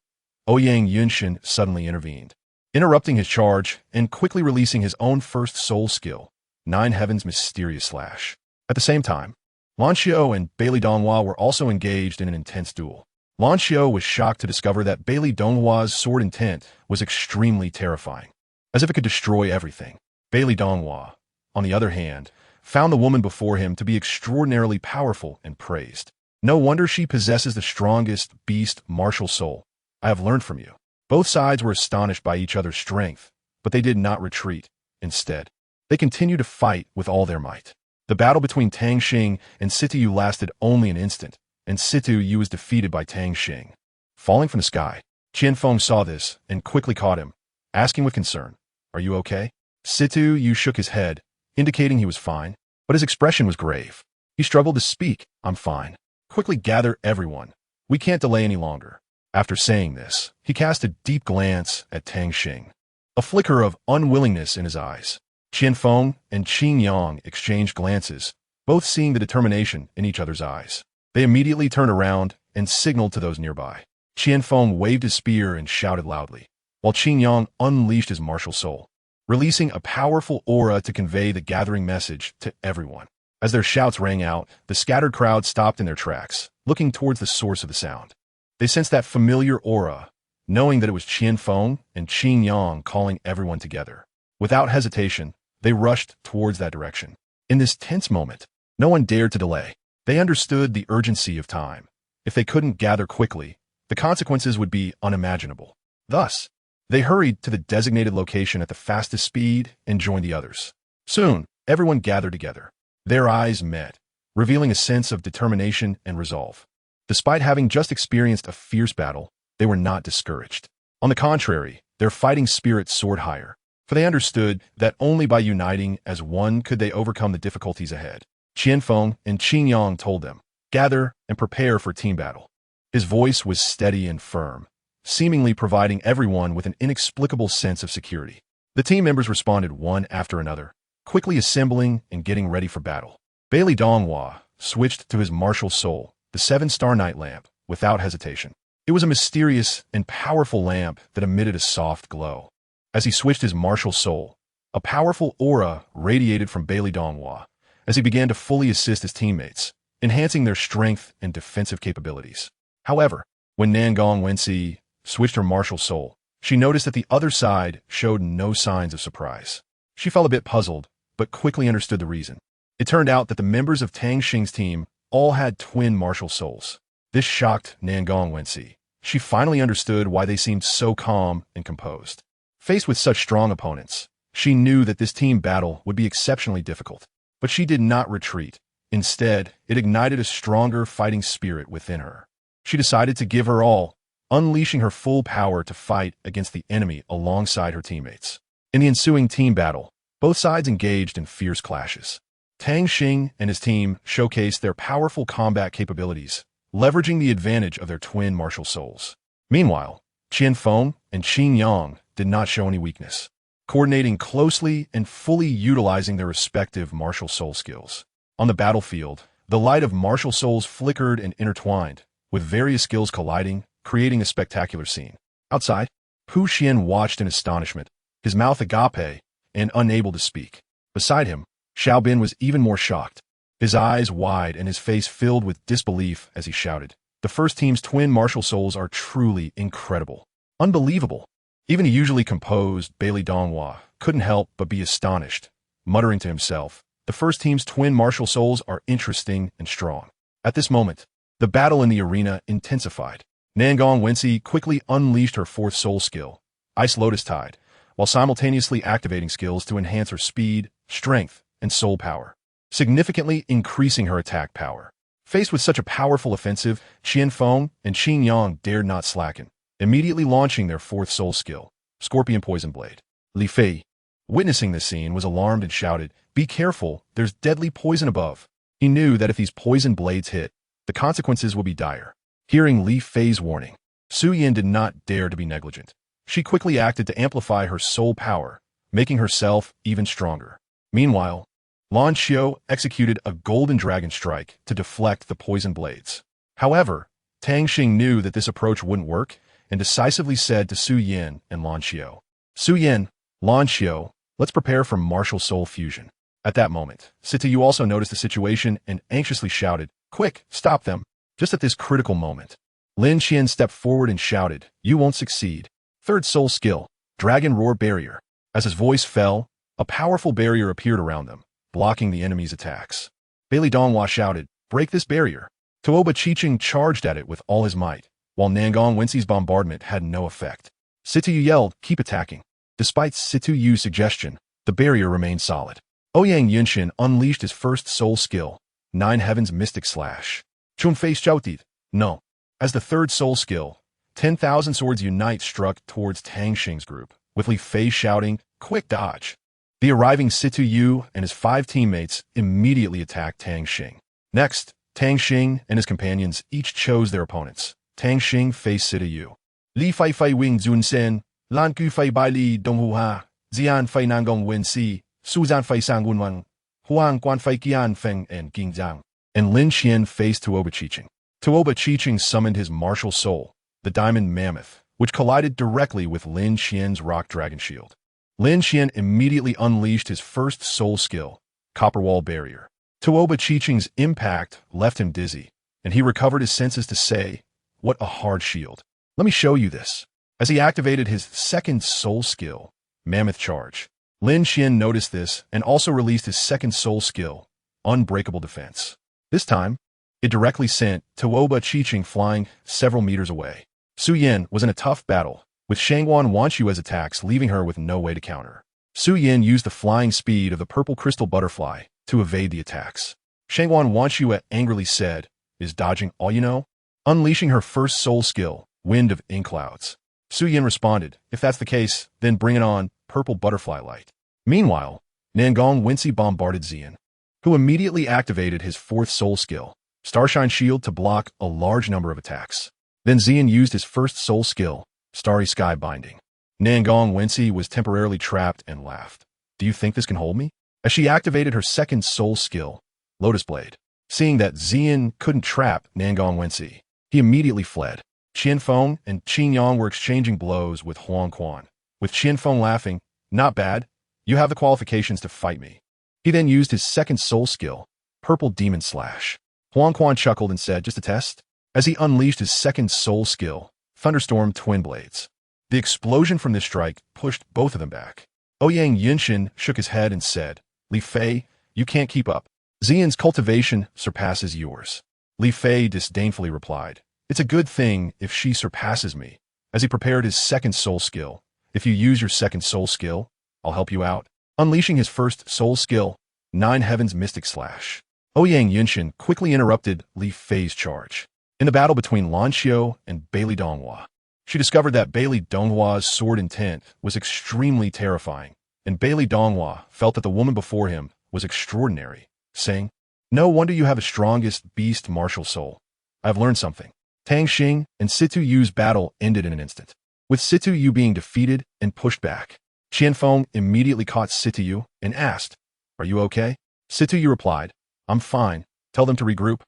Ouyang Yunshin suddenly intervened, interrupting his charge and quickly releasing his own first soul skill, Nine Heavens Mysterious Slash. At the same time, Lan Xiao and Li Donghua were also engaged in an intense duel. Lan Xiao was shocked to discover that Li Donghua's sword intent was extremely terrifying, as if it could destroy everything. Li Donghua, on the other hand, found the woman before him to be extraordinarily powerful and praised. "No wonder she possesses the strongest beast martial soul. I have learned from you." Both sides were astonished by each other's strength, but they did not retreat. Instead, they continued to fight with all their might. The battle between Tang Xing and Sitiyu lasted only an instant, and Sitiyu was defeated by Tang Xing. Falling from the sky, Qianfeng saw this and quickly caught him, asking with concern, "Are you okay?" Situ Yu shook his head, indicating he was fine, but his expression was grave. He struggled to speak. I'm fine. Quickly gather everyone. We can't delay any longer. After saying this, he cast a deep glance at Tang Xing. A flicker of unwillingness in his eyes. Qian Feng and Qin Yang exchanged glances, both seeing the determination in each other's eyes. They immediately turned around and signaled to those nearby. Qian Feng waved his spear and shouted loudly, while Qin Yang unleashed his martial soul, releasing a powerful aura to convey the gathering message to everyone. As their shouts rang out, the scattered crowd stopped in their tracks, looking towards the source of the sound. They sensed that familiar aura, knowing that it was Qian Feng and Qin Yang calling everyone together. Without hesitation, they rushed towards that direction. In this tense moment, no one dared to delay. They understood the urgency of time. If they couldn't gather quickly, the consequences would be unimaginable. Thus, they hurried to the designated location at the fastest speed and joined the others. Soon, everyone gathered together. Their eyes met, revealing a sense of determination and resolve. Despite having just experienced a fierce battle, they were not discouraged. On the contrary, their fighting spirit soared higher, for they understood that only by uniting as one could they overcome the difficulties ahead. Qian Feng and Qin Yang told them, "Gather and prepare for team battle." His voice was steady and firm, seemingly providing everyone with an inexplicable sense of security. The team members responded one after another, quickly assembling and getting ready for battle. Bailey Donghua switched to his martial soul, the 7-star night lamp, without hesitation. It was a mysterious and powerful lamp that emitted a soft glow. As he switched his martial soul, a powerful aura radiated from Bailey Donghua as he began to fully assist his teammates, enhancing their strength and defensive capabilities. However, when Nangong Wenxi switched her martial soul, she noticed that the other side showed no signs of surprise. She felt a bit puzzled, but quickly understood the reason. It turned out that the members of Tang Xing's team all had twin martial souls. This shocked Nangong Wenxi. She finally understood why they seemed so calm and composed. Faced with such strong opponents, she knew that this team battle would be exceptionally difficult. But she did not retreat. Instead, it ignited a stronger fighting spirit within her. She decided to give her all, unleashing her full power to fight against the enemy alongside her teammates. In the ensuing team battle, both sides engaged in fierce clashes. Tang Xing and his team showcased their powerful combat capabilities, leveraging the advantage of their twin martial souls. Meanwhile, Qian Feng and Qin Yang did not show any weakness, coordinating closely and fully utilizing their respective martial soul skills. On the battlefield, the light of martial souls flickered and intertwined, with various skills colliding, creating a spectacular scene. Outside, Pu Xian watched in astonishment, his mouth agape and unable to speak. Beside him, Xiao Bin was even more shocked, his eyes wide and his face filled with disbelief as he shouted, "The first team's twin martial souls are truly incredible. Unbelievable." Even a usually composed Bailey Donghua couldn't help but be astonished, muttering to himself, "The first team's twin martial souls are interesting and strong." At this moment, the battle in the arena intensified. Nangong Wenxi quickly unleashed her 4th soul skill, Ice Lotus Tide, while simultaneously activating skills to enhance her speed, strength, and soul power, significantly increasing her attack power. Faced with such a powerful offensive, Qian Feng and Qin Yang dared not slacken, immediately launching their 4th soul skill, Scorpion Poison Blade. Li Fei, witnessing this scene, was alarmed and shouted, "Be careful, there's deadly poison above." He knew that if these poison blades hit, the consequences would be dire. Hearing Li Fei's warning, Su Yin did not dare to be negligent. She quickly acted to amplify her soul power, making herself even stronger. Meanwhile, Lan Xiu executed a golden dragon strike to deflect the poison blades. However, Tang Xing knew that this approach wouldn't work and decisively said to Su Yin and Lan Xiu, "Su Yin, Lan Xiu, let's prepare for martial soul fusion." At that moment, Situ also noticed the situation and anxiously shouted, "Quick, stop them." Just at this critical moment, Lin Qian stepped forward and shouted, "You won't succeed." 3rd soul skill, Dragon Roar Barrier. As his voice fell, a powerful barrier appeared around them, blocking the enemy's attacks. Bailey Donghua shouted, "Break this barrier." Tuoba Chicheng charged at it with all his might, while Nangong Wenxi's bombardment had no effect. Situ yelled, "Keep attacking." Despite Situ Yu's suggestion, the barrier remained solid. Ouyang Yunshin unleashed his 1st soul skill, 9 Heavens Mystic Slash. Chun Fei shouted, "No." As the 3rd soul skill, 10,000 Swords Unite struck towards Tang Xing's group, with Li Fei shouting, "Quick dodge." The arriving Situ Yu and his 5 teammates immediately attacked Tang Xing. Next, Tang Xing and his companions each chose their opponents. Tang Xing faced Situ Yu. Li Fei Fei Wing Zun Sen, Lan Gu Fei Bai Li Dong Hu Ha, Zian Fei Nangong Wen Si, Su Zan Fei Sang Wen Wang, Huang Guan Fei Qian Feng and Ging Zhang. And Lin Qian faced Tuoba Chicheng. Tuoba Chicheng summoned his martial soul, the Diamond Mammoth, which collided directly with Lin Qian's Rock Dragon Shield. Lin Qian immediately unleashed his first soul skill, Copper Wall Barrier. Tuoba Chicheng's impact left him dizzy, and he recovered his senses to say, "What a hard shield. Let me show you this." As he activated his second soul skill, Mammoth Charge, Lin Qian noticed this and also released his second soul skill, Unbreakable Defense. This time, it directly sent Tuoba Chicheng flying several meters away. Su Yin was in a tough battle, with Shangguan Wanshu as attacks leaving her with no way to counter. Su Yin used the flying speed of the purple crystal butterfly to evade the attacks. Shangguan Wanshu angrily said, "Is dodging all you know?" Unleashing her first soul skill, Wind of Ink Clouds. Su Yin responded, "If that's the case, then bring it on, Purple Butterfly Light." Meanwhile, Nangong Wensi bombarded Xian, who immediately activated his fourth soul skill, Starshine Shield, to block a large number of attacks. Then Xian used his first soul skill, Starry Sky Binding. Nangong Wensi was temporarily trapped and laughed. "Do you think this can hold me?" As she activated her second soul skill, Lotus Blade. Seeing that Xian couldn't trap Nangong Wensi, he immediately fled. Qian Feng and Qin Yang were exchanging blows with Huang Quan, with Qian Feng laughing, "Not bad. You have the qualifications to fight me." He then used his second soul skill, Purple Demon Slash. Huang Quan chuckled and said, "Just a test?" As he unleashed his second soul skill, Thunderstorm Twin Blades. The explosion from this strike pushed both of them back. Ouyang Yinshin shook his head and said, "Li Fei, you can't keep up. Xian's cultivation surpasses yours." Li Fei disdainfully replied, "It's a good thing if she surpasses me." As he prepared his second soul skill, "If you use your second soul skill, I'll help you out." Unleashing his first soul skill, Nine Heavens Mystic Slash. Ouyang Yinshin quickly interrupted Li Fei's charge. In the battle between Lan Xiu and Bailey Donghua, she discovered that Bailey Donghua's sword intent was extremely terrifying, and Bailey Donghua felt that the woman before him was extraordinary, saying, "No wonder you have the strongest beast martial soul. I've learned something." Tang Xing and Situ Yu's battle ended in an instant, with Situ Yu being defeated and pushed back. Qian Feng immediately caught Situ Yu and asked, "Are you okay?" Situ Yu replied, "I'm fine. Tell them to regroup.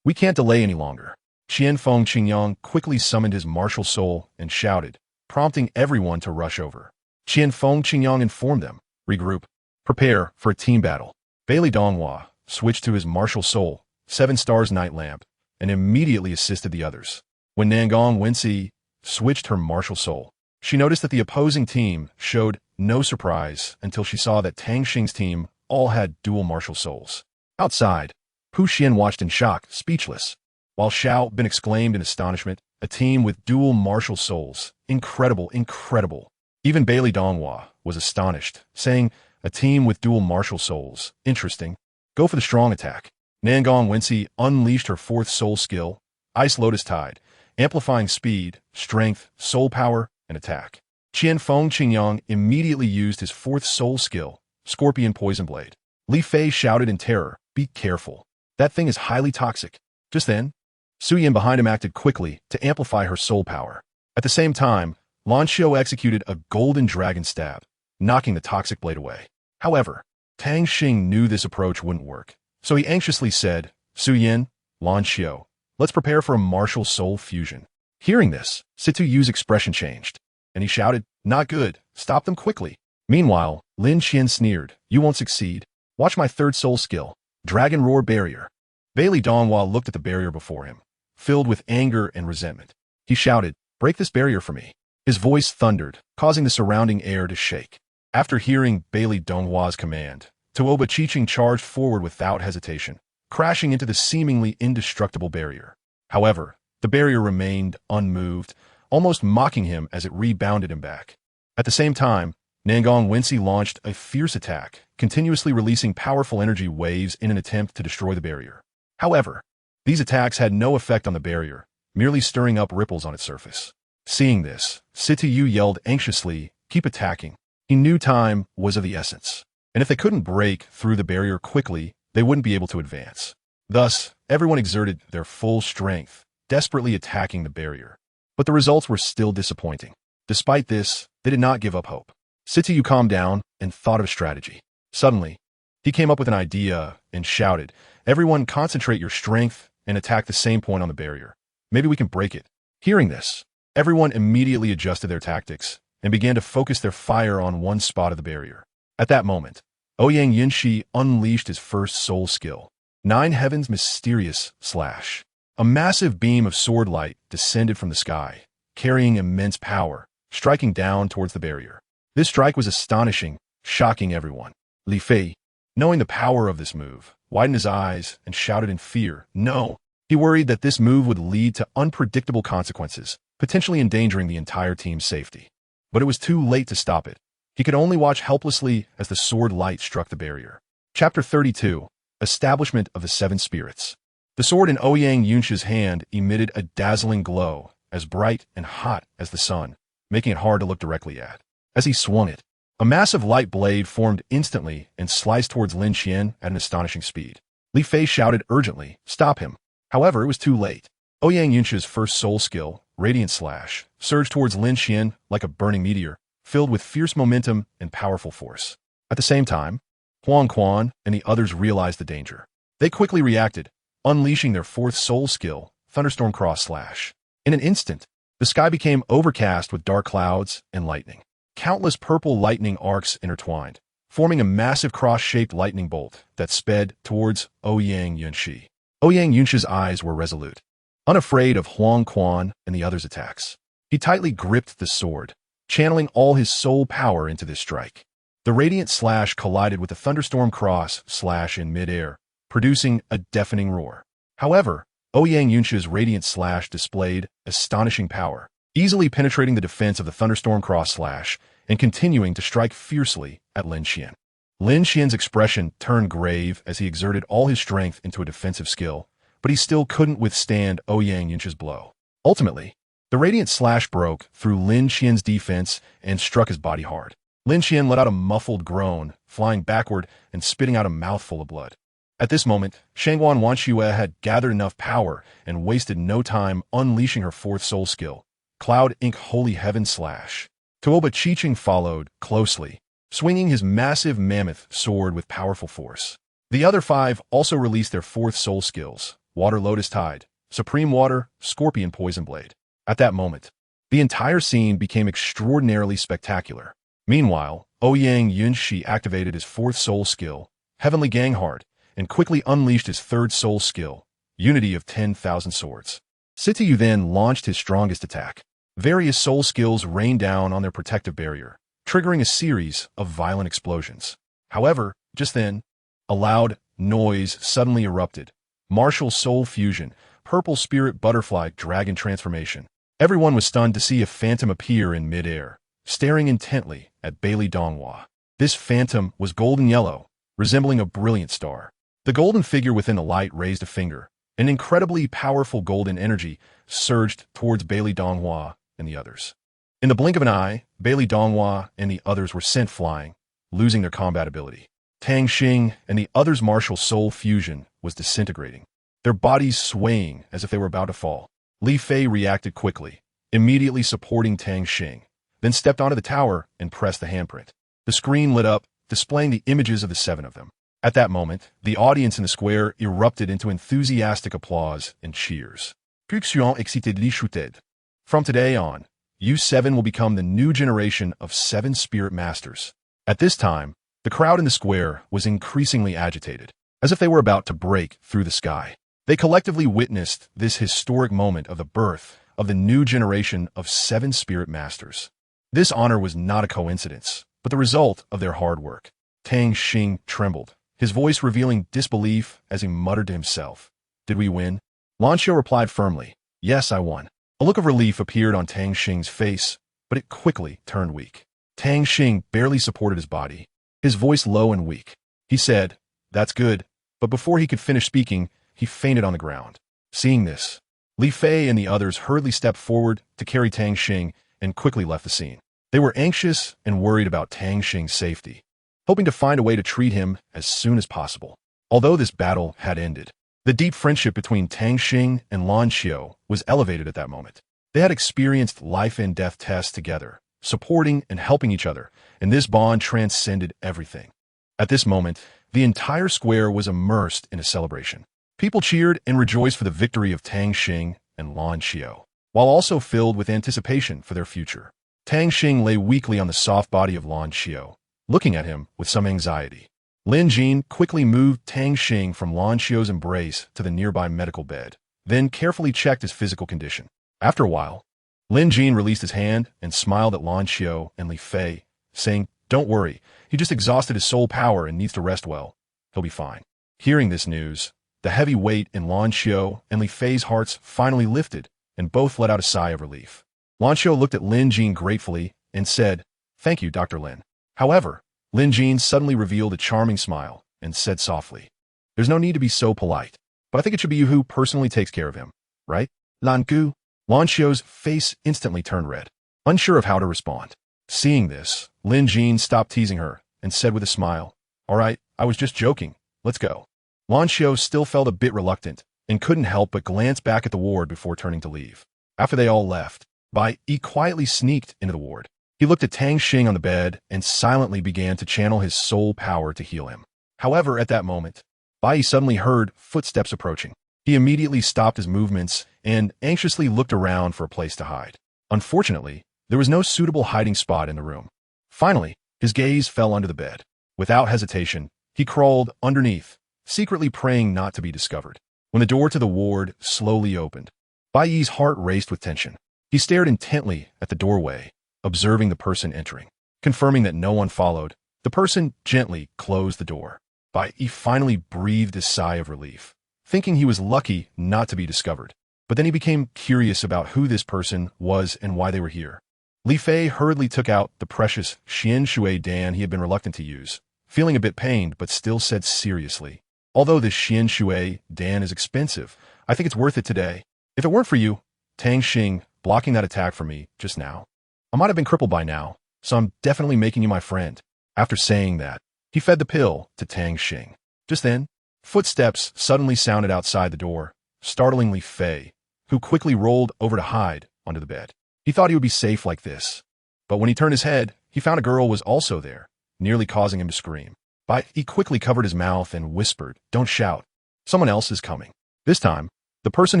We can't delay any longer." Qian Feng Qingyang quickly summoned his martial soul and shouted, prompting everyone to rush over. Qian Feng Qingyang informed them, "Regroup. Prepare for a team battle." Bailey Donghua switched to his martial soul, 7 Stars Night Lamp, and immediately assisted the others. When Nangong Wensi switched her martial soul, she noticed that the opposing team showed no surprise until she saw that Tang Xing's team all had dual martial souls. Outside, Pu Xian watched in shock, speechless, while Xiao Bin exclaimed in astonishment, "A team with dual martial souls. Incredible, incredible." Even Bailey Donghua was astonished, saying, "A team with dual martial souls. Interesting. Go for the strong attack." Nangong Wensi unleashed her fourth soul skill, Ice Lotus Tide, amplifying speed, strength, soul power, and attack. Qian Feng Qingyang immediately used his fourth soul skill, Scorpion Poison Blade. Li Fei shouted in terror, "Be careful. That thing is highly toxic." Just then, Su Yin behind him acted quickly to amplify her soul power. At the same time, Lan Xiu executed a golden dragon stab, knocking the toxic blade away. However, Tang Xing knew this approach wouldn't work, so he anxiously said, "Su Yin, Lan Xiu, let's prepare for a martial soul fusion." Hearing this, Situ Yu's expression changed, and he shouted, "Not good. Stop them quickly." Meanwhile, Lin Qian sneered, "You won't succeed. Watch my third soul skill, Dragon Roar Barrier." Bailey Donghua looked at the barrier before him, filled with anger and resentment. He shouted, "Break this barrier for me." His voice thundered, causing the surrounding air to shake. After hearing Bailey Donghua's command, Tuoba Chicheng charged forward without hesitation, crashing into the seemingly indestructible barrier. However, the barrier remained unmoved, almost mocking him as it rebounded him back. At the same time, Nangong Wensi launched a fierce attack, continuously releasing powerful energy waves in an attempt to destroy the barrier. However, these attacks had no effect on the barrier, merely stirring up ripples on its surface. Seeing this, Situ Yu yelled anxiously, "Keep attacking." He knew time was of the essence. and if they couldn't break through the barrier quickly, they wouldn't be able to advance. Thus, everyone exerted their full strength, desperately attacking the barrier. But the results were still disappointing. Despite this, they did not give up hope. Sityu calmed down and thought of a strategy. Suddenly, he came up with an idea and shouted, "Everyone concentrate your strength and attack the same point on the barrier. Maybe we can break it." Hearing this, everyone immediately adjusted their tactics and began to focus their fire on one spot of the barrier. At that moment, Ouyang Yunshi unleashed his first soul skill, Nine Heavens Mysterious Slash. A massive beam of sword light descended from the sky, carrying immense power, striking down towards the barrier. This strike was astonishing, shocking everyone. Li Fei, knowing the power of this move, widened his eyes and shouted in fear, "No!" He worried that this move would lead to unpredictable consequences, potentially endangering the entire team's safety. But it was too late to stop it. He could only watch helplessly as the sword light struck the barrier. Chapter 32. Establishment of the Seven Spirits. The sword in Ouyang Yunshi's hand emitted a dazzling glow, as bright and hot as the sun, making it hard to look directly at. As he swung it, a massive light blade formed instantly and sliced towards Lin Qian at an astonishing speed. Li Fei shouted urgently, "Stop him!" However, it was too late. Ouyang Yunshi's first soul skill, Radiant Slash, surged towards Lin Qian like a burning meteor, filled with fierce momentum and powerful force. At the same time, Huang Quan and the others realized the danger. They quickly reacted, unleashing their fourth soul skill, Thunderstorm Cross Slash. In an instant, the sky became overcast with dark clouds and lightning. Countless purple lightning arcs intertwined, forming a massive cross-shaped lightning bolt that sped towards Ouyang Yunshi. Ouyang Yunshi's eyes were resolute, unafraid of Huang Quan and the others' attacks. He tightly gripped the sword, channeling all his soul power into this strike. The Radiant Slash collided with the Thunderstorm Cross Slash in midair, producing a deafening roar. However, Ouyang Yunshi's Radiant Slash displayed astonishing power, easily penetrating the defense of the Thunderstorm Cross Slash and continuing to strike fiercely at Lin Qian. Lin Qian's expression turned grave as he exerted all his strength into a defensive skill, but he still couldn't withstand Ouyang Yunshi's blow. Ultimately, the Radiant Slash broke through Lin Qian's defense and struck his body hard. Lin Qian let out a muffled groan, flying backward and spitting out a mouthful of blood. At this moment, Shangguan Wanxue had gathered enough power and wasted no time unleashing her fourth soul skill, Cloud Ink Holy Heaven Slash. Tuoba Qiqing followed closely, swinging his massive mammoth sword with powerful force. The other five also released their fourth soul skills, Water Lotus Tide, Supreme Water, Scorpion Poison Blade. At that moment, the entire scene became extraordinarily spectacular. Meanwhile, Ouyang Yunshi activated his fourth soul skill, Heavenly Ganghard, and quickly unleashed his third soul skill, Unity of 10,000 Swords. Sityu then launched his strongest attack. Various soul skills rained down on their protective barrier, triggering a series of violent explosions. However, just then, a loud noise suddenly erupted. Martial Soul Fusion, Purple Spirit Butterfly Dragon Transformation. Everyone was stunned to see a phantom appear in midair, staring intently at Bailey Donghua. This phantom was golden yellow, resembling a brilliant star. The golden figure within the light raised a finger. An incredibly powerful golden energy surged towards Bailey Donghua and the others. In the blink of an eye, Bailey Donghua and the others were sent flying, losing their combat ability. Tang Xing and the others' martial soul fusion was disintegrating, their bodies swaying as if they were about to fall. Li Fei reacted quickly, immediately supporting Tang Xing, then stepped onto the tower and pressed the handprint. The screen lit up, displaying the images of the seven of them. At that moment, the audience in the square erupted into enthusiastic applause and cheers. Production annihilated.Fueled. From today on, you seven will become the new generation of seven spirit masters. At this time, the crowd in the square was increasingly agitated, as if they were about to break through the sky. They collectively witnessed this historic moment of the birth of the new generation of seven spirit masters. This honor was not a coincidence, but the result of their hard work. Tang Xing trembled, his voice revealing disbelief as he muttered to himself, "Did we win?" Lan Xiao replied firmly, "Yes, I won." A look of relief appeared on Tang Xing's face, but it quickly turned weak. Tang Xing barely supported his body, his voice low and weak. He said, "That's good," but before he could finish speaking, he fainted on the ground. Seeing this, Li Fei and the others hurriedly stepped forward to carry Tang Xing and quickly left the scene. They were anxious and worried about Tang Xing's safety. hoping to find a way to treat him as soon as possible. Although this battle had ended, the deep friendship between Tang Xing and Lan Xiao was elevated at that moment. They had experienced life and death tests together, supporting and helping each other, and this bond transcended everything. At this moment, the entire square was immersed in a celebration. People cheered and rejoiced for the victory of Tang Xing and Lan Xiao, while also filled with anticipation for their future. Tang Xing lay weakly on the soft body of Lan Xiao, looking at him with some anxiety. Lin Jin quickly moved Tang Xing from Lan Xiao's embrace to the nearby medical bed, then carefully checked his physical condition. After a while, Lin Jin released his hand and smiled at Lan Xiao and Li Fei, saying, "Don't worry, he just exhausted his soul power and needs to rest well. He'll be fine." Hearing this news, the heavy weight in Lan Xiao and Li Fei's hearts finally lifted, and both let out a sigh of relief. Lan Xiao looked at Lin Jin gratefully and said, "Thank you, Dr. Lin." However, Lin Jin suddenly revealed a charming smile and said softly, "There's no need to be so polite, but I think it should be you who personally takes care of him, right? Lan Gu?" Lan Xiao's face instantly turned red, unsure of how to respond. Seeing this, Lin Jin stopped teasing her and said with a smile, "All right, I was just joking. Let's go." Lan Xiao still felt a bit reluctant and couldn't help but glance back at the ward before turning to leave. After they all left, Bai Yi quietly sneaked into the ward. He looked at Tang Xing on the bed and silently began to channel his soul power to heal him. However, at that moment, Bai Yi suddenly heard footsteps approaching. He immediately stopped his movements and anxiously looked around for a place to hide. Unfortunately, there was no suitable hiding spot in the room. Finally, his gaze fell under the bed. Without hesitation, he crawled underneath, secretly praying not to be discovered. When the door to the ward slowly opened, Bai Yi's heart raced with tension. He stared intently at the doorway, observing the person entering. Confirming that no one followed, the person gently closed the door. Bai Yi finally breathed a sigh of relief, thinking he was lucky not to be discovered. But then he became curious about who this person was and why they were here. Li Fei hurriedly took out the precious Xian Shui Dan he had been reluctant to use, feeling a bit pained but still said seriously, "Although this Xian Shui Dan is expensive, I think it's worth it today. If it weren't for you, Tang Xing, blocking that attack for me just now, I might have been crippled by now, so I'm definitely making you my friend." After saying that, he fed the pill to Tang Xing. Just then, footsteps suddenly sounded outside the door, startling Li Fei, who quickly rolled over to hide under the bed. He thought he would be safe like this, but when he turned his head, he found a girl was also there, nearly causing him to scream. But he quickly covered his mouth and whispered, "Don't shout. Someone else is coming." This time, the person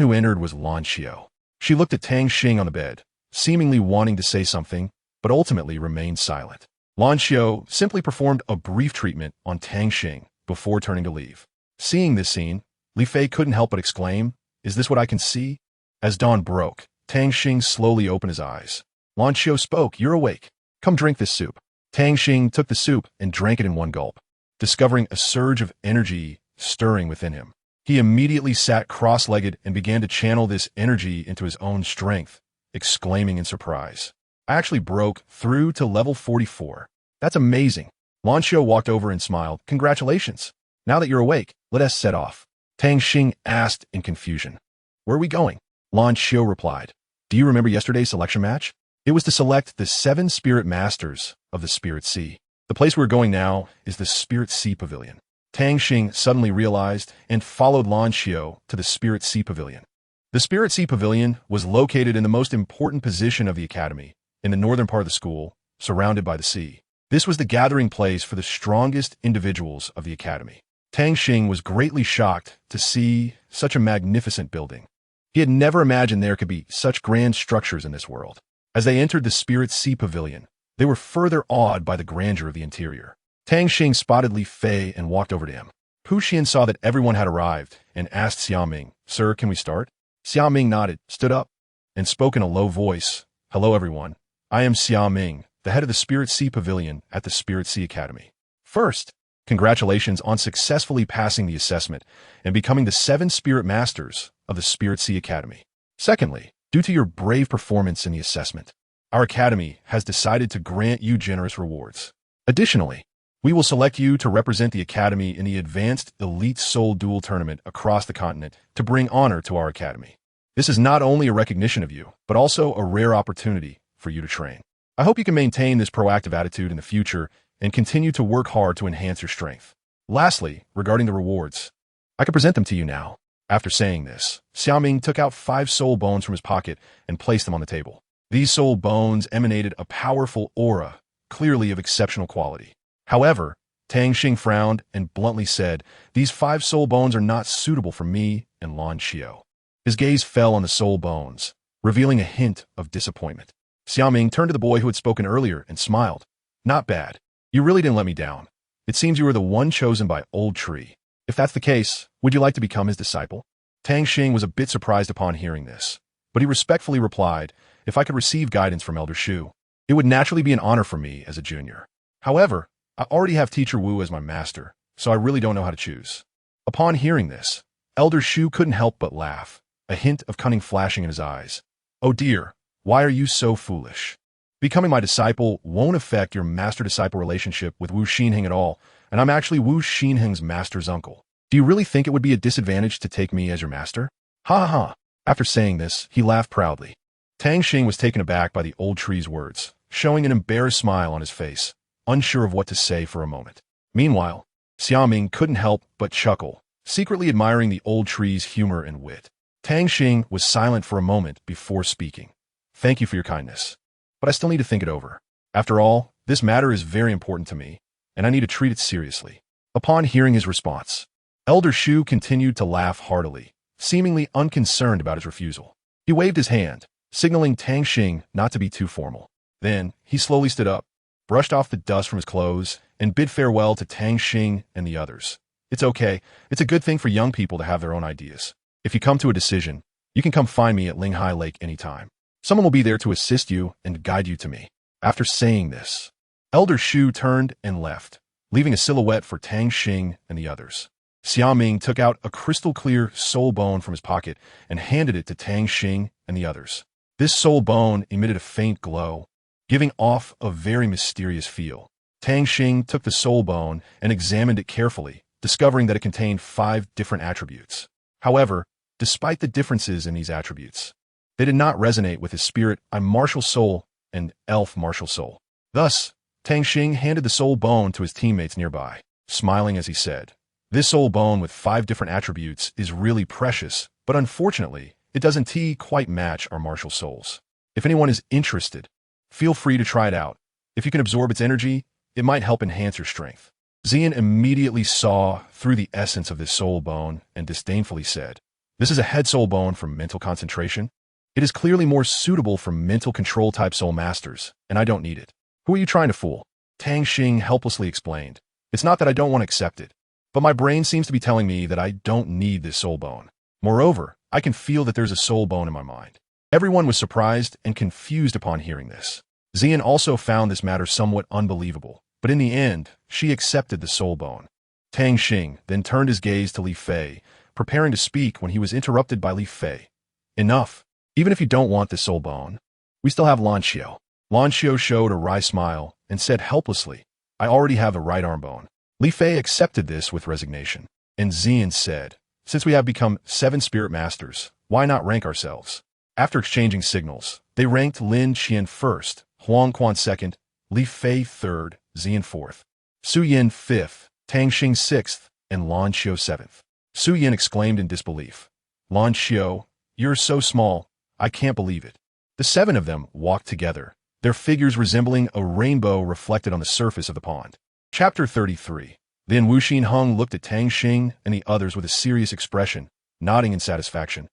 who entered was Lan Xiao. She looked at Tang Xing on the bed, seemingly wanting to say something, but ultimately remained silent. Lan Xiao simply performed a brief treatment on Tang Xing before turning to leave. Seeing this scene, Li Fei couldn't help but exclaim, "Is this what I can see?" As dawn broke, Tang Xing slowly opened his eyes. Lan Xiao spoke, "You're awake. Come drink this soup." Tang Xing took the soup and drank it in one gulp, discovering a surge of energy stirring within him. He immediately sat cross-legged and began to channel this energy into his own strength, exclaiming in surprise, "I actually broke through to level 44. That's amazing." Lan Xiao walked over and smiled, "Congratulations. Now that you're awake, let us set off." Tang Xing asked in confusion, "Where are we going?" Lan Xiao replied, "Do you remember yesterday's selection match? It was to select the 7 spirit masters of the Spirit Sea. The place we're going now is the Spirit Sea Pavilion." Tang Xing suddenly realized and followed Lan Xiao to the Spirit Sea Pavilion. The Spirit Sea Pavilion was located in the most important position of the academy, in the northern part of the school, surrounded by the sea. This was the gathering place for the strongest individuals of the academy. Tang Xing was greatly shocked to see such a magnificent building. He had never imagined there could be such grand structures in this world. As they entered the Spirit Sea Pavilion, they were further awed by the grandeur of the interior. Tang Xing spotted Li Fei and walked over to him. Pu Xian saw that everyone had arrived and asked Xiaoming, "Sir, can we start?" Xiaoming nodded, stood up, and spoke in a low voice, "Hello everyone. I am Xiaoming, the head of the Spirit Sea Pavilion at the Spirit Sea Academy. First, congratulations on successfully passing the assessment and becoming the 7 Spirit Masters of the Spirit Sea Academy. Secondly, due to your brave performance in the assessment, our academy has decided to grant you generous rewards. Additionally, we will select you to represent the academy in the Advanced Elite Soul Duel Tournament across the continent to bring honor to our academy. This is not only a recognition of you, but also a rare opportunity for you to train. I hope you can maintain this proactive attitude in the future and continue to work hard to enhance your strength. Lastly, regarding the rewards, I can present them to you now. After saying this, Xiaoming took out 5 soul bones from his pocket and placed them on the table. These soul bones emanated a powerful aura, clearly of exceptional quality. However, Tang Xing frowned and bluntly said, "These 5 soul bones are not suitable for me and Lan Xiao." His gaze fell on the soul bones, revealing a hint of disappointment. Xiaoming turned to the boy who had spoken earlier and smiled. "Not bad. You really didn't let me down. It seems you were the one chosen by Old Tree. If that's the case, would you like to become his disciple?" Tang Xing was a bit surprised upon hearing this, but he respectfully replied, "If I could receive guidance from Elder Shu, it would naturally be an honor for me as a junior. However, I already have Teacher Wu as my master, so I really don't know how to choose." Upon hearing this, Elder Shu couldn't help but laugh, a hint of cunning flashing in his eyes. "Oh dear, why are you so foolish? Becoming my disciple won't affect your master-disciple relationship with Wu Xinheng at all, and I'm actually Wu Xinheng's master's uncle. Do you really think it would be a disadvantage to take me as your master?" Ha ha ha. After saying this, he laughed proudly. Tang Xing was taken aback by the old tree's words, showing an embarrassed smile on his face, unsure of what to say for a moment. Meanwhile, Xiaoming couldn't help but chuckle, secretly admiring the old tree's humor and wit. Tang Xing was silent for a moment before speaking. "Thank you for your kindness, but I still need to think it over. After all, this matter is very important to me, and I need to treat it seriously." Upon hearing his response, Elder Shu continued to laugh heartily, seemingly unconcerned about his refusal. He waved his hand, signaling Tang Xing not to be too formal. Then, he slowly stood up, brushed off the dust from his clothes, and bid farewell to Tang Xing and the others. "It's okay. It's a good thing for young people to have their own ideas. If you come to a decision, you can come find me at Linghai Lake anytime. Someone will be there to assist you and guide you to me." After saying this, Elder Shu turned and left, leaving a silhouette for Tang Xing and the others. Xiaoming took out a crystal-clear soul bone from his pocket and handed it to Tang Xing and the others. This soul bone emitted a faint glow, giving off a very mysterious feel. Tang Xing took the soul bone and examined it carefully, discovering that it contained 5 different attributes. However, despite the differences in these attributes, they did not resonate with his spirit, martial soul, and elf martial soul. Thus, Tang Xing handed the soul bone to his teammates nearby, smiling as he said, "This soul bone with 5 different attributes is really precious, but unfortunately, it doesn't quite match our martial souls. If anyone is interested, feel free to try it out. If you can absorb its energy, it might help enhance your strength." Xian immediately saw through the essence of this soul bone and disdainfully said, "This is a head soul bone for mental concentration. It is clearly more suitable for mental control type soul masters, and I don't need it." "Who are you trying to fool?" Tang Xing helplessly explained. "It's not that I don't want to accept it, but my brain seems to be telling me that I don't need this soul bone. Moreover, I can feel that there's a soul bone in my mind." Everyone was surprised and confused upon hearing this. Xian also found this matter somewhat unbelievable, but in the end, she accepted the soul bone. Tang Xing then turned his gaze to Li Fei, preparing to speak when he was interrupted by Li Fei. "Enough. Even if you don't want this soul bone, we still have Lan Xiao." Lan Xiao showed a wry smile and said helplessly, "I already have a right arm bone." Li Fei accepted this with resignation, and Xian said, "Since we have become 7 spirit masters, why not rank ourselves?" After exchanging signals, they ranked Lin Qian first, Huang Quan second, Li Fei third, Xian fourth, Su Yin fifth, Tang Xing sixth, and Lan Xiao seventh. Su Yin exclaimed in disbelief, "Lan Xiao, you're so small, I can't believe it." The 7 of them walked together, their figures resembling a rainbow reflected on the surface of the pond. Chapter 33. Then Wu Xinheng looked at Tang Xing and the others with a serious expression, nodding in satisfaction.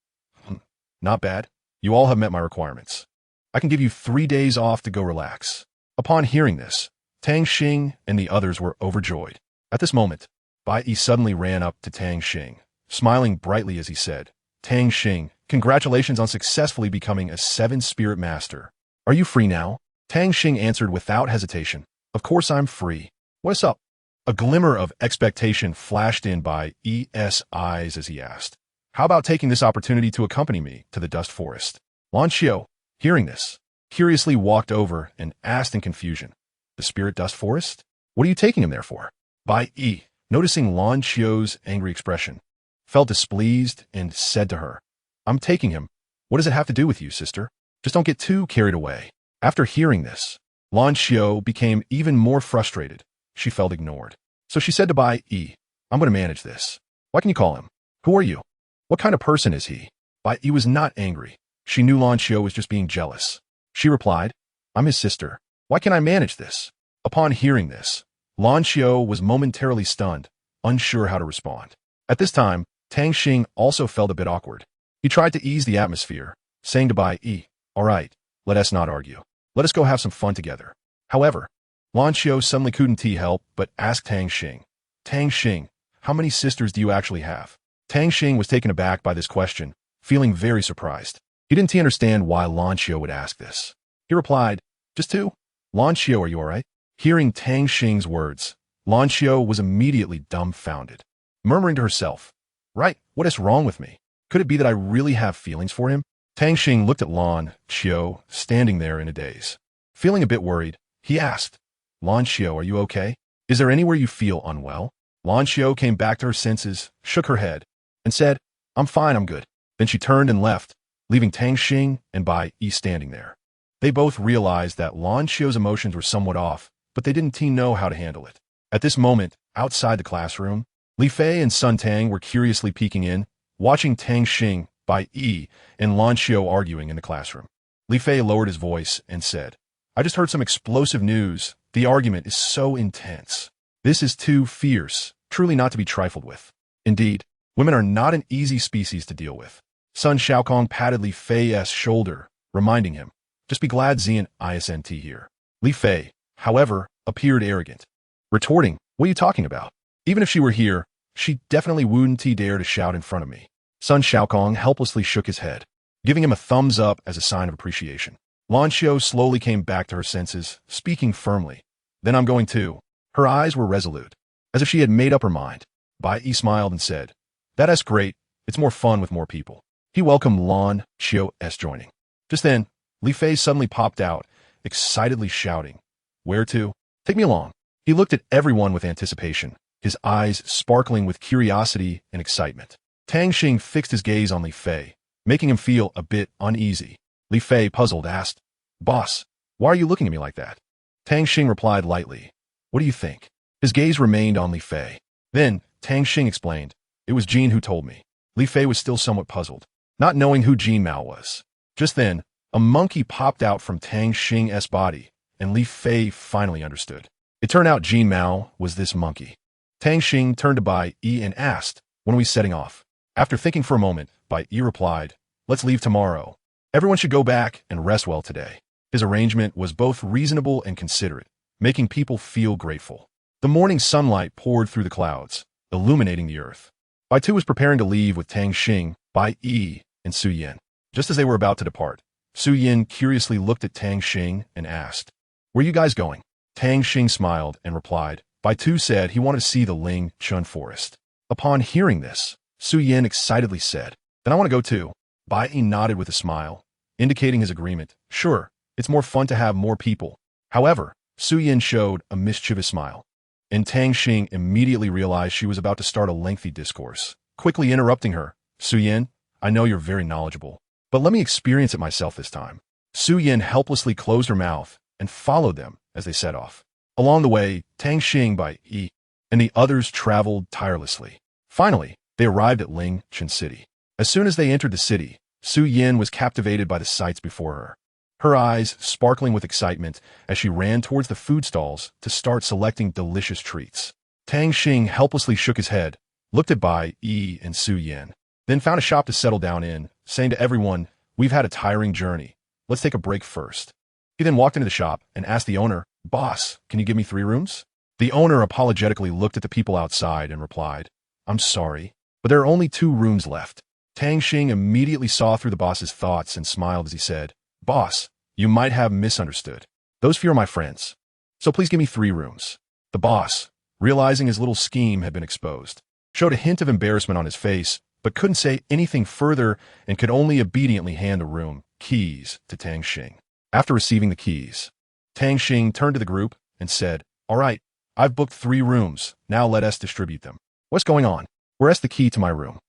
"Not bad. You all have met my requirements. I can give you 3 days off to go relax." Upon hearing this, Tang Xing and the others were overjoyed. At this moment, Bai Yi suddenly ran up to Tang Xing, smiling brightly as he said, "Tang Xing, congratulations on successfully becoming a 7 spirit master. Are you free now?" Tang Xing answered without hesitation, "Of course I'm free. What's up?" A glimmer of expectation flashed in Bai Yi's eyes as he asked, "How about taking this opportunity to accompany me to the dust forest?" Lan Xiao, hearing this, curiously walked over and asked in confusion, "The spirit dust forest? What are you taking him there for?" Bai Yi, noticing Lan Xiao's angry expression, felt displeased and said to her, "I'm taking him. What does it have to do with you, sister? Just don't get too carried away." After hearing this, Lan Xiao became even more frustrated, she felt ignored. So she said to Bai Yi, I'm going to manage this. What can you call him? Who are you? What kind of person is he? Bai Yi was not angry. She knew Lan Xiao was just being jealous. She replied, I'm his sister. Why can't I manage this? Upon hearing this, Lan Xiao was momentarily stunned, unsure how to respond. At this time, Tang Xing also felt a bit awkward. He tried to ease the atmosphere, saying to Bai Yi, all right, let us not argue. Let us go have some fun together. However, Lan Xiao suddenly couldn't help but ask Tang Xing, Tang Xing, how many sisters do you actually have? Tang Xing was taken aback by this question, feeling very surprised. He didn't understand why Lan Xiao would ask this. He replied, just two. Lan Xiao, are you all right? Hearing Tang Xing's words, Lan Xiao was immediately dumbfounded, murmuring to herself, right, what is wrong with me? Could it be that I really have feelings for him? Tang Xing looked at Lan Xiao, standing there in a daze. Feeling a bit worried, he asked, Lan Xiao, are you okay? Is there anywhere you feel unwell? Lan Xiao came back to her senses, shook her head, and said, I'm fine, I'm good. Then she turned and left, leaving Tang Xing and Bai Yi standing there. They both realized that Lan Xiao's emotions were somewhat off, but they didn't know how to handle it. At this moment, outside the classroom, Li Fei and Sun Tang were curiously peeking in, watching Tang Xing, Bai Yi, and Lan Xiao arguing in the classroom. Li Fei lowered his voice and said, I just heard some explosive news. The argument is so intense. This is too fierce, truly not to be trifled with. Indeed, women are not an easy species to deal with. Sun Xiaokong patted Li Fei's shoulder, reminding him, just be glad Xian isn't here. Li Fei, however, appeared arrogant, retorting, what are you talking about? Even if she were here, she definitely wouldn't dare to shout in front of me. Sun Xiaokong helplessly shook his head, giving him a thumbs up as a sign of appreciation. Lan Xiao slowly came back to her senses, speaking firmly. Then I'm going too. Her eyes were resolute, as if she had made up her mind. Bai Yi smiled and said, that's great. It's more fun with more people. He welcomed Lan Xiao's joining. Just then, Li Fei suddenly popped out, excitedly shouting, where to? Take me along. He looked at everyone with anticipation, his eyes sparkling with curiosity and excitement. Tang Xing fixed his gaze on Li Fei, making him feel a bit uneasy. Li Fei, puzzled, asked, Boss, why are you looking at me like that? Tang Xing replied lightly, what do you think? His gaze remained on Li Fei. Then, Tang Xing explained, it was Jean who told me. Li Fei was still somewhat puzzled, not knowing who Jean Mao was. Just then, a monkey popped out from Tang Xing's body, and Li Fei finally understood. It turned out Jean Mao was this monkey. Tang Xing turned to Bai Yi and asked, when are we setting off? After thinking for a moment, Bai Yi replied, let's leave tomorrow. Everyone should go back and rest well today. His arrangement was both reasonable and considerate, making people feel grateful. The morning sunlight poured through the clouds, illuminating the earth. Bai Tu was preparing to leave with Tang Xing, Bai Yi, and Su Yin. Just as they were about to depart, Su Yin curiously looked at Tang Xing and asked, where are you guys going? Tang Xing smiled and replied, Bai Tu said he wanted to see the Ling Chun forest. Upon hearing this, Su Yin excitedly said, then I want to go too. Bai Yi nodded with a smile, indicating his agreement. Sure, it's more fun to have more people. However, Su Yin showed a mischievous smile, and Tang Xing immediately realized she was about to start a lengthy discourse. Quickly interrupting her, Su Yin, I know you're very knowledgeable, but let me experience it myself this time. Su Yin helplessly closed her mouth and followed them as they set off. Along the way, Tang Xing, Bai Yi, and the others traveled tirelessly. Finally, they arrived at Ling Chun City. As soon as they entered the city, Su Yin was captivated by the sights before her, her eyes sparkling with excitement as she ran towards the food stalls to start selecting delicious treats. Tang Xing helplessly shook his head, looked at Bai Yi and Su Yin, then found a shop to settle down in, saying to everyone, we've had a tiring journey. Let's take a break first. He then walked into the shop and asked the owner, boss, can you give me 3 rooms? The owner apologetically looked at the people outside and replied, I'm sorry, but there are only 2 rooms left. Tang Xing immediately saw through the boss's thoughts and smiled as he said, boss, you might have misunderstood. Those few are my friends. So please give me 3 rooms. The boss, realizing his little scheme had been exposed, showed a hint of embarrassment on his face, but couldn't say anything further and could only obediently hand the room keys to Tang Xing. After receiving the keys, Tang Xing turned to the group and said, all right, I've booked 3 rooms. Now let us distribute them. What's going on? Where's the key to my room?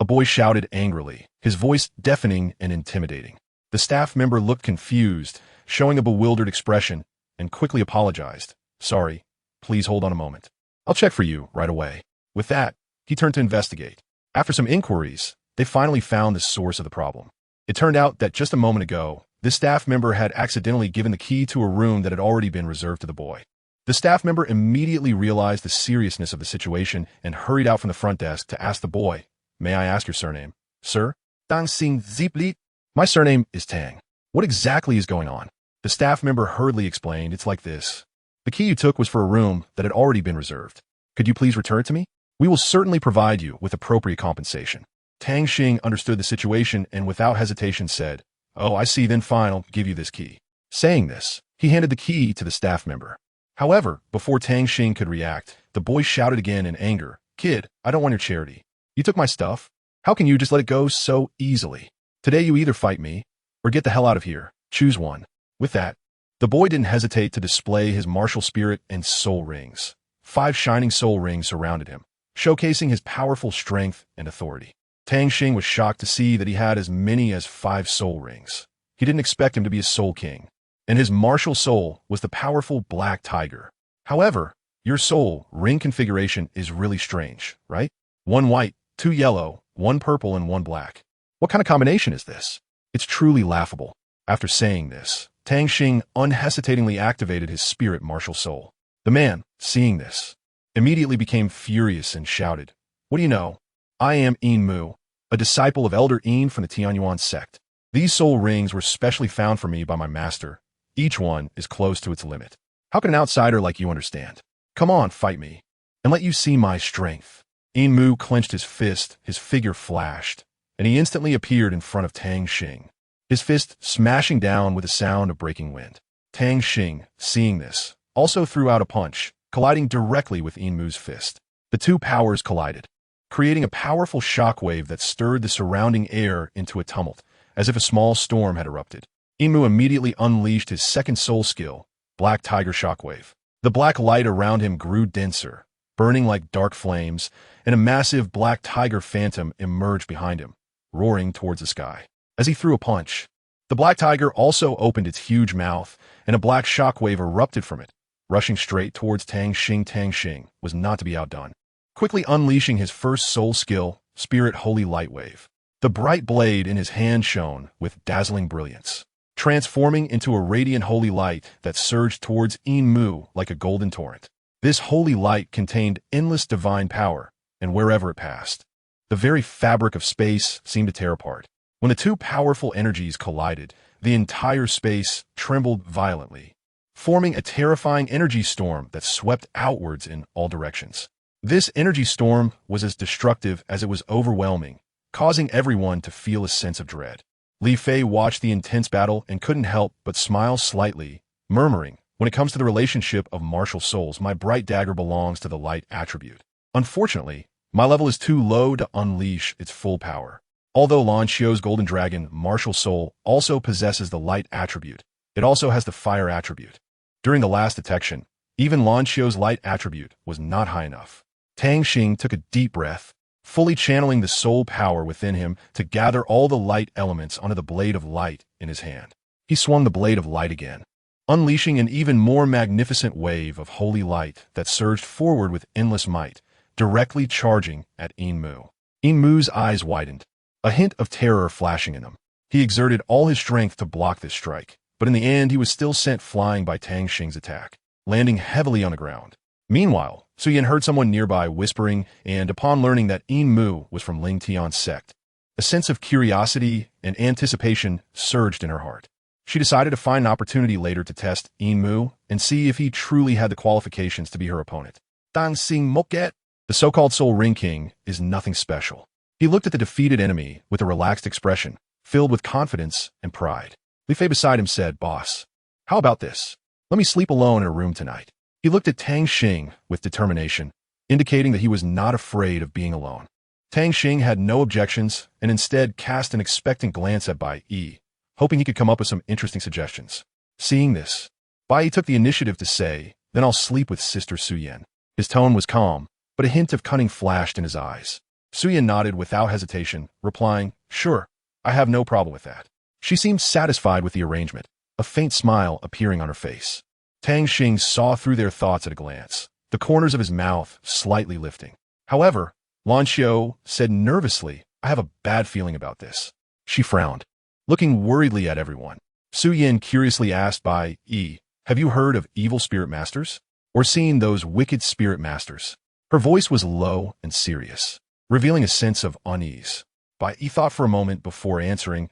A boy shouted angrily, his voice deafening and intimidating. The staff member looked confused, showing a bewildered expression, and quickly apologized. Sorry, please hold on a moment. I'll check for you right away." With that, he turned to investigate. After some inquiries, they finally found the source of the problem. It turned out that just a moment ago, this staff member had accidentally given the key to a room that had already been reserved to the boy. The staff member immediately realized the seriousness of the situation and hurried out from the front desk to ask the boy, "May I ask your surname?" "Sir?" "Tang Xing." "My surname is Tang. What exactly is going on?" The staff member hurriedly explained, "It's like this. The key you took was for a room that had already been reserved. Could you please return it to me? We will certainly provide you with appropriate compensation." Tang Xing understood the situation and without hesitation said, "Oh, I see, then fine, I'll give you this key." Saying this, he handed the key to the staff member. However, before Tang Xing could react, the boy shouted again in anger, "Kid, I don't want your charity. You took my stuff. How can you just let it go so easily? Today you either fight me, or get the hell out of here. Choose one." With that, the boy didn't hesitate to display his martial spirit and soul rings. 5 shining soul rings surrounded him, showcasing his powerful strength and authority. Tang Xing was shocked to see that he had as many as 5 soul rings. He didn't expect him to be a soul king, and his martial soul was the powerful black tiger. However, your soul ring configuration is really strange, right? 1 white, 2 yellow, 1 purple, and 1 black. What kind of combination is this? It's truly laughable. After saying this, Tang Xing unhesitatingly activated his spirit martial soul. The man, seeing this, immediately became furious and shouted, "What do you know? I am Yin Mu, a disciple of Elder Yin from the Tianyuan sect. These soul rings were specially found for me by my master. Each one is close to its limit. How can an outsider like you understand? Come on, fight me, and let you see my strength." Yin Mu clenched his fist, his figure flashed, and he instantly appeared in front of Tang Xing, his fist smashing down with the sound of breaking wind. Tang Xing, seeing this, also threw out a punch, colliding directly with Yin Mu's fist. The two powers collided, creating a powerful shockwave that stirred the surrounding air into a tumult, as if a small storm had erupted. Yin Mu immediately unleashed his second soul skill, Black Tiger Shockwave. The black light around him grew denser, burning like dark flames, and a massive black tiger phantom emerged behind him, roaring towards the sky. As he threw a punch, the black tiger also opened its huge mouth, and a black shockwave erupted from it, rushing straight towards Tang Xing. Tang Xing was not to be outdone, quickly unleashing his first soul skill, Spirit Holy Light Wave. The bright blade in his hand shone with dazzling brilliance, transforming into a radiant holy light that surged towards Yin Mu like a golden torrent. This holy light contained endless divine power, and wherever it passed, the very fabric of space seemed to tear apart. When the two powerful energies collided, the entire space trembled violently, forming a terrifying energy storm that swept outwards in all directions. This energy storm was as destructive as it was overwhelming, causing everyone to feel a sense of dread. Li Fei watched the intense battle and couldn't help but smile slightly, murmuring, "When it comes to the relationship of martial souls, my bright dagger belongs to the light attribute. Unfortunately, my level is too low to unleash its full power." Although Lan Xiu's golden dragon martial soul also possesses the light attribute, it also has the fire attribute. During the last detection, even Lan Xiu's light attribute was not high enough. Tang Xing took a deep breath, fully channeling the soul power within him to gather all the light elements onto the blade of light in his hand. He swung the blade of light again, unleashing an even more magnificent wave of holy light that surged forward with endless might, directly charging at Yin Mu. Yin Mu's eyes widened, a hint of terror flashing in them. He exerted all his strength to block this strike, but in the end he was still sent flying by Tang Xing's attack, landing heavily on the ground. Meanwhile, Suyin heard someone nearby whispering, and upon learning that Yin Mu was from Ling Tian's sect, a sense of curiosity and anticipation surged in her heart. She decided to find an opportunity later to test Yin Mu and see if he truly had the qualifications to be her opponent. Tang Xing Moket, the so-called Soul Ring King, is nothing special. He looked at the defeated enemy with a relaxed expression, filled with confidence and pride. Li Fei beside him said, "Boss, how about this? Let me sleep alone in a room tonight." He looked at Tang Xing with determination, indicating that he was not afraid of being alone. Tang Xing had no objections and instead cast an expectant glance at Bai Yi, hoping he could come up with some interesting suggestions. Seeing this, Bai Yi took the initiative to say, "Then I'll sleep with Sister Suyin." His tone was calm, but a hint of cunning flashed in his eyes. Suyin nodded without hesitation, replying, "Sure, I have no problem with that." She seemed satisfied with the arrangement, a faint smile appearing on her face. Tang Xing saw through their thoughts at a glance, the corners of his mouth slightly lifting. However, Lan Xiao said nervously, I have a bad feeling about this. She frowned, looking worriedly at everyone. Su Yin curiously asked Bai Yi, have you heard of evil spirit masters? Or seen those wicked spirit masters? Her voice was low and serious, revealing a sense of unease. Bai Yi thought for a moment before answering,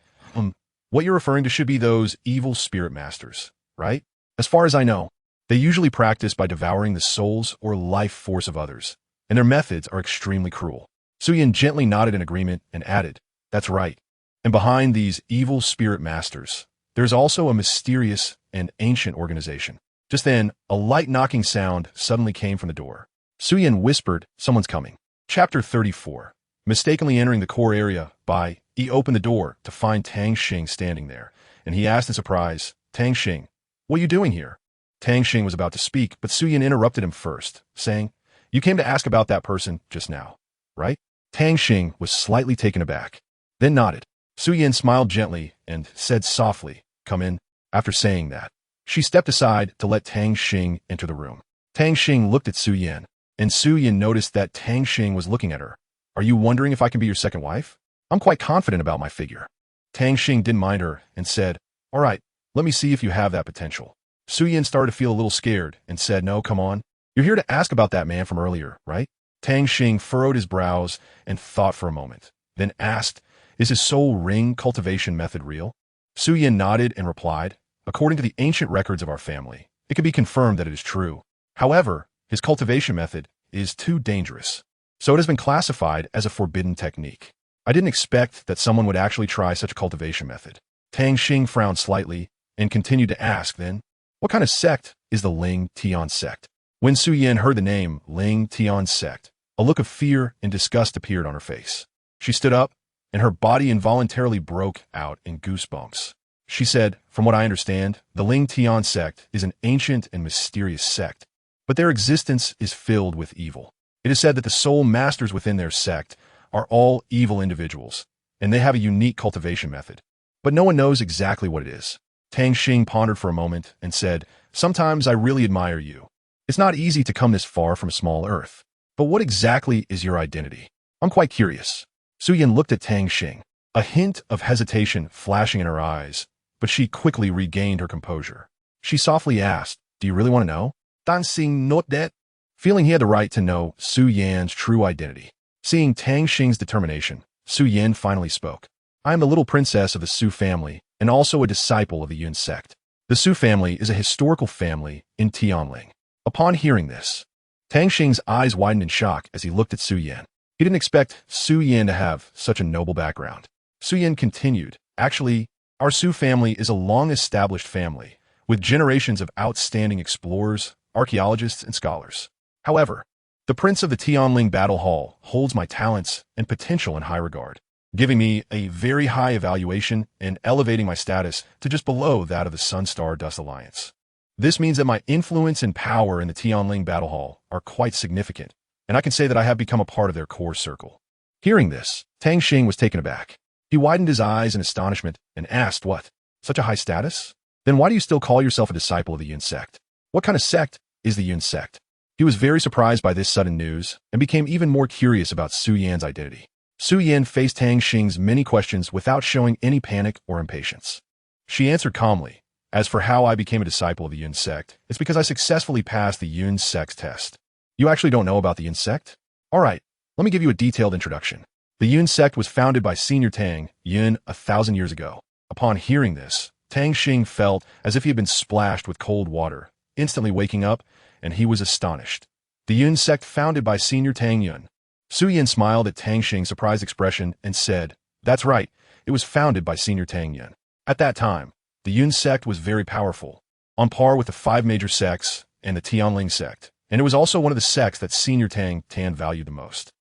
what you're referring to should be those evil spirit masters, right? As far as I know, they usually practice by devouring the souls or life force of others, and their methods are extremely cruel. Su Yin gently nodded in agreement and added, that's right. And behind these evil spirit masters, there's also a mysterious and ancient organization. Just then, a light knocking sound suddenly came from the door. Su Yin whispered, someone's coming. Chapter 34. Mistakenly entering the core area, Bai Yi opened the door to find Tang Xing standing there, and he asked in surprise, Tang Xing, what are you doing here? Tang Xing was about to speak, but Su Yin interrupted him first, saying, you came to ask about that person just now, right? Tang Xing was slightly taken aback, then nodded. Su Yin smiled gently and said softly, come in. After saying that, she stepped aside to let Tang Xing enter the room. Tang Xing looked at Su Yin, and Su Yin noticed that Tang Xing was looking at her. Are you wondering if I can be your second wife? I'm quite confident about my figure. Tang Xing didn't mind her and said, all right, let me see if you have that potential. Su Yin started to feel a little scared and said, no, come on. You're here to ask about that man from earlier, right? Tang Xing furrowed his brows and thought for a moment, then asked, is his soul ring cultivation method real? Su Yin nodded and replied, according to the ancient records of our family, it can be confirmed that it is true. However, his cultivation method is too dangerous, so it has been classified as a forbidden technique. I didn't expect that someone would actually try such a cultivation method. Tang Xing frowned slightly and continued to ask then, what kind of sect is the Ling Tian sect? When Su Yin heard the name Ling Tian sect, a look of fear and disgust appeared on her face. She stood up, and her body involuntarily broke out in goosebumps. She said, from what I understand, the Ling Tian sect is an ancient and mysterious sect, but their existence is filled with evil. It is said that the soul masters within their sect are all evil individuals, and they have a unique cultivation method. But no one knows exactly what it is. Tang Xing pondered for a moment and said, sometimes I really admire you. It's not easy to come this far from a small earth. But what exactly is your identity? I'm quite curious. Su Yin looked at Tang Xing, a hint of hesitation flashing in her eyes, but she quickly regained her composure. She softly asked, do you really want to know? Tang Xing not that? Feeling he had the right to know Su Yan's true identity. Seeing Tang Xing's determination, Su Yin finally spoke. I am the little princess of the Su family and also a disciple of the Yun sect. The Su family is a historical family in Tianling. Upon hearing this, Tang Xing's eyes widened in shock as he looked at Su Yin. He didn't expect Su Yin to have such a noble background. Su Yin continued, actually, our Su family is a long-established family, with generations of outstanding explorers, archaeologists, and scholars. However, the Prince of the Tianling Battle Hall holds my talents and potential in high regard, giving me a very high evaluation and elevating my status to just below that of the Sunstar Dust Alliance. This means that my influence and power in the Tianling Battle Hall are quite significant, and I can say that I have become a part of their core circle. Hearing this, Tang Xing was taken aback. He widened his eyes in astonishment and asked, what? Such a high status? Then why do you still call yourself a disciple of the Yun sect? What kind of sect is the Yun sect? He was very surprised by this sudden news and became even more curious about Su Yan's identity. Su Yin faced Tang Xing's many questions without showing any panic or impatience. She answered calmly, as for how I became a disciple of the Yun sect, it's because I successfully passed the Yun sect test. You actually don't know about the Yun sect? All right, let me give you a detailed introduction. The Yun sect was founded by Senior Tang Yun 1,000 years ago. Upon hearing this, Tang Xing felt as if he had been splashed with cold water, instantly waking up, and he was astonished. The Yun sect founded by Senior Tang Yun. Su Yin smiled at Tang Xing's surprised expression and said, that's right, it was founded by Senior Tang Yun. At that time, the Yun sect was very powerful, on par with the 5 major sects and the Tianling sect, and it was also one of the sects that Senior Tang Tan valued the most.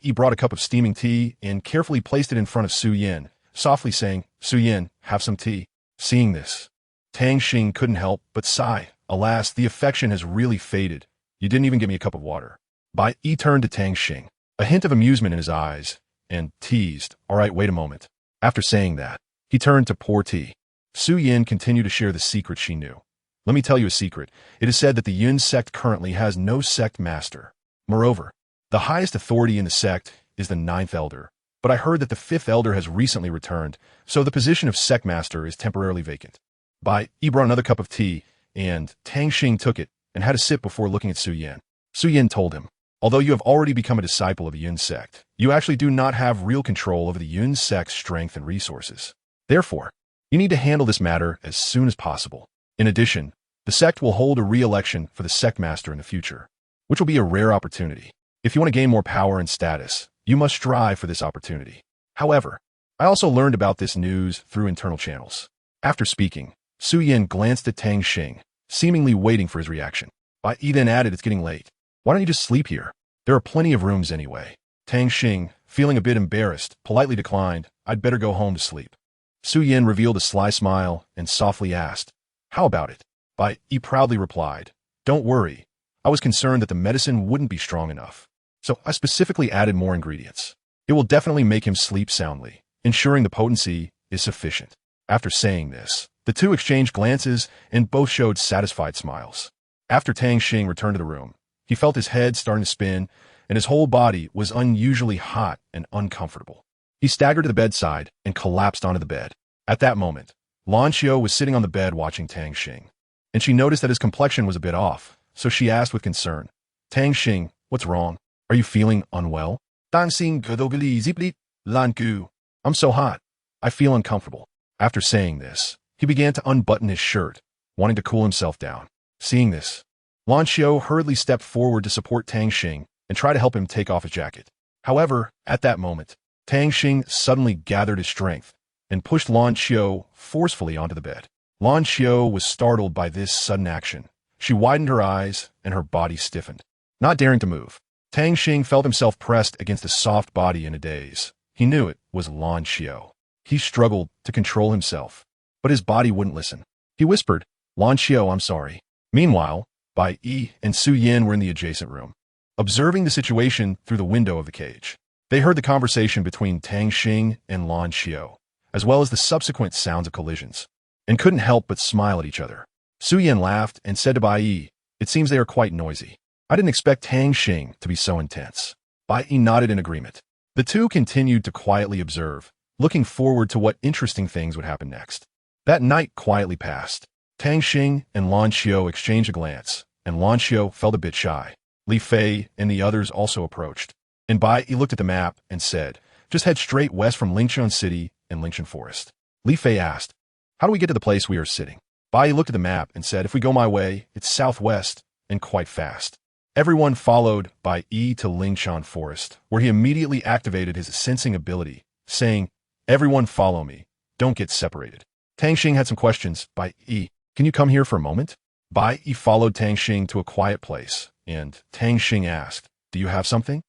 He brought a cup of steaming tea and carefully placed it in front of Su Yin, softly saying, Su Yin, have some tea. Seeing this, Tang Xing couldn't help but sigh. Alas, the affection has really faded. You didn't even give me a cup of water. He turned to Tang Xing, a hint of amusement in his eyes, and teased, all right, wait a moment. After saying that, he turned to pour tea. Su Yin continued to share the secret she knew. Let me tell you a secret. It is said that the Yun sect currently has no sect master. Moreover, the highest authority in the sect is the ninth elder. But I heard that the fifth elder has recently returned, so the position of sect master is temporarily vacant. He brought another cup of tea, and Tang Xing took it and had a sip before looking at Su Yan. Su Yan told him, although you have already become a disciple of the Yun sect, you actually do not have real control over the Yun sect's strength and resources. Therefore, you need to handle this matter as soon as possible. In addition, the sect will hold a re-election for the sect master in the future, which will be a rare opportunity. If you want to gain more power and status, you must strive for this opportunity. However, I also learned about this news through internal channels. After speaking, Su Yan glanced at Tang Xing, seemingly waiting for his reaction. He then added, it's getting late. Why don't you just sleep here? There are plenty of rooms anyway. Tang Xing, feeling a bit embarrassed, politely declined, I'd better go home to sleep. Su Yan revealed a sly smile and softly asked, how about it? He proudly replied, don't worry. I was concerned that the medicine wouldn't be strong enough. So I specifically added more ingredients. It will definitely make him sleep soundly, ensuring the potency is sufficient. After saying this, the two exchanged glances and both showed satisfied smiles. After Tang Xing returned to the room, he felt his head starting to spin, and his whole body was unusually hot and uncomfortable. He staggered to the bedside and collapsed onto the bed. At that moment, Lan Xiao was sitting on the bed watching Tang Xing, and she noticed that his complexion was a bit off, so she asked with concern, Tang Xing, what's wrong? Are you feeling unwell? Tang Xing, Lan Gu. I'm so hot. I feel uncomfortable. After saying this, he began to unbutton his shirt, wanting to cool himself down. Seeing this, Lan Xiao hurriedly stepped forward to support Tang Xing and try to help him take off his jacket. However, at that moment, Tang Xing suddenly gathered his strength and pushed Lan Xiao forcefully onto the bed. Lan Xiao was startled by this sudden action. She widened her eyes and her body stiffened. Not daring to move, Tang Xing felt himself pressed against a soft body in a daze. He knew it was Lan Xiao. He struggled to control himself, but his body wouldn't listen. He whispered, Lan Xiao, I'm sorry. Meanwhile, Yi and Su Yan were in the adjacent room, observing the situation through the window of the cage. They heard the conversation between Tang Xing and Lan Xiao, as well as the subsequent sounds of collisions, and couldn't help but smile at each other. Su Yan laughed and said to Yi, it seems they are quite noisy. I didn't expect Tang Xing to be so intense. Yi nodded in agreement. The two continued to quietly observe, looking forward to what interesting things would happen next. That night quietly passed. Tang Xing and Lan Xiao exchanged a glance, and Lan Xiao felt a bit shy. Li Fei and the others also approached, and Yi looked at the map and said, just head straight west from Lingqian City and Lingqian Forest. Li Fei asked, how do we get to the place we are sitting? Yi looked at the map and said, if we go my way, it's southwest and quite fast. Everyone followed Yi to Lingqian Forest, where he immediately activated his sensing ability, saying, everyone follow me, don't get separated. Tang Xing had some questions. Yi, can you come here for a moment? Yi followed Tang Xing to a quiet place, and Tang Xing asked, do you have something?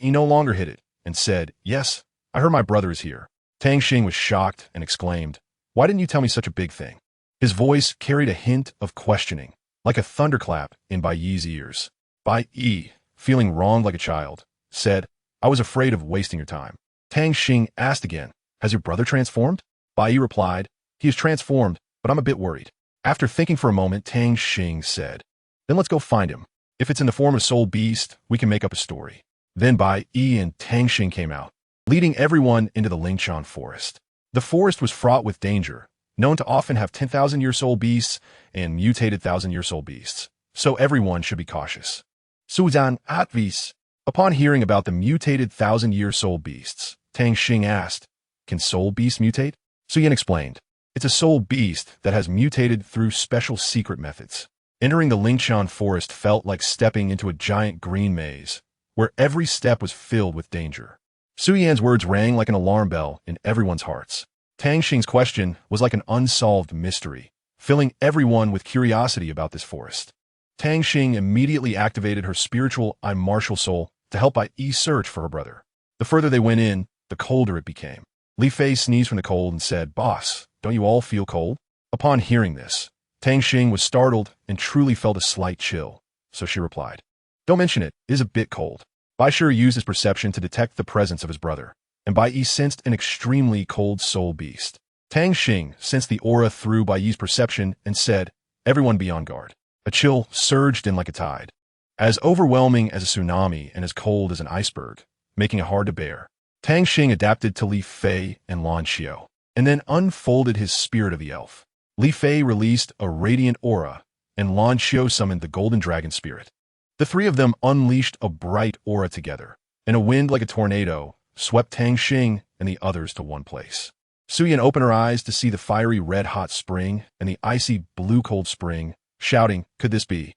Yi no longer hid it, and said, yes, I heard my brother is here. Tang Xing was shocked and exclaimed, why didn't you tell me such a big thing? His voice carried a hint of questioning, like a thunderclap in Yi's ears. Yi, feeling wronged like a child, said, I was afraid of wasting your time. Tang Xing asked again, has your brother transformed? Yi replied, he is transformed, but I'm a bit worried. After thinking for a moment, Tang Xing said, then let's go find him. If it's in the form of soul beast, we can make up a story. Then Yi and Tang Xing came out, leading everyone into the Lingqian Forest. The forest was fraught with danger, known to often have 10,000-year soul beasts and mutated 1,000-year soul beasts, so everyone should be cautious. Suzan Atvis. Upon hearing about the mutated 1,000-year soul beasts, Tang Xing asked, can soul beasts mutate? Su Yan explained, it's a soul beast that has mutated through special secret methods. Entering the Lingqian Forest felt like stepping into a giant green maze, where every step was filled with danger. Su Yan's words rang like an alarm bell in everyone's hearts. Tang Xing's question was like an unsolved mystery, filling everyone with curiosity about this forest. Tang Xing immediately activated her spiritual martial soul to help Yi search for her brother. The further they went in, the colder it became. Li Fei sneezed from the cold and said, boss, don't you all feel cold? Upon hearing this, Tang Xing was startled and truly felt a slight chill, so she replied, don't mention it, it is a bit cold. Bai Shi used his perception to detect the presence of his brother, and Yi sensed an extremely cold soul beast. Tang Xing sensed the aura through Yi's perception and said, Everyone be on guard. A chill surged in like a tide, as overwhelming as a tsunami and as cold as an iceberg, making it hard to bear. Tang Xing adapted to Li Fei and Lan Xiao, and then unfolded his spirit of the elf. Li Fei released a radiant aura, and Lan Xiao summoned the golden dragon spirit. The three of them unleashed a bright aura together, and a wind like a tornado swept Tang Xing and the others to one place. Suyin opened her eyes to see the fiery red-hot spring and the icy blue-cold spring, shouting, "Could this be?"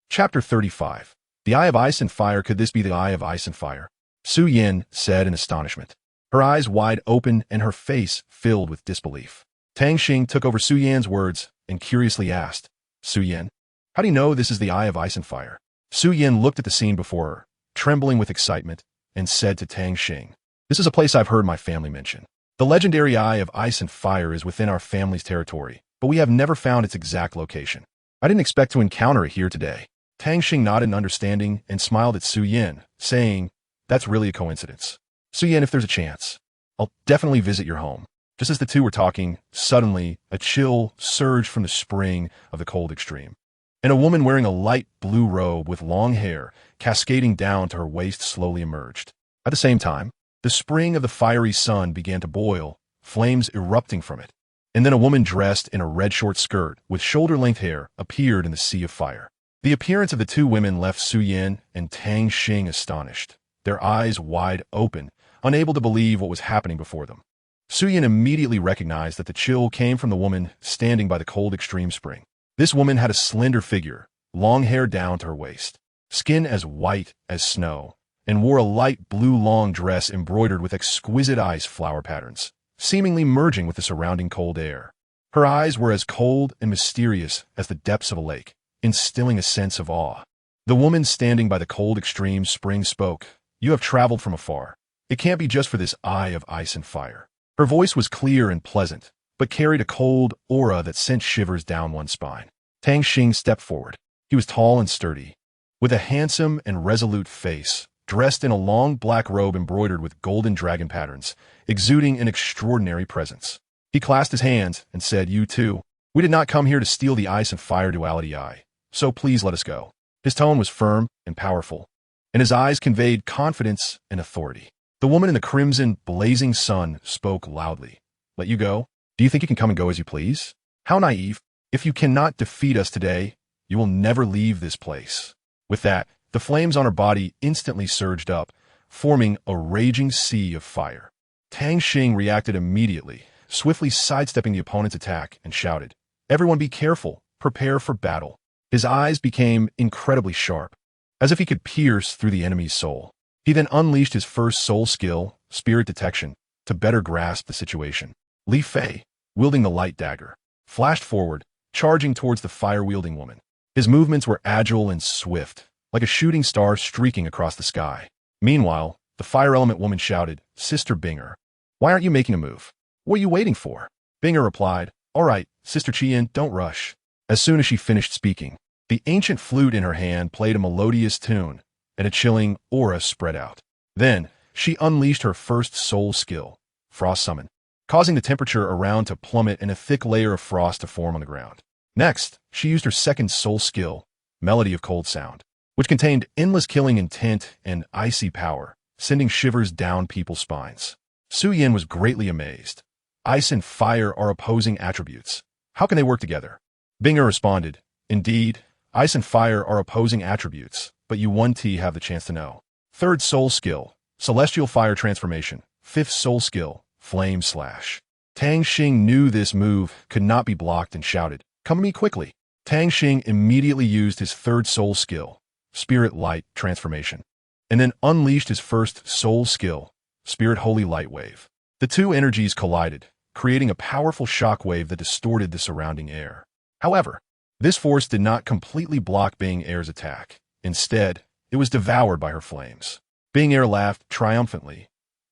Chapter 35. The Eye of Ice and Fire. Could this be the Eye of Ice and Fire? Su Yin said in astonishment, her eyes wide open and her face filled with disbelief. Tang Xing took over Su Yan's words and curiously asked, "Su Yin, how do you know this is the Eye of Ice and Fire?" Su Yin looked at the scene before her, trembling with excitement, and said to Tang Xing, "This is a place I've heard my family mention. The legendary Eye of Ice and Fire is within our family's territory, but we have never found its exact location. I didn't expect to encounter it here today." Tang Xing nodded in understanding and smiled at Su Yin, saying, "That's really a coincidence. Su Yin, if there's a chance, I'll definitely visit your home." Just as the two were talking, suddenly, a chill surged from the spring of the cold extreme, and a woman wearing a light blue robe with long hair cascading down to her waist slowly emerged. At the same time, the spring of the fiery sun began to boil, flames erupting from it, and then a woman dressed in a red short skirt with shoulder-length hair appeared in the sea of fire. The appearance of the two women left Su Yin and Tang Xing astonished, their eyes wide open, unable to believe what was happening before them. Su Yin immediately recognized that the chill came from the woman standing by the cold extreme spring. This woman had a slender figure, long hair down to her waist, skin as white as snow, and wore a light blue long dress embroidered with exquisite ice flower patterns, seemingly merging with the surrounding cold air. Her eyes were as cold and mysterious as the depths of a lake, instilling a sense of awe. The woman standing by the cold extreme spring spoke, "You have traveled from afar. It can't be just for this Eye of Ice and Fire." Her voice was clear and pleasant, but carried a cold aura that sent shivers down one's spine. Tang Xing stepped forward. He was tall and sturdy, with a handsome and resolute face, dressed in a long black robe embroidered with golden dragon patterns, exuding an extraordinary presence. He clasped his hands and said, "You too. We did not come here to steal the Ice and Fire duality eye, so please let us go." His tone was firm and powerful, and his eyes conveyed confidence and authority. The woman in the crimson, blazing sun spoke loudly. "Let you go? Do you think you can come and go as you please? How naive. If you cannot defeat us today, you will never leave this place." With that, the flames on her body instantly surged up, forming a raging sea of fire. Tang Xing reacted immediately, swiftly sidestepping the opponent's attack, and shouted, "Everyone be careful, prepare for battle." His eyes became incredibly sharp, as if he could pierce through the enemy's soul. He then unleashed his first soul skill, Spirit Detection, to better grasp the situation. Li Fei, wielding the light dagger, flashed forward, charging towards the fire-wielding woman. His movements were agile and swift, like a shooting star streaking across the sky. Meanwhile, the fire element woman shouted, "Sister Binger, why aren't you making a move? What are you waiting for?" Binger replied, "All right, Sister Qian, don't rush." As soon as she finished speaking, the ancient flute in her hand played a melodious tune, and a chilling aura spread out. Then, she unleashed her first soul skill, Frost Summon, causing the temperature around to plummet and a thick layer of frost to form on the ground. Next, she used her second soul skill, Melody of Cold Sound, which contained endless killing intent and icy power, sending shivers down people's spines. Su Yin was greatly amazed. Ice and fire are opposing attributes. How can they work together? Binger responded, "Indeed, ice and fire are opposing attributes, but you 1T have the chance to know." Third soul skill, Celestial Fire Transformation. Fifth soul skill, Flame Slash. Tang Xing knew this move could not be blocked and shouted, "Come to me quickly." Tang Xing immediately used his third soul skill, Spirit Light Transformation, and then unleashed his first soul skill, Spirit Holy Light Wave. The two energies collided, creating a powerful shock wave that distorted the surrounding air. However, this force did not completely block Bing Air's attack. Instead, it was devoured by her flames. Bing Air laughed triumphantly.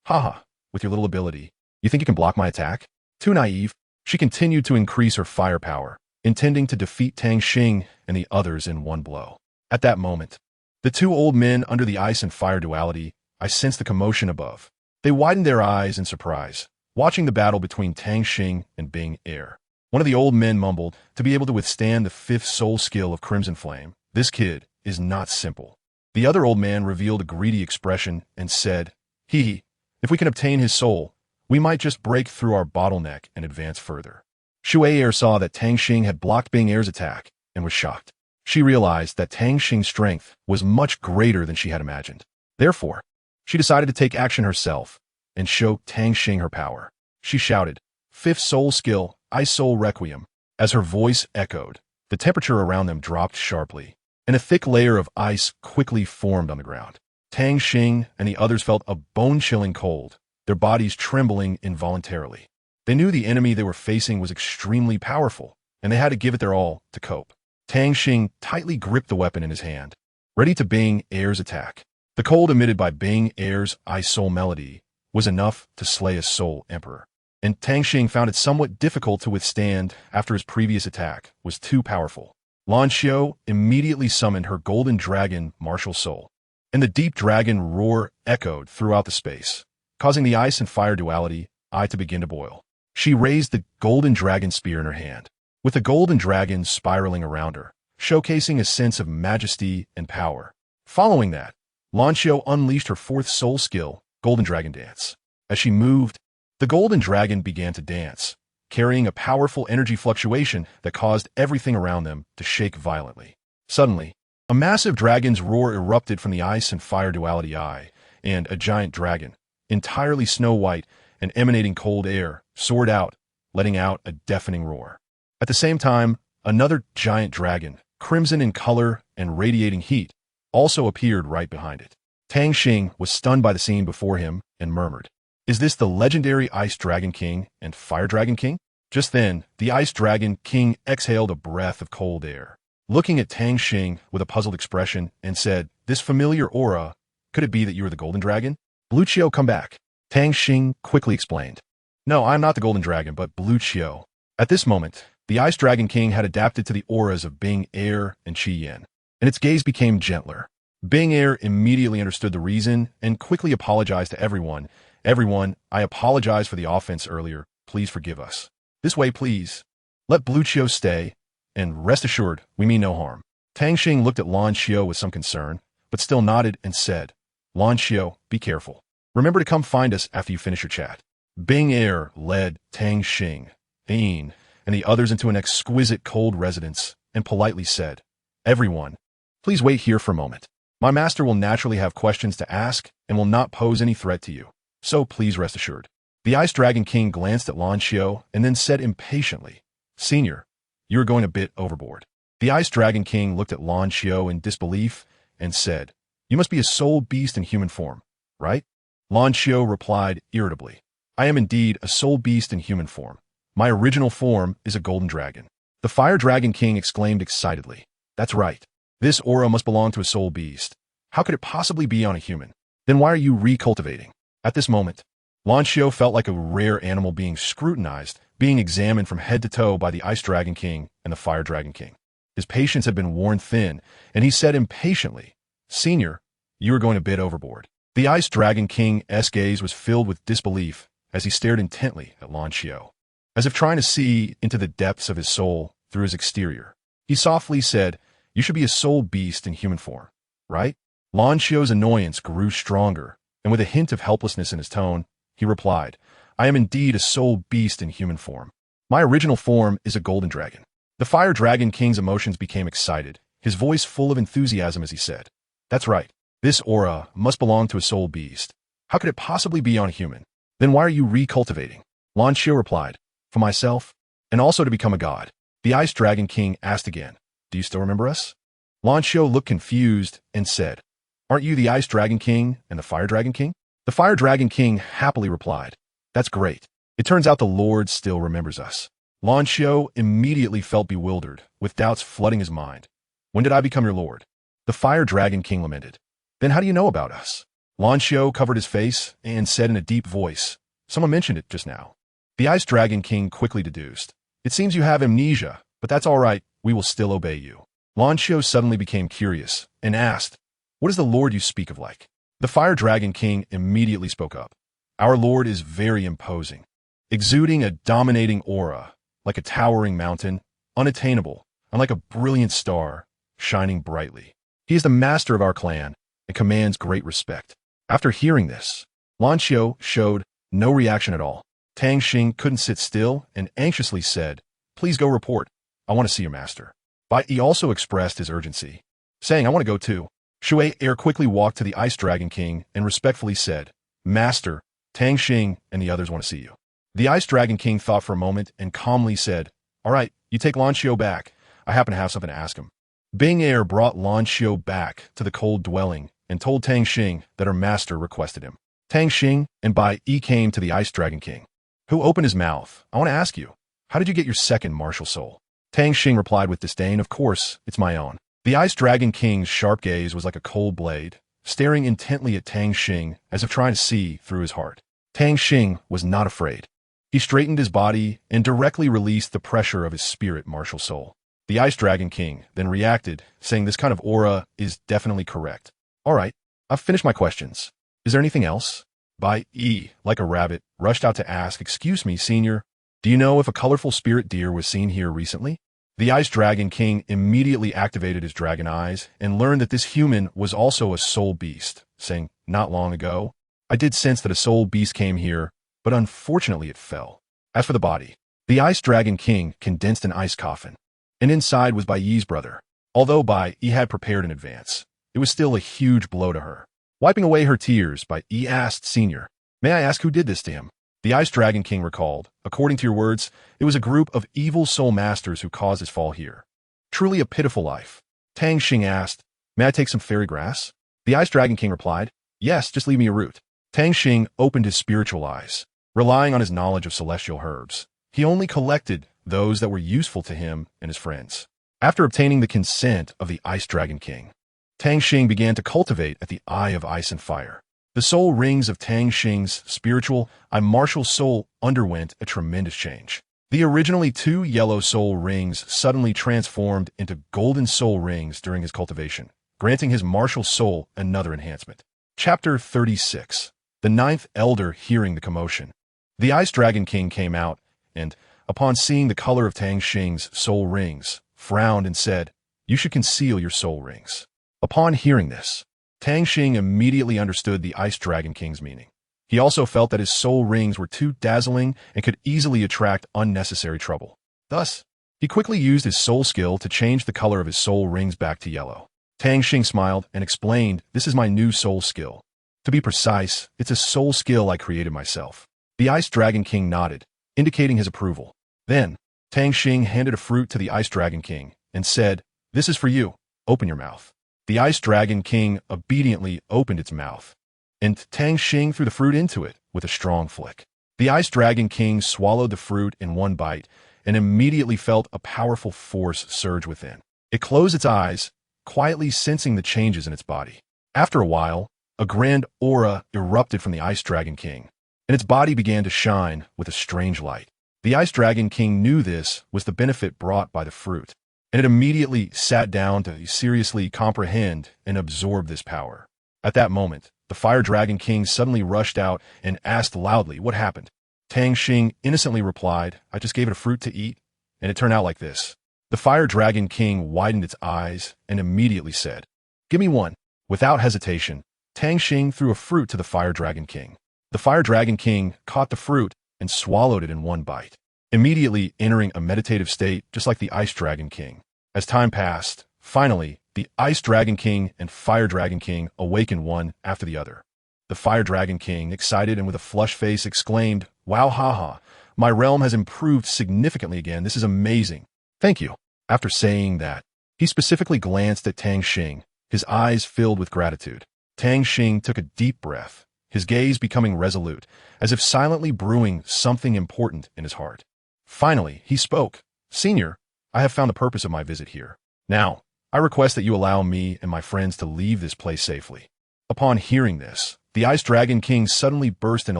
"Haha, with your little ability, you think you can block my attack? Too naive." She continued to increase her firepower, intending to defeat Tang Xing and the others in one blow. At that moment, the two old men under the ice and fire duality, I sensed the commotion above. They widened their eyes in surprise, watching the battle between Tang Xing and Bing Air. One of the old men mumbled, to be able to withstand the fifth soul skill of Crimson Flame, this kid is not simple. The other old man revealed a greedy expression and said, Hee, if we can obtain his soul, we might just break through our bottleneck and advance further. Shui Er saw that Tang Xing had blocked Bing Er's attack and was shocked. She realized that Tang Xing's strength was much greater than she had imagined. Therefore, she decided to take action herself and show Tang Xing her power. She shouted, Fifth soul skill, Ice Soul Requiem. As her voice echoed, the temperature around them dropped sharply, and a thick layer of ice quickly formed on the ground. Tang Xing and the others felt a bone-chilling cold, their bodies trembling involuntarily. They knew the enemy they were facing was extremely powerful, and they had to give it their all to cope. Tang Xing tightly gripped the weapon in his hand, ready to Bing Er's attack. The cold emitted by Bing Er's Ice Soul melody was enough to slay a soul emperor, and Tang Xing found it somewhat difficult to withstand after his previous attack was too powerful. Lan Xiao immediately summoned her golden dragon martial soul, and the deep dragon roar echoed throughout the space, causing the ice and fire duality to begin to boil. She raised the golden dragon spear in her hand, with the golden dragon spiraling around her, showcasing a sense of majesty and power. Following that, Lan Xiao unleashed her fourth soul skill, Golden Dragon Dance. As she moved, the golden dragon began to dance, carrying a powerful energy fluctuation that caused everything around them to shake violently. Suddenly, a massive dragon's roar erupted from the ice and fire duality eye, and a giant dragon, entirely snow-white and emanating cold air, soared out, letting out a deafening roar. At the same time, another giant dragon, crimson in color and radiating heat, also appeared right behind it. Tang Xing was stunned by the scene before him and murmured, Is this the legendary Ice Dragon King and Fire Dragon King? Just then, the Ice Dragon King exhaled a breath of cold air, looking at Tang Xing with a puzzled expression and said, This familiar aura, could it be that you are the Golden Dragon? Blue Qiu, come back. Tang Xing quickly explained, No, I'm not the Golden Dragon, but Blue Qiu. At this moment, the Ice Dragon King had adapted to the auras of Bing Er and Qi Yan, and its gaze became gentler. Bing Er immediately understood the reason and quickly apologized to everyone. Everyone, I apologize for the offense earlier. Please forgive us. This way, please. Let Blue Qiu stay, and rest assured, we mean no harm. Tang Xing looked at Lan Xiao with some concern, but still nodded and said, Lan Xiao, be careful. Remember to come find us after you finish your chat. Bing Er led Tang Xing, Ain, and the others into an exquisite cold residence and politely said, Everyone, please wait here for a moment. My master will naturally have questions to ask and will not pose any threat to you, so please rest assured. The Ice Dragon King glanced at Lan Xiao and then said impatiently, Senior, you are going a bit overboard. The Ice Dragon King looked at Lan Xiao in disbelief and said, You must be a soul beast in human form, right? Lan Xiao replied irritably, I am indeed a soul beast in human form. My original form is a golden dragon. The Fire Dragon King exclaimed excitedly, That's right. This aura must belong to a soul beast. How could it possibly be on a human? Then why are you recultivating? At this moment, Lan Xiao felt like a rare animal being scrutinized, being examined from head to toe by the Ice Dragon King and the Fire Dragon King. His patience had been worn thin, and he said impatiently, Senior, you are going a bit overboard. The Ice Dragon King's gaze was filled with disbelief as he stared intently at Lan Xiao, as if trying to see into the depths of his soul through his exterior. He softly said, You should be a soul beast in human form, right? Lan Xiao's annoyance grew stronger, and with a hint of helplessness in his tone, he replied, I am indeed a soul beast in human form. My original form is a golden dragon. The Fire Dragon King's emotions became excited, his voice full of enthusiasm as he said, That's right. This aura must belong to a soul beast. How could it possibly be on a human? Then why are you recultivating? Lan Xiao replied, For myself, and also to become a god. The Ice Dragon King asked again, Do you still remember us? Lan Xiao looked confused and said, Aren't you the Ice Dragon King and the Fire Dragon King? The Fire Dragon King happily replied, That's great. It turns out the Lord still remembers us. Lan Xiao immediately felt bewildered, with doubts flooding his mind. When did I become your lord? The Fire Dragon King lamented. Then how do you know about us? Lan Xiao covered his face and said in a deep voice, Someone mentioned it just now. The Ice Dragon King quickly deduced, It seems you have amnesia, but that's all right. We will still obey you. Lan Xiao suddenly became curious and asked, What is the lord you speak of like? The Fire Dragon King immediately spoke up. Our lord is very imposing, exuding a dominating aura, like a towering mountain, unattainable, and like a brilliant star, shining brightly. He is the master of our clan and commands great respect. After hearing this, Lan Xiao showed no reaction at all. Tang Xing couldn't sit still and anxiously said, "Please go report. I want to see your master." But he also expressed his urgency, saying, "I want to go too." Shui Air quickly walked to the Ice Dragon King and respectfully said, "Master, Tang Xing and the others want to see you." The Ice Dragon King thought for a moment and calmly said, "All right, you take Lan Xiao back. I happen to have something to ask him." Bing Air brought Lan Xiao back to the cold dwelling and told Tang Xing that her master requested him. Tang Xing and Bai Yi came to the Ice Dragon King, who opened his mouth. "I want to ask you, how did you get your second martial soul?" Tang Xing replied with disdain, "Of course, it's my own." The Ice Dragon King's sharp gaze was like a cold blade, staring intently at Tang Xing as if trying to see through his heart. Tang Xing was not afraid. He straightened his body and directly released the pressure of his spirit martial soul. The Ice Dragon King then reacted, saying this kind of aura is definitely correct. "All right, I've finished my questions. Is there anything else?" Bai Yi, like a rabbit, rushed out to ask, "Excuse me, senior, do you know if a colorful spirit deer was seen here recently?" The Ice Dragon King immediately activated his dragon eyes and learned that this human was also a soul beast, saying, "Not long ago, I did sense that a soul beast came here, but unfortunately it fell." As for the body, the Ice Dragon King condensed an ice coffin, and inside was Bai Yi's brother. Although Bai Yi had prepared in advance, it was still a huge blow to her. Wiping away her tears, Bai Yi asked, "Senior, may I ask who did this to him?" The Ice Dragon King recalled, "According to your words, it was a group of evil soul masters who caused his fall here. Truly a pitiful life." Tang Xing asked, "May I take some fairy grass?" The Ice Dragon King replied, "Yes, just leave me a root." Tang Xing opened his spiritual eyes, relying on his knowledge of celestial herbs. He only collected those that were useful to him and his friends. After obtaining the consent of the Ice Dragon King, Tang Xing began to cultivate at the Eye of Ice and Fire. The soul rings of Tang Xing's spiritual, martial soul underwent a tremendous change. The originally 2 yellow soul rings suddenly transformed into golden soul rings during his cultivation, granting his martial soul another enhancement. Chapter 36. The Ninth Elder Hearing the Commotion. The Ice Dragon King came out and, upon seeing the color of Tang Xing's soul rings, frowned and said, "You should conceal your soul rings." Upon hearing this, Tang Xing immediately understood the Ice Dragon King's meaning. He also felt that his soul rings were too dazzling and could easily attract unnecessary trouble. Thus, he quickly used his soul skill to change the color of his soul rings back to yellow. Tang Xing smiled and explained, "This is my new soul skill. To be precise, it's a soul skill I created myself." The Ice Dragon King nodded, indicating his approval. Then, Tang Xing handed a fruit to the Ice Dragon King and said, "This is for you. Open your mouth." The Ice Dragon King obediently opened its mouth, and Tang Xing threw the fruit into it with a strong flick. The Ice Dragon King swallowed the fruit in one bite and immediately felt a powerful force surge within. It closed its eyes, quietly sensing the changes in its body. After a while, a grand aura erupted from the Ice Dragon King, and its body began to shine with a strange light. The Ice Dragon King knew this was the benefit brought by the fruit, and it immediately sat down to seriously comprehend and absorb this power. At that moment, the Fire Dragon King suddenly rushed out and asked loudly, "What happened?" Tang Xing innocently replied, "I just gave it a fruit to eat, and it turned out like this." The Fire Dragon King widened its eyes and immediately said, "Give me one." Without hesitation, Tang Xing threw a fruit to the Fire Dragon King. The Fire Dragon King caught the fruit and swallowed it in one bite, immediately entering a meditative state just like the Ice Dragon King. As time passed, finally, the Ice Dragon King and Fire Dragon King awakened one after the other. The Fire Dragon King, excited and with a flushed face, exclaimed, "Wow, haha, my realm has improved significantly again. This is amazing. Thank you." After saying that, he specifically glanced at Tang Xing, his eyes filled with gratitude. Tang Xing took a deep breath, his gaze becoming resolute, as if silently brewing something important in his heart. Finally, he spoke, "Senior, I have found the purpose of my visit here. Now, I request that you allow me and my friends to leave this place safely." Upon hearing this, the Ice Dragon King suddenly burst into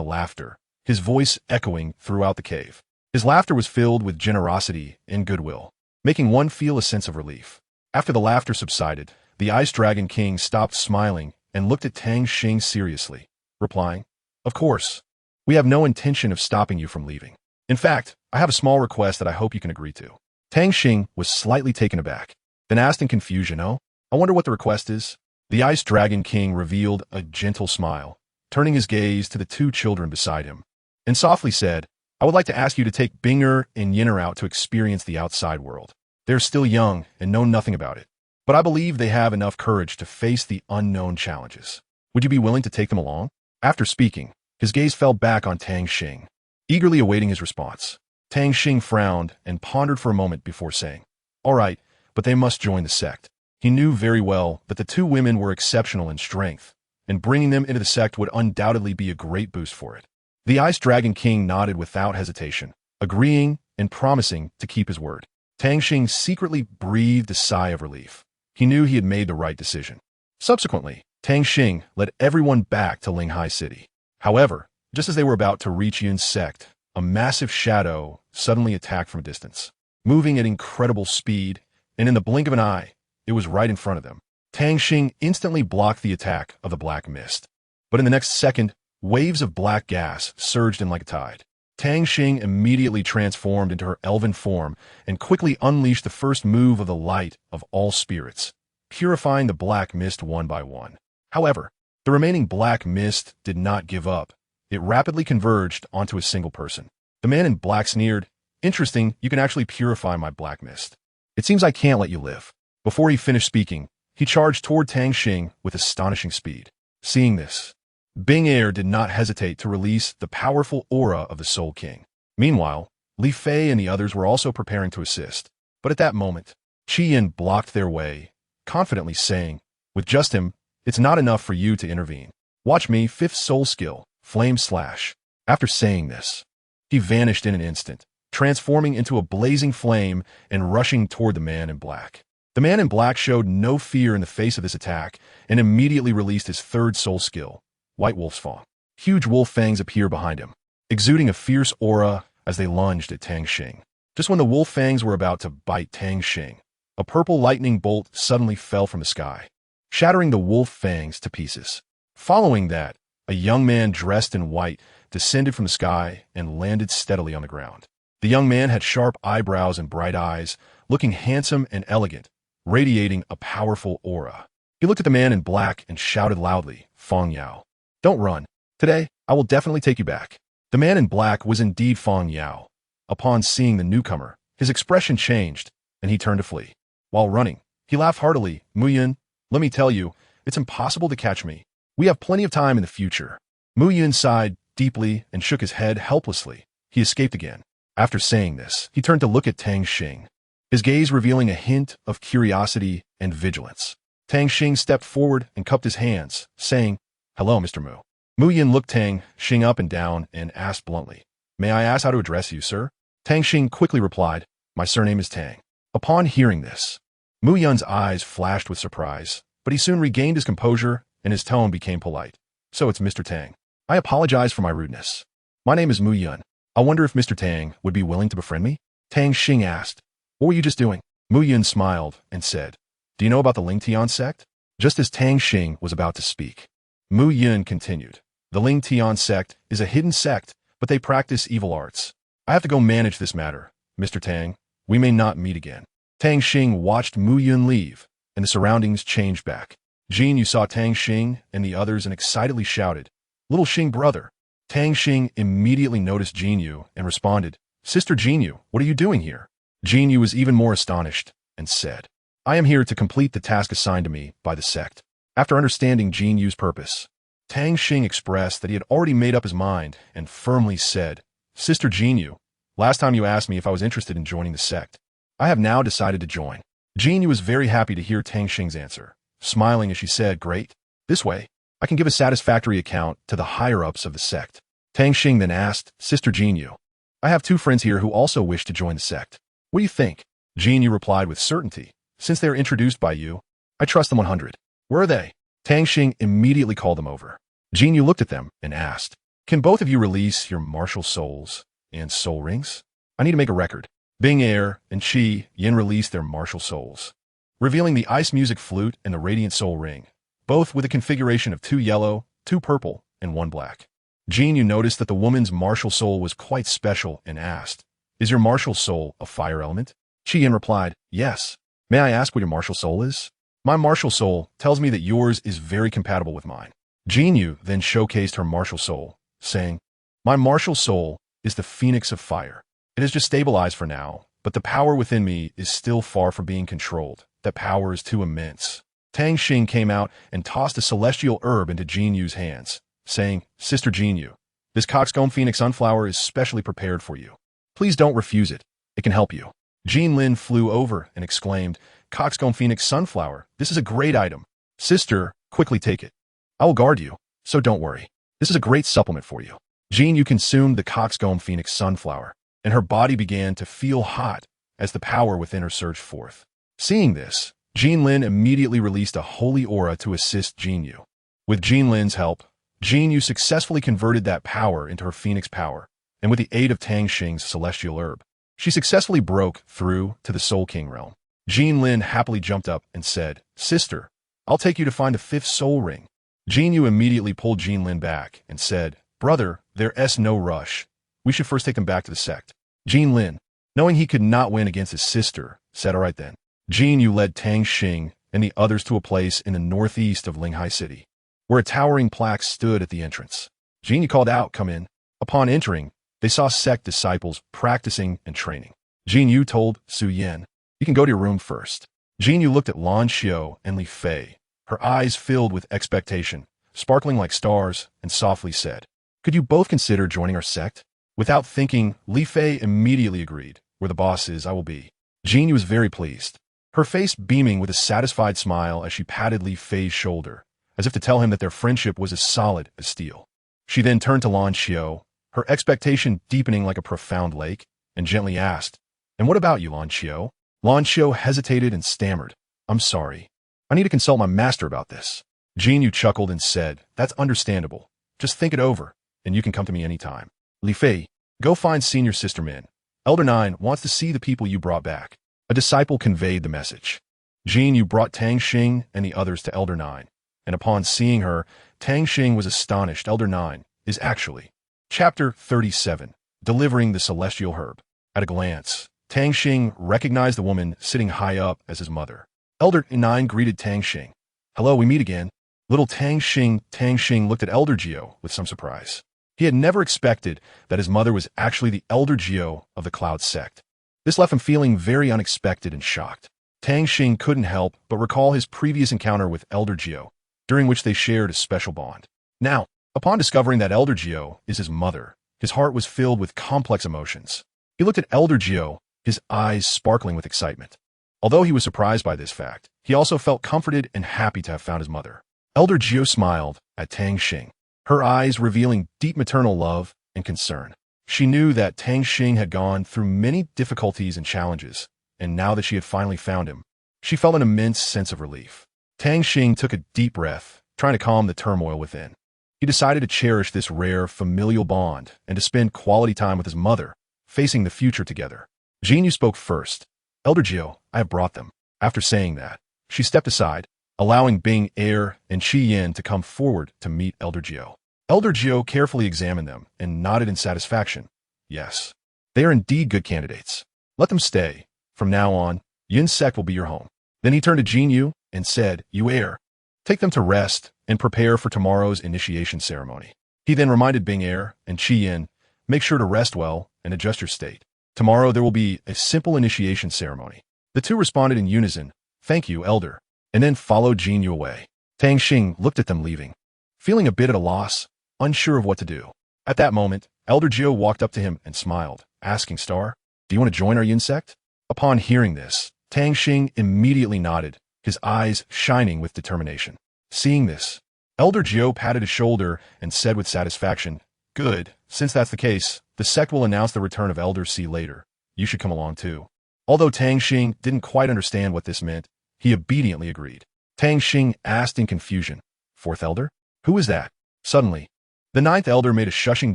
laughter, his voice echoing throughout the cave. His laughter was filled with generosity and goodwill, making one feel a sense of relief. After the laughter subsided, the Ice Dragon King stopped smiling and looked at Tang Xing seriously, replying, "Of course, we have no intention of stopping you from leaving. In fact, I have a small request that I hope you can agree to. Tang Xing was slightly taken aback, then asked in confusion, "Oh, I wonder what the request is?" The Ice Dragon King revealed a gentle smile, turning his gaze to the two children beside him, and softly said, "I would like to ask you to take Binger and Yinner out to experience the outside world. They're still young and know nothing about it, but I believe they have enough courage to face the unknown challenges. Would you be willing to take them along?" After speaking, his gaze fell back on Tang Xing, eagerly awaiting his response. Tang Xing frowned and pondered for a moment before saying, "All right, but they must join the sect." He knew very well that the two women were exceptional in strength, and bringing them into the sect would undoubtedly be a great boost for it. The Ice Dragon King nodded without hesitation, agreeing and promising to keep his word. Tang Xing secretly breathed a sigh of relief. He knew he had made the right decision. Subsequently, Tang Xing led everyone back to Linghai City. However, just as they were about to reach Yun's sect, a massive shadow suddenly attacked from a distance, moving at incredible speed, and in the blink of an eye, it was right in front of them. Tang Xing instantly blocked the attack of the black mist. But in the next second, waves of black gas surged in like a tide. Tang Xing immediately transformed into her elven form and quickly unleashed the first move of the light of all spirits, purifying the black mist one by one. However, the remaining black mist did not give up. It rapidly converged onto a single person. The man in black sneered, "Interesting, you can actually purify my black mist. It seems I can't let you live." Before he finished speaking, he charged toward Tang Xing with astonishing speed. Seeing this, Bing Air did not hesitate to release the powerful aura of the Soul King. Meanwhile, Li Fei and the others were also preparing to assist. But at that moment, Qi Yin blocked their way, confidently saying, "With just him, it's not enough for you to intervene. Watch me, fifth soul skill, Flame Slash." After saying this, he vanished in an instant, transforming into a blazing flame and rushing toward the man in black. The man in black showed no fear in the face of this attack and immediately released his third soul skill, White Wolf's Fawn. Huge wolf fangs appear behind him, exuding a fierce aura as they lunged at Tang Xing. Just when the wolf fangs were about to bite Tang Xing, a purple lightning bolt suddenly fell from the sky, shattering the wolf fangs to pieces. Following that, a young man dressed in white descended from the sky and landed steadily on the ground. The young man had sharp eyebrows and bright eyes, looking handsome and elegant, radiating a powerful aura. He looked at the man in black and shouted loudly, "Feng Yao, don't run. Today, I will definitely take you back." The man in black was indeed Feng Yao. Upon seeing the newcomer, his expression changed, and he turned to flee. While running, he laughed heartily, "Mu Yun, let me tell you, it's impossible to catch me. We have plenty of time in the future." Mu Yun sighed deeply and shook his head helplessly. He escaped again. After saying this, he turned to look at Tang Xing, his gaze revealing a hint of curiosity and vigilance. Tang Xing stepped forward and cupped his hands, saying, "Hello, Mr. Mu." Mu Yin looked Tang Xing up and down and asked bluntly, "May I ask how to address you, sir?" Tang Xing quickly replied, "My surname is Tang." Upon hearing this, Mu Yun's eyes flashed with surprise, but he soon regained his composure and his tone became polite. "So it's Mr. Tang. I apologize for my rudeness. My name is Mu Yun. I wonder if Mr. Tang would be willing to befriend me?" Tang Xing asked, "What were you just doing?" Mu Yun smiled and said, "Do you know about the Ling Tian sect?" Just as Tang Xing was about to speak, Mu Yun continued, "The Ling Tian sect is a hidden sect, but they practice evil arts. I have to go manage this matter. Mr. Tang, we may not meet again." Tang Xing watched Mu Yun leave, and the surroundings changed back. Jin Yu saw Tang Xing and the others and excitedly shouted, "Little Xing brother." Tang Xing immediately noticed Jin Yu and responded, "Sister Jin Yu, what are you doing here?" Jin Yu was even more astonished and said, "I am here to complete the task assigned to me by the sect." After understanding Jin Yu's purpose, Tang Xing expressed that he had already made up his mind and firmly said, "Sister Jin Yu, last time you asked me if I was interested in joining the sect. I have now decided to join." Jin Yu was very happy to hear Tang Xing's answer, smiling as she said, "Great. This way, I can give a satisfactory account to the higher-ups of the sect." Tang Xing then asked, "Sister Jin Yu, I have two friends here who also wish to join the sect. What do you think?" Jin Yu replied with certainty, "Since they are introduced by you, I trust them 100. Where are they?" Tang Xing immediately called them over. Jin Yu looked at them and asked, "Can both of you release your martial souls and soul rings? I need to make a record." Bing Air and Qi Yin released their martial souls, revealing the ice music flute and the radiant soul ring, both with a configuration of 2 yellow, 2 purple, and 1 black. Jin Yu noticed that the woman's martial soul was quite special and asked, Is your martial soul a fire element? Qi Yin replied, yes. May I ask what your martial soul is? My martial soul tells me that yours is very compatible with mine. Jin Yu then showcased her martial soul, saying, my martial soul is the phoenix of fire. It has just stabilized for now, but the power within me is still far from being controlled. That power is too immense. Tang Xing came out and tossed a celestial herb into Jin Yu's hands, saying, Sister Jin Yu, this coxcomb phoenix sunflower is specially prepared for you. Please don't refuse it. It can help you. Jin Lin flew over and exclaimed, coxcomb phoenix sunflower, this is a great item. Sister, quickly take it. I will guard you, so don't worry. This is a great supplement for you. Jin Yu consumed the coxcomb phoenix sunflower, and her body began to feel hot as the power within her surged forth. Seeing this, Jin Lin immediately released a holy aura to assist Jin Yu. With Jin Lin's help, Jin Yu successfully converted that power into her phoenix power, and with the aid of Tang Xing's celestial herb, she successfully broke through to the Soul King realm. Jin Lin happily jumped up and said, Sister, I'll take you to find the 5th soul ring. Jin Yu immediately pulled Jin Lin back and said, Brother, there's no rush. We should first take them back to the sect. Jin Lin, knowing he could not win against his sister, said, all right then. Jin Yu led Tang Xing and the others to a place in the northeast of Linghai City, where a towering plaque stood at the entrance. Jin Yu called out, come in. Upon entering, they saw sect disciples practicing and training. Jin Yu told Su Yan, you can go to your room first. Jin Yu looked at Lan Xiao and Li Fei, her eyes filled with expectation, sparkling like stars, and softly said, could you both consider joining our sect? Without thinking, Li Fei immediately agreed. Where the boss is, I will be. Jin Yu was very pleased, her face beaming with a satisfied smile as she patted Li Fei's shoulder, as if to tell him that their friendship was as solid as steel. She then turned to Lan Xiao, her expectation deepening like a profound lake, and gently asked, and what about you, Lan Xiao? Lan Xiao hesitated and stammered, I'm sorry. I need to consult my master about this. Jin Yu chuckled and said, that's understandable. Just think it over, and you can come to me anytime. Li Fei, go find Senior Sister Min. Elder 9 wants to see the people you brought back. A disciple conveyed the message. Jin Yu brought Tang Xing and the others to Elder 9, and upon seeing her, Tang Xing was astonished. Elder 9 is actually. Chapter 37, Delivering the Celestial Herb. At a glance, Tang Xing recognized the woman sitting high up as his mother. Elder 9 greeted Tang Xing. Hello, we meet again. Little Tang Xing looked at Elder Geo with some surprise. He had never expected that his mother was actually the Elder Geo of the Cloud sect. This left him feeling very unexpected and shocked. Tang Xing couldn't help but recall his previous encounter with Elder Geo, during which they shared a special bond. Now, upon discovering that Elder Geo is his mother, his heart was filled with complex emotions. He looked at Elder Geo, his eyes sparkling with excitement. Although he was surprised by this fact, he also felt comforted and happy to have found his mother. Elder Geo smiled at Tang Xing, her eyes revealing deep maternal love and concern. She knew that Tang Xing had gone through many difficulties and challenges, and now that she had finally found him, she felt an immense sense of relief. Tang Xing took a deep breath, trying to calm the turmoil within. He decided to cherish this rare familial bond and to spend quality time with his mother, facing the future together. Jin Yu spoke first. Elder Geo, I have brought them. After saying that, she stepped aside, allowing Bing Er and Qi Yin to come forward to meet Elder Geo. Elder Geo carefully examined them and nodded in satisfaction. Yes, they are indeed good candidates. Let them stay. From now on, Yin's sect will be your home. Then he turned to Jin Yu and said, You Er, take them to rest and prepare for tomorrow's initiation ceremony. He then reminded Bing Er and Qi Yin, make sure to rest well and adjust your state. Tomorrow there will be a simple initiation ceremony. The two responded in unison, Thank you, Elder, and then followed Jin Yu away. Tang Xing looked at them leaving, feeling a bit at a loss, unsure of what to do. At that moment, Elder Geo walked up to him and smiled, asking Star, do you want to join our Yin sect? Upon hearing this, Tang Xing immediately nodded, his eyes shining with determination. Seeing this, Elder Geo patted his shoulder and said with satisfaction, Good, since that's the case, the sect will announce the return of Elder C later. You should come along too. Although Tang Xing didn't quite understand what this meant, he obediently agreed. Tang Xing asked in confusion, Fourth Elder? Who is that? Suddenly, the ninth elder made a shushing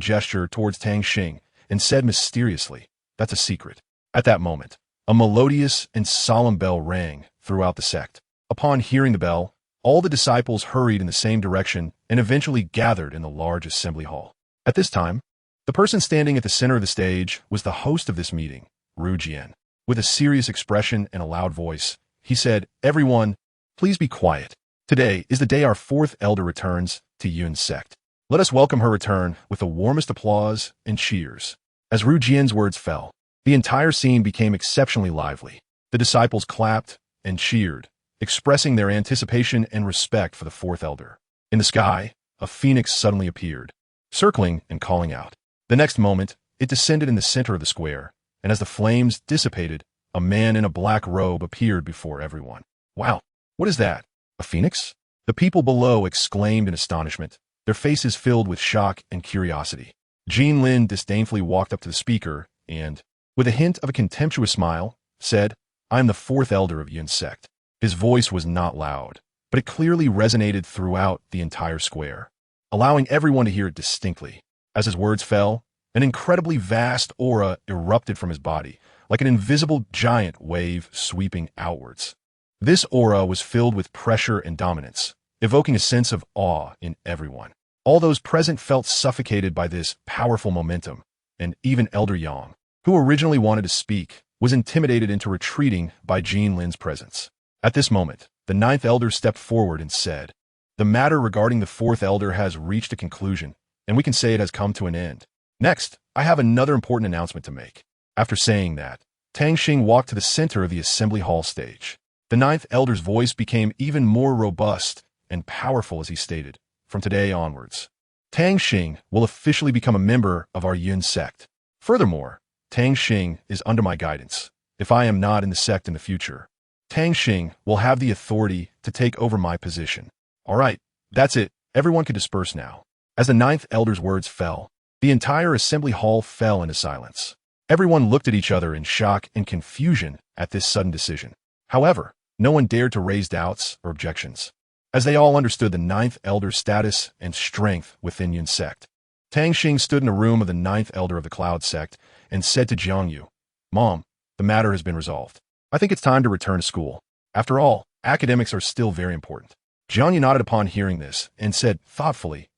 gesture towards Tang Xing and said mysteriously, That's a secret. At that moment, a melodious and solemn bell rang throughout the sect. Upon hearing the bell, all the disciples hurried in the same direction and eventually gathered in the large assembly hall. At this time, The person standing at the center of the stage was the host of this meeting, Ru Jian. With a serious expression and a loud voice, he said, "Everyone, please be quiet. Today is the day our fourth elder returns to Yun's sect. Let us welcome her return with the warmest applause and cheers." As Ru Jian's words fell, the entire scene became exceptionally lively. The disciples clapped and cheered, expressing their anticipation and respect for the fourth elder. In the sky, a phoenix suddenly appeared, circling and calling out. The next moment, it descended in the center of the square, and as the flames dissipated, a man in a black robe appeared before everyone. "Wow, what is that? A phoenix?" The people below exclaimed in astonishment, their faces filled with shock and curiosity. Jean Lin disdainfully walked up to the speaker and, with a hint of a contemptuous smile, said, "I am the fourth elder of Yun's sect." His voice was not loud, but it clearly resonated throughout the entire square, allowing everyone to hear it distinctly. As his words fell, an incredibly vast aura erupted from his body, like an invisible giant wave sweeping outwards. This aura was filled with pressure and dominance, evoking a sense of awe in everyone. All those present felt suffocated by this powerful momentum, and even Elder Yang, who originally wanted to speak, was intimidated into retreating by Jean Lin's presence. At this moment, the ninth elder stepped forward and said, "The matter regarding the fourth elder has reached a conclusion, and we can say it has come to an end. Next, I have another important announcement to make." After saying that, Tang Xing walked to the center of the assembly hall stage. The ninth elder's voice became even more robust and powerful as he stated, "From today onwards, Tang Xing will officially become a member of our Yun sect. Furthermore, Tang Xing is under my guidance. If I am not in the sect in the future, Tang Xing will have the authority to take over my position." "All right, that's it. Everyone can disperse now." As the ninth elder's words fell, the entire assembly hall fell into silence. Everyone looked at each other in shock and confusion at this sudden decision. However, no one dared to raise doubts or objections, as they all understood the ninth elder's status and strength within Yun's sect. Tang Xing stood in a room of the ninth elder of the Cloud sect and said to Jiangyu, "Mom, the matter has been resolved. I think it's time to return to school. After all, academics are still very important." Jiangyu nodded upon hearing this and said thoughtfully,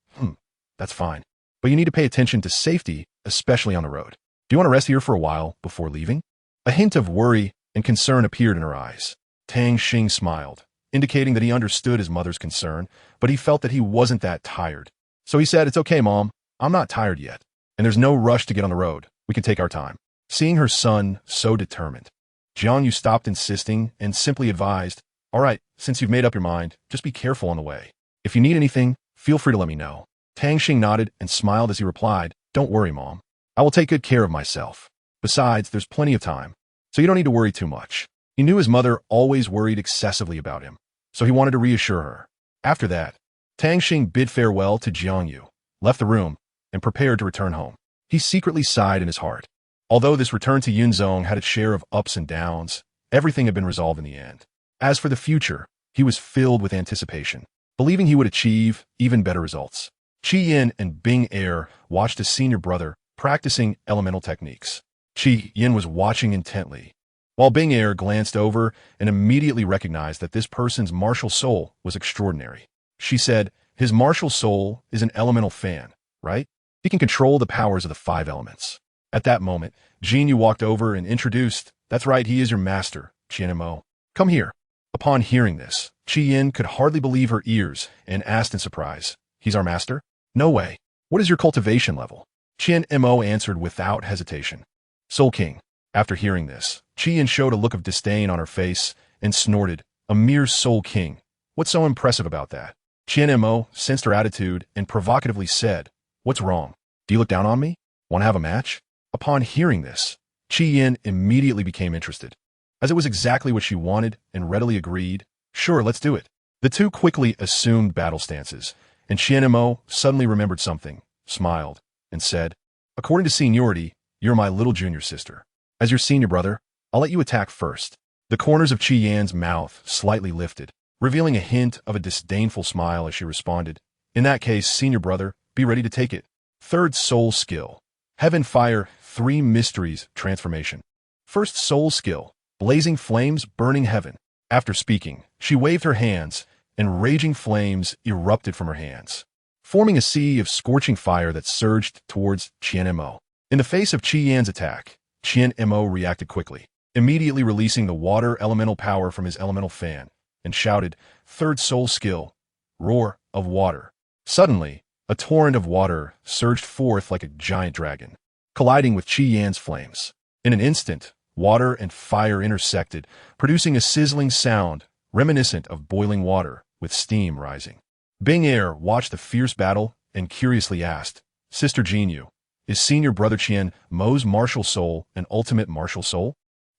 "That's fine. But you need to pay attention to safety, especially on the road. Do you want to rest here for a while before leaving?" A hint of worry and concern appeared in her eyes. Tang Xing smiled, indicating that he understood his mother's concern, but he felt that he wasn't that tired. So he said, "It's okay, Mom. I'm not tired yet, and there's no rush to get on the road. We can take our time." Seeing her son so determined, Jiangyu stopped insisting and simply advised, "All right, since you've made up your mind, just be careful on the way. If you need anything, feel free to let me know." Tang Xing nodded and smiled as he replied, "Don't worry, Mom. I will take good care of myself. Besides, there's plenty of time, so you don't need to worry too much." He knew his mother always worried excessively about him, so he wanted to reassure her. After that, Tang Xing bid farewell to Jiangyu, left the room, and prepared to return home. He secretly sighed in his heart. Although this return to Yunzong had its share of ups and downs, everything had been resolved in the end. As for the future, he was filled with anticipation, believing he would achieve even better results. Qi Yin and Bing Er watched his senior brother practicing elemental techniques. Qi Yin was watching intently, while Bing Er glanced over and immediately recognized that this person's martial soul was extraordinary. She said, "His martial soul is an elemental fan, right? He can control the powers of the 5 elements." At that moment, Jinyu walked over and introduced, "That's right, he is your master, Qianmo. Come here." Upon hearing this, Qi Yin could hardly believe her ears and asked in surprise, "He's our master? No way. What is your cultivation level?" Qianmo answered without hesitation, "Soul King." After hearing this, Qi Yin showed a look of disdain on her face and snorted, "A mere Soul King. What's so impressive about that?" Qianmo sensed her attitude and provocatively said, "What's wrong? Do you look down on me? Want to have a match?" Upon hearing this, Qi Yin immediately became interested, as it was exactly what she wanted and readily agreed, "Sure, let's do it." The two quickly assumed battle stances, and Qianmo suddenly remembered something, smiled, and said, "According to seniority, you're my little junior sister. As your senior brother, I'll let you attack first." The corners of Qi Yan's mouth slightly lifted, revealing a hint of a disdainful smile as she responded, "In that case, senior brother, be ready to take it." Third soul skill, Heaven Fire 3 Mysteries Transformation. First soul skill, Blazing Flames Burning Heaven. After speaking, she waved her hands, and raging flames erupted from her hands. forming a sea of scorching fire that surged towards Qian Mo. In the face of Qi Yan's attack, Qian Mo reacted quickly, immediately releasing the water elemental power from his elemental fan, and shouted, "Third soul skill, roar of water." Suddenly, a torrent of water surged forth like a giant dragon, colliding with Qi Yan's flames. In an instant, water and fire intersected, producing a sizzling sound reminiscent of boiling water with steam rising. Bing Er watched the fierce battle and curiously asked, "Sister Jinyu, is senior brother Qian Mo's martial soul an ultimate martial soul?"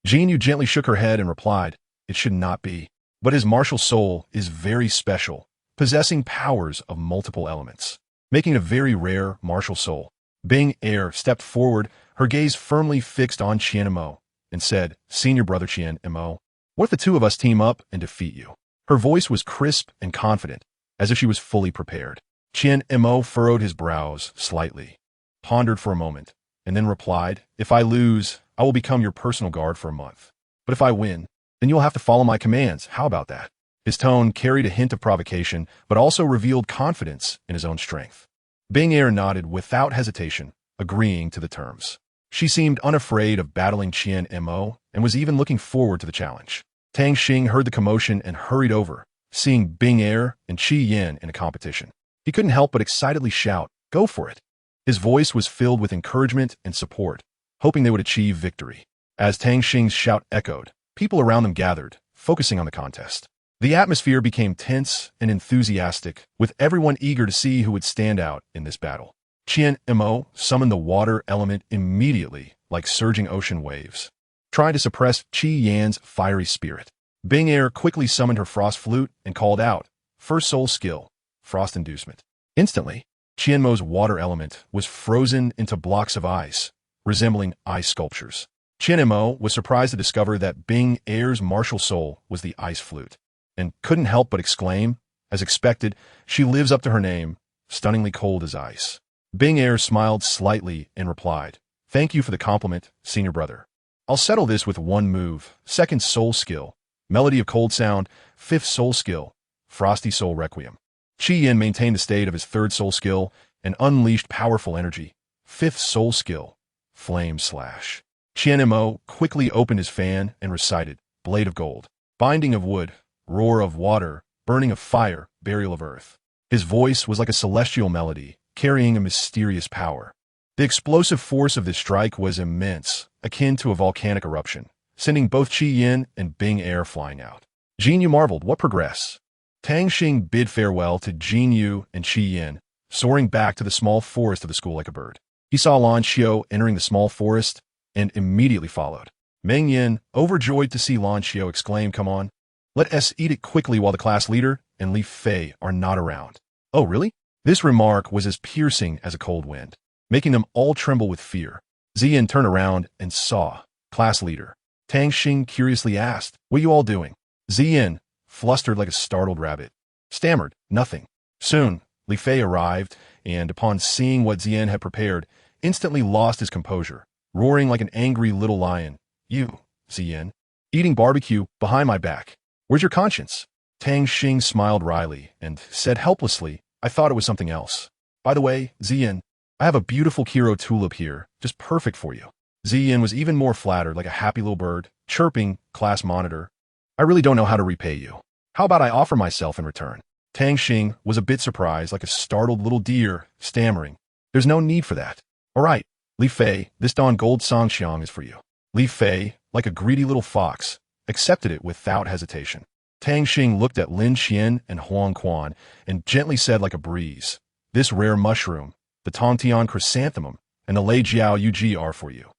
Jinyu gently shook her head and replied, "It should not be. But his martial soul is very special, possessing powers of multiple elements, making it a very rare martial soul." Bing Er stepped forward, her gaze firmly fixed on Qian Mo, and said, "Senior brother Qian Mo, what if the two of us team up and defeat you?" Her voice was crisp and confident, as if she was fully prepared. Qian Mo furrowed his brows slightly, pondered for a moment, and then replied, "If I lose, I will become your personal guard for a month. But if I win, then you'll have to follow my commands. How about that?" His tone carried a hint of provocation, but also revealed confidence in his own strength. Bing Er nodded without hesitation, agreeing to the terms. She seemed unafraid of battling Qian Mo and was even looking forward to the challenge. Tang Xing heard the commotion and hurried over, seeing Bing Er and Qi Yan in a competition. He couldn't help but excitedly shout, "Go for it!" His voice was filled with encouragement and support, hoping they would achieve victory. As Tang Xing's shout echoed, people around them gathered, focusing on the contest. The atmosphere became tense and enthusiastic, with everyone eager to see who would stand out in this battle. Qian Mo summoned the water element immediately, like surging ocean waves, trying to suppress Qi Yan's fiery spirit. Bing Er quickly summoned her frost flute and called out, "First soul skill, frost inducement." Instantly, Qian Mo's water element was frozen into blocks of ice, resembling ice sculptures. Qian Mo was surprised to discover that Bing Er's martial soul was the ice flute, and couldn't help but exclaim, as expected, "She lives up to her name, stunningly cold as ice." Bing Er smiled slightly and replied, "Thank you for the compliment, senior brother. I'll settle this with one move, second soul skill, melody of cold sound, fifth soul skill, frosty soul requiem." Qi Yan maintained the state of his third soul skill and unleashed powerful energy, fifth soul skill, flame slash. Qian Mo quickly opened his fan and recited, "Blade of gold, binding of wood, roar of water, burning of fire, burial of earth." His voice was like a celestial melody, carrying a mysterious power. The explosive force of this strike was immense, akin to a volcanic eruption, sending both Qi Yan and Bing Er flying out. Jinyu marveled, "What progress?" Tang Xing bid farewell to Jinyu and Qi Yan, soaring back to the small forest of the school like a bird. He saw Lan Xiao entering the small forest and immediately followed. Meng Yin, overjoyed to see Lan Xiao, exclaimed, "Come on, let us eat it quickly while the class leader and Li Fei are not around." "Oh, really?" This remark was as piercing as a cold wind, making them all tremble with fear. Ziyin turned around and saw class leader. Tang Xing curiously asked, "What are you all doing?" Ziyin, flustered like a startled rabbit, stammered, "Nothing." Soon, Li Fei arrived, and upon seeing what Ziyin had prepared, instantly lost his composure, roaring like an angry little lion. "You, Ziyin, eating barbecue behind my back. Where's your conscience?" Tang Xing smiled wryly and said helplessly, "I thought it was something else. By the way, Ziyin, I have a beautiful Kiro tulip here, just perfect for you." Ziyin was even more flattered, like a happy little bird, chirping, "Class monitor, I really don't know how to repay you. How about I offer myself in return?" Tang Xing was a bit surprised, like a startled little deer, stammering, "There's no need for that. All right, Li Fei, this Dawn Gold Songxiang is for you." Li Fei, like a greedy little fox, accepted it without hesitation. Tang Xing looked at Lin Xian and Huang Quan and gently said like a breeze, "This rare mushroom, the Tongtian chrysanthemum, and the Lei Jiao Yuji are for you."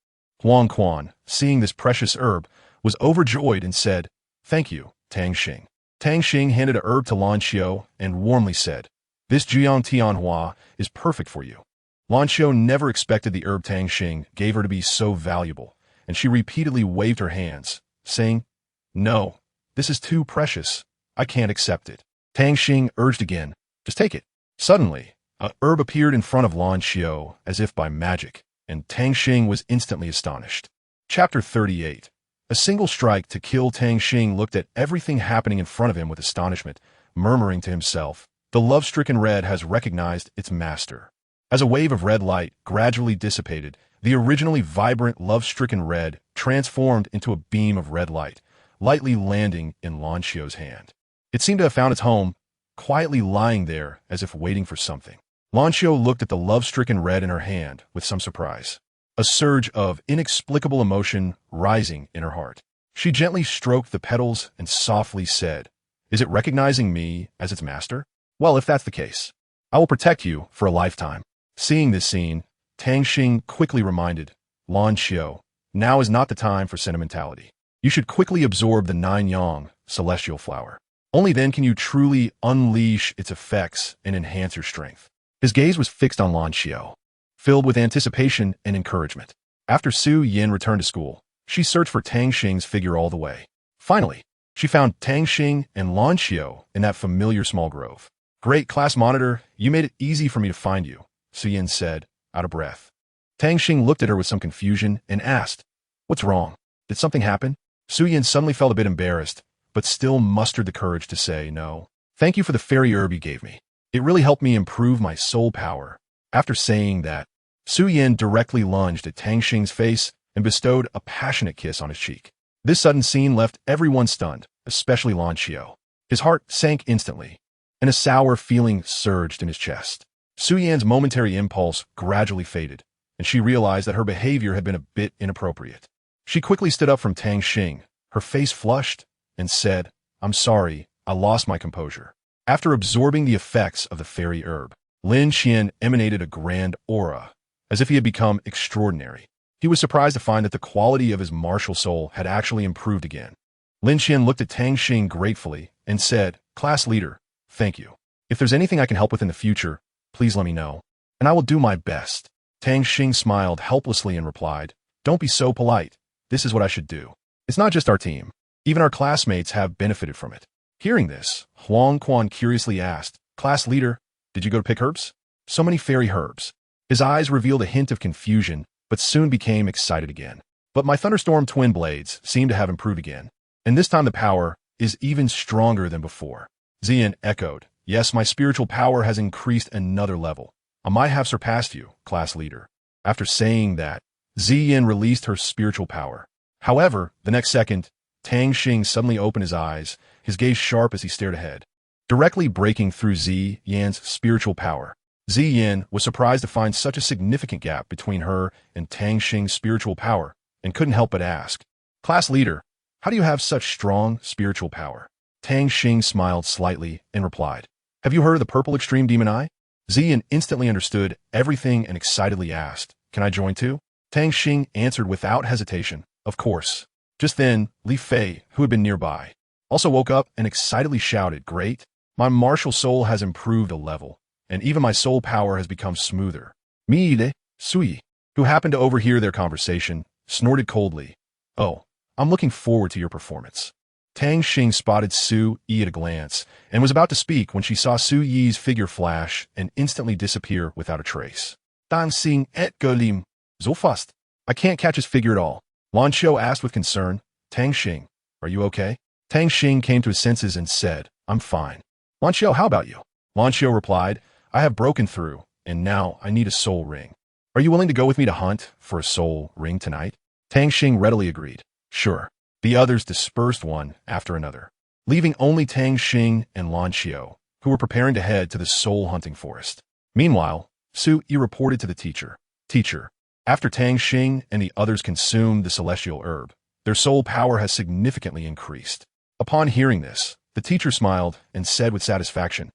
Huang Quan, seeing this precious herb, was overjoyed and said, "Thank you, Tang Xing." Tang Xing handed a herb to Lan Xiao and warmly said, "This Jiang Tianhua is perfect for you." Lan Xiao never expected the herb Tang Xing gave her to be so valuable, and she repeatedly waved her hands, saying, "No, this is too precious. I can't accept it." Tang Xing urged again, "Just take it." Suddenly, a herb appeared in front of Lan Xiao as if by magic, and Tang Xing was instantly astonished. Chapter 38. A single strike to kill. Tang Xing looked at everything happening in front of him with astonishment, murmuring to himself, The love-stricken red has recognized its master. As a wave of red light gradually dissipated, the originally vibrant love-stricken red transformed into a beam of red light, lightly landing in Lan Xiao's hand. It seemed to have found its home, quietly lying there as if waiting for something. Lan Xiao looked at the love-stricken red in her hand with some surprise, a surge of inexplicable emotion rising in her heart. She gently stroked the petals and softly said, "Is it recognizing me as its master? Well, if that's the case, I will protect you for a lifetime." Seeing this scene, Tang Xing quickly reminded Lan Xiao, "Now is not the time for sentimentality. You should quickly absorb the nine yang, celestial flower. Only then can you truly unleash its effects and enhance your strength." His gaze was fixed on Lan Xiao, filled with anticipation and encouragement. After Su Yin returned to school, she searched for Tang Xing's figure all the way. Finally, she found Tang Xing and Lan Xiao in that familiar small grove. "Great, class monitor, you made it easy for me to find you," Su Yin said, out of breath. Tang Xing looked at her with some confusion and asked, "What's wrong? Did something happen?" Su Yin suddenly felt a bit embarrassed, but still mustered the courage to say, "No. Thank you for the fairy herb you gave me. It really helped me improve my soul power." After saying that, Su Yin directly lunged at Tang Xing's face and bestowed a passionate kiss on his cheek. This sudden scene left everyone stunned, especially Lan Xiao. His heart sank instantly, and a sour feeling surged in his chest. Su Yan's momentary impulse gradually faded, and she realized that her behavior had been a bit inappropriate. She quickly stood up from Tang Xing, her face flushed, and said, "I'm sorry, I lost my composure." After absorbing the effects of the fairy herb, Lin Xian emanated a grand aura, as if he had become extraordinary. He was surprised to find that the quality of his martial soul had actually improved again. Lin Xian looked at Tang Xing gratefully and said, "Class leader, thank you. If there's anything I can help with in the future, please let me know, and I will do my best." Tang Xing smiled helplessly and replied, "Don't be so polite. This is what I should do. It's not just our team. Even our classmates have benefited from it." Hearing this, Huang Quan curiously asked, "Class leader, did you go to pick herbs?" "So many fairy herbs." His eyes revealed a hint of confusion, but soon became excited again. "But my thunderstorm twin blades seem to have improved again, and this time the power is even stronger than before." Ziyan echoed, "Yes, my spiritual power has increased another level. I might have surpassed you, class leader." After saying that, Ziyan released her spiritual power. However, the next second, Tang Xing suddenly opened his eyes, his gaze sharp as he stared ahead, directly breaking through Zi Yan's spiritual power. Zi Yan was surprised to find such a significant gap between her and Tang Xing's spiritual power, and couldn't help but ask, "Class leader, how do you have such strong spiritual power?" Tang Xing smiled slightly and replied, "Have you heard of the purple extreme demon eye?" Zi Yan instantly understood everything and excitedly asked, "Can I join too?" Tang Xing answered without hesitation, "Of course." Just then, Li Fei, who had been nearby, also woke up and excitedly shouted, "Great! My martial soul has improved a level, and even my soul power has become smoother." Miide, Sui, who happened to overhear their conversation, snorted coldly, "Oh, I'm looking forward to your performance." Tang Xing spotted Su Yi at a glance, and was about to speak when she saw Su Yi's figure flash and instantly disappear without a trace. "Tang Xing et Golim, so fast. I can't catch his figure at all." Lan Xiao asked with concern, "Tang Xing, are you okay?" Tang Xing came to his senses and said, "I'm fine." "Lan Xiao, how about you?" Lan Xiao replied, "I have broken through, and now I need a soul ring. Are you willing to go with me to hunt for a soul ring tonight?" Tang Xing readily agreed. "Sure." The others dispersed one after another, leaving only Tang Xing and Lan Xiao, who were preparing to head to the soul hunting forest. Meanwhile, Su Yi reported to the teacher, "Teacher, after Tang Xing and the others consumed the celestial herb, their soul power has significantly increased." Upon hearing this, the teacher smiled and said with satisfaction,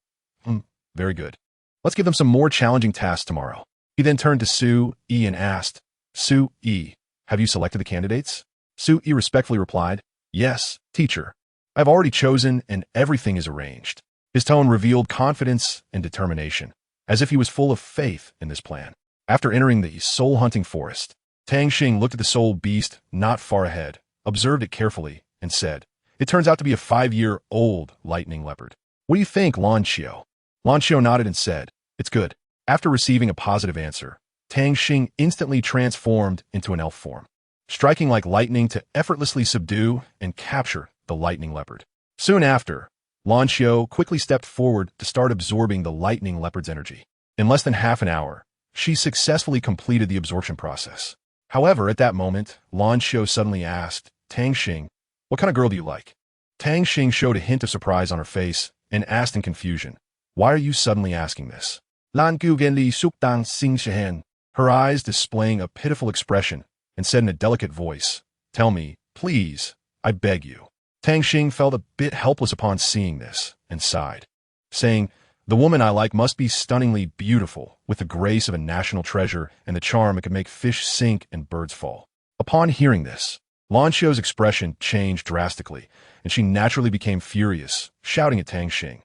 "Very good. Let's give them some more challenging tasks tomorrow." He then turned to Su Yi and asked, "Su Yi, have you selected the candidates?" Su Yi respectfully replied, "Yes, teacher. I've already chosen and everything is arranged." His tone revealed confidence and determination, as if he was full of faith in this plan. After entering the soul-hunting forest, Tang Xing looked at the soul beast not far ahead, observed it carefully, and said, "It turns out to be a 5-year-old lightning leopard. What do you think, Lan Xiao?" Lan Xiao nodded and said, "It's good." After receiving a positive answer, Tang Xing instantly transformed into an elf form, striking like lightning to effortlessly subdue and capture the lightning leopard. Soon after, Lan Xiao quickly stepped forward to start absorbing the lightning leopard's energy. In less than half an hour, she successfully completed the absorption process. However, at that moment, Lan Xiao suddenly asked, Tang Xing, what kind of girl do you like? Tang Xing showed a hint of surprise on her face and asked in confusion, why are you suddenly asking this? Lan Gu Gen Li Suk Tang Xing Shehen, her eyes displaying a pitiful expression, and said in a delicate voice, tell me, please, I beg you. Tang Xing felt a bit helpless upon seeing this, and sighed, saying, the woman I like must be stunningly beautiful, with the grace of a national treasure and the charm that could make fish sink and birds fall. Upon hearing this, Lan Xiao's expression changed drastically, and she naturally became furious, shouting at Tang Xing,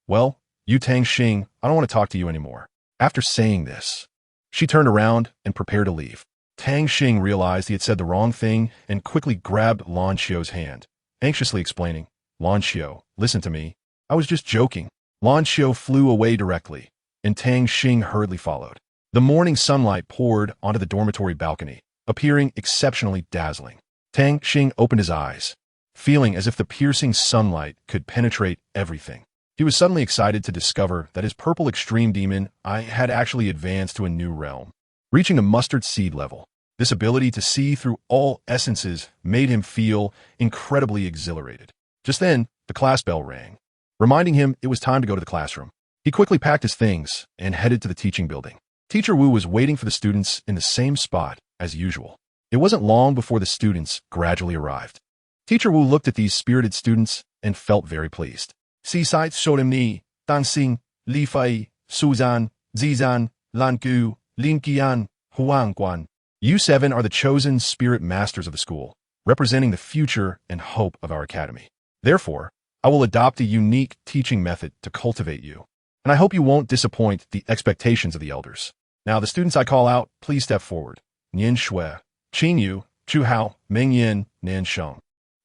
well, you Tang Xing, I don't want to talk to you anymore. After saying this, she turned around and prepared to leave. Tang Xing realized he had said the wrong thing and quickly grabbed Lan Xiao's hand, anxiously explaining, Lan Xiao, listen to me. I was just joking. Lan Xiao flew away directly, and Tang Xing hurriedly followed. The morning sunlight poured onto the dormitory balcony, appearing exceptionally dazzling. Tang Xing opened his eyes, feeling as if the piercing sunlight could penetrate everything. He was suddenly excited to discover that his purple extreme demon eye had actually advanced to a new realm, reaching the mustard seed level. This ability to see through all essences made him feel incredibly exhilarated. Just then, the class bell rang, reminding him it was time to go to the classroom. He quickly packed his things and headed to the teaching building. Teacher Wu was waiting for the students in the same spot as usual. It wasn't long before the students gradually arrived. Teacher Wu looked at these spirited students and felt very pleased. Seaside Shodem Ni, Tang Xing, Li Fei, Suzan, Zizan, Lan Gu, Lin Qian, Huang Guan. You seven are the chosen spirit masters of the school, representing the future and hope of our academy. Therefore, I will adopt a unique teaching method to cultivate you, and I hope you won't disappoint the expectations of the elders. Now, the students I call out, please step forward. Nian Shui, Qin Yu, Chu Hao, Meng Yin, Nan Sheng.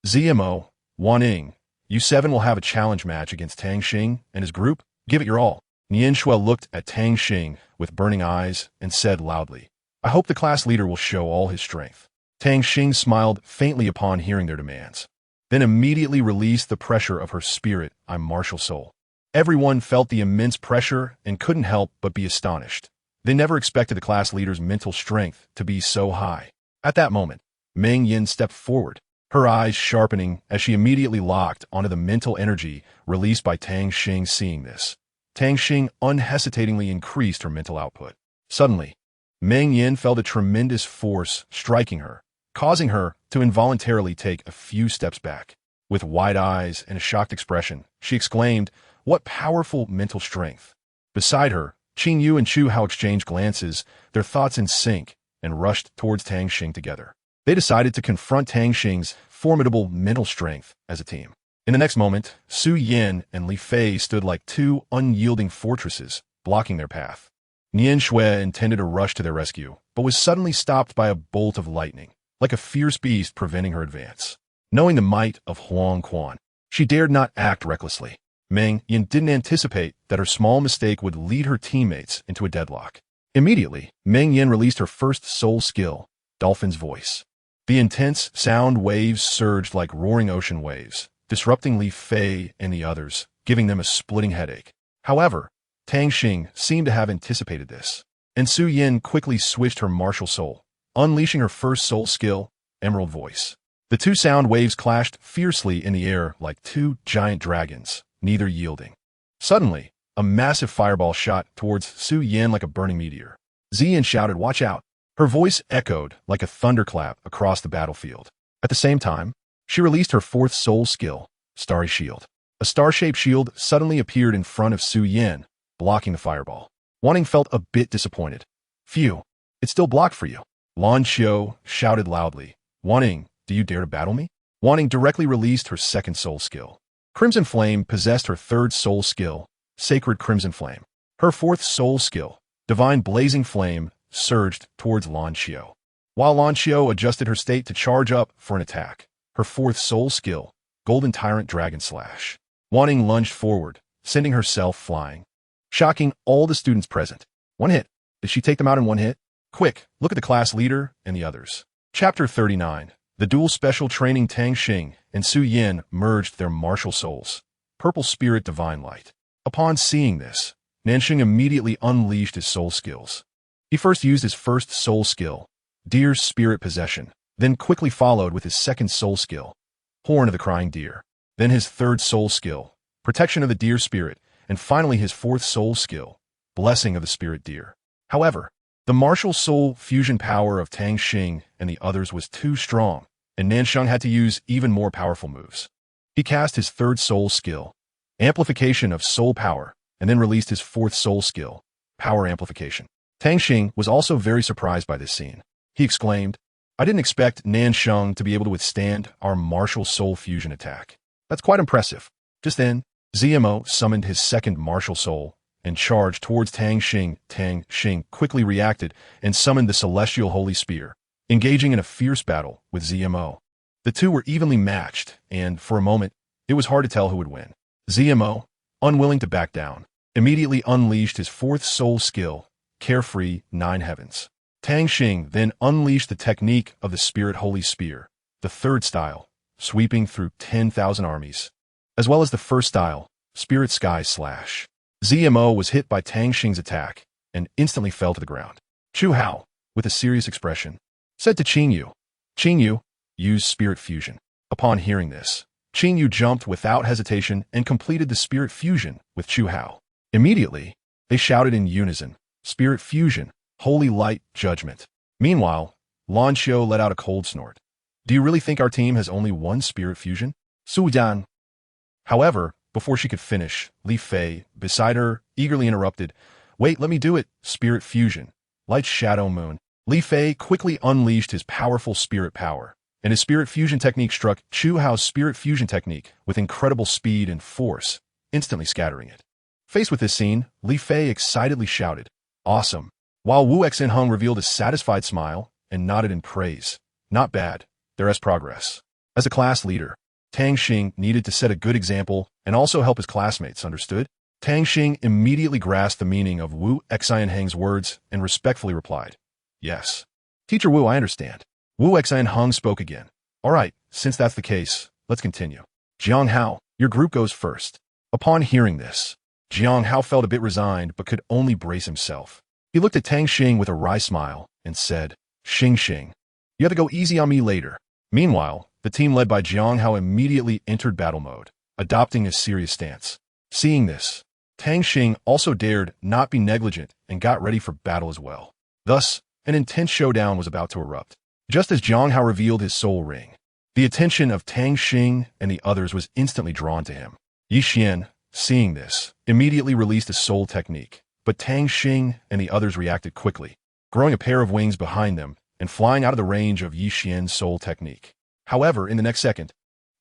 ZMO, Wan Ning. You seven will have a challenge match against Tang Xing and his group. Give it your all. Nian Shui looked at Tang Xing with burning eyes and said loudly, I hope the class leader will show all his strength. Tang Xing smiled faintly upon hearing their demands, then immediately released the pressure of her spirit, martial soul. Everyone felt the immense pressure and couldn't help but be astonished. They never expected the class leader's mental strength to be so high. At that moment, Meng Yin stepped forward, her eyes sharpening as she immediately locked onto the mental energy released by Tang Xing. Seeing this, Tang Xing unhesitatingly increased her mental output. Suddenly, Meng Yin felt a tremendous force striking her, causing her to involuntarily take a few steps back. With wide eyes and a shocked expression, she exclaimed, what powerful mental strength! Beside her, Qin Yu and Chu Hao exchanged glances, their thoughts in sync, and rushed towards Tang Xing together. They decided to confront Tang Xing's formidable mental strength as a team. In the next moment, Su Yin and Li Fei stood like two unyielding fortresses, blocking their path. Nian Shui intended to rush to their rescue, but was suddenly stopped by a bolt of lightning, like a fierce beast preventing her advance. Knowing the might of Huang Quan, she dared not act recklessly. Meng Yin didn't anticipate that her small mistake would lead her teammates into a deadlock. Immediately, Meng Yin released her first soul skill, Dolphin's Voice. The intense sound waves surged like roaring ocean waves, disrupting Li Fei and the others, giving them a splitting headache. However, Tang Xing seemed to have anticipated this, and Su Yin quickly switched her martial soul, unleashing her first soul skill, Emerald Voice. The two sound waves clashed fiercely in the air like two giant dragons, neither yielding. Suddenly, a massive fireball shot towards Su Yin like a burning meteor. Ziyin shouted, watch out! Her voice echoed like a thunderclap across the battlefield. At the same time, she released her fourth soul skill, Starry Shield. A star-shaped shield suddenly appeared in front of Su Yin, blocking the fireball. Wanning felt a bit disappointed. Phew, it's still blocked for you. Lan Xiao shouted loudly, Wanning, do you dare to battle me? Wanning directly released her second soul skill. Crimson Flame possessed her third soul skill, Sacred Crimson Flame. Her fourth soul skill, Divine Blazing Flame, surged towards Lan Xiao. While Lan Xiao adjusted her state to charge up for an attack, her fourth soul skill, Golden Tyrant Dragon Slash. Wanting lunged forward, sending herself flying, shocking all the students present. One hit. Did she take them out in one hit? Quick, look at the class leader and the others. Chapter 39. The dual special training. Tang Xing and Su Yin merged their martial souls, purple spirit divine light. Upon seeing this, Nanxing immediately unleashed his soul skills. He first used his first soul skill, Deer Spirit Possession, then quickly followed with his second soul skill, Horn of the Crying Deer, then his third soul skill, Protection of the Deer Spirit, and finally his fourth soul skill, Blessing of the Spirit Deer. However, the martial soul fusion power of Tang Xing and the others was too strong, and Nanxing had to use even more powerful moves. He cast his third soul skill, Amplification of Soul Power, and then released his fourth soul skill, Power Amplification. Tang Xing was also very surprised by this scene. He exclaimed, "I didn't expect Nanxing to be able to withstand our martial soul fusion attack. That's quite impressive." Just then, Zmo summoned his second martial soul and charged towards Tang Xing. Tang Xing quickly reacted and summoned the Celestial Holy Spear, engaging in a fierce battle with Zmo. The two were evenly matched, and for a moment, it was hard to tell who would win. Zmo, unwilling to back down, immediately unleashed his fourth soul skill, Carefree Nine Heavens. Tang Xing then unleashed the technique of the Spirit Holy Spear, the third style, sweeping through 10,000 armies, as well as the first style, Spirit Sky Slash. Zmo was hit by Tang Xing's attack and instantly fell to the ground. Chu Hao, with a serious expression, said to Qingyu, "Qingyu, use Spirit Fusion." Upon hearing this, Qingyu jumped without hesitation and completed the Spirit Fusion with Chu Hao. Immediately, they shouted in unison, "Spirit Fusion, Holy Light, Judgment." Meanwhile, Lan Xiu let out a cold snort. "Do you really think our team has only one Spirit Fusion?" Su Yan. However, before she could finish, Li Fei, beside her, eagerly interrupted, "Wait, let me do it. Spirit Fusion, Light Shadow Moon." Li Fei quickly unleashed his powerful spirit power, and his Spirit Fusion technique struck Chu Hao's Spirit Fusion technique with incredible speed and force, instantly scattering it. Faced with this scene, Li Fei excitedly shouted, "Awesome," while Wu Xinheng revealed a satisfied smile and nodded in praise. "Not bad. There is progress." As a class leader, Tang Xing needed to set a good example and also help his classmates, understood? Tang Xing immediately grasped the meaning of Wu Xinheng's words and respectfully replied, "Yes. Teacher Wu, I understand." Wu Xinheng spoke again. "All right, since that's the case, let's continue. Jiang Hao, your group goes first." Upon hearing this, Jiang Hao felt a bit resigned but could only brace himself. He looked at Tang Xing with a wry smile and said, Xing, you have to go easy on me later." Meanwhile, the team led by Jiang Hao immediately entered battle mode, adopting a serious stance. Seeing this, Tang Xing also dared not be negligent and got ready for battle as well. Thus, an intense showdown was about to erupt. Just as Jiang Hao revealed his soul ring, the attention of Tang Xing and the others was instantly drawn to him. Yi Xian, seeing this, immediately released a soul technique, but Tang Xing and the others reacted quickly, growing a pair of wings behind them and flying out of the range of Yi Xian's soul technique. However, in the next second,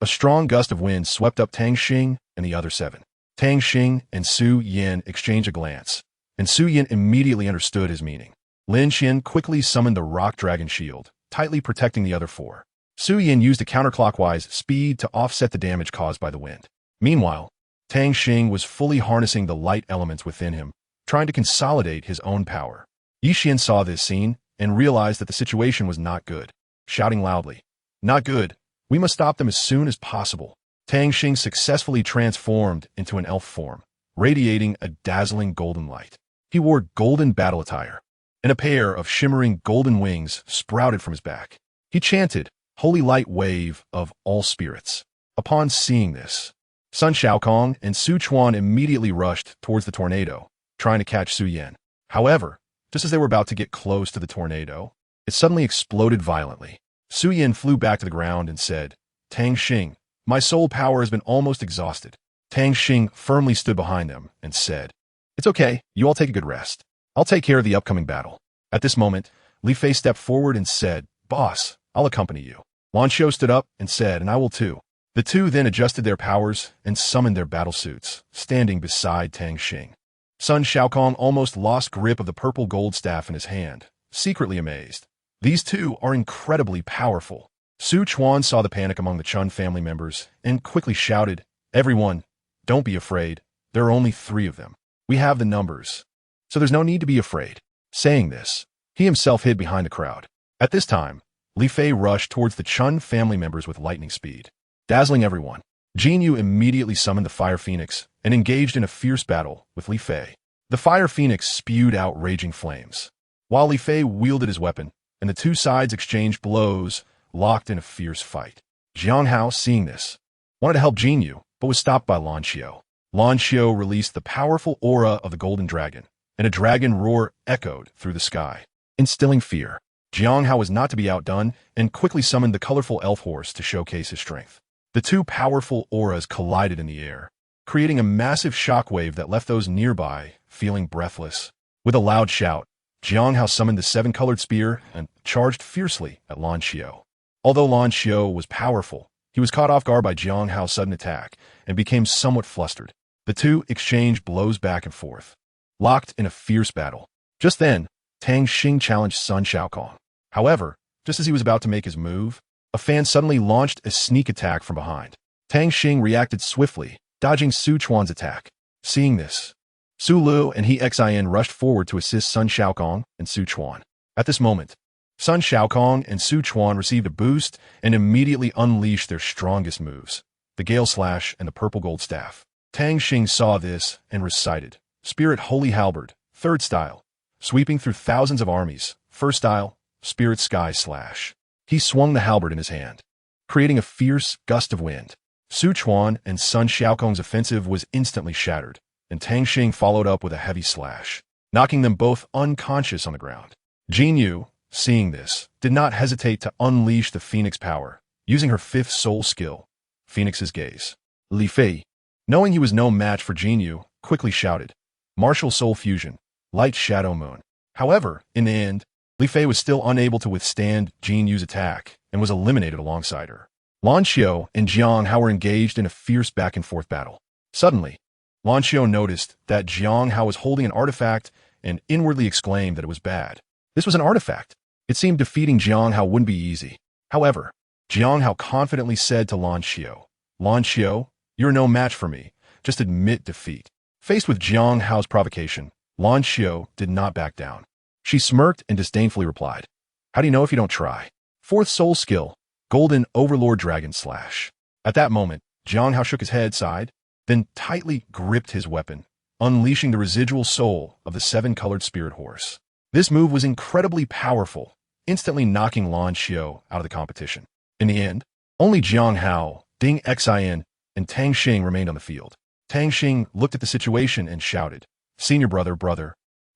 a strong gust of wind swept up Tang Xing and the other seven. Tang Xing and Su Yin exchanged a glance, and Su Yin immediately understood his meaning. Lin Xian quickly summoned the Rock Dragon Shield, tightly protecting the other four. Su Yin used a counterclockwise speed to offset the damage caused by the wind. Meanwhile, Tang Xing was fully harnessing the light elements within him, trying to consolidate his own power. Yi Xian saw this scene and realized that the situation was not good, shouting loudly, "Not good. We must stop them as soon as possible." Tang Xing successfully transformed into an elf form, radiating a dazzling golden light. He wore golden battle attire, and a pair of shimmering golden wings sprouted from his back. He chanted, "Holy Light Wave of all spirits." Upon seeing this, Sun Xiaokong and Su Chuan immediately rushed towards the tornado, trying to catch Su Yan. However, just as they were about to get close to the tornado, it suddenly exploded violently. Su Yan flew back to the ground and said, "Tang Xing, my soul power has been almost exhausted." Tang Xing firmly stood behind them and said, "It's okay, you all take a good rest. I'll take care of the upcoming battle." At this moment, Li Fei stepped forward and said, "Boss, I'll accompany you." Lan Xiu stood up and said, "And I will too." The two then adjusted their powers and summoned their battle suits, standing beside Tang Xing. Sun Xiaokong almost lost grip of the purple gold staff in his hand, secretly amazed. These two are incredibly powerful. Su Chuan saw the panic among the Chun family members and quickly shouted, "Everyone, don't be afraid. There are only 3 of them. We have the numbers, so there's no need to be afraid." Saying this, he himself hid behind the crowd. At this time, Li Fei rushed towards the Chun family members with lightning speed, dazzling everyone. Jin Yu immediately summoned the Fire Phoenix and engaged in a fierce battle with Li Fei. The Fire Phoenix spewed out raging flames, while Li Fei wielded his weapon, and the two sides exchanged blows, locked in a fierce fight. Jiang Hao, seeing this, wanted to help Jin Yu, but was stopped by Lan Xiu. Lan Xiu released the powerful aura of the Golden Dragon, and a dragon roar echoed through the sky, instilling fear. Jiang Hao was not to be outdone and quickly summoned the colorful elf horse to showcase his strength. The two powerful auras collided in the air, creating a massive shockwave that left those nearby feeling breathless. With a loud shout, Jiang Hao summoned the seven-colored spear and charged fiercely at Lan Xiu. Although Lan Xiu was powerful, he was caught off guard by Jiang Hao's sudden attack and became somewhat flustered. The two exchanged blows back and forth, locked in a fierce battle. Just then, Tang Xing challenged Sun Shaokong. However, just as he was about to make his move, a fan suddenly launched a sneak attack from behind. Tang Xing reacted swiftly, dodging Su Chuan's attack. Seeing this, Su Lu and He Xin rushed forward to assist Sun Shaokong and Su Chuan. At this moment, Sun Shaokong and Su Chuan received a boost and immediately unleashed their strongest moves, the Gale Slash and the Purple Gold Staff. Tang Xing saw this and recited, Spirit Holy Halberd, third style, sweeping through thousands of armies, first style, Spirit Sky Slash. He swung the halberd in his hand, creating a fierce gust of wind. Su Chuan and Sun Shaokong's offensive was instantly shattered, and Tang Xing followed up with a heavy slash, knocking them both unconscious on the ground. Jin Yu, seeing this, did not hesitate to unleash the Phoenix power, using her fifth soul skill, Phoenix's Gaze. Li Fei, knowing he was no match for Jin Yu, quickly shouted, Martial Soul Fusion, Light Shadow Moon. However, in the end, Li Fei was still unable to withstand Jin Yu's attack and was eliminated alongside her. Lan Xiu and Jiang Hao were engaged in a fierce back-and-forth battle. Suddenly, Lan Xiu noticed that Jiang Hao was holding an artifact and inwardly exclaimed that it was bad. This was an artifact. It seemed defeating Jiang Hao wouldn't be easy. However, Jiang Hao confidently said to Lan Xiu, Lan Xiu, you're no match for me. Just admit defeat. Faced with Jiang Hao's provocation, Lan Xiu did not back down. She smirked and disdainfully replied, How do you know if you don't try? Fourth soul skill, Golden Overlord Dragon Slash. At that moment, Jiang Hao shook his head, sighed, then tightly gripped his weapon, unleashing the residual soul of the seven-colored spirit horse. This move was incredibly powerful, instantly knocking Lan Xiu out of the competition. In the end, only Jiang Hao, Ding Xin, and Tang Xing remained on the field. Tang Xing looked at the situation and shouted, Senior brother,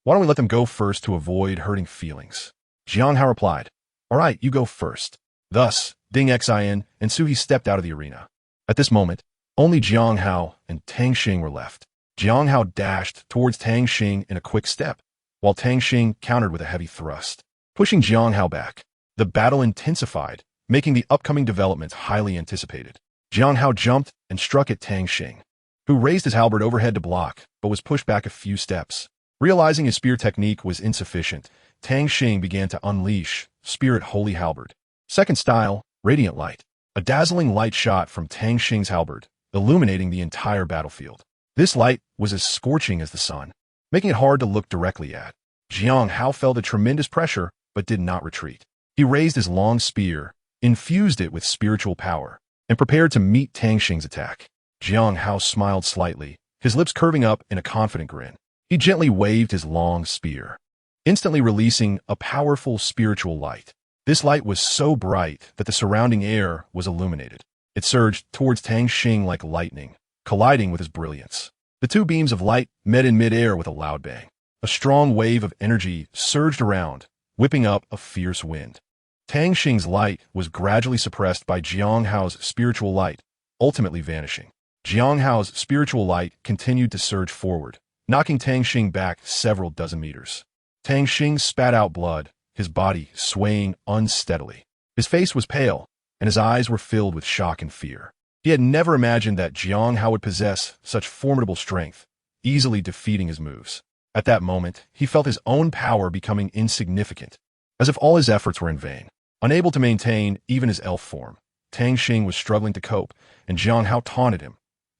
why don't we let them go first to avoid hurting feelings? Jiang Hao replied, All right, you go first. Thus, Ding Xin and Suhi stepped out of the arena. At this moment, only Jiang Hao and Tang Xing were left. Jiang Hao dashed towards Tang Xing in a quick step, while Tang Xing countered with a heavy thrust, pushing Jiang Hao back. The battle intensified, making the upcoming developments highly anticipated. Jiang Hao jumped and struck at Tang Xing, who raised his halberd overhead to block, but was pushed back a few steps. Realizing his spear technique was insufficient, Tang Xing began to unleash Spirit Holy Halberd. Second style, Radiant Light. A dazzling light shot from Tang Xing's halberd, illuminating the entire battlefield. This light was as scorching as the sun, making it hard to look directly at. Jiang Hao felt a tremendous pressure, but did not retreat. He raised his long spear, infused it with spiritual power, and prepared to meet Tang Xing's attack. Jiang Hao smiled slightly, his lips curving up in a confident grin. He gently waved his long spear, instantly releasing a powerful spiritual light. This light was so bright that the surrounding air was illuminated. It surged towards Tang Xing like lightning, colliding with his brilliance. The two beams of light met in midair with a loud bang. A strong wave of energy surged around, whipping up a fierce wind. Tang Xing's light was gradually suppressed by Jiang Hao's spiritual light, ultimately vanishing. Jiang Hao's spiritual light continued to surge forward, knocking Tang Xing back several dozen meters. Tang Xing spat out blood, his body swaying unsteadily. His face was pale, and his eyes were filled with shock and fear. He had never imagined that Jiang Hao would possess such formidable strength, easily defeating his moves. At that moment, he felt his own power becoming insignificant, as if all his efforts were in vain. Unable to maintain even his elf form, Tang Xing was struggling to cope, and Jiang Hao taunted him.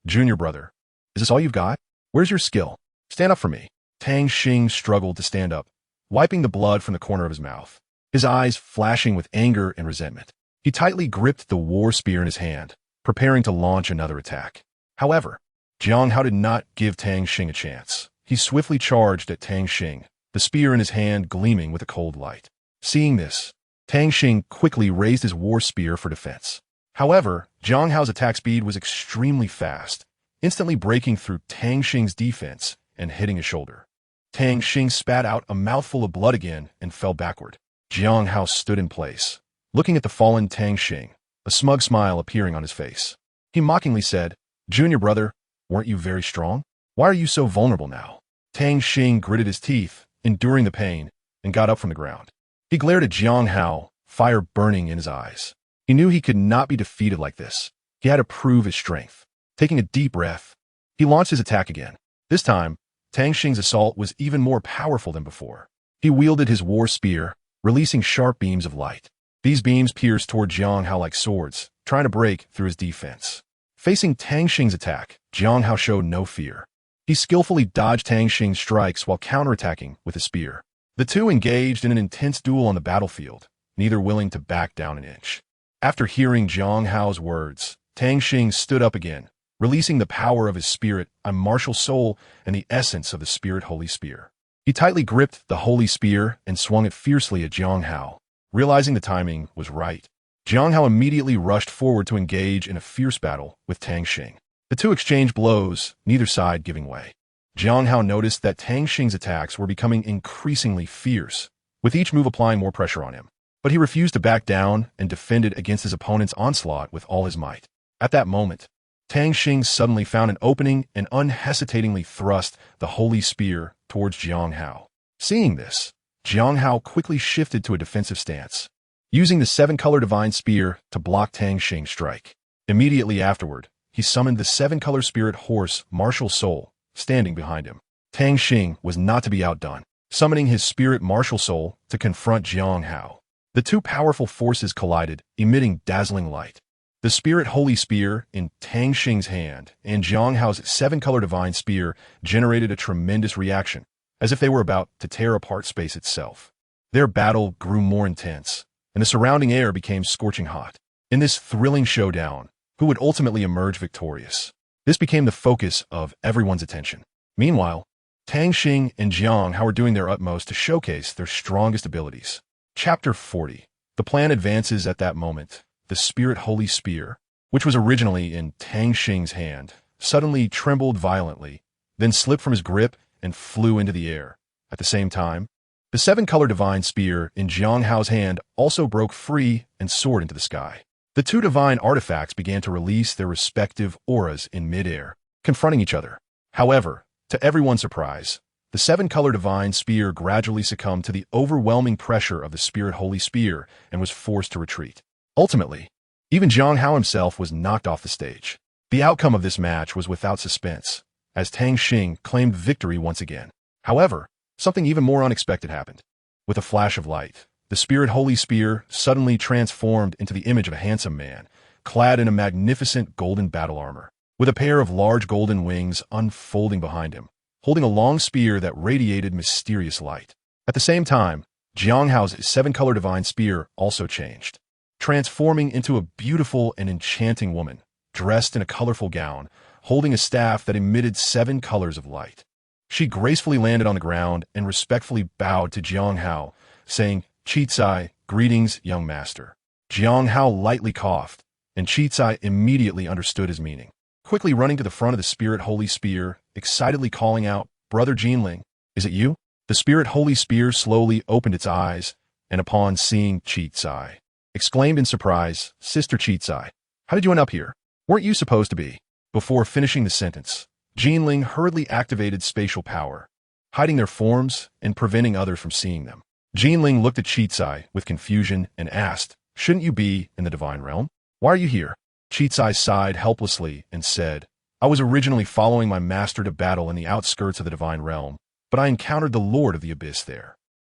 Junior brother, is this all you've got? Where's your skill? Stand up for me. Tang Xing struggled to stand up, wiping the blood from the corner of his mouth, his eyes flashing with anger and resentment. He tightly gripped the war spear in his hand, preparing to launch another attack. However, Jiang Hao did not give Tang Xing a chance. He swiftly charged at Tang Xing, the spear in his hand gleaming with a cold light. Seeing this, Tang Xing quickly raised his war spear for defense. However, Jiang Hao's attack speed was extremely fast, instantly breaking through Tang Xing's defense and hitting his shoulder. Tang Xing spat out a mouthful of blood again and fell backward. Jiang Hao stood in place, looking at the fallen Tang Xing, a smug smile appearing on his face. He mockingly said, "Junior brother, weren't you very strong? Why are you so vulnerable now?" Tang Xing gritted his teeth, enduring the pain, and got up from the ground. He glared at Jiang Hao, fire burning in his eyes. He knew he could not be defeated like this. He had to prove his strength. Taking a deep breath, he launched his attack again. This time, Tang Xing's assault was even more powerful than before. He wielded his war spear, releasing sharp beams of light. These beams pierced toward Jiang Hao like swords, trying to break through his defense. Facing Tang Xing's attack, Jiang Hao showed no fear. He skillfully dodged Tang Xing's strikes while counterattacking with his spear. The two engaged in an intense duel on the battlefield, neither willing to back down an inch. After hearing Jiang Hao's words, Tang Xing stood up again, releasing the power of his spirit, a martial soul, and the essence of the spirit holy spear. He tightly gripped the holy spear and swung it fiercely at Jiang Hao. Realizing the timing was right, Jiang Hao immediately rushed forward to engage in a fierce battle with Tang Xing. The two exchanged blows, neither side giving way. Jiang Hao noticed that Tang Xing's attacks were becoming increasingly fierce, with each move applying more pressure on him. But he refused to back down and defended against his opponent's onslaught with all his might. At that moment, Tang Xing suddenly found an opening and unhesitatingly thrust the holy spear towards Jiang Hao. Seeing this, Jiang Hao quickly shifted to a defensive stance, using the seven-color divine spear to block Tang Xing's strike. Immediately afterward, he summoned the seven-color spirit horse, martial soul, standing behind him. Tang Xing was not to be outdone, summoning his spirit martial soul to confront Jiang Hao. The two powerful forces collided, emitting dazzling light. The spirit holy spear in Tang Xing's hand and Jiang Hao's seven-color divine spear generated a tremendous reaction, as if they were about to tear apart space itself. Their battle grew more intense, and the surrounding air became scorching hot. In this thrilling showdown, who would ultimately emerge victorious? This became the focus of everyone's attention. Meanwhile, Tang Xing and Jiang Hao were doing their utmost to showcase their strongest abilities. Chapter 40. The plan advances at that moment. The spirit holy spear, which was originally in Tang Xing's hand, suddenly trembled violently, then slipped from his grip and flew into the air. At the same time, the seven-color divine spear in Jiang Hao's hand also broke free and soared into the sky. The two divine artifacts began to release their respective auras in midair, confronting each other. However, to everyone's surprise, the seven-color divine spear gradually succumbed to the overwhelming pressure of the spirit holy spear and was forced to retreat. Ultimately, even Jiang Hao himself was knocked off the stage. The outcome of this match was without suspense, as Tang Xing claimed victory once again. However, something even more unexpected happened. With a flash of light, the spirit holy spear suddenly transformed into the image of a handsome man, clad in a magnificent golden battle armor, with a pair of large golden wings unfolding behind him, holding a long spear that radiated mysterious light. At the same time, Jiang Hao's seven-color divine spear also changed, transforming into a beautiful and enchanting woman, dressed in a colorful gown, holding a staff that emitted 7 colors of light. She gracefully landed on the ground and respectfully bowed to Jiang Hao, saying, "Chitsai, greetings, young master." Jiang Hao lightly coughed, and Chitsai immediately understood his meaning. Quickly running to the front of the spirit holy spear, excitedly calling out, "Brother Jinling, is it you?" The spirit holy spear slowly opened its eyes, and upon seeing Chitsai, exclaimed in surprise, "Sister Chitsai, how did you end up here? Weren't you supposed to be?" Before finishing the sentence, Jinling hurriedly activated spatial power, hiding their forms and preventing others from seeing them. Jinling looked at Chitsai with confusion and asked, "Shouldn't you be in the divine realm? Why are you here?" Chitsai sighed helplessly and said, "I was originally following my master to battle in the outskirts of the divine realm, but I encountered the Lord of the Abyss there.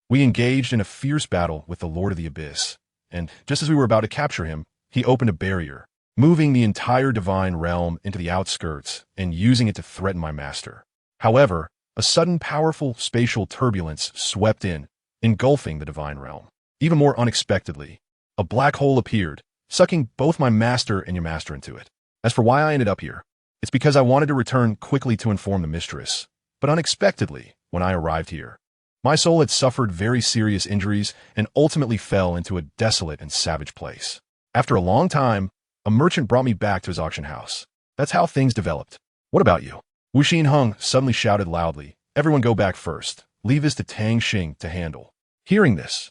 We engaged in a fierce battle with the Lord of the Abyss, and just as we were about to capture him, he opened a barrier, moving the entire divine realm into the outskirts and using it to threaten my master. However, a sudden powerful spatial turbulence swept in, engulfing the divine realm. Even more unexpectedly, a black hole appeared, sucking both my master and your master into it. As for why I ended up here, it's because I wanted to return quickly to inform the mistress. But unexpectedly, when I arrived here, my soul had suffered very serious injuries and ultimately fell into a desolate and savage place. After a long time, a merchant brought me back to his auction house. That's how things developed. What about you? Wu Xinheng suddenly shouted loudly, "Everyone go back first. Leave this to Tang Xing to handle." Hearing this,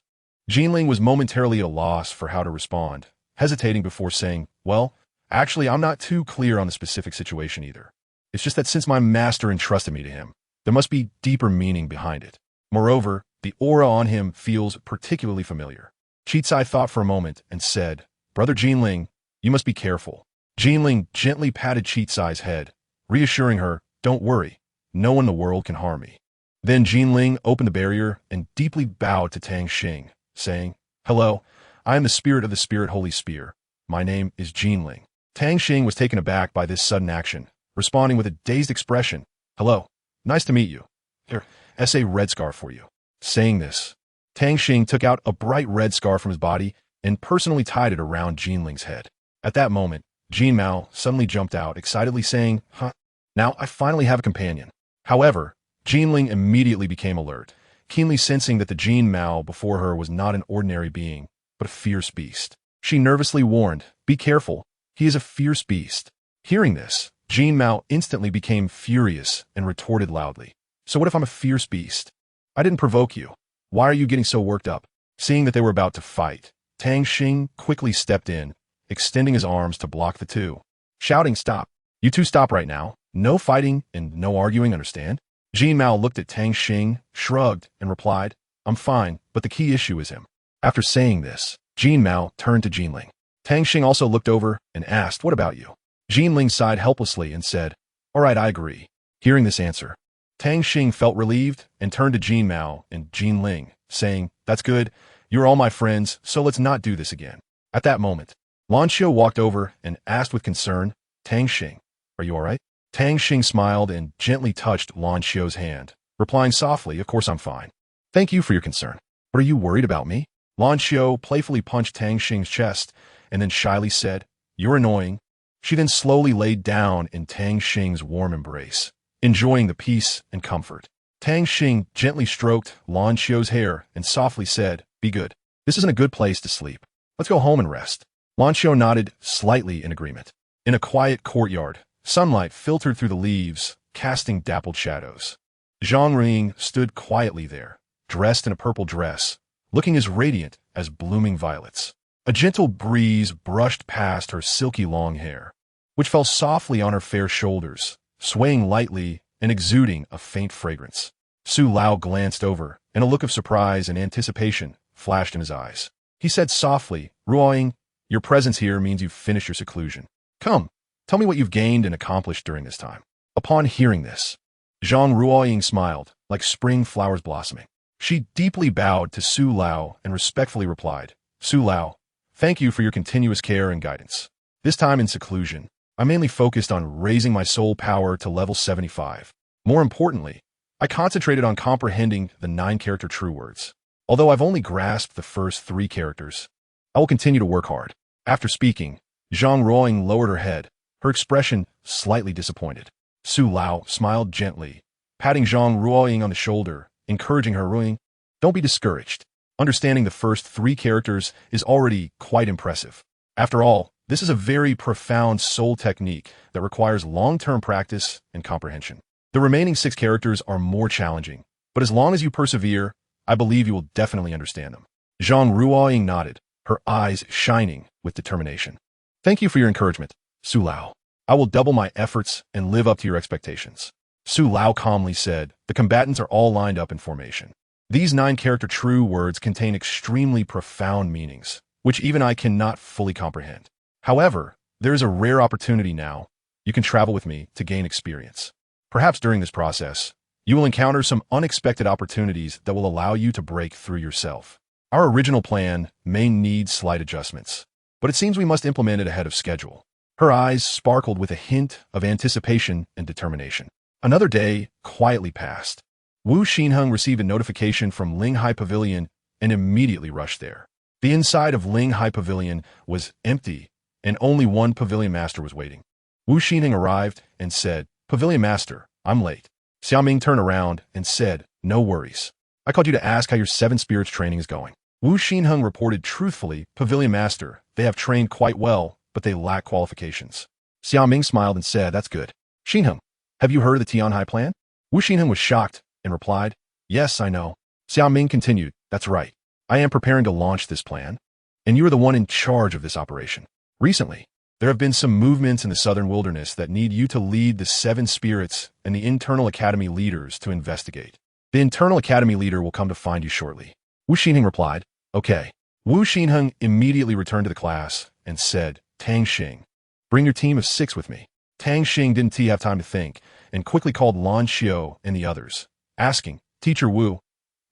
Jinling was momentarily at a loss for how to respond, hesitating before saying, "Well, actually, I'm not too clear on the specific situation either. It's just that since my master entrusted me to him, there must be deeper meaning behind it. Moreover, the aura on him feels particularly familiar." Qicai thought for a moment and said, "Brother Jinling, you must be careful." Jinling gently patted Qicai's head, reassuring her, "Don't worry, no one in the world can harm me." Then Jinling opened the barrier and deeply bowed to Tang Xing, saying, "Hello, I am the spirit of the Spirit Holy Spear. My name is Jinling." Tang Xing was taken aback by this sudden action, responding with a dazed expression, "Hello, nice to meet you. Here, S.A. red scarf for you." Saying this, Tang Xing took out a bright red scarf from his body and personally tied it around Jinling's head. At that moment, Jin Mao suddenly jumped out, excitedly saying, "Huh, now I finally have a companion." However, Jinling immediately became alert, keenly sensing that the Jin Mao before her was not an ordinary being, but a fierce beast. She nervously warned, "Be careful, he is a fierce beast." Hearing this, Jin Mao instantly became furious and retorted loudly, "So what if I'm a fierce beast? I didn't provoke you. Why are you getting so worked up?" Seeing that they were about to fight, Tang Xing quickly stepped in, extending his arms to block the two, shouting, "Stop. You two stop right now. No fighting and no arguing, understand?" Jin Mao looked at Tang Xing, shrugged, and replied, "I'm fine, but the key issue is him." After saying this, Jin Mao turned to Jinling. Tang Xing also looked over and asked, "What about you?" Jinling sighed helplessly and said, "All right, I agree." Hearing this answer, Tang Xing felt relieved and turned to Jin Mao and Jinling, saying, "That's good. You're all my friends, so let's not do this again." At that moment, Lan Xiu walked over and asked with concern, "Tang Xing, are you all right?" Tang Xing smiled and gently touched Lan Xiu's hand, replying softly, "Of course I'm fine. Thank you for your concern. But are you worried about me?" Lan Xiu playfully punched Tang Xing's chest and then shyly said, "You're annoying." She then slowly laid down in Tang Xing's warm embrace, enjoying the peace and comfort. Tang Xing gently stroked Lan Xiu's hair and softly said, "Be good. This isn't a good place to sleep. Let's go home and rest." Lan Xiu nodded slightly in agreement. In a quiet courtyard, sunlight filtered through the leaves, casting dappled shadows. Zhang Ring stood quietly there, dressed in a purple dress, looking as radiant as blooming violets. A gentle breeze brushed past her silky long hair, which fell softly on her fair shoulders, swaying lightly and exuding a faint fragrance. Su Lao glanced over, and a look of surprise and anticipation flashed in his eyes. He said softly, "Ruoying, your presence here means you've finished your seclusion. Come, tell me what you've gained and accomplished during this time." Upon hearing this, Zhang Ruoying smiled, like spring flowers blossoming. She deeply bowed to Su Lao and respectfully replied, "Su Lao, thank you for your continuous care and guidance. This time in seclusion, I mainly focused on raising my soul power to level 75. More importantly, I concentrated on comprehending the 9-character true words. Although I've only grasped the first 3 characters, I will continue to work hard." After speaking, Zhang Ruoying lowered her head, her expression slightly disappointed. Su Lao smiled gently, patting Zhang Ruoying on the shoulder, encouraging her, "Ruoying, don't be discouraged. Understanding the first 3 characters is already quite impressive. After all, this is a very profound soul technique that requires long-term practice and comprehension. The remaining 6 characters are more challenging, but as long as you persevere, I believe you will definitely understand them." Zhang Ruoying nodded, her eyes shining with determination. "Thank you for your encouragement, Su Lao. I will double my efforts and live up to your expectations." Su Lao calmly said, "The combatants are all lined up in formation. These 9-character true words contain extremely profound meanings, which even I cannot fully comprehend. However, there is a rare opportunity now. You can travel with me to gain experience. Perhaps during this process, you will encounter some unexpected opportunities that will allow you to break through yourself. Our original plan may need slight adjustments, but it seems we must implement it ahead of schedule." Her eyes sparkled with a hint of anticipation and determination. Another day quietly passed. Wu Xinheng received a notification from Linghai Pavilion and immediately rushed there. The inside of Linghai Pavilion was empty, and only one pavilion master was waiting. Wu Xinheng arrived and said, "Pavilion Master, I'm late." Xiaoming turned around and said, "No worries. I called you to ask how your seven spirits training is going." Wu Xinheng reported truthfully, "Pavilion Master, they have trained quite well, but they lack qualifications." Xiaoming smiled and said, "That's good. Xinheng, have you heard of the Tianhai plan?" Wu Xinheng was shocked and replied, "Yes, I know." Xiaoming continued, "That's right. I am preparing to launch this plan, and you are the one in charge of this operation. Recently, there have been some movements in the southern wilderness that need you to lead the seven spirits and the internal academy leaders to investigate. The internal academy leader will come to find you shortly." Wu Xinheng replied, "Okay." Wu Xinheng immediately returned to the class and said, "Tang Xing, bring your team of 6 with me." Tang Xing didn't have time to think and quickly called Lan Xiao and the others, asking, "Teacher Wu,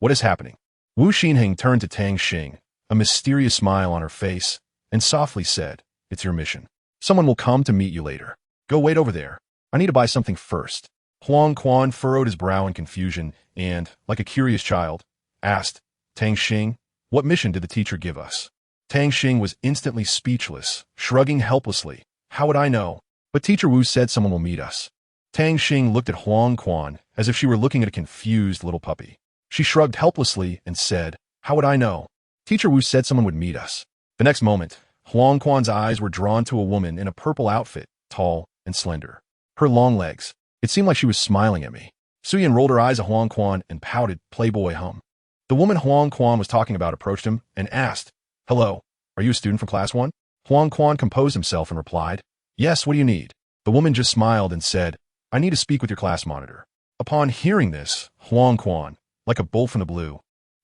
what is happening?" Wu Xinheng turned to Tang Xing, a mysterious smile on her face, and softly said, "It's your mission. Someone will come to meet you later. Go wait over there. I need to buy something first." Huang Quan furrowed his brow in confusion and, like a curious child, asked, "Tang Xing, what mission did the teacher give us?" Tang Xing was instantly speechless, shrugging helplessly. "How would I know? But Teacher Wu said someone will meet us." Tang Xing looked at Huang Quan as if she were looking at a confused little puppy. She shrugged helplessly and said, "How would I know? Teacher Wu said someone would meet us." The next moment, Huang Quan's eyes were drawn to a woman in a purple outfit, tall and slender. Her long legs. It seemed like she was smiling at me. Suyin rolled her eyes at Huang Quan and pouted, "Playboy hum." The woman Huang Quan was talking about approached him and asked, "Hello, are you a student from class 1? Huang Quan composed himself and replied, "Yes, what do you need?" The woman just smiled and said, "I need to speak with your class monitor." Upon hearing this, Huang Quan, like a bolt from the blue,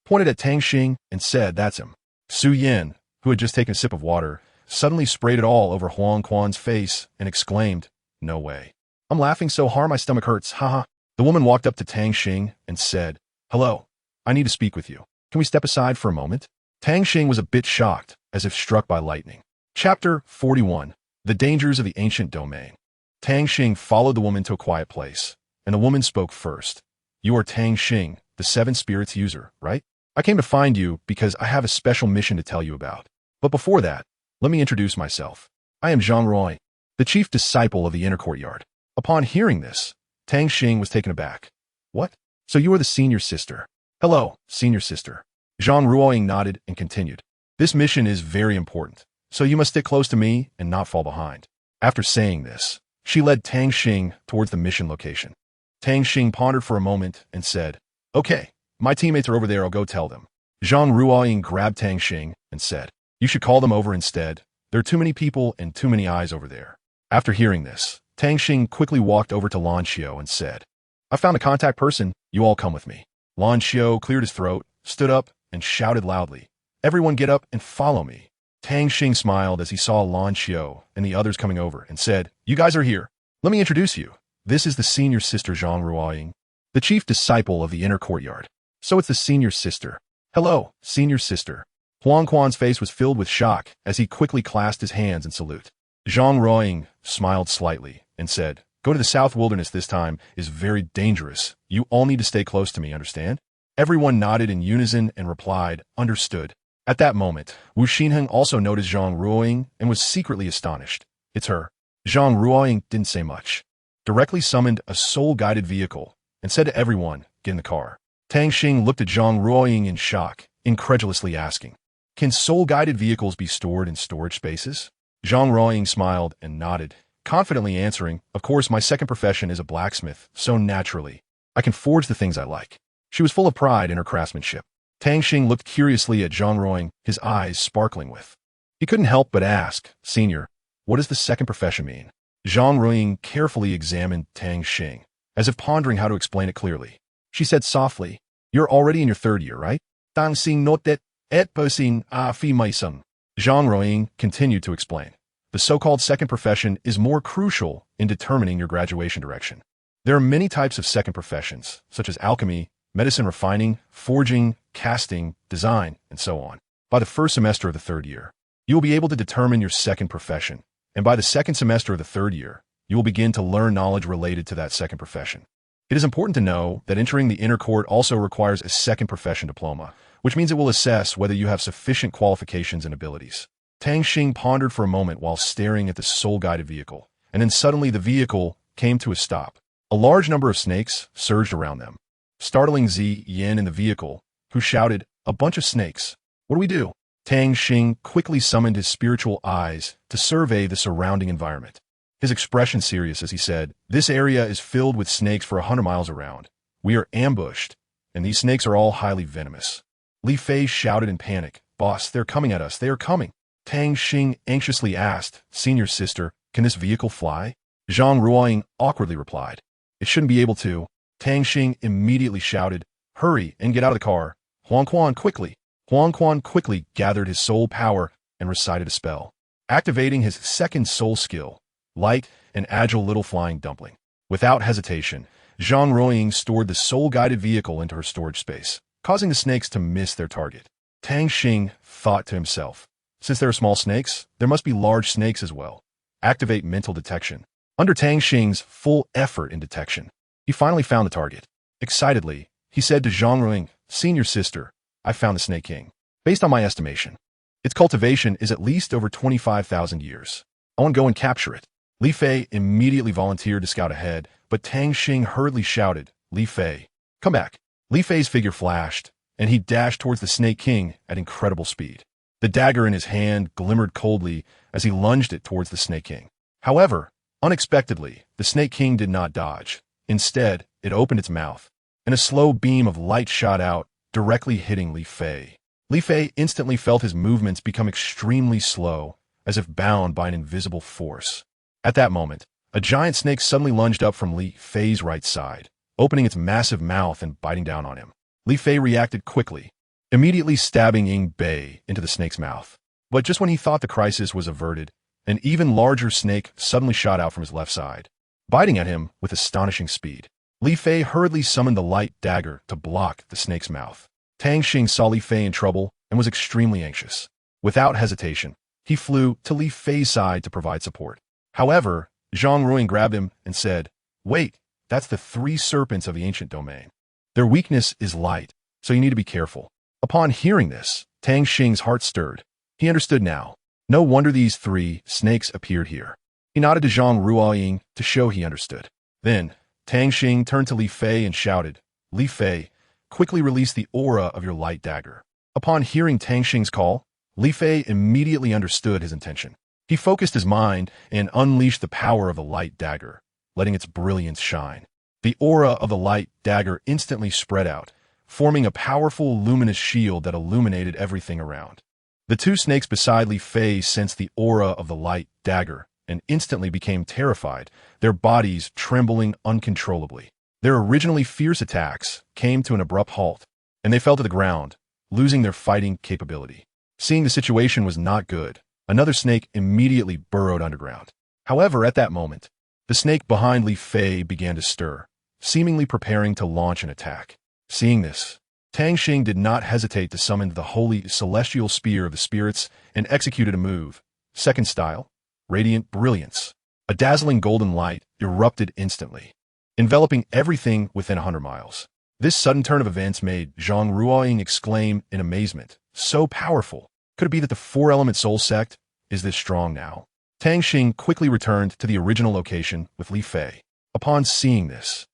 pointed at Tang Xing and said, "That's him." Su Yin, who had just taken a sip of water, suddenly sprayed it all over Huang Quan's face and exclaimed, "No way. I'm laughing so hard my stomach hurts, haha." The woman walked up to Tang Xing and said, "Hello, I need to speak with you. Can we step aside for a moment?" Tang Xing was a bit shocked, as if struck by lightning. Chapter 41. The Dangers of the Ancient Domain. Tang Xing followed the woman to a quiet place, and the woman spoke first. "You are Tang Xing, the Seven Spirits user, right? I came to find you because I have a special mission to tell you about. But before that, let me introduce myself. I am Zhang Ruoying, the chief disciple of the inner courtyard." Upon hearing this, Tang Xing was taken aback. "What? So you are the senior sister?" "Hello, senior sister." Zhang Ruoying nodded and continued, "This mission is very important, so you must stick close to me and not fall behind." After saying this, she led Tang Xing towards the mission location. Tang Xing pondered for a moment and said, "Okay, my teammates are over there, I'll go tell them." Zhang Ruoying grabbed Tang Xing and said, "You should call them over instead. There are too many people and too many eyes over there." After hearing this, Tang Xing quickly walked over to Lan Xiao and said, "I found a contact person, you all come with me." Lan Xiao cleared his throat, stood up, and shouted loudly, "Everyone get up and follow me." Tang Xing smiled as he saw Lan Xiao and the others coming over and said, "You guys are here. Let me introduce you. This is the senior sister Zhang Ruoying, the chief disciple of the inner courtyard. So it's the senior sister. Hello, senior sister." Huang Quan's face was filled with shock as he quickly clasped his hands in salute. Zhang Ruoying smiled slightly and said, "Go to the South Wilderness this time is very dangerous. You all need to stay close to me, understand?" Everyone nodded in unison and replied, "Understood." At that moment, Wu Xinheng also noticed Zhang Ruoying and was secretly astonished. "It's her." Zhang Ruoying didn't say much, directly summoned a soul-guided vehicle, and said to everyone, "Get in the car." Tang Xing looked at Zhang Ruoying in shock, incredulously asking, "Can soul-guided vehicles be stored in storage spaces?" Zhang Ruoying smiled and nodded, confidently answering, "Of course, my second profession is a blacksmith, so naturally, I can forge the things I like." She was full of pride in her craftsmanship. Tang Xing looked curiously at Zhang Ruoying, his eyes sparkling with. He couldn't help but ask, "Senior, what does the second profession mean?" Zhang Ruoying carefully examined Tang Xing, as if pondering how to explain it clearly. She said softly, "You're already in your 3rd year, right?" Tang Xing noted, "Et person a fi maison." Zhang Ruoying continued to explain, "The so-called second profession is more crucial in determining your graduation direction. There are many types of second professions, such as alchemy, medicine refining, forging, casting, design, and so on. By the 1st semester of the 3rd year, you will be able to determine your second profession, and by the 2nd semester of the 3rd year, you will begin to learn knowledge related to that second profession. It is important to know that entering the inner court also requires a second profession diploma, which means it will assess whether you have sufficient qualifications and abilities." Tang Xing pondered for a moment while staring at the soul-guided vehicle, and then suddenly the vehicle came to a stop. A large number of snakes surged around them, startling Zi Yin in the vehicle, who shouted, "A bunch of snakes! What do we do?" Tang Xing quickly summoned his spiritual eyes to survey the surrounding environment. His expression serious as he said, "This area is filled with snakes for 100 miles around. We are ambushed, and these snakes are all highly venomous." Li Fei shouted in panic, "Boss, they're coming at us, they are coming." Tang Xing anxiously asked, "Senior sister, can this vehicle fly?" Zhang Ruoying awkwardly replied, "It shouldn't be able to." Tang Xing immediately shouted, "Hurry and get out of the car. Huang Quan, quickly." Huang Quan quickly gathered his soul power and recited a spell, activating his second soul skill, light and agile little flying dumpling. Without hesitation, Zhang Ruoying stored the soul-guided vehicle into her storage space, causing the snakes to miss their target. Tang Xing thought to himself, "Since there are small snakes, there must be large snakes as well. Activate mental detection." Under Tang Xing's full effort in detection, he finally found the target. Excitedly, he said to Zhang Ruoying, "Senior sister, I found the Snake King. Based on my estimation, its cultivation is at least over 25,000 years. I want to go and capture it." Li Fei immediately volunteered to scout ahead, but Tang Xing hurriedly shouted, "Li Fei, come back." Li Fei's figure flashed, and he dashed towards the Snake King at incredible speed. The dagger in his hand glimmered coldly as he lunged it towards the Snake King. However, unexpectedly, the Snake King did not dodge. Instead, it opened its mouth, and a slow beam of light shot out, directly hitting Li Fei. Li Fei instantly felt his movements become extremely slow, as if bound by an invisible force. At that moment, a giant snake suddenly lunged up from Li Fei's right side, opening its massive mouth and biting down on him. Li Fei reacted quickly, immediately stabbing Ying Bei into the snake's mouth. But just when he thought the crisis was averted, an even larger snake suddenly shot out from his left side, biting at him with astonishing speed. Li Fei hurriedly summoned the light dagger to block the snake's mouth. Tang Xing saw Li Fei in trouble and was extremely anxious. Without hesitation, he flew to Li Fei's side to provide support. However, Zhang Ruoying grabbed him and said, "Wait, that's the 3 serpents of the ancient domain. Their weakness is light, so you need to be careful." Upon hearing this, Tang Xing's heart stirred. He understood now. No wonder these 3 snakes appeared here. He nodded to Zhang Ruoying to show he understood. Then, Tang Xing turned to Li Fei and shouted, "Li Fei, quickly release the aura of your light dagger." Upon hearing Tang Xing's call, Li Fei immediately understood his intention. He focused his mind and unleashed the power of the light dagger, letting its brilliance shine. The aura of the light dagger instantly spread out, forming a powerful luminous shield that illuminated everything around. The 2 snakes beside Li Fei sensed the aura of the light dagger and instantly became terrified, their bodies trembling uncontrollably. Their originally fierce attacks came to an abrupt halt, and they fell to the ground, losing their fighting capability. Seeing the situation was not good, another snake immediately burrowed underground. However, at that moment, the snake behind Li Fei began to stir, seemingly preparing to launch an attack. Seeing this, Tang Xing did not hesitate to summon the holy celestial spear of the spirits and executed a move. Second style, Radiant Brilliance. A dazzling golden light erupted instantly, enveloping everything within 100 miles. This sudden turn of events made Zhang Ruoying exclaim in amazement. So powerful. Could it be that the 4-element soul sect is this strong now? Tang Xing quickly returned to the original location with Li Fei. Upon seeing this,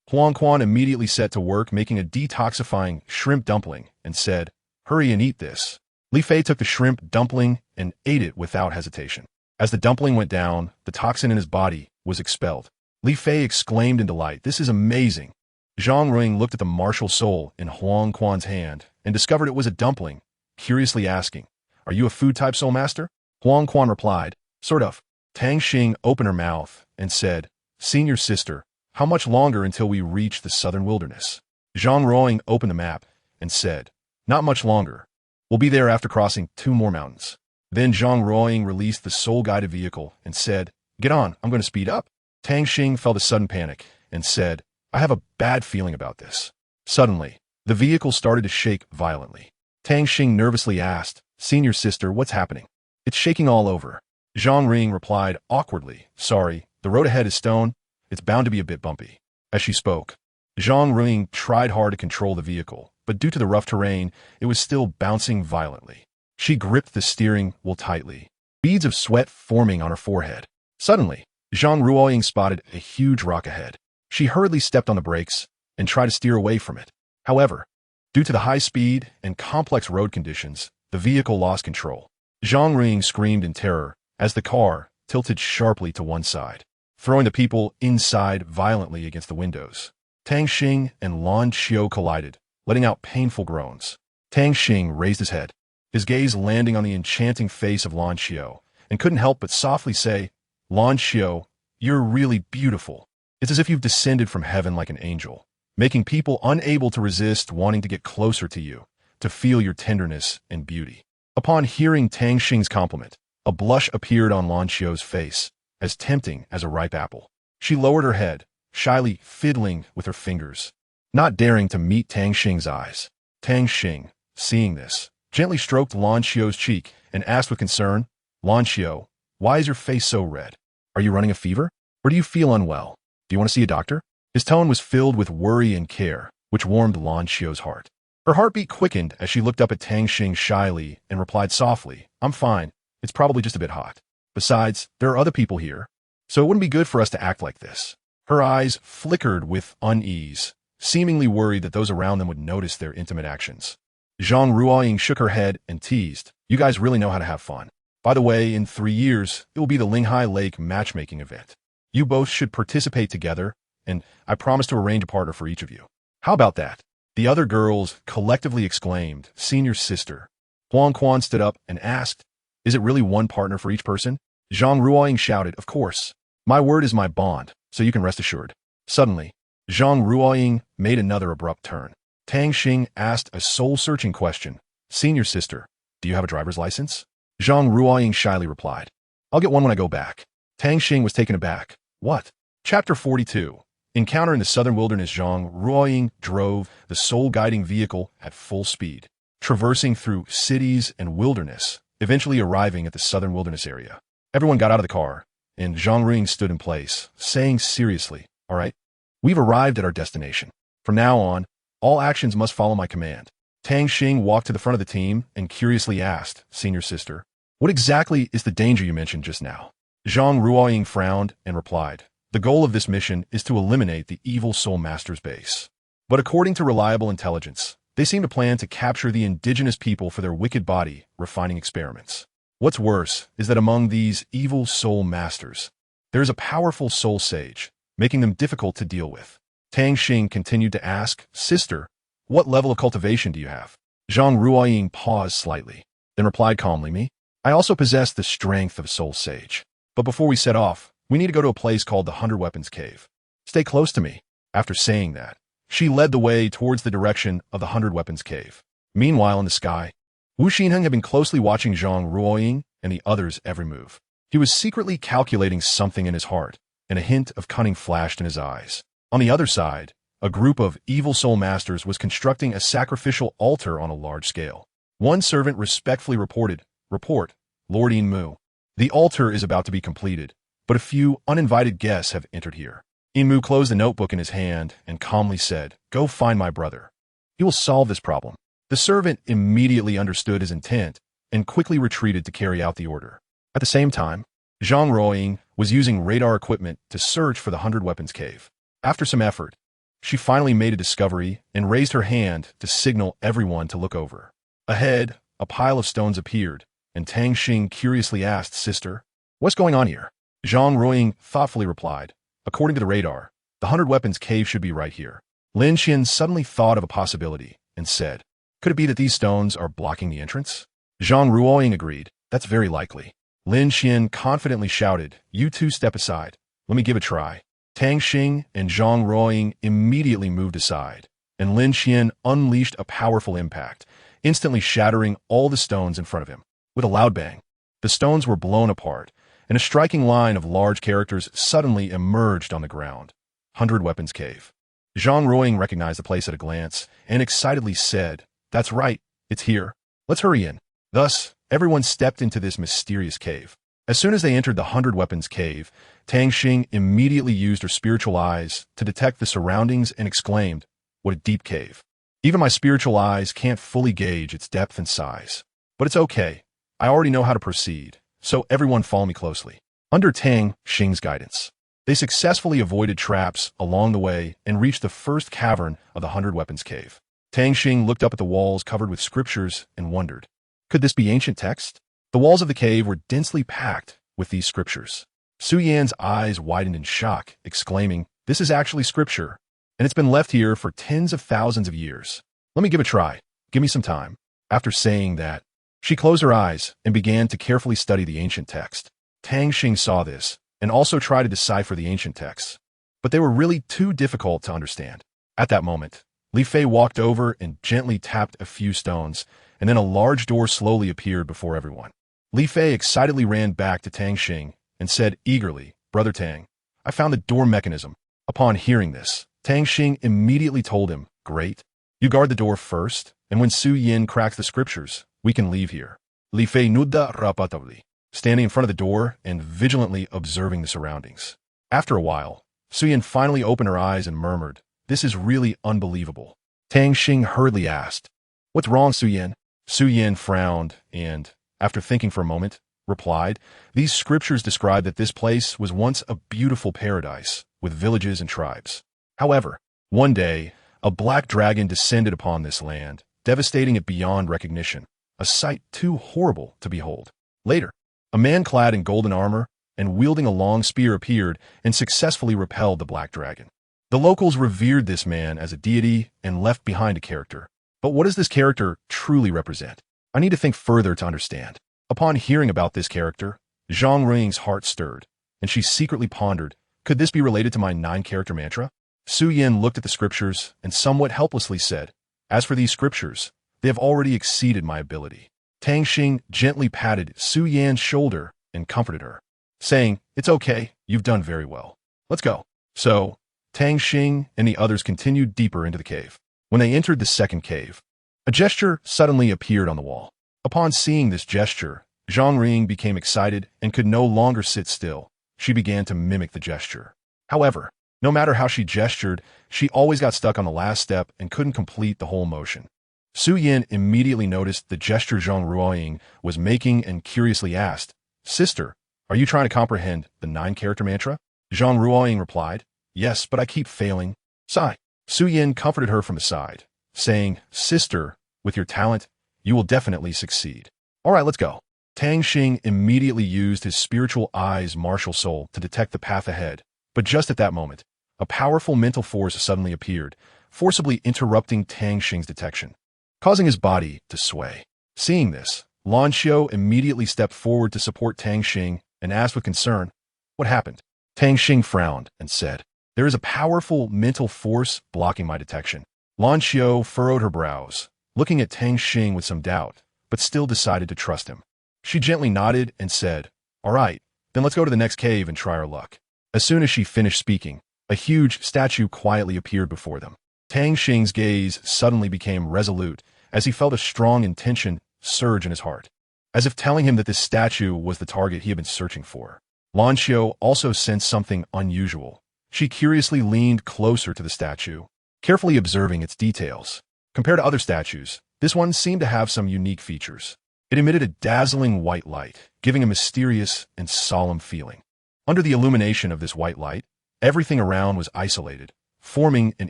Huang Quan immediately set to work making a detoxifying shrimp dumpling and said, "Hurry and eat this." Li Fei took the shrimp dumpling and ate it without hesitation. As the dumpling went down, the toxin in his body was expelled. Li Fei exclaimed in delight, "This is amazing." Zhang Ruoying looked at the martial soul in Huang Quan's hand and discovered it was a dumpling, curiously asking, "Are you a food-type soul master?" Huang Quan replied, "Sort of." Tang Xing opened her mouth and said, "Senior sister, how much longer until we reach the southern wilderness?" Zhang Ruoying opened the map and said, "Not much longer. We'll be there after crossing 2 more mountains." Then Zhang Ruoying released the soul-guided vehicle and said, "Get on, I'm going to speed up." Tang Xing felt a sudden panic and said, "I have a bad feeling about this." Suddenly, the vehicle started to shake violently. Tang Xing nervously asked, "Senior sister, what's happening?" "It's shaking all over." Zhang Ruoying replied awkwardly, "Sorry, the road ahead is stone. It's bound to be a bit bumpy." As she spoke, Zhang Ruoying tried hard to control the vehicle, but due to the rough terrain, it was still bouncing violently. She gripped the steering wheel tightly, beads of sweat forming on her forehead. Suddenly, Zhang Ruoying spotted a huge rock ahead. She hurriedly stepped on the brakes and tried to steer away from it. However, due to the high speed and complex road conditions, the vehicle lost control. Zhang Ruoying screamed in terror as the car tilted sharply to one side, throwing the people inside violently against the windows. Tang Xing and Lan Xiao collided, letting out painful groans. Tang Xing raised his head, his gaze landing on the enchanting face of Lan Xiao, and couldn't help but softly say, "Lan Xiao, you're really beautiful. It's as if you've descended from heaven like an angel, making people unable to resist wanting to get closer to you, to feel your tenderness and beauty." Upon hearing Tang Xing's compliment, a blush appeared on Lan Xiao's face, as tempting as a ripe apple. She lowered her head, shyly fiddling with her fingers, not daring to meet Tang Xing's eyes. Tang Xing, seeing this, gently stroked Lan Xiao's cheek and asked with concern, "Lan Xiao, why is your face so red? Are you running a fever? Or do you feel unwell? Do you want to see a doctor?" His tone was filled with worry and care, which warmed Lan Xiao's heart. Her heartbeat quickened as she looked up at Tang Xing shyly and replied softly, "I'm fine. It's probably just a bit hot. Besides, there are other people here, so it wouldn't be good for us to act like this." Her eyes flickered with unease, seemingly worried that those around them would notice their intimate actions. Zhang Ruoying shook her head and teased, "You guys really know how to have fun. By the way, in 3 years, it will be the Linghai Lake matchmaking event. You both should participate together, and I promise to arrange a partner for each of you. How about that?" The other girls collectively exclaimed, "Senior sister." Huang Quan stood up and asked, "Is it really one partner for each person?" Zhang Ruoying shouted, "Of course. My word is my bond, so you can rest assured." Suddenly, Zhang Ruoying made another abrupt turn. Tang Xing asked a soul-searching question, "Senior sister, do you have a driver's license?" Zhang Ruoying shyly replied, "I'll get one when I go back." Tang Xing was taken aback. "What?" Chapter 42. Encounter in the southern wilderness. Zhang Ruoying drove the soul-guiding vehicle at full speed, traversing through cities and wilderness, eventually arriving at the southern wilderness area. Everyone got out of the car, and Zhang Ruoying stood in place, saying seriously, "All right, we've arrived at our destination. From now on, all actions must follow my command." Tang Xing walked to the front of the team and curiously asked, "Senior sister, what exactly is the danger you mentioned just now?" Zhang Ruoying frowned and replied, "The goal of this mission is to eliminate the evil Soul Master's base. But according to reliable intelligence, they seem to plan to capture the indigenous people for their wicked body refining experiments. What's worse is that among these evil Soul Masters, there is a powerful soul sage, making them difficult to deal with." Tang Xing continued to ask, "Sister, what level of cultivation do you have?" Zhang Ruoying paused slightly, then replied calmly, "Me? I also possess the strength of Soul Sage. But before we set off, we need to go to a place called the 100 Weapons Cave. Stay close to me." After saying that, she led the way towards the direction of the 100 Weapons Cave. Meanwhile, in the sky, Wu Xinheng had been closely watching Zhang Ruoying and the others' every move. He was secretly calculating something in his heart, and a hint of cunning flashed in his eyes. On the other side, a group of evil soul masters was constructing a sacrificial altar on a large scale. One servant respectfully reported, "Report, Lord Inmu. The altar is about to be completed, but a few uninvited guests have entered here." Inmu closed the notebook in his hand and calmly said, "Go find my brother. He will solve this problem." The servant immediately understood his intent and quickly retreated to carry out the order. At the same time, Zhang Ruoying was using radar equipment to search for the 100 Weapons Cave. After some effort, she finally made a discovery and raised her hand to signal everyone to look over. Ahead, a pile of stones appeared, and Tang Xing curiously asked, "Sister, what's going on here?" Zhang Ruoying thoughtfully replied, "According to the radar, the 100 Weapons Cave should be right here." Lin Xian suddenly thought of a possibility and said, "Could it be that these stones are blocking the entrance?" Zhang Ruoying agreed, "That's very likely." Lin Xian confidently shouted, "You two step aside. Let me give it a try." Tang Xing and Zhang Ruoying immediately moved aside, and Lin Xian unleashed a powerful impact, instantly shattering all the stones in front of him. With a loud bang, the stones were blown apart, and a striking line of large characters suddenly emerged on the ground. 100 Weapons Cave. Zhang Ruoying recognized the place at a glance and excitedly said, "That's right, it's here. Let's hurry in." Thus, everyone stepped into this mysterious cave. As soon as they entered the 100 Weapons Cave, Tang Xing immediately used her spiritual eyes to detect the surroundings and exclaimed, "What a deep cave. Even my spiritual eyes can't fully gauge its depth and size. But it's okay. I already know how to proceed, so everyone follow me closely." Under Tang Xing's guidance, they successfully avoided traps along the way and reached the first cavern of the 100 Weapons Cave. Tang Xing looked up at the walls covered with scriptures and wondered, could this be ancient text? The walls of the cave were densely packed with these scriptures. Su Yan's eyes widened in shock, exclaiming, this is actually scripture, and it's been left here for tens of thousands of years. Let me give it a try. Give me some time. After saying that, she closed her eyes and began to carefully study the ancient text. Tang Xing saw this and also tried to decipher the ancient texts, but they were really too difficult to understand. At that moment, Li Fei walked over and gently tapped a few stones, and then a large door slowly appeared before everyone. Li Fei excitedly ran back to Tang Xing and said eagerly, Brother Tang, I found the door mechanism. Upon hearing this, Tang Xing immediately told him, great. You guard the door first, and when Su Yan cracks the scriptures, we can leave here. Li Fei nudda rapatably, standing in front of the door and vigilantly observing the surroundings. After a while, Su Yan finally opened her eyes and murmured, this is really unbelievable. Tang Xing hurriedly asked, what's wrong, Su Yan? Su Yan frowned and, after thinking for a moment, replied, these scriptures describe that this place was once a beautiful paradise with villages and tribes. However, one day, a black dragon descended upon this land, devastating it beyond recognition, a sight too horrible to behold. Later, a man clad in golden armor and wielding a long spear appeared and successfully repelled the black dragon. The locals revered this man as a deity and left behind a character. But what does this character truly represent? I need to think further to understand. Upon hearing about this character, Zhang Ruiying's heart stirred, and she secretly pondered, could this be related to my 9-character mantra? Su Yan looked at the scriptures and somewhat helplessly said, as for these scriptures, they have already exceeded my ability. Tang Xing gently patted Su Yan's shoulder and comforted her, saying, it's okay, you've done very well. Let's go. So, Tang Xing and the others continued deeper into the cave. When they entered the second cave, a gesture suddenly appeared on the wall. Upon seeing this gesture, Zhang Ruiying became excited and could no longer sit still. She began to mimic the gesture. However, no matter how she gestured, she always got stuck on the last step and couldn't complete the whole motion. Su Yan immediately noticed the gesture Zhang Ruiying was making and curiously asked, sister, are you trying to comprehend the 9-character mantra? Zhang Ruiying replied, yes, but I keep failing. Sigh. Su Yan comforted her from the side, saying, sister, with your talent, you will definitely succeed. All right, let's go. Tang Xing immediately used his spiritual eyes martial soul to detect the path ahead, but just at that moment, a powerful mental force suddenly appeared, forcibly interrupting Tang Xing's detection, causing his body to sway. Seeing this, Lan Xiu immediately stepped forward to support Tang Xing and asked with concern, what happened? Tang Xing frowned and said, there is a powerful mental force blocking my detection. Lan Xiu furrowed her brows, looking at Tang Xing with some doubt, but still decided to trust him. She gently nodded and said, all right, then let's go to the next cave and try our luck. As soon as she finished speaking, a huge statue quietly appeared before them. Tang Xing's gaze suddenly became resolute as he felt a strong intention surge in his heart, as if telling him that this statue was the target he had been searching for. Lan Xiu also sensed something unusual. She curiously leaned closer to the statue, carefully observing its details. Compared to other statues, this one seemed to have some unique features. It emitted a dazzling white light, giving a mysterious and solemn feeling. Under the illumination of this white light, everything around was isolated, forming an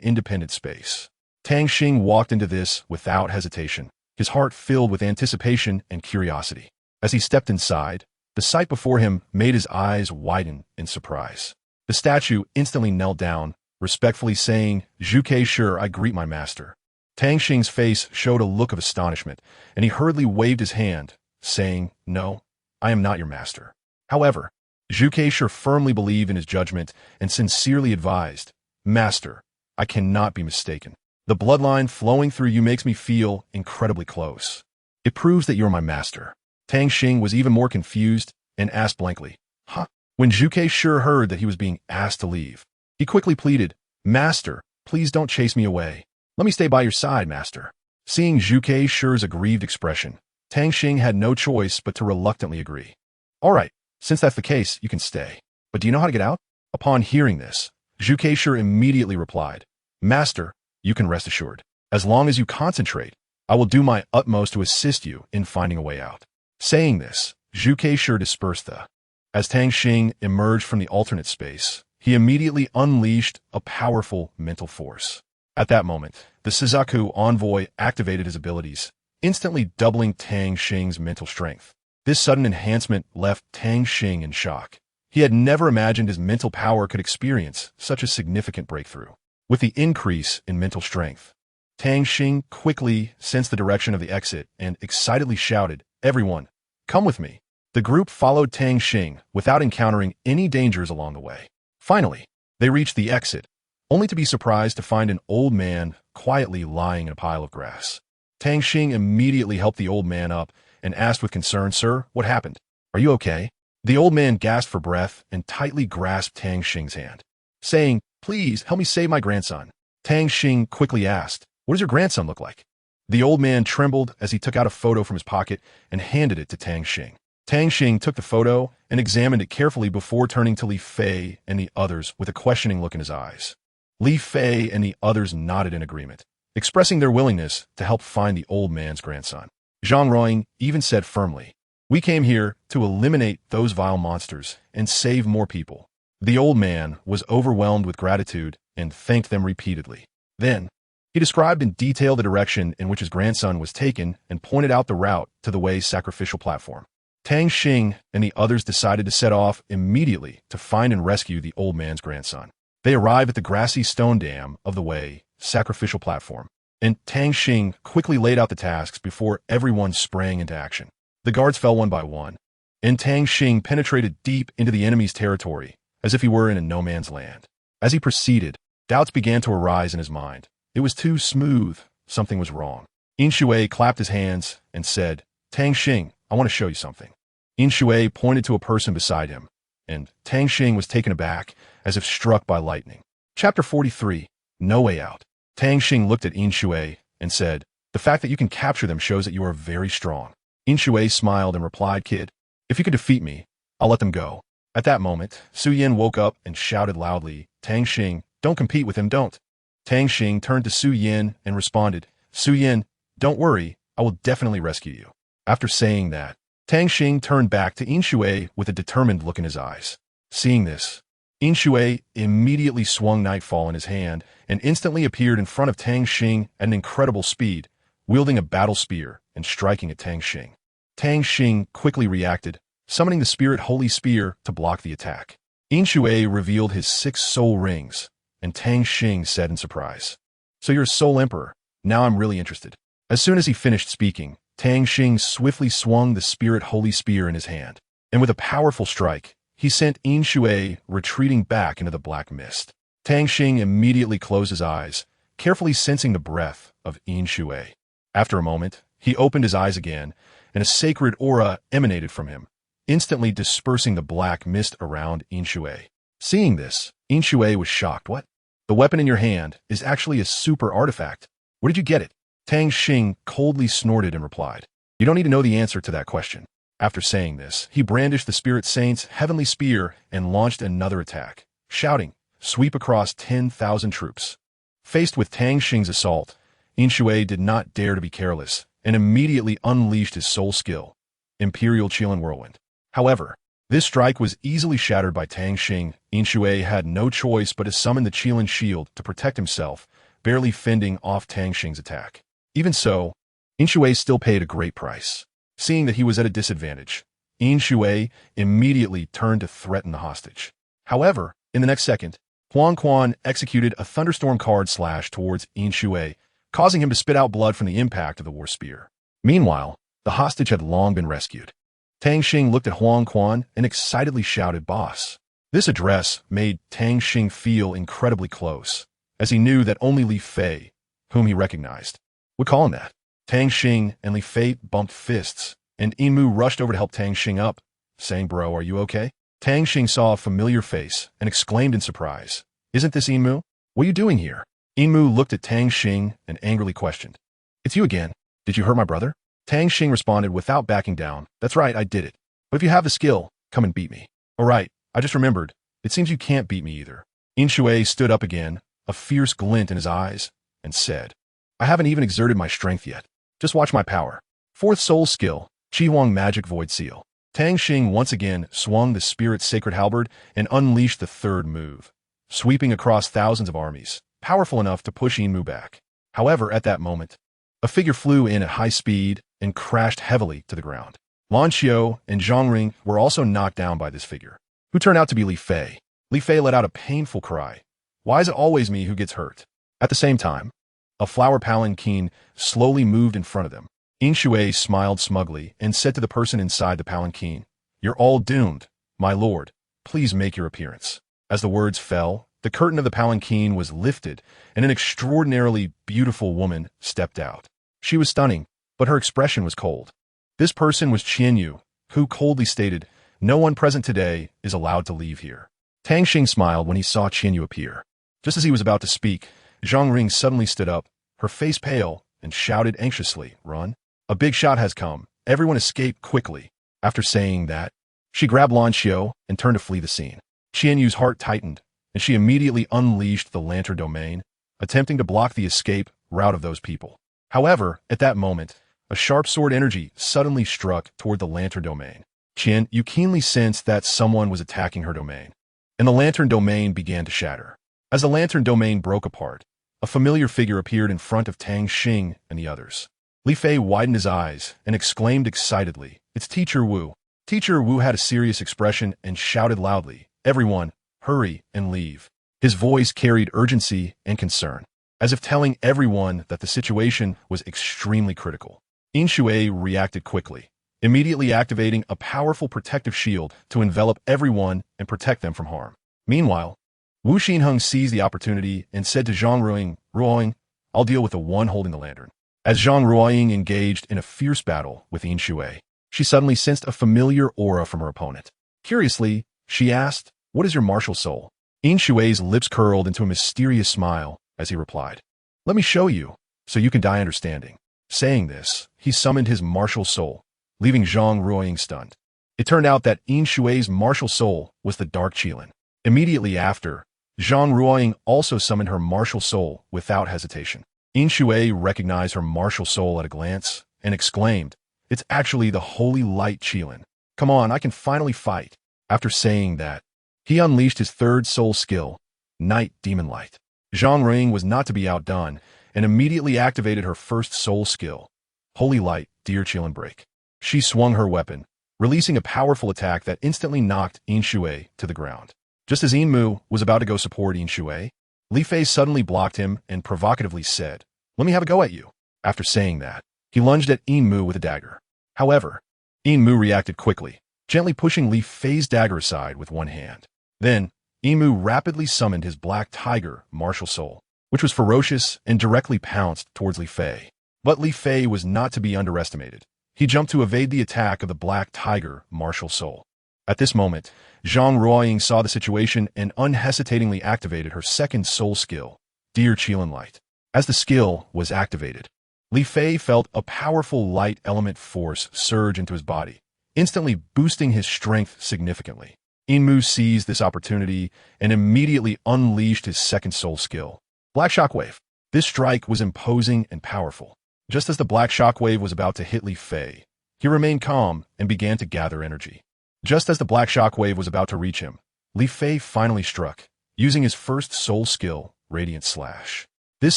independent space. Tang Xing walked into this without hesitation, his heart filled with anticipation and curiosity. As he stepped inside, the sight before him made his eyes widen in surprise. The statue instantly knelt down, respectfully saying, Zhuke Shi, I greet my master. Tang Xing's face showed a look of astonishment, and he hurriedly waved his hand, saying, no, I am not your master. However, Zhuke Shi firmly believed in his judgment and sincerely advised, Master, I cannot be mistaken. The bloodline flowing through you makes me feel incredibly close. It proves that you're my master. Tang Xing was even more confused and asked blankly, huh? When Zhuke Shi heard that he was being asked to leave, he quickly pleaded, Master, please don't chase me away. Let me stay by your side, Master. Seeing Zhuke Shi's aggrieved expression, Tang Xing had no choice but to reluctantly agree. All right, since that's the case, you can stay. But do you know how to get out? Upon hearing this, Zhuke Shi immediately replied, Master, you can rest assured. As long as you concentrate, I will do my utmost to assist you in finding a way out. Saying this, Zhuke Shi dispersed the As Tang Xing emerged from the alternate space, he immediately unleashed a powerful mental force. At that moment, the Suzaku envoy activated his abilities, instantly doubling Tang Xing's mental strength. This sudden enhancement left Tang Xing in shock. He had never imagined his mental power could experience such a significant breakthrough. With the increase in mental strength, Tang Xing quickly sensed the direction of the exit and excitedly shouted, "Everyone, come with me." The group followed Tang Xing without encountering any dangers along the way. Finally, they reached the exit, only to be surprised to find an old man quietly lying in a pile of grass. Tang Xing immediately helped the old man up and asked with concern, "Sir, what happened? Are you okay?" The old man gasped for breath and tightly grasped Tang Xing's hand, saying, "Please help me save my grandson." Tang Xing quickly asked, "What does your grandson look like?" The old man trembled as he took out a photo from his pocket and handed it to Tang Xing. Tang Xing took the photo and examined it carefully before turning to Li Fei and the others with a questioning look in his eyes. Li Fei and the others nodded in agreement, expressing their willingness to help find the old man's grandson. Zhang Ruoying even said firmly, "We came here to eliminate those vile monsters and save more people." The old man was overwhelmed with gratitude and thanked them repeatedly. Then, he described in detail the direction in which his grandson was taken and pointed out the route to the Wei's sacrificial platform. Tang Xing and the others decided to set off immediately to find and rescue the old man's grandson. They arrived at the grassy stone dam of the Wei sacrificial platform, and Tang Xing quickly laid out the tasks before everyone sprang into action. The guards fell one by one, and Tang Xing penetrated deep into the enemy's territory as if he were in a no man's land. As he proceeded, doubts began to arise in his mind. It was too smooth. Something was wrong. Yin Shui clapped his hands and said, "Tang Xing, I want to show you something." Yin Shui pointed to a person beside him, and Tang Xing was taken aback as if struck by lightning. Chapter 43, No Way Out. Tang Xing looked at Yin Shui and said, "The fact that you can capture them shows that you are very strong." Yin Shui smiled and replied, "Kid, if you can defeat me, I'll let them go." At that moment, Su Yin woke up and shouted loudly, "Tang Xing, don't compete with him, don't." Tang Xing turned to Su Yin and responded, "Su Yin, don't worry, I will definitely rescue you." After saying that, Tang Xing turned back to Yin Shui with a determined look in his eyes. Seeing this, Yin Shui immediately swung Nightfall in his hand and instantly appeared in front of Tang Xing at an incredible speed, wielding a battle spear and striking at Tang Xing. Tang Xing quickly reacted, summoning the Spirit Holy Spear to block the attack. Yin Shui revealed his 6 soul rings, and Tang Xing said in surprise, "So you're a Soul Emperor. Now I'm really interested." As soon as he finished speaking, Tang Xing swiftly swung the Spirit Holy Spear in his hand, and with a powerful strike, he sent Yin Shui retreating back into the black mist. Tang Xing immediately closed his eyes, carefully sensing the breath of Yin Shui. After a moment, he opened his eyes again, and a sacred aura emanated from him, instantly dispersing the black mist around Yin Shui. Seeing this, Yin Shui was shocked. "What? The weapon in your hand is actually a super artifact. Where did you get it?" Tang Xing coldly snorted and replied, "You don't need to know the answer to that question." After saying this, he brandished the Spirit Saint's heavenly spear and launched another attack, shouting, "Sweep across 10,000 troops." Faced with Tang Xing's assault, Yin Shui did not dare to be careless and immediately unleashed his soul skill, Imperial Qilin Whirlwind. However, this strike was easily shattered by Tang Xing. Yin Shui had no choice but to summon the Qilin Shield to protect himself, barely fending off Tang Xing's attack. Even so, Yin Shui still paid a great price. Seeing that he was at a disadvantage, Yin Shui immediately turned to threaten the hostage. However, in the next second, Huang Quan executed a thunderstorm card slash towards Yin Shui, causing him to spit out blood from the impact of the war spear. Meanwhile, the hostage had long been rescued. Tang Xing looked at Huang Quan and excitedly shouted, "Boss." This address made Tang Xing feel incredibly close, as he knew that only Li Fei, whom he recognized, would call him that. Tang Xing and Li Fei bumped fists, and Yinmu rushed over to help Tang Xing up, saying, "Bro, are you okay?" Tang Xing saw a familiar face and exclaimed in surprise, "Isn't this Yinmu? What are you doing here?" Yinmu looked at Tang Xing and angrily questioned, "It's you again. Did you hurt my brother?" Tang Xing responded without backing down, "That's right, I did it. But if you have the skill, come and beat me." "All right, I just remembered. It seems you can't beat me either." Yin Shui stood up again, a fierce glint in his eyes, and said, "I haven't even exerted my strength yet. Just watch my power. 4th soul skill, Qi Huang Magic Void Seal." Tang Xing once again swung the spirit's sacred halberd and unleashed the third move, sweeping across thousands of armies, powerful enough to push Enmu back. However, at that moment, a figure flew in at high speed and crashed heavily to the ground. Lan Xiao and Zhang Ring were also knocked down by this figure, who turned out to be Li Fei. Li Fei let out a painful cry. Why is it always me who gets hurt? At the same time, a flower palanquin slowly moved in front of them. Yin Shui smiled smugly and said to the person inside the palanquin, "You're all doomed, my lord. Please make your appearance." As the words fell, the curtain of the palanquin was lifted, and an extraordinarily beautiful woman stepped out. She was stunning, but her expression was cold. This person was Qianyu, who coldly stated, "No one present today is allowed to leave here." Tang Xing smiled when he saw Qianyu appear. Just as he was about to speak, Zhang Ring suddenly stood up, her face pale, and shouted anxiously, "Run! A big shot has come. Everyone escape quickly." After saying that, she grabbed Lan Xiao and turned to flee the scene. Qianyu's heart tightened, and she immediately unleashed the lantern domain, attempting to block the escape route of those people. However, at that moment, a sharp sword energy suddenly struck toward the lantern domain. Qian, you keenly sensed that someone was attacking her domain, and the lantern domain began to shatter. As the lantern domain broke apart, a familiar figure appeared in front of Tang Xing and the others. Li Fei widened his eyes and exclaimed excitedly, "It's Teacher Wu." Teacher Wu had a serious expression and shouted loudly, "Everyone, hurry and leave." His voice carried urgency and concern, as if telling everyone that the situation was extremely critical. Yin Shui reacted quickly, immediately activating a powerful protective shield to envelop everyone and protect them from harm. Meanwhile, Wu Xinheng seized the opportunity and said to Zhang Ruoying, "Ruoying, I'll deal with the one holding the lantern." As Zhang Ruoying engaged in a fierce battle with Yin Shui, she suddenly sensed a familiar aura from her opponent. Curiously, she asked, "What is your martial soul?" Yin Shui's lips curled into a mysterious smile as he replied, "Let me show you, so you can die understanding." Saying this, he summoned his martial soul, leaving Zhang Ruoying stunned. It turned out that Yin Shui's martial soul was the Dark Qilin. Immediately after, Zhang Ruoying also summoned her martial soul without hesitation. Yin Shui recognized her martial soul at a glance and exclaimed, "It's actually the Holy Light Qilin. Come on, I can finally fight." After saying that, he unleashed his third soul skill, Night Demon Light. Zhang Ring was not to be outdone and immediately activated her first soul skill, Holy Light Dear Qilin Break. She swung her weapon, releasing a powerful attack that instantly knocked Yin Shui to the ground. Just as Enmu was about to go support Yin Shui, Li Fei suddenly blocked him and provocatively said, "Let me have a go at you." After saying that, he lunged at Enmu with a dagger. However, Enmu reacted quickly, gently pushing Li Fei's dagger aside with one hand. Then, Enmu rapidly summoned his Black Tiger martial soul, which was ferocious and directly pounced towards Li Fei. But Li Fei was not to be underestimated. He jumped to evade the attack of the Black Tiger martial soul. At this moment, Zhang Ruoying saw the situation and unhesitatingly activated her second soul skill, Dear Qilin Light. As the skill was activated, Li Fei felt a powerful light element force surge into his body, instantly boosting his strength significantly. Enmu seized this opportunity and immediately unleashed his second soul skill, Black Shockwave. This strike was imposing and powerful. Just as the Black Shockwave was about to hit Li Fei, he remained calm and began to gather energy. Just as the Black Shockwave was about to reach him, Li Fei finally struck, using his first soul skill, Radiant Slash. This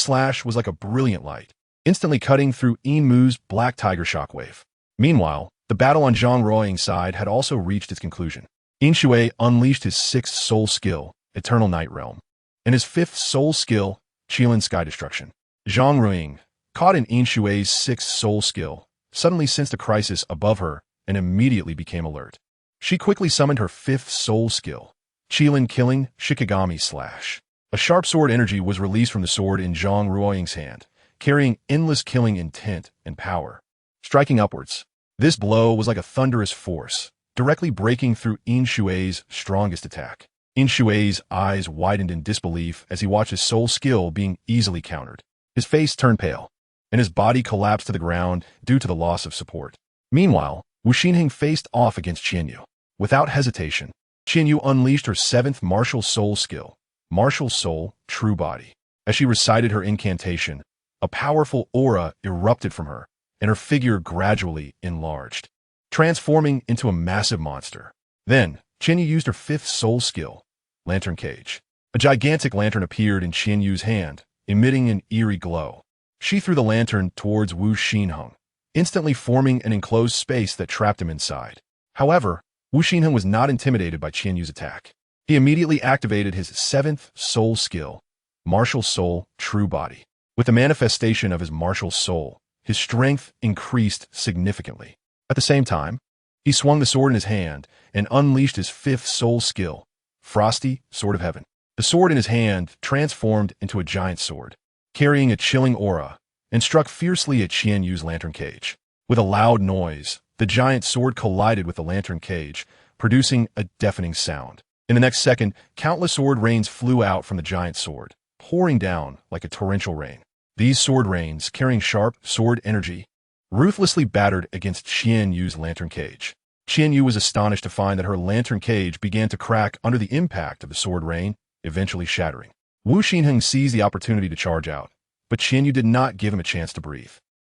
slash was like a brilliant light, instantly cutting through Enmu's Black Tiger Shockwave. Meanwhile, the battle on Zhang Ruoying's side had also reached its conclusion. Yin Shui unleashed his sixth soul skill, Eternal Night Realm, and his fifth soul skill, Qilin Sky Destruction. Zhang Ruoying, caught in Yin Shui's sixth soul skill, suddenly sensed a crisis above her and immediately became alert. She quickly summoned her fifth soul skill, Qilin Killing Shikigami Slash. A sharp sword energy was released from the sword in Zhang Ruoying's hand, carrying endless killing intent and power. Striking upwards, this blow was like a thunderous force, directly breaking through Yin Shui's strongest attack. Yin Shui's eyes widened in disbelief as he watched his soul skill being easily countered. His face turned pale, and his body collapsed to the ground due to the loss of support. Meanwhile, Wu Xinheng faced off against Qianyu. Without hesitation, Qianyu unleashed her seventh martial soul skill, Martial Soul True Body. As she recited her incantation, a powerful aura erupted from her, and her figure gradually enlarged. transforming into a massive monster. Then, Qian Yu used her fifth soul skill, Lantern Cage. A gigantic lantern appeared in Qian Yu's hand, emitting an eerie glow. She threw the lantern towards Wu Xinheng, instantly forming an enclosed space that trapped him inside. However, Wu Xinheng was not intimidated by Qian Yu's attack. He immediately activated his seventh soul skill, Martial Soul True Body. With the manifestation of his martial soul, his strength increased significantly. At the same time, he swung the sword in his hand and unleashed his fifth soul skill, Frosty Sword of Heaven. The sword in his hand transformed into a giant sword, carrying a chilling aura, and struck fiercely at Qian Yu's lantern cage. With a loud noise, the giant sword collided with the lantern cage, producing a deafening sound. In the next second, countless sword rains flew out from the giant sword, pouring down like a torrential rain. These sword rains, carrying sharp sword energy, ruthlessly battered against Qian Yu's lantern cage. Qian Yu was astonished to find that her lantern cage began to crack under the impact of the sword rain, eventually shattering. Wu Xinheng seized the opportunity to charge out, but Qian Yu did not give him a chance to breathe.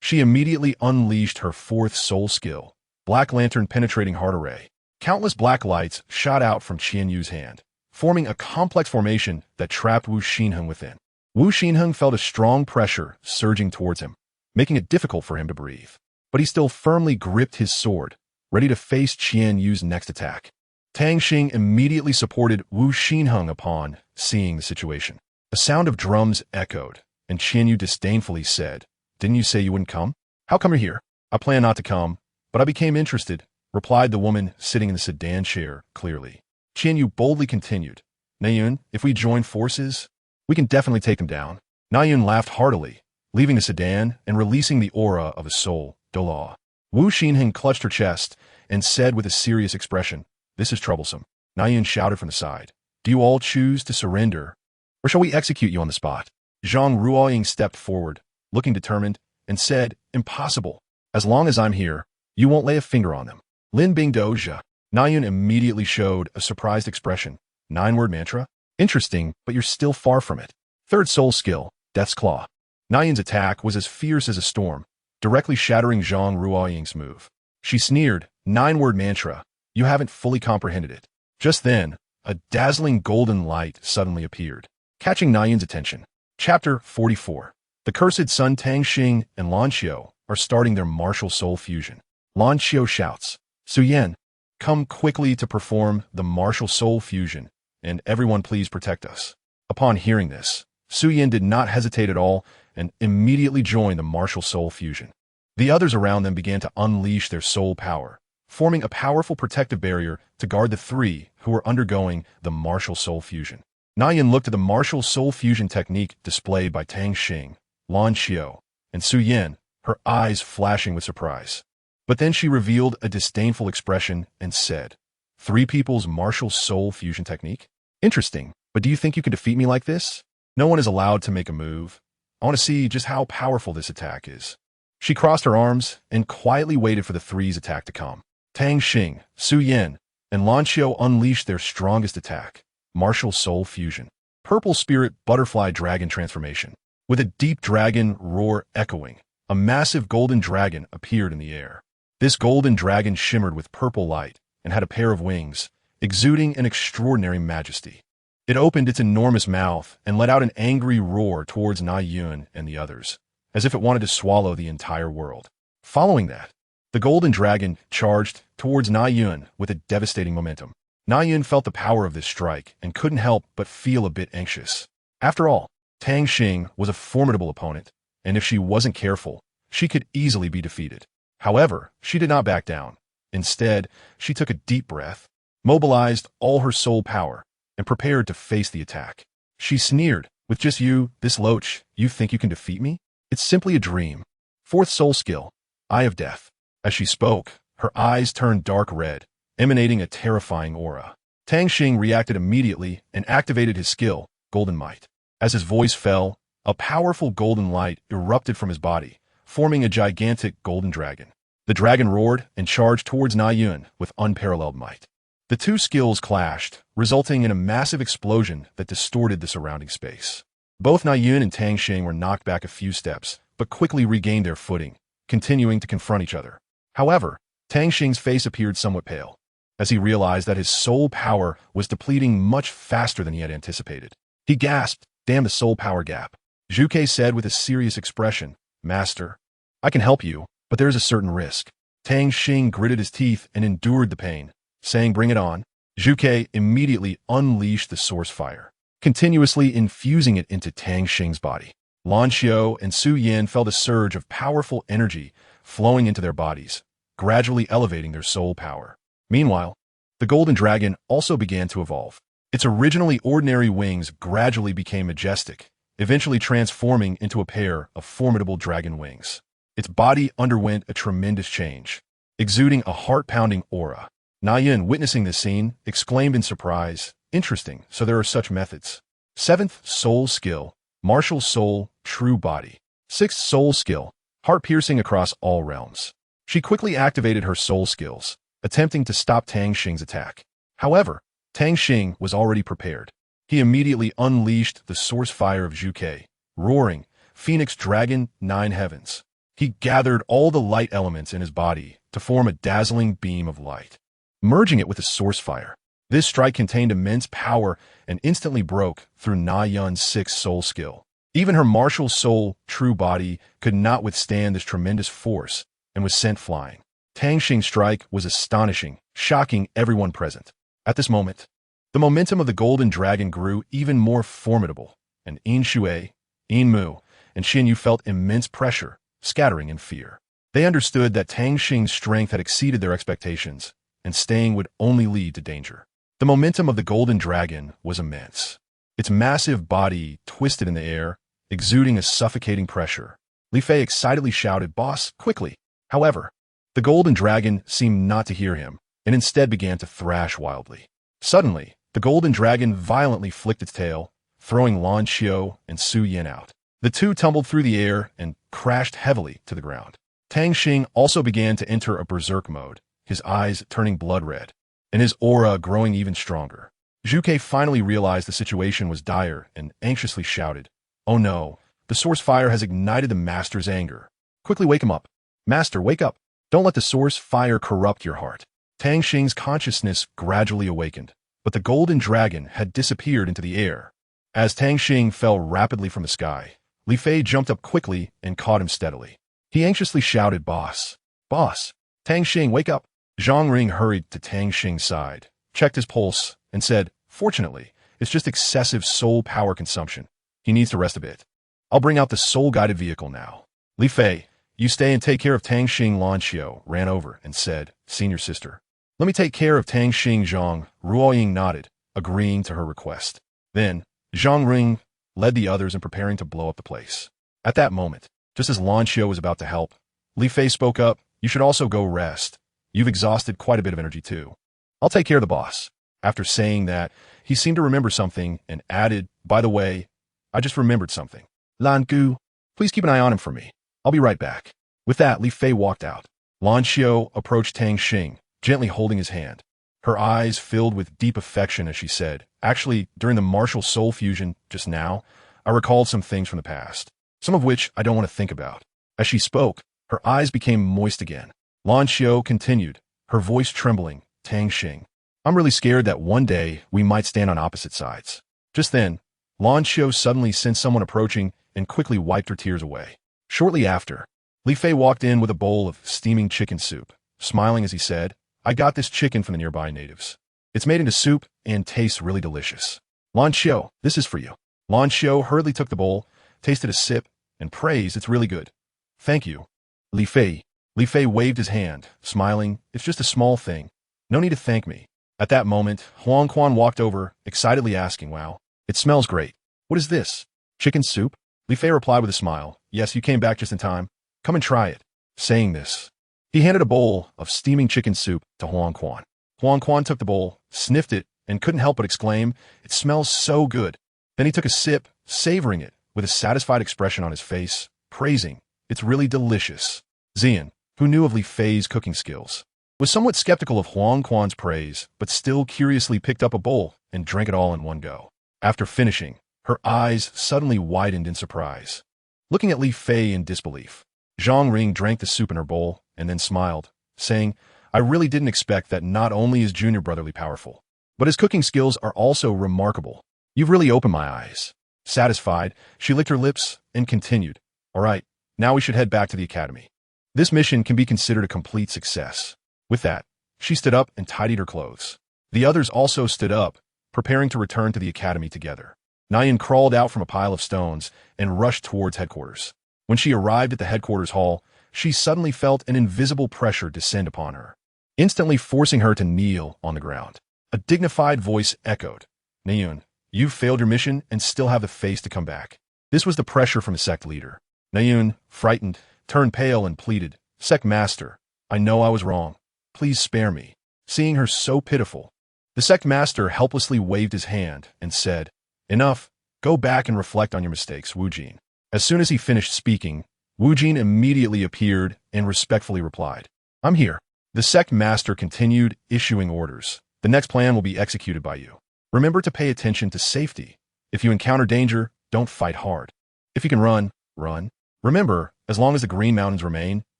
She immediately unleashed her fourth soul skill, Black Lantern Penetrating Heart Array. Countless black lights shot out from Qian Yu's hand, forming a complex formation that trapped Wu Xinheng within. Wu Xinheng felt a strong pressure surging towards him, making it difficult for him to breathe. But he still firmly gripped his sword, ready to face Qian Yu's next attack. Tang Xing immediately supported Wu Xinheng upon seeing the situation. A sound of drums echoed, and Qian Yu disdainfully said, "Didn't you say you wouldn't come? How come you're here?" "I plan not to come, but I became interested," replied the woman sitting in the sedan chair clearly. Qian Yu boldly continued, "Naiyun, if we join forces, we can definitely take them down." Naiyun laughed heartily, leaving the sedan and releasing the aura of a soul, Douluo. Wu Xinheng clutched her chest and said with a serious expression, "This is troublesome." Naiyun shouted from the side, "Do you all choose to surrender, or shall we execute you on the spot?" Zhang Ruoying stepped forward, looking determined, and said, "Impossible. As long as I'm here, you won't lay a finger on them." Lin Bing Doja. Naiyun immediately showed a surprised expression. "9-word mantra? Interesting, but you're still far from it." Third soul skill, Death's Claw. Naiyun's attack was as fierce as a storm, directly shattering Zhang Ruoying's move. She sneered, "9-word mantra, you haven't fully comprehended it." Just then, a dazzling golden light suddenly appeared, catching Naiyun's attention. Chapter 44. The Cursed Sun. Tang Xing and Lan Xiao are starting their martial soul fusion. Lan Xiao shouts, "Su Yan, come quickly to perform the martial soul fusion, and everyone please protect us." Upon hearing this, Su Yan did not hesitate at all and immediately joined the martial soul fusion. The others around them began to unleash their soul power, forming a powerful protective barrier to guard the three who were undergoing the martial soul fusion. Naiyun looked at the martial soul fusion technique displayed by Tang Xing, Lan Xiao, and Su Yan, her eyes flashing with surprise. But then she revealed a disdainful expression and said, "Three people's martial soul fusion technique? Interesting, but do you think you can defeat me like this? No one is allowed to make a move. I want to see just how powerful this attack is." She crossed her arms and quietly waited for the three's attack to come. Tang Xing, Su Yan, and Lan Xiao unleashed their strongest attack, Martial Soul Fusion. Purple Spirit Butterfly Dragon Transformation. With a deep dragon roar echoing, a massive golden dragon appeared in the air. This golden dragon shimmered with purple light and had a pair of wings, exuding an extraordinary majesty. It opened its enormous mouth and let out an angry roar towards Naiyun and the others, as if it wanted to swallow the entire world. Following that, the golden dragon charged towards Naiyun with a devastating momentum. Naiyun felt the power of this strike and couldn't help but feel a bit anxious. After all, Tang Xing was a formidable opponent, and if she wasn't careful, she could easily be defeated. However, she did not back down. Instead, she took a deep breath, mobilized all her soul power, and prepared to face the attack. She sneered, "With just you, this loach, you think you can defeat me? It's simply a dream." Fourth soul skill, Eye of Death. As she spoke, her eyes turned dark red, emanating a terrifying aura. Tang Xing reacted immediately and activated his skill, Golden Might. As his voice fell, a powerful golden light erupted from his body, forming a gigantic golden dragon. The dragon roared and charged towards Naiyun with unparalleled might. The two skills clashed, resulting in a massive explosion that distorted the surrounding space. Both Naiyun and Tang Xing were knocked back a few steps, but quickly regained their footing, continuing to confront each other. However, Tang Xing's face appeared somewhat pale, as he realized that his soul power was depleting much faster than he had anticipated. He gasped, "Damn the soul power gap." Zhu Ke said with a serious expression, "Master, I can help you, but there is a certain risk." Tang Xing gritted his teeth and endured the pain, saying, "Bring it on." Zhu Ke immediately unleashed the source fire, continuously infusing it into Tang Xing's body. Lan Xiao and Su Yin felt a surge of powerful energy flowing into their bodies, gradually elevating their soul power. Meanwhile, the golden dragon also began to evolve. Its originally ordinary wings gradually became majestic, eventually transforming into a pair of formidable dragon wings. Its body underwent a tremendous change, exuding a heart-pounding aura. Nayan, witnessing this scene, exclaimed in surprise, "Interesting, so there are such methods." 7th Soul Skill, Martial Soul, True Body. 6th Soul Skill, Heart-Piercing Across All Realms. She quickly activated her soul skills, attempting to stop Tang Xing's attack. However, Tang Xing was already prepared. He immediately unleashed the source fire of Zhu Ke, roaring, "Phoenix Dragon, 9 Heavens." He gathered all the light elements in his body to form a dazzling beam of light, merging it with the source fire. This strike contained immense power and instantly broke through Na Yun's 6th soul skill. Even her martial soul, True Body, could not withstand this tremendous force and was sent flying. Tang Xing's strike was astonishing, shocking everyone present. At this moment, the momentum of the golden dragon grew even more formidable, and Yin Shui, Yin Mu, and Xin Yu felt immense pressure, scattering in fear. They understood that Tang Xing's strength had exceeded their expectations, and staying would only lead to danger. The momentum of the golden dragon was immense. Its massive body twisted in the air, exuding a suffocating pressure. Li Fei excitedly shouted, "Boss, quickly!" However, the golden dragon seemed not to hear him, and instead began to thrash wildly. Suddenly, the golden dragon violently flicked its tail, throwing Lan Xiao and Su Yin out. The two tumbled through the air and crashed heavily to the ground. Tang Xing also began to enter a berserk mode, his eyes turning blood red, and his aura growing even stronger. Zhu Ke finally realized the situation was dire and anxiously shouted, "Oh no, the source fire has ignited the master's anger. Quickly wake him up. Master, wake up. Don't let the source fire corrupt your heart." Tang Xing's consciousness gradually awakened, but the golden dragon had disappeared into the air. As Tang Xing fell rapidly from the sky, Li Fei jumped up quickly and caught him steadily. He anxiously shouted, "Boss! Boss! Tang Xing, wake up!" Zhang Ring hurried to Tang Xing's side, checked his pulse, and said, "Fortunately, it's just excessive soul power consumption. He needs to rest a bit. I'll bring out the soul-guided vehicle now." Li Fei, "You stay and take care of Tang Xing." Lan Xiao ran over and said, "Senior sister, let me take care of Tang Xing." Zhang Ruoying nodded, agreeing to her request. Then, Zhang Ring led the others in preparing to blow up the place. At that moment, just as Lan Xiao was about to help, Li Fei spoke up, "You should also go rest. You've exhausted quite a bit of energy too. I'll take care of the boss." After saying that, he seemed to remember something and added, "By the way, I just remembered something. Lan Gu, please keep an eye on him for me. I'll be right back." With that, Li Fei walked out. Lan Xiao approached Tang Xing, gently holding his hand. Her eyes filled with deep affection as she said, "Actually, during the martial soul fusion just now, I recalled some things from the past, some of which I don't want to think about." As she spoke, her eyes became moist again. Lan Xiao continued, her voice trembling, "Tang Xing, I'm really scared that one day we might stand on opposite sides." Just then, Lan Xiao suddenly sensed someone approaching and quickly wiped her tears away. Shortly after, Li Fei walked in with a bowl of steaming chicken soup, smiling as he said, "I got this chicken from the nearby natives. It's made into soup and tastes really delicious. Lan Xiao, this is for you." Lan Xiao hurriedly took the bowl, tasted a sip, and praised, "It's really good. Thank you, Li Fei." Li Fei waved his hand, smiling, "It's just a small thing. No need to thank me." At that moment, Huang Quan walked over, excitedly asking, "Wow, it smells great. What is this? Chicken soup?" Li Fei replied with a smile, "Yes, you came back just in time. Come and try it." Saying this, he handed a bowl of steaming chicken soup to Huang Quan. Huang Quan took the bowl, sniffed it, and couldn't help but exclaim, "It smells so good." Then he took a sip, savoring it, with a satisfied expression on his face, praising, "It's really delicious." Xian, who knew of Li Fei's cooking skills, was somewhat skeptical of Huang Quan's praise, but still curiously picked up a bowl and drank it all in one go. After finishing, her eyes suddenly widened in surprise, looking at Li Fei in disbelief. Zhang Ring drank the soup in her bowl and then smiled, saying, I really didn't expect that not only is Junior brotherly powerful, but his cooking skills are also remarkable. You've really opened my eyes. Satisfied, she licked her lips and continued. All right, now we should head back to the academy. This mission can be considered a complete success. With that, she stood up and tidied her clothes. The others also stood up, preparing to return to the academy together. Nayan crawled out from a pile of stones and rushed towards headquarters. When she arrived at the headquarters hall, she suddenly felt an invisible pressure descend upon her, instantly forcing her to kneel on the ground. A dignified voice echoed, Nayan, you've failed your mission and still have the face to come back. This was the pressure from the sect leader. Nayan, frightened, turned pale and pleaded, Sect Master, I know I was wrong. Please spare me. Seeing her so pitiful, the sect master helplessly waved his hand and said, Enough, go back and reflect on your mistakes, Wu Jin. As soon as he finished speaking, Wu Jin immediately appeared and respectfully replied, I'm here. The sect master continued issuing orders. The next plan will be executed by you. Remember to pay attention to safety. If you encounter danger, don't fight hard. If you can run, run. Remember, as long as the Green Mountains remain,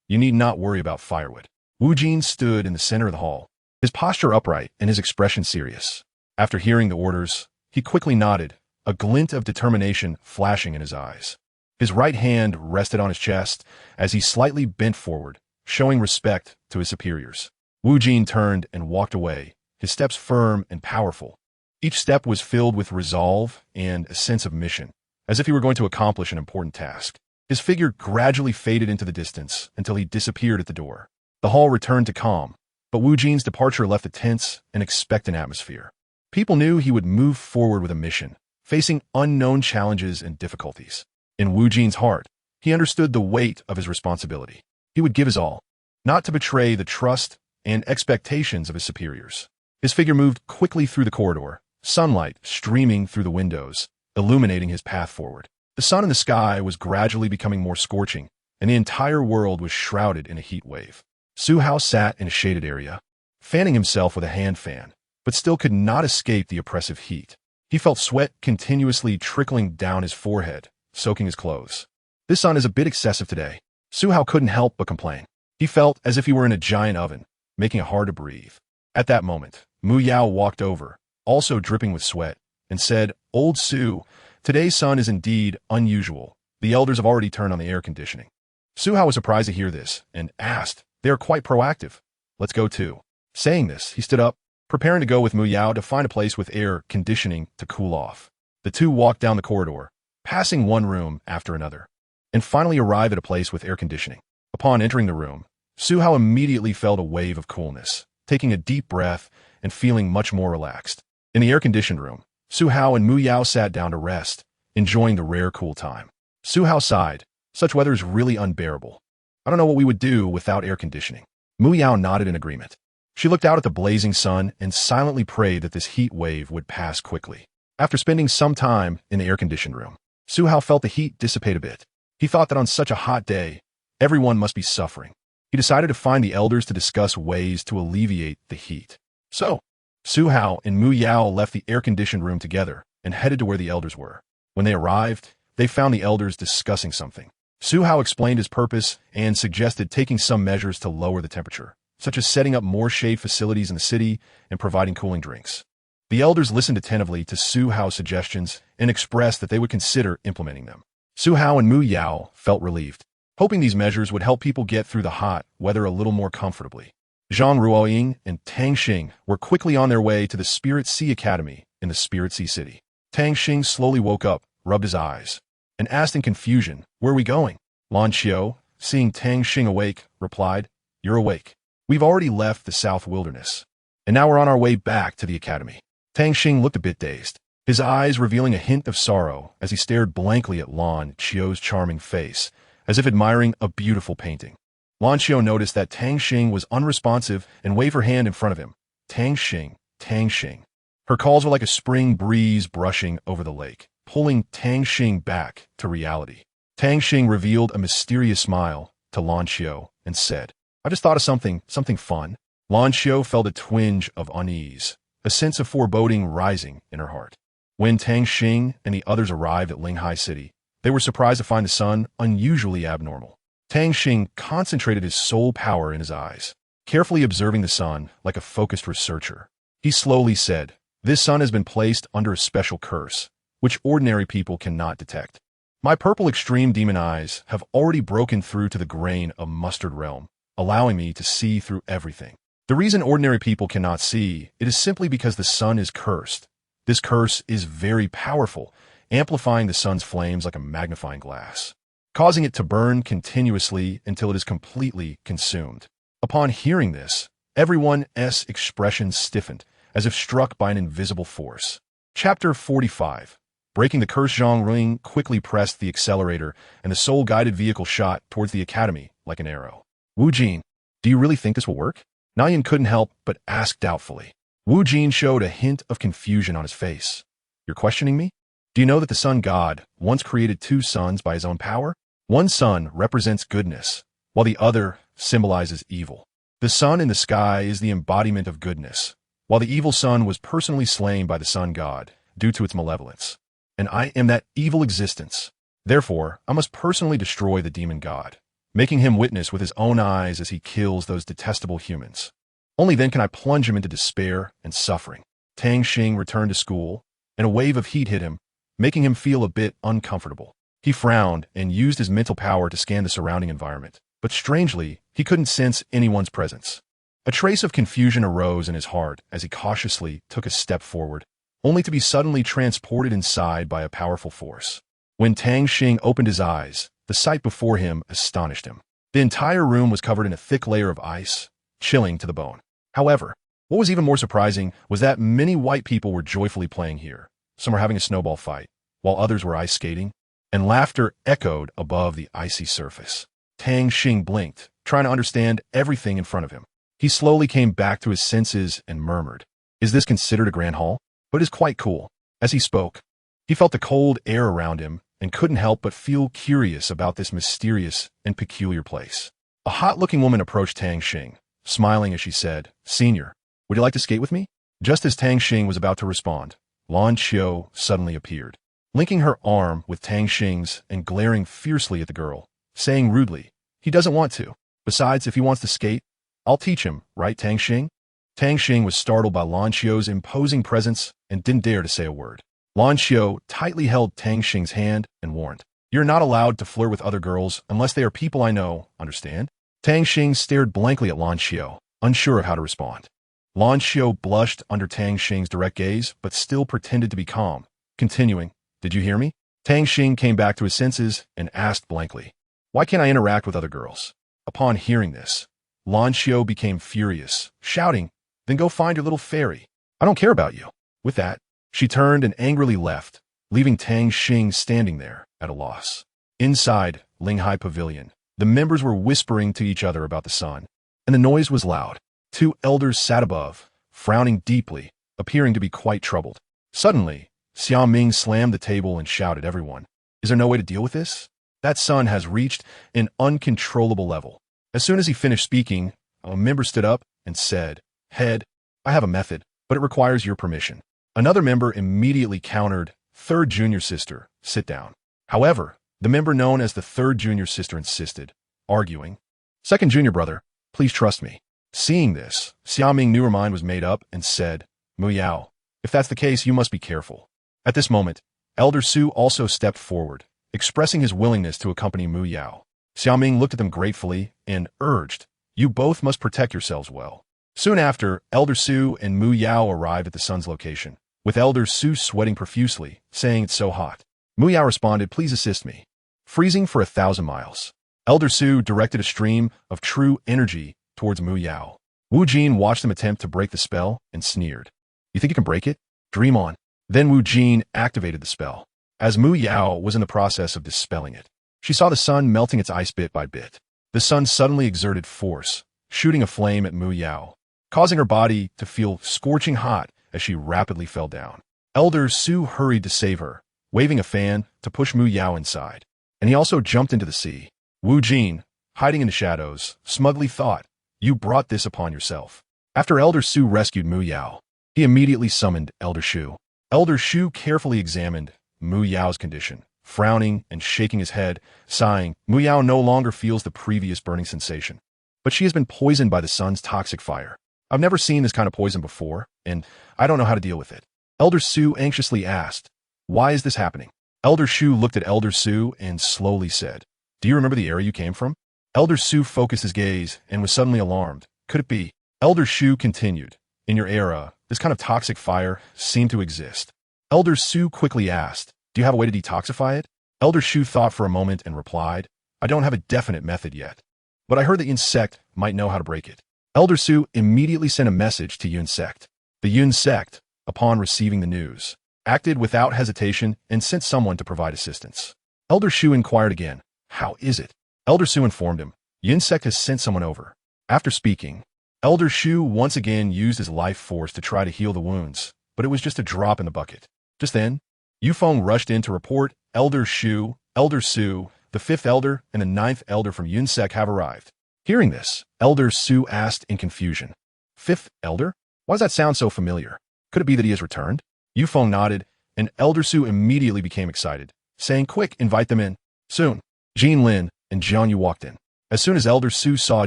you need not worry about firewood. Wu Jin stood in the center of the hall, his posture upright and his expression serious. After hearing the orders, he quickly nodded, a glint of determination flashing in his eyes. His right hand rested on his chest as he slightly bent forward, showing respect to his superiors. Wu Jin turned and walked away, his steps firm and powerful. Each step was filled with resolve and a sense of mission, as if he were going to accomplish an important task. His figure gradually faded into the distance until he disappeared at the door. The hall returned to calm, but Wu Jin's departure left a tense and expectant atmosphere. People knew he would move forward with a mission, facing unknown challenges and difficulties. In Wu Jin's heart, he understood the weight of his responsibility. He would give his all, not to betray the trust and expectations of his superiors. His figure moved quickly through the corridor, sunlight streaming through the windows, illuminating his path forward. The sun in the sky was gradually becoming more scorching, and the entire world was shrouded in a heat wave. Su Hao sat in a shaded area, fanning himself with a hand fan, but still could not escape the oppressive heat. He felt sweat continuously trickling down his forehead, soaking his clothes. This sun is a bit excessive today. Su Hao couldn't help but complain. He felt as if he were in a giant oven, making it hard to breathe. At that moment, Mu Yao walked over, also dripping with sweat, and said, Old Su, today's sun is indeed unusual. The elders have already turned on the air conditioning. Su Hao was surprised to hear this, and asked, They are quite proactive. Let's go too. Saying this, he stood up, preparing to go with Mu Yao to find a place with air conditioning to cool off. The two walked down the corridor, passing one room after another, and finally arrived at a place with air conditioning. Upon entering the room, Su Hao immediately felt a wave of coolness, taking a deep breath and feeling much more relaxed. In the air-conditioned room, Su Hao and Mu Yao sat down to rest, enjoying the rare cool time. Su Hao sighed, Such weather is really unbearable. I don't know what we would do without air conditioning. Mu Yao nodded in agreement. She looked out at the blazing sun and silently prayed that this heat wave would pass quickly. After spending some time in the air-conditioned room, Su Hao felt the heat dissipate a bit. He thought that on such a hot day, everyone must be suffering. He decided to find the elders to discuss ways to alleviate the heat. So, Su Hao and Mu Yao left the air-conditioned room together and headed to where the elders were. When they arrived, they found the elders discussing something. Su Hao explained his purpose and suggested taking some measures to lower the temperature, such as setting up more shade facilities in the city and providing cooling drinks. The elders listened attentively to Su Hao's suggestions and expressed that they would consider implementing them. Su Hao and Mu Yao felt relieved, hoping these measures would help people get through the hot weather a little more comfortably. Zhang Ruoying and Tang Xing were quickly on their way to the Spirit Sea Academy in the Spirit Sea City. Tang Xing slowly woke up, rubbed his eyes, and asked in confusion, Where are we going? Lan Qiu, seeing Tang Xing awake, replied, You're awake. We've already left the South Wilderness, and now we're on our way back to the academy. Tang Xing looked a bit dazed, his eyes revealing a hint of sorrow as he stared blankly at Lan Qiu's charming face, as if admiring a beautiful painting. Lan Qiu noticed that Tang Xing was unresponsive and waved her hand in front of him. Tang Xing, Tang Xing. Her calls were like a spring breeze brushing over the lake, pulling Tang Xing back to reality. Tang Xing revealed a mysterious smile to Lan Qiu and said, I just thought of something fun. Lan Qiu felt a twinge of unease, a sense of foreboding rising in her heart. When Tang Xing and the others arrived at Linghai City, they were surprised to find the sun unusually abnormal. Tang Xing concentrated his soul power in his eyes, carefully observing the sun like a focused researcher. He slowly said, "This sun has been placed under a special curse, which ordinary people cannot detect. My purple extreme demon eyes have already broken through to the grain of mustard realm, allowing me to see through everything. The reason ordinary people cannot see it is simply because the sun is cursed. This curse is very powerful, amplifying the sun's flames like a magnifying glass, causing it to burn continuously until it is completely consumed." Upon hearing this, everyone's expression stiffened, as if struck by an invisible force. Chapter 45. Breaking the curse. Zhang Ring quickly pressed the accelerator, and the soul-guided vehicle shot towards the academy like an arrow. "Wu Jin, do you really think this will work?" Nayan couldn't help but ask doubtfully. Wu Jin showed a hint of confusion on his face. "You're questioning me? Do you know that the sun god once created two suns by his own power? One sun represents goodness, while the other symbolizes evil. The sun in the sky is the embodiment of goodness, while the evil sun was personally slain by the sun god due to its malevolence. And I am that evil existence. Therefore, I must personally destroy the demon god, making him witness with his own eyes as he kills those detestable humans. Only then can I plunge him into despair and suffering." Tang Xing returned to school, and a wave of heat hit him, making him feel a bit uncomfortable. He frowned and used his mental power to scan the surrounding environment, but strangely, he couldn't sense anyone's presence. A trace of confusion arose in his heart as he cautiously took a step forward, only to be suddenly transported inside by a powerful force. When Tang Xing opened his eyes, the sight before him astonished him. The entire room was covered in a thick layer of ice, chilling to the bone. However, what was even more surprising was that many white people were joyfully playing here. Some were having a snowball fight, while others were ice skating, and laughter echoed above the icy surface. Tang Xing blinked, trying to understand everything in front of him. He slowly came back to his senses and murmured, "Is this considered a grand hall? But it is quite cool." As he spoke, he felt the cold air around him and couldn't help but feel curious about this mysterious and peculiar place. A hot-looking woman approached Tang Xing, smiling as she said, "Senior, would you like to skate with me?" Just as Tang Xing was about to respond, Lan Qiu suddenly appeared, linking her arm with Tang Xing's and glaring fiercely at the girl, saying rudely, "He doesn't want to. Besides, if he wants to skate, I'll teach him, right, Tang Xing?" Tang Xing was startled by Lan Qiu's imposing presence and didn't dare to say a word. Lan Qiu tightly held Tang Xing's hand and warned, "You're not allowed to flirt with other girls unless they are people I know, understand?" Tang Xing stared blankly at Lan Qiu, unsure of how to respond. Lan Qiu blushed under Tang Xing's direct gaze, but still pretended to be calm, continuing, "Did you hear me?" Tang Xing came back to his senses and asked blankly, "Why can't I interact with other girls?" Upon hearing this, Lan Qiu became furious, shouting, "Then go find your little fairy. I don't care about you." With that, she turned and angrily left, leaving Tang Xing standing there at a loss. Inside Linghai Pavilion, the members were whispering to each other about the sun, and the noise was loud. Two elders sat above, frowning deeply, appearing to be quite troubled. Suddenly, Xia Ming slammed the table and shouted, "Everyone, is there no way to deal with this? That sun has reached an uncontrollable level." As soon as he finished speaking, a member stood up and said, "Head, I have a method, but it requires your permission." Another member immediately countered, "Third junior sister, sit down." However, the member known as the third junior sister insisted, arguing, "Second junior brother, please trust me." Seeing this, Xiaoming knew her mind was made up and said, "Mu Yao, if that's the case, you must be careful." At this moment, Elder Su also stepped forward, expressing his willingness to accompany Mu Yao. Xiaoming looked at them gratefully and urged, "You both must protect yourselves well." Soon after, Elder Su and Mu Yao arrived at the sun's location, with Elder Su sweating profusely, saying it's so hot. Mu Yao responded, "Please assist me." Freezing for 1,000 miles. Elder Su directed a stream of true energy towards Mu Yao. Wu Jin watched him attempt to break the spell and sneered, "You think you can break it? Dream on." Then Wu Jin activated the spell. As Mu Yao was in the process of dispelling it, she saw the sun melting its ice bit by bit. The sun suddenly exerted force, shooting a flame at Mu Yao, causing her body to feel scorching hot as she rapidly fell down. Elder Su hurried to save her, waving a fan to push Mu Yao inside, and he also jumped into the sea. Wu Jin, hiding in the shadows, smugly thought, "You brought this upon yourself." After Elder Su rescued Mu Yao, he immediately summoned Elder Shu. Elder Shu carefully examined Mu Yao's condition, frowning and shaking his head, sighing. Mu Yao no longer feels the previous burning sensation. but she has been poisoned by the sun's toxic fire. I've never seen this kind of poison before, and I don't know how to deal with it. Elder Su anxiously asked, "Why is this happening?" Elder Shu looked at Elder Su and slowly said, "Do you remember the area you came from?" Elder Su focused his gaze and was suddenly alarmed. Could it be? Elder Shu continued, "In your era, this kind of toxic fire seemed to exist." Elder Su quickly asked, "Do you have a way to detoxify it?" Elder Shu thought for a moment and replied, "I don't have a definite method yet, but I heard the insect might know how to break it." Elder Su immediately sent a message to Yun Sect. The Yun Sect, upon receiving the news, acted without hesitation and sent someone to provide assistance. Elder Shu inquired again, "How is it?" Elder Su informed him, "Yun Sect has sent someone over." After speaking, Elder Shu once again used his life force to try to heal the wounds, but it was just a drop in the bucket. Just then, Yufeng rushed in to report, "Elder Shu, Elder Su, the 5th elder and the 9th elder from Yun Sect have arrived." Hearing this, Elder Su asked in confusion, "5th elder? Why does that sound so familiar? Could it be that he has returned?" Yufeng nodded, and Elder Su immediately became excited, saying, "Quick, invite them in." Soon, Jin Lin and Jiang Yu walked in. As soon as Elder Su saw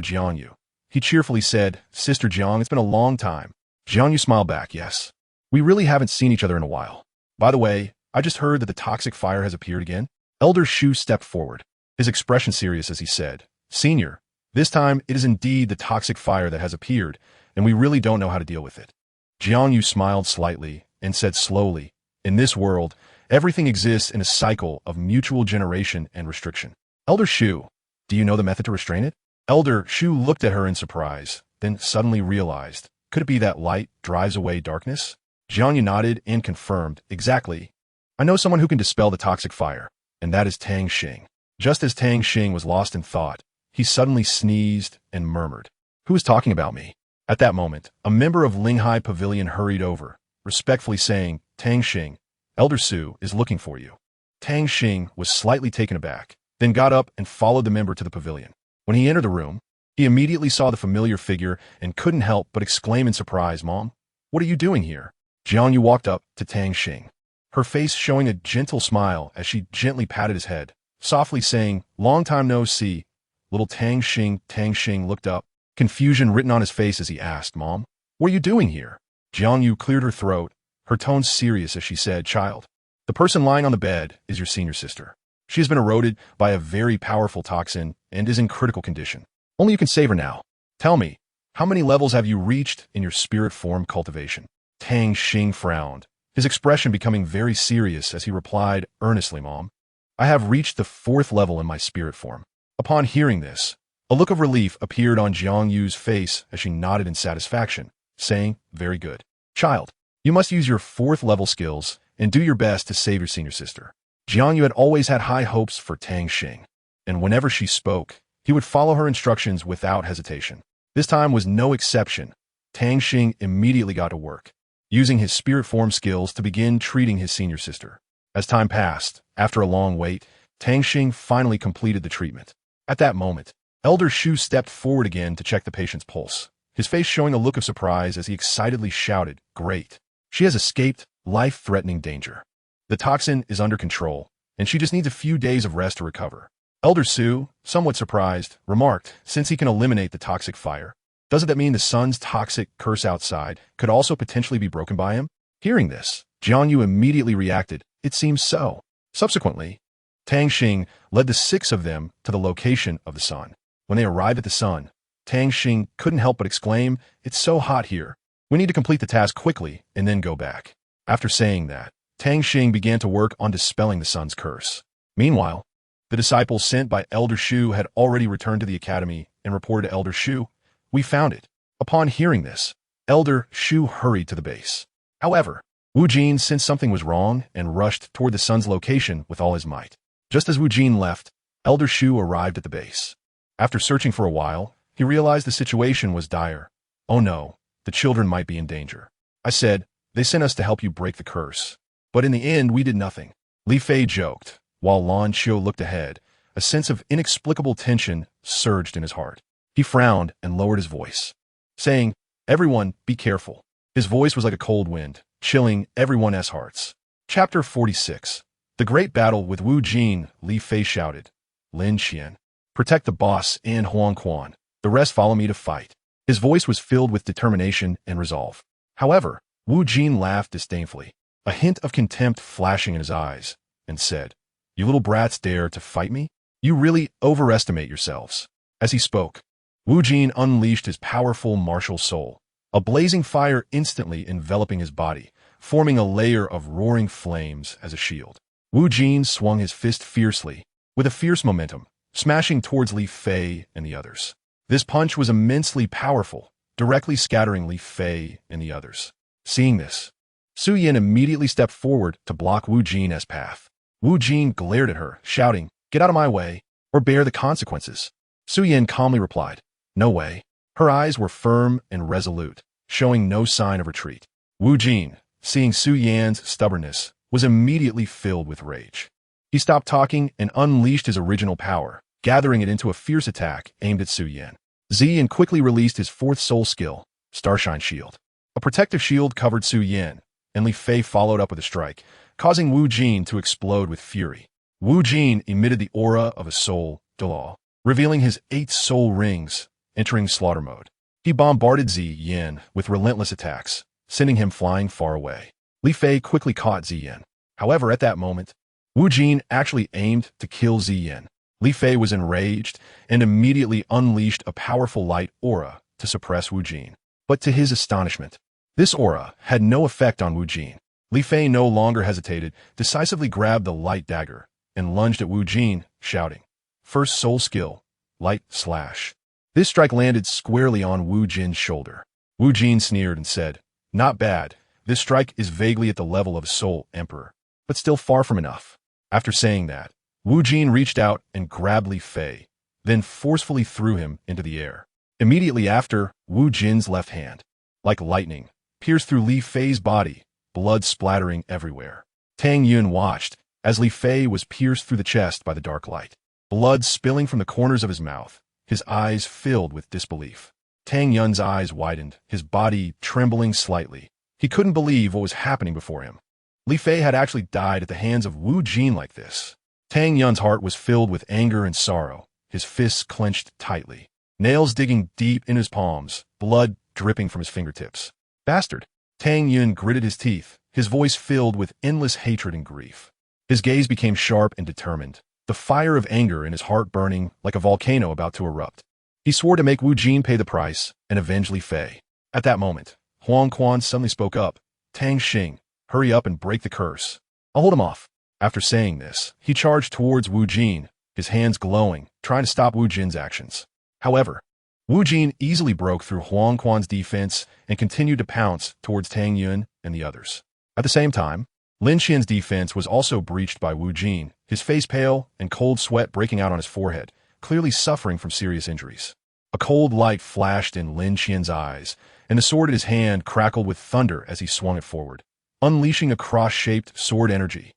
Jiang Yu, he cheerfully said, "Sister Jiang, it's been a long time." Jiang Yu smiled back, "Yes. We really haven't seen each other in a while. By the way, I just heard that the toxic fire has appeared again." Elder Shu stepped forward, his expression serious as he said, "Senior, this time it is indeed the toxic fire that has appeared, and we really don't know how to deal with it." Jiang Yu smiled slightly and said slowly, "In this world, everything exists in a cycle of mutual generation and restriction. Elder Shu, do you know the method to restrain it?" Elder Shu looked at her in surprise, then suddenly realized, could it be that light drives away darkness? Jiang Yu nodded and confirmed, "Exactly. I know someone who can dispel the toxic fire, and that is Tang Xing." Just as Tang Xing was lost in thought, he suddenly sneezed and murmured, "Who is talking about me?" At that moment, a member of Linghai Pavilion hurried over, respectfully saying, "Tang Xing, Elder Su is looking for you." Tang Xing was slightly taken aback, then got up and followed the member to the pavilion. When he entered the room, he immediately saw the familiar figure and couldn't help but exclaim in surprise, "Mom, what are you doing here?" Jiang Yu walked up to Tang Xing, her face showing a gentle smile as she gently patted his head, softly saying, "Long time no see." Little Tang Xing looked up, confusion written on his face as he asked, "Mom, what are you doing here?" Jiang Yu cleared her throat, her tone serious as she said, "Child, the person lying on the bed is your senior sister. She has been eroded by a very powerful toxin and is in critical condition. Only you can save her now. Tell me, how many levels have you reached in your spirit form cultivation?" Tang Xing frowned, his expression becoming very serious as he replied earnestly, "Mom, I have reached the 4th level in my spirit form." Upon hearing this, a look of relief appeared on Jiang Yu's face as she nodded in satisfaction, saying, "Very good. Child, you must use your 4th level skills and do your best to save your senior sister." Jiang Yu had always had high hopes for Tang Xing, and whenever she spoke, he would follow her instructions without hesitation. This time was no exception. Tang Xing immediately got to work, using his spirit form skills to begin treating his senior sister. As time passed, after a long wait, Tang Xing finally completed the treatment. At that moment, Elder Shu stepped forward again to check the patient's pulse, his face showing a look of surprise as he excitedly shouted, "Great! She has escaped life-threatening danger. The toxin is under control, and she just needs a few days of rest to recover." Elder Su, somewhat surprised, remarked, "Since he can eliminate the toxic fire, doesn't that mean the sun's toxic curse outside could also potentially be broken by him?" Hearing this, Jiang Yu immediately reacted, "It seems so." Subsequently, Tang Xing led the 6 of them to the location of the sun. When they arrived at the sun, Tang Xing couldn't help but exclaim, "It's so hot here. We need to complete the task quickly and then go back." After saying that, Tang Xing began to work on dispelling the sun's curse. Meanwhile, the disciples sent by Elder Shu had already returned to the academy and reported to Elder Shu, "We found it." Upon hearing this, Elder Shu hurried to the base. However, Wu Jin sensed something was wrong and rushed toward the sun's location with all his might. Just as Wu Jin left, Elder Shu arrived at the base. After searching for a while, he realized the situation was dire. "Oh no, the children might be in danger. I said, they sent us to help you break the curse. But in the end, we did nothing." Li Fei joked, while Lan Qiu looked ahead. A sense of inexplicable tension surged in his heart. He frowned and lowered his voice, saying, "Everyone, be careful." His voice was like a cold wind, chilling everyone's hearts. Chapter 46. The Great Battle with Wu Jin. Li Fei shouted, "Lin Qian, protect the boss and Huang Quan." The rest follow me to fight." His voice was filled with determination and resolve. However, Wu Jin laughed disdainfully, a hint of contempt flashing in his eyes, and said, "You little brats dare to fight me? You really overestimate yourselves." As he spoke, Wu Jin unleashed his powerful martial soul, a blazing fire instantly enveloping his body, forming a layer of roaring flames as a shield. Wu Jin swung his fist fiercely, with a fierce momentum, smashing towards Li Fei and the others. This punch was immensely powerful, directly scattering Li Fei and the others. Seeing this, Su Yin immediately stepped forward to block Wu Jin's path. Wu Jin glared at her, shouting, "Get out of my way, or bear the consequences." Su Yin calmly replied, "No way." Her eyes were firm and resolute, showing no sign of retreat. Wu Jin, seeing Su Yan's stubbornness, was immediately filled with rage. He stopped talking and unleashed his original power, gathering it into a fierce attack aimed at Su Yan. Ziyin quickly released his fourth soul skill, Starshine Shield. A protective shield covered Su Yan, and Li Fei followed up with a strike, causing Wu Jin to explode with fury. Wu Jin emitted the aura of a soul, Douluo, revealing his 8 soul rings, entering slaughter mode. He bombarded Ziyin with relentless attacks, sending him flying far away. Li Fei quickly caught Ziyin. However, at that moment, Wu Jin actually aimed to kill Ziyin. Li Fei was enraged and immediately unleashed a powerful light aura to suppress Wu Jin. But to his astonishment, this aura had no effect on Wu Jin. Li Fei no longer hesitated, decisively grabbed the light dagger, and lunged at Wu Jin, shouting, "First soul skill, light slash." This strike landed squarely on Wu Jin's shoulder. Wu Jin sneered and said, "Not bad. This strike is vaguely at the level of a soul emperor, but still far from enough." After saying that, Wu Jin reached out and grabbed Li Fei, then forcefully threw him into the air. Immediately after, Wu Jin's left hand, like lightning, pierced through Li Fei's body, blood splattering everywhere. Tang Yun watched as Li Fei was pierced through the chest by the dark light, blood spilling from the corners of his mouth, his eyes filled with disbelief. Tang Yun's eyes widened, his body trembling slightly. He couldn't believe what was happening before him. Li Fei had actually died at the hands of Wu Jin like this. Tang Yun's heart was filled with anger and sorrow, his fists clenched tightly, nails digging deep in his palms, blood dripping from his fingertips. "Bastard!" Tang Yun gritted his teeth, his voice filled with endless hatred and grief. His gaze became sharp and determined, the fire of anger in his heart burning like a volcano about to erupt. He swore to make Wu Jin pay the price and avenge Li Fei. At that moment, Huang Quan suddenly spoke up, "Tang Xing, hurry up and break the curse. I'll hold him off." After saying this, he charged towards Wu Jin, his hands glowing, trying to stop Wu Jin's actions. However, Wu Jin easily broke through Huang Quan's defense and continued to pounce towards Tang Yun and the others. At the same time, Lin Qian's defense was also breached by Wu Jin, his face pale and cold sweat breaking out on his forehead, clearly suffering from serious injuries. A cold light flashed in Lin Qian's eyes, and the sword in his hand crackled with thunder as he swung it forward, unleashing a cross-shaped sword energy.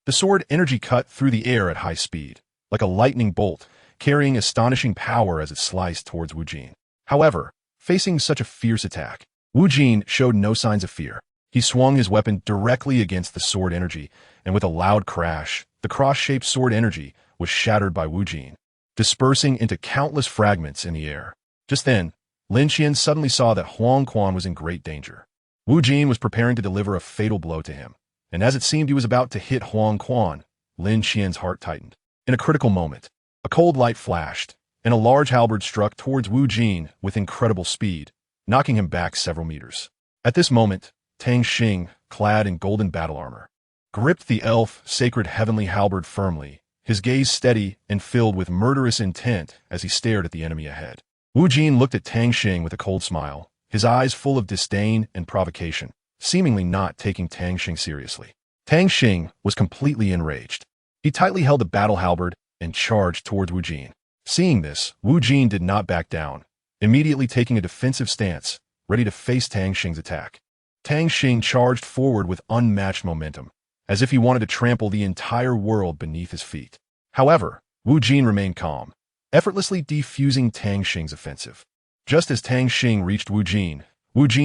The sword energy cut through the air at high speed, like a lightning bolt, carrying astonishing power as it sliced towards Wu Jin. However, facing such a fierce attack, Wu Jin showed no signs of fear. He swung his weapon directly against the sword energy, and with a loud crash, the cross-shaped sword energy was shattered by Wu Jin, dispersing into countless fragments in the air. Just then, Lin Qian suddenly saw that Huang Quan was in great danger. Wu Jin was preparing to deliver a fatal blow to him, and as it seemed he was about to hit Huang Quan, Lin Qian's heart tightened. In a critical moment, a cold light flashed, and a large halberd struck towards Wu Jin with incredible speed, knocking him back several meters. At this moment, Tang Xing, clad in golden battle armor, gripped the elf sacred heavenly halberd firmly, his gaze steady and filled with murderous intent as he stared at the enemy ahead. Wu Jin looked at Tang Xing with a cold smile, his eyes full of disdain and provocation, seemingly not taking Tang Xing seriously. Tang Xing was completely enraged. He tightly held the battle halberd and charged towards Wu Jin. Seeing this, Wu Jin did not back down, immediately taking a defensive stance, ready to face Tang Xing's attack. Tang Xing charged forward with unmatched momentum, as if he wanted to trample the entire world beneath his feet. However, Wu Jin remained calm, effortlessly defusing Tang Xing's offensive. Just as Tang Xing reached Wu Jin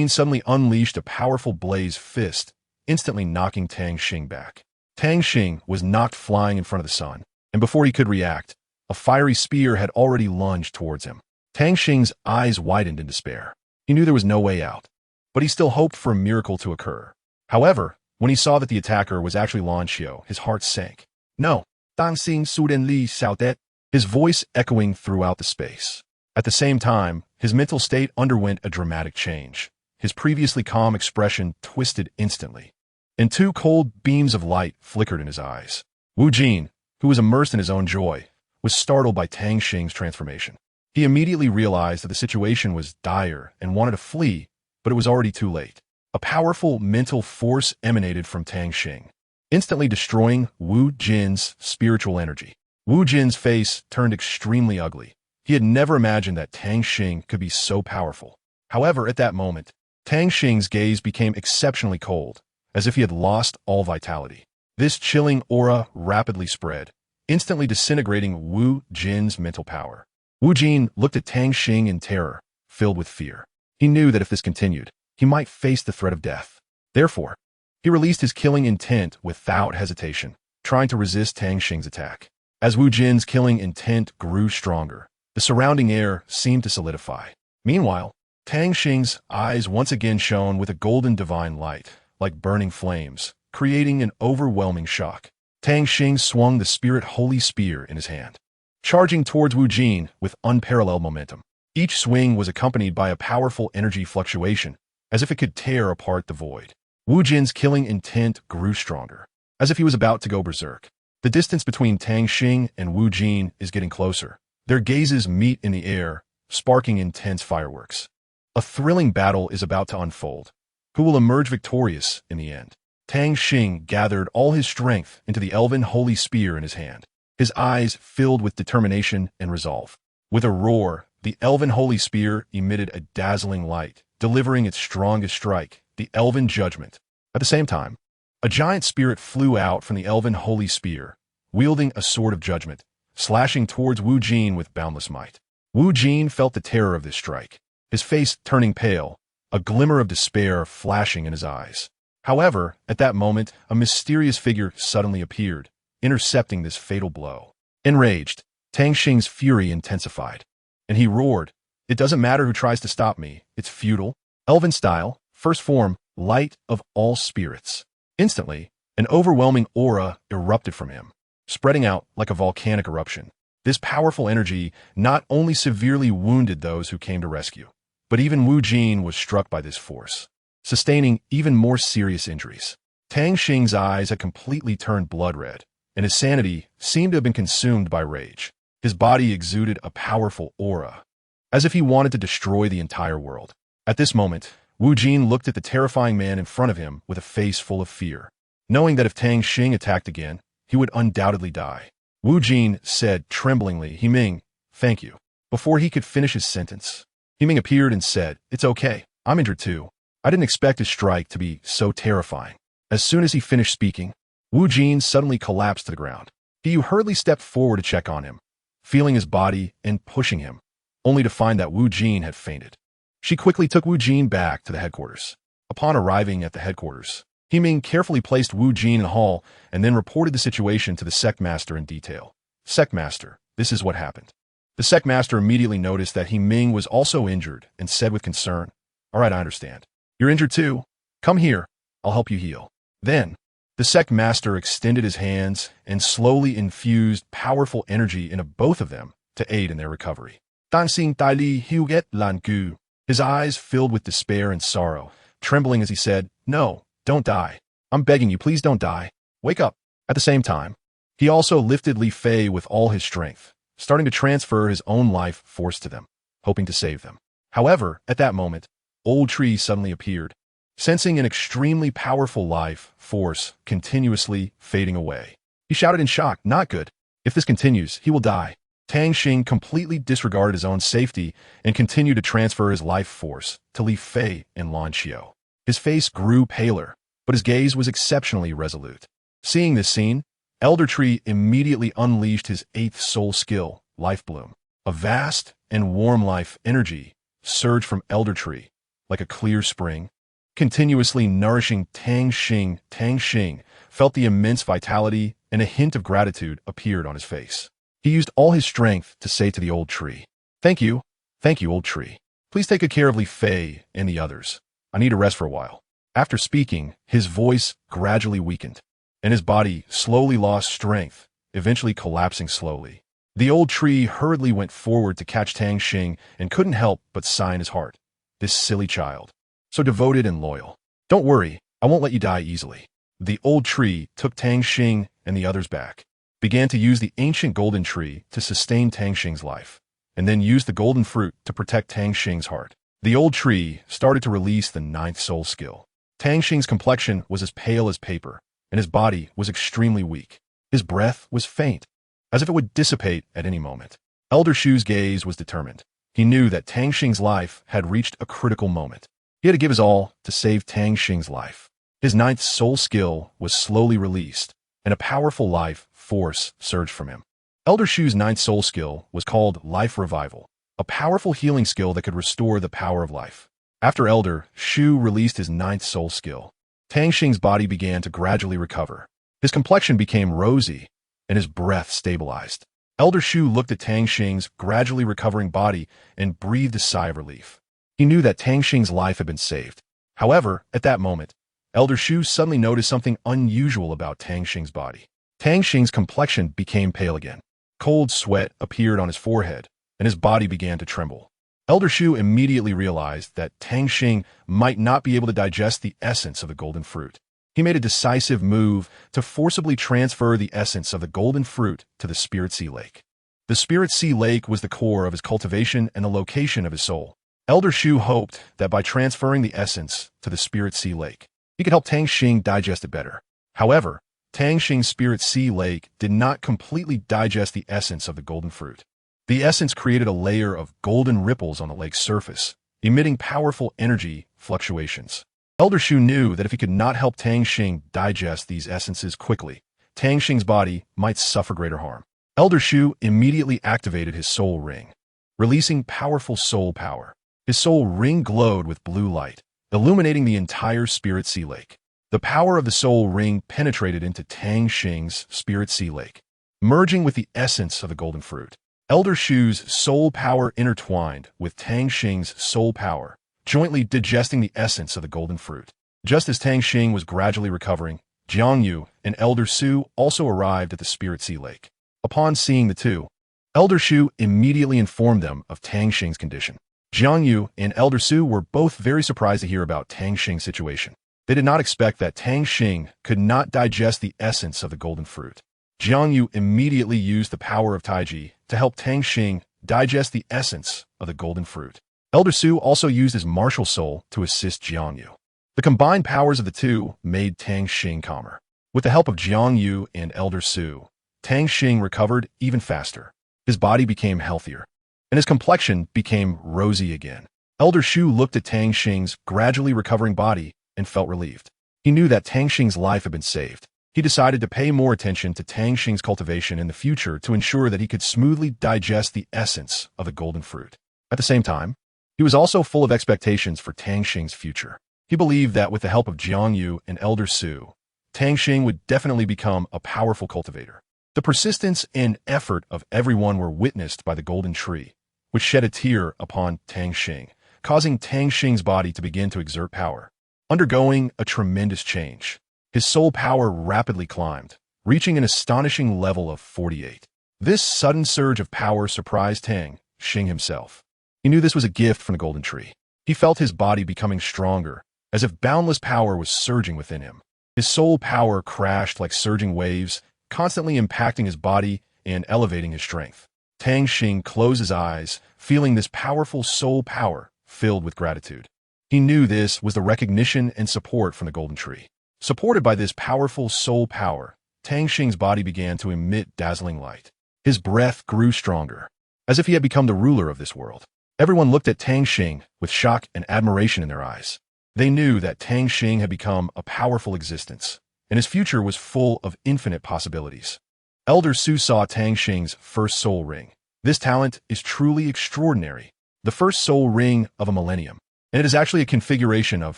suddenly unleashed a powerful blaze fist, instantly knocking Tang Xing back. Tang Xing was knocked flying in front of the sun, and before he could react, a fiery spear had already lunged towards him. Tang Xing's eyes widened in despair. He knew there was no way out, but he still hoped for a miracle to occur. However, when he saw that the attacker was actually Lan Xiao, his heart sank. No, Tang Xing suddenly shouted, his voice echoing throughout the space. At the same time, his mental state underwent a dramatic change. His previously calm expression twisted instantly, and two cold beams of light flickered in his eyes. Wu Jin, who was immersed in his own joy, was startled by Tang Xing's transformation. He immediately realized that the situation was dire and wanted to flee, but it was already too late. A powerful mental force emanated from Tang Xing, instantly destroying Wu Jin's spiritual energy. Wu Jin's face turned extremely ugly. He had never imagined that Tang Xing could be so powerful. However, at that moment, Tang Xing's gaze became exceptionally cold, as if he had lost all vitality. This chilling aura rapidly spread, instantly disintegrating Wu Jin's mental power. Wu Jin looked at Tang Xing in terror, filled with fear. He knew that if this continued, he might face the threat of death. Therefore, he released his killing intent without hesitation, trying to resist Tang Xing's attack. As Wu Jin's killing intent grew stronger, the surrounding air seemed to solidify. Meanwhile, Tang Xing's eyes once again shone with a golden divine light, like burning flames, creating an overwhelming shock. Tang Xing swung the spirit holy spear in his hand, charging towards Wu Jin with unparalleled momentum. Each swing was accompanied by a powerful energy fluctuation, as if it could tear apart the void. Wu Jin's killing intent grew stronger, as if he was about to go berserk. The distance between Tang Xing and Wu Jin is getting closer. Their gazes meet in the air, sparking intense fireworks. A thrilling battle is about to unfold. Who will emerge victorious in the end? Tang Xing gathered all his strength into the elven holy spear in his hand, his eyes filled with determination and resolve. With a roar, the elven holy spear emitted a dazzling light, delivering its strongest strike, the elven judgment. At the same time, a giant spirit flew out from the elven holy spear, wielding a sword of judgment, slashing towards Wu Jin with boundless might. Wu Jin felt the terror of this strike, his face turning pale, a glimmer of despair flashing in his eyes. However, at that moment, a mysterious figure suddenly appeared, intercepting this fatal blow. Enraged, Tang Xing's fury intensified, and he roared, "It doesn't matter who tries to stop me, it's futile." Elven style, first form, light of all spirits. Instantly, an overwhelming aura erupted from him, spreading out like a volcanic eruption. This powerful energy not only severely wounded those who came to rescue, but even Wu Jin was struck by this force, sustaining even more serious injuries. Tang Xing's eyes had completely turned blood red, and his sanity seemed to have been consumed by rage. His body exuded a powerful aura, as if he wanted to destroy the entire world. At this moment, Wu Jin looked at the terrifying man in front of him with a face full of fear, knowing that if Tang Xing attacked again, he would undoubtedly die. Wu Jin said tremblingly, "Himing, thank you." Before he could finish his sentence, Himing appeared and said, "It's okay, I'm injured too. I didn't expect his strike to be so terrifying." As soon as he finished speaking, Wu Jin suddenly collapsed to the ground. He hurriedly stepped forward to check on him, feeling his body and pushing him, only to find that Wu Jin had fainted. She quickly took Wu Jin back to the headquarters. Upon arriving at the headquarters, Himing carefully placed Wu Jin in the hall and then reported the situation to the sect master in detail. "Sect master, this is what happened." The sect master immediately noticed that Himing was also injured and said with concern, "All right, I understand. You're injured too. Come here, I'll help you heal." Then, the sect master extended his hands and slowly infused powerful energy into both of them to aid in their recovery. Tang Xing Dai Li Huget Lan Gu. His eyes filled with despair and sorrow, trembling as he said, "No, don't die. I'm begging you, please don't die. Wake up." At the same time, he also lifted Li Fei with all his strength, starting to transfer his own life force to them, hoping to save them. However, at that moment, Old Tree suddenly appeared, sensing an extremely powerful life force continuously fading away. He shouted in shock, "Not good. If this continues, he will die." Tang Xing completely disregarded his own safety and continued to transfer his life force to Li Fei and Lan Xiao. His face grew paler, but his gaze was exceptionally resolute. Seeing this scene, Elder Tree immediately unleashed his 8th soul skill, Life Bloom. A vast and warm life energy surged from Elder Tree, like a clear spring, continuously nourishing Tang Xing. Tang Xing felt the immense vitality, and a hint of gratitude appeared on his face. He used all his strength to say to the old tree, "Thank you. Thank you, old tree. Please take good care of Li Fei and the others. I need a rest for a while. After speaking, his voice gradually weakened, and his body slowly lost strength, eventually collapsing slowly. The old tree hurriedly went forward to catch Tang Xing and couldn't help but sigh in his heart. This silly child. So devoted and loyal. Don't worry, I won't let you die easily. The old tree took Tang Xing and the others back, began to use the ancient golden tree to sustain Tang Xing's life, and then used the golden fruit to protect Tang Xing's heart. The old tree started to release the ninth soul skill. Tang Xing's complexion was as pale as paper, and his body was extremely weak. His breath was faint, as if it would dissipate at any moment. Elder Shu's gaze was determined. He knew that Tang Xing's life had reached a critical moment. He had to give his all to save Tang Xing's life. His ninth soul skill was slowly released, and a powerful life force surged from him. Elder Shu's ninth soul skill was called Life Revival, a powerful healing skill that could restore the power of life. After Elder Shu released his ninth soul skill, Tang Xing's body began to gradually recover. His complexion became rosy, and his breath stabilized. Elder Shu looked at Tang Xing's gradually recovering body and breathed a sigh of relief. He knew that Tang Xing's life had been saved. However, at that moment, Elder Shu suddenly noticed something unusual about Tang Xing's body. Tang Xing's complexion became pale again. Cold sweat appeared on his forehead, and his body began to tremble. Elder Shu immediately realized that Tang Xing might not be able to digest the essence of the golden fruit. He made a decisive move to forcibly transfer the essence of the golden fruit to the Spirit Sea Lake. The Spirit Sea Lake was the core of his cultivation and the location of his soul. Elder Shu hoped that by transferring the essence to the Spirit Sea Lake, he could help Tang Xing digest it better. However, Tang Xing's Spirit Sea Lake did not completely digest the essence of the golden fruit. The essence created a layer of golden ripples on the lake's surface, emitting powerful energy fluctuations. Elder Shu knew that if he could not help Tang Xing digest these essences quickly, Tang Xing's body might suffer greater harm. Elder Shu immediately activated his soul ring, releasing powerful soul power. His soul ring glowed with blue light, illuminating the entire Spirit Sea Lake. The power of the soul ring penetrated into Tang Xing's Spirit Sea Lake, merging with the essence of the golden fruit. Elder Shu's soul power intertwined with Tang Xing's soul power, jointly digesting the essence of the golden fruit. Just as Tang Xing was gradually recovering, Jiang Yu and Elder Su also arrived at the Spirit Sea Lake. Upon seeing the two, Elder Shu immediately informed them of Tang Xing's condition. Jiang Yu and Elder Su were both very surprised to hear about Tang Xing's situation. They did not expect that Tang Xing could not digest the essence of the golden fruit. Jiang Yu immediately used the power of Taiji to help Tang Xing digest the essence of the golden fruit. Elder Su also used his martial soul to assist Jiang Yu. The combined powers of the two made Tang Xing calmer. With the help of Jiang Yu and Elder Su, Tang Xing recovered even faster. His body became healthier, and his complexion became rosy again. Elder Shu looked at Tang Xing's gradually recovering body and felt relieved. He knew that Tang Xing's life had been saved. He decided to pay more attention to Tang Xing's cultivation in the future to ensure that he could smoothly digest the essence of the golden fruit. At the same time, he was also full of expectations for Tang Xing's future. He believed that with the help of Jiang Yu and Elder Su, Tang Xing would definitely become a powerful cultivator. The persistence and effort of everyone were witnessed by the golden tree, which shed a tear upon Tang Xing, causing Tang Xing's body to begin to exert power. Undergoing a tremendous change, his soul power rapidly climbed, reaching an astonishing level of 48. This sudden surge of power surprised Tang Xing himself. He knew this was a gift from the golden tree. He felt his body becoming stronger, as if boundless power was surging within him. His soul power crashed like surging waves, constantly impacting his body and elevating his strength. Tang Xing closed his eyes, feeling this powerful soul power filled with gratitude. He knew this was the recognition and support from the golden tree. Supported by this powerful soul power, Tang Xing's body began to emit dazzling light. His breath grew stronger, as if he had become the ruler of this world. Everyone looked at Tang Xing with shock and admiration in their eyes. They knew that Tang Xing had become a powerful existence, and his future was full of infinite possibilities. Elder Su saw Tang Xing's first soul ring. This talent is truly extraordinary. The first soul ring of a millennium, and it is actually a configuration of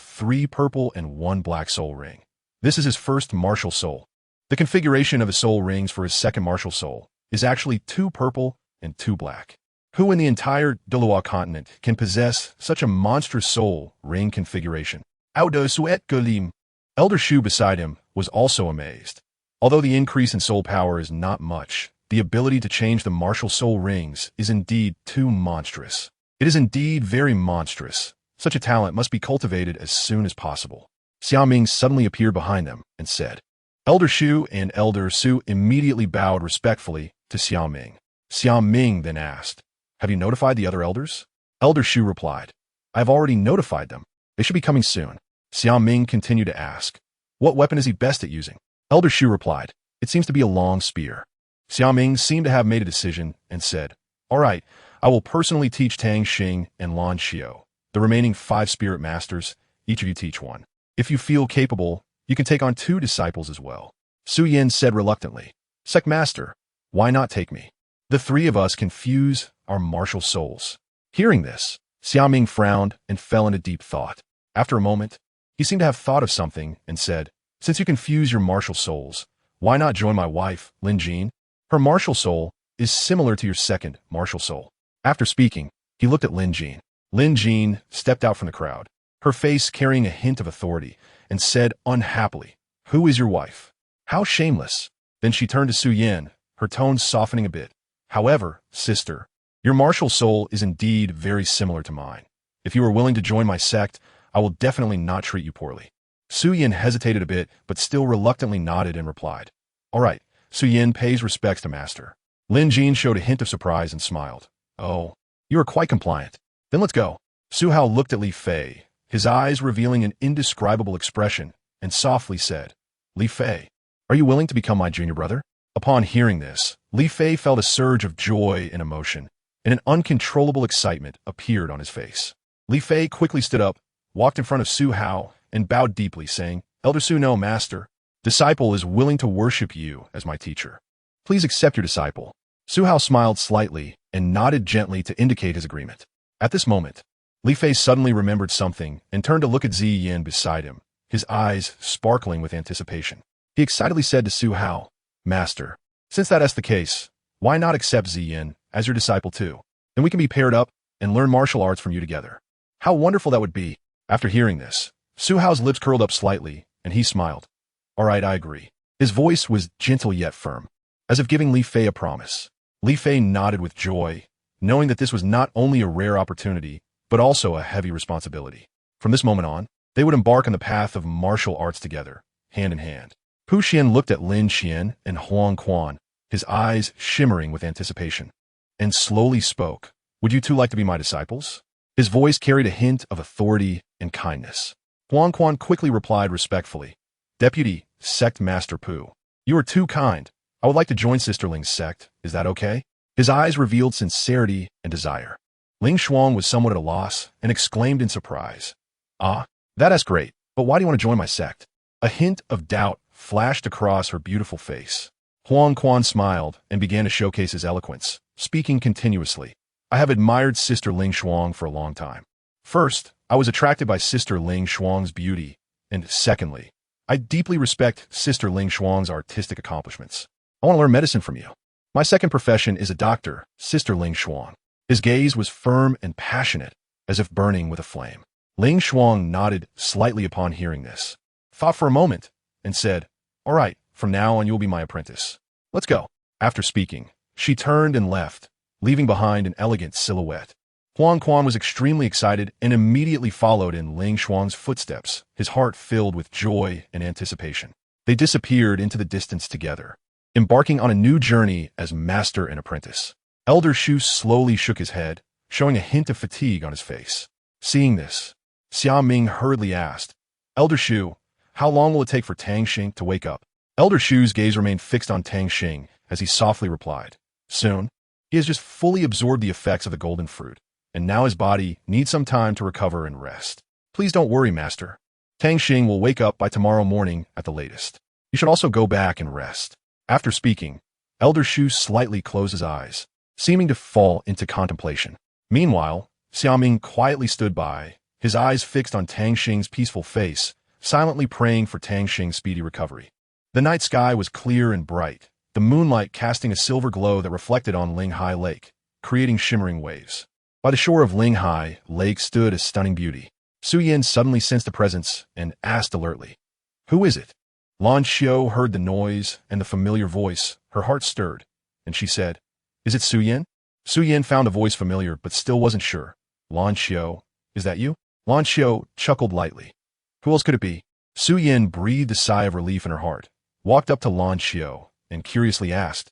3 purple and 1 black soul ring. This is his first martial soul. The configuration of his soul rings for his second martial soul is actually 2 purple and 2 black. Who in the entire Douluo continent can possess such a monstrous soul ring configuration? Audo Suet Golim. Elder Shu beside him was also amazed. Although the increase in soul power is not much, the ability to change the martial soul rings is indeed too monstrous. It is indeed very monstrous. Such a talent must be cultivated as soon as possible. Xiaoming suddenly appeared behind them and said. Elder Shu and Elder Su immediately bowed respectfully to Xiaoming. Xiaoming then asked, "Have you notified the other elders?" Elder Shu replied, "I have already notified them. They should be coming soon." Xiaoming continued to ask, "What weapon is he best at using?" Elder Shu replied, "It seems to be a long spear." Xiaoming seemed to have made a decision and said, "All right, I will personally teach Tang Xing and Lan Xiao, the remaining 5 spirit masters. Each of you teach one. If you feel capable, you can take on 2 disciples as well." Su Yin said reluctantly, "Sect Master, why not take me? The 3 of us can fuse our martial souls." Hearing this, Xiaoming frowned and fell into deep thought. After a moment, he seemed to have thought of something and said, "Since you can fuse your martial souls, why not join my wife, Lin Jin? Her martial soul is similar to your second martial soul." After speaking, he looked at Lin Jin. Lin Jin stepped out from the crowd, her face carrying a hint of authority, and said unhappily, "Who is your wife? How shameless." Then she turned to Su Yin, her tone softening a bit. "However, sister, your martial soul is indeed very similar to mine. If you are willing to join my sect, I will definitely not treat you poorly." Su Yin hesitated a bit, but still reluctantly nodded and replied, "All right, Su Yin pays respects to master." Lin Jin showed a hint of surprise and smiled. "Oh, you are quite compliant. Then let's go." Su Hao looked at Li Fei, his eyes revealing an indescribable expression, and softly said, "Li Fei, are you willing to become my junior brother?" Upon hearing this, Li Fei felt a surge of joy and emotion, and an uncontrollable excitement appeared on his face. Li Fei quickly stood up, walked in front of Su Hao, and bowed deeply, saying, "Elder Su, no, master. Disciple is willing to worship you as my teacher. Please accept your disciple." Su Hao smiled slightly and nodded gently to indicate his agreement. At this moment, Li Fei suddenly remembered something and turned to look at Zi Yin beside him, his eyes sparkling with anticipation. He excitedly said to Su Hao, "Master, since that is the case, why not accept Zi Yin as your disciple too? Then we can be paired up and learn martial arts from you together." How wonderful that would be. After hearing this, Su Hao's lips curled up slightly, and he smiled. "All right, I agree." His voice was gentle yet firm, as if giving Li Fei a promise. Li Fei nodded with joy, knowing that this was not only a rare opportunity, but also a heavy responsibility. From this moment on, they would embark on the path of martial arts together, hand in hand. Pu Xian looked at Lin Xian and Huang Quan, his eyes shimmering with anticipation, and slowly spoke, "Would you two like to be my disciples?" His voice carried a hint of authority and kindness. Huang Quan quickly replied respectfully, "Deputy, Sect Master Pu, you are too kind. I would like to join Sister Ling's sect. Is that okay?" His eyes revealed sincerity and desire. Ling Shuang was somewhat at a loss and exclaimed in surprise, "Ah, that is great, but why do you want to join my sect?" A hint of doubt flashed across her beautiful face. Huang Quan smiled and began to showcase his eloquence, speaking continuously. "I have admired Sister Ling Shuang for a long time. First, I was attracted by Sister Ling Shuang's beauty, and secondly, I deeply respect Sister Ling Shuang's artistic accomplishments. I want to learn medicine from you. My second profession is a doctor, Sister Ling Shuang." His gaze was firm and passionate, as if burning with a flame. Ling Shuang nodded slightly upon hearing this, thought for a moment, and said, "All right, from now on you will be my apprentice. Let's go." After speaking, she turned and left, leaving behind an elegant silhouette. Huang Quan was extremely excited and immediately followed in Ling Shuang's footsteps, his heart filled with joy and anticipation. They disappeared into the distance together, embarking on a new journey as master and apprentice. Elder Shu slowly shook his head, showing a hint of fatigue on his face. Seeing this, Xiaoming hurriedly asked, "Elder Shu, how long will it take for Tang Xing to wake up?" Elder Shu's gaze remained fixed on Tang Xing as he softly replied, "Soon. He has just fully absorbed the effects of the golden fruit, and now his body needs some time to recover and rest. Please don't worry, Master. Tang Xing will wake up by tomorrow morning at the latest. You should also go back and rest." After speaking, Elder Shu slightly closed his eyes, seeming to fall into contemplation. Meanwhile, Xiaoming quietly stood by, his eyes fixed on Tang Xing's peaceful face, silently praying for Tang Xing's speedy recovery. The night sky was clear and bright, the moonlight casting a silver glow that reflected on Linghai Lake, creating shimmering waves. By the shore of Linghai Lake stood a stunning beauty. Su Yin suddenly sensed the presence and asked alertly, "Who is it?" Lan Xiu heard the noise and the familiar voice. Her heart stirred, and she said, "Is it Su Yin?" Su Yin found the voice familiar, but still wasn't sure. "Lan Xiu, is that you?" Lan Xiu chuckled lightly. "Who else could it be?" Su Yin breathed a sigh of relief in her heart, walked up to Lan Xiu, and curiously asked,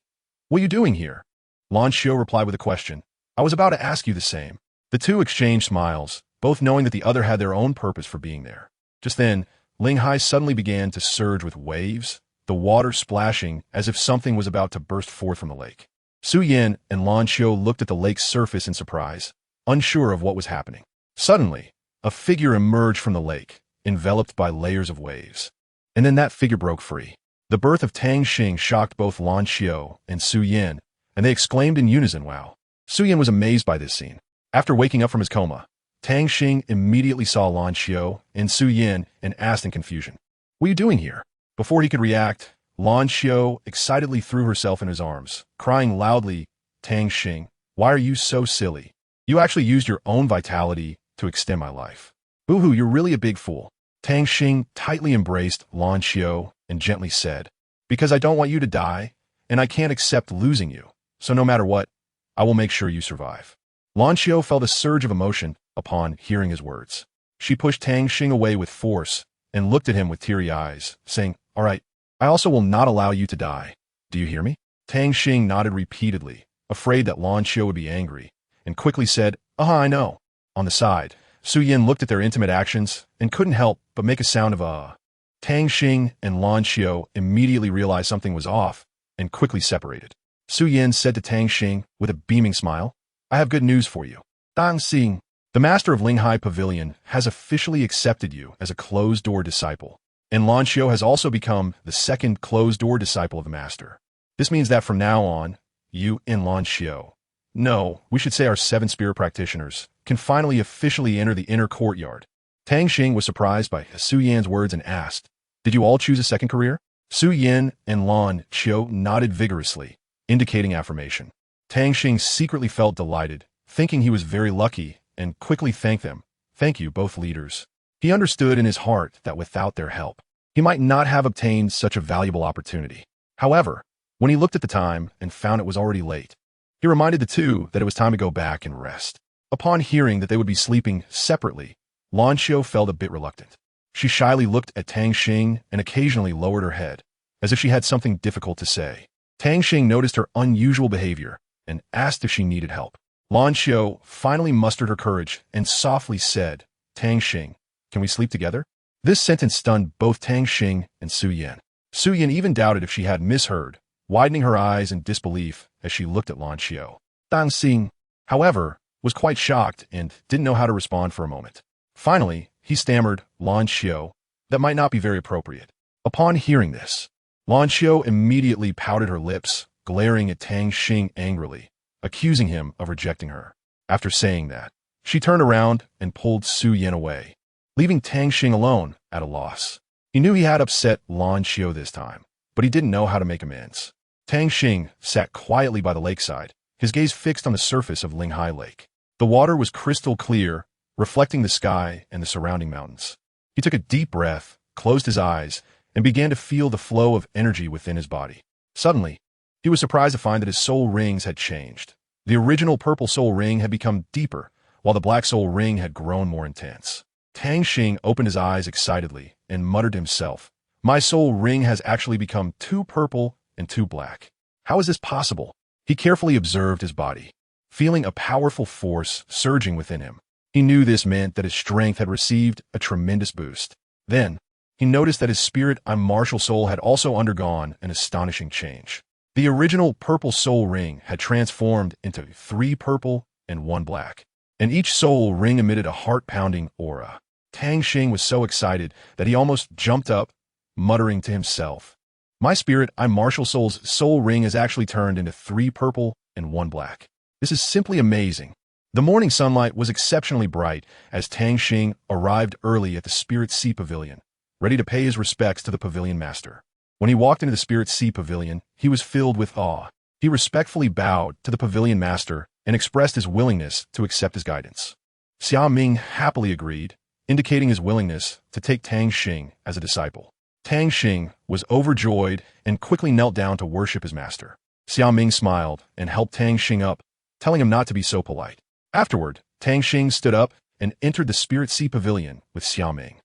"What are you doing here?" Lan Xiu replied with a question. "I was about to ask you the same." The two exchanged smiles, both knowing that the other had their own purpose for being there. Just then, Linghai suddenly began to surge with waves, the water splashing as if something was about to burst forth from the lake. Su Yin and Lan Xiu looked at the lake's surface in surprise, unsure of what was happening. Suddenly, a figure emerged from the lake, enveloped by layers of waves. And then that figure broke free. The birth of Tang Xing shocked both Lan Xiu and Su Yin, and they exclaimed in unison, "Wow." Su Yin was amazed by this scene. After waking up from his coma, Tang Xing immediately saw Lan Xiu and Su Yin and asked in confusion, "What are you doing here?" Before he could react, Lan Xiu excitedly threw herself in his arms, crying loudly, "Tang Xing, why are you so silly? You actually used your own vitality to extend my life. Boo-hoo, you're really a big fool." Tang Xing tightly embraced Lan Xiu and gently said, "Because I don't want you to die, and I can't accept losing you, so no matter what, I will make sure you survive." Lan Xiu felt a surge of emotion upon hearing his words. She pushed Tang Xing away with force and looked at him with teary eyes, saying, "All right, I also will not allow you to die. Do you hear me?" Tang Xing nodded repeatedly, afraid that Lan Xiu would be angry, and quickly said, "I know." On the side, Su Yin looked at their intimate actions and couldn't help but make a sound of Tang Xing and Lan Xiu immediately realized something was off and quickly separated. Su Yin said to Tang Xing with a beaming smile, "I have good news for you. Tang Xing, the master of Linghai Pavilion, has officially accepted you as a closed-door disciple, and Lan Xiu has also become the second closed-door disciple of the master. This means that from now on, you and Lan Xiu, no, we should say our 7 spirit practitioners, can finally officially enter the inner courtyard." Tang Xing was surprised by Su Yin's words and asked, "Did you all choose a second career?" Su Yin and Lan Xiu nodded vigorously, indicating affirmation. Tang Xing secretly felt delighted, thinking he was very lucky, and quickly thanked them. "Thank you, both leaders." He understood in his heart that without their help, he might not have obtained such a valuable opportunity. However, when he looked at the time and found it was already late, he reminded the two that it was time to go back and rest. Upon hearing that they would be sleeping separately, Lan Xiu felt a bit reluctant. She shyly looked at Tang Xing and occasionally lowered her head, as if she had something difficult to say. Tang Xing noticed her unusual behavior and asked if she needed help. Lan Xiu finally mustered her courage and softly said, "Tang Xing, can we sleep together?" This sentence stunned both Tang Xing and Su Yin. Su Yin even doubted if she had misheard, widening her eyes in disbelief as she looked at Lan Xiu. Tang Xing, however, was quite shocked and didn't know how to respond for a moment. Finally, he stammered, "Lan Xiu, that might not be very appropriate." Upon hearing this, Lan Xiu immediately pouted her lips, glaring at Tang Xing angrily, accusing him of rejecting her. After saying that, she turned around and pulled Su Yin away, leaving Tang Xing alone at a loss. He knew he had upset Lan Xiu this time, but he didn't know how to make amends. Tang Xing sat quietly by the lakeside, his gaze fixed on the surface of Linghai Lake. The water was crystal clear, reflecting the sky and the surrounding mountains. He took a deep breath, closed his eyes, and began to feel the flow of energy within his body. Suddenly, he was surprised to find that his soul rings had changed. The original purple soul ring had become deeper, while the black soul ring had grown more intense. Tang Xing opened his eyes excitedly and muttered to himself, "My soul ring has actually become 2 purple and 2 black. How is this possible?" He carefully observed his body, feeling a powerful force surging within him. He knew this meant that his strength had received a tremendous boost. Then, he noticed that his spirit martial soul had also undergone an astonishing change. The original purple soul ring had transformed into 3 purple and 1 black, and each soul ring emitted a heart-pounding aura. Tang Xing was so excited that he almost jumped up, muttering to himself, "My spirit martial soul's soul ring has actually turned into 3 purple and 1 black. This is simply amazing." The morning sunlight was exceptionally bright as Tang Xing arrived early at the Spirit Sea Pavilion, ready to pay his respects to the pavilion master. When he walked into the Spirit Sea Pavilion, he was filled with awe. He respectfully bowed to the pavilion master and expressed his willingness to accept his guidance. Xia Ming happily agreed, indicating his willingness to take Tang Xing as a disciple. Tang Xing was overjoyed and quickly knelt down to worship his master. Xia Ming smiled and helped Tang Xing up, telling him not to be so polite. Afterward, Tang Xing stood up and entered the Spirit Sea Pavilion with Xia Ming.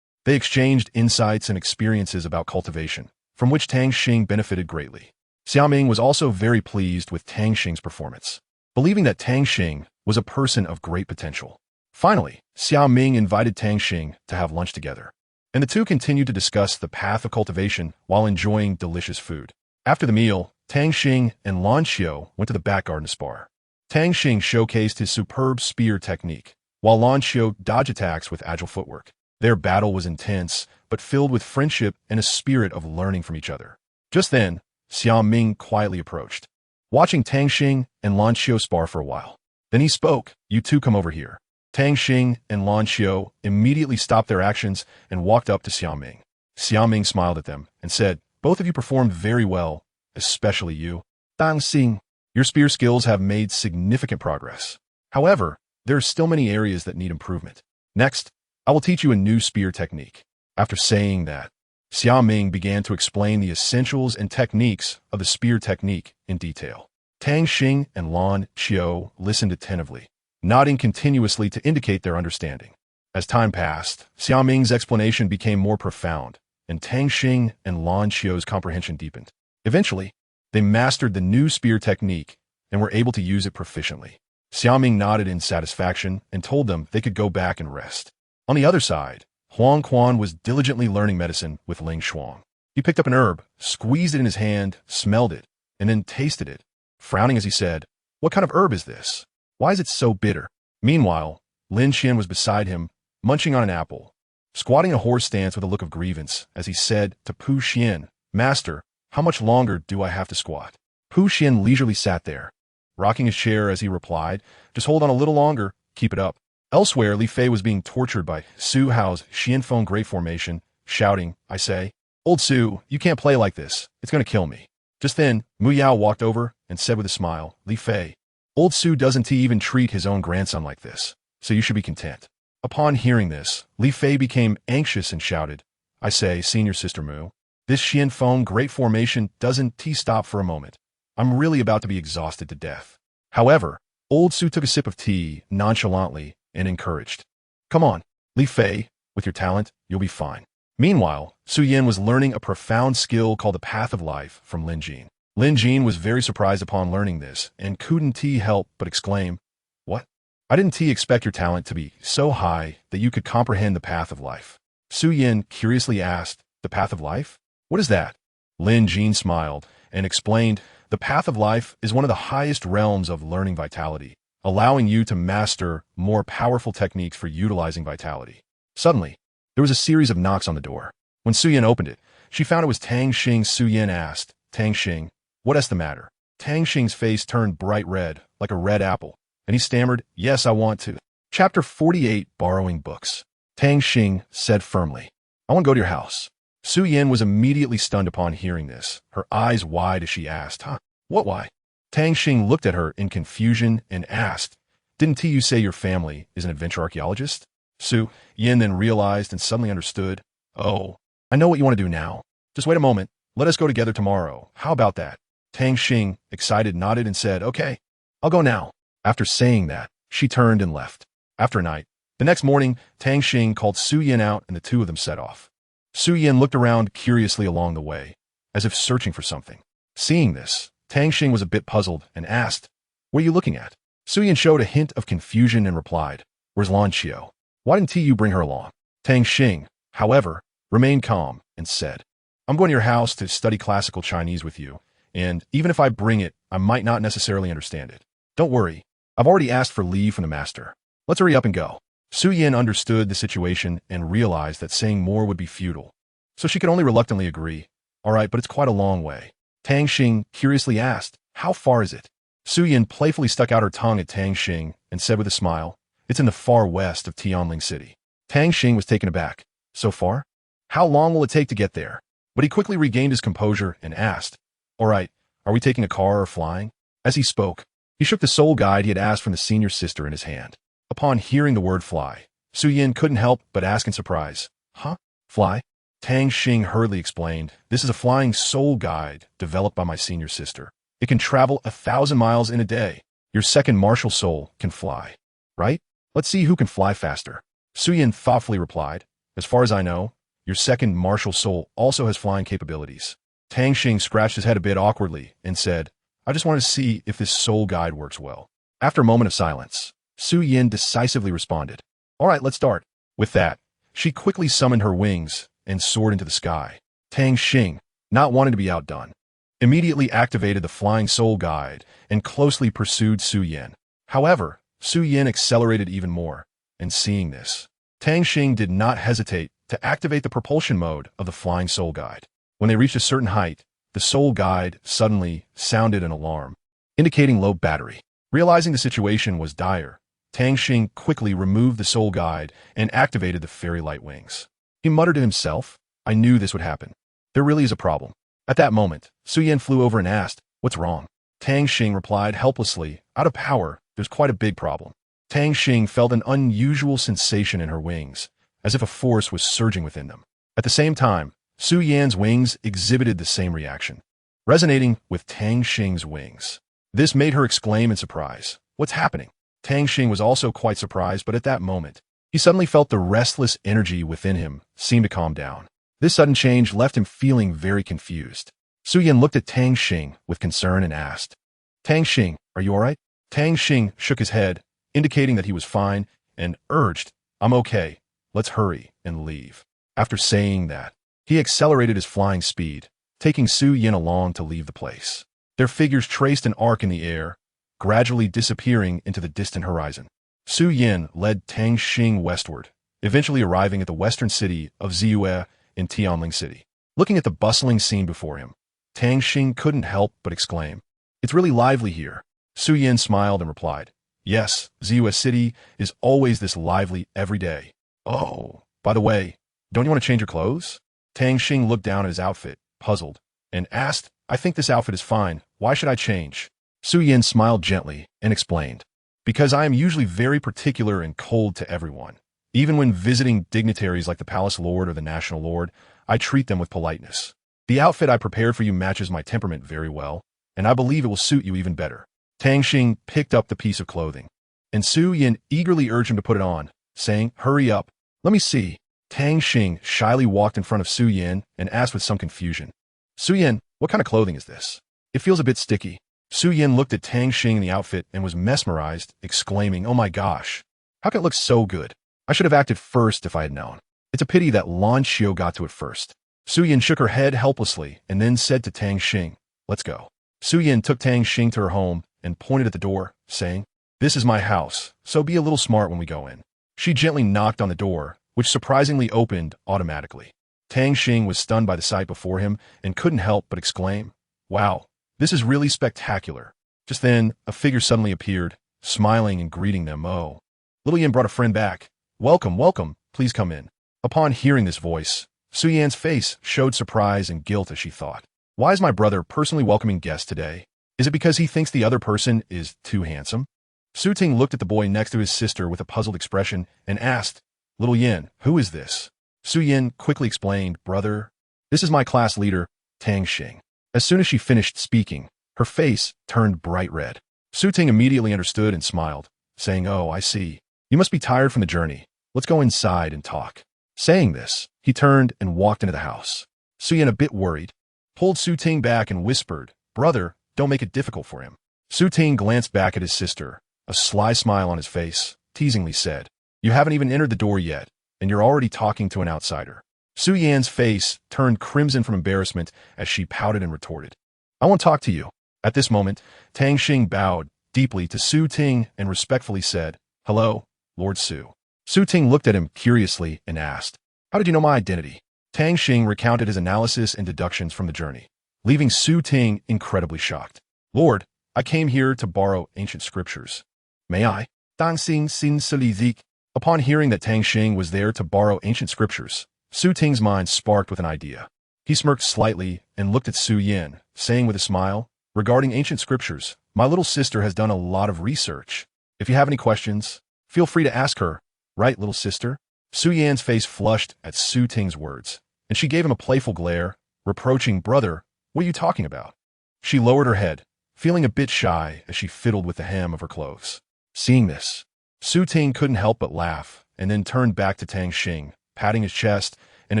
They exchanged insights and experiences about cultivation, from which Tang Xing benefited greatly. Xia Ming was also very pleased with Tang Xing's performance, believing that Tang Xing was a person of great potential. Finally, Xia Ming invited Tang Xing to have lunch together, and the two continued to discuss the path of cultivation while enjoying delicious food. After the meal, Tang Xing and Lan Xiu went to the back garden to spar. Tang Xing showcased his superb spear technique, while Lan Xiu dodged attacks with agile footwork. Their battle was intense, but filled with friendship and a spirit of learning from each other. Just then, Xia Ming quietly approached, watching Tang Xing and Lan Xiu spar for a while. Then he spoke, "You two come over here." Tang Xing and Lan Xiu immediately stopped their actions and walked up to Xia Ming. Xia Ming smiled at them and said, "Both of you performed very well, especially you. Tang Xing, your spear skills have made significant progress. However, there are still many areas that need improvement. Next, I will teach you a new spear technique." After saying that, Xia Ming began to explain the essentials and techniques of the spear technique in detail. Tang Xing and Lan Xiu listened attentively, nodding continuously to indicate their understanding. As time passed, Xia Ming's explanation became more profound, and Tang Xing and Lan Xiu's comprehension deepened. Eventually, they mastered the new spear technique and were able to use it proficiently. Xia Ming nodded in satisfaction and told them they could go back and rest. On the other side, Huang Quan was diligently learning medicine with Ling Shuang. He picked up an herb, squeezed it in his hand, smelled it, and then tasted it, frowning as he said, "What kind of herb is this? Why is it so bitter?" Meanwhile, Lin Xian was beside him, munching on an apple, squatting in a horse stance with a look of grievance as he said to Pu Xian, "Master, how much longer do I have to squat?" Pu Xian leisurely sat there, rocking his chair as he replied, "Just hold on a little longer, keep it up." Elsewhere, Li Fei was being tortured by Su Hao's Xianfeng Great Formation, shouting, "I say, old Su, you can't play like this. It's going to kill me." Just then, Mu Yao walked over and said with a smile, "Li Fei, old Su doesn't even treat his own grandson like this, so you should be content." Upon hearing this, Li Fei became anxious and shouted, "I say, senior sister Mu, this Xianfeng Great Formation doesn't stop for a moment. I'm really about to be exhausted to death." However, old Su took a sip of tea nonchalantly and encouraged, "Come on, Li Fei, with your talent, you'll be fine." Meanwhile, Su Yin was learning a profound skill called the Path of Life from Lin Jin. Lin Jin was very surprised upon learning this and couldn't help but exclaim, "What? I didn't expect your talent to be so high that you could comprehend the Path of Life." Su Yin curiously asked, "The Path of Life? What is that?" Lin Jin smiled and explained, "The Path of Life is one of the highest realms of learning vitality, allowing you to master more powerful techniques for utilizing vitality." Suddenly, there was a series of knocks on the door. When Su Yin opened it, she found it was Tang Xing. Su Yin asked, "Tang Xing, what is the matter?" Tang Xing's face turned bright red, like a red apple, and he stammered, "Yes, I want to." Chapter 48, Borrowing Books. Tang Xing said firmly, "I want to go to your house." Su Yin was immediately stunned upon hearing this, her eyes wide as she asked, "Huh? What why?" Tang Xing looked at her in confusion and asked, "Didn't you say your family is an adventure archaeologist?" Su Yin then realized and suddenly understood, "Oh, I know what you want to do now. Just wait a moment. Let us go together tomorrow. How about that?" Tang Xing, excited, nodded and said, "Okay, I'll go now." After saying that, she turned and left. After a night, the next morning, Tang Xing called Su Yin out and the two of them set off. Su Yin looked around curiously along the way, as if searching for something. Seeing this, Tang Xing was a bit puzzled and asked, "What are you looking at?" Su Yin showed a hint of confusion and replied, "Where's Lan Xiu? Why didn't you bring her along?" Tang Xing, however, remained calm and said, "I'm going to your house to study classical Chinese with you, and even if I bring it, I might not necessarily understand it. Don't worry, I've already asked for leave from the master. Let's hurry up and go." Su Yin understood the situation and realized that saying more would be futile, so she could only reluctantly agree. "All right, but it's quite a long way." Tang Xing curiously asked, "How far is it?" Su Yin playfully stuck out her tongue at Tang Xing and said with a smile, "It's in the far west of Tianling City." Tang Xing was taken aback. "So far? How long will it take to get there?" But he quickly regained his composure and asked, "All right, are we taking a car or flying?" As he spoke, He shook the soul guide he had asked from the senior sister in his hand. Upon hearing the word fly, Su Yin couldn't help but ask in surprise, "Huh? Fly?" Tang Xing hurriedly explained, "This is a flying soul guide developed by my senior sister. It can travel 1,000 miles in a day. Your second martial soul can fly, right? Let's see who can fly faster." Su Yin thoughtfully replied, "As far as I know, your second martial soul also has flying capabilities." Tang Xing scratched his head a bit awkwardly and said, "I just wanted to see if this soul guide works well." After a moment of silence, Su Yin decisively responded, "All right, let's start." With that, she quickly summoned her wings and soared into the sky. Tang Xing, not wanting to be outdone, immediately activated the flying soul guide and closely pursued Su Yin. However, Su Yin accelerated even more, and seeing this, Tang Xing did not hesitate to activate the propulsion mode of the flying soul guide. When they reached a certain height, the soul guide suddenly sounded an alarm, indicating low battery. Realizing the situation was dire, Tang Xing quickly removed the soul guide and activated the fairy light wings. He muttered to himself, "I knew this would happen. There really is a problem." At that moment, Su Yin flew over and asked, "What's wrong?" Tang Xing replied helplessly, "Out of power, there's quite a big problem." Tang Xing felt an unusual sensation in her wings, as if a force was surging within them. At the same time, Su Yan's wings exhibited the same reaction, resonating with Tang Xing's wings. This made her exclaim in surprise, "What's happening?" Tang Xing was also quite surprised, but at that moment, he suddenly felt the restless energy within him seem to calm down. This sudden change left him feeling very confused. Su Yin looked at Tang Xing with concern and asked, "Tang Xing, are you all right?" Tang Xing shook his head, indicating that he was fine, and urged, "I'm okay. Let's hurry and leave." After saying that, he accelerated his flying speed, taking Su Yin along to leave the place. Their figures traced an arc in the air, gradually disappearing into the distant horizon. Su Yin led Tang Xing westward, eventually arriving at the western city of Ziyue in Tianling City. Looking at the bustling scene before him, Tang Xing couldn't help but exclaim, "It's really lively here." Su Yin smiled and replied, "Yes, Ziyue City is always this lively every day. Oh, by the way, don't you want to change your clothes?" Tang Xing looked down at his outfit, puzzled, and asked, "I think this outfit is fine. Why should I change?" Su Yin smiled gently and explained, "Because I am usually very particular and cold to everyone. Even when visiting dignitaries like the Palace Lord or the National Lord, I treat them with politeness. The outfit I prepared for you matches my temperament very well, and I believe it will suit you even better." Tang Xing picked up the piece of clothing, and Su Yin eagerly urged him to put it on, saying, "Hurry up. Let me see." Tang Xing shyly walked in front of Su Yin and asked with some confusion, "Su Yin, what kind of clothing is this? It feels a bit sticky." Su Yin looked at Tang Xing in the outfit and was mesmerized, exclaiming, "Oh my gosh, how can it look so good? I should have acted first if I had known. It's a pity that Lan Xiu got to it first." Su Yin shook her head helplessly and then said to Tang Xing, "Let's go." Su Yin took Tang Xing to her home and pointed at the door, saying, "This is my house, so be a little smart when we go in." She gently knocked on the door, which surprisingly opened automatically. Tang Xing was stunned by the sight before him and couldn't help but exclaim, "Wow, this is really spectacular." Just then, a figure suddenly appeared, smiling and greeting them. "Oh, little Yin brought a friend back. Welcome, welcome, please come in." Upon hearing this voice, Su Yan's face showed surprise and guilt as she thought, "Why is my brother personally welcoming guests today? Is it because he thinks the other person is too handsome?" Su Ting looked at the boy next to his sister with a puzzled expression and asked, "Little Yin, who is this?" Su Yin quickly explained, "Brother, this is my class leader, Tang Xing." As soon as she finished speaking, her face turned bright red. Su Ting immediately understood and smiled, saying, "Oh, I see. You must be tired from the journey. Let's go inside and talk." Saying this, he turned and walked into the house. Su Yin, a bit worried, pulled Su Ting back and whispered, "Brother, don't make it difficult for him." Su Ting glanced back at his sister, a sly smile on his face, teasingly said, "You haven't even entered the door yet, and you're already talking to an outsider." Su Yan's face turned crimson from embarrassment as she pouted and retorted, "I won't talk to you." At this moment, Tang Xing bowed deeply to Su Ting and respectfully said, "Hello, Lord Su." Su Ting looked at him curiously and asked, "How did you know my identity?" Tang Xing recounted his analysis and deductions from the journey, leaving Su Ting incredibly shocked. "Lord, I came here to borrow ancient scriptures. May I?" Tang Xing sin salizik. Upon hearing that Tang Xing was there to borrow ancient scriptures, Su Ting's mind sparked with an idea. He smirked slightly and looked at Su Yin, saying with a smile, Regarding ancient scriptures, my little sister has done a lot of research. If you have any questions, feel free to ask her. Right, little sister? Su Yan's face flushed at Su Ting's words, and she gave him a playful glare, reproaching, brother, what are you talking about? She lowered her head, feeling a bit shy as she fiddled with the hem of her clothes. Seeing this, Su Ting couldn't help but laugh, and then turned back to Tang Xing, patting his chest and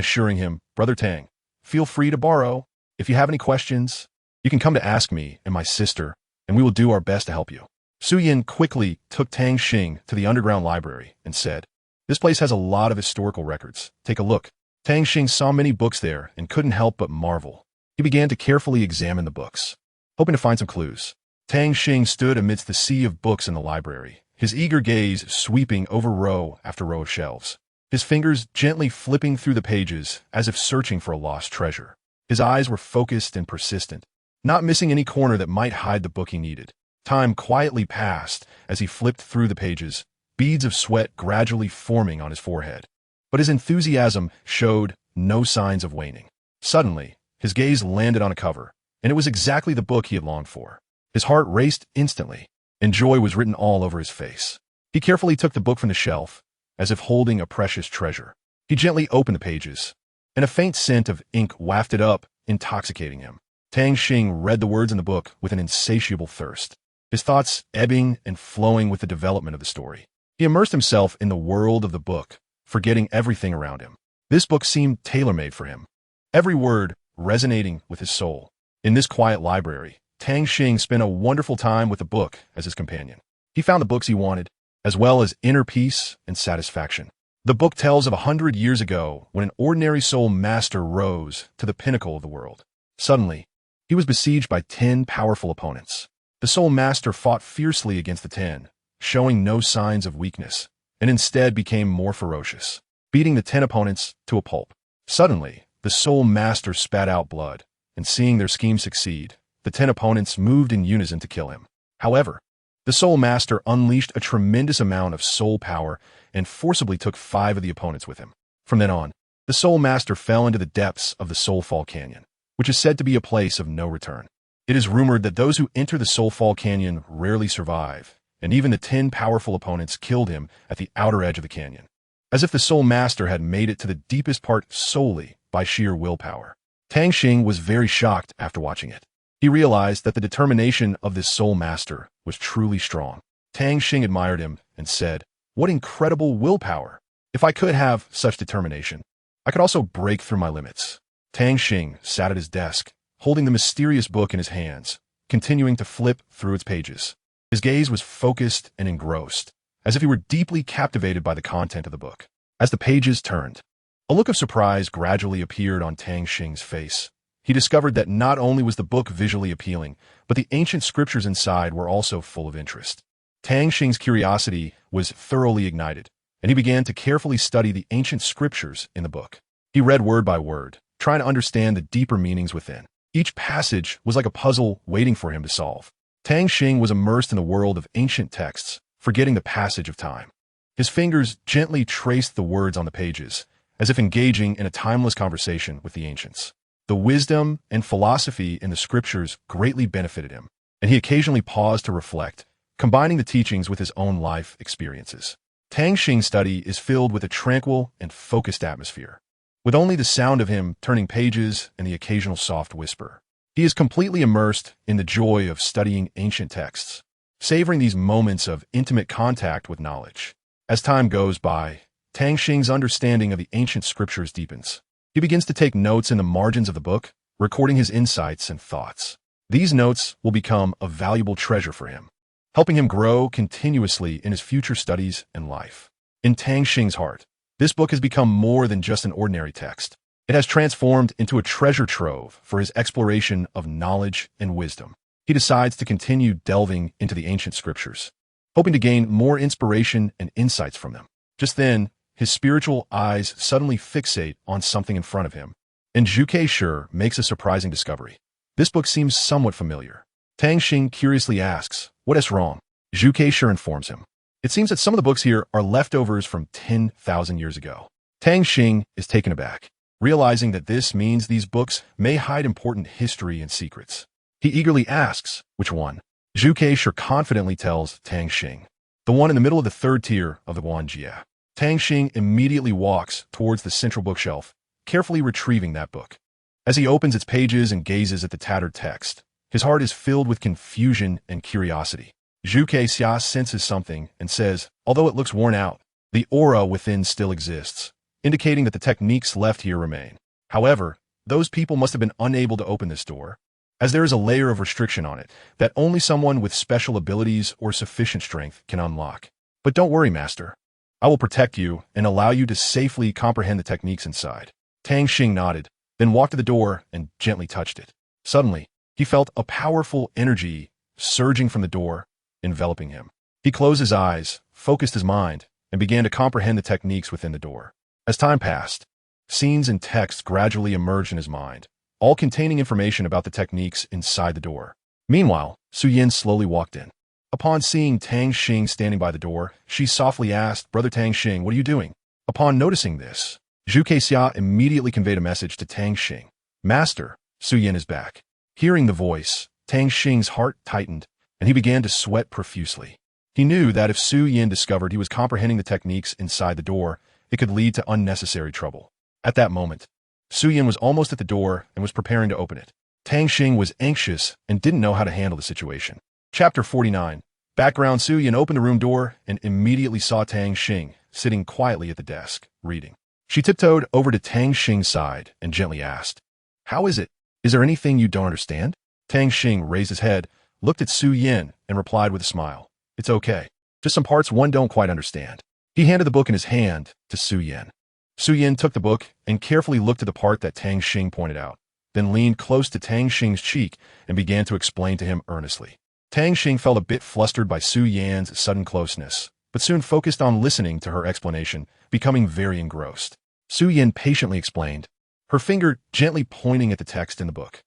assuring him, Brother Tang, feel free to borrow. If you have any questions, you can come to ask me and my sister, and we will do our best to help you. Su Yan quickly took Tang Xing to the underground library and said, this place has a lot of historical records. Take a look. Tang Xing saw many books there and couldn't help but marvel. He began to carefully examine the books, hoping to find some clues. Tang Xing stood amidst the sea of books in the library, his eager gaze sweeping over row after row of shelves, his fingers gently flipping through the pages as if searching for a lost treasure. His eyes were focused and persistent, not missing any corner that might hide the book he needed. Time quietly passed as he flipped through the pages, beads of sweat gradually forming on his forehead. But his enthusiasm showed no signs of waning. Suddenly, his gaze landed on a cover, and it was exactly the book he had longed for. His heart raced instantly, and joy was written all over his face. He carefully took the book from the shelf, as if holding a precious treasure. He gently opened the pages, and a faint scent of ink wafted up, intoxicating him. Tang Xing read the words in the book with an insatiable thirst, his thoughts ebbing and flowing with the development of the story. He immersed himself in the world of the book, forgetting everything around him. This book seemed tailor-made for him, every word resonating with his soul. In this quiet library, Tang Xing spent a wonderful time with the book as his companion. He found the books he wanted, as well as inner peace and satisfaction. The book tells of 100 years ago when an ordinary soul master rose to the pinnacle of the world. Suddenly, he was besieged by 10 powerful opponents. The soul master fought fiercely against the 10, showing no signs of weakness, and instead became more ferocious, beating the 10 opponents to a pulp. Suddenly, the soul master spat out blood, and seeing their scheme succeed, the 10 opponents moved in unison to kill him. However, the soul master unleashed a tremendous amount of soul power and forcibly took 5 of the opponents with him. From then on, the soul master fell into the depths of the Soulfall Canyon, which is said to be a place of no return. It is rumored that those who enter the Soulfall Canyon rarely survive, and even the 10 powerful opponents killed him at the outer edge of the canyon, as if the soul master had made it to the deepest part solely by sheer willpower. Tang Xing was very shocked after watching it. He realized that the determination of this soul master was truly strong. Tang Xing admired him and said, what incredible willpower! If I could have such determination, I could also break through my limits. Tang Xing sat at his desk, holding the mysterious book in his hands, continuing to flip through its pages. His gaze was focused and engrossed, as if he were deeply captivated by the content of the book. As the pages turned, a look of surprise gradually appeared on Tang Xing's face. He discovered that not only was the book visually appealing, but the ancient scriptures inside were also full of interest. Tang Xing's curiosity was thoroughly ignited, and he began to carefully study the ancient scriptures in the book. He read word by word, trying to understand the deeper meanings within. Each passage was like a puzzle waiting for him to solve. Tang Xing was immersed in the world of ancient texts, forgetting the passage of time. His fingers gently traced the words on the pages, as if engaging in a timeless conversation with the ancients. The wisdom and philosophy in the scriptures greatly benefited him, and he occasionally paused to reflect, combining the teachings with his own life experiences. Tang Xing's study is filled with a tranquil and focused atmosphere, with only the sound of him turning pages and the occasional soft whisper. He is completely immersed in the joy of studying ancient texts, savoring these moments of intimate contact with knowledge. As time goes by, Tang Xing's understanding of the ancient scriptures deepens. He begins to take notes in the margins of the book, recording his insights and thoughts. These notes will become a valuable treasure for him, helping him grow continuously in his future studies and life. In Tang Xing's heart, this book has become more than just an ordinary text. It has transformed into a treasure trove for his exploration of knowledge and wisdom. He decides to continue delving into the ancient scriptures, hoping to gain more inspiration and insights from them. Just then, his spiritual eyes suddenly fixate on something in front of him, and Zhuke Shi makes a surprising discovery. This book seems somewhat familiar. Tang Xing curiously asks, what is wrong? Zhuke Shi informs him. It seems that some of the books here are leftovers from 10,000 years ago. Tang Xing is taken aback, realizing that this means these books may hide important history and secrets. He eagerly asks, which one? Zhu Keisha confidently tells Tang Xing, the one in the middle of the third tier of the Guanjia. Tang Xing immediately walks towards the central bookshelf, carefully retrieving that book. As he opens its pages and gazes at the tattered text, his heart is filled with confusion and curiosity. Zhu Keisha senses something and says, although it looks worn out, the aura within still exists, indicating that the techniques left here remain. However, those people must have been unable to open this door, as there is a layer of restriction on it that only someone with special abilities or sufficient strength can unlock. But don't worry, Master. I will protect you and allow you to safely comprehend the techniques inside. Tang Xing nodded, then walked to the door and gently touched it. Suddenly, he felt a powerful energy surging from the door, enveloping him. He closed his eyes, focused his mind, and began to comprehend the techniques within the door. As time passed, scenes and texts gradually emerged in his mind, all containing information about the techniques inside the door. Meanwhile, Su Yin slowly walked in. Upon seeing Tang Xing standing by the door, she softly asked, Brother Tang Xing, what are you doing? Upon noticing this, Zhu Keisha immediately conveyed a message to Tang Xing. Master, Su Yin is back. Hearing the voice, Tang Xing's heart tightened, and he began to sweat profusely. He knew that if Su Yin discovered he was comprehending the techniques inside the door, it could lead to unnecessary trouble. At that moment, Su Yin was almost at the door and was preparing to open it. Tang Xing was anxious and didn't know how to handle the situation. Chapter 49. Background. Su Yin opened the room door and immediately saw Tang Xing sitting quietly at the desk, reading. She tiptoed over to Tang Xing's side and gently asked, How is it? Is there anything you don't understand? Tang Xing raised his head, looked at Su Yin, and replied with a smile. It's okay. Just some parts one don't quite understand. He handed the book in his hand to Su Yin. Su Yin took the book and carefully looked at the part that Tang Xing pointed out, then leaned close to Tang Xing's cheek and began to explain to him earnestly. Tang Xing felt a bit flustered by Su Yin's sudden closeness, but soon focused on listening to her explanation, becoming very engrossed. Su Yin patiently explained, her finger gently pointing at the text in the book.